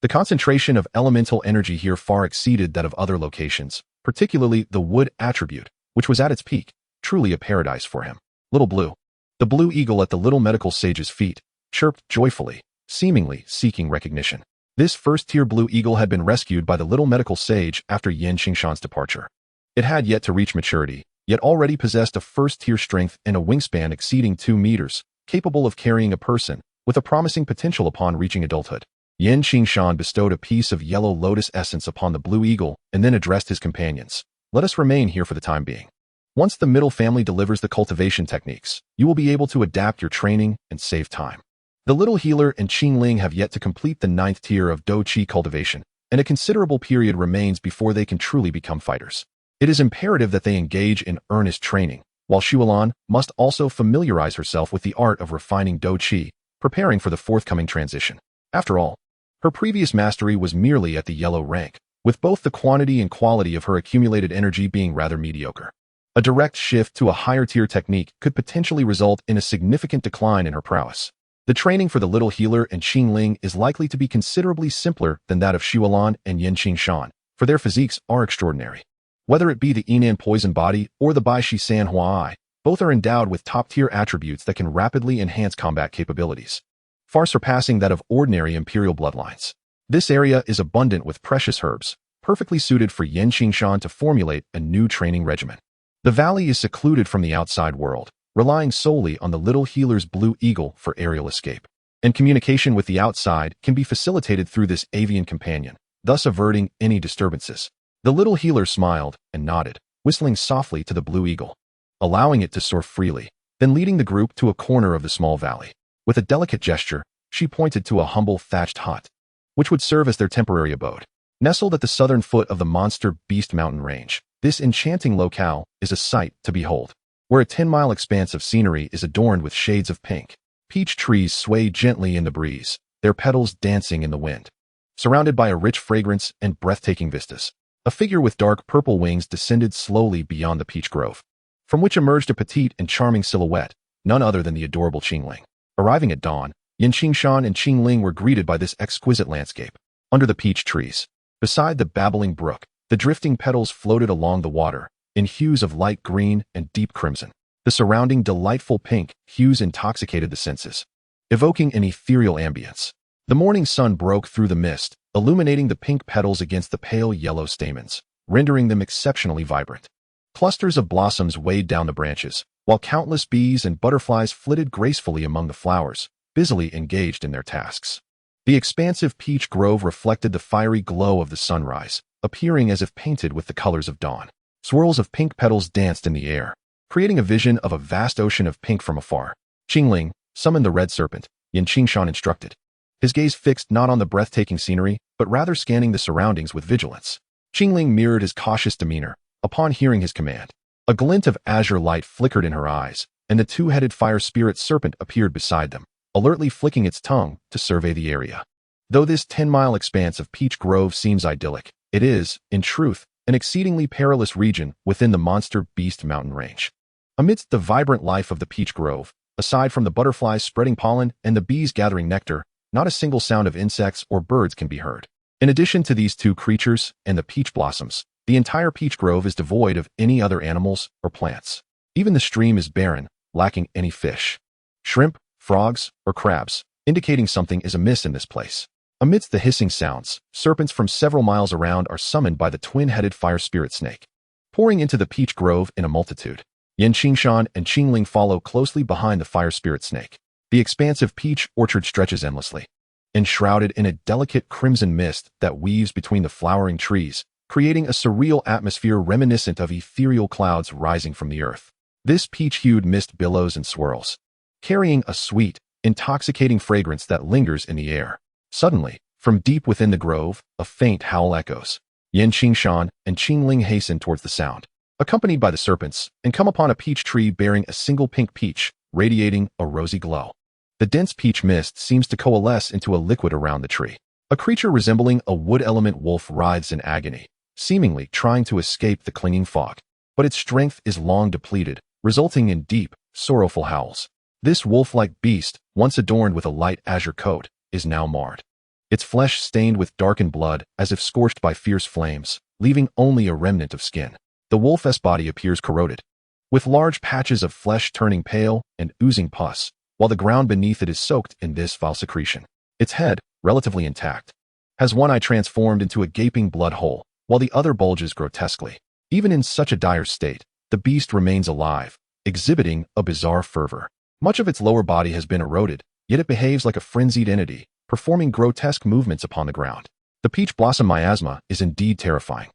The concentration of elemental energy here far exceeded that of other locations, particularly the wood attribute, which was at its peak, truly a paradise for him. Little Blue. The blue eagle at the little medical sage's feet chirped joyfully, seemingly seeking recognition. This first-tier blue eagle had been rescued by the little medical sage after Qingshan's departure. It had yet to reach maturity, yet already possessed a first-tier strength and a wingspan exceeding 2 meters, capable of carrying a person, with a promising potential upon reaching adulthood. Qingshan bestowed a piece of yellow lotus essence upon the blue eagle and then addressed his companions. Let us remain here for the time being. Once the middle family delivers the cultivation techniques, you will be able to adapt your training and save time. The little healer and Qingling have yet to complete the 9th tier of Do Qi cultivation, and a considerable period remains before they can truly become fighters. It is imperative that they engage in earnest training, while Xuelan must also familiarize herself with the art of refining Do Qi, preparing for the forthcoming transition. After all, her previous mastery was merely at the yellow rank, with both the quantity and quality of her accumulated energy being rather mediocre. A direct shift to a higher-tier technique could potentially result in a significant decline in her prowess. The training for the little healer and Qingling is likely to be considerably simpler than that of Xuelan and Qingshan, for their physiques are extraordinary. Whether it be the Yinan poison body or the Bai Shi San Huai, both are endowed with top-tier attributes that can rapidly enhance combat capabilities, far surpassing that of ordinary imperial bloodlines. This area is abundant with precious herbs, perfectly suited for Qingshan to formulate a new training regimen. The valley is secluded from the outside world, relying solely on the little healer's blue eagle for aerial escape. And communication with the outside can be facilitated through this avian companion, thus averting any disturbances. The little healer smiled and nodded, whistling softly to the blue eagle, allowing it to soar freely, then leading the group to a corner of the small valley. With a delicate gesture, she pointed to a humble thatched hut, which would serve as their temporary abode. Nestled at the southern foot of the monster beast mountain range, this enchanting locale is a sight to behold, where a 10-mile expanse of scenery is adorned with shades of pink. Peach trees sway gently in the breeze, their petals dancing in the wind. Surrounded by a rich fragrance and breathtaking vistas, a figure with dark purple wings descended slowly beyond the peach grove, from which emerged a petite and charming silhouette, none other than the adorable Qingling. Arriving at dawn, Qingshan and Qingling were greeted by this exquisite landscape. Under the peach trees, beside the babbling brook, the drifting petals floated along the water, in hues of light green and deep crimson. The surrounding delightful pink hues intoxicated the senses, evoking an ethereal ambience. The morning sun broke through the mist, illuminating the pink petals against the pale yellow stamens, rendering them exceptionally vibrant. Clusters of blossoms weighed down the branches, while countless bees and butterflies flitted gracefully among the flowers, busily engaged in their tasks. The expansive peach grove reflected the fiery glow of the sunrise, appearing as if painted with the colors of dawn. Swirls of pink petals danced in the air, creating a vision of a vast ocean of pink from afar. Qingling summoned the red serpent, Qingshan instructed, his gaze fixed not on the breathtaking scenery, but rather scanning the surroundings with vigilance. Qingling mirrored his cautious demeanor upon hearing his command. A glint of azure light flickered in her eyes, and the two-headed fire spirit serpent appeared beside them, alertly flicking its tongue to survey the area. Though this 10-mile expanse of peach grove seems idyllic, it is, in truth, an exceedingly perilous region within the monster beast mountain range. Amidst the vibrant life of the peach grove, aside from the butterflies spreading pollen and the bees gathering nectar, not a single sound of insects or birds can be heard. In addition to these two creatures and the peach blossoms, the entire peach grove is devoid of any other animals or plants. Even the stream is barren, lacking any fish, shrimp, frogs, or crabs, indicating something is amiss in this place. Amidst the hissing sounds, serpents from several miles around are summoned by the twin-headed fire spirit snake, pouring into the peach grove in a multitude. Qingshan and Qingling follow closely behind the fire spirit snake. The expansive peach orchard stretches endlessly, enshrouded in a delicate crimson mist that weaves between the flowering trees, creating a surreal atmosphere reminiscent of ethereal clouds rising from the earth. This peach-hued mist billows and swirls, carrying a sweet, intoxicating fragrance that lingers in the air. Suddenly, from deep within the grove, a faint howl echoes. Qingshan and Qingling hasten towards the sound, accompanied by the serpents, and come upon a peach tree bearing a single pink peach, radiating a rosy glow. The dense peach mist seems to coalesce into a liquid around the tree. A creature resembling a wood element wolf writhes in agony, seemingly trying to escape the clinging fog. But its strength is long depleted, resulting in deep, sorrowful howls. This wolf-like beast, once adorned with a light azure coat, is now marred. Its flesh stained with darkened blood as if scorched by fierce flames, leaving only a remnant of skin. The wolf's body appears corroded, with large patches of flesh turning pale and oozing pus, while the ground beneath it is soaked in this foul secretion. Its head, relatively intact, has one eye transformed into a gaping blood hole, while the other bulges grotesquely. Even in such a dire state, the beast remains alive, exhibiting a bizarre fervor. Much of its lower body has been eroded, yet it behaves like a frenzied entity, performing grotesque movements upon the ground. The peach blossom miasma is indeed terrifying.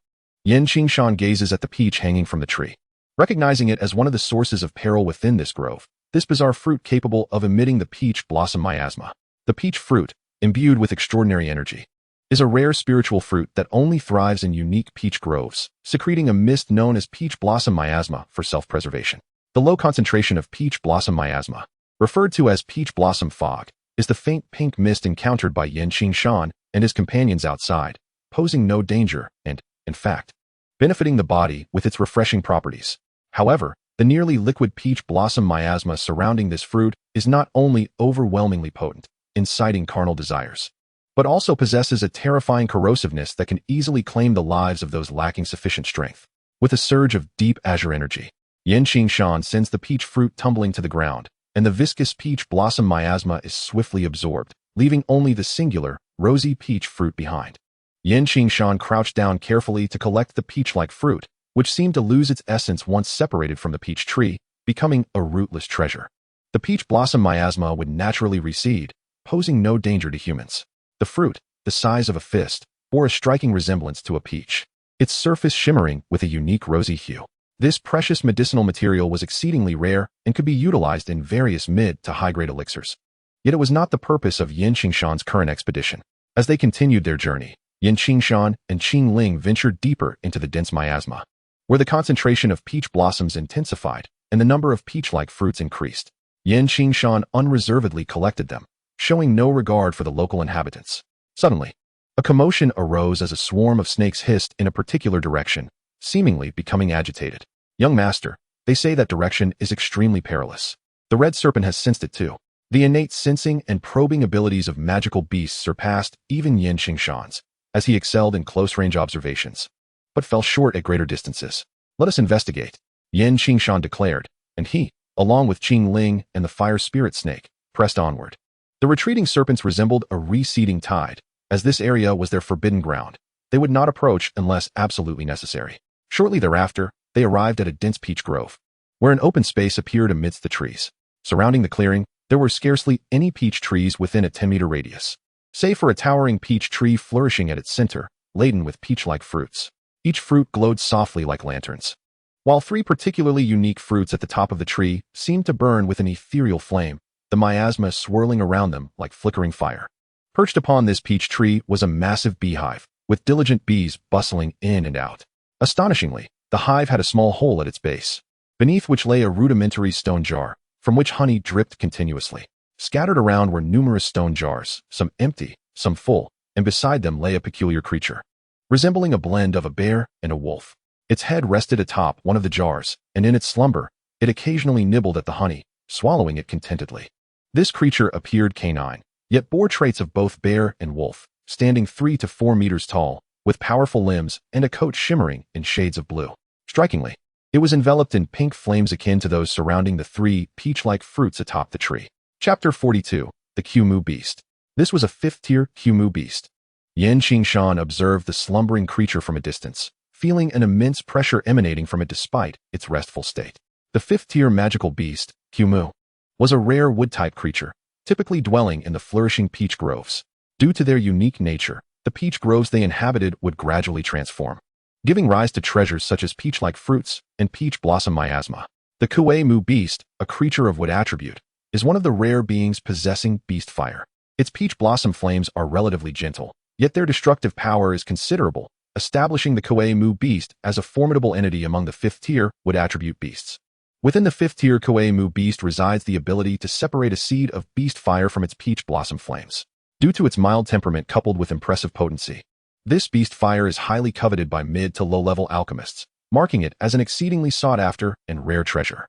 Qingshan gazes at the peach hanging from the tree, recognizing it as one of the sources of peril within this grove. This bizarre fruit capable of emitting the peach blossom miasma. The peach fruit, imbued with extraordinary energy, is a rare spiritual fruit that only thrives in unique peach groves, secreting a mist known as peach blossom miasma for self-preservation. The low concentration of peach blossom miasma, referred to as peach blossom fog, is the faint pink mist encountered by Qingshan and his companions outside, posing no danger and, in fact, benefiting the body with its refreshing properties. However, the nearly liquid peach blossom miasma surrounding this fruit is not only overwhelmingly potent, inciting carnal desires, but also possesses a terrifying corrosiveness that can easily claim the lives of those lacking sufficient strength. With a surge of deep azure energy, Qingshan sends the peach fruit tumbling to the ground, and the viscous peach blossom miasma is swiftly absorbed, leaving only the singular, rosy peach fruit behind. Qingshan crouched down carefully to collect the peach-like fruit, which seemed to lose its essence once separated from the peach tree, becoming a rootless treasure. The peach blossom miasma would naturally recede, posing no danger to humans. The fruit, the size of a fist, bore a striking resemblance to a peach, its surface shimmering with a unique rosy hue. This precious medicinal material was exceedingly rare and could be utilized in various mid to high-grade elixirs. Yet it was not the purpose of Qingshan's current expedition. As they continued their journey, Qingshan and Qingling ventured deeper into the dense miasma, where the concentration of peach blossoms intensified and the number of peach-like fruits increased. Qingshan unreservedly collected them, showing no regard for the local inhabitants. Suddenly, a commotion arose as a swarm of snakes hissed in a particular direction, seemingly becoming agitated. Young master, they say that direction is extremely perilous. The red serpent has sensed it too. The innate sensing and probing abilities of magical beasts surpassed even Qingshan's, as he excelled in close-range observations, but fell short at greater distances. Let us investigate, Qingshan declared, and he, along with Qingling and the fire spirit snake, pressed onward. The retreating serpents resembled a receding tide. As this area was their forbidden ground, they would not approach unless absolutely necessary. Shortly thereafter, they arrived at a dense peach grove, where an open space appeared amidst the trees. Surrounding the clearing, there were scarcely any peach trees within a 10-meter radius, save for a towering peach tree flourishing at its center, laden with peach-like fruits. Each fruit glowed softly like lanterns, while 3 particularly unique fruits at the top of the tree seemed to burn with an ethereal flame, the miasma swirling around them like flickering fire. Perched upon this peach tree was a massive beehive, with diligent bees bustling in and out. Astonishingly, the hive had a small hole at its base, beneath which lay a rudimentary stone jar, from which honey dripped continuously. Scattered around were numerous stone jars, some empty, some full, and beside them lay a peculiar creature, resembling a blend of a bear and a wolf. Its head rested atop one of the jars, and in its slumber, it occasionally nibbled at the honey, swallowing it contentedly. This creature appeared canine, yet bore traits of both bear and wolf, standing 3 to 4 meters tall, with powerful limbs and a coat shimmering in shades of blue. Strikingly, it was enveloped in pink flames akin to those surrounding the 3 peach-like fruits atop the tree. Chapter 42. The Qimu Beast. This was a 5th-tier Qimu beast. Qingshan observed the slumbering creature from a distance, feeling an immense pressure emanating from it despite its restful state. The 5th-tier magical beast, Qimu, was a rare wood-type creature, typically dwelling in the flourishing peach groves. Due to their unique nature, the peach groves they inhabited would gradually transform, giving rise to treasures such as peach-like fruits and peach blossom miasma. The Qimu beast, a creature of wood attribute, is one of the rare beings possessing beast fire. Its peach blossom flames are relatively gentle, yet their destructive power is considerable, establishing the Qimu beast as a formidable entity among the 5th-tier wood attribute beasts. Within the 5th-tier Qimu beast resides the ability to separate a seed of beast fire from its peach blossom flames. Due to its mild temperament coupled with impressive potency, this beast fire is highly coveted by mid to low-level alchemists, marking it as an exceedingly sought-after and rare treasure.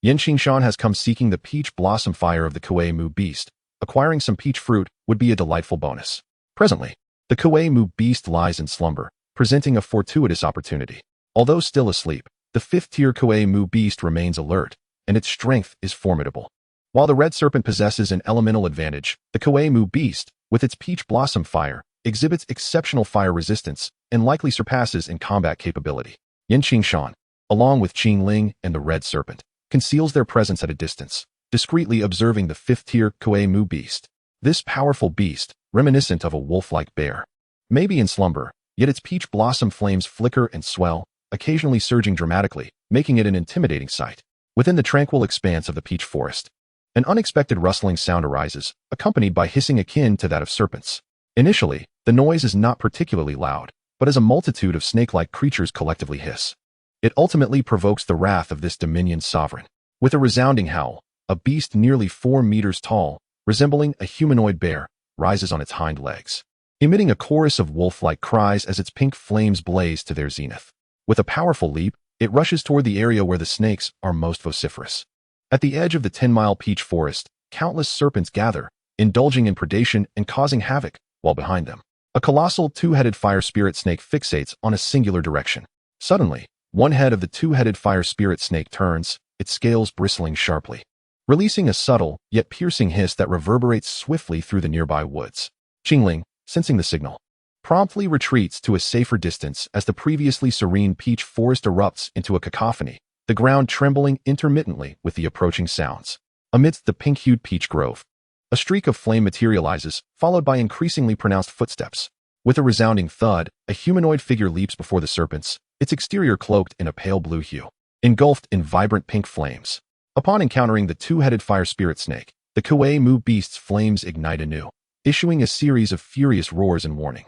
Qingshan has come seeking the peach blossom fire of the Qimu beast. Acquiring some peach fruit would be a delightful bonus. Presently, the Qimu beast lies in slumber, presenting a fortuitous opportunity. Although still asleep, the 5th-tier Qimu beast remains alert, and its strength is formidable. While the red serpent possesses an elemental advantage, the Qimu beast, with its peach blossom fire, exhibits exceptional fire resistance and likely surpasses in combat capability. Qingshan, along with Qingling and the red serpent, conceals their presence at a distance, discreetly observing the 5th-tier Qimu beast. This powerful beast, reminiscent of a wolf-like bear, may be in slumber, yet its peach blossom flames flicker and swell, occasionally surging dramatically, making it an intimidating sight. Within the tranquil expanse of the peach forest, an unexpected rustling sound arises, accompanied by hissing akin to that of serpents. Initially, the noise is not particularly loud, but as a multitude of snake-like creatures collectively hiss, it ultimately provokes the wrath of this dominion's sovereign. With a resounding howl, a beast nearly 4 meters tall, resembling a humanoid bear, rises on its hind legs, emitting a chorus of wolf-like cries as its pink flames blaze to their zenith. With a powerful leap, it rushes toward the area where the snakes are most vociferous. At the edge of the 10-mile peach forest, countless serpents gather, indulging in predation and causing havoc, while behind them, a colossal 2-headed fire spirit snake fixates on a singular direction. Suddenly, one head of the 2-headed fire spirit snake turns, its scales bristling sharply, releasing a subtle yet piercing hiss that reverberates swiftly through the nearby woods. Qingling, sensing the signal, promptly retreats to a safer distance as the previously serene peach forest erupts into a cacophony, the ground trembling intermittently with the approaching sounds. Amidst the pink-hued peach grove, a streak of flame materializes, followed by increasingly pronounced footsteps. With a resounding thud, a humanoid figure leaps before the serpents, its exterior cloaked in a pale blue hue, engulfed in vibrant pink flames. Upon encountering the 2-headed fire spirit snake, the Kuei Mu beast's flames ignite anew, issuing a series of furious roars in warning.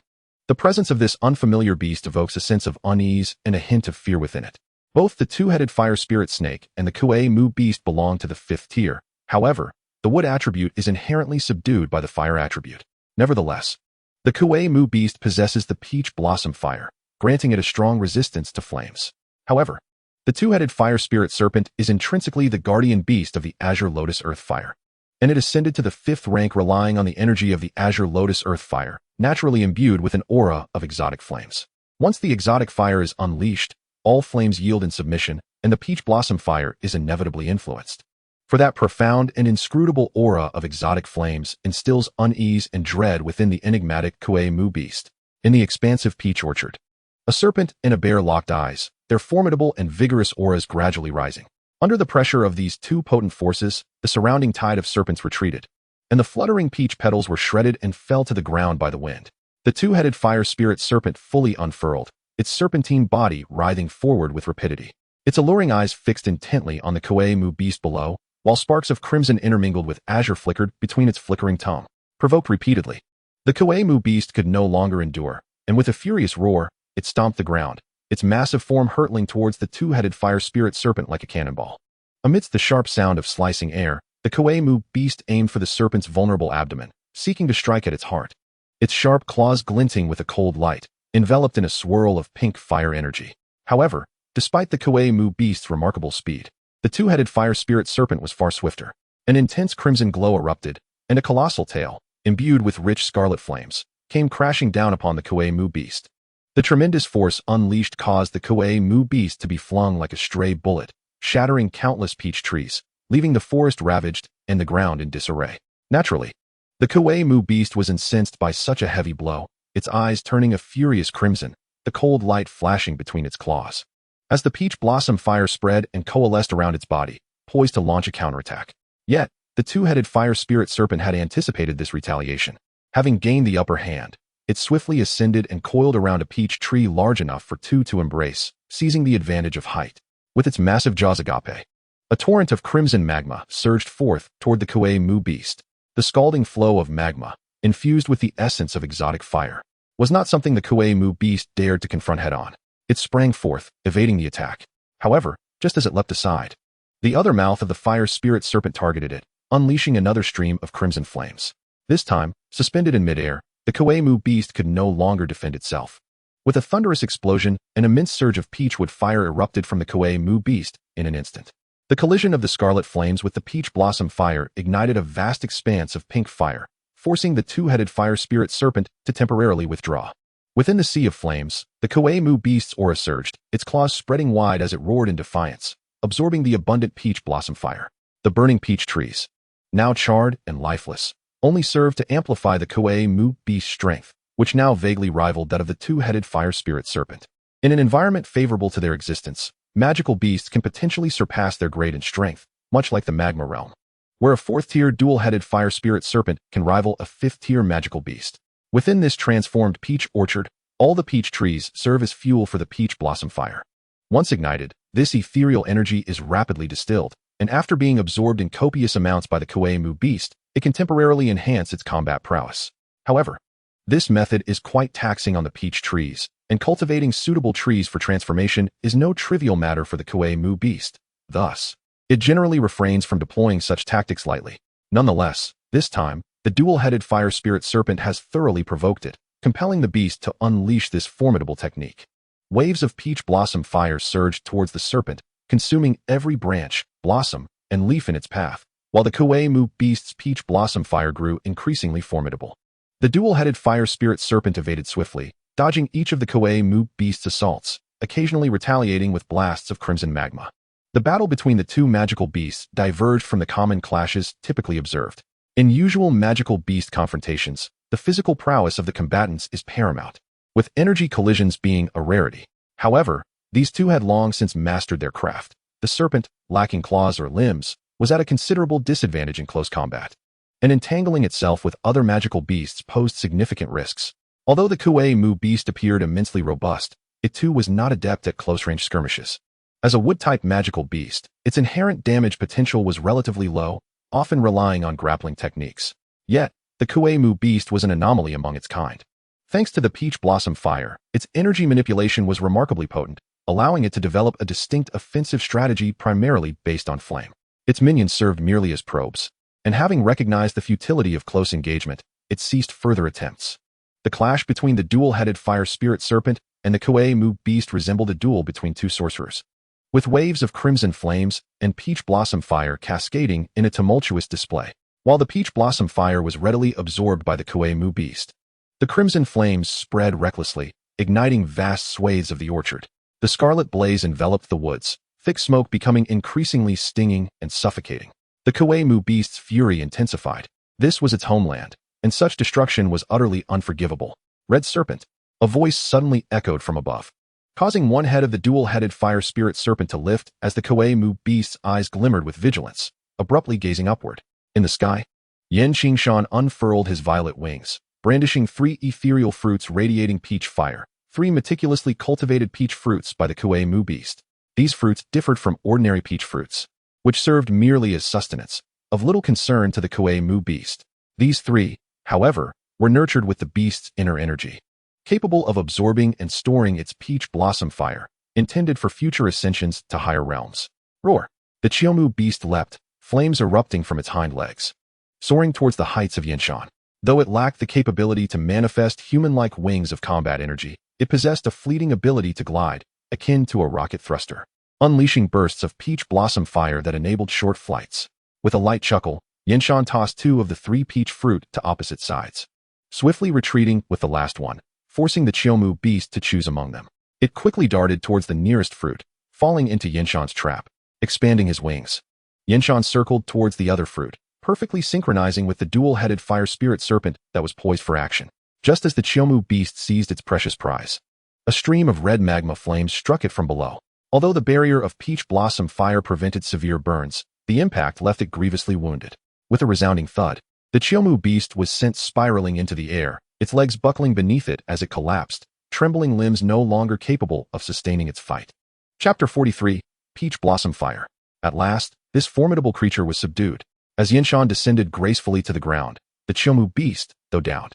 The presence of this unfamiliar beast evokes a sense of unease and a hint of fear within it. Both the two-headed fire spirit snake and the Kuei Mu beast belong to the 5th tier. However, the wood attribute is inherently subdued by the fire attribute. Nevertheless, the Kuei Mu beast possesses the peach blossom fire, granting it a strong resistance to flames. However, the two-headed fire spirit serpent is intrinsically the guardian beast of the azure lotus earth fire, and it ascended to the 5th rank relying on the energy of the azure lotus earth fire, naturally imbued with an aura of exotic flames. Once the exotic fire is unleashed, all flames yield in submission, and the peach blossom fire is inevitably influenced. For that profound and inscrutable aura of exotic flames instills unease and dread within the enigmatic Kuei Mu beast. In the expansive peach orchard, a serpent and a bear locked eyes, their formidable and vigorous auras gradually rising. Under the pressure of these two potent forces, the surrounding tide of serpents retreated, and the fluttering peach petals were shredded and fell to the ground by the wind. The two-headed fire spirit serpent fully unfurled, its serpentine body writhing forward with rapidity. Its alluring eyes fixed intently on the Kuei Mu beast below, while sparks of crimson intermingled with azure flickered between its flickering tongue. Provoked repeatedly, the Kuei Mu beast could no longer endure, and with a furious roar, it stomped the ground, its massive form hurtling towards the two-headed fire spirit serpent like a cannonball. Amidst the sharp sound of slicing air, the Kuei Mu beast aimed for the serpent's vulnerable abdomen, seeking to strike at its heart. Its sharp claws glinting with a cold light, enveloped in a swirl of pink fire energy. However, despite the Kuei Mu beast's remarkable speed, the two-headed fire spirit serpent was far swifter. An intense crimson glow erupted, and a colossal tail, imbued with rich scarlet flames, came crashing down upon the Kuei Mu beast. The tremendous force unleashed caused the Kuei Mu beast to be flung like a stray bullet, shattering countless peach trees, leaving the forest ravaged and the ground in disarray. Naturally, the Kuei Mu beast was incensed by such a heavy blow, its eyes turning a furious crimson, the cold light flashing between its claws. As the peach blossom fire spread and coalesced around its body, poised to launch a counterattack. Yet, the two-headed fire spirit serpent had anticipated this retaliation. Having gained the upper hand, it swiftly ascended and coiled around a peach tree large enough for two to embrace, seizing the advantage of height. With its massive jaws agape, a torrent of crimson magma surged forth toward the Kuei Mu beast. The scalding flow of magma, infused with the essence of exotic fire, was not something the Kuei Mu beast dared to confront head-on. It sprang forth, evading the attack. However, just as it leapt aside, the other mouth of the fire spirit serpent targeted it, unleashing another stream of crimson flames. This time, suspended in midair, the Kuei Mu beast could no longer defend itself. With a thunderous explosion, an immense surge of peachwood fire erupted from the Kuei Mu beast in an instant. The collision of the scarlet flames with the peach blossom fire ignited a vast expanse of pink fire, forcing the two-headed fire spirit serpent to temporarily withdraw. Within the sea of flames, the Kuei Mu beast's aura surged, its claws spreading wide as it roared in defiance, absorbing the abundant peach blossom fire. The burning peach trees, now charred and lifeless, only served to amplify the Kuei Mu beast's strength, which now vaguely rivaled that of the two-headed fire spirit serpent. In an environment favorable to their existence, magical beasts can potentially surpass their grade in strength, much like the magma realm, where a 4th-tier dual-headed fire spirit serpent can rival a 5th-tier magical beast. Within this transformed peach orchard, all the peach trees serve as fuel for the peach blossom fire. Once ignited, this ethereal energy is rapidly distilled, and after being absorbed in copious amounts by the Kuei Mu beast, it can temporarily enhance its combat prowess. However, this method is quite taxing on the peach trees, and cultivating suitable trees for transformation is no trivial matter for the Kuei Mu beast. Thus, it generally refrains from deploying such tactics lightly. Nonetheless, this time, the dual-headed fire spirit serpent has thoroughly provoked it, compelling the beast to unleash this formidable technique. Waves of peach blossom fire surged towards the serpent, consuming every branch, blossom, and leaf in its path, while the Kuei Mu beast's peach blossom fire grew increasingly formidable. The dual-headed fire spirit serpent evaded swiftly, dodging each of the Kuei Mu beast's assaults, occasionally retaliating with blasts of crimson magma. The battle between the two magical beasts diverged from the common clashes typically observed. In usual magical beast confrontations, the physical prowess of the combatants is paramount, with energy collisions being a rarity. However, these two had long since mastered their craft. The serpent, lacking claws or limbs, was at a considerable disadvantage in close combat, and entangling itself with other magical beasts posed significant risks. Although the Kuei Mu beast appeared immensely robust, it too was not adept at close-range skirmishes. As a wood-type magical beast, its inherent damage potential was relatively low, often relying on grappling techniques. Yet, the Kuei-Mu beast was an anomaly among its kind. Thanks to the peach blossom fire, its energy manipulation was remarkably potent, allowing it to develop a distinct offensive strategy primarily based on flame. Its minions served merely as probes, and having recognized the futility of close engagement, it ceased further attempts. The clash between the dual-headed fire spirit serpent and the Kuei-Mu beast resembled a duel between two sorcerers, with waves of crimson flames and peach blossom fire cascading in a tumultuous display. While the peach blossom fire was readily absorbed by the Kuei-Mu beast, the crimson flames spread recklessly, igniting vast swathes of the orchard. The scarlet blaze enveloped the woods, thick smoke becoming increasingly stinging and suffocating. The Kuei-Mu beast's fury intensified. This was its homeland, and such destruction was utterly unforgivable. Red Serpent, a voice suddenly echoed from above, causing one head of the dual-headed fire spirit serpent to lift as the Kuei-Mu beast's eyes glimmered with vigilance, abruptly gazing upward. In the sky, Qingshan unfurled his violet wings, brandishing 3 ethereal fruits radiating peach fire, 3 meticulously cultivated peach fruits by the Kuei-Mu beast. These fruits differed from ordinary peach fruits, which served merely as sustenance, of little concern to the Kuei-Mu beast. These 3, however, were nurtured with the beast's inner energy, capable of absorbing and storing its peach blossom fire, intended for future ascensions to higher realms. Roar! The Qingshan beast leapt, flames erupting from its hind legs, soaring towards the heights of Qingshan. Though it lacked the capability to manifest human-like wings of combat energy, it possessed a fleeting ability to glide, akin to a rocket thruster, unleashing bursts of peach blossom fire that enabled short flights. With a light chuckle, Qingshan tossed 2 of the 3 peach fruit to opposite sides, swiftly retreating with the last one, forcing the Qingshan beast to choose among them. It quickly darted towards the nearest fruit, falling into Qingshan's trap. Expanding his wings, Qingshan circled towards the other fruit, perfectly synchronizing with the dual-headed fire spirit serpent that was poised for action. Just as the Qingshan beast seized its precious prize, a stream of red magma flames struck it from below. Although the barrier of peach blossom fire prevented severe burns, the impact left it grievously wounded. With a resounding thud, the Qingshan beast was sent spiraling into the air, its legs buckling beneath it as it collapsed, trembling limbs no longer capable of sustaining its fight. Chapter 43, Peach Blossom Fire. At last, this formidable creature was subdued. As Qingshan descended gracefully to the ground, the Qingshan beast, though downed,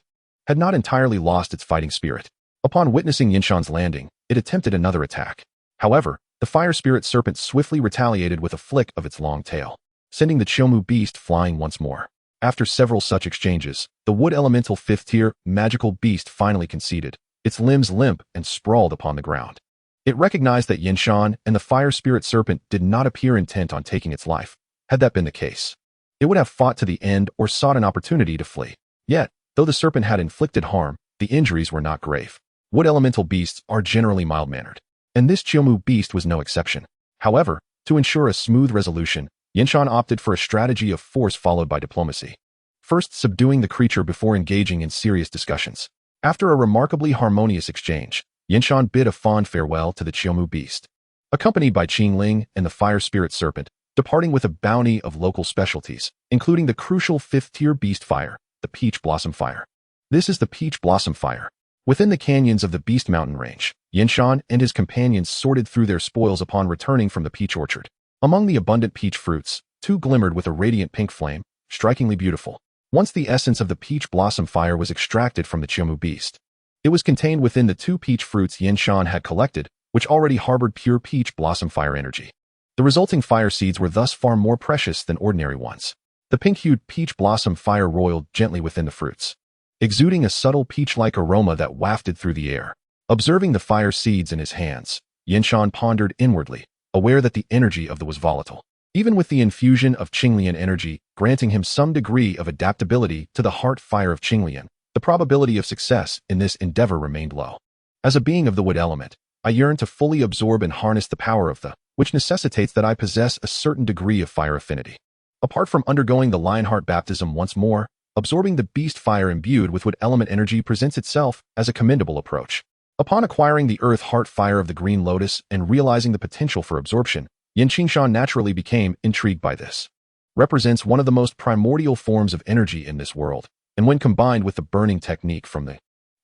had not entirely lost its fighting spirit. Upon witnessing Qingshan's landing, it attempted another attack. However, the fire spirit serpent swiftly retaliated with a flick of its long tail, sending the Qingshan beast flying once more. After several such exchanges, the wood elemental 5th-tier magical beast finally conceded, its limbs limp and sprawled upon the ground. It recognized that Qingshan and the fire spirit serpent did not appear intent on taking its life. Had that been the case, it would have fought to the end or sought an opportunity to flee. Yet, though the serpent had inflicted harm, the injuries were not grave. Wood elemental beasts are generally mild-mannered, and this Qingshan beast was no exception. However, to ensure a smooth resolution, Qingshan opted for a strategy of force followed by diplomacy, first subduing the creature before engaging in serious discussions. After a remarkably harmonious exchange, Qingshan bid a fond farewell to the Qingshan beast, accompanied by Qingling and the fire spirit serpent, departing with a bounty of local specialties, including the crucial 5th-tier beast fire, the Peach Blossom Fire. This is the Peach Blossom Fire. Within the canyons of the Beast Mountain Range, Qingshan and his companions sorted through their spoils upon returning from the peach orchard. Among the abundant peach fruits, 2 glimmered with a radiant pink flame, strikingly beautiful. Once the essence of the Peach Blossom Fire was extracted from the Qingshan beast, it was contained within the 2 peach fruits Qingshan had collected, which already harbored pure peach blossom fire energy. The resulting fire seeds were thus far more precious than ordinary ones. The pink-hued peach blossom fire roiled gently within the fruits, exuding a subtle peach-like aroma that wafted through the air. Observing the fire seeds in his hands, Qingshan pondered inwardly, aware that the energy of them was volatile. Even with the infusion of Qinglian energy, granting him some degree of adaptability to the heart fire of Qinglian, the probability of success in this endeavor remained low. As a being of the wood element, I yearn to fully absorb and harness the power of the, which necessitates that I possess a certain degree of fire affinity. Apart from undergoing the Lionheart baptism once more, absorbing the beast fire imbued with wood element energy presents itself as a commendable approach. Upon acquiring the earth heart fire of the green lotus and realizing the potential for absorption, Qingshan naturally became intrigued by this. Represents one of the most primordial forms of energy in this world, and when combined with the burning technique from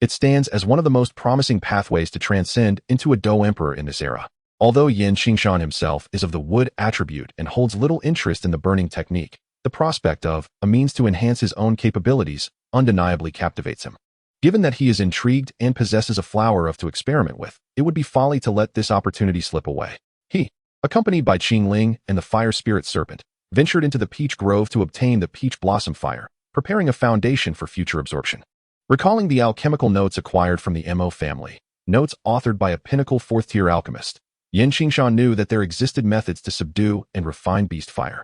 it stands as one of the most promising pathways to transcend into a Dao Emperor in this era. Although Qingshan himself is of the wood attribute and holds little interest in the burning technique, The prospect of a means to enhance his own capabilities undeniably captivates him. Given that he is intrigued and possesses a flower to experiment with, it would be folly to let this opportunity slip away. He, accompanied by Qingling and the fire spirit serpent, ventured into the peach grove to obtain the peach blossom fire, preparing a foundation for future absorption. Recalling the alchemical notes acquired from the Mo family, notes authored by a pinnacle fourth-tier alchemist, Qingshan knew that there existed methods to subdue and refine beast fire.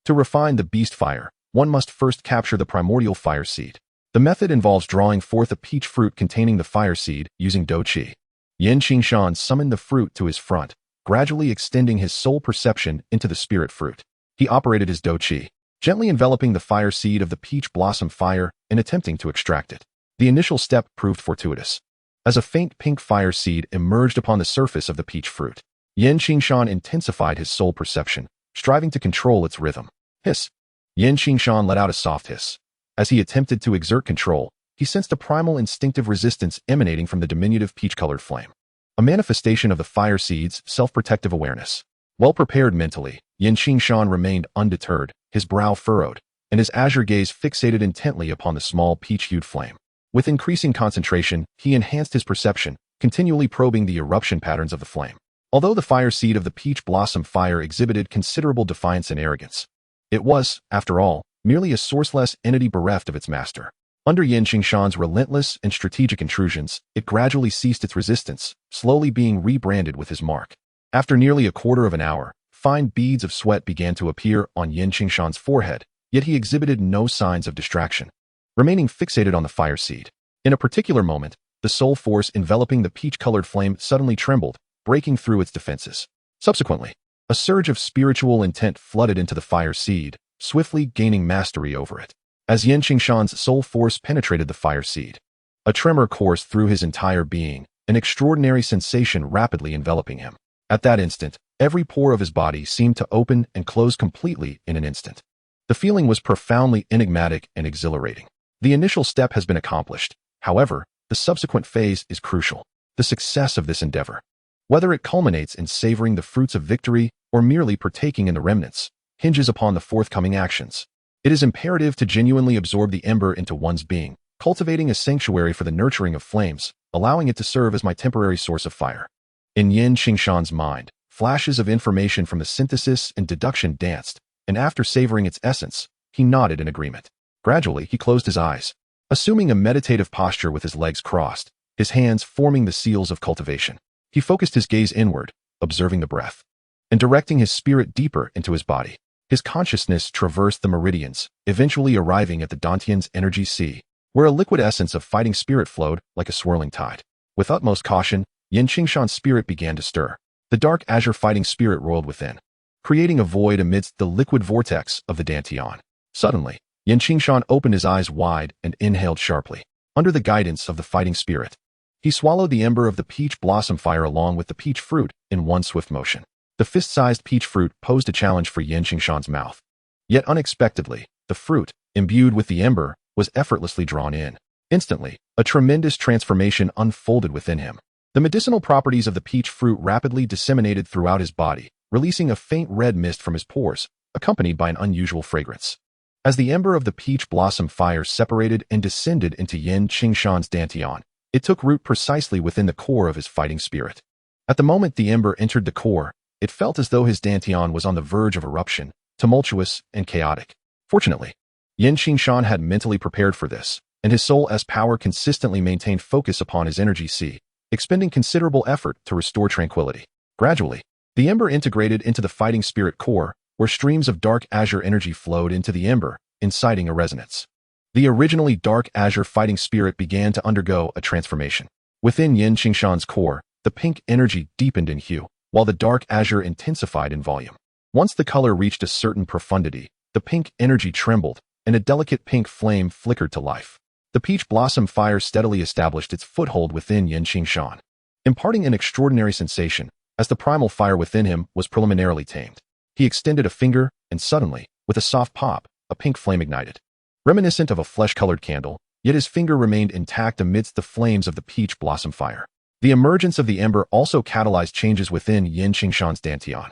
To refine the beast fire, one must first capture the primordial fire seed. The method involves drawing forth a peach fruit containing the fire seed using Do Qi. Qingshan summoned the fruit to his front, gradually extending his soul perception into the spirit fruit. He operated his Do Qi, gently enveloping the fire seed of the peach blossom fire and attempting to extract it. The initial step proved fortuitous, as a faint pink fire seed emerged upon the surface of the peach fruit. Qingshan intensified his soul perception, striving to control its rhythm. Hiss. Qingshan let out a soft hiss. As he attempted to exert control, he sensed a primal instinctive resistance emanating from the diminutive peach-colored flame, a manifestation of the fire seed's self-protective awareness. Well prepared mentally, Qingshan remained undeterred, his brow furrowed, and his azure gaze fixated intently upon the small peach-hued flame. With increasing concentration, he enhanced his perception, continually probing the eruption patterns of the flame. Although the fire seed of the peach blossom fire exhibited considerable defiance and arrogance, it was, after all, merely a sourceless entity bereft of its master. Under Qingshan's relentless and strategic intrusions, it gradually ceased its resistance, slowly being rebranded with his mark. After nearly a quarter of an hour, fine beads of sweat began to appear on Qingshan's forehead, yet he exhibited no signs of distraction, remaining fixated on the fire seed. In a particular moment, the soul force enveloping the peach-colored flame suddenly trembled, breaking through its defenses. Subsequently, a surge of spiritual intent flooded into the fire seed, swiftly gaining mastery over it. As Qingshan's soul force penetrated the fire seed, a tremor coursed through his entire being, an extraordinary sensation rapidly enveloping him. At that instant, every pore of his body seemed to open and close completely in an instant. The feeling was profoundly enigmatic and exhilarating. The initial step has been accomplished. However, the subsequent phase is crucial. The success of this endeavor, whether it culminates in savoring the fruits of victory or merely partaking in the remnants, hinges upon the forthcoming actions. It is imperative to genuinely absorb the ember into one's being, cultivating a sanctuary for the nurturing of flames, allowing it to serve as my temporary source of fire. In Qingshan's mind, flashes of information from the synthesis and deduction danced, and after savoring its essence, he nodded in agreement. Gradually, he closed his eyes, assuming a meditative posture with his legs crossed, his hands forming the seals of cultivation. He focused his gaze inward, observing the breath, and directing his spirit deeper into his body. His consciousness traversed the meridians, eventually arriving at the Dantian's energy sea, where a liquid essence of fighting spirit flowed like a swirling tide. With utmost caution, Qingshan's spirit began to stir. The dark azure fighting spirit roiled within, creating a void amidst the liquid vortex of the Dantian. Suddenly, Qingshan opened his eyes wide and inhaled sharply. Under the guidance of the fighting spirit, he swallowed the ember of the peach blossom fire along with the peach fruit in one swift motion. The fist-sized peach fruit posed a challenge for Qingshan's mouth. Yet unexpectedly, the fruit, imbued with the ember, was effortlessly drawn in. Instantly, a tremendous transformation unfolded within him. The medicinal properties of the peach fruit rapidly disseminated throughout his body, releasing a faint red mist from his pores, accompanied by an unusual fragrance. As the ember of the peach blossom fire separated and descended into Qingshan's Dantian, it took root precisely within the core of his fighting spirit. At the moment the ember entered the core, it felt as though his Dantian was on the verge of eruption, tumultuous and chaotic. Fortunately, Qingshan had mentally prepared for this, and his soul's power consistently maintained focus upon his energy sea, expending considerable effort to restore tranquility. Gradually, the ember integrated into the fighting spirit core, where streams of dark azure energy flowed into the ember, inciting a resonance. The originally dark azure fighting spirit began to undergo a transformation. Within Qingshan's core, the pink energy deepened in hue, while the dark azure intensified in volume. Once the color reached a certain profundity, the pink energy trembled, and a delicate pink flame flickered to life. The peach blossom fire steadily established its foothold within Qingshan, imparting an extraordinary sensation, as the primal fire within him was preliminarily tamed. He extended a finger, and suddenly, with a soft pop, a pink flame ignited. Reminiscent of a flesh-colored candle, yet his finger remained intact amidst the flames of the peach blossom fire. The emergence of the ember also catalyzed changes within Qingshan's Dantian.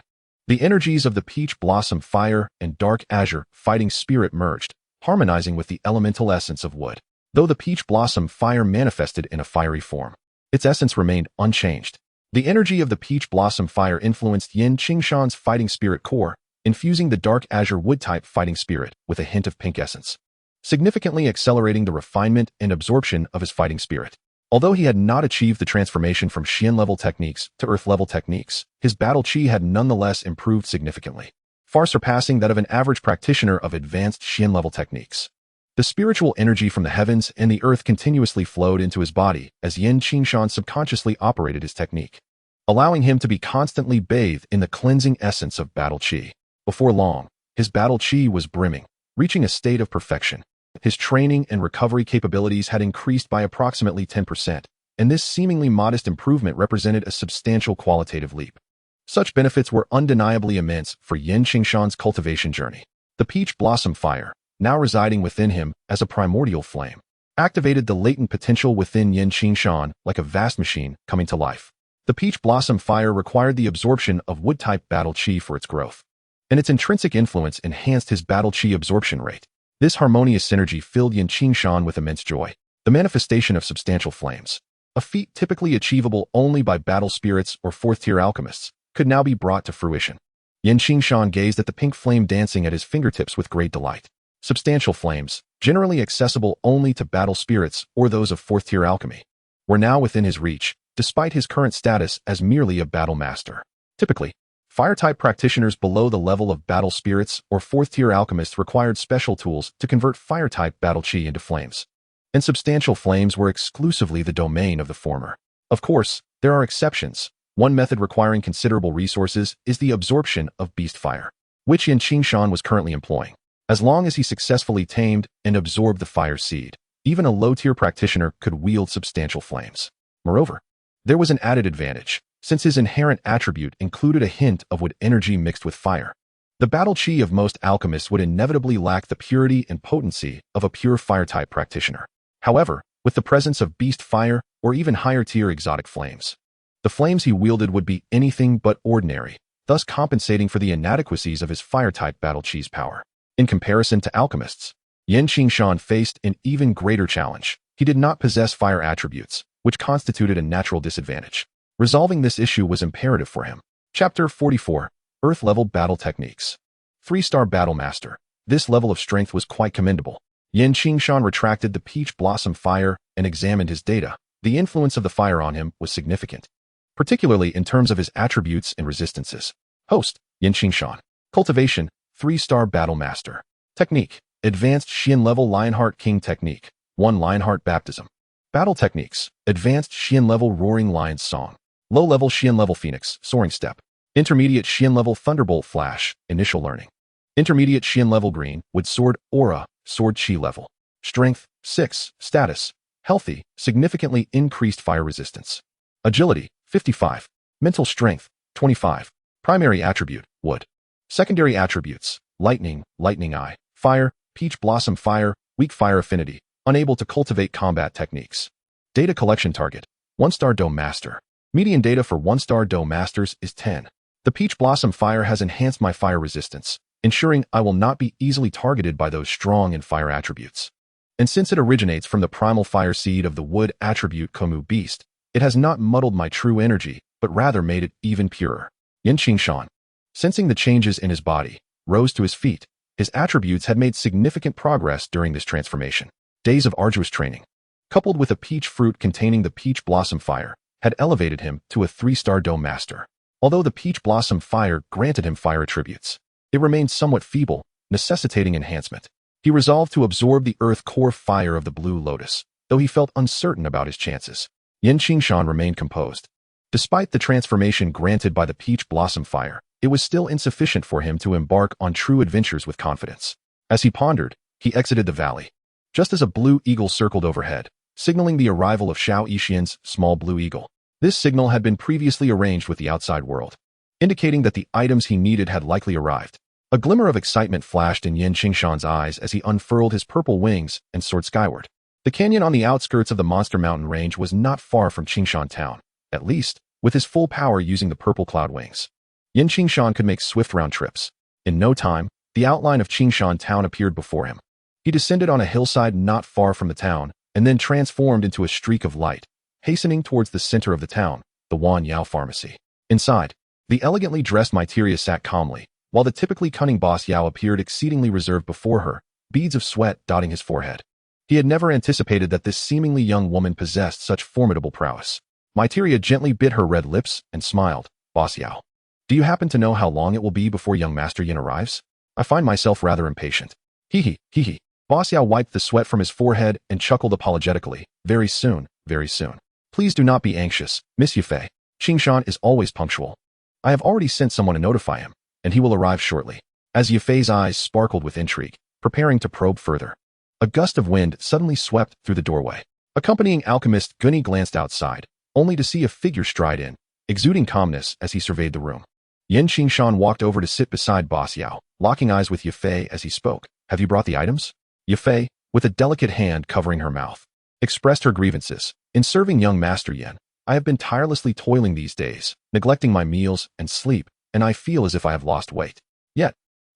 The energies of the peach blossom fire and dark azure fighting spirit merged, harmonizing with the elemental essence of wood. Though the peach blossom fire manifested in a fiery form, its essence remained unchanged. The energy of the peach blossom fire influenced Qingshan's fighting spirit core, infusing the dark azure wood-type fighting spirit with a hint of pink essence, significantly accelerating the refinement and absorption of his fighting spirit. Although he had not achieved the transformation from Qian-level techniques to Earth-level techniques, his battle chi had nonetheless improved significantly, far surpassing that of an average practitioner of advanced Qian-level techniques. The spiritual energy from the heavens and the earth continuously flowed into his body as Qingshan subconsciously operated his technique, allowing him to be constantly bathed in the cleansing essence of battle chi. Before long, his battle chi was brimming, reaching a state of perfection. His training and recovery capabilities had increased by approximately 10%, and this seemingly modest improvement represented a substantial qualitative leap. Such benefits were undeniably immense for Qingshan's cultivation journey. The peach blossom fire, now residing within him as a primordial flame, activated the latent potential within Qingshan like a vast machine coming to life. The peach blossom fire required the absorption of wood-type battle chi for its growth, and its intrinsic influence enhanced his battle chi absorption rate. This harmonious synergy filled Qingshan with immense joy. The manifestation of substantial flames, a feat typically achievable only by battle spirits or fourth-tier alchemists, could now be brought to fruition. Qingshan gazed at the pink flame dancing at his fingertips with great delight. Substantial flames, generally accessible only to battle spirits or those of fourth-tier alchemy, were now within his reach, despite his current status as merely a battle master. Typically, fire-type practitioners below the level of battle spirits or fourth-tier alchemists required special tools to convert fire-type battle chi into flames, and substantial flames were exclusively the domain of the former. Of course, there are exceptions. One method requiring considerable resources is the absorption of beast fire, which Qingshan was currently employing. As long as he successfully tamed and absorbed the fire seed, even a low-tier practitioner could wield substantial flames. Moreover, there was an added advantage, since his inherent attribute included a hint of wood energy mixed with fire. The battle chi of most alchemists would inevitably lack the purity and potency of a pure fire-type practitioner. However, with the presence of beast fire or even higher-tier exotic flames, the flames he wielded would be anything but ordinary, thus compensating for the inadequacies of his fire-type battle chi's power. In comparison to alchemists, Qingshan faced an even greater challenge. He did not possess fire attributes, which constituted a natural disadvantage. Resolving this issue was imperative for him. Chapter 44, Earth-Level Battle Techniques. 3-star Battle Master. This level of strength was quite commendable. Qingshan retracted the peach blossom fire and examined his data. The influence of the fire on him was significant, particularly in terms of his attributes and resistances. Host, Qingshan. Cultivation, 3-star Battle Master. Technique, Advanced Qian-level Lionheart King Technique, 1 Lionheart Baptism. Battle Techniques, Advanced Qian-level Roaring Lion's Song. Low-level Qian-level Phoenix, Soaring Step. Intermediate Qian-level Thunderbolt Flash, Initial Learning. Intermediate Qian-level Green, Wood Sword Aura, Sword Chi Level. Strength, 6. Status, Healthy, significantly increased fire resistance. Agility, 55. Mental Strength, 25. Primary Attribute, Wood. Secondary Attributes, Lightning, Lightning Eye, Fire, Peach Blossom Fire, Weak Fire Affinity, Unable to cultivate combat techniques. Data Collection Target, 1-star Dome Master. Median data for 1-star Dome Masters is 10. The Peach Blossom Fire has enhanced my fire resistance, ensuring I will not be easily targeted by those strong and fire attributes. And since it originates from the primal fire seed of the wood attribute Komu Beast, it has not muddled my true energy, but rather made it even purer. Qingshan, sensing the changes in his body, rose to his feet. His attributes had made significant progress during this transformation. Days of arduous training, coupled with a peach fruit containing the peach blossom fire, had elevated him to a 3-star Dome Master. Although the peach blossom fire granted him fire attributes, it remained somewhat feeble, necessitating enhancement. He resolved to absorb the earth core fire of the blue lotus, though he felt uncertain about his chances. Qingshan remained composed. Despite the transformation granted by the peach blossom fire, it was still insufficient for him to embark on true adventures with confidence. As he pondered, he exited the valley. Just as a blue eagle circled overhead, signaling the arrival of Shao Yixian's small blue eagle. This signal had been previously arranged with the outside world, indicating that the items he needed had likely arrived. A glimmer of excitement flashed in Qingshan's eyes as he unfurled his purple wings and soared skyward. The canyon on the outskirts of the Monster Mountain range was not far from Qingshan town, at least, with his full power using the purple cloud wings. Qingshan could make swift round trips. In no time, the outline of Qingshan town appeared before him. He descended on a hillside not far from the town, and then transformed into a streak of light, hastening towards the center of the town, the Wan Yao Pharmacy. Inside, the elegantly dressed Maiteria sat calmly, while the typically cunning boss Yao appeared exceedingly reserved before her, beads of sweat dotting his forehead. He had never anticipated that this seemingly young woman possessed such formidable prowess. Maiteria gently bit her red lips and smiled. Boss Yao, do you happen to know how long it will be before young Master Yin arrives? I find myself rather impatient. Hee hee. Boss Yao wiped the sweat from his forehead and chuckled apologetically. Very soon, very soon. Please do not be anxious, Miss Yufei. Qingshan is always punctual. I have already sent someone to notify him, and he will arrive shortly. As Yufei's eyes sparkled with intrigue, preparing to probe further, a gust of wind suddenly swept through the doorway. Accompanying alchemist Gunny glanced outside, only to see a figure stride in, exuding calmness as he surveyed the room. Qingshan walked over to sit beside Boss Yao, locking eyes with Yufei as he spoke. Have you brought the items? Yufei, with a delicate hand covering her mouth, expressed her grievances. In serving young Master Yin, I have been tirelessly toiling these days, neglecting my meals and sleep, and I feel as if I have lost weight. Yet,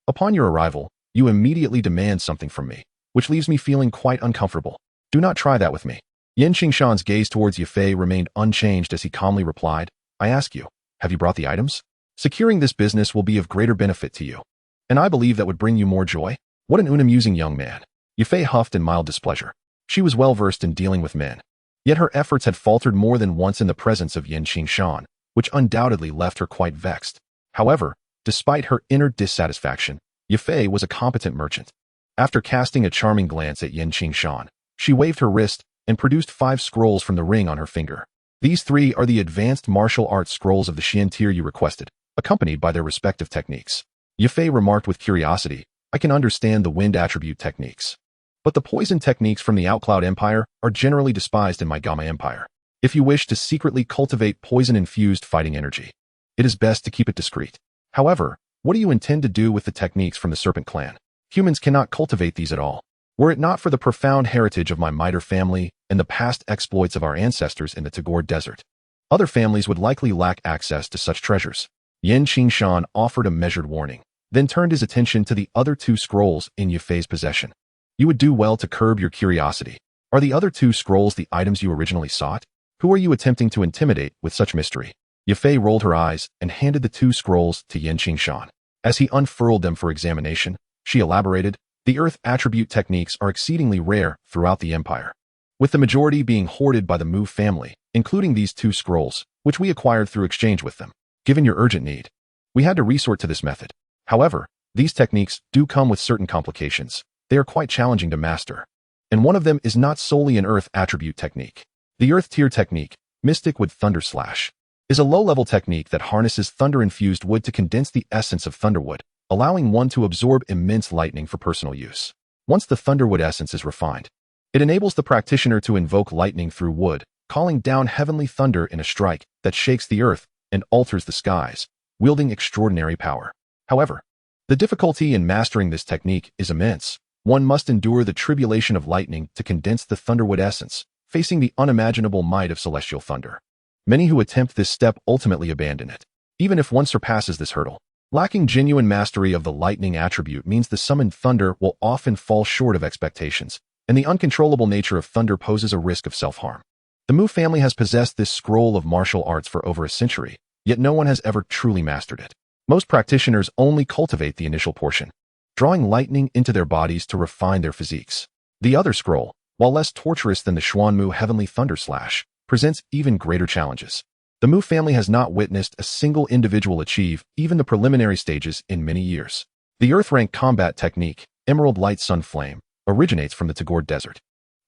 upon your arrival, you immediately demand something from me, which leaves me feeling quite uncomfortable. Do not try that with me. Qingshan's gaze towards Yufei remained unchanged as he calmly replied, I ask you, have you brought the items? Securing this business will be of greater benefit to you, and I believe that would bring you more joy. What an unamusing young man. Yufei huffed in mild displeasure. She was well versed in dealing with men, yet her efforts had faltered more than once in the presence of Qingshan, which undoubtedly left her quite vexed. However, despite her inner dissatisfaction, Yufei was a competent merchant. After casting a charming glance at Qingshan, she waved her wrist and produced 5 scrolls from the ring on her finger. These 3 are the advanced martial arts scrolls of the Xian tier you requested, accompanied by their respective techniques. Yufei remarked with curiosity, I can understand the wind attribute techniques, but the poison techniques from the Outcloud Empire are generally despised in my Gamma Empire. If you wish to secretly cultivate poison-infused fighting energy, it is best to keep it discreet. However, what do you intend to do with the techniques from the Serpent Clan? Humans cannot cultivate these at all. Were it not for the profound heritage of my Miter family and the past exploits of our ancestors in the Tagore Desert, other families would likely lack access to such treasures. Qingshan offered a measured warning, then turned his attention to the other 2 scrolls in Yufei's possession. You would do well to curb your curiosity. Are the other 2 scrolls the items you originally sought? Who are you attempting to intimidate with such mystery? Yufei rolled her eyes and handed the 2 scrolls to Qingshan. As he unfurled them for examination, she elaborated, the earth attribute techniques are exceedingly rare throughout the empire, with the majority being hoarded by the Mu family, including these 2 scrolls, which we acquired through exchange with them. Given your urgent need, we had to resort to this method. However, these techniques do come with certain complications. They are quite challenging to master, and one of them is not solely an earth attribute technique. The earth tier technique, Mystic Wood Thunder Slash, is a low-level technique that harnesses thunder-infused wood to condense the essence of thunderwood, allowing one to absorb immense lightning for personal use. Once the thunderwood essence is refined, it enables the practitioner to invoke lightning through wood, calling down heavenly thunder in a strike that shakes the earth and alters the skies, wielding extraordinary power. However, the difficulty in mastering this technique is immense. One must endure the tribulation of lightning to condense the thunderwood essence, facing the unimaginable might of celestial thunder. Many who attempt this step ultimately abandon it. Even if one surpasses this hurdle, lacking genuine mastery of the lightning attribute means the summoned thunder will often fall short of expectations, and the uncontrollable nature of thunder poses a risk of self-harm. The Mu family has possessed this scroll of martial arts for over a century, yet no one has ever truly mastered it. Most practitioners only cultivate the initial portion, drawing lightning into their bodies to refine their physiques. The other scroll, while less torturous than the Xuanmu Heavenly Thunder Slash, presents even greater challenges. The Mu family has not witnessed a single individual achieve even the preliminary stages in many years. The Earth-rank combat technique, Emerald Light Sun Flame, originates from the Tagore Desert.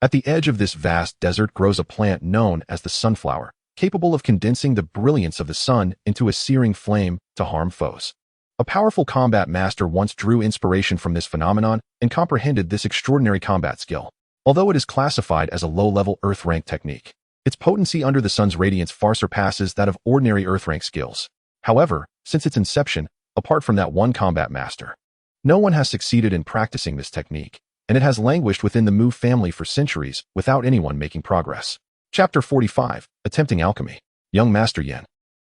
At the edge of this vast desert grows a plant known as the sunflower, capable of condensing the brilliance of the sun into a searing flame to harm foes. A powerful combat master once drew inspiration from this phenomenon and comprehended this extraordinary combat skill. Although it is classified as a low-level Earth-rank technique, its potency under the sun's radiance far surpasses that of ordinary Earth-rank skills. However, since its inception, apart from that one combat master, no one has succeeded in practicing this technique, and it has languished within the Mu family for centuries without anyone making progress. Chapter 45, Attempting Alchemy. Young Master Yin.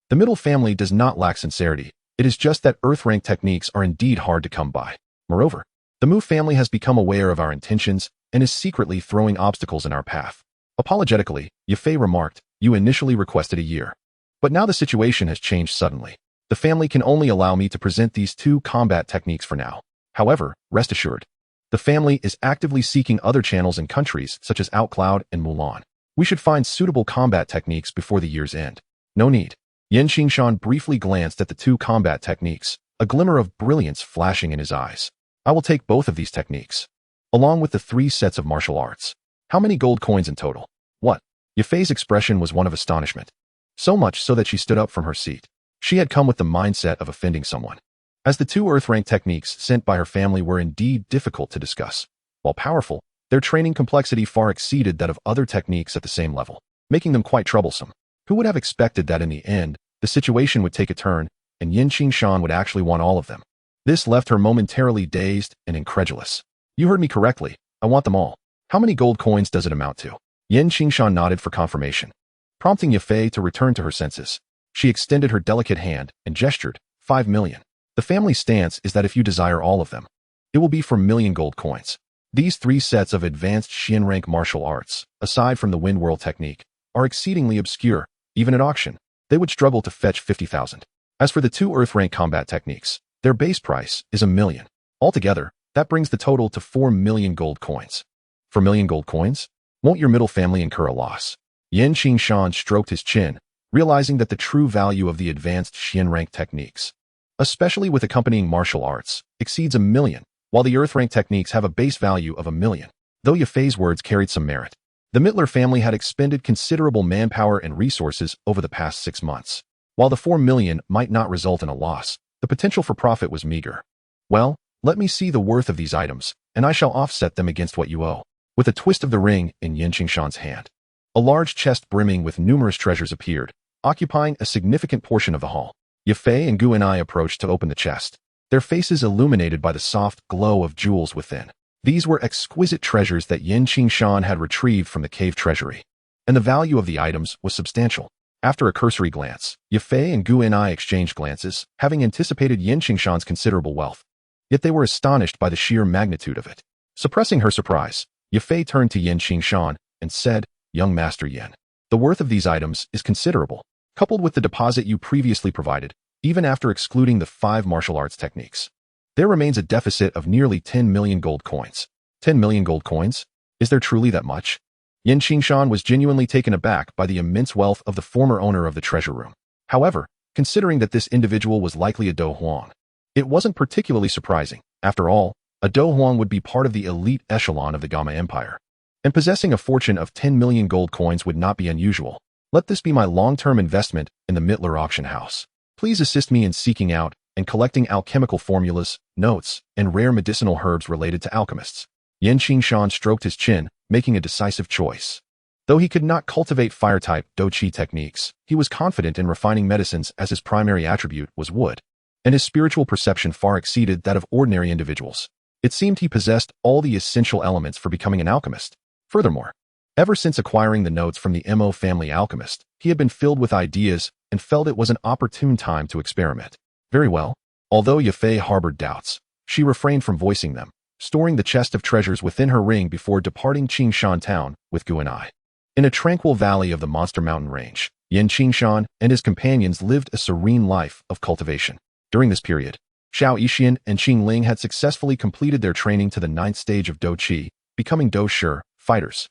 The middle family does not lack sincerity, It is just that Earth-rank techniques are indeed hard to come by. Moreover, the Mu family has become aware of our intentions and is secretly throwing obstacles in our path. Apologetically, Yafei remarked, you initially requested a year. But now the situation has changed suddenly. The family can only allow me to present these 2 combat techniques for now. However, rest assured, the family is actively seeking other channels in countries such as Outcloud and Mulan. We should find suitable combat techniques before the year's end. No need. Qingshan briefly glanced at the 2 combat techniques, a glimmer of brilliance flashing in his eyes. I will take both of these techniques, along with the 3 sets of martial arts. How many gold coins in total? What? Yafei's expression was one of astonishment. So much so that she stood up from her seat. She had come with the mindset of offending someone. As the 2 Earth-rank techniques sent by her family were indeed difficult to discuss. While powerful, their training complexity far exceeded that of other techniques at the same level, making them quite troublesome. Who would have expected that in the end, the situation would take a turn, and Qingshan would actually want all of them? This left her momentarily dazed and incredulous. You heard me correctly. I want them all. How many gold coins does it amount to? Qingshan nodded for confirmation, prompting Yafei to return to her senses. She extended her delicate hand and gestured, 5 million. The family stance is that if you desire all of them, it will be for million gold coins. These 3 sets of advanced Qian-rank martial arts, aside from the Wind Whirl technique, are exceedingly obscure. Even at auction, they would struggle to fetch 50,000. As for the 2 Earth-rank combat techniques, their base price is 1 million. Altogether, that brings the total to 4 million gold coins. For million gold coins? Won't your middle family incur a loss? Qingshan stroked his chin, realizing that the true value of the advanced Qian-rank techniques, especially with accompanying martial arts, exceeds 1 million, while the Earth-rank techniques have a base value of 1 million. Though Yafei's words carried some merit, the Mittler family had expended considerable manpower and resources over the past 6 months. While the 4 million might not result in a loss, the potential for profit was meager. Well, let me see the worth of these items, and I shall offset them against what you owe. With a twist of the ring in Qingshan's hand, a large chest brimming with numerous treasures appeared, occupying a significant portion of the hall. Yafei and Gu and I approached to open the chest, their faces illuminated by the soft glow of jewels within. These were exquisite treasures that Qingshan had retrieved from the cave treasury, and the value of the items was substantial. After a cursory glance, Yafei and Gu and I exchanged glances, having anticipated Qingshan's considerable wealth. Yet they were astonished by the sheer magnitude of it. Suppressing her surprise, Yafei turned to Qingshan and said, Young Master Yin, the worth of these items is considerable. Coupled with the deposit you previously provided, even after excluding the 5 martial arts techniques, there remains a deficit of nearly 10 million gold coins. 10 million gold coins? Is there truly that much? Qingshan was genuinely taken aback by the immense wealth of the former owner of the treasure room. However, considering that this individual was likely a Do Huang, it wasn't particularly surprising. After all, a Do Huang would be part of the elite echelon of the Gamma Empire, and possessing a fortune of 10 million gold coins would not be unusual. Let this be my long-term investment in the Mittler auction house. Please assist me in seeking out and collecting alchemical formulas, notes, and rare medicinal herbs related to alchemists. Qingshan stroked his chin, making a decisive choice. Though he could not cultivate fire-type Do-Chi techniques, he was confident in refining medicines as his primary attribute was wood, and his spiritual perception far exceeded that of ordinary individuals. It seemed he possessed all the essential elements for becoming an alchemist. Furthermore, ever since acquiring the notes from the Mo family alchemist, he had been filled with ideas and felt it was an opportune time to experiment. Very well. Although Yafei harbored doubts, she refrained from voicing them, storing the chest of treasures within her ring before departing Qingshan town with Gu and I. In a tranquil valley of the Monster Mountain Range, Qingshan and his companions lived a serene life of cultivation. During this period, Xiao Yixian and Qing Ling had successfully completed their training to the 9th stage of Do Chi, becoming Do Shi fighters,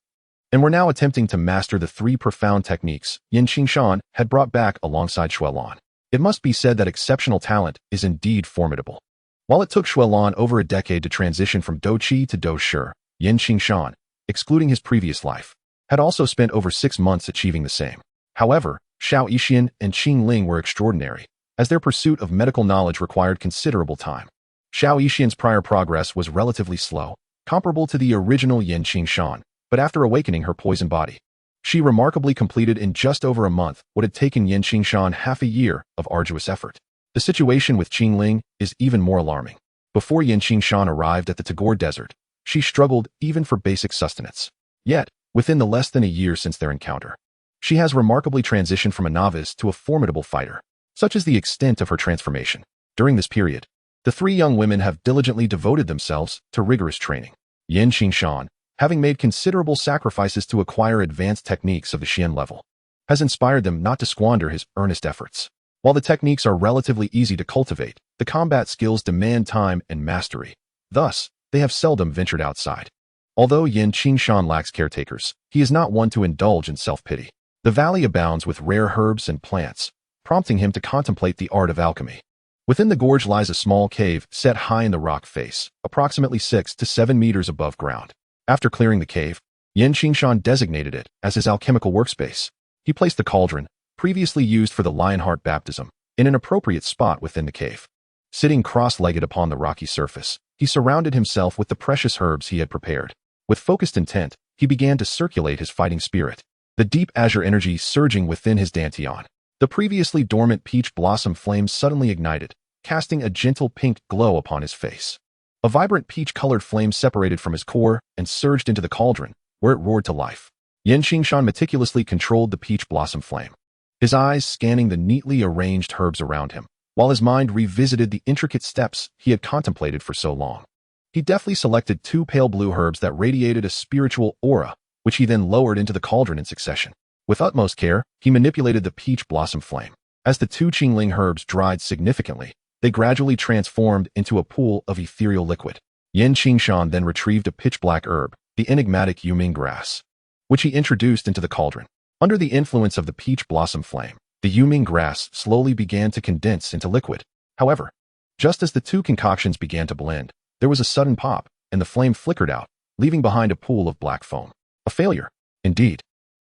and were now attempting to master the 3 profound techniques Qingshan had brought back alongside Xuelan. It must be said that exceptional talent is indeed formidable. While it took Xuelan over a decade to transition from Do Chi to Do Shi, Qingshan, excluding his previous life, had also spent over 6 months achieving the same. However, Xiao Yixian and Qing Ling were extraordinary, as their pursuit of medical knowledge required considerable time. Xiao Yixian's prior progress was relatively slow, comparable to the original Qingshan, but after awakening her poison body, she remarkably completed in just over a month what had taken Qingshan half a year of arduous effort. The situation with Qing Ling is even more alarming. Before Qingshan arrived at the Tagore Desert, she struggled even for basic sustenance. Yet, within the less than a year since their encounter, she has remarkably transitioned from a novice to a formidable fighter. Such is the extent of her transformation. During this period, the three young women have diligently devoted themselves to rigorous training. Qingshan, having made considerable sacrifices to acquire advanced techniques of the Xian level, has inspired them not to squander his earnest efforts. While the techniques are relatively easy to cultivate, the combat skills demand time and mastery. Thus, they have seldom ventured outside. Although Qingshan lacks caretakers, he is not one to indulge in self-pity. The valley abounds with rare herbs and plants, prompting him to contemplate the art of alchemy. Within the gorge lies a small cave set high in the rock face, approximately 6 to 7 meters above ground. After clearing the cave, Qingshan designated it as his alchemical workspace. He placed the cauldron, previously used for the Lionheart baptism, in an appropriate spot within the cave. Sitting cross-legged upon the rocky surface, he surrounded himself with the precious herbs he had prepared. With focused intent, he began to circulate his fighting spirit, the deep azure energy surging within his dantian. The previously dormant peach blossom flame suddenly ignited, casting a gentle pink glow upon his face. A vibrant peach-colored flame separated from his core and surged into the cauldron, where it roared to life. Qingshan meticulously controlled the peach blossom flame, his eyes scanning the neatly arranged herbs around him, while his mind revisited the intricate steps he had contemplated for so long. He deftly selected 2 pale blue herbs that radiated a spiritual aura, which he then lowered into the cauldron in succession. With utmost care, he manipulated the peach blossom flame. As the 2 Qingling herbs dried significantly, they gradually transformed into a pool of ethereal liquid. Qingshan then retrieved a pitch-black herb, the enigmatic Yuming grass, which he introduced into the cauldron. Under the influence of the peach blossom flame, the Yuming grass slowly began to condense into liquid. However, just as the 2 concoctions began to blend, there was a sudden pop, and the flame flickered out, leaving behind a pool of black foam. A failure, indeed.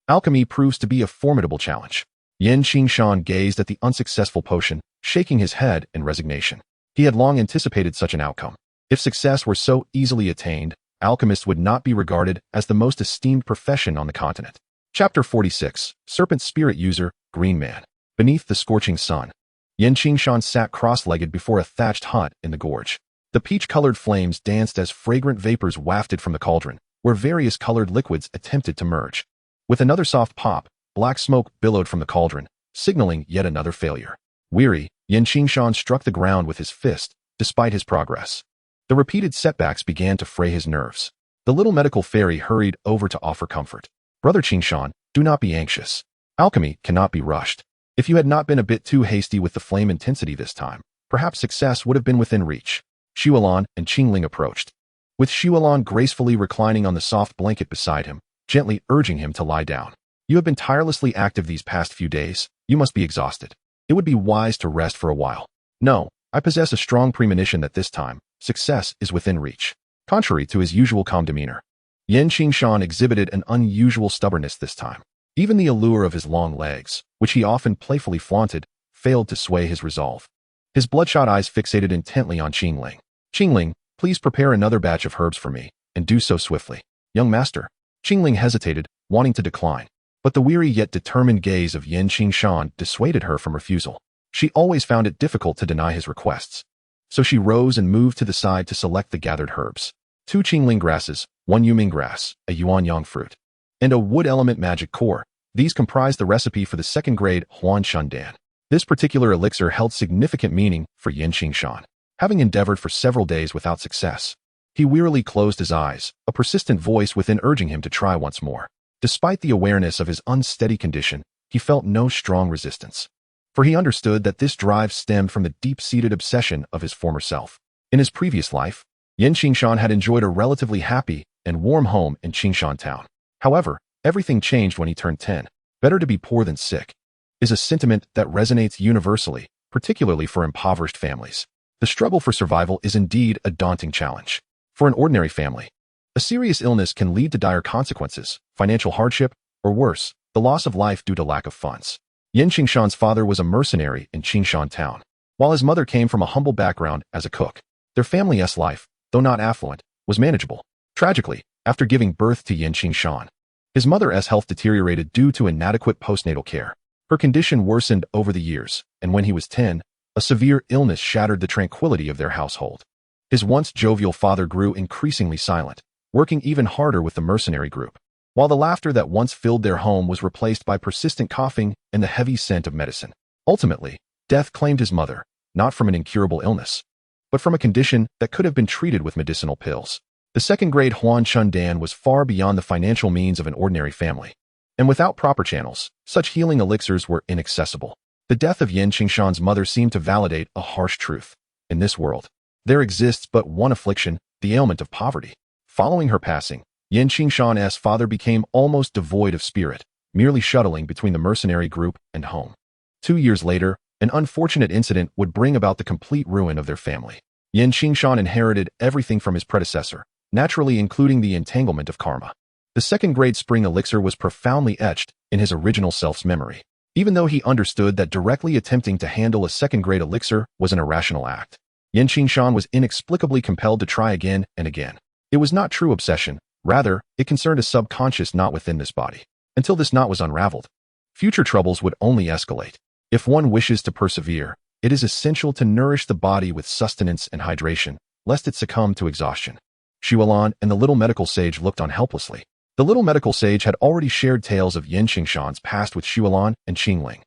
Alchemy proves to be a formidable challenge. Qingshan gazed at the unsuccessful potion, shaking his head in resignation. He had long anticipated such an outcome. If success were so easily attained, alchemists would not be regarded as the most esteemed profession on the continent. Chapter 46, Serpent Spirit User, Green Man. Beneath the scorching sun, Qingshan sat cross-legged before a thatched hut in the gorge. The peach-colored flames danced as fragrant vapors wafted from the cauldron, where various colored liquids attempted to merge. With another soft pop, black smoke billowed from the cauldron, signaling yet another failure. Weary, Qingshan struck the ground with his fist, despite his progress. The repeated setbacks began to fray his nerves. The little medical fairy hurried over to offer comfort. Brother Qingshan, do not be anxious. Alchemy cannot be rushed. If you had not been a bit too hasty with the flame intensity this time, perhaps success would have been within reach. Xuelan and Qingling approached, with Xuelan gracefully reclining on the soft blanket beside him, gently urging him to lie down. You have been tirelessly active these past few days. You must be exhausted. It would be wise to rest for a while. No, I possess a strong premonition that this time, success is within reach. Contrary to his usual calm demeanor, Qingshan exhibited an unusual stubbornness this time. Even the allure of his long legs, which he often playfully flaunted, failed to sway his resolve. His bloodshot eyes fixated intently on Qingling. Qingling, please prepare another batch of herbs for me, and do so swiftly. Young master. Qingling hesitated, wanting to decline, but the weary yet determined gaze of Qingshan dissuaded her from refusal. She always found it difficult to deny his requests. So she rose and moved to the side to select the gathered herbs. 2 Qingling grasses, 1 Yuming grass, a yuanyang fruit, and a wood element magic core. These comprised the recipe for the second-grade Huan Shundan. This particular elixir held significant meaning for Qingshan. Having endeavored for several days without success, he wearily closed his eyes, a persistent voice within urging him to try once more. Despite the awareness of his unsteady condition, he felt no strong resistance, for he understood that this drive stemmed from the deep-seated obsession of his former self. In his previous life, Qingshan had enjoyed a relatively happy and warm home in Qingshan town. However, everything changed when he turned 10. Better to be poor than sick is a sentiment that resonates universally, particularly for impoverished families. The struggle for survival is indeed a daunting challenge. For an ordinary family, a serious illness can lead to dire consequences, financial hardship, or worse, the loss of life due to lack of funds. Qingshan's father was a mercenary in Qingshan town, while his mother came from a humble background as a cook. Their family's life, though not affluent, was manageable. Tragically, after giving birth to Qingshan, his mother's health deteriorated due to inadequate postnatal care. Her condition worsened over the years, and when he was 10, a severe illness shattered the tranquility of their household. His once jovial father grew increasingly silent, working even harder with the mercenary group, while the laughter that once filled their home was replaced by persistent coughing and the heavy scent of medicine. Ultimately, death claimed his mother, not from an incurable illness, but from a condition that could have been treated with medicinal pills. The second-grade Huan Chundan was far beyond the financial means of an ordinary family, and without proper channels, such healing elixirs were inaccessible. The death of Qingshan's mother seemed to validate a harsh truth. In this world, there exists but one affliction, the ailment of poverty. Following her passing, Qingshan's father became almost devoid of spirit, merely shuttling between the mercenary group and home. 2 years later, an unfortunate incident would bring about the complete ruin of their family. Qingshan inherited everything from his predecessor, naturally including the entanglement of karma. The second-grade spring elixir was profoundly etched in his original self's memory, even though he understood that directly attempting to handle a second-grade elixir was an irrational act. Qingshan was inexplicably compelled to try again and again. It was not true obsession, rather, it concerned a subconscious knot within this body. Until this knot was unraveled, future troubles would only escalate. If one wishes to persevere, it is essential to nourish the body with sustenance and hydration, lest it succumb to exhaustion. Xiaolan and the little medical sage looked on helplessly. The little medical sage had already shared tales of Qingshan's past with Xiaolan and Qingling,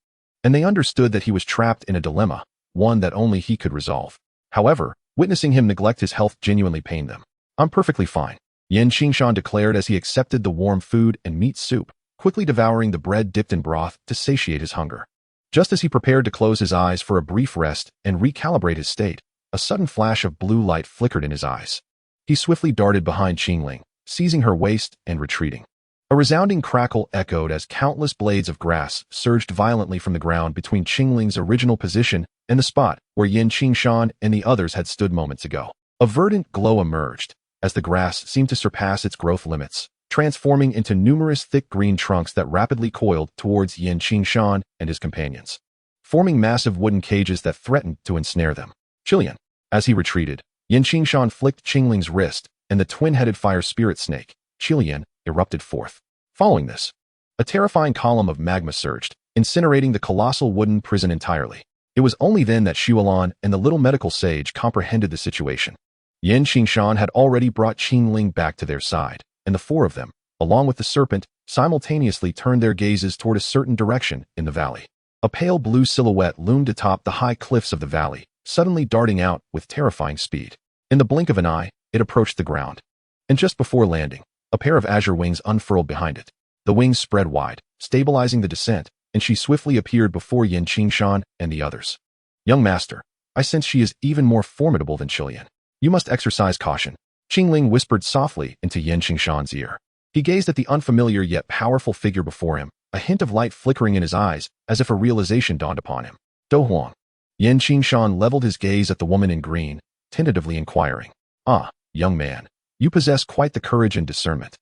and they understood that he was trapped in a dilemma, one that only he could resolve. However, witnessing him neglect his health genuinely pained them. "I'm perfectly fine," Qingshan declared as he accepted the warm food and meat soup, quickly devouring the bread dipped in broth to satiate his hunger. Just as he prepared to close his eyes for a brief rest and recalibrate his state, a sudden flash of blue light flickered in his eyes. He swiftly darted behind Qingling, seizing her waist and retreating. A resounding crackle echoed as countless blades of grass surged violently from the ground between Qingling's original position and the spot where Qingshan and the others had stood moments ago. A verdant glow emerged, as the grass seemed to surpass its growth limits, transforming into numerous thick green trunks that rapidly coiled towards Qingshan and his companions, forming massive wooden cages that threatened to ensnare them. "Qilian." As he retreated, Qingshan flicked Qingling's wrist, and the twin-headed fire spirit snake, Qilian, erupted forth. Following this, a terrifying column of magma surged, incinerating the colossal wooden prison entirely. It was only then that Xiaolan and the little medical sage comprehended the situation. Qingshan had already brought Qingling back to their side, and the four of them, along with the serpent, simultaneously turned their gazes toward a certain direction in the valley. A pale blue silhouette loomed atop the high cliffs of the valley, suddenly darting out with terrifying speed. In the blink of an eye, it approached the ground. And just before landing, a pair of azure wings unfurled behind it. The wings spread wide, stabilizing the descent, and she swiftly appeared before Qingshan and the others. "Young master, I sense she is even more formidable than Qilian. You must exercise caution," Qingling whispered softly into Qingshan's ear. He gazed at the unfamiliar yet powerful figure before him, a hint of light flickering in his eyes as if a realization dawned upon him. "Do Huang." Qingshan leveled his gaze at the woman in green, tentatively inquiring. "Ah, young man, you possess quite the courage and discernment.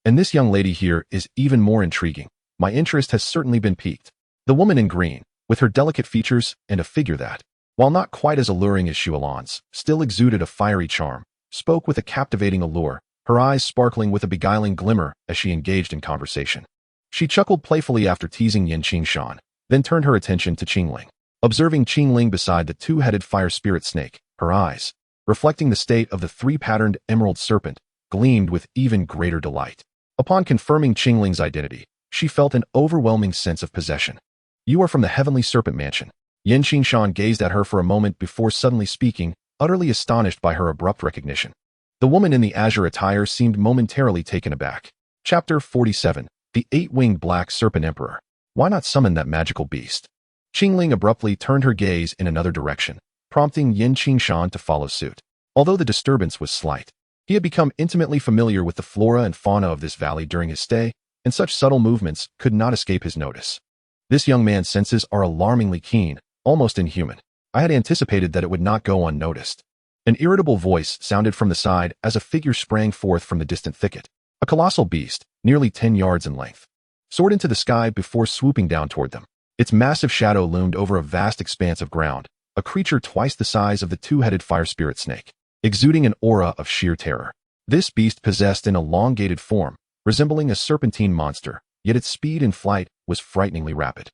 And this young lady here is even more intriguing. My interest has certainly been piqued." The woman in green, with her delicate features and a figure that, while not quite as alluring as Xiaolan's, still exuded a fiery charm, spoke with a captivating allure, her eyes sparkling with a beguiling glimmer as she engaged in conversation. She chuckled playfully after teasing Qingshan, then turned her attention to Qingling. Observing Qingling beside the two-headed fire spirit snake, her eyes, reflecting the state of the three-patterned emerald serpent, gleamed with even greater delight. Upon confirming Qingling's identity, she felt an overwhelming sense of possession. "You are from the Heavenly Serpent Mansion." Qingshan gazed at her for a moment before suddenly speaking, utterly astonished by her abrupt recognition. The woman in the azure attire seemed momentarily taken aback. Chapter 47, The Eight-Winged Black Serpent Emperor. Why not summon that magical beast? Qingling abruptly turned her gaze in another direction, prompting Qingshan to follow suit. Although the disturbance was slight, he had become intimately familiar with the flora and fauna of this valley during his stay, and such subtle movements could not escape his notice. This young man's senses are alarmingly keen, almost inhuman. I had anticipated that it would not go unnoticed. An irritable voice sounded from the side as a figure sprang forth from the distant thicket. A colossal beast, nearly 10 yards in length, soared into the sky before swooping down toward them. Its massive shadow loomed over a vast expanse of ground, a creature twice the size of the two-headed fire spirit snake, exuding an aura of sheer terror. This beast possessed an elongated form, resembling a serpentine monster, yet its speed in flight was frighteningly rapid.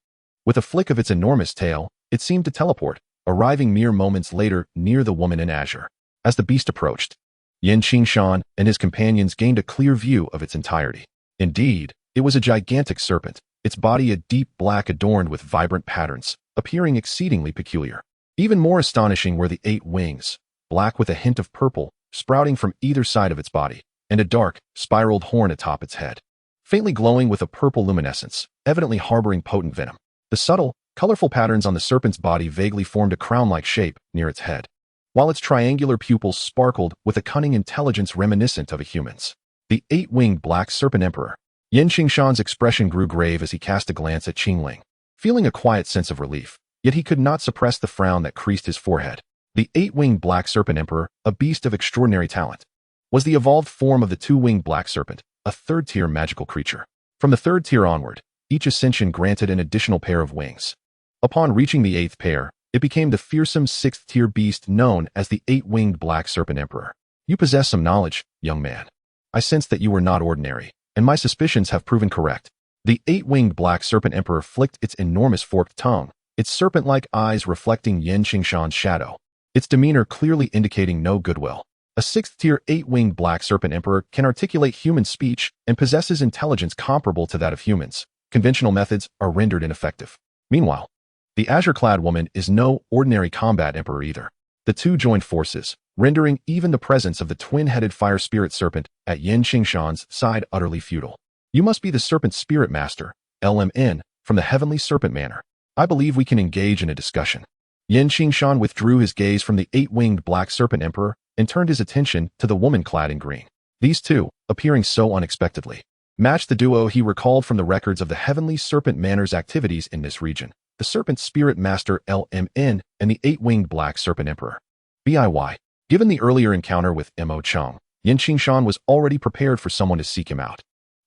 With a flick of its enormous tail, it seemed to teleport, arriving mere moments later near the woman in azure. As the beast approached, Qingshan and his companions gained a clear view of its entirety. Indeed, it was a gigantic serpent, its body a deep black adorned with vibrant patterns, appearing exceedingly peculiar. Even more astonishing were the 8 wings, black with a hint of purple, sprouting from either side of its body, and a dark, spiraled horn atop its head, faintly glowing with a purple luminescence, evidently harboring potent venom. The subtle, colorful patterns on the serpent's body vaguely formed a crown-like shape near its head, while its triangular pupils sparkled with a cunning intelligence reminiscent of a human's. The 8-winged black serpent emperor. Qingshan's expression grew grave as he cast a glance at Qingling, feeling a quiet sense of relief, yet he could not suppress the frown that creased his forehead. The 8-winged black serpent emperor, a beast of extraordinary talent, was the evolved form of the 2-winged black serpent, a third-tier magical creature. From the 3rd tier onward, each ascension granted an additional pair of wings. Upon reaching the 8th pair, it became the fearsome 6th-tier beast known as the 8-winged black serpent emperor. You possess some knowledge, young man. I sense that you are not ordinary, and my suspicions have proven correct. The 8-winged black serpent emperor flicked its enormous forked tongue, its serpent-like eyes reflecting Qingshan's shadow, its demeanor clearly indicating no goodwill. A 6th-tier 8-winged black serpent emperor can articulate human speech and possesses intelligence comparable to that of humans. Conventional methods are rendered ineffective. Meanwhile, the azure-clad woman is no ordinary combat emperor either. The two joined forces, rendering even the presence of the twin-headed fire spirit serpent at Qingshan's side utterly futile. You must be the serpent spirit master, LMN, from the heavenly serpent manor. I believe we can engage in a discussion. Qingshan withdrew his gaze from the 8-winged black serpent emperor and turned his attention to the woman clad in green. These two, appearing so unexpectedly, matched the duo he recalled from the records of the heavenly serpent manor's activities in this region, the serpent spirit master LMN and the 8-winged black serpent emperor. BIY. Given the earlier encounter with Mo Chang, Qingshan was already prepared for someone to seek him out.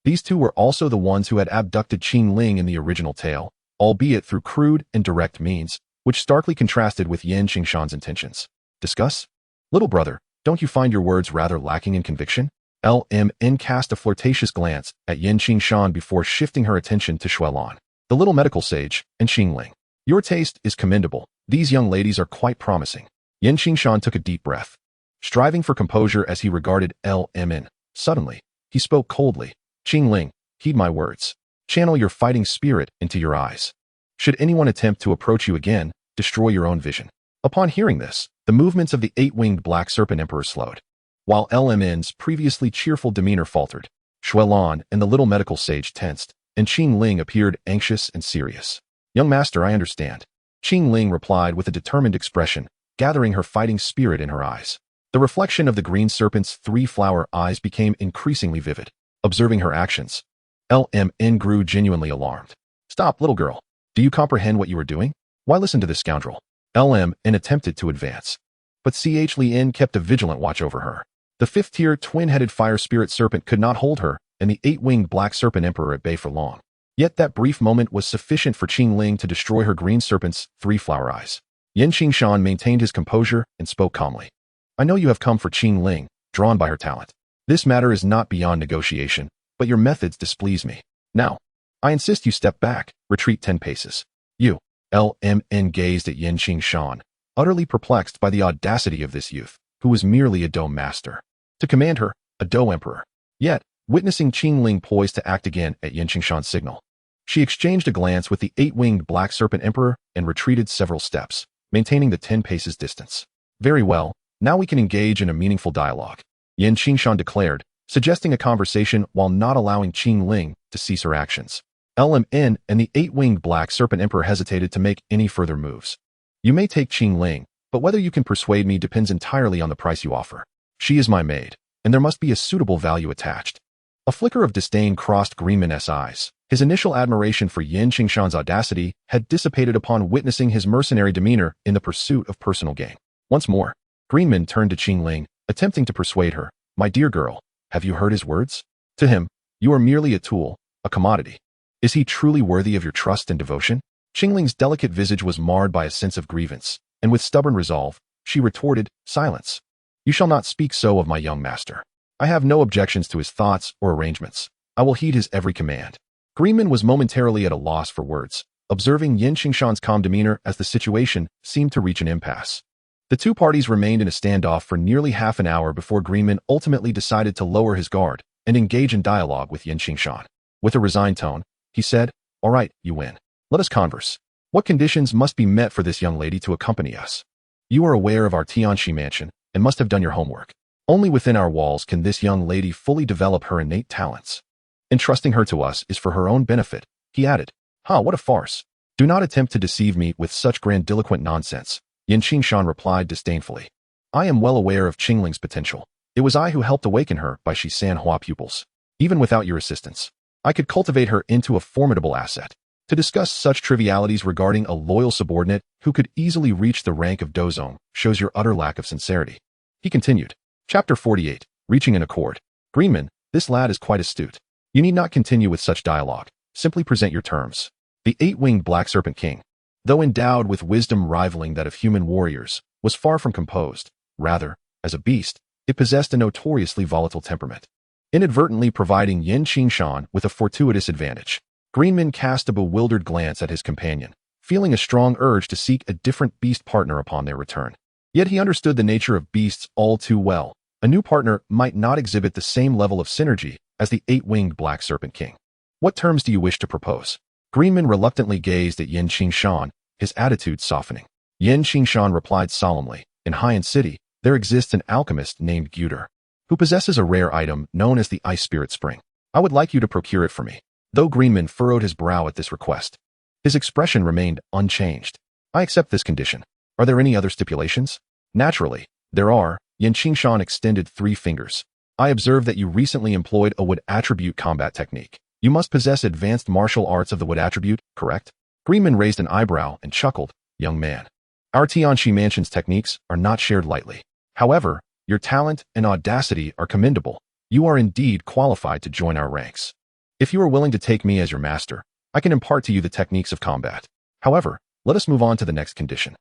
These two were also the ones who had abducted Qingling in the original tale, albeit through crude and direct means, which starkly contrasted with Qingshan's intentions. Discuss? Little brother, don't you find your words rather lacking in conviction? LMN cast a flirtatious glance at Qingshan before shifting her attention to Xuelan, the little medical sage, and Qingling. Your taste is commendable. These young ladies are quite promising. Qingshan took a deep breath, striving for composure as he regarded LMN. Suddenly, he spoke coldly. Qingling, heed my words. Channel your fighting spirit into your eyes. Should anyone attempt to approach you again, destroy your own vision. Upon hearing this, the movements of the 8-winged black serpent emperor slowed. While LMN's previously cheerful demeanor faltered, Xuelan and the little medical sage tensed, and Qingling appeared anxious and serious. Young master, I understand. Qingling replied with a determined expression, gathering her fighting spirit in her eyes. The reflection of the green serpent's 3-flower eyes became increasingly vivid. Observing her actions, LMN grew genuinely alarmed. Stop, little girl. Do you comprehend what you are doing? Why listen to this scoundrel? LMN attempted to advance, but CH Lien kept a vigilant watch over her. The 5th-tier twin-headed fire spirit serpent could not hold her and the 8-winged black serpent emperor at bay for long. Yet that brief moment was sufficient for Qingling to destroy her green serpent's 3-flower eyes. Qingshan maintained his composure and spoke calmly. I know you have come for Qingling, drawn by her talent. This matter is not beyond negotiation, but your methods displease me. Now, I insist you step back, retreat 10 paces. You. LMN gazed at Qingshan, utterly perplexed by the audacity of this youth, who was merely a Dou master. To command her, a Dou emperor. Yet, witnessing Qingling poised to act again at Qingshan's signal, she exchanged a glance with the 8-winged black serpent emperor and retreated several steps, maintaining the 10 paces distance. Very well, now we can engage in a meaningful dialogue, Qingshan declared, suggesting a conversation while not allowing Qingling to cease her actions. LMN and the 8-winged black serpent emperor hesitated to make any further moves. You may take Qingling, but whether you can persuade me depends entirely on the price you offer. She is my maid, and there must be a suitable value attached. A flicker of disdain crossed Greenman's eyes. His initial admiration for Qingshan's audacity had dissipated upon witnessing his mercenary demeanor in the pursuit of personal gain. Once more, Greenman turned to Qingling, attempting to persuade her. My dear girl, have you heard his words? To him, you are merely a tool, a commodity. Is he truly worthy of your trust and devotion? Qingling's delicate visage was marred by a sense of grievance, and with stubborn resolve, she retorted, silence. You shall not speak so of my young master. I have no objections to his thoughts or arrangements. I will heed his every command. Greenman was momentarily at a loss for words, observing Qingshan's calm demeanor as the situation seemed to reach an impasse. The two parties remained in a standoff for nearly half an hour before Greenman ultimately decided to lower his guard and engage in dialogue with Qingshan. With a resigned tone, he said, All right, you win. Let us converse. What conditions must be met for this young lady to accompany us? You are aware of our Tianxi mansion and must have done your homework. Only within our walls can this young lady fully develop her innate talents. Entrusting her to us is for her own benefit, he added. What a farce. Do not attempt to deceive me with such grandiloquent nonsense, Qingshan replied disdainfully. I am well aware of Qingling's potential. It was I who helped awaken her by Shi Sanhua pupils. Even without your assistance, I could cultivate her into a formidable asset. To discuss such trivialities regarding a loyal subordinate who could easily reach the rank of dozong shows your utter lack of sincerity. He continued. Chapter 48. Reaching an accord. Greenman, this lad is quite astute. You need not continue with such dialogue. Simply present your terms. The eight-winged Black Serpent King, though endowed with wisdom rivaling that of human warriors, was far from composed. Rather, as a beast, it possessed a notoriously volatile temperament, inadvertently providing Qingshan with a fortuitous advantage. Greenman cast a bewildered glance at his companion, feeling a strong urge to seek a different beast partner upon their return. Yet he understood the nature of beasts all too well. A new partner might not exhibit the same level of synergy as the eight-winged Black Serpent King. What terms do you wish to propose? Greenman reluctantly gazed at Qingshan, his attitude softening. Qingshan replied solemnly, in Haiyan City, there exists an alchemist named Guder, who possesses a rare item known as the Ice Spirit Spring. I would like you to procure it for me. Though Greenman furrowed his brow at this request, his expression remained unchanged. I accept this condition. Are there any other stipulations? Naturally, there are. Qingshan extended 3 fingers. I observe that you recently employed a wood attribute combat technique. You must possess advanced martial arts of the wood attribute, correct? Greenman raised an eyebrow and chuckled. Young man, our Tianxi Mansion's techniques are not shared lightly. However, your talent and audacity are commendable. You are indeed qualified to join our ranks. If you are willing to take me as your master, I can impart to you the techniques of combat. However, let us move on to the next condition.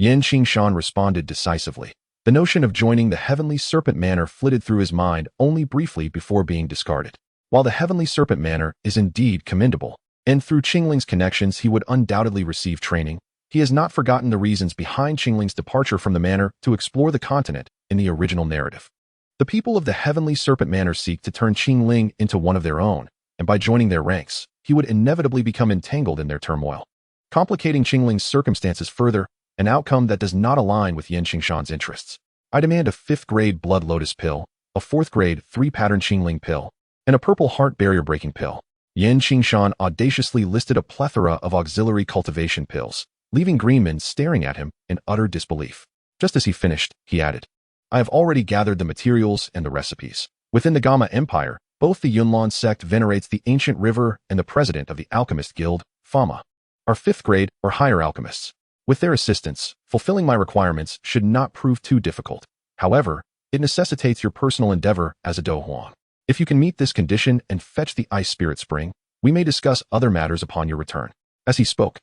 Qingshan responded decisively. The notion of joining the Heavenly Serpent Manor flitted through his mind only briefly before being discarded. While the Heavenly Serpent Manor is indeed commendable, and through Qingling's connections he would undoubtedly receive training, he has not forgotten the reasons behind Qingling's departure from the manor to explore the continent in the original narrative. The people of the Heavenly Serpent Manor seek to turn Qingling into one of their own, and by joining their ranks, he would inevitably become entangled in their turmoil, complicating Qingling's circumstances further, an outcome that does not align with Qingshan's interests. I demand a 5th-grade Blood Lotus pill, a 4th-grade 3-pattern Qingling pill, and a purple heart barrier-breaking pill. Qingshan audaciously listed a plethora of auxiliary cultivation pills, leaving Greenman staring at him in utter disbelief. Just as he finished, he added, I have already gathered the materials and the recipes. Within the Gamma Empire, both the Yunlan sect venerates the ancient river and the president of the Alchemist Guild, Fama, are 5th-grade or higher alchemists. With their assistance, fulfilling my requirements should not prove too difficult. However, it necessitates your personal endeavor as a Dohuang. If you can meet this condition and fetch the Ice Spirit Spring, we may discuss other matters upon your return. As he spoke,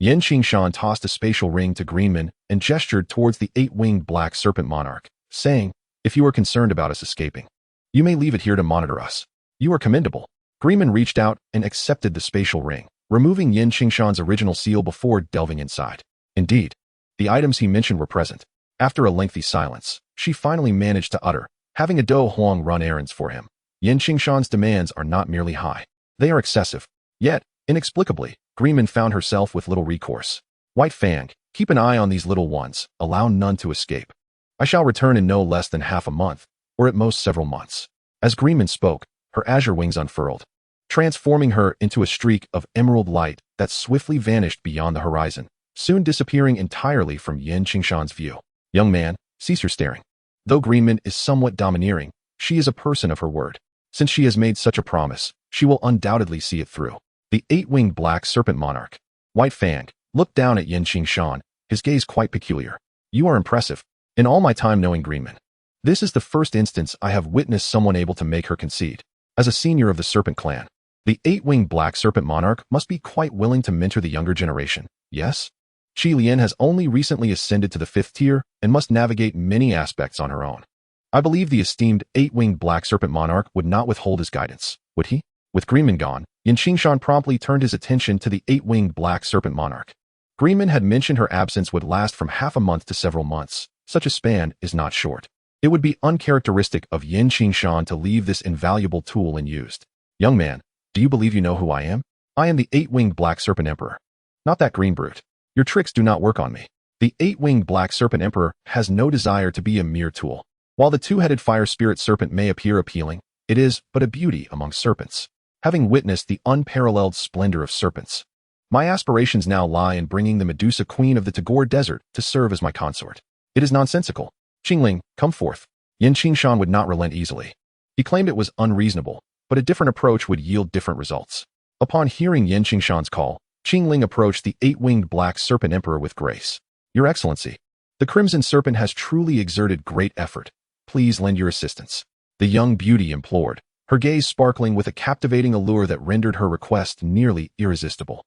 Qingshan tossed a spatial ring to Greenman and gestured towards the 8-winged Black Serpent Monarch, saying, if you are concerned about us escaping, you may leave it here to monitor us. You are commendable. Greenman reached out and accepted the spatial ring, removing Qingshan's original seal before delving inside. Indeed, the items he mentioned were present. After a lengthy silence, she finally managed to utter, having a Do Huang run errands for him. Qingshan's demands are not merely high. They are excessive. Yet, inexplicably, Greenman found herself with little recourse. White Fang, keep an eye on these little ones. Allow none to escape. I shall return in no less than half a month, or at most several months. As Greenman spoke, her azure wings unfurled, transforming her into a streak of emerald light that swiftly vanished beyond the horizon, soon disappearing entirely from Qingshan's view. Young man, cease your staring. Though Greenman is somewhat domineering, she is a person of her word. Since she has made such a promise, she will undoubtedly see it through. The 8-winged Black Serpent Monarch, White Fang, looked down at Qingshan, his gaze quite peculiar. You are impressive. In all my time knowing Greenman, this is the first instance I have witnessed someone able to make her concede. As a senior of the Serpent Clan, the 8-winged Black Serpent Monarch must be quite willing to mentor the younger generation, yes? Qi Lian has only recently ascended to the 5th tier and must navigate many aspects on her own. I believe the esteemed 8-winged Black Serpent Monarch would not withhold his guidance, would he? With Greenman gone, Qingshan promptly turned his attention to the 8-winged Black Serpent Monarch. Greenman had mentioned her absence would last from half a month to several months. Such a span is not short. It would be uncharacteristic of Qingshan to leave this invaluable tool unused. Young man, do you believe you know who I am? I am the 8-winged Black Serpent Emperor. Not that green brute. Your tricks do not work on me. The eight-winged black serpent emperor has no desire to be a mere tool. While the two-headed fire spirit serpent may appear appealing, it is but a beauty among serpents. Having witnessed the unparalleled splendor of serpents, my aspirations now lie in bringing the Medusa Queen of the Tagore Desert to serve as my consort. It is nonsensical. Qingling, come forth. Qingshan would not relent easily. He claimed it was unreasonable, but a different approach would yield different results. Upon hearing Qingshan's call, Qingling approached the eight-winged black serpent emperor with grace. Your Excellency, the Crimson Serpent has truly exerted great effort. Please lend your assistance. The young beauty implored, her gaze sparkling with a captivating allure that rendered her request nearly irresistible.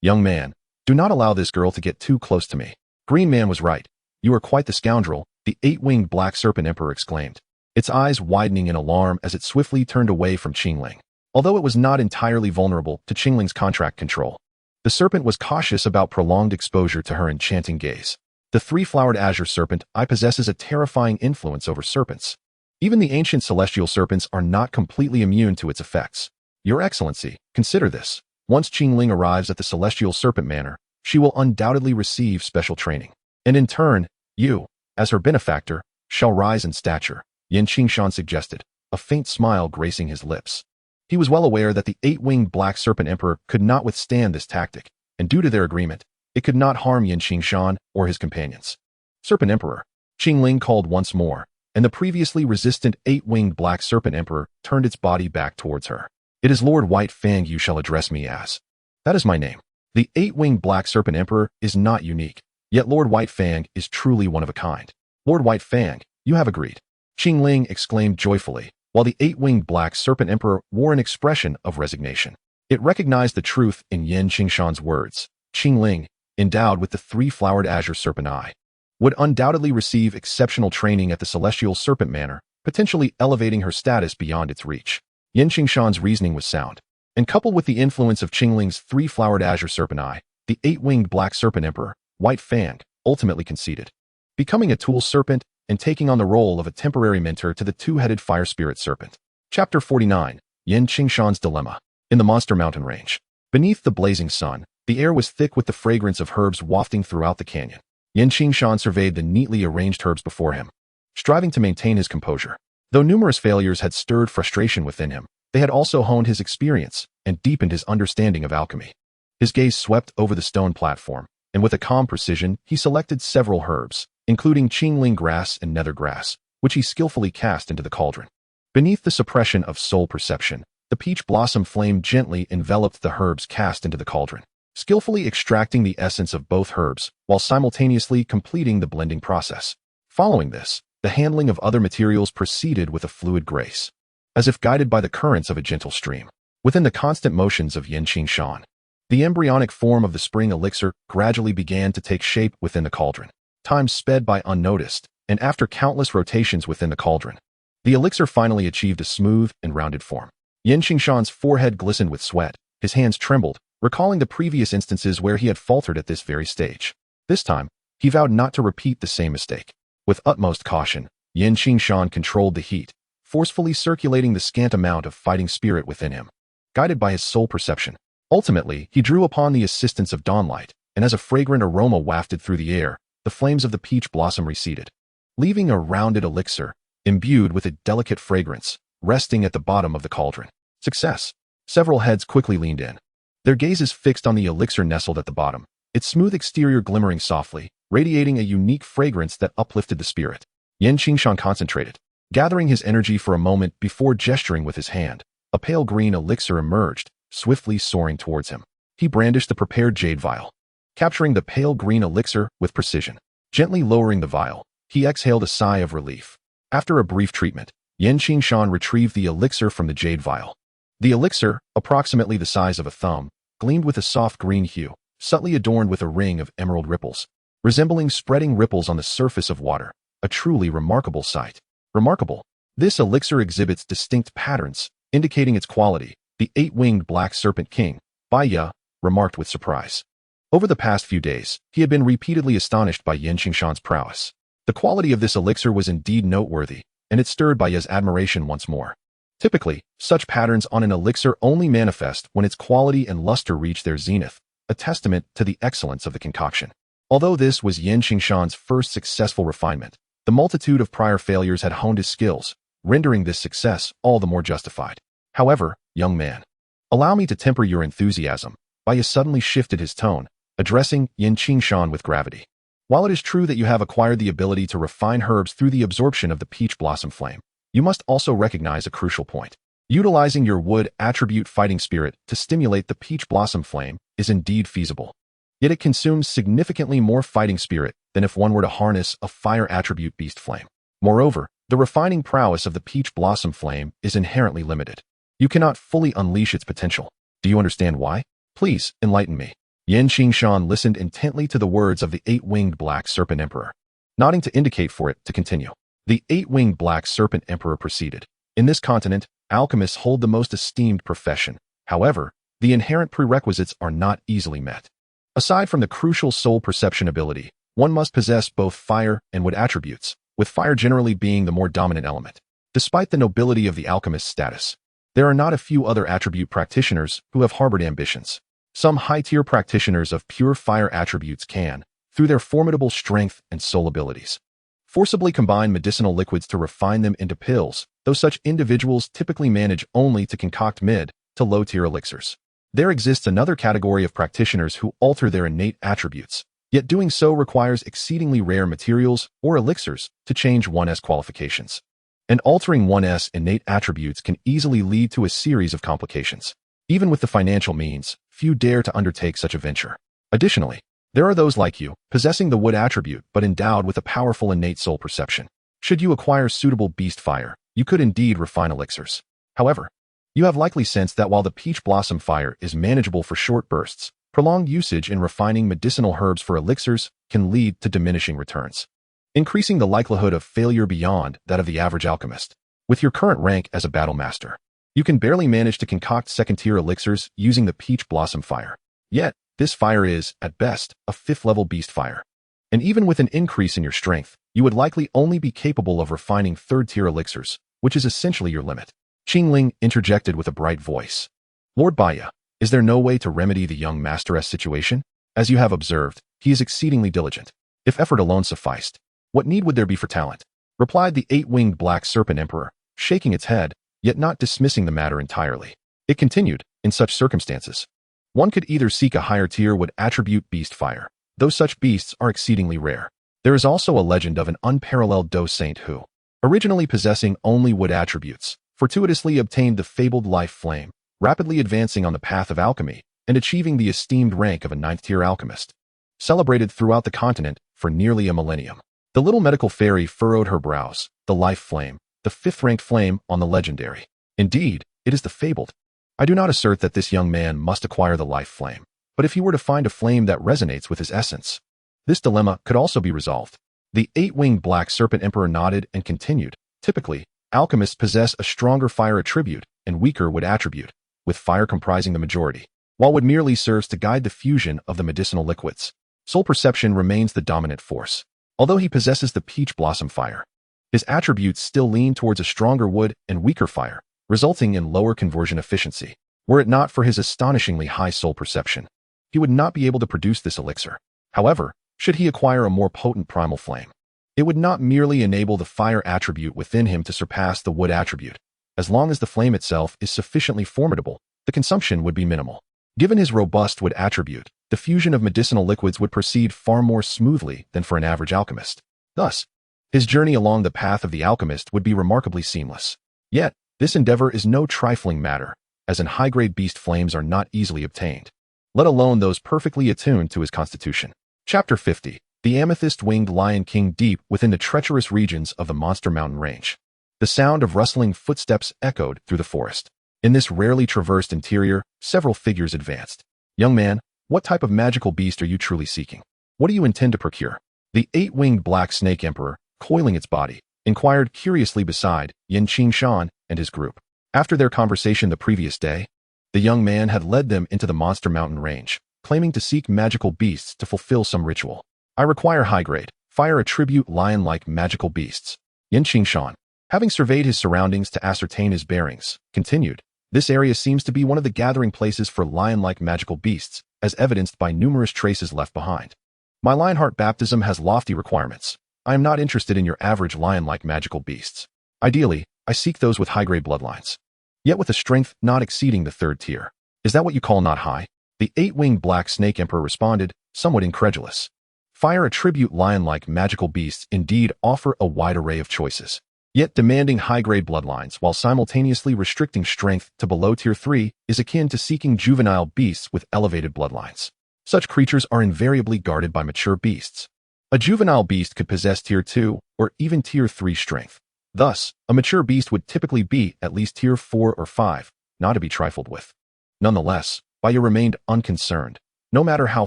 Young man, do not allow this girl to get too close to me. Green Man was right. You are quite the scoundrel, the eight-winged black serpent emperor exclaimed, its eyes widening in alarm as it swiftly turned away from Qingling. Although it was not entirely vulnerable to Qingling's contract control, the serpent was cautious about prolonged exposure to her enchanting gaze. The three-flowered azure serpent eye possesses a terrifying influence over serpents. Even the ancient celestial serpents are not completely immune to its effects. Your Excellency, consider this. Once Qingling arrives at the celestial serpent manor, she will undoubtedly receive special training. And in turn, you, as her benefactor, shall rise in stature, Qingshan suggested, a faint smile gracing his lips. He was well aware that the eight-winged black serpent emperor could not withstand this tactic, and due to their agreement, it could not harm Qingshan or his companions. Serpent Emperor, Qingling called once more, and the previously resistant eight-winged black serpent emperor turned its body back towards her. It is Lord White Fang you shall address me as. That is my name. The eight-winged black serpent emperor is not unique, yet Lord White Fang is truly one of a kind. Lord White Fang, you have agreed. Qingling exclaimed joyfully, while the eight-winged black serpent emperor wore an expression of resignation. It recognized the truth in Qingshan's words. Qingling, endowed with the three-flowered azure serpent eye, would undoubtedly receive exceptional training at the celestial serpent manor, potentially elevating her status beyond its reach. Qingshan's reasoning was sound, and coupled with the influence of Qingling's three-flowered azure serpent eye, the eight-winged black serpent emperor, White Fang, ultimately conceded, becoming a tool serpent and taking on the role of a temporary mentor to the two-headed fire spirit serpent. Chapter 49, Qingshan's Dilemma. In the Monster Mountain Range, beneath the blazing sun, the air was thick with the fragrance of herbs wafting throughout the canyon. Qingshan surveyed the neatly arranged herbs before him, striving to maintain his composure. Though numerous failures had stirred frustration within him, they had also honed his experience and deepened his understanding of alchemy. His gaze swept over the stone platform, and with a calm precision, he selected several herbs, including Qingling grass and nether grass, which he skillfully cast into the cauldron. Beneath the suppression of soul perception, the peach blossom flame gently enveloped the herbs cast into the cauldron, skillfully extracting the essence of both herbs while simultaneously completing the blending process. Following this, the handling of other materials proceeded with a fluid grace, as if guided by the currents of a gentle stream. Within the constant motions of Qingshan, the embryonic form of the spring elixir gradually began to take shape within the cauldron. Time sped by unnoticed, and after countless rotations within the cauldron, the elixir finally achieved a smooth and rounded form. Qingshan's forehead glistened with sweat, his hands trembled, recalling the previous instances where he had faltered at this very stage. This time, he vowed not to repeat the same mistake. With utmost caution, Qingshan controlled the heat, forcefully circulating the scant amount of fighting spirit within him. Guided by his soul perception, ultimately, he drew upon the assistance of dawnlight, and as a fragrant aroma wafted through the air, the flames of the peach blossom receded, leaving a rounded elixir, imbued with a delicate fragrance, resting at the bottom of the cauldron. Success! Several heads quickly leaned in, their gazes fixed on the elixir nestled at the bottom, its smooth exterior glimmering softly, radiating a unique fragrance that uplifted the spirit. Qingshan concentrated, gathering his energy for a moment before gesturing with his hand. A pale green elixir emerged, swiftly soaring towards him. He brandished the prepared jade vial, capturing the pale green elixir with precision. Gently lowering the vial, he exhaled a sigh of relief. After a brief treatment, Qingshan retrieved the elixir from the jade vial. The elixir, approximately the size of a thumb, gleamed with a soft green hue, subtly adorned with a ring of emerald ripples, resembling spreading ripples on the surface of water. A truly remarkable sight. Remarkable. This elixir exhibits distinct patterns, indicating its quality, the eight-winged black serpent king, Baiya, remarked with surprise. Over the past few days, he had been repeatedly astonished by Qingshan's prowess. The quality of this elixir was indeed noteworthy, and it stirred Baiya's admiration once more. Typically, such patterns on an elixir only manifest when its quality and luster reach their zenith, a testament to the excellence of the concoction. Although this was Qingshan's first successful refinement, the multitude of prior failures had honed his skills, rendering this success all the more justified. However, young man, allow me to temper your enthusiasm. Baya suddenly shifted his tone, addressing Qingshan with gravity. While it is true that you have acquired the ability to refine herbs through the absorption of the peach blossom flame, you must also recognize a crucial point. Utilizing your wood attribute fighting spirit to stimulate the peach blossom flame is indeed feasible. Yet it consumes significantly more fighting spirit than if one were to harness a fire attribute beast flame. Moreover, the refining prowess of the peach blossom flame is inherently limited. You cannot fully unleash its potential. Do you understand why? Please, enlighten me. Qingshan listened intently to the words of the eight-winged black serpent emperor, nodding to indicate for it to continue. The eight-winged black serpent emperor proceeded. In this continent, alchemists hold the most esteemed profession. However, the inherent prerequisites are not easily met. Aside from the crucial soul perception ability, one must possess both fire and wood attributes, with fire generally being the more dominant element. Despite the nobility of the alchemist's status, there are not a few other attribute practitioners who have harbored ambitions. Some high-tier practitioners of pure fire attributes can, through their formidable strength and soul abilities, forcibly combine medicinal liquids to refine them into pills, though such individuals typically manage only to concoct mid to low-tier elixirs. There exists another category of practitioners who alter their innate attributes, yet doing so requires exceedingly rare materials or elixirs to change one's qualifications. And altering one's innate attributes can easily lead to a series of complications. Even with the financial means, few dare to undertake such a venture. Additionally, there are those like you, possessing the wood attribute but endowed with a powerful innate soul perception. Should you acquire suitable beast fire, you could indeed refine elixirs. However, you have likely sensed that while the peach blossom fire is manageable for short bursts, prolonged usage in refining medicinal herbs for elixirs can lead to diminishing returns, increasing the likelihood of failure beyond that of the average alchemist. With your current rank as a battle master, you can barely manage to concoct second-tier elixirs using the peach blossom fire. Yet, this fire is, at best, a 5th-level beast fire. And even with an increase in your strength, you would likely only be capable of refining 3rd-tier elixirs, which is essentially your limit. Qingling interjected with a bright voice. Lord Baya, is there no way to remedy the young master's situation? As you have observed, he is exceedingly diligent. If effort alone sufficed, what need would there be for talent? Replied the eight-winged black serpent emperor, shaking its head, yet not dismissing the matter entirely. It continued, in such circumstances, one could either seek a higher tier would attribute beast fire, though such beasts are exceedingly rare. There is also a legend of an unparalleled Do saint who, originally possessing only wood attributes, fortuitously obtained the fabled life flame, rapidly advancing on the path of alchemy and achieving the esteemed rank of a 9th-tier alchemist, celebrated throughout the continent for nearly a millennium. The little medical fairy furrowed her brows. The life flame, the 5th-ranked flame on the legendary. Indeed, it is the fabled. I do not assert that this young man must acquire the life flame, but if he were to find a flame that resonates with his essence, this dilemma could also be resolved. The eight-winged black serpent emperor nodded and continued. Typically, alchemists possess a stronger fire attribute and weaker wood attribute, with fire comprising the majority, while wood merely serves to guide the fusion of the medicinal liquids. Soul perception remains the dominant force. Although he possesses the peach blossom fire, his attributes still lean towards a stronger wood and weaker fire, resulting in lower conversion efficiency. Were it not for his astonishingly high soul perception, he would not be able to produce this elixir. However, should he acquire a more potent primal flame, it would not merely enable the fire attribute within him to surpass the wood attribute. As long as the flame itself is sufficiently formidable, the consumption would be minimal. Given his robust wood attribute, the fusion of medicinal liquids would proceed far more smoothly than for an average alchemist. Thus, his journey along the path of the alchemist would be remarkably seamless. Yet, this endeavor is no trifling matter, as in high-grade beast flames are not easily obtained, let alone those perfectly attuned to his constitution. Chapter 50. The Amethyst-Winged Lion King. Deep within the treacherous regions of the Monster Mountain Range, the sound of rustling footsteps echoed through the forest. In this rarely traversed interior, several figures advanced. Young man, what type of magical beast are you truly seeking? What do you intend to procure? The eight-winged black snake emperor, coiling its body, inquired curiously beside Qingshan and his group. After their conversation the previous day, the young man had led them into the Monster Mountain Range, claiming to seek magical beasts to fulfill some ritual. I require high-grade, fire attribute lion-like magical beasts. Qingshan, having surveyed his surroundings to ascertain his bearings, continued. This area seems to be one of the gathering places for lion-like magical beasts, as evidenced by numerous traces left behind. My Lionheart baptism has lofty requirements. I am not interested in your average lion-like magical beasts. Ideally, I seek those with high-grade bloodlines, yet with a strength not exceeding the 3rd tier. Is that what you call not high? The 8-winged black snake emperor responded, somewhat incredulous. Fire attribute lion-like magical beasts indeed offer a wide array of choices. Yet demanding high-grade bloodlines while simultaneously restricting strength to below tier 3 is akin to seeking juvenile beasts with elevated bloodlines. Such creatures are invariably guarded by mature beasts. A juvenile beast could possess tier 2 or even tier 3 strength. Thus, a mature beast would typically be at least tier 4 or 5, not to be trifled with. Nonetheless, Baya remained unconcerned. No matter how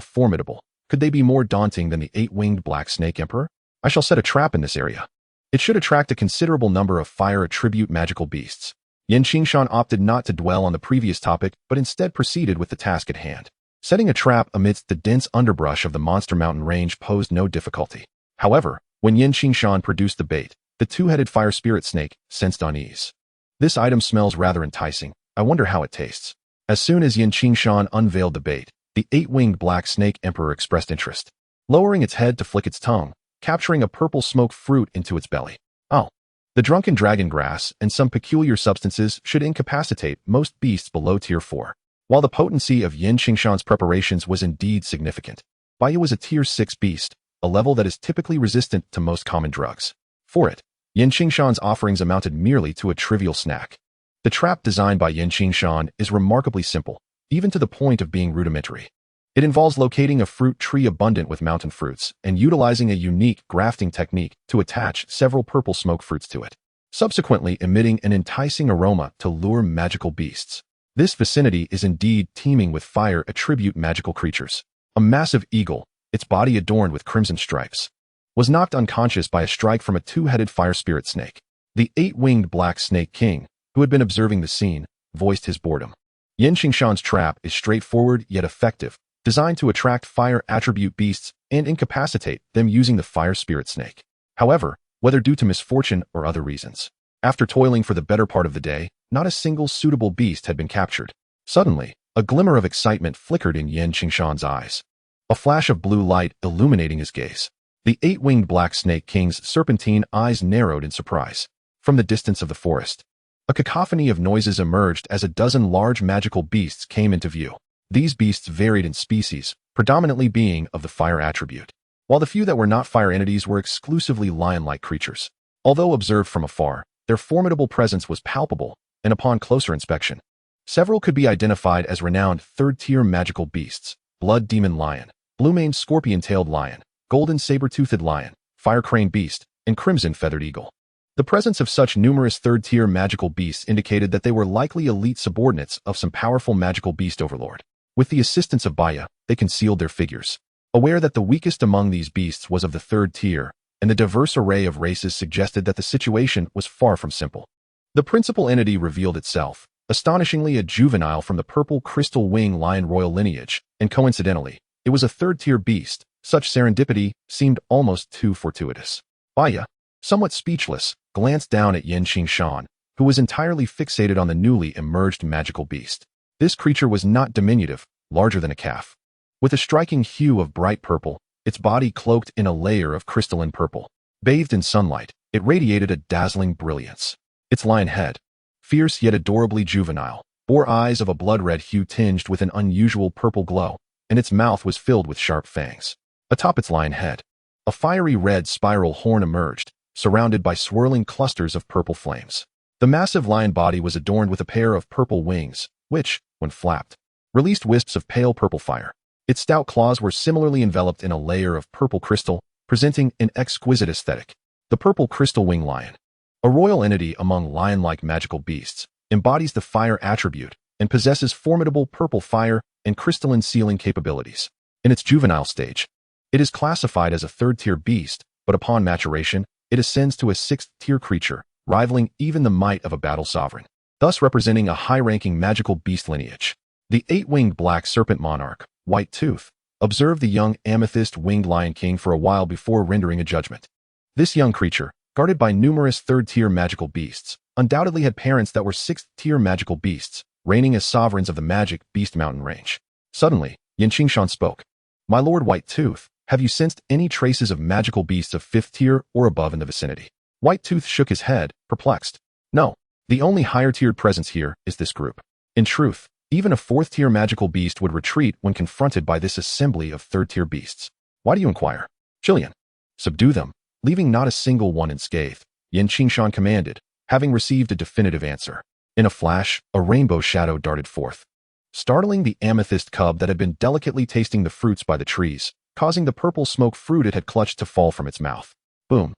formidable, could they be more daunting than the 8-winged black snake emperor? I shall set a trap in this area. It should attract a considerable number of fire attribute magical beasts. Qingshan opted not to dwell on the previous topic, but instead proceeded with the task at hand. Setting a trap amidst the dense underbrush of the Monster Mountain range posed no difficulty. However, when Qingshan produced the bait, the 2-headed fire spirit snake sensed unease. This item smells rather enticing. I wonder how it tastes. As soon as Qingshan unveiled the bait, the 8-winged black snake emperor expressed interest, lowering its head to flick its tongue, capturing a purple smoke fruit into its belly. Oh, the drunken dragon grass and some peculiar substances should incapacitate most beasts below tier 4. While the potency of Qingshan's preparations was indeed significant, Baya was a tier 6 beast, a level that is typically resistant to most common drugs. For it, Qingshan's offerings amounted merely to a trivial snack. The trap designed by Qingshan is remarkably simple, even to the point of being rudimentary. It involves locating a fruit tree abundant with mountain fruits and utilizing a unique grafting technique to attach several purple smoke fruits to it, subsequently emitting an enticing aroma to lure magical beasts. This vicinity is indeed teeming with fire attribute magical creatures. A massive eagle, its body adorned with crimson stripes, was knocked unconscious by a strike from a 2-headed fire spirit snake. The 8-winged black snake king, who had been observing the scene, voiced his boredom. Qingshan's trap is straightforward yet effective, designed to attract fire attribute beasts and incapacitate them using the fire spirit snake. However, whether due to misfortune or other reasons, after toiling for the better part of the day, not a single suitable beast had been captured. Suddenly, a glimmer of excitement flickered in Qingshan's eyes, a flash of blue light illuminating his gaze. The 8-winged black snake king's serpentine eyes narrowed in surprise. From the distance of the forest, a cacophony of noises emerged as a dozen large magical beasts came into view. These beasts varied in species, predominantly being of the fire attribute, while the few that were not fire entities were exclusively lion-like creatures. Although observed from afar, their formidable presence was palpable, and upon closer inspection, several could be identified as renowned 3rd-tier magical beasts: blood demon lion, blue-maned scorpion-tailed lion, golden saber-toothed lion, fire crane beast, and crimson feathered eagle. The presence of such numerous 3rd-tier magical beasts indicated that they were likely elite subordinates of some powerful magical beast overlord. With the assistance of Baya, they concealed their figures, aware that the weakest among these beasts was of the 3rd tier, and the diverse array of races suggested that the situation was far from simple. The principal entity revealed itself, astonishingly a juvenile from the purple crystal wing lion royal lineage, and coincidentally, it was a 3rd-tier beast. Such serendipity seemed almost too fortuitous. Baya, somewhat speechless, glanced down at Qingshan, who was entirely fixated on the newly emerged magical beast. This creature was not diminutive, larger than a calf. With a striking hue of bright purple, its body cloaked in a layer of crystalline purple. Bathed in sunlight, it radiated a dazzling brilliance. Its lion head, fierce yet adorably juvenile, bore eyes of a blood-red hue tinged with an unusual purple glow, and its mouth was filled with sharp fangs. Atop its lion head, a fiery red spiral horn emerged, surrounded by swirling clusters of purple flames. The massive lion body was adorned with a pair of purple wings, which, when flapped, released wisps of pale purple fire. Its stout claws were similarly enveloped in a layer of purple crystal, presenting an exquisite aesthetic. The purple crystal wing lion, a royal entity among lion-like magical beasts, embodies the fire attribute and possesses formidable purple fire and crystalline sealing capabilities. In its juvenile stage, it is classified as a 3rd-tier beast, but upon maturation, it ascends to a 6th-tier creature, rivaling even the might of a battle sovereign, thus representing a high-ranking magical beast lineage. The 8-winged black serpent monarch, White Tooth, observed the young amethyst-winged lion king for a while before rendering a judgment. This young creature, guarded by numerous 3rd-tier magical beasts, undoubtedly had parents that were 6th-tier magical beasts, reigning as sovereigns of the magic Beast Mountain range. Suddenly, Qingshan spoke. My lord White Tooth, have you sensed any traces of magical beasts of 5th tier or above in the vicinity? White Tooth shook his head, perplexed. No, the only higher-tiered presence here is this group. In truth, even a 4th-tier magical beast would retreat when confronted by this assembly of 3rd-tier beasts. Why do you inquire? Jillian, subdue them, leaving not a single one unscathed, Qingshan commanded, having received a definitive answer. In a flash, a rainbow shadow darted forth, startling the amethyst cub that had been delicately tasting the fruits by the trees, causing the purple smoke fruit it had clutched to fall from its mouth. Boom.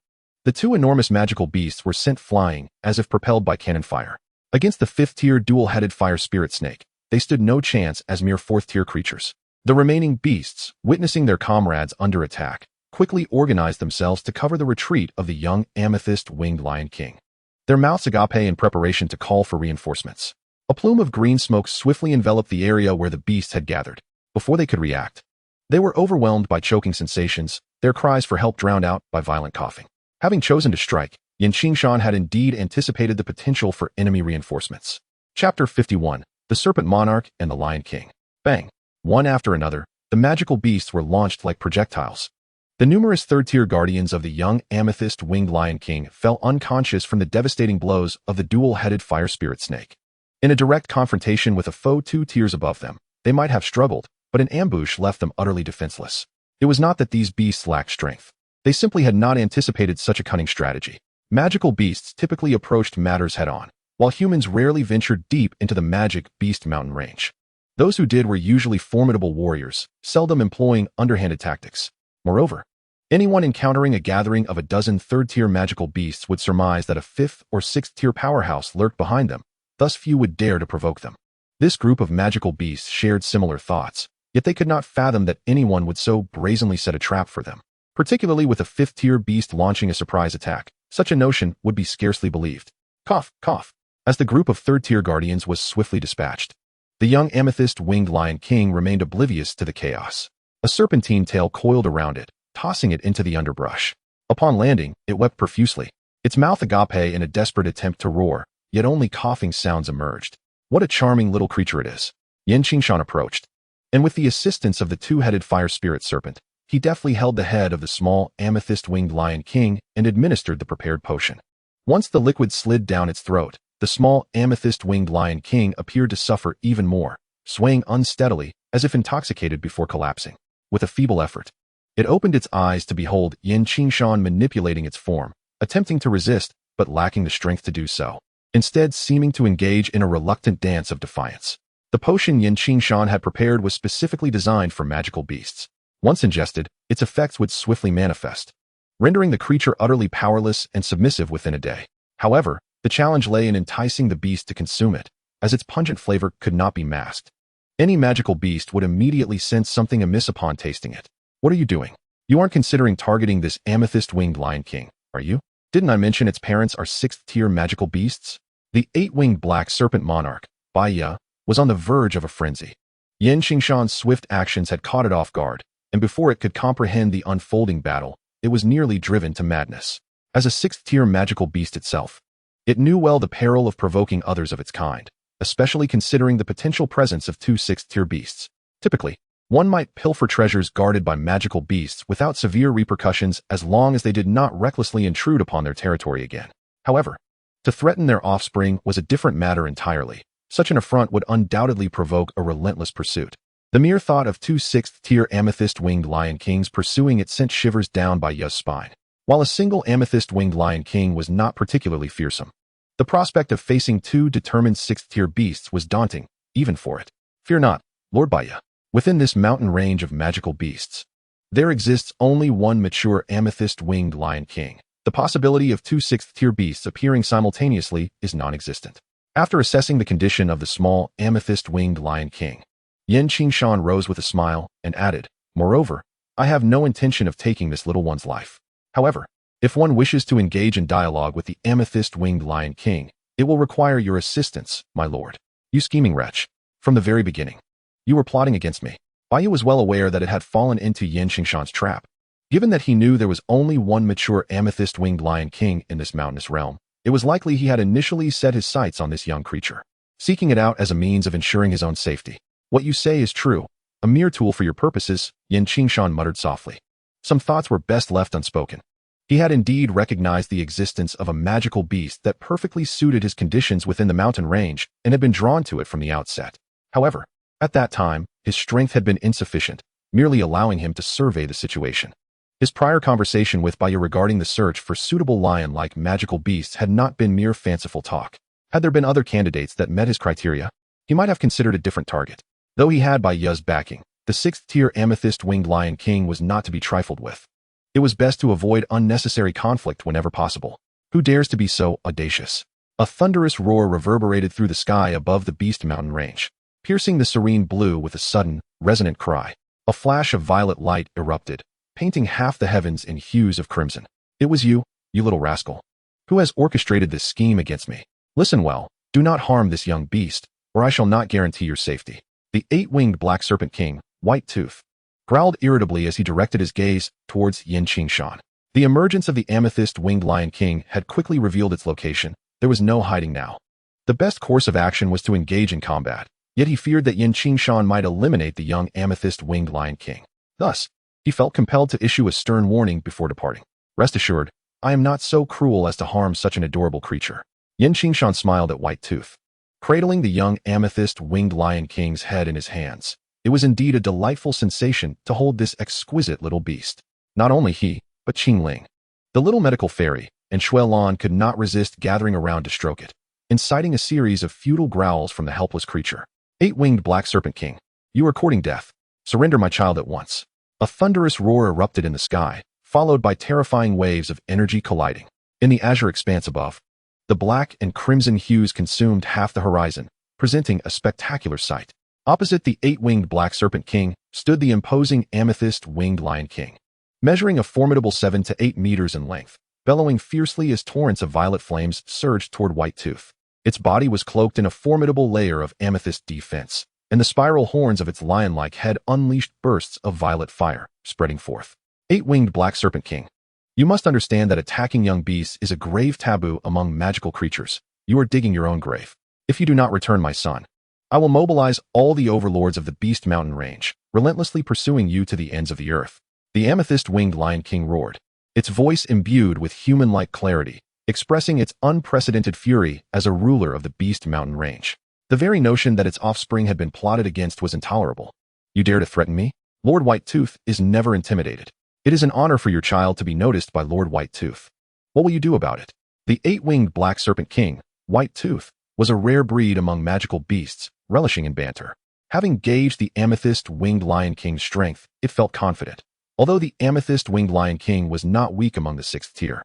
The two enormous magical beasts were sent flying, as if propelled by cannon fire. Against the 5th-tier dual-headed fire spirit snake, they stood no chance as mere 4th-tier creatures. The remaining beasts, witnessing their comrades under attack, quickly organized themselves to cover the retreat of the young amethyst-winged Lion King, their mouths agape in preparation to call for reinforcements. A plume of green smoke swiftly enveloped the area where the beasts had gathered. Before they could react, they were overwhelmed by choking sensations, their cries for help drowned out by violent coughing. Having chosen to strike, Qingshan had indeed anticipated the potential for enemy reinforcements. Chapter 51, The Serpent Monarch and the Lion King. Bang! One after another, the magical beasts were launched like projectiles. The numerous 3rd-tier guardians of the young amethyst-winged Lion King fell unconscious from the devastating blows of the dual-headed fire spirit snake. In a direct confrontation with a foe 2 tiers above them, they might have struggled, but an ambush left them utterly defenseless. It was not that these beasts lacked strength. They simply had not anticipated such a cunning strategy. Magical beasts typically approached matters head-on, while humans rarely ventured deep into the magic beast mountain range. Those who did were usually formidable warriors, seldom employing underhanded tactics. Moreover, anyone encountering a gathering of a dozen 3rd-tier magical beasts would surmise that a 5th or 6th-tier powerhouse lurked behind them, thus few would dare to provoke them. This group of magical beasts shared similar thoughts, yet they could not fathom that anyone would so brazenly set a trap for them. Particularly with a 5th-tier beast launching a surprise attack, such a notion would be scarcely believed. Cough, cough. As the group of 3rd-tier guardians was swiftly dispatched, the young amethyst-winged Lion King remained oblivious to the chaos. A serpentine tail coiled around it, tossing it into the underbrush. Upon landing, it wept profusely, its mouth agape in a desperate attempt to roar, yet only coughing sounds emerged. What a charming little creature it is. Qingshan approached, and with the assistance of the 2-headed fire spirit serpent, he deftly held the head of the small amethyst-winged Lion King and administered the prepared potion. Once the liquid slid down its throat, the small amethyst-winged Lion King appeared to suffer even more, swaying unsteadily, as if intoxicated before collapsing. With a feeble effort, it opened its eyes to behold Qingshan manipulating its form, attempting to resist, but lacking the strength to do so, instead seeming to engage in a reluctant dance of defiance. The potion Qingshan had prepared was specifically designed for magical beasts. Once ingested, its effects would swiftly manifest, rendering the creature utterly powerless and submissive within a day. However, the challenge lay in enticing the beast to consume it, as its pungent flavor could not be masked. Any magical beast would immediately sense something amiss upon tasting it. What are you doing? You aren't considering targeting this amethyst-winged Lion King, are you? Didn't I mention its parents are 6th-tier magical beasts? The 8-winged black serpent monarch, Baiya, was on the verge of a frenzy. Qingshan's swift actions had caught it off guard, and before it could comprehend the unfolding battle, it was nearly driven to madness. As a 6th-tier magical beast itself, it knew well the peril of provoking others of its kind, especially considering the potential presence of 2 6th-tier beasts. Typically, one might pilfer treasures guarded by magical beasts without severe repercussions as long as they did not recklessly intrude upon their territory again. However, to threaten their offspring was a different matter entirely. Such an affront would undoubtedly provoke a relentless pursuit. The mere thought of 2 6th-tier amethyst-winged Lion Kings pursuing it sent shivers down Baiya's spine. While a single amethyst-winged Lion King was not particularly fearsome, the prospect of facing 2 determined 6th-tier beasts was daunting, even for it. Fear not, Lord Baiya. Within this mountain range of magical beasts, there exists only one mature amethyst-winged Lion King. The possibility of 2 6th-tier beasts appearing simultaneously is non-existent. After assessing the condition of the small amethyst-winged Lion King, Qingshan rose with a smile and added, "Moreover, I have no intention of taking this little one's life. However, if one wishes to engage in dialogue with the amethyst-winged Lion King, it will require your assistance, my lord. You scheming wretch. From the very beginning, you were plotting against me." Baiya was well aware that it had fallen into Qingshan's trap. Given that he knew there was only one mature amethyst-winged Lion King in this mountainous realm, it was likely he had initially set his sights on this young creature, seeking it out as a means of ensuring his own safety. "What you say is true," A mere tool for your purposes, Qingshan muttered softly. Some thoughts were best left unspoken. He had indeed recognized the existence of a magical beast that perfectly suited his conditions within the mountain range and had been drawn to it from the outset. However, at that time, his strength had been insufficient, merely allowing him to survey the situation. His prior conversation with Baya regarding the search for suitable lion-like magical beasts had not been mere fanciful talk. Had there been other candidates that met his criteria, he might have considered a different target. Though he had Baya's backing, the 6th-tier amethyst-winged lion king was not to be trifled with. It was best to avoid unnecessary conflict whenever possible. Who dares to be so audacious? A thunderous roar reverberated through the sky above the beast mountain range, piercing the serene blue with a sudden, resonant cry. A flash of violet light erupted, painting half the heavens in hues of crimson. It was you, you little rascal. Who has orchestrated this scheme against me? Listen well, do not harm this young beast, or I shall not guarantee your safety. The 8-winged black serpent king, White Tooth, growled irritably as he directed his gaze towards Qingshan. The emergence of the amethyst-winged lion king had quickly revealed its location. There was no hiding now. The best course of action was to engage in combat, yet he feared that Qingshan might eliminate the young amethyst-winged lion king. Thus, he felt compelled to issue a stern warning before departing. Rest assured, I am not so cruel as to harm such an adorable creature. Qingshan smiled at White Tooth, cradling the young amethyst-winged lion king's head in his hands. It was indeed a delightful sensation to hold this exquisite little beast. Not only he, but Qingling, the little medical fairy, and Shuelan could not resist gathering around to stroke it, inciting a series of futile growls from the helpless creature. 8-winged black serpent king, you are courting death. Surrender my child at once. A thunderous roar erupted in the sky, followed by terrifying waves of energy colliding. In the azure expanse above, the black and crimson hues consumed half the horizon, presenting a spectacular sight. Opposite the 8-winged black serpent king stood the imposing amethyst-winged lion king, measuring a formidable 7 to 8 meters in length, bellowing fiercely as torrents of violet flames surged toward White Tooth. Its body was cloaked in a formidable layer of amethyst defense, and the spiral horns of its lion-like head unleashed bursts of violet fire, spreading forth. 8-winged black serpent king, you must understand that attacking young beasts is a grave taboo among magical creatures. You are digging your own grave. If you do not return my son, I will mobilize all the overlords of the Beast Mountain Range, relentlessly pursuing you to the ends of the earth. The amethyst-winged lion king roared, its voice imbued with human-like clarity, expressing its unprecedented fury as a ruler of the Beast Mountain Range. The very notion that its offspring had been plotted against was intolerable. You dare to threaten me? Lord White Tooth is never intimidated. It is an honor for your child to be noticed by Lord White Tooth. What will you do about it? The 8-winged black serpent king, White Tooth, was a rare breed among magical beasts, relishing in banter. Having gauged the amethyst-winged lion king's strength, it felt confident. Although the amethyst-winged lion king was not weak among the 6th tier,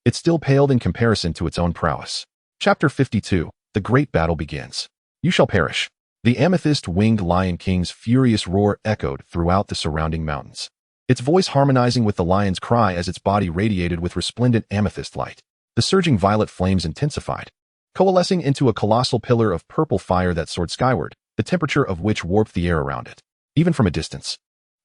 it still paled in comparison to its own prowess. Chapter 52, The Great Battle Begins. You shall perish. The amethyst-winged lion king's furious roar echoed throughout the surrounding mountains, its voice harmonizing with the lion's cry as its body radiated with resplendent amethyst light. The surging violet flames intensified, coalescing into a colossal pillar of purple fire that soared skyward, the temperature of which warped the air around it. Even from a distance,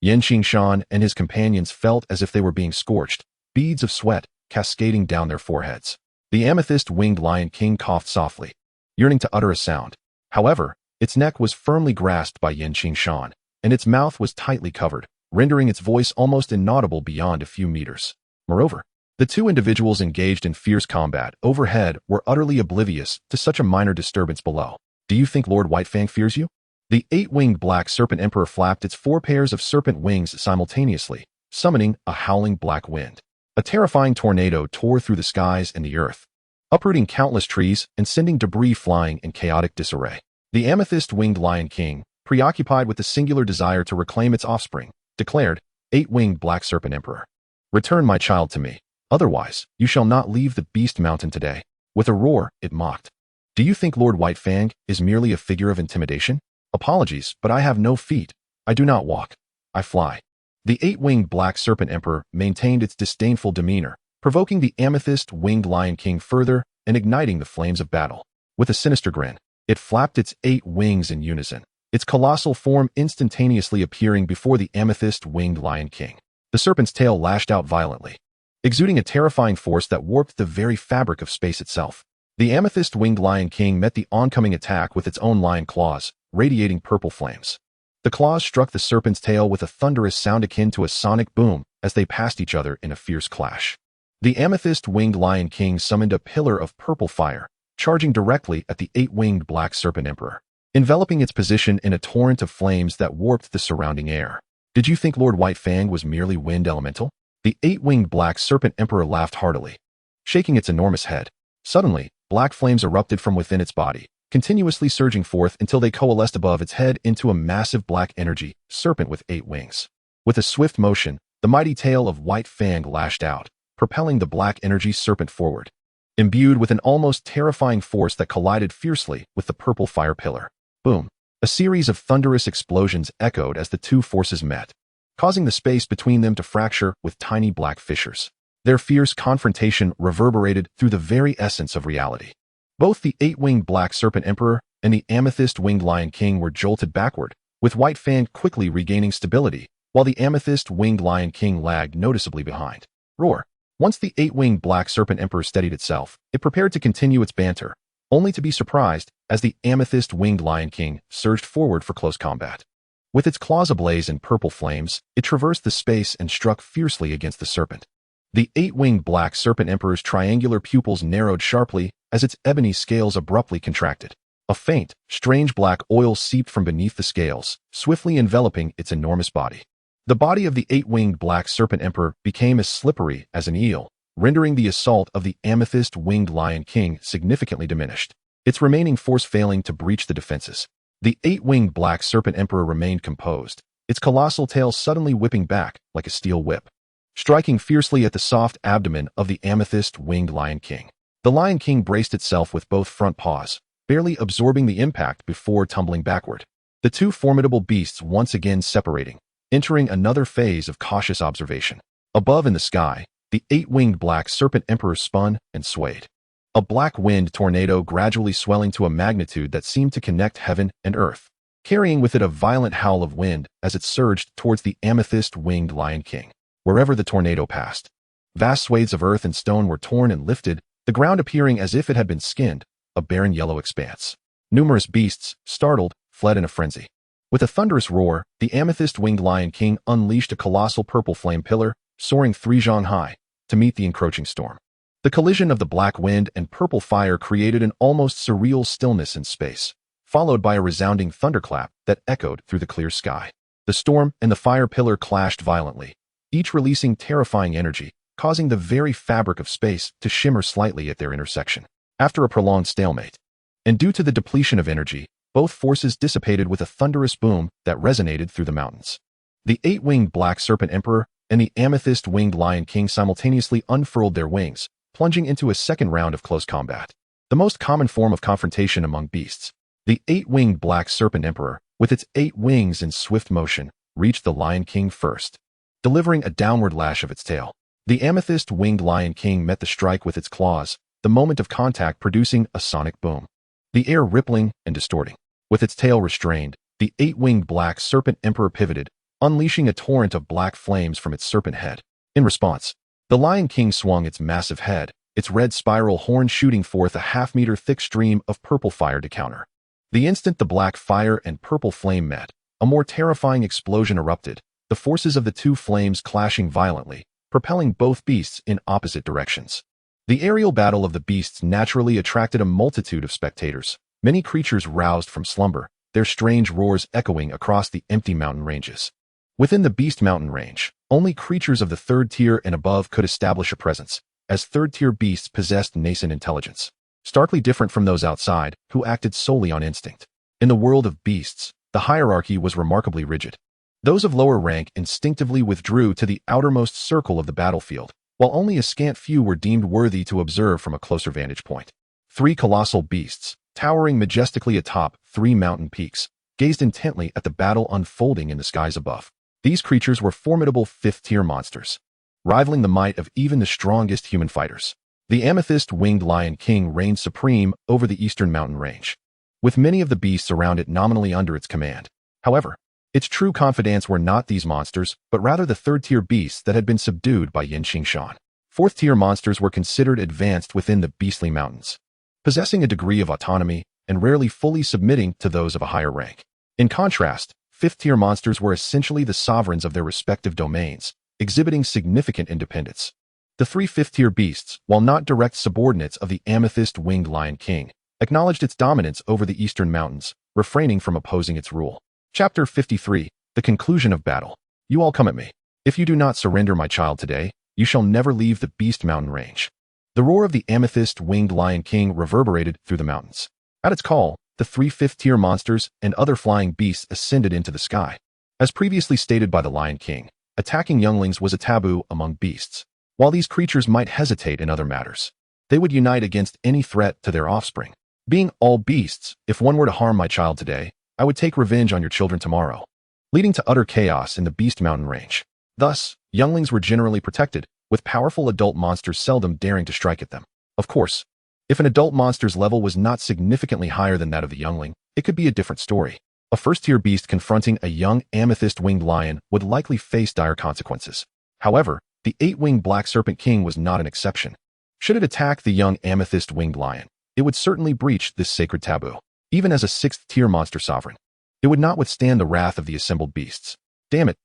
Qingshan and his companions felt as if they were being scorched, beads of sweat cascading down their foreheads. The amethyst-winged lion king coughed softly, yearning to utter a sound. However, its neck was firmly grasped by Qingshan, and its mouth was tightly covered, rendering its voice almost inaudible beyond a few meters. Moreover, the two individuals engaged in fierce combat overhead were utterly oblivious to such a minor disturbance below. Do you think Lord Whitefang fears you? The 8-winged black serpent emperor flapped its 4 pairs of serpent wings simultaneously, summoning a howling black wind. A terrifying tornado tore through the skies and the earth, uprooting countless trees and sending debris flying in chaotic disarray. The amethyst-winged lion king, preoccupied with the singular desire to reclaim its offspring, declared, 8-winged black serpent emperor, return my child to me. Otherwise, you shall not leave the Beast Mountain today. With a roar, it mocked. Do you think Lord Whitefang is merely a figure of intimidation? Apologies, but I have no feet. I do not walk. I fly. The 8-winged black serpent emperor maintained its disdainful demeanor, provoking the amethyst-winged lion king further and igniting the flames of battle. With a sinister grin, it flapped its 8 wings in unison, its colossal form instantaneously appearing before the amethyst-winged lion king. The serpent's tail lashed out violently, exuding a terrifying force that warped the very fabric of space itself. The amethyst-winged lion king met the oncoming attack with its own lion claws, radiating purple flames. The claws struck the serpent's tail with a thunderous sound akin to a sonic boom as they passed each other in a fierce clash. The amethyst-winged Lion King summoned a pillar of purple fire, charging directly at the eight-winged Black Serpent Emperor, enveloping its position in a torrent of flames that warped the surrounding air. Did you think Lord White Fang was merely wind elemental? The eight-winged Black Serpent Emperor laughed heartily, shaking its enormous head. Suddenly, black flames erupted from within its body, continuously surging forth until they coalesced above its head into a massive black energy serpent with 8 wings. With a swift motion, the mighty tail of White Fang lashed out, propelling the black energy serpent forward, imbued with an almost terrifying force that collided fiercely with the purple fire pillar. Boom! A series of thunderous explosions echoed as the two forces met, causing the space between them to fracture with tiny black fissures. Their fierce confrontation reverberated through the very essence of reality. Both the eight-winged Black Serpent Emperor and the amethyst-winged Lion King were jolted backward, with White Fang quickly regaining stability, while the amethyst-winged Lion King lagged noticeably behind. Roar! Once the eight-winged Black Serpent Emperor steadied itself, it prepared to continue its banter, only to be surprised as the amethyst-winged Lion King surged forward for close combat. With its claws ablaze in purple flames, it traversed the space and struck fiercely against the serpent. The eight-winged Black Serpent Emperor's triangular pupils narrowed sharply as its ebony scales abruptly contracted. A faint, strange black oil seeped from beneath the scales, swiftly enveloping its enormous body. The body of the eight-winged Black Serpent Emperor became as slippery as an eel, rendering the assault of the amethyst-winged Lion King significantly diminished, its remaining force failing to breach the defenses. The eight-winged Black Serpent Emperor remained composed, its colossal tail suddenly whipping back like a steel whip, striking fiercely at the soft abdomen of the amethyst-winged Lion King. The Lion King braced itself with both front paws, barely absorbing the impact before tumbling backward. The two formidable beasts once again separating, entering another phase of cautious observation. Above in the sky, the eight-winged Black Serpent Emperor spun and swayed, a black wind tornado gradually swelling to a magnitude that seemed to connect heaven and earth, carrying with it a violent howl of wind as it surged towards the amethyst-winged Lion King. Wherever the tornado passed, vast swathes of earth and stone were torn and lifted, the ground appearing as if it had been skinned, a barren yellow expanse. Numerous beasts, startled, fled in a frenzy. With a thunderous roar, the amethyst-winged Lion King unleashed a colossal purple flame pillar, soaring 3 zhang high, to meet the encroaching storm. The collision of the black wind and purple fire created an almost surreal stillness in space, followed by a resounding thunderclap that echoed through the clear sky. The storm and the fire pillar clashed violently, each releasing terrifying energy, causing the very fabric of space to shimmer slightly at their intersection. After a prolonged stalemate, and due to the depletion of energy, both forces dissipated with a thunderous boom that resonated through the mountains. The eight-winged Black Serpent Emperor and the amethyst-winged Lion King simultaneously unfurled their wings, plunging into a second round of close combat, the most common form of confrontation among beasts. The eight-winged Black Serpent Emperor, with its 8 wings in swift motion, reached the Lion King first, delivering a downward lash of its tail. The amethyst-winged Lion King met the strike with its claws, the moment of contact producing a sonic boom, the air rippling and distorting. With its tail restrained, the 8-winged Black Serpent Emperor pivoted, unleashing a torrent of black flames from its serpent head. In response, the Lion King swung its massive head, its red spiral horn shooting forth a half-meter thick stream of purple fire to counter. The instant the black fire and purple flame met, a more terrifying explosion erupted, the forces of the two flames clashing violently, propelling both beasts in opposite directions. The aerial battle of the beasts naturally attracted a multitude of spectators, many creatures roused from slumber, their strange roars echoing across the empty mountain ranges. Within the Beast Mountain range, only creatures of the 3rd tier and above could establish a presence, as 3rd-tier beasts possessed nascent intelligence, starkly different from those outside, who acted solely on instinct. In the world of beasts, the hierarchy was remarkably rigid. Those of lower rank instinctively withdrew to the outermost circle of the battlefield, while only a scant few were deemed worthy to observe from a closer vantage point. 3 colossal beasts, towering majestically atop 3 mountain peaks, gazed intently at the battle unfolding in the skies above. These creatures were formidable 5th-tier monsters, rivaling the might of even the strongest human fighters. The amethyst-winged Lion King reigned supreme over the eastern mountain range, with many of the beasts around it nominally under its command. However, its true confidants were not these monsters, but rather the 3rd-tier beasts that had been subdued by Qingshan. 4th-tier monsters were considered advanced within the beastly mountains, possessing a degree of autonomy and rarely fully submitting to those of a higher rank. In contrast, fifth-tier monsters were essentially the sovereigns of their respective domains, exhibiting significant independence. The three fifth-tier beasts, while not direct subordinates of the amethyst-winged Lion King, acknowledged its dominance over the eastern mountains, refraining from opposing its rule. Chapter 53, The Conclusion of Battle. You all come at me. If you do not surrender my child today, you shall never leave the Beast Mountain range. The roar of the amethyst-winged Lion King reverberated through the mountains. At its call, the three fifth-tier monsters and other flying beasts ascended into the sky. As previously stated by the Lion King, attacking younglings was a taboo among beasts. While these creatures might hesitate in other matters, they would unite against any threat to their offspring. Being all beasts, if one were to harm my child today, I would take revenge on your children tomorrow, leading to utter chaos in the Beast Mountain range. Thus, younglings were generally protected, with powerful adult monsters seldom daring to strike at them. Of course, if an adult monster's level was not significantly higher than that of the youngling, it could be a different story. A first-tier beast confronting a young amethyst-winged lion would likely face dire consequences. However, the eight-winged Black Serpent King was not an exception. Should it attack the young amethyst-winged lion, it would certainly breach this sacred taboo. Even as a sixth-tier monster sovereign, it would not withstand the wrath of the assembled beasts. Damn it,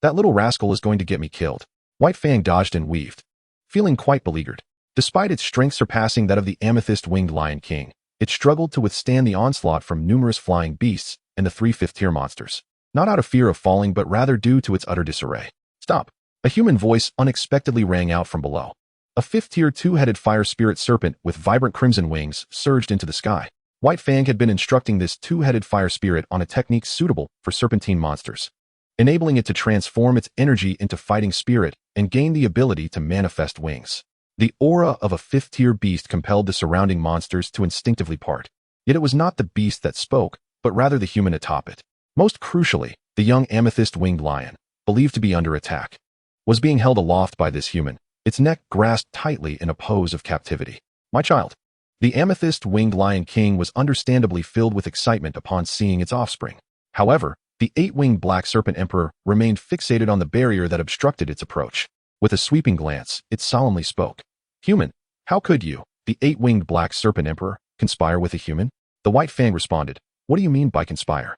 that little rascal is going to get me killed. White Fang dodged and weaved, feeling quite beleaguered. Despite its strength surpassing that of the amethyst-winged Lion King, it struggled to withstand the onslaught from numerous flying beasts and the three fifth-tier monsters, not out of fear of falling but rather due to its utter disarray. Stop! A human voice unexpectedly rang out from below. A fifth-tier two-headed fire spirit serpent with vibrant crimson wings surged into the sky. White Fang had been instructing this two-headed fire spirit on a technique suitable for serpentine monsters, enabling it to transform its energy into fighting spirit and gain the ability to manifest wings. The aura of a fifth-tier beast compelled the surrounding monsters to instinctively part. Yet it was not the beast that spoke, but rather the human atop it. Most crucially, the young amethyst-winged lion, believed to be under attack, was being held aloft by this human, its neck grasped tightly in a pose of captivity. My child. The amethyst-winged Lion King was understandably filled with excitement upon seeing its offspring. However, the eight-winged Black Serpent Emperor remained fixated on the barrier that obstructed its approach. With a sweeping glance, it solemnly spoke. Human, how could you, the eight-winged Black Serpent Emperor, conspire with a human? The White Fang responded, What do you mean by conspire?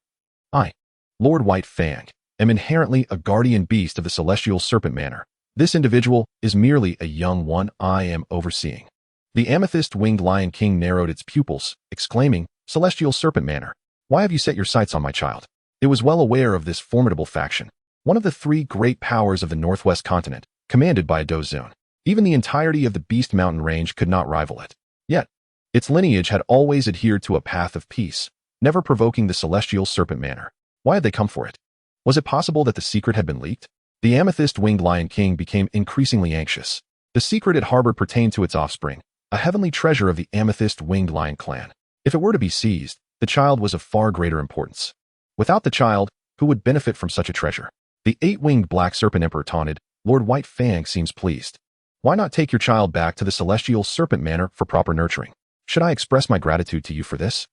I, Lord White Fang, am inherently a guardian beast of the celestial serpent manor. This individual is merely a young one I am overseeing. The amethyst-winged Lion King narrowed its pupils, exclaiming, Celestial serpent manor, why have you set your sights on my child? It was well aware of this formidable faction, one of the three great powers of the Northwest continent, commanded by a Dozun. Even the entirety of the Beast Mountain range could not rival it. Yet, its lineage had always adhered to a path of peace, never provoking the celestial serpent manor. Why had they come for it? Was it possible that the secret had been leaked? The amethyst-winged Lion King became increasingly anxious. The secret it harbored pertained to its offspring, a heavenly treasure of the amethyst-winged lion clan. If it were to be seized, the child was of far greater importance. Without the child, who would benefit from such a treasure? The eight-winged Black Serpent Emperor taunted. Lord White Fang seems pleased. Why not take your child back to the celestial serpent manor for proper nurturing? Should I express my gratitude to you for this?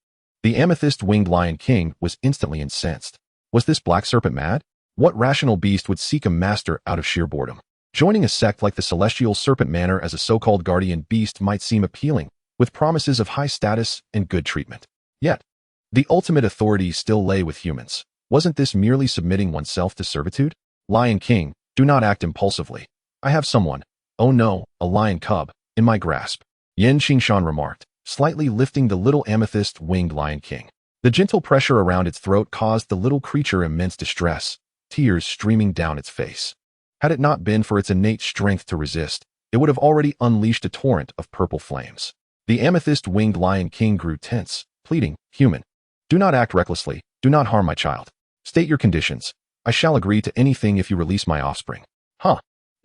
The amethyst-winged Lion King was instantly incensed. Was this Black Serpent mad? What rational beast would seek a master out of sheer boredom? Joining a sect like the Celestial Serpent Manor as a so-called guardian beast might seem appealing, with promises of high status and good treatment. Yet, the ultimate authority still lay with humans. Wasn't this merely submitting oneself to servitude? Lion King, do not act impulsively. I have someone, oh no, a lion cub, in my grasp. Qingshan remarked, slightly lifting the little amethyst-winged Lion King. The gentle pressure around its throat caused the little creature immense distress, tears streaming down its face. Had it not been for its innate strength to resist, it would have already unleashed a torrent of purple flames. The amethyst-winged Lion King grew tense, pleading, Human, do not act recklessly, do not harm my child. State your conditions. I shall agree to anything if you release my offspring.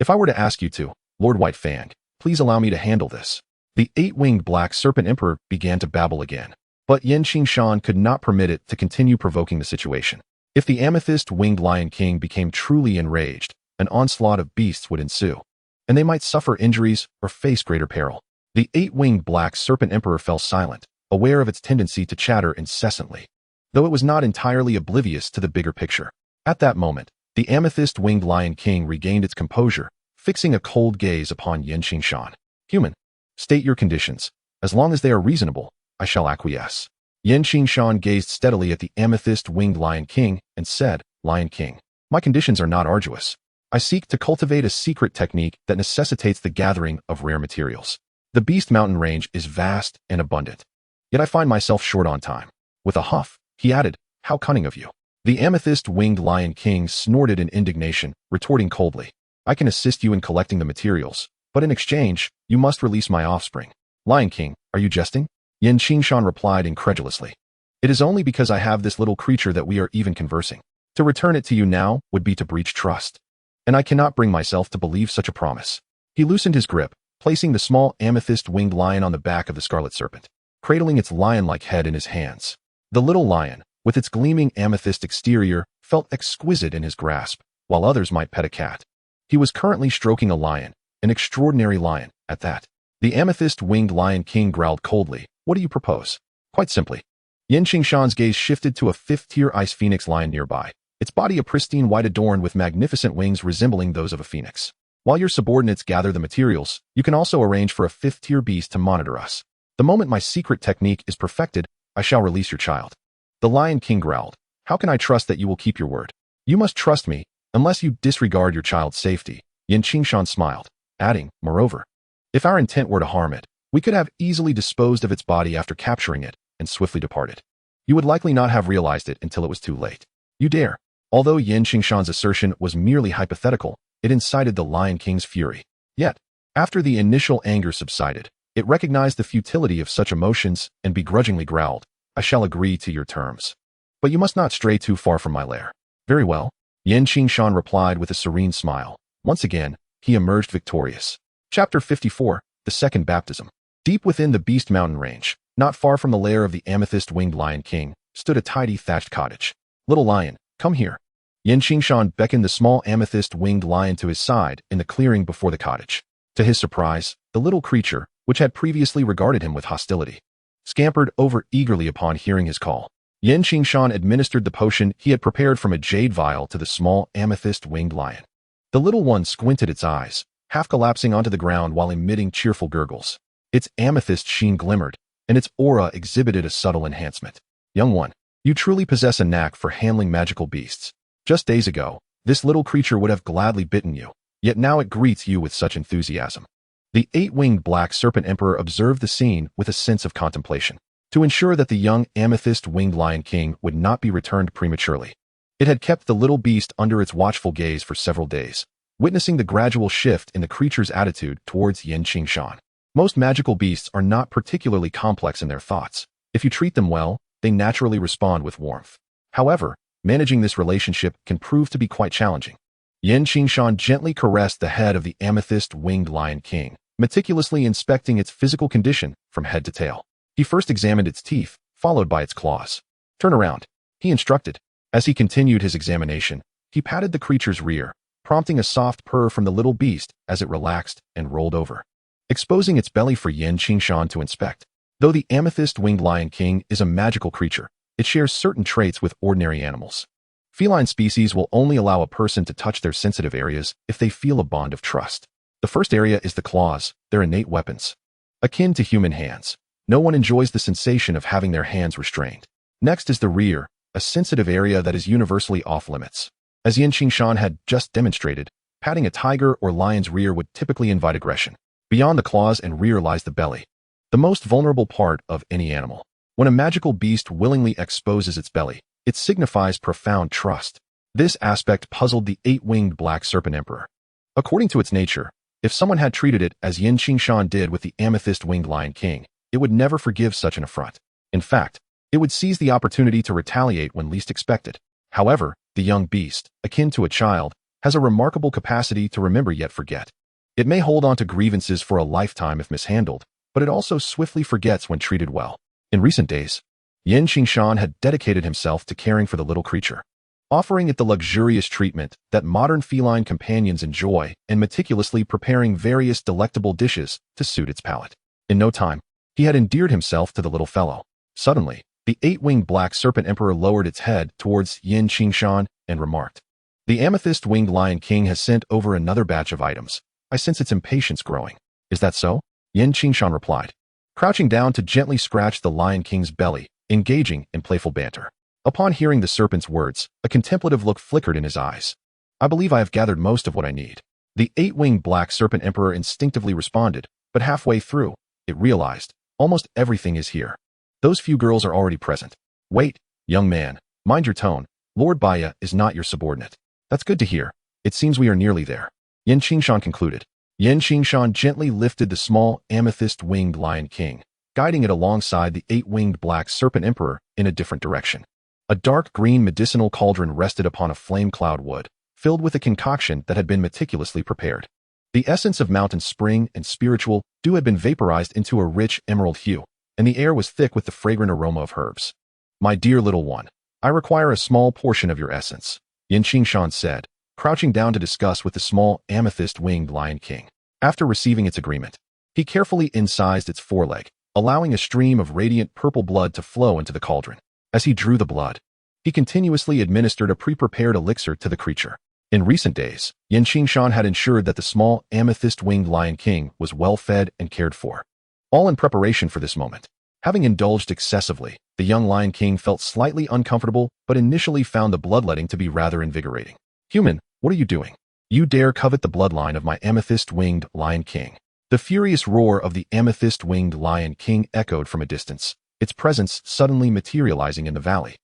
If I were to ask you to, Lord White Fang, please allow me to handle this. The eight-winged Black Serpent Emperor began to babble again, but Qingshan could not permit it to continue provoking the situation. If the amethyst-winged Lion King became truly enraged, an onslaught of beasts would ensue, and they might suffer injuries or face greater peril. The eight-winged Black Serpent Emperor fell silent, aware of its tendency to chatter incessantly, though it was not entirely oblivious to the bigger picture. At that moment, the amethyst-winged Lion King regained its composure, fixing a cold gaze upon Qingshan. Human, state your conditions. As long as they are reasonable, I shall acquiesce. Qingshan gazed steadily at the amethyst-winged Lion King and said, Lion King, my conditions are not arduous. I seek to cultivate a secret technique that necessitates the gathering of rare materials. The Beast Mountain range is vast and abundant. Yet I find myself short on time. With a huff, he added, How cunning of you. The amethyst-winged Lion King snorted in indignation, retorting coldly, I can assist you in collecting the materials, but in exchange, you must release my offspring. Lion King, are you jesting? Qingshan replied incredulously. It is only because I have this little creature that we are even conversing. To return it to you now would be to breach trust. And I cannot bring myself to believe such a promise. He loosened his grip, placing the small amethyst-winged lion on the back of the scarlet serpent, cradling its lion-like head in his hands. The little lion, with its gleaming amethyst exterior, felt exquisite in his grasp, while others might pet a cat. He was currently stroking a lion, an extraordinary lion, at that. The amethyst-winged Lion King growled coldly, What do you propose? Quite simply. Qingshan's gaze shifted to a fifth-tier ice phoenix lion nearby, its body a pristine white adorned with magnificent wings resembling those of a phoenix. While your subordinates gather the materials, you can also arrange for a fifth-tier beast to monitor us. The moment my secret technique is perfected, I shall release your child. The Lion King growled, How can I trust that you will keep your word? You must trust me, unless you disregard your child's safety. Qingshan smiled, adding, Moreover, if our intent were to harm it, we could have easily disposed of its body after capturing it and swiftly departed. You would likely not have realized it until it was too late. You dare. Although Qingshan's assertion was merely hypothetical, it incited the Lion King's fury. Yet, after the initial anger subsided, it recognized the futility of such emotions and begrudgingly growled, I shall agree to your terms. But you must not stray too far from my lair. Very well. Qingshan replied with a serene smile. Once again, he emerged victorious. Chapter 54, The Second Baptism. Deep within the Beast Mountain range, not far from the lair of the amethyst-winged Lion King, stood a tidy thatched cottage. Little lion, come here. Qingshan beckoned the small amethyst-winged lion to his side in the clearing before the cottage. To his surprise, the little creature, which had previously regarded him with hostility, scampered over eagerly upon hearing his call. Qingshan administered the potion he had prepared from a jade vial to the small amethyst-winged lion. The little one squinted its eyes, half collapsing onto the ground while emitting cheerful gurgles. Its amethyst sheen glimmered, and its aura exhibited a subtle enhancement. Young one, you truly possess a knack for handling magical beasts. Just days ago, this little creature would have gladly bitten you, yet now it greets you with such enthusiasm. The eight-winged black serpent emperor observed the scene with a sense of contemplation. To ensure that the young amethyst-winged Lion King would not be returned prematurely, it had kept the little beast under its watchful gaze for several days, witnessing the gradual shift in the creature's attitude towards Qingshan. Most magical beasts are not particularly complex in their thoughts. If you treat them well, they naturally respond with warmth. However, managing this relationship can prove to be quite challenging. Qingshan gently caressed the head of the amethyst-winged Lion King, meticulously inspecting its physical condition from head to tail. He first examined its teeth, followed by its claws. Turn around, he instructed. As he continued his examination, he patted the creature's rear, prompting a soft purr from the little beast as it relaxed and rolled over, exposing its belly for Qingshan to inspect. Though the amethyst-winged Lion King is a magical creature, it shares certain traits with ordinary animals. Feline species will only allow a person to touch their sensitive areas if they feel a bond of trust. The first area is the claws, their innate weapons. Akin to human hands, no one enjoys the sensation of having their hands restrained. Next is the rear, a sensitive area that is universally off-limits. As Qingshan had just demonstrated, patting a tiger or lion's rear would typically invite aggression. Beyond the claws and rear lies the belly, the most vulnerable part of any animal. When a magical beast willingly exposes its belly, it signifies profound trust. This aspect puzzled the eight-winged black serpent emperor. According to its nature, if someone had treated it as Qingshan did with the amethyst-winged Lion King, it would never forgive such an affront. In fact, it would seize the opportunity to retaliate when least expected. However, the young beast, akin to a child, has a remarkable capacity to remember yet forget. It may hold on to grievances for a lifetime if mishandled, but it also swiftly forgets when treated well. In recent days, Qingshan had dedicated himself to caring for the little creature, offering it the luxurious treatment that modern feline companions enjoy and meticulously preparing various delectable dishes to suit its palate. In no time, he had endeared himself to the little fellow. Suddenly, the eight-winged black serpent emperor lowered its head towards Qingshan and remarked, The amethyst-winged Lion King has sent over another batch of items. I sense its impatience growing. Is that so? Qingshan replied, crouching down to gently scratch the Lion King's belly engaging in playful banter. Upon hearing the serpent's words, a contemplative look flickered in his eyes. I believe I have gathered most of what I need. The eight-winged black serpent emperor instinctively responded, but halfway through, it realized, almost everything is here. Those few girls are already present. Wait, young man, mind your tone. Lord Baya is not your subordinate. That's good to hear. It seems we are nearly there. Qingshan concluded. Qingshan gently lifted the small amethyst-winged Lion King, guiding it alongside the eight-winged black serpent emperor in a different direction. A dark green medicinal cauldron rested upon a flame cloud wood, filled with a concoction that had been meticulously prepared. The essence of mountain spring and spiritual dew had been vaporized into a rich emerald hue, and the air was thick with the fragrant aroma of herbs. My dear little one, I require a small portion of your essence, Qingshan said, crouching down to discuss with the small amethyst-winged Lion King. After receiving its agreement, he carefully incised its foreleg, allowing a stream of radiant purple blood to flow into the cauldron. As he drew the blood, he continuously administered a pre-prepared elixir to the creature. In recent days, Qingshan had ensured that the small amethyst-winged Lion King was well fed and cared for. All in preparation for this moment. Having indulged excessively, the young Lion King felt slightly uncomfortable, but initially found the bloodletting to be rather invigorating. Human, what are you doing? You dare covet the bloodline of my amethyst-winged Lion King. The furious roar of the amethyst-winged Lion King echoed from a distance, its presence suddenly materializing in the valley.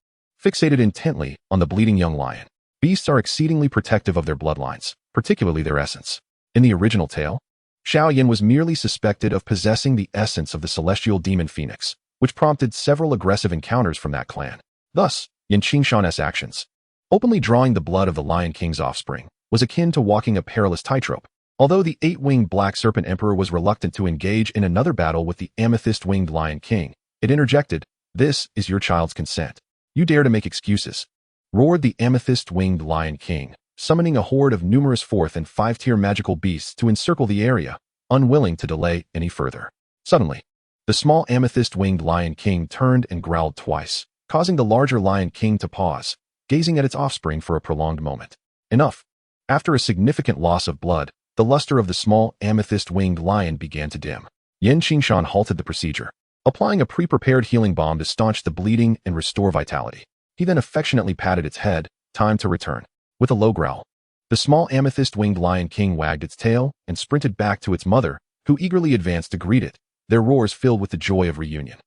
Fixated intently on the bleeding young lion, beasts are exceedingly protective of their bloodlines, particularly their essence. In the original tale, Xiaoyan was merely suspected of possessing the essence of the celestial demon phoenix, which prompted several aggressive encounters from that clan. Thus, Qingshan's actions, openly drawing the blood of the Lion King's offspring, was akin to walking a perilous tightrope. Although the eight-winged black serpent emperor was reluctant to engage in another battle with the amethyst-winged Lion King, it interjected, "This is your child's consent. You dare to make excuses," roared the amethyst-winged Lion King, summoning a horde of numerous 4th and 5th-tier magical beasts to encircle the area, unwilling to delay any further. Suddenly, the small amethyst-winged Lion King turned and growled twice, causing the larger Lion King to pause, gazing at its offspring for a prolonged moment. Enough. After a significant loss of blood, the luster of the small amethyst-winged lion began to dim. Qingshan halted the procedure, applying a pre-prepared healing balm to staunch the bleeding and restore vitality. He then affectionately patted its head, time to return. With a low growl, the small amethyst-winged Lion King wagged its tail and sprinted back to its mother, who eagerly advanced to greet it, their roars filled with the joy of reunion.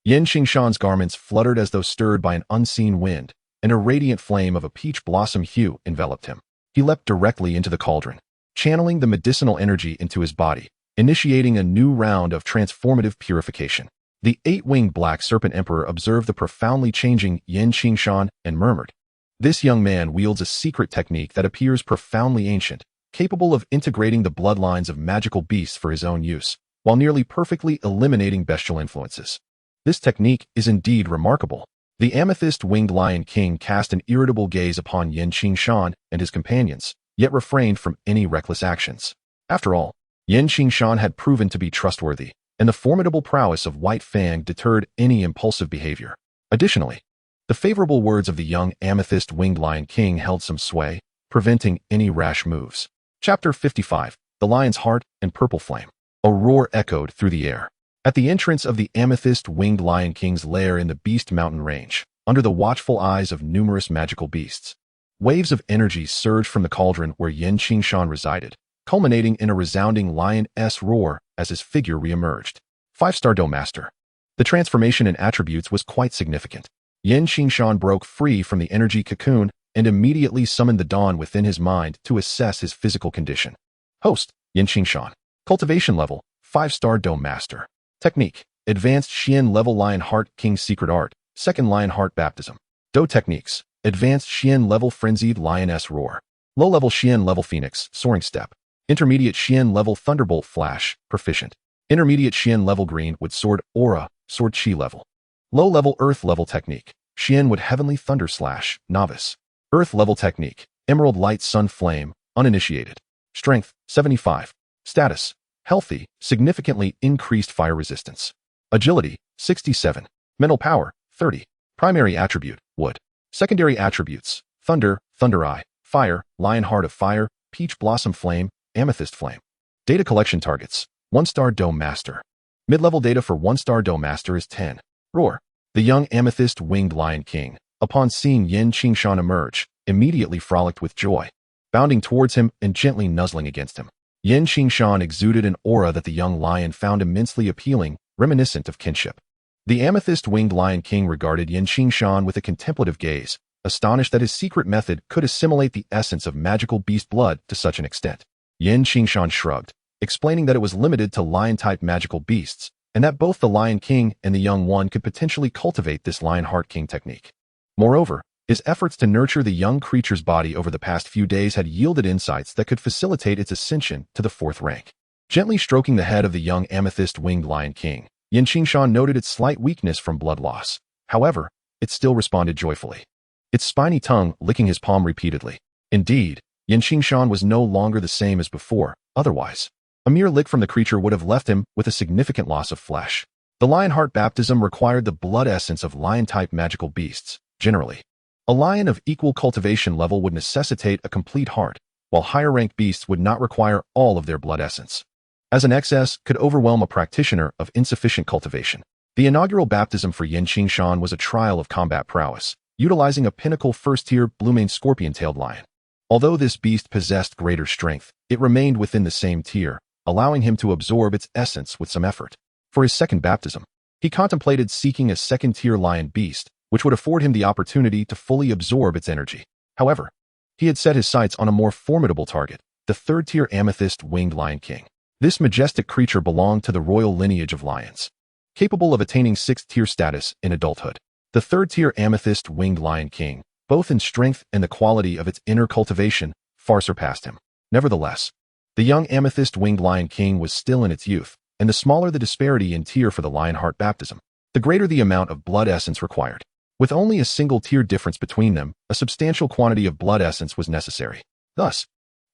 Qingshan's garments fluttered as though stirred by an unseen wind, and a radiant flame of a peach blossom hue enveloped him. He leapt directly into the cauldron, channeling the medicinal energy into his body, initiating a new round of transformative purification. The eight-winged black serpent emperor observed the profoundly changing Qingshan and murmured, "This young man wields a secret technique that appears profoundly ancient, capable of integrating the bloodlines of magical beasts for his own use, while nearly perfectly eliminating bestial influences. This technique is indeed remarkable." The amethyst-winged Lion King cast an irritable gaze upon Qingshan and his companions, yet refrained from any reckless actions. After all, Qingshan had proven to be trustworthy, and the formidable prowess of White Fang deterred any impulsive behavior. Additionally, the favorable words of the young amethyst-winged Lion King held some sway, preventing any rash moves. Chapter 55, The Lion's Heart and Purple Flame. A roar echoed through the air. At the entrance of the amethyst-winged Lion King's lair in the Beast Mountain Range, under the watchful eyes of numerous magical beasts, waves of energy surged from the cauldron where Qingshan resided, culminating in a resounding lion-s roar as his figure re-emerged. 5-star Dome Master. The transformation in attributes was quite significant. Qingshan broke free from the energy cocoon and immediately summoned the dawn within his mind to assess his physical condition. Host, Qingshan. Cultivation level, 5-star Dome Master. Technique, Advanced Xian Level Lion Heart King's Secret Art, 2nd Lion Heart Baptism. Do Techniques, Advanced Xian Level Frenzied Lioness Roar. Low-Level Xian Level Phoenix, Soaring Step. Intermediate Xian Level Thunderbolt Flash, Proficient. Intermediate Xian Level Greenwood Sword Aura, Sword Chi Level. Low-Level Earth Level Technique, Xianwood Heavenly Thunder Slash, Novice. Earth Level Technique, Emerald Light Sun Flame, Uninitiated. Strength, 75. Status, Healthy, significantly increased fire resistance. Agility, 67. Mental power, 30. Primary attribute, Wood. Secondary attributes, Thunder, Thunder Eye, Fire, Lion Heart of Fire, Peach Blossom Flame, Amethyst Flame. Data collection targets, 1-star Dome Master. Mid-level data for 1-star Dome Master is 10. Roar. The young amethyst-winged Lion King, upon seeing Qingshan emerge, immediately frolicked with joy, bounding towards him and gently nuzzling against him. Qingshan exuded an aura that the young lion found immensely appealing, reminiscent of kinship. The amethyst-winged Lion King regarded Qingshan with a contemplative gaze, astonished that his secret method could assimilate the essence of magical beast blood to such an extent. Qingshan shrugged, explaining that it was limited to lion-type magical beasts, and that both the Lion King and the young one could potentially cultivate this Lion Heart King technique. Moreover, his efforts to nurture the young creature's body over the past few days had yielded insights that could facilitate its ascension to the 4th rank. Gently stroking the head of the young amethyst-winged Lion King, Qingshan noted its slight weakness from blood loss. However, it still responded joyfully, its spiny tongue licking his palm repeatedly. Indeed, Qingshan was no longer the same as before. Otherwise, a mere lick from the creature would have left him with a significant loss of flesh. The Lion Heart baptism required the blood essence of lion-type magical beasts. Generally, a lion of equal cultivation level would necessitate a complete heart, while higher-ranked beasts would not require all of their blood essence, as an excess could overwhelm a practitioner of insufficient cultivation. The inaugural baptism for Qingshan was a trial of combat prowess, utilizing a pinnacle first-tier blue-maned scorpion-tailed lion. Although this beast possessed greater strength, it remained within the same tier, allowing him to absorb its essence with some effort. For his second baptism, he contemplated seeking a second-tier lion beast, which would afford him the opportunity to fully absorb its energy. However, he had set his sights on a more formidable target, the 3rd-tier amethyst-winged Lion King. This majestic creature belonged to the royal lineage of lions, capable of attaining 6th-tier status in adulthood. The 3rd-tier amethyst-winged Lion King, both in strength and the quality of its inner cultivation, far surpassed him. Nevertheless, the young amethyst-winged Lion King was still in its youth, and the smaller the disparity in tier for the Lion Heart baptism, the greater the amount of blood essence required. With only a single tier difference between them, a substantial quantity of blood essence was necessary. Thus,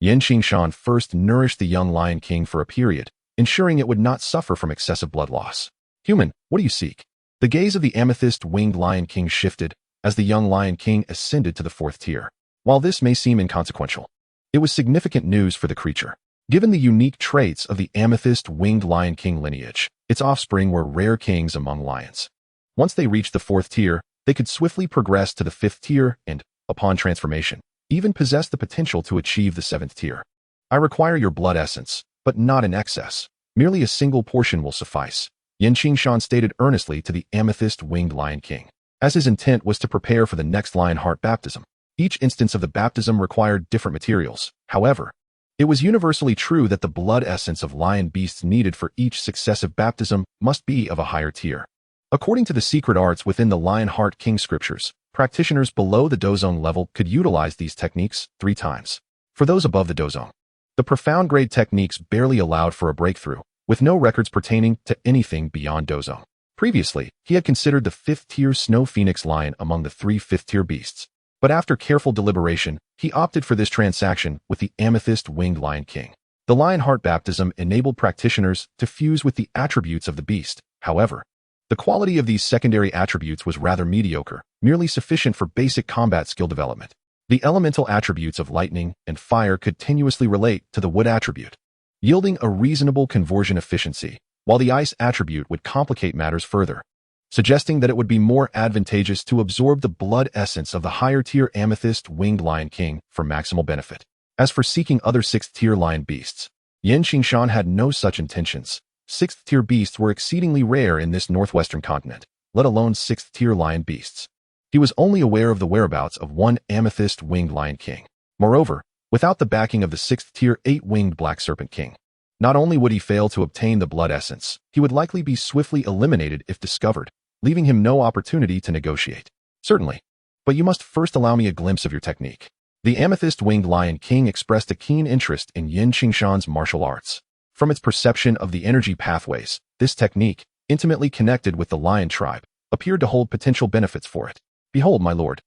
Qingshan first nourished the young Lion King for a period, ensuring it would not suffer from excessive blood loss. Human, what do you seek? The gaze of the amethyst-winged Lion King shifted as the young Lion King ascended to the 4th tier. While this may seem inconsequential, it was significant news for the creature. Given the unique traits of the amethyst-winged Lion King lineage, its offspring were rare kings among lions. Once they reached the 4th tier, they could swiftly progress to the 5th tier and, upon transformation, even possess the potential to achieve the 7th tier. I require your blood essence, but not in excess. Merely a single portion will suffice, Qingshan stated earnestly to the amethyst-winged Lion King, as his intent was to prepare for the next Lion Heart baptism. Each instance of the baptism required different materials. However, it was universally true that the blood essence of lion beasts needed for each successive baptism must be of a higher tier. According to the secret arts within the Lion Heart King scriptures, practitioners below the dozone level could utilize these techniques 3 times. For those above the dozone, the profound grade techniques barely allowed for a breakthrough, with no records pertaining to anything beyond dozone. Previously, he had considered the 5th-tier Snow Phoenix lion among the 3 5th-tier beasts, but after careful deliberation, he opted for this transaction with the amethyst-winged Lion King. The Lion Heart baptism enabled practitioners to fuse with the attributes of the beast. However, the quality of these secondary attributes was rather mediocre, merely sufficient for basic combat skill development. The elemental attributes of lightning and fire could tenuously relate to the wood attribute, yielding a reasonable conversion efficiency, while the ice attribute would complicate matters further, suggesting that it would be more advantageous to absorb the blood essence of the higher-tier amethyst-winged Lion King for maximal benefit. As for seeking other 6th-tier lion beasts, Qingshan had no such intentions. 6th-tier beasts were exceedingly rare in this northwestern continent, let alone 6th-tier lion beasts. He was only aware of the whereabouts of one amethyst-winged Lion King. Moreover, without the backing of the 6th-tier 8-winged Black Serpent King, not only would he fail to obtain the blood essence, he would likely be swiftly eliminated if discovered, leaving him no opportunity to negotiate. Certainly, but you must first allow me a glimpse of your technique. The amethyst-winged Lion King expressed a keen interest in Qingshan's martial arts. From its perception of the energy pathways, this technique, intimately connected with the lion tribe, appeared to hold potential benefits for it. Behold, my lord.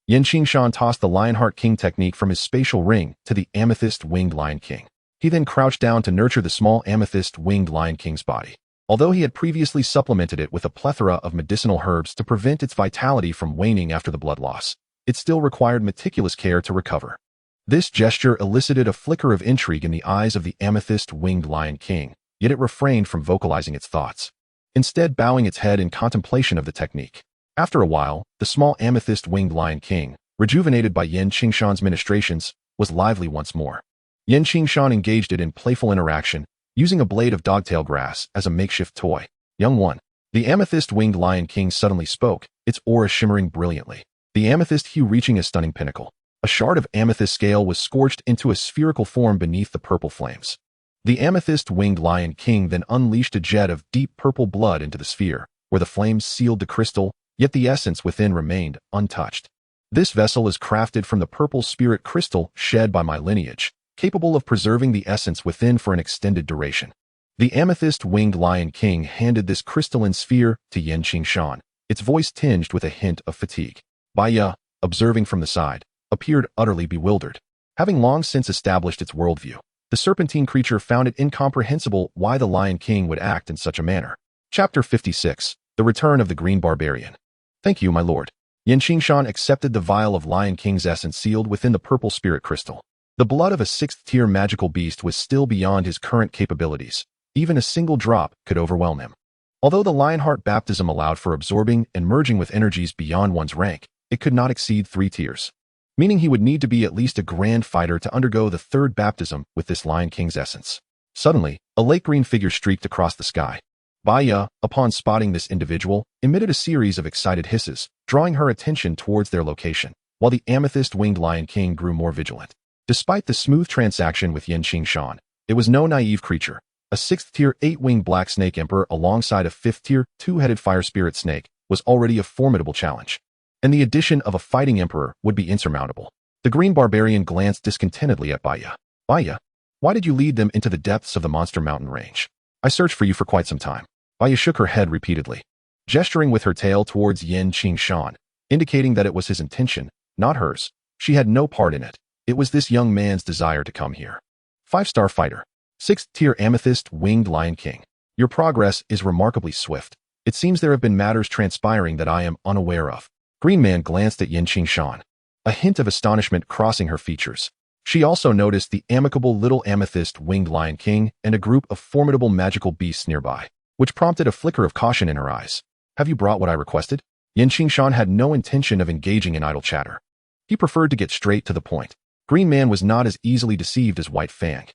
Qingshan tossed the Lion Heart King technique from his spatial ring to the amethyst-winged Lion King. He then crouched down to nurture the small amethyst-winged Lion King's body. Although he had previously supplemented it with a plethora of medicinal herbs to prevent its vitality from waning after the blood loss, it still required meticulous care to recover. This gesture elicited a flicker of intrigue in the eyes of the amethyst-winged Lion King, yet it refrained from vocalizing its thoughts, instead bowing its head in contemplation of the technique. After a while, the small amethyst-winged Lion King, rejuvenated by Qingshan's ministrations, was lively once more. Qingshan engaged it in playful interaction, using a blade of dogtail grass as a makeshift toy. Young one. The amethyst-winged Lion King suddenly spoke, its aura shimmering brilliantly. The amethyst hue reaching a stunning pinnacle. A shard of amethyst scale was scorched into a spherical form beneath the purple flames. The amethyst-winged Lion King then unleashed a jet of deep purple blood into the sphere, where the flames sealed the crystal, yet the essence within remained untouched. This vessel is crafted from the purple spirit crystal shed by my lineage, capable of preserving the essence within for an extended duration. The amethyst-winged Lion King handed this crystalline sphere to Qingshan, its voice tinged with a hint of fatigue. Baya, observing from the side, appeared utterly bewildered. Having long since established its worldview, the serpentine creature found it incomprehensible why the Lion King would act in such a manner. Chapter 56. The Return of the Green Barbarian. Thank you, my lord. Qingshan accepted the vial of Lion King's essence sealed within the purple spirit crystal. The blood of a sixth-tier magical beast was still beyond his current capabilities. Even a single drop could overwhelm him. Although the Lionheart baptism allowed for absorbing and merging with energies beyond one's rank, it could not exceed 3 tiers, meaning he would need to be at least a grand fighter to undergo the 3rd baptism with this Lion King's essence. Suddenly, a lake green figure streaked across the sky. Baya, upon spotting this individual, emitted a series of excited hisses, drawing her attention towards their location, while the amethyst-winged Lion King grew more vigilant. Despite the smooth transaction with Qingshan, it was no naive creature. A 6th-tier 8-winged black snake emperor alongside a 5th-tier 2-headed fire spirit snake was already a formidable challenge, and the addition of a fighting emperor would be insurmountable. The green barbarian glanced discontentedly at Baya. Baya, why did you lead them into the depths of the monster mountain range? I searched for you for quite some time. Baya shook her head repeatedly, gesturing with her tail towards Qingshan, indicating that it was his intention, not hers. She had no part in it. It was this young man's desire to come here. 5-star fighter. 6th-tier amethyst-winged Lion King. Your progress is remarkably swift. It seems there have been matters transpiring that I am unaware of. Green Man glanced at Qingshan, a hint of astonishment crossing her features. She also noticed the amicable little amethyst-winged Lion King and a group of formidable magical beasts nearby, which prompted a flicker of caution in her eyes. Have you brought what I requested? Qingshan had no intention of engaging in idle chatter. He preferred to get straight to the point. Green Man was not as easily deceived as White Fang,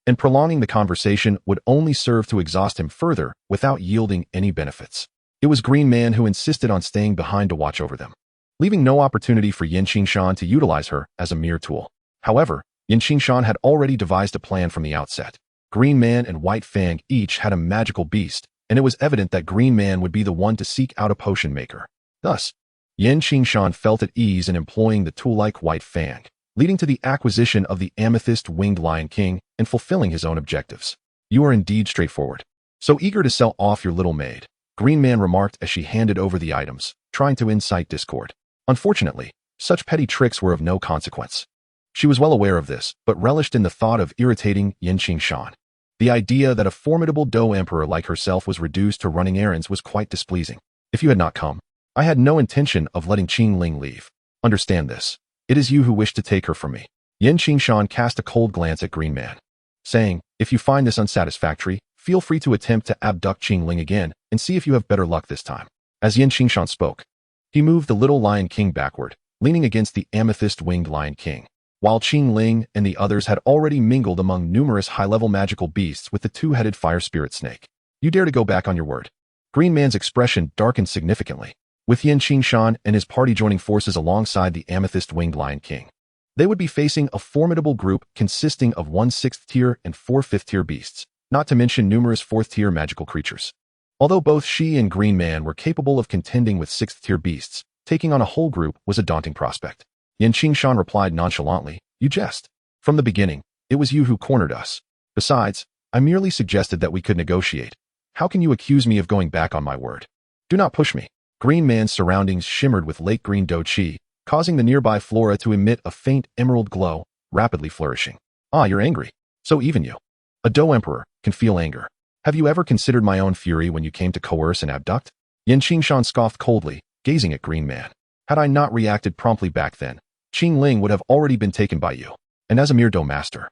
and prolonging the conversation would only serve to exhaust him further without yielding any benefits. It was Green Man who insisted on staying behind to watch over them, leaving no opportunity for Qingshan to utilize her as a mere tool. However, Qingshan had already devised a plan from the outset. Green Man and White Fang each had a magical beast, and it was evident that Green Man would be the one to seek out a potion maker. Thus, Qingshan felt at ease in employing the tool-like White Fang, leading to the acquisition of the amethyst-winged Lion King and fulfilling his own objectives. You are indeed straightforward. So eager to sell off your little maid, Green Man remarked as she handed over the items, trying to incite discord. Unfortunately, such petty tricks were of no consequence. She was well aware of this, but relished in the thought of irritating Qingshan. The idea that a formidable Dao emperor like herself was reduced to running errands was quite displeasing. If you had not come, I had no intention of letting Qingling leave. Understand this. It is you who wish to take her from me. Qingshan cast a cold glance at Green Man, saying, if you find this unsatisfactory, feel free to attempt to abduct Qingling again and see if you have better luck this time. As Qingshan spoke, he moved the little Lion King backward, leaning against the amethyst-winged Lion King, while Qingling and the others had already mingled among numerous high-level magical beasts with the 2-headed fire spirit snake. You dare to go back on your word? Green Man's expression darkened significantly, with Qingshan and his party joining forces alongside the amethyst-winged Lion King. They would be facing a formidable group consisting of 1 6th-tier and 4 5th-tier beasts, not to mention numerous 4th-tier magical creatures. Although both she and Green Man were capable of contending with 6th-tier beasts, taking on a whole group was a daunting prospect. Qingshan replied nonchalantly, you jest. From the beginning, it was you who cornered us. Besides, I merely suggested that we could negotiate. How can you accuse me of going back on my word? Do not push me. Green Man's surroundings shimmered with lake green Do Chi, causing the nearby flora to emit a faint emerald glow, rapidly flourishing. Ah, you're angry. So even you, a Do Emperor, can feel anger. Have you ever considered my own fury when you came to coerce and abduct? Qingshan scoffed coldly, gazing at Green Man. Had I not reacted promptly back then, Qingling would have already been taken by you, and as a mere Do master.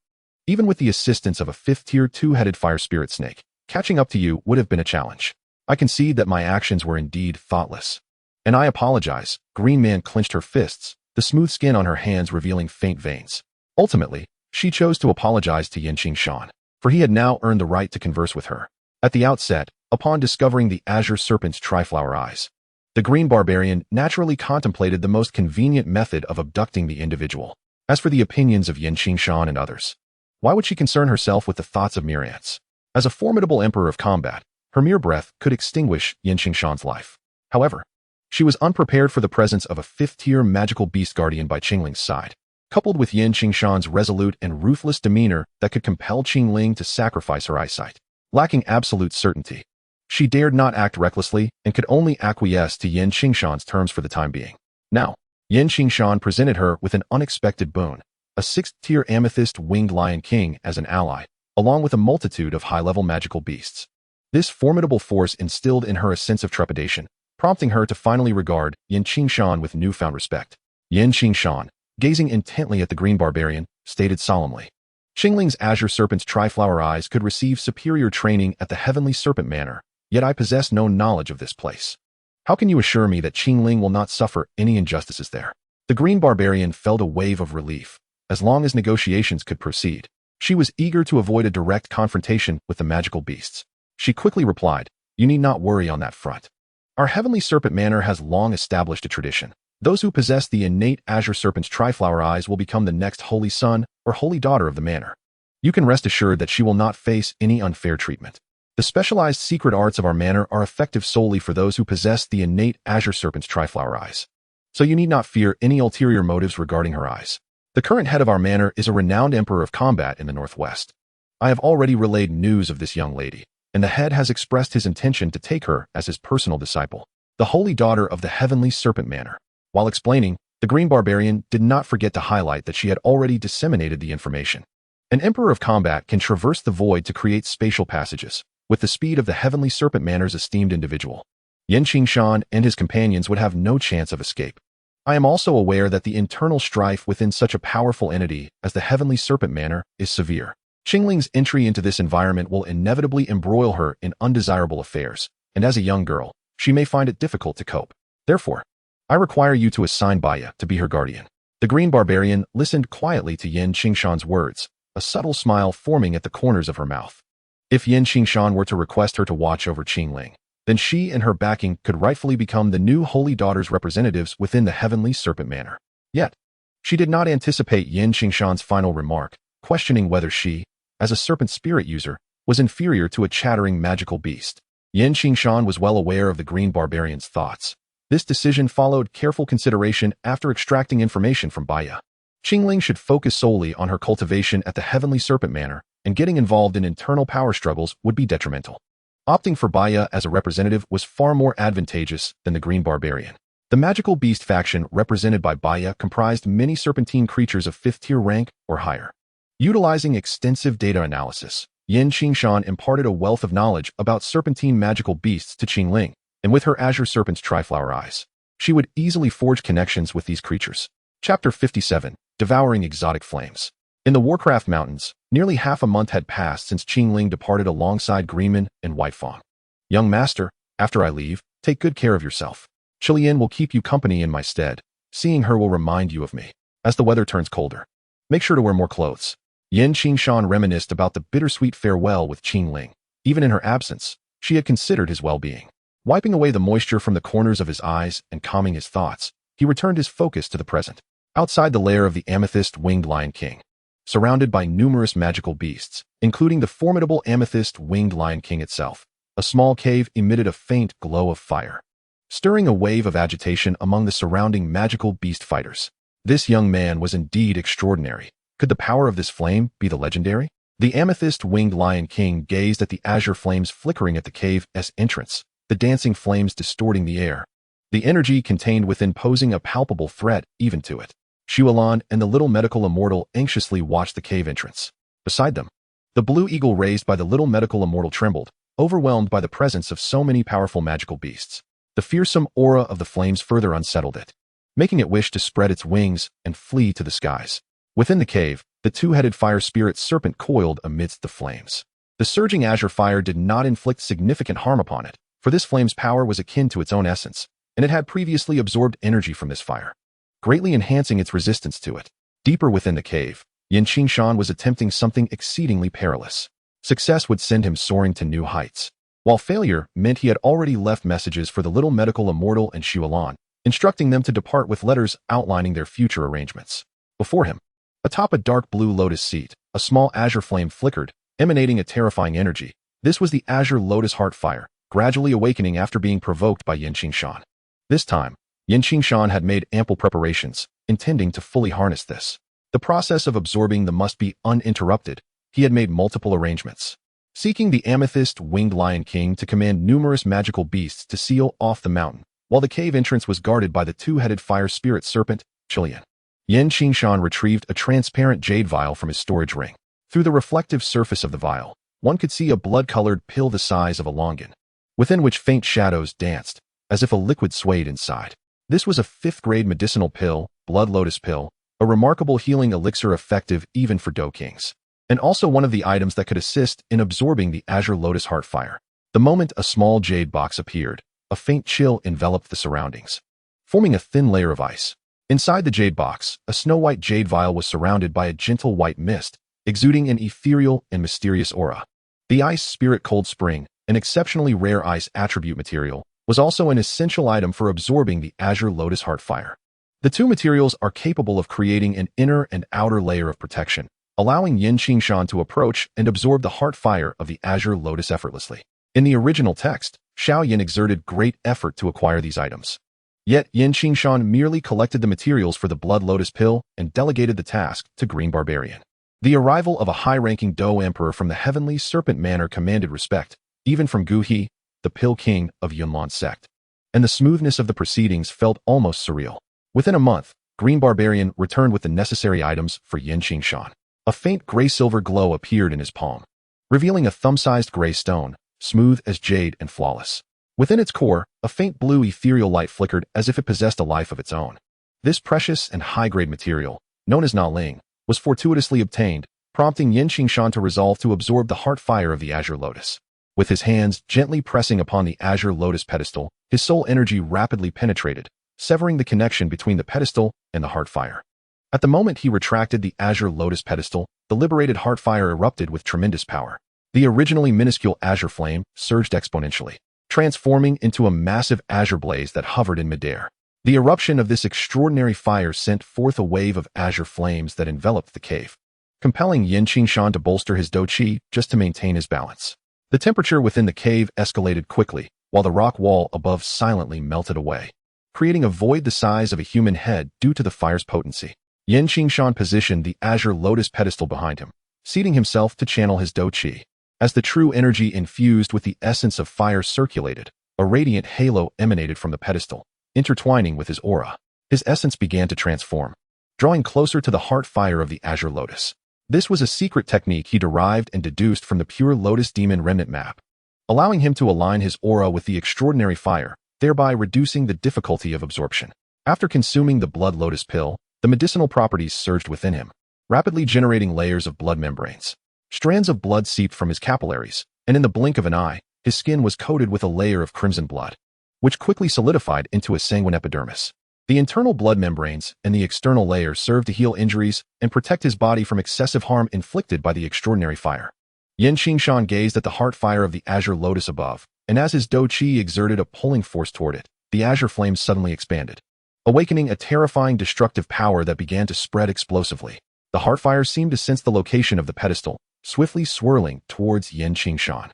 Even with the assistance of a 5th-tier 2-headed fire spirit snake, catching up to you would have been a challenge. I concede that my actions were indeed thoughtless. And I apologize. Green Man clenched her fists, the smooth skin on her hands revealing faint veins. Ultimately, she chose to apologize to Qingshan, for he had now earned the right to converse with her. At the outset, upon discovering the azure serpent's triflower eyes, the green barbarian naturally contemplated the most convenient method of abducting the individual. As for the opinions of Qingshan and others, why would she concern herself with the thoughts of mere ants? As a formidable emperor of combat, her mere breath could extinguish Qingshan's life. However, she was unprepared for the presence of a fifth-tier magical beast guardian by Qingling's side, coupled with Qingshan's resolute and ruthless demeanor that could compel Qingling to sacrifice her eyesight. Lacking absolute certainty, she dared not act recklessly and could only acquiesce to Qingshan's terms for the time being. Now, Qingshan presented her with an unexpected boon, a sixth-tier amethyst winged lion king as an ally, along with a multitude of high-level magical beasts. This formidable force instilled in her a sense of trepidation, prompting her to finally regard Qingshan with newfound respect. Qingshan, gazing intently at the green barbarian, stated solemnly, "Qingling's azure serpent's triflower eyes could receive superior training at the Heavenly Serpent Manor, yet I possess no knowledge of this place. How can you assure me that Qingling will not suffer any injustices there?" The green barbarian felt a wave of relief. As long as negotiations could proceed, she was eager to avoid a direct confrontation with the magical beasts. She quickly replied, "You need not worry on that front. Our Heavenly Serpent Manor has long established a tradition. Those who possess the innate azure serpent's triflower eyes will become the next holy son or holy daughter of the manor. You can rest assured that she will not face any unfair treatment. The specialized secret arts of our manor are effective solely for those who possess the innate azure serpent's triflower eyes. So you need not fear any ulterior motives regarding her eyes. The current head of our manor is a renowned emperor of combat in the Northwest. I have already relayed news of this young lady, and the head has expressed his intention to take her as his personal disciple, the holy daughter of the Heavenly Serpent Manor." While explaining, the green barbarian did not forget to highlight that she had already disseminated the information. An emperor of combat can traverse the void to create spatial passages, with the speed of the Heavenly Serpent Manor's esteemed individual. Qingshan and his companions would have no chance of escape. I am also aware that the internal strife within such a powerful entity as the Heavenly Serpent Manor is severe. Qingling's entry into this environment will inevitably embroil her in undesirable affairs, and as a young girl, she may find it difficult to cope. Therefore, I require you to assign Baya to be her guardian." The green barbarian listened quietly to Qingshan's words, a subtle smile forming at the corners of her mouth. If Qingshan were to request her to watch over Qingling, then she and her backing could rightfully become the new holy daughter's representatives within the Heavenly Serpent Manor. Yet, she did not anticipate Qingshan's final remark, questioning whether she, as a serpent spirit user, was inferior to a chattering magical beast. Qingshan was well aware of the green barbarian's thoughts. This decision followed careful consideration after extracting information from Baya. Qingling should focus solely on her cultivation at the Heavenly Serpent Manor, and getting involved in internal power struggles would be detrimental. Opting for Baya as a representative was far more advantageous than the green barbarian. The magical beast faction represented by Baya comprised many serpentine creatures of 5th-tier rank or higher. Utilizing extensive data analysis, Qingshan imparted a wealth of knowledge about serpentine magical beasts to Qingling, and with her azure serpent's triflower eyes, she would easily forge connections with these creatures. Chapter 57, Devouring Exotic Flames. In the Warcraft Mountains, nearly half a month had passed since Qingling departed alongside Greenman and Whitefang. "Young master, after I leave, take good care of yourself. Chilian will keep you company in my stead. Seeing her will remind you of me. As the weather turns colder, make sure to wear more clothes." Qingshan reminisced about the bittersweet farewell with Qingling. Even in her absence, she had considered his well-being. Wiping away the moisture from the corners of his eyes and calming his thoughts, he returned his focus to the present. Outside the lair of the amethyst winged lion king, surrounded by numerous magical beasts, including the formidable amethyst winged lion king itself, a small cave emitted a faint glow of fire, stirring a wave of agitation among the surrounding magical beast fighters. This young man was indeed extraordinary. Could the power of this flame be the legendary? The amethyst winged lion king gazed at the azure flames flickering at the cave's entrance, the dancing flames distorting the air, the energy contained within posing a palpable threat even to it. Shualan and the little medical immortal anxiously watched the cave entrance. Beside them, the blue eagle raised by the little medical immortal trembled, overwhelmed by the presence of so many powerful magical beasts. The fearsome aura of the flames further unsettled it, making it wish to spread its wings and flee to the skies. Within the cave, the two-headed fire spirit serpent coiled amidst the flames. The surging azure fire did not inflict significant harm upon it, for this flame's power was akin to its own essence, and it had previously absorbed energy from this fire, greatly enhancing its resistance to it. Deeper within the cave, Qingshan was attempting something exceedingly perilous. Success would send him soaring to new heights, while failure meant he had already left messages for the little medical immortal and Xuelan, instructing them to depart with letters outlining their future arrangements. Before him, atop a dark blue lotus seat, a small azure flame flickered, emanating a terrifying energy. This was the azure lotus heart fire, gradually awakening after being provoked by Qingshan. This time, Qingshan had made ample preparations, intending to fully harness this. The process of absorbing the must be uninterrupted. He had made multiple arrangements, seeking the amethyst winged lion king to command numerous magical beasts to seal off the mountain, while the cave entrance was guarded by the two-headed fire spirit serpent, Qilian. Qingshan retrieved a transparent jade vial from his storage ring. Through the reflective surface of the vial, one could see a blood-colored pill the size of a longan, within which faint shadows danced, as if a liquid swayed inside. This was a 5th-grade medicinal pill, blood lotus pill, a remarkable healing elixir effective even for Do Kings, and also one of the items that could assist in absorbing the azure lotus heart fire. The moment a small jade box appeared, a faint chill enveloped the surroundings, forming a thin layer of ice. Inside the jade box, a snow-white jade vial was surrounded by a gentle white mist, exuding an ethereal and mysterious aura. The ice spirit cold spring, an exceptionally rare ice attribute material, was also an essential item for absorbing the azure lotus heart fire. The two materials are capable of creating an inner and outer layer of protection, allowing Qingshan to approach and absorb the heart fire of the azure lotus effortlessly. In the original text, Xiaoyan exerted great effort to acquire these items. Yet Qingshan merely collected the materials for the blood lotus pill and delegated the task to Green Barbarian. The arrival of a high-ranking Do Emperor from the Heavenly Serpent Manor commanded respect, even from Gu He, the Pill King of Yunlan sect, and the smoothness of the proceedings felt almost surreal. Within a month, Green Barbarian returned with the necessary items for Qingshan. A faint gray-silver glow appeared in his palm, revealing a thumb-sized gray stone, smooth as jade and flawless. Within its core, a faint blue ethereal light flickered as if it possessed a life of its own. This precious and high-grade material, known as Na Ling, was fortuitously obtained, prompting Qingshan to resolve to absorb the heart fire of the azure lotus. With his hands gently pressing upon the azure lotus pedestal, his soul energy rapidly penetrated, severing the connection between the pedestal and the heart fire. At the moment he retracted the azure lotus pedestal, the liberated heart fire erupted with tremendous power. The originally minuscule azure flame surged exponentially, transforming into a massive azure blaze that hovered in midair. The eruption of this extraordinary fire sent forth a wave of azure flames that enveloped the cave, compelling Qingshan to bolster his Do Qi just to maintain his balance. The temperature within the cave escalated quickly, while the rock wall above silently melted away, creating a void the size of a human head due to the fire's potency. Qingshan positioned the azure lotus pedestal behind him, seating himself to channel his Do Qi. As the true energy infused with the essence of fire circulated, a radiant halo emanated from the pedestal, intertwining with his aura. His essence began to transform, drawing closer to the heart fire of the azure lotus. This was a secret technique he derived and deduced from the pure lotus demon remnant map, allowing him to align his aura with the extraordinary fire, thereby reducing the difficulty of absorption. After consuming the blood lotus pill, the medicinal properties surged within him, rapidly generating layers of blood membranes. Strands of blood seeped from his capillaries, and in the blink of an eye, his skin was coated with a layer of crimson blood, which quickly solidified into a sanguine epidermis. The internal blood membranes and the external layer served to heal injuries and protect his body from excessive harm inflicted by the extraordinary fire. Qingshan gazed at the heart fire of the azure lotus above, and as his Do Qi exerted a pulling force toward it, the azure flames suddenly expanded, awakening a terrifying destructive power that began to spread explosively. The heart fire seemed to sense the location of the pedestal, swiftly swirling towards Qingshan.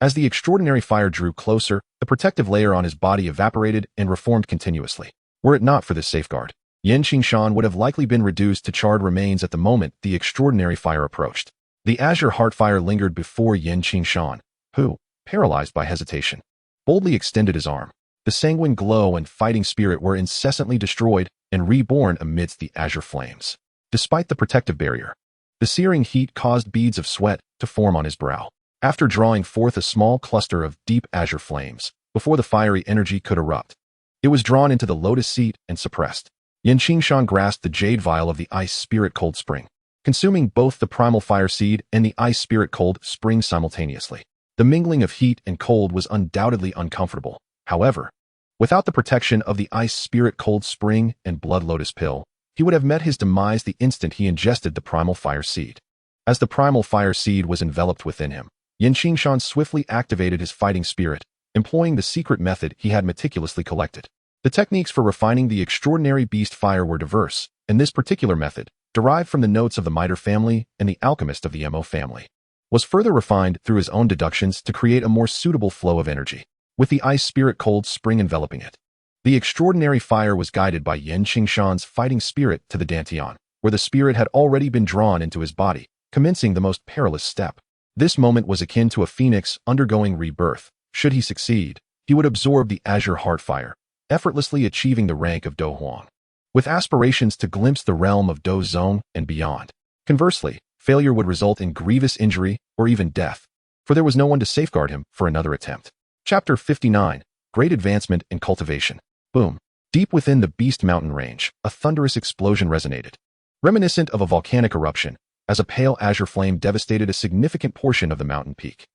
As the extraordinary fire drew closer, the protective layer on his body evaporated and reformed continuously. Were it not for this safeguard, Qingshan would have likely been reduced to charred remains at the moment the extraordinary fire approached. The azure heart fire lingered before Qingshan, who, paralyzed by hesitation, boldly extended his arm. The sanguine glow and fighting spirit were incessantly destroyed and reborn amidst the azure flames. Despite the protective barrier, the searing heat caused beads of sweat to form on his brow. After drawing forth a small cluster of deep azure flames, before the fiery energy could erupt, it was drawn into the lotus seat and suppressed. Qingshan grasped the jade vial of the ice spirit cold spring, consuming both the primal fire seed and the ice spirit cold spring simultaneously. The mingling of heat and cold was undoubtedly uncomfortable. However, Without the protection of the Ice Spirit Cold Spring and Blood Lotus Pill, he would have met his demise the instant he ingested the Primal Fire Seed. As the Primal Fire Seed was enveloped within him, Qingshan swiftly activated his fighting spirit, employing the secret method he had meticulously collected. The techniques for refining the extraordinary beast fire were diverse, and this particular method, derived from the notes of the Miter family and the alchemist of the Mo family, was further refined through his own deductions to create a more suitable flow of energy, with the Ice Spirit Cold Spring enveloping it. The extraordinary fire was guided by Qingshan's fighting spirit to the Dantian, where the spirit had already been drawn into his body, commencing the most perilous step. This moment was akin to a phoenix undergoing rebirth. Should he succeed, he would absorb the azure heart fire, effortlessly achieving the rank of Do Huang, with aspirations to glimpse the realm of Do Zone and beyond. Conversely, failure would result in grievous injury or even death, for there was no one to safeguard him for another attempt. Chapter 59, Great Advancement in Cultivation. Boom. Deep within the Beast Mountain range, a thunderous explosion resonated, reminiscent of a volcanic eruption, as a pale azure flame devastated a significant portion of the mountain peak.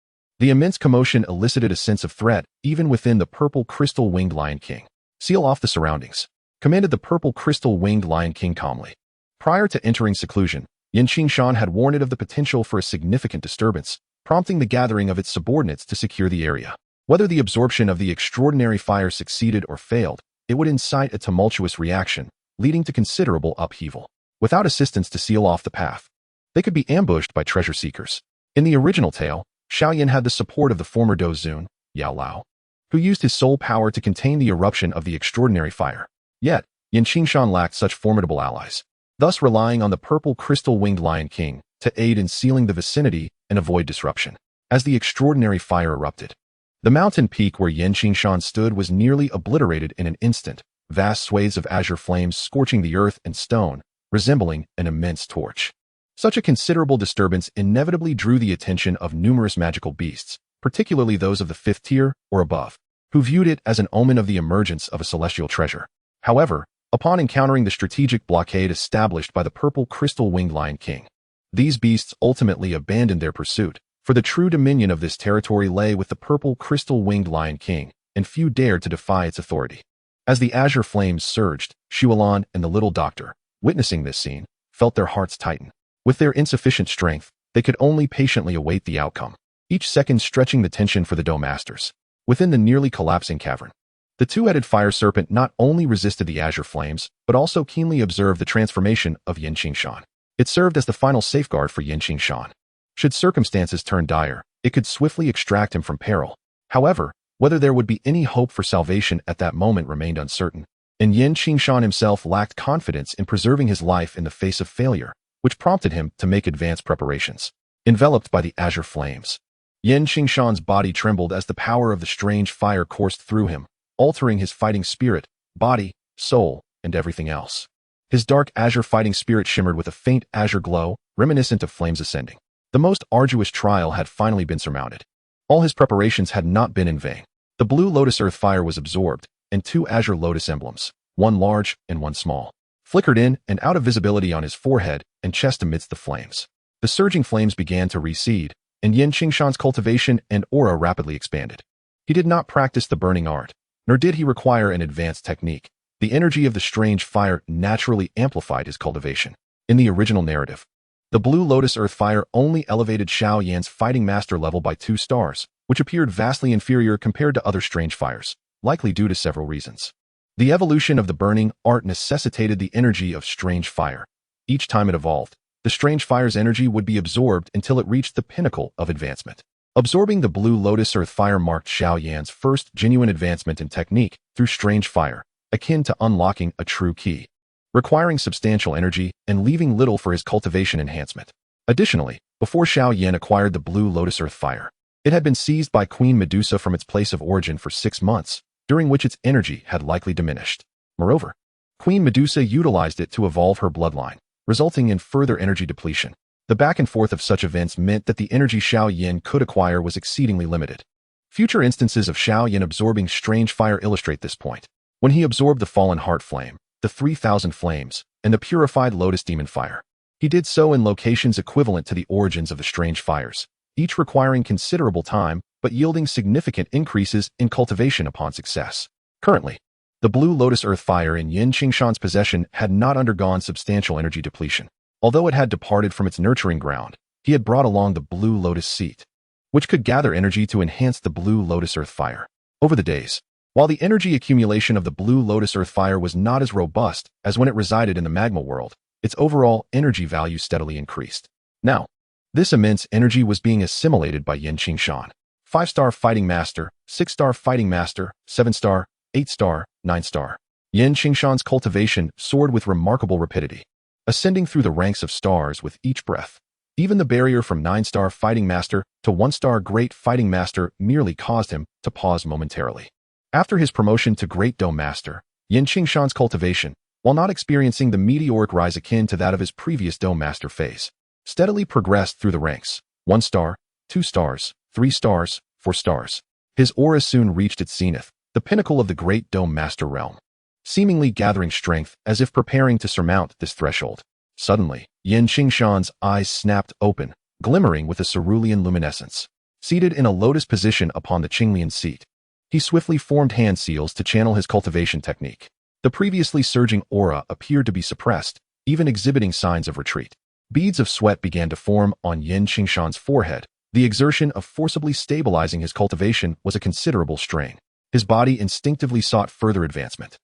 The immense commotion elicited a sense of threat even within the purple crystal-winged Lion King. Seal off the surroundings, commanded the purple crystal-winged Lion King calmly. Prior to entering seclusion, Qingshan had warned it of the potential for a significant disturbance, prompting the gathering of its subordinates to secure the area. Whether the absorption of the extraordinary fire succeeded or failed, it would incite a tumultuous reaction, leading to considerable upheaval. Without assistance to seal off the path, they could be ambushed by treasure seekers. In the original tale, Xiaoyan had the support of the former Dozun, Yao Lao, who used his soul power to contain the eruption of the extraordinary fire. Yet, Qingshan lacked such formidable allies, thus relying on the purple crystal-winged Lion King to aid in sealing the vicinity and avoid disruption. As the extraordinary fire erupted, the mountain peak where Qingshan stood was nearly obliterated in an instant, vast swathes of azure flames scorching the earth and stone, resembling an immense torch. Such a considerable disturbance inevitably drew the attention of numerous magical beasts, particularly those of the 5th tier or above, who viewed it as an omen of the emergence of a celestial treasure. However, upon encountering the strategic blockade established by the purple crystal-winged Lion King, these beasts ultimately abandoned their pursuit, for the true dominion of this territory lay with the purple crystal-winged Lion King, and few dared to defy its authority. As the azure flames surged, Shualan and the little doctor, witnessing this scene, felt their hearts tighten. With their insufficient strength, they could only patiently await the outcome, each second stretching the tension for the Do Masters. Within the nearly collapsing cavern, the two-headed fire serpent not only resisted the azure flames, but also keenly observed the transformation of Qingshan. It served as the final safeguard for Qingshan. Should circumstances turn dire, it could swiftly extract him from peril. However, whether there would be any hope for salvation at that moment remained uncertain, and Qingshan himself lacked confidence in preserving his life in the face of failure, which prompted him to make advanced preparations. Enveloped by the azure flames, Qingshan's body trembled as the power of the strange fire coursed through him, altering his fighting spirit, body, soul, and everything else. His dark azure fighting spirit shimmered with a faint azure glow, reminiscent of flames ascending. The most arduous trial had finally been surmounted. All his preparations had not been in vain. The blue lotus earth fire was absorbed, and 2 azure lotus emblems, one large and one small, flickered in and out of visibility on his forehead and chest amidst the flames. The surging flames began to recede, and Qingshan's cultivation and aura rapidly expanded. He did not practice the burning art, nor did he require an advanced technique. The energy of the strange fire naturally amplified his cultivation. In the original narrative, the blue lotus earth fire only elevated Xiaoyan's fighting master level by 2 stars, which appeared vastly inferior compared to other strange fires, likely due to several reasons. The evolution of the burning art necessitated the energy of strange fire. Each time it evolved, the strange fire's energy would be absorbed until it reached the pinnacle of advancement. Absorbing the blue lotus earth fire marked Xiaoyan's first genuine advancement in technique through strange fire, akin to unlocking a true key, requiring substantial energy and leaving little for his cultivation enhancement. Additionally, before Xiaoyan acquired the blue lotus earth fire, it had been seized by Queen Medusa from its place of origin for 6 months, during which its energy had likely diminished. Moreover, Queen Medusa utilized it to evolve her bloodline, resulting in further energy depletion. The back and forth of such events meant that the energy Xiaoyan could acquire was exceedingly limited. Future instances of Xiaoyan absorbing strange fire illustrate this point. When he absorbed the fallen heart flame, the 3,000 flames, and the purified lotus demon fire, he did so in locations equivalent to the origins of the strange fires, each requiring considerable time but yielding significant increases in cultivation upon success. Currently, the Blue Lotus Earth Fire in Qingshan's possession had not undergone substantial energy depletion. Although it had departed from its nurturing ground, he had brought along the Blue Lotus Seat, which could gather energy to enhance the Blue Lotus Earth Fire. Over the days, while the energy accumulation of the Blue Lotus Earth Fire was not as robust as when it resided in the magma world, its overall energy value steadily increased. Now, this immense energy was being assimilated by Qingshan. 5-star Fighting Master, 6-star Fighting Master, 7-star, 8-star, 9-star. Qingshan's cultivation soared with remarkable rapidity, ascending through the ranks of stars with each breath. Even the barrier from 9-star Fighting Master to 1-star Great Fighting Master merely caused him to pause momentarily. After his promotion to Great Dome Master, Qingshan's cultivation, while not experiencing the meteoric rise akin to that of his previous Dome Master phase, steadily progressed through the ranks: 1 star, 2 stars, 3 stars, 4 stars. His aura soon reached its zenith, the pinnacle of the Great Dome Master realm, seemingly gathering strength as if preparing to surmount this threshold. Suddenly, Qingshan's eyes snapped open, glimmering with a cerulean luminescence. Seated in a lotus position upon the Qinglian seat, he swiftly formed hand seals to channel his cultivation technique. The previously surging aura appeared to be suppressed, even exhibiting signs of retreat. Beads of sweat began to form on Qingshan's forehead. The exertion of forcibly stabilizing his cultivation was a considerable strain. His body instinctively sought further advancement.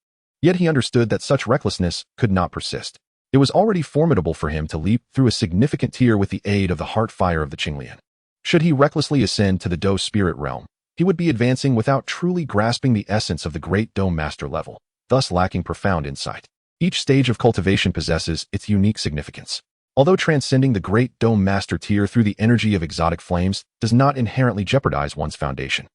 Yet he understood that such recklessness could not persist. It was already formidable for him to leap through a significant tier with the aid of the heart fire of the Qinglian. Should he recklessly ascend to the Dou spirit realm, he would be advancing without truly grasping the essence of the Great Dome Master level, thus lacking profound insight. Each stage of cultivation possesses its unique significance. Although transcending the Great Dome Master tier through the energy of exotic flames does not inherently jeopardize one's foundation,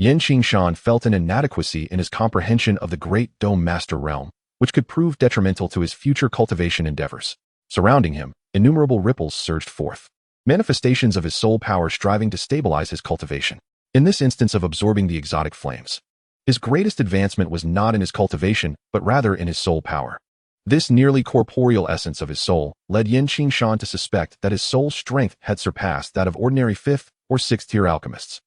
Qingshan felt an inadequacy in his comprehension of the Great Dome Master realm, which could prove detrimental to his future cultivation endeavors. Surrounding him, innumerable ripples surged forth, manifestations of his soul power striving to stabilize his cultivation. In this instance of absorbing the exotic flames, his greatest advancement was not in his cultivation, but rather in his soul power. This nearly corporeal essence of his soul led Qingshan to suspect that his soul strength had surpassed that of ordinary 5th or 6th tier alchemists.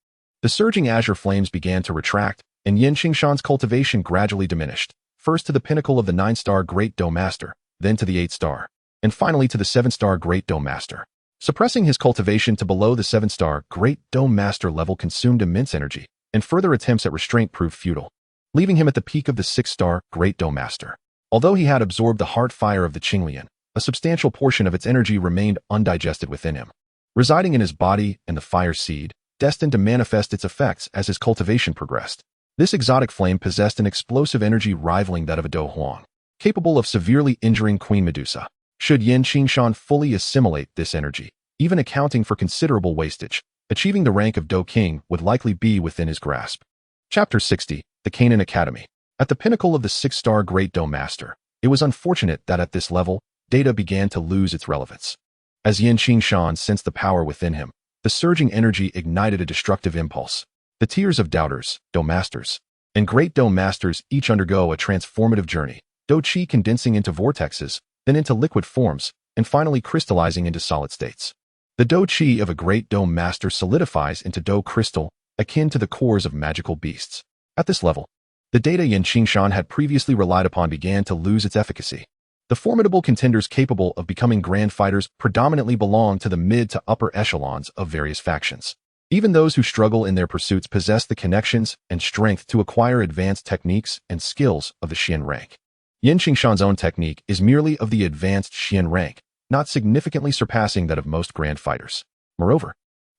The surging azure flames began to retract, and Qingshan's cultivation gradually diminished, first to the pinnacle of the 9-star Great Dome Master, then to the 8-star, and finally to the 7-star Great Dome Master. Suppressing his cultivation to below the 7-star Great Dome Master level consumed immense energy, and further attempts at restraint proved futile, leaving him at the peak of the 6-star Great Dome Master. Although he had absorbed the heart fire of the Qinglian, a substantial portion of its energy remained undigested within him, residing in his body and the fire seed, destined to manifest its effects as his cultivation progressed. This exotic flame possessed an explosive energy rivaling that of a Do Huang, capable of severely injuring Queen Medusa. Should Qingshan fully assimilate this energy, even accounting for considerable wastage, achieving the rank of Do King would likely be within his grasp. Chapter 60, The Canaan Academy. At the pinnacle of the 6-star Great Dome Master, it was unfortunate that at this level, data began to lose its relevance. As Qingshan sensed the power within him, the surging energy ignited a destructive impulse. The tiers of doubters, Dome Masters, and Great Dome Masters each undergo a transformative journey, Do Qi condensing into vortexes, then into liquid forms, and finally crystallizing into solid states. The Do Qi of a Great Dome Master solidifies into Do Crystal, akin to the cores of magical beasts. At this level, the data Qingshan had previously relied upon began to lose its efficacy. The formidable contenders capable of becoming grand fighters predominantly belong to the mid to upper echelons of various factions. Even those who struggle in their pursuits possess the connections and strength to acquire advanced techniques and skills of the Xian rank. Qingshan's own technique is merely of the advanced Xian rank, not significantly surpassing that of most grand fighters. Moreover,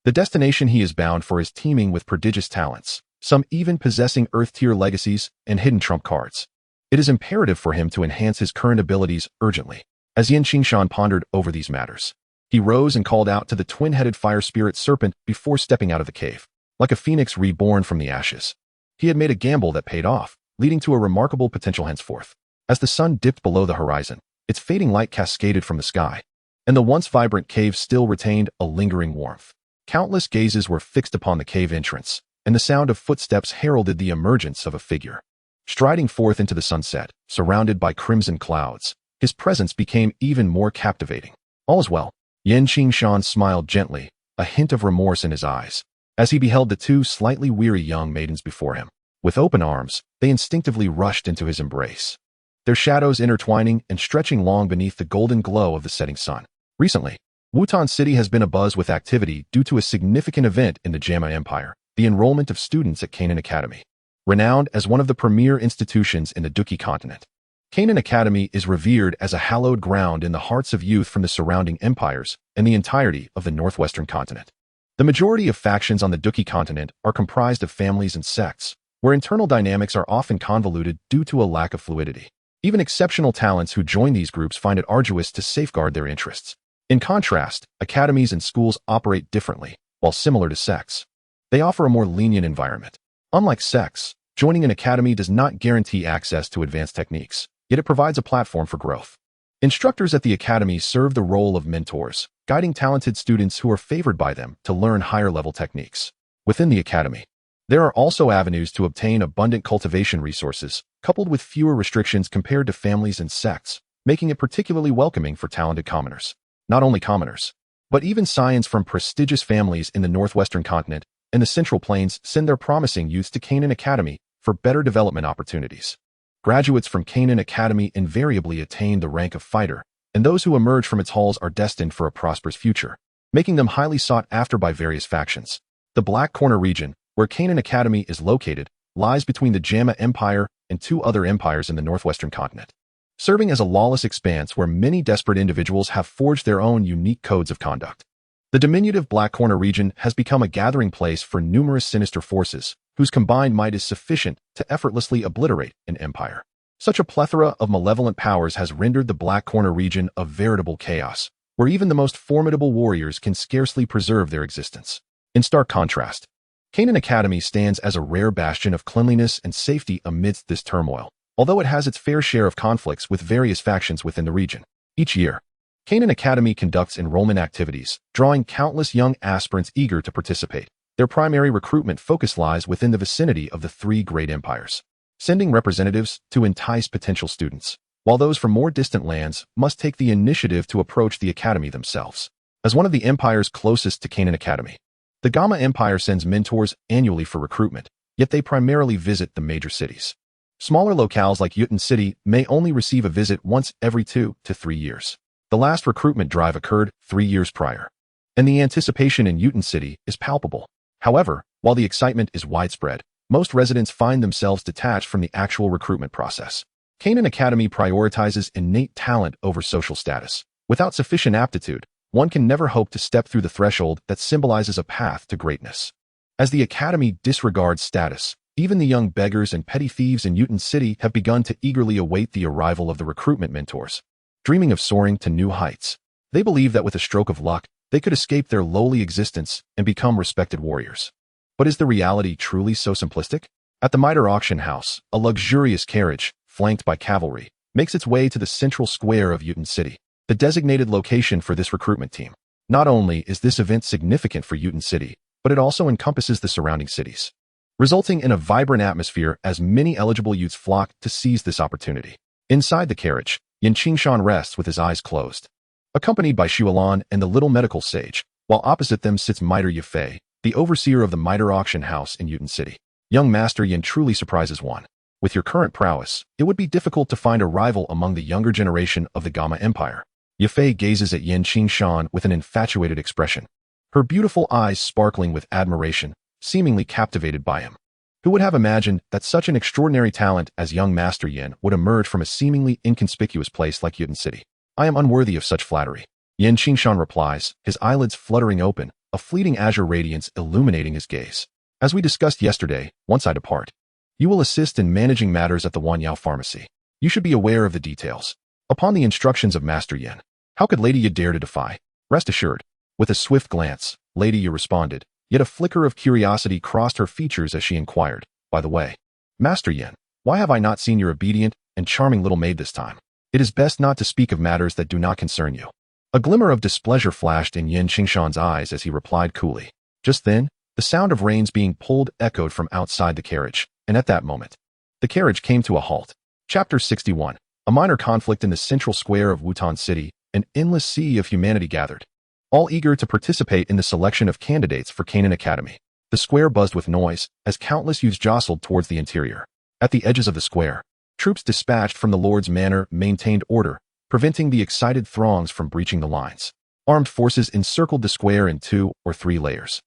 the destination he is bound for is teeming with prodigious talents, some even possessing Earth-tier legacies and hidden trump cards. It is imperative for him to enhance his current abilities urgently. As Qingshan pondered over these matters, he rose and called out to the twin-headed fire spirit serpent before stepping out of the cave. Like a phoenix reborn from the ashes, he had made a gamble that paid off, leading to a remarkable potential henceforth. As the sun dipped below the horizon, its fading light cascaded from the sky, and the once vibrant cave still retained a lingering warmth. Countless gazes were fixed upon the cave entrance, and the sound of footsteps heralded the emergence of a figure. Striding forth into the sunset, surrounded by crimson clouds, his presence became even more captivating. All is well. Qingshan smiled gently, a hint of remorse in his eyes, as he beheld the two slightly weary young maidens before him. With open arms, they instinctively rushed into his embrace, their shadows intertwining and stretching long beneath the golden glow of the setting sun. Recently, Wutan City has been abuzz with activity due to a significant event in the Jama Empire, the enrollment of students at Qingshan Academy. Renowned as one of the premier institutions in the Duki continent, Qingshan Academy is revered as a hallowed ground in the hearts of youth from the surrounding empires and the entirety of the northwestern continent. The majority of factions on the Duki continent are comprised of families and sects, where internal dynamics are often convoluted due to a lack of fluidity. Even exceptional talents who join these groups find it arduous to safeguard their interests. In contrast, academies and schools operate differently, while similar to sects. They offer a more lenient environment. Unlike sects, joining an academy does not guarantee access to advanced techniques, yet it provides a platform for growth. Instructors at the academy serve the role of mentors, guiding talented students who are favored by them to learn higher-level techniques. Within the academy, there are also avenues to obtain abundant cultivation resources, coupled with fewer restrictions compared to families and sects, making it particularly welcoming for talented commoners. Not only commoners, but even scions from prestigious families in the northwestern continent and the Central Plains send their promising youths to Qingshan Academy for better development opportunities. Graduates from Qingshan Academy invariably attain the rank of fighter, and those who emerge from its halls are destined for a prosperous future, making them highly sought after by various factions. The Black Corner region, where Qingshan Academy is located, lies between the Jama Empire and two other empires in the northwestern continent, serving as a lawless expanse where many desperate individuals have forged their own unique codes of conduct. The diminutive Black Corner region has become a gathering place for numerous sinister forces, whose combined might is sufficient to effortlessly obliterate an empire. Such a plethora of malevolent powers has rendered the Black Corner region a veritable chaos, where even the most formidable warriors can scarcely preserve their existence. In stark contrast, Qingshan Academy stands as a rare bastion of cleanliness and safety amidst this turmoil, although it has its fair share of conflicts with various factions within the region. Each year, Qingshan Academy conducts enrollment activities, drawing countless young aspirants eager to participate. Their primary recruitment focus lies within the vicinity of the three great empires, sending representatives to entice potential students, while those from more distant lands must take the initiative to approach the academy themselves. As one of the empires closest to Qingshan Academy, the Gamma Empire sends mentors annually for recruitment, yet they primarily visit the major cities. Smaller locales like Yutan City may only receive a visit once every 2 to 3 years. The last recruitment drive occurred 3 years prior, and the anticipation in Yutan City is palpable. However, while the excitement is widespread, most residents find themselves detached from the actual recruitment process. Qingshan Academy prioritizes innate talent over social status. Without sufficient aptitude, one can never hope to step through the threshold that symbolizes a path to greatness. As the academy disregards status, even the young beggars and petty thieves in Yutan City have begun to eagerly await the arrival of the recruitment mentors. Dreaming of soaring to new heights, they believe that with a stroke of luck, they could escape their lowly existence and become respected warriors. But is the reality truly so simplistic? At the Mitre Auction House, a luxurious carriage, flanked by cavalry, makes its way to the central square of Yutan City, the designated location for this recruitment team. Not only is this event significant for Yutan City, but it also encompasses the surrounding cities, resulting in a vibrant atmosphere as many eligible youths flock to seize this opportunity. Inside the carriage, Qingshan rests with his eyes closed, accompanied by Xuelan and the little medical sage, while opposite them sits Mitre Yafei, the overseer of the Mitre Auction House in Yutan City. Young Master Yin truly surprises one. With your current prowess, it would be difficult to find a rival among the younger generation of the Gamma Empire. Yafei gazes at Qingshan with an infatuated expression, her beautiful eyes sparkling with admiration, seemingly captivated by him. Who would have imagined that such an extraordinary talent as young Master Yin would emerge from a seemingly inconspicuous place like Yutan City? I am unworthy of such flattery. Qingshan replies, his eyelids fluttering open, a fleeting azure radiance illuminating his gaze. As we discussed yesterday, once I depart, you will assist in managing matters at the Wanyao Pharmacy. You should be aware of the details. Upon the instructions of Master Yin, how could Lady Yi dare to defy? Rest assured. With a swift glance, Lady Yi responded, yet a flicker of curiosity crossed her features as she inquired, by the way, Master Yin, why have I not seen your obedient and charming little maid this time? It is best not to speak of matters that do not concern you. A glimmer of displeasure flashed in Qingshan's eyes as he replied coolly. Just then, the sound of reins being pulled echoed from outside the carriage, and at that moment, the carriage came to a halt. Chapter 61. A minor conflict in the central square of Wutan City, an endless sea of humanity gathered, all eager to participate in the selection of candidates for Qingshan Academy. The square buzzed with noise as countless youths jostled towards the interior. At the edges of the square, troops dispatched from the Lord's manor maintained order, preventing the excited throngs from breaching the lines. Armed forces encircled the square in 2 or 3 layers,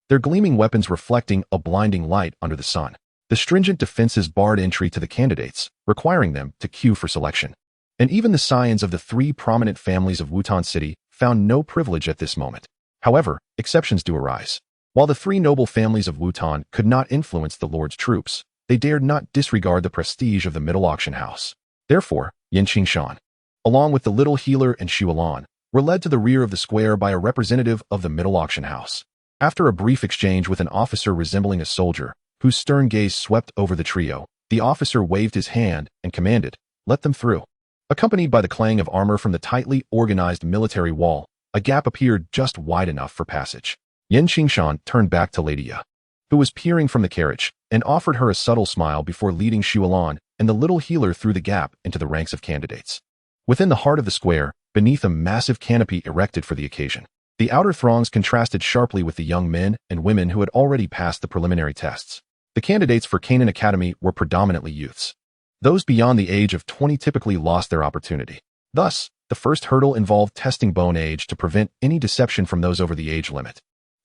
their gleaming weapons reflecting a blinding light under the sun. The stringent defenses barred entry to the candidates, requiring them to queue for selection. And even the scions of the 3 prominent families of Wutan City found no privilege at this moment. However, exceptions do arise. While the 3 noble families of Wutan could not influence the Lord's troops, they dared not disregard the prestige of the middle auction house. Therefore, Qingshan, along with the little healer and Shualan, were led to the rear of the square by a representative of the middle auction house. After a brief exchange with an officer resembling a soldier, whose stern gaze swept over the trio, the officer waved his hand and commanded, "Let them through." Accompanied by the clang of armor from the tightly organized military wall, a gap appeared just wide enough for passage. Qingshan turned back to Lady Ya, who was peering from the carriage, and offered her a subtle smile before leading Shualan and the little healer through the gap into the ranks of candidates. Within the heart of the square, beneath a massive canopy erected for the occasion, the outer throngs contrasted sharply with the young men and women who had already passed the preliminary tests. The candidates for Qingshan Academy were predominantly youths. Those beyond the age of 20 typically lost their opportunity. Thus, the first hurdle involved testing bone age to prevent any deception from those over the age limit.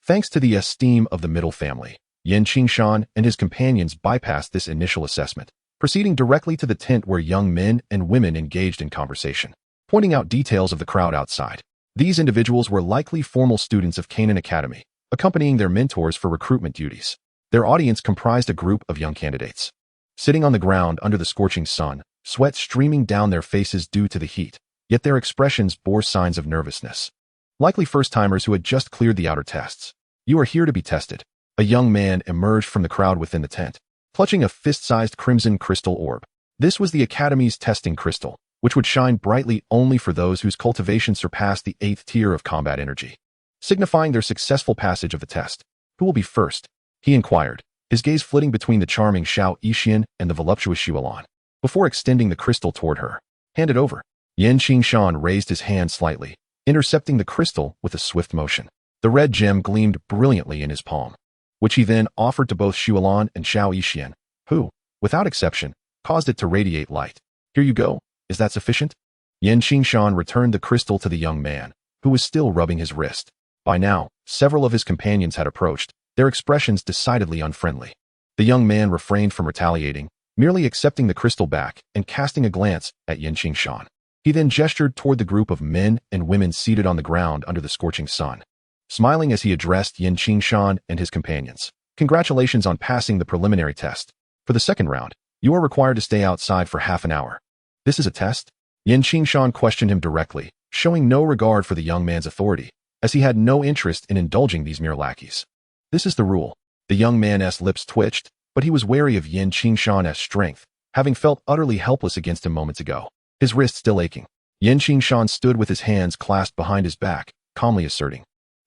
Thanks to the esteem of the middle family, Qingshan and his companions bypassed this initial assessment, proceeding directly to the tent where young men and women engaged in conversation, pointing out details of the crowd outside. These individuals were likely formal students of Qingshan Academy, accompanying their mentors for recruitment duties. Their audience comprised a group of young candidates, sitting on the ground under the scorching sun, sweat streaming down their faces due to the heat, yet their expressions bore signs of nervousness. Likely first-timers who had just cleared the outer tests. "You are here to be tested." A young man emerged from the crowd within the tent, clutching a fist-sized crimson crystal orb. This was the Academy's testing crystal, which would shine brightly only for those whose cultivation surpassed the 8th tier of combat energy, signifying their successful passage of the test. "Who will be first?" he inquired, his gaze flitting between the charming Xiao Yixian and the voluptuous Shualan. Before extending the crystal toward her, "Hand it over." Qingshan raised his hand slightly, intercepting the crystal with a swift motion. The red gem gleamed brilliantly in his palm, which he then offered to both Shualan and Xiao Yixian, who, without exception, caused it to radiate light. "Here you go. Is that sufficient?" Qingshan returned the crystal to the young man, who was still rubbing his wrist. By now, several of his companions had approached, their expressions decidedly unfriendly. The young man refrained from retaliating, merely accepting the crystal back and casting a glance at Qingshan. He then gestured toward the group of men and women seated on the ground under the scorching sun, smiling as he addressed Qingshan and his companions. "Congratulations on passing the preliminary test. For the second round, you are required to stay outside for half an hour." "This is a test?" Qingshan questioned him directly, showing no regard for the young man's authority, as he had no interest in indulging these mere lackeys. "This is the rule." The young man's lips twitched, but he was wary of Qingshan's strength, having felt utterly helpless against him moments ago, his wrist still aching. Qingshan stood with his hands clasped behind his back, calmly asserting,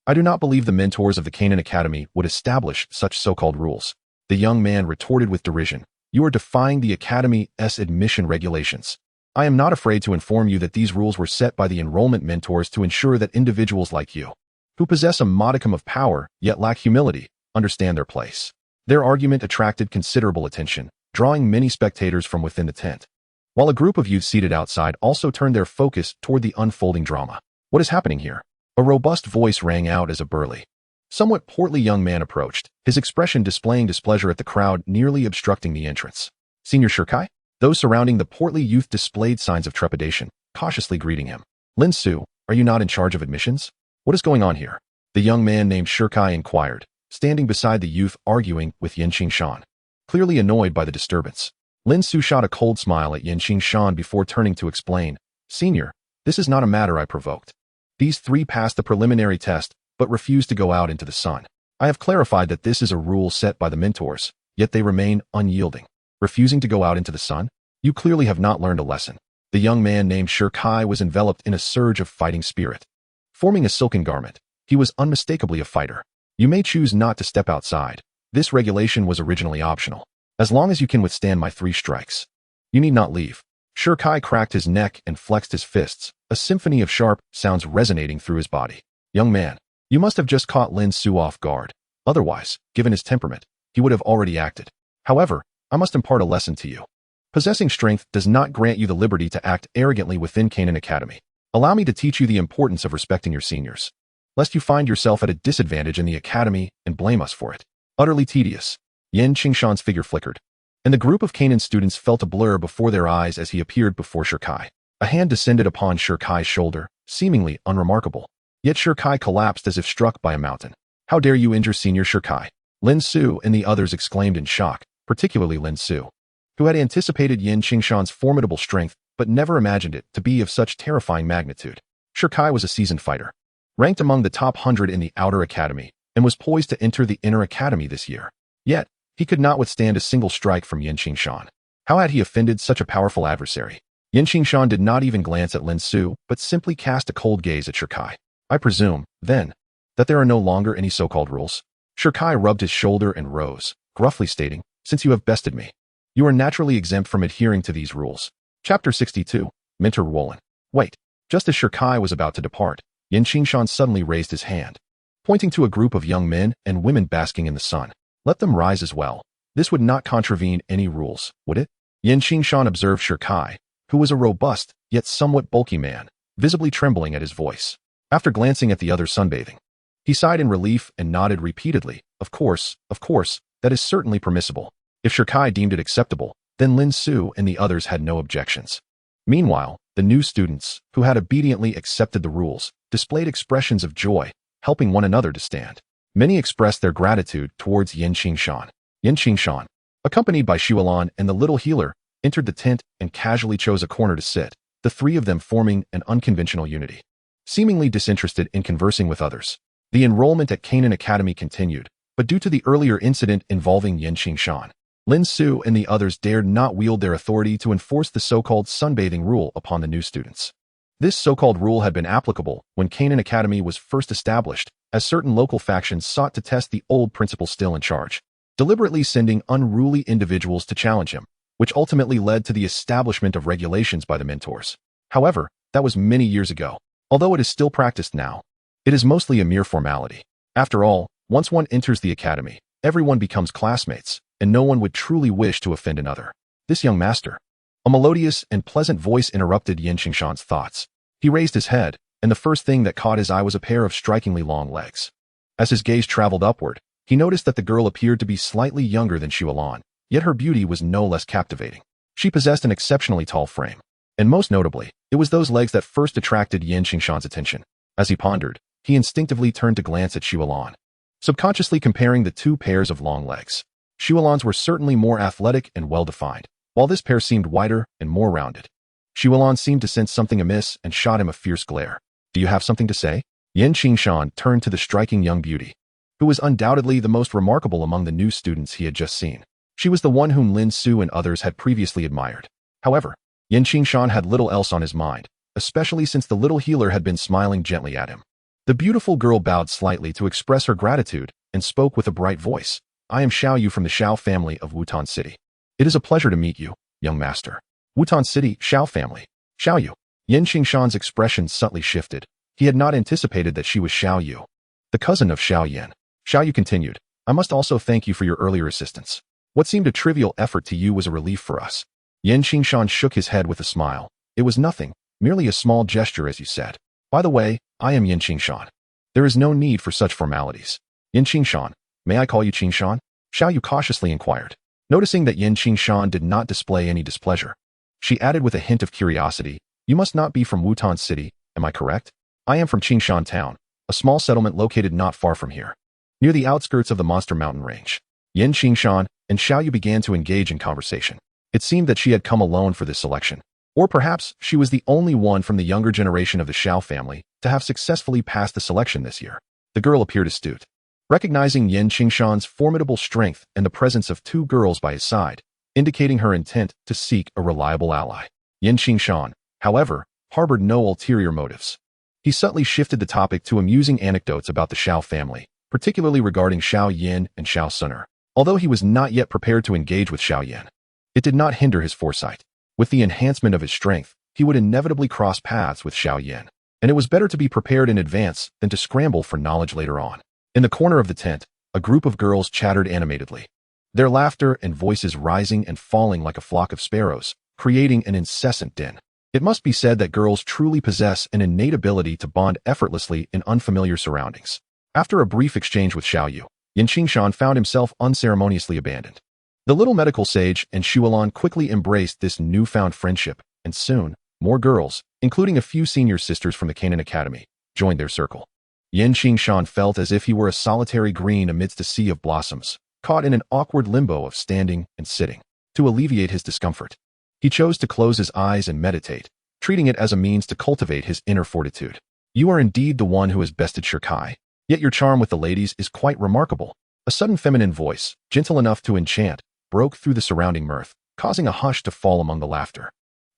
"I do not believe the mentors of the Qingshan Academy would establish such so-called rules." The young man retorted with derision, "You are defying the Academy's admission regulations. I am not afraid to inform you that these rules were set by the enrollment mentors to ensure that individuals like you, who possess a modicum of power yet lack humility, understand their place." Their argument attracted considerable attention, drawing many spectators from within the tent, while a group of youths seated outside also turned their focus toward the unfolding drama. "What is happening here?" A robust voice rang out as a burly, somewhat portly young man approached, his expression displaying displeasure at the crowd nearly obstructing the entrance. "Senior Shirkai?" Those surrounding the portly youth displayed signs of trepidation, cautiously greeting him. "Lin Su, are you not in charge of admissions? What is going on here?" The young man named Shirkai inquired, standing beside the youth arguing with Qingshan, clearly annoyed by the disturbance. Lin Su shot a cold smile at Qingshan before turning to explain, "Senior, this is not a matter I provoked. These 3 passed the preliminary test, but refused to go out into the sun. I have clarified that this is a rule set by the mentors, yet they remain unyielding. Refusing to go out into the sun? You clearly have not learned a lesson." The young man named Shirkai was enveloped in a surge of fighting spirit. Forming a silken garment, he was unmistakably a fighter. "You may choose not to step outside. This regulation was originally optional. As long as you can withstand my 3 strikes, you need not leave." Shirkai cracked his neck and flexed his fists, a symphony of sharp sounds resonating through his body. "Young man, you must have just caught Lin Su off guard. Otherwise, given his temperament, he would have already acted. However, I must impart a lesson to you. Possessing strength does not grant you the liberty to act arrogantly within Qingshan Academy. Allow me to teach you the importance of respecting your seniors, lest you find yourself at a disadvantage in the academy and blame us for it. Utterly tedious. Qingshan's figure flickered, and the group of Qingshan students felt a blur before their eyes as he appeared before Shirkai. A hand descended upon Shirkai's shoulder, seemingly unremarkable. Yet Shirkai collapsed as if struck by a mountain. How dare you injure Senior Shirkai? Lin Su and the others exclaimed in shock, particularly Lin Su, who had anticipated Qingshan's formidable strength but never imagined it to be of such terrifying magnitude. Shirkai was a seasoned fighter, ranked among the top 100 in the outer academy, and was poised to enter the inner academy this year. Yet, he could not withstand a single strike from Qingshan. How had he offended such a powerful adversary? Qingshan did not even glance at Lin Su, but simply cast a cold gaze at Shirkai. I presume, then, that there are no longer any so-called rules? Shirkai rubbed his shoulder and rose, gruffly stating, since you have bested me, you are naturally exempt from adhering to these rules. Chapter 62, Mentor Wolin. Wait. Just as Shirkai was about to depart, Qingshan suddenly raised his hand, pointing to a group of young men and women basking in the sun. Let them rise as well. This would not contravene any rules, would it? Qingshan observed Shirkai, who was a robust, yet somewhat bulky man, visibly trembling at his voice. After glancing at the others sunbathing, he sighed in relief and nodded repeatedly. Of course, that is certainly permissible. If Shirkai deemed it acceptable, then Lin Su and the others had no objections. Meanwhile, the new students, who had obediently accepted the rules, displayed expressions of joy, helping one another to stand. Many expressed their gratitude towards Qingshan. Qingshan, accompanied by Xuelan and the little healer, entered the tent and casually chose a corner to sit, the three of them forming an unconventional unity. Seemingly disinterested in conversing with others, the enrollment at Qingshan Academy continued, but due to the earlier incident involving Qingshan, Lin Su and the others dared not wield their authority to enforce the so-called sunbathing rule upon the new students. This so-called rule had been applicable when Qingshan Academy was first established, as certain local factions sought to test the old principal still in charge, deliberately sending unruly individuals to challenge him, which ultimately led to the establishment of regulations by the mentors. However, that was many years ago. Although it is still practiced now, it is mostly a mere formality. After all, once one enters the academy, everyone becomes classmates, and no one would truly wish to offend another. This young master. A melodious and pleasant voice interrupted Qingshan's thoughts. He raised his head, and the first thing that caught his eye was a pair of strikingly long legs. As his gaze traveled upward, he noticed that the girl appeared to be slightly younger than Xuelan, yet her beauty was no less captivating. She possessed an exceptionally tall frame, and most notably, it was those legs that first attracted Qingshan's attention. As he pondered, he instinctively turned to glance at Xuelan, subconsciously comparing the two pairs of long legs. Xuelan's were certainly more athletic and well-defined, while this pair seemed wider and more rounded. Xuelan seemed to sense something amiss and shot him a fierce glare. Do you have something to say? Qingshan turned to the striking young beauty, who was undoubtedly the most remarkable among the new students he had just seen. She was the one whom Lin Su and others had previously admired. However, Qingshan had little else on his mind, especially since the little healer had been smiling gently at him. The beautiful girl bowed slightly to express her gratitude and spoke with a bright voice. I am Xiao Yu from the Xiao family of Wutan City. It is a pleasure to meet you, young master. Wutan City, Xiao family. Xiao Yu. Qingshan's expression subtly shifted. He had not anticipated that she was Xiao Yu, the cousin of Xiao Yan. Xiao Yu continued, I must also thank you for your earlier assistance. What seemed a trivial effort to you was a relief for us. Qingshan shook his head with a smile. It was nothing, merely a small gesture as you said. By the way, I am Qingshan. There is no need for such formalities. Qingshan, may I call you Qingshan? Xiao Yu cautiously inquired. Noticing that Qingshan did not display any displeasure, she added with a hint of curiosity, you must not be from Wutan City, am I correct? I am from Qingshan Town, a small settlement located not far from here, near the outskirts of the Monster Mountain Range. Qingshan and Xiao Yu began to engage in conversation. It seemed that she had come alone for this selection. Or perhaps she was the only one from the younger generation of the Xiao family to have successfully passed the selection this year. The girl appeared astute. Recognizing Qingshan's formidable strength and the presence of two girls by his side, indicating her intent to seek a reliable ally. Qingshan, however, harbored no ulterior motives. He subtly shifted the topic to amusing anecdotes about the Xiao family, particularly regarding Xiao Yan and Xiao Suner. Although he was not yet prepared to engage with Xiao Yan, it did not hinder his foresight. With the enhancement of his strength, he would inevitably cross paths with Xiao Yan, and it was better to be prepared in advance than to scramble for knowledge later on. In the corner of the tent, a group of girls chattered animatedly, their laughter and voices rising and falling like a flock of sparrows, creating an incessant din. It must be said that girls truly possess an innate ability to bond effortlessly in unfamiliar surroundings. After a brief exchange with Xiaoyu, Qingshan found himself unceremoniously abandoned. The little medical sage and Shuolan quickly embraced this newfound friendship, and soon, more girls, including a few senior sisters from the Canaan Academy, joined their circle. Qingshan felt as if he were a solitary green amidst a sea of blossoms, caught in an awkward limbo of standing and sitting. To alleviate his discomfort, he chose to close his eyes and meditate, treating it as a means to cultivate his inner fortitude. You are indeed the one who has bested Shirkai, yet your charm with the ladies is quite remarkable. A sudden feminine voice, gentle enough to enchant, broke through the surrounding mirth, causing a hush to fall among the laughter.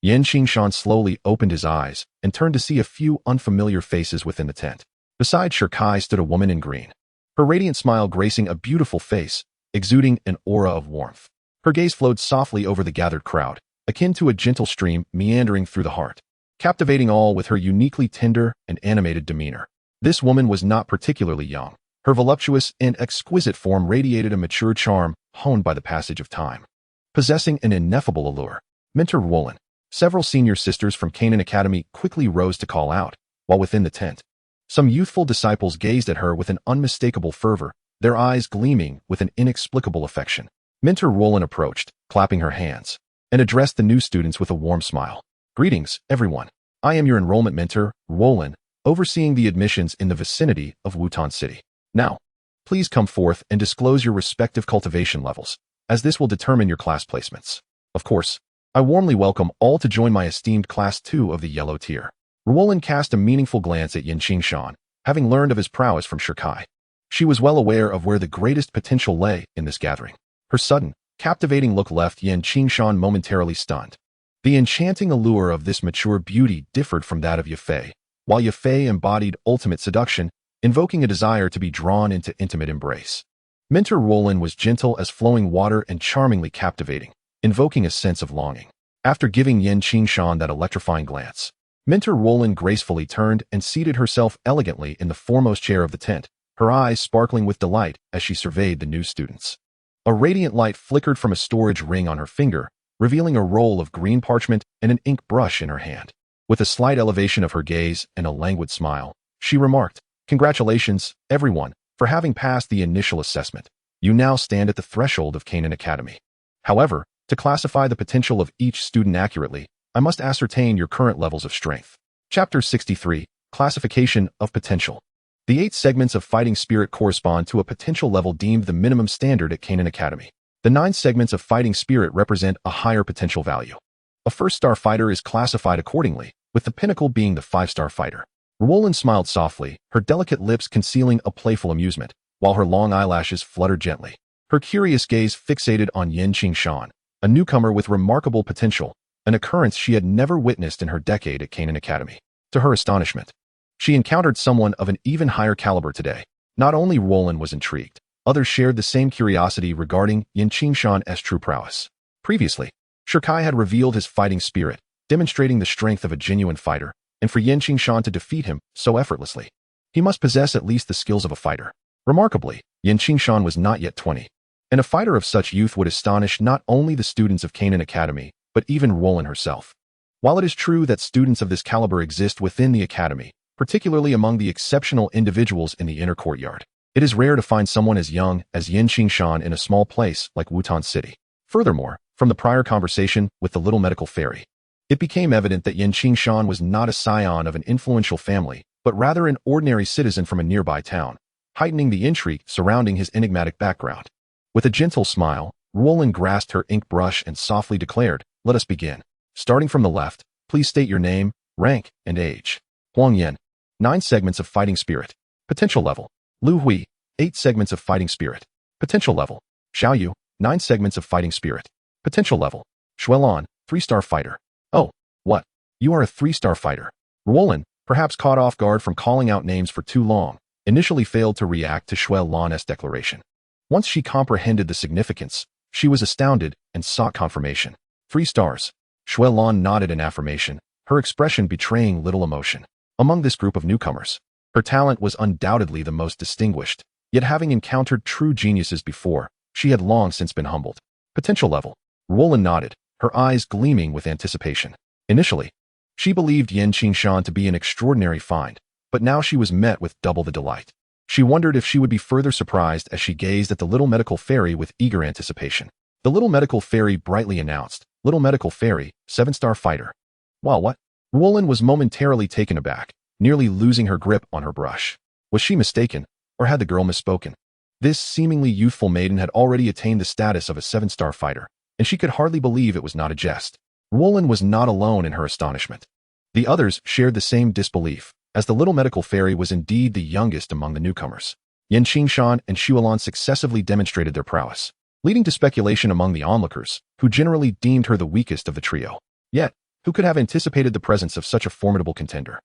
Qingshan slowly opened his eyes and turned to see a few unfamiliar faces within the tent. Beside Shirkai stood a woman in green, her radiant smile gracing a beautiful face, exuding an aura of warmth. Her gaze flowed softly over the gathered crowd, akin to a gentle stream meandering through the heart, captivating all with her uniquely tender and animated demeanor. This woman was not particularly young. Her voluptuous and exquisite form radiated a mature charm honed by the passage of time. Possessing an ineffable allure, Mentor Roland, several senior sisters from Canaan Academy quickly rose to call out, while within the tent, some youthful disciples gazed at her with an unmistakable fervor, their eyes gleaming with an inexplicable affection. Mentor Roland approached, clapping her hands, and addressed the new students with a warm smile. Greetings, everyone. I am your enrollment mentor, Roland, overseeing the admissions in the vicinity of Wutan City. Now, please come forth and disclose your respective cultivation levels, as this will determine your class placements. Of course, I warmly welcome all to join my esteemed Class 2 of the Yellow Tier. Roland cast a meaningful glance at Qingshan, having learned of his prowess from Shirkai. She was well aware of where the greatest potential lay in this gathering. Her sudden, captivating look left Qingshan momentarily stunned. The enchanting allure of this mature beauty differed from that of Yafei, while Yafei embodied ultimate seduction, invoking a desire to be drawn into intimate embrace. Mentor Roland was gentle as flowing water and charmingly captivating, invoking a sense of longing. After giving Qingshan that electrifying glance, Mentor Roland gracefully turned and seated herself elegantly in the foremost chair of the tent, her eyes sparkling with delight as she surveyed the new students. A radiant light flickered from a storage ring on her finger, revealing a roll of green parchment and an ink brush in her hand. With a slight elevation of her gaze and a languid smile, she remarked, "Congratulations, everyone, for having passed the initial assessment. You now stand at the threshold of Canaan Academy. However, to classify the potential of each student accurately, I must ascertain your current levels of strength." Chapter 63, Classification of Potential. The 8 segments of fighting spirit correspond to a potential level deemed the minimum standard at Canaan Academy. The 9 segments of fighting spirit represent a higher potential value. A 1-star fighter is classified accordingly, with the pinnacle being the 5-star fighter. Roland smiled softly, her delicate lips concealing a playful amusement, while her long eyelashes fluttered gently. Her curious gaze fixated on Qingshan, a newcomer with remarkable potential, an occurrence she had never witnessed in her decade at Canaan Academy. To her astonishment, she encountered someone of an even higher caliber today. Not only Roland was intrigued, others shared the same curiosity regarding Qingshan's true prowess. Previously, Shirkai had revealed his fighting spirit, demonstrating the strength of a genuine fighter, and for Qingshan to defeat him so effortlessly, he must possess at least the skills of a fighter. Remarkably, Qingshan was not yet 20, and a fighter of such youth would astonish not only the students of Canaan Academy, but even Roland herself. While it is true that students of this caliber exist within the academy, particularly among the exceptional individuals in the inner courtyard, it is rare to find someone as young as Qingshan in a small place like Wutan City. Furthermore, from the prior conversation with the little medical fairy, it became evident that Qingshan was not a scion of an influential family, but rather an ordinary citizen from a nearby town, heightening the intrigue surrounding his enigmatic background. With a gentle smile, Roland grasped her ink brush and softly declared, "Let us begin. Starting from the left, please state your name, rank, and age." Huang Yan, 9 segments of fighting spirit. Potential level. Lu Hui, 8 segments of fighting spirit. Potential level. Xiaoyu, 9 segments of fighting spirit. Potential level. Shuelan, 3-star fighter. Oh, what? You are a 3-star fighter. Roland, perhaps caught off guard from calling out names for too long, initially failed to react to Shuelan's declaration. Once she comprehended the significance, she was astounded and sought confirmation. 3 stars. Shuelan nodded in affirmation, her expression betraying little emotion. Among this group of newcomers, her talent was undoubtedly the most distinguished, Yet having encountered true geniuses before, she had long since been humbled. Potential level. Roland nodded, her eyes gleaming with anticipation. Initially, she believed Qingshan to be an extraordinary find, but now she was met with double the delight. She wondered if she would be further surprised as she gazed at the little medical fairy with eager anticipation. The little medical fairy brightly announced, "Little medical fairy, 7-star fighter." Wow, what? Roland was momentarily taken aback, nearly losing her grip on her brush. Was she mistaken, or had the girl misspoken? This seemingly youthful maiden had already attained the status of a 7-star fighter, and she could hardly believe it was not a jest. Roland was not alone in her astonishment. The others shared the same disbelief, as the little medical fairy was indeed the youngest among the newcomers. Qingshan and Xuelan successively demonstrated their prowess, leading to speculation among the onlookers, who generally deemed her the weakest of the trio. Yet, who could have anticipated the presence of such a formidable contender?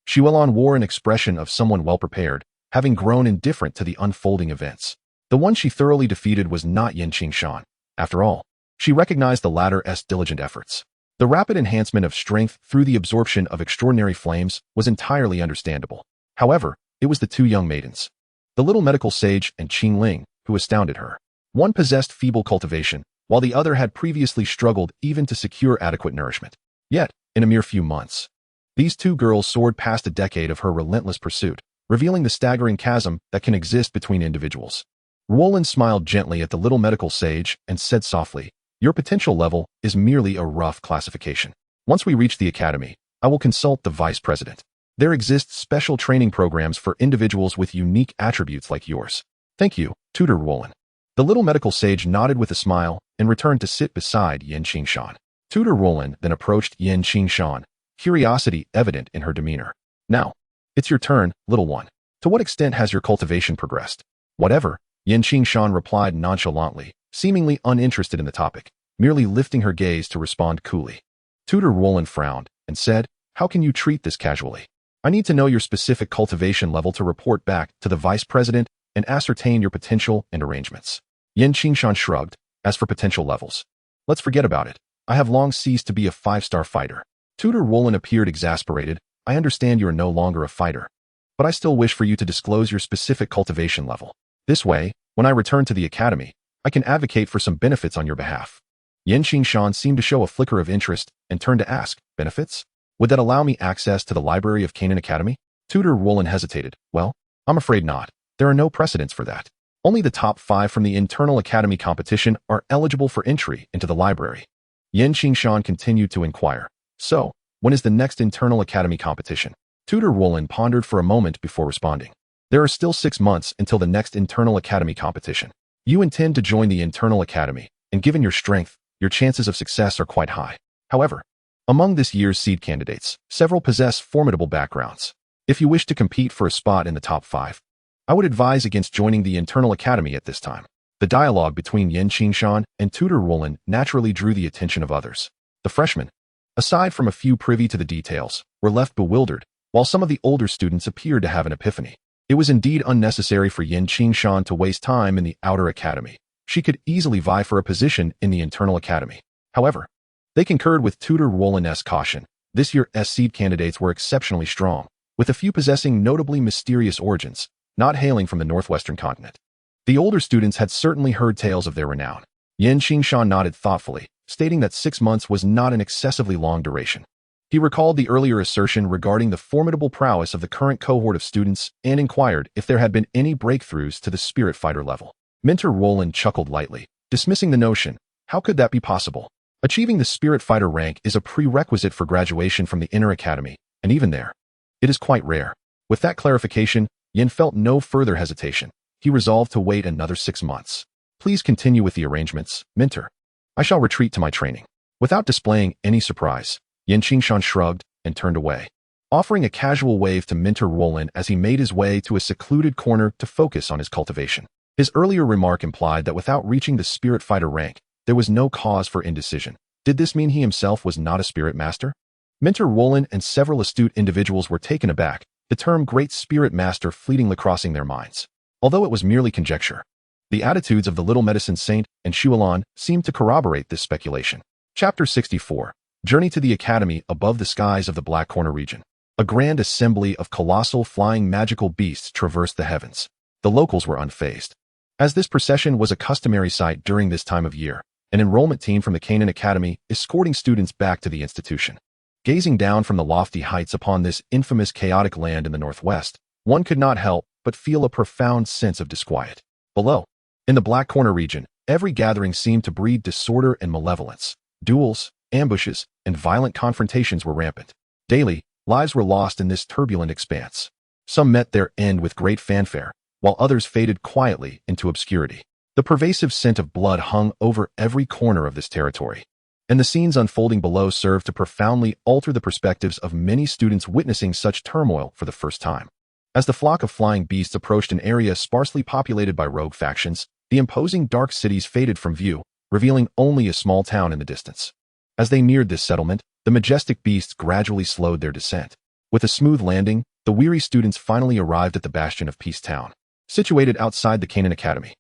Xuelan wore an expression of someone well-prepared, having grown indifferent to the unfolding events. The one she thoroughly defeated was not Qingshan. After all, she recognized the latter's diligent efforts. The rapid enhancement of strength through the absorption of extraordinary flames was entirely understandable. However, it was the two young maidens, the little medical sage and Qingling, who astounded her. One possessed feeble cultivation, while the other had previously struggled even to secure adequate nourishment. Yet, in a mere few months, these two girls soared past a decade of her relentless pursuit, revealing the staggering chasm that can exist between individuals. Roland smiled gently at the little medical sage and said softly, "Your potential level is merely a rough classification. Once we reach the academy, I will consult the vice president. There exist special training programs for individuals with unique attributes like yours." "Thank you, Tutor Roland." The little medical sage nodded with a smile and returned to sit beside Qingshan. Tutor Roland then approached Qingshan, curiosity evident in her demeanor. "Now, it's your turn, little one. To what extent has your cultivation progressed?" "Whatever," Qingshan replied nonchalantly, seemingly uninterested in the topic, merely lifting her gaze to respond coolly. Tutor Roland frowned and said, "How can you treat this casually? I need to know your specific cultivation level to report back to the vice president and ascertain your potential and arrangements." Qingshan shrugged. "As for potential levels, let's forget about it. I have long ceased to be a 5-star fighter." Tutor Roland appeared exasperated. "I understand you are no longer a fighter, but I still wish for you to disclose your specific cultivation level. This way, when I return to the academy, I can advocate for some benefits on your behalf." Qingshan seemed to show a flicker of interest and turned to ask, "Benefits? Would that allow me access to the library of Canaan Academy?" Tutor Roland hesitated. "Well, I'm afraid not. There are no precedents for that. Only the top 5 from the internal academy competition are eligible for entry into the library." Qingshan continued to inquire, "So, when is the next internal academy competition?" Tutor Roland pondered for a moment before responding. "There are still 6 months until the next internal academy competition. You intend to join the internal academy, and given your strength, your chances of success are quite high. However, among this year's seed candidates, several possess formidable backgrounds. If you wish to compete for a spot in the top 5, I would advise against joining the internal academy at this time." The dialogue between Qingshan and Tutor Roland naturally drew the attention of others. The freshmen, aside from a few privy to the details, were left bewildered, while some of the older students appeared to have an epiphany. It was indeed unnecessary for Qingshan to waste time in the outer academy. She could easily vie for a position in the internal academy. However, they concurred with Tutor Roland's caution. This year's seed candidates were exceptionally strong, with a few possessing notably mysterious origins, not hailing from the northwestern continent. The older students had certainly heard tales of their renown. Qingshan nodded thoughtfully, stating that 6 months was not an excessively long duration. He recalled the earlier assertion regarding the formidable prowess of the current cohort of students and inquired if there had been any breakthroughs to the spirit fighter level. Mentor Roland chuckled lightly, dismissing the notion. How could that be possible? Achieving the spirit fighter rank is a prerequisite for graduation from the inner academy, and even there, it is quite rare. With that clarification, Yin felt no further hesitation. He resolved to wait another 6 months. "Please continue with the arrangements, Mentor. I shall retreat to my training." Without displaying any surprise, Qingshan shrugged and turned away, offering a casual wave to Mentor Roland as he made his way to a secluded corner to focus on his cultivation. His earlier remark implied that without reaching the spirit fighter rank, there was no cause for indecision. Did this mean he himself was not a spirit master? Mentor Roland and several astute individuals were taken aback, the term Great Spirit Master fleetingly crossing their minds. Although it was merely conjecture, the attitudes of the little medicine saint and Xuelan seemed to corroborate this speculation. Chapter 64. Journey to the Academy above the skies of the Black Corner region. A grand assembly of colossal flying magical beasts traversed the heavens. the locals were unfazed. As this procession was a customary sight during this time of year, an enrollment team from the Qingshan Academy escorting students back to the institution. Gazing down from the lofty heights upon this infamous chaotic land in the northwest, one could not help but feel a profound sense of disquiet. Below, in the Black Corner region, every gathering seemed to breed disorder and malevolence. Duels, ambushes, and violent confrontations were rampant. Daily, lives were lost in this turbulent expanse. Some met their end with great fanfare, while others faded quietly into obscurity. The pervasive scent of blood hung over every corner of this territory, and the scenes unfolding below served to profoundly alter the perspectives of many students witnessing such turmoil for the first time. As the flock of flying beasts approached an area sparsely populated by rogue factions, the imposing dark cities faded from view, revealing only a small town in the distance. As they neared this settlement, the majestic beasts gradually slowed their descent. With a smooth landing, the weary students finally arrived at the bastion of Peace Town, situated outside the Qingshan Academy.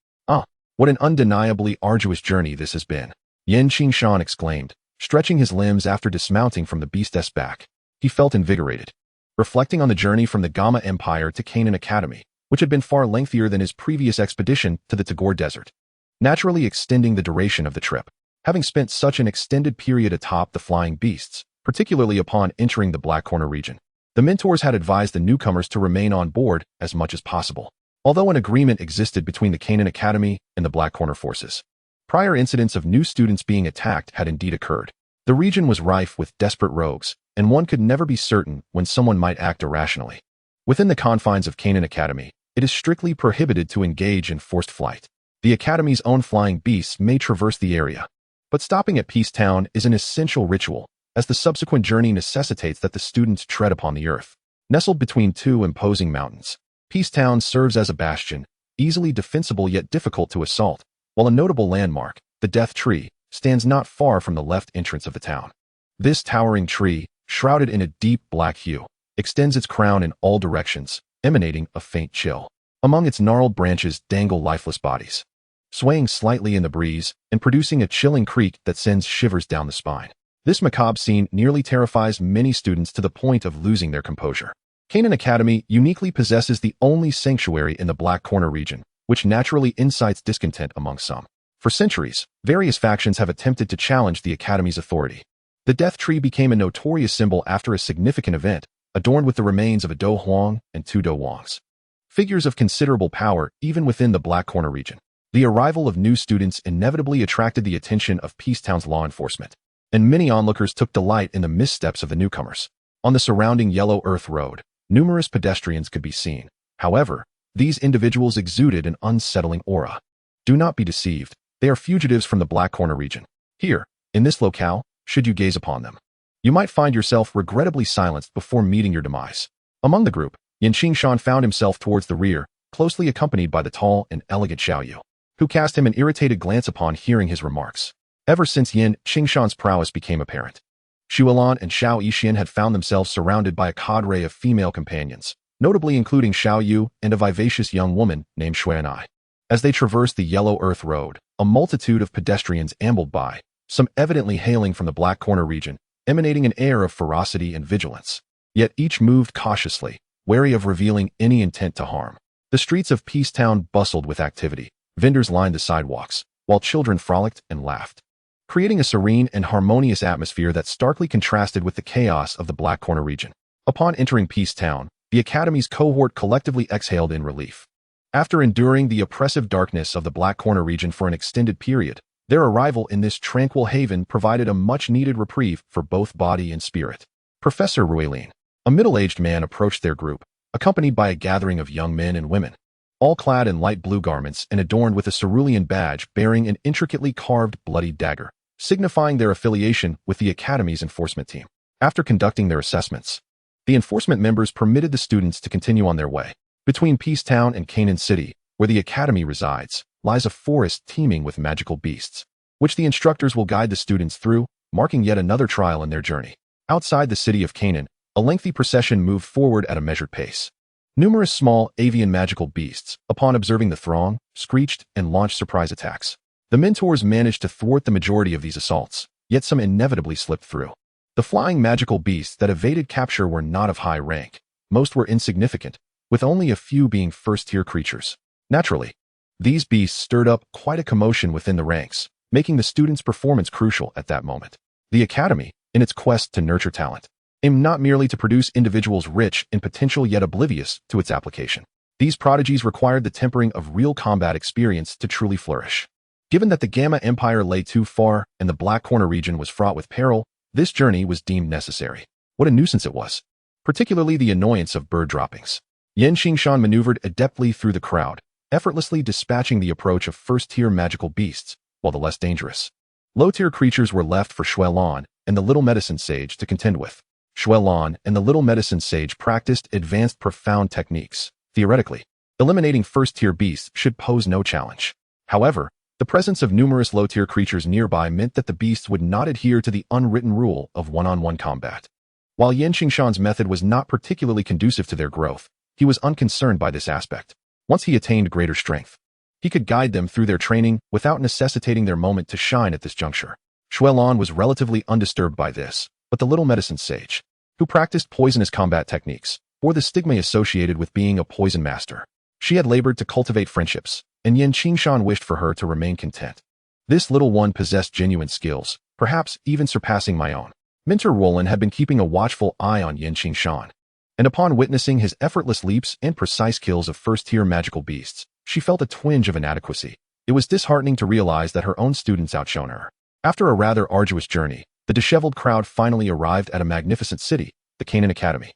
What an undeniably arduous journey this has been, Qingshan exclaimed, stretching his limbs after dismounting from the beast's back. He felt invigorated. Reflecting on the journey from the Gamma Empire to Qingshan Academy, which had been far lengthier than his previous expedition to the Tagore Desert, naturally extending the duration of the trip. Having spent such an extended period atop the flying beasts, particularly upon entering the Black Corner region, the mentors had advised the newcomers to remain on board as much as possible. Although an agreement existed between the Qingshan Academy and the Black Corner forces, prior incidents of new students being attacked had indeed occurred. The region was rife with desperate rogues, and one could never be certain when someone might act irrationally. Within the confines of Qingshan Academy, it is strictly prohibited to engage in forced flight. The Academy's own flying beasts may traverse the area, but stopping at Peace Town is an essential ritual, as the subsequent journey necessitates that the students tread upon the earth. Nestled between two imposing mountains, Peace Town serves as a bastion, easily defensible yet difficult to assault, while a notable landmark, the Death Tree, stands not far from the left entrance of the town. This towering tree, shrouded in a deep black hue, extends its crown in all directions, emanating a faint chill. Among its gnarled branches dangle lifeless bodies, swaying slightly in the breeze and producing a chilling creak that sends shivers down the spine. This macabre scene nearly terrifies many students to the point of losing their composure. Qingshan Academy uniquely possesses the only sanctuary in the Black Corner region, which naturally incites discontent among some. For centuries, various factions have attempted to challenge the Academy's authority. The Death Tree became a notorious symbol after a significant event, adorned with the remains of a Do Huang and two Do Wangs, figures of considerable power even within the Black Corner region. The arrival of new students inevitably attracted the attention of Peace Town's law enforcement, and many onlookers took delight in the missteps of the newcomers. On the surrounding Yellow Earth Road, numerous pedestrians could be seen. However, these individuals exuded an unsettling aura. Do not be deceived, they are fugitives from the Black Corner region. Here, in this locale, should you gaze upon them, you might find yourself regrettably silenced before meeting your demise. Among the group, Qingshan found himself towards the rear, closely accompanied by the tall and elegant Xiaoyu, who cast him an irritated glance upon hearing his remarks. Ever since Qingshan's prowess became apparent, Shualan and Xiao Yixian had found themselves surrounded by a cadre of female companions, notably including Xiaoyu and a vivacious young woman named Xuanai. As they traversed the Yellow Earth Road, a multitude of pedestrians ambled by, some evidently hailing from the Black Corner region, emanating an air of ferocity and vigilance. Yet each moved cautiously, wary of revealing any intent to harm. The streets of Peace Town bustled with activity. Vendors lined the sidewalks, while children frolicked and laughed, creating a serene and harmonious atmosphere that starkly contrasted with the chaos of the Black Corner region. Upon entering Peace Town, the Academy's cohort collectively exhaled in relief. After enduring the oppressive darkness of the Black Corner region for an extended period, their arrival in this tranquil haven provided a much-needed reprieve for both body and spirit. Professor Ruelin, a middle-aged man, approached their group, accompanied by a gathering of young men and women, all clad in light blue garments and adorned with a cerulean badge bearing an intricately carved bloody dagger, signifying their affiliation with the Academy's enforcement team. After conducting their assessments, the enforcement members permitted the students to continue on their way. Between Peace Town and Qingshan City, where the Academy resides, lies a forest teeming with magical beasts, which the instructors will guide the students through, marking yet another trial in their journey. Outside the city of Qingshan, a lengthy procession moved forward at a measured pace. Numerous small avian magical beasts, upon observing the throng, screeched and launched surprise attacks. The mentors managed to thwart the majority of these assaults, yet some inevitably slipped through. The flying magical beasts that evaded capture were not of high rank. Most were insignificant, with only a few being first-tier creatures. Naturally, these beasts stirred up quite a commotion within the ranks, making the students' performance crucial at that moment. The academy, in its quest to nurture talent, aimed not merely to produce individuals rich in potential yet oblivious to its application. These prodigies required the tempering of real combat experience to truly flourish. Given that the Gamma Empire lay too far and the Black Corner region was fraught with peril, this journey was deemed necessary. What a nuisance it was. Particularly the annoyance of bird droppings. Qingshan maneuvered adeptly through the crowd, effortlessly dispatching the approach of first-tier magical beasts, while the less dangerous low-tier creatures were left for Xuelan and the Little Medicine Sage to contend with. Xuelan and the Little Medicine Sage practiced advanced profound techniques. Theoretically, eliminating first-tier beasts should pose no challenge. However, the presence of numerous low-tier creatures nearby meant that the beasts would not adhere to the unwritten rule of one-on-one combat. While Qingshan's method was not particularly conducive to their growth, he was unconcerned by this aspect. Once he attained greater strength, he could guide them through their training without necessitating their moment to shine at this juncture. Xuelan was relatively undisturbed by this, but the Little Medicine Sage, who practiced poisonous combat techniques, bore the stigma associated with being a poison master. She had labored to cultivate friendships, and Qingshan wished for her to remain content. This little one possessed genuine skills, perhaps even surpassing my own. Mentor Roland had been keeping a watchful eye on Qingshan, and upon witnessing his effortless leaps and precise kills of first-tier magical beasts, she felt a twinge of inadequacy. It was disheartening to realize that her own students outshone her. After a rather arduous journey, the disheveled crowd finally arrived at a magnificent city, the Canaan Academy.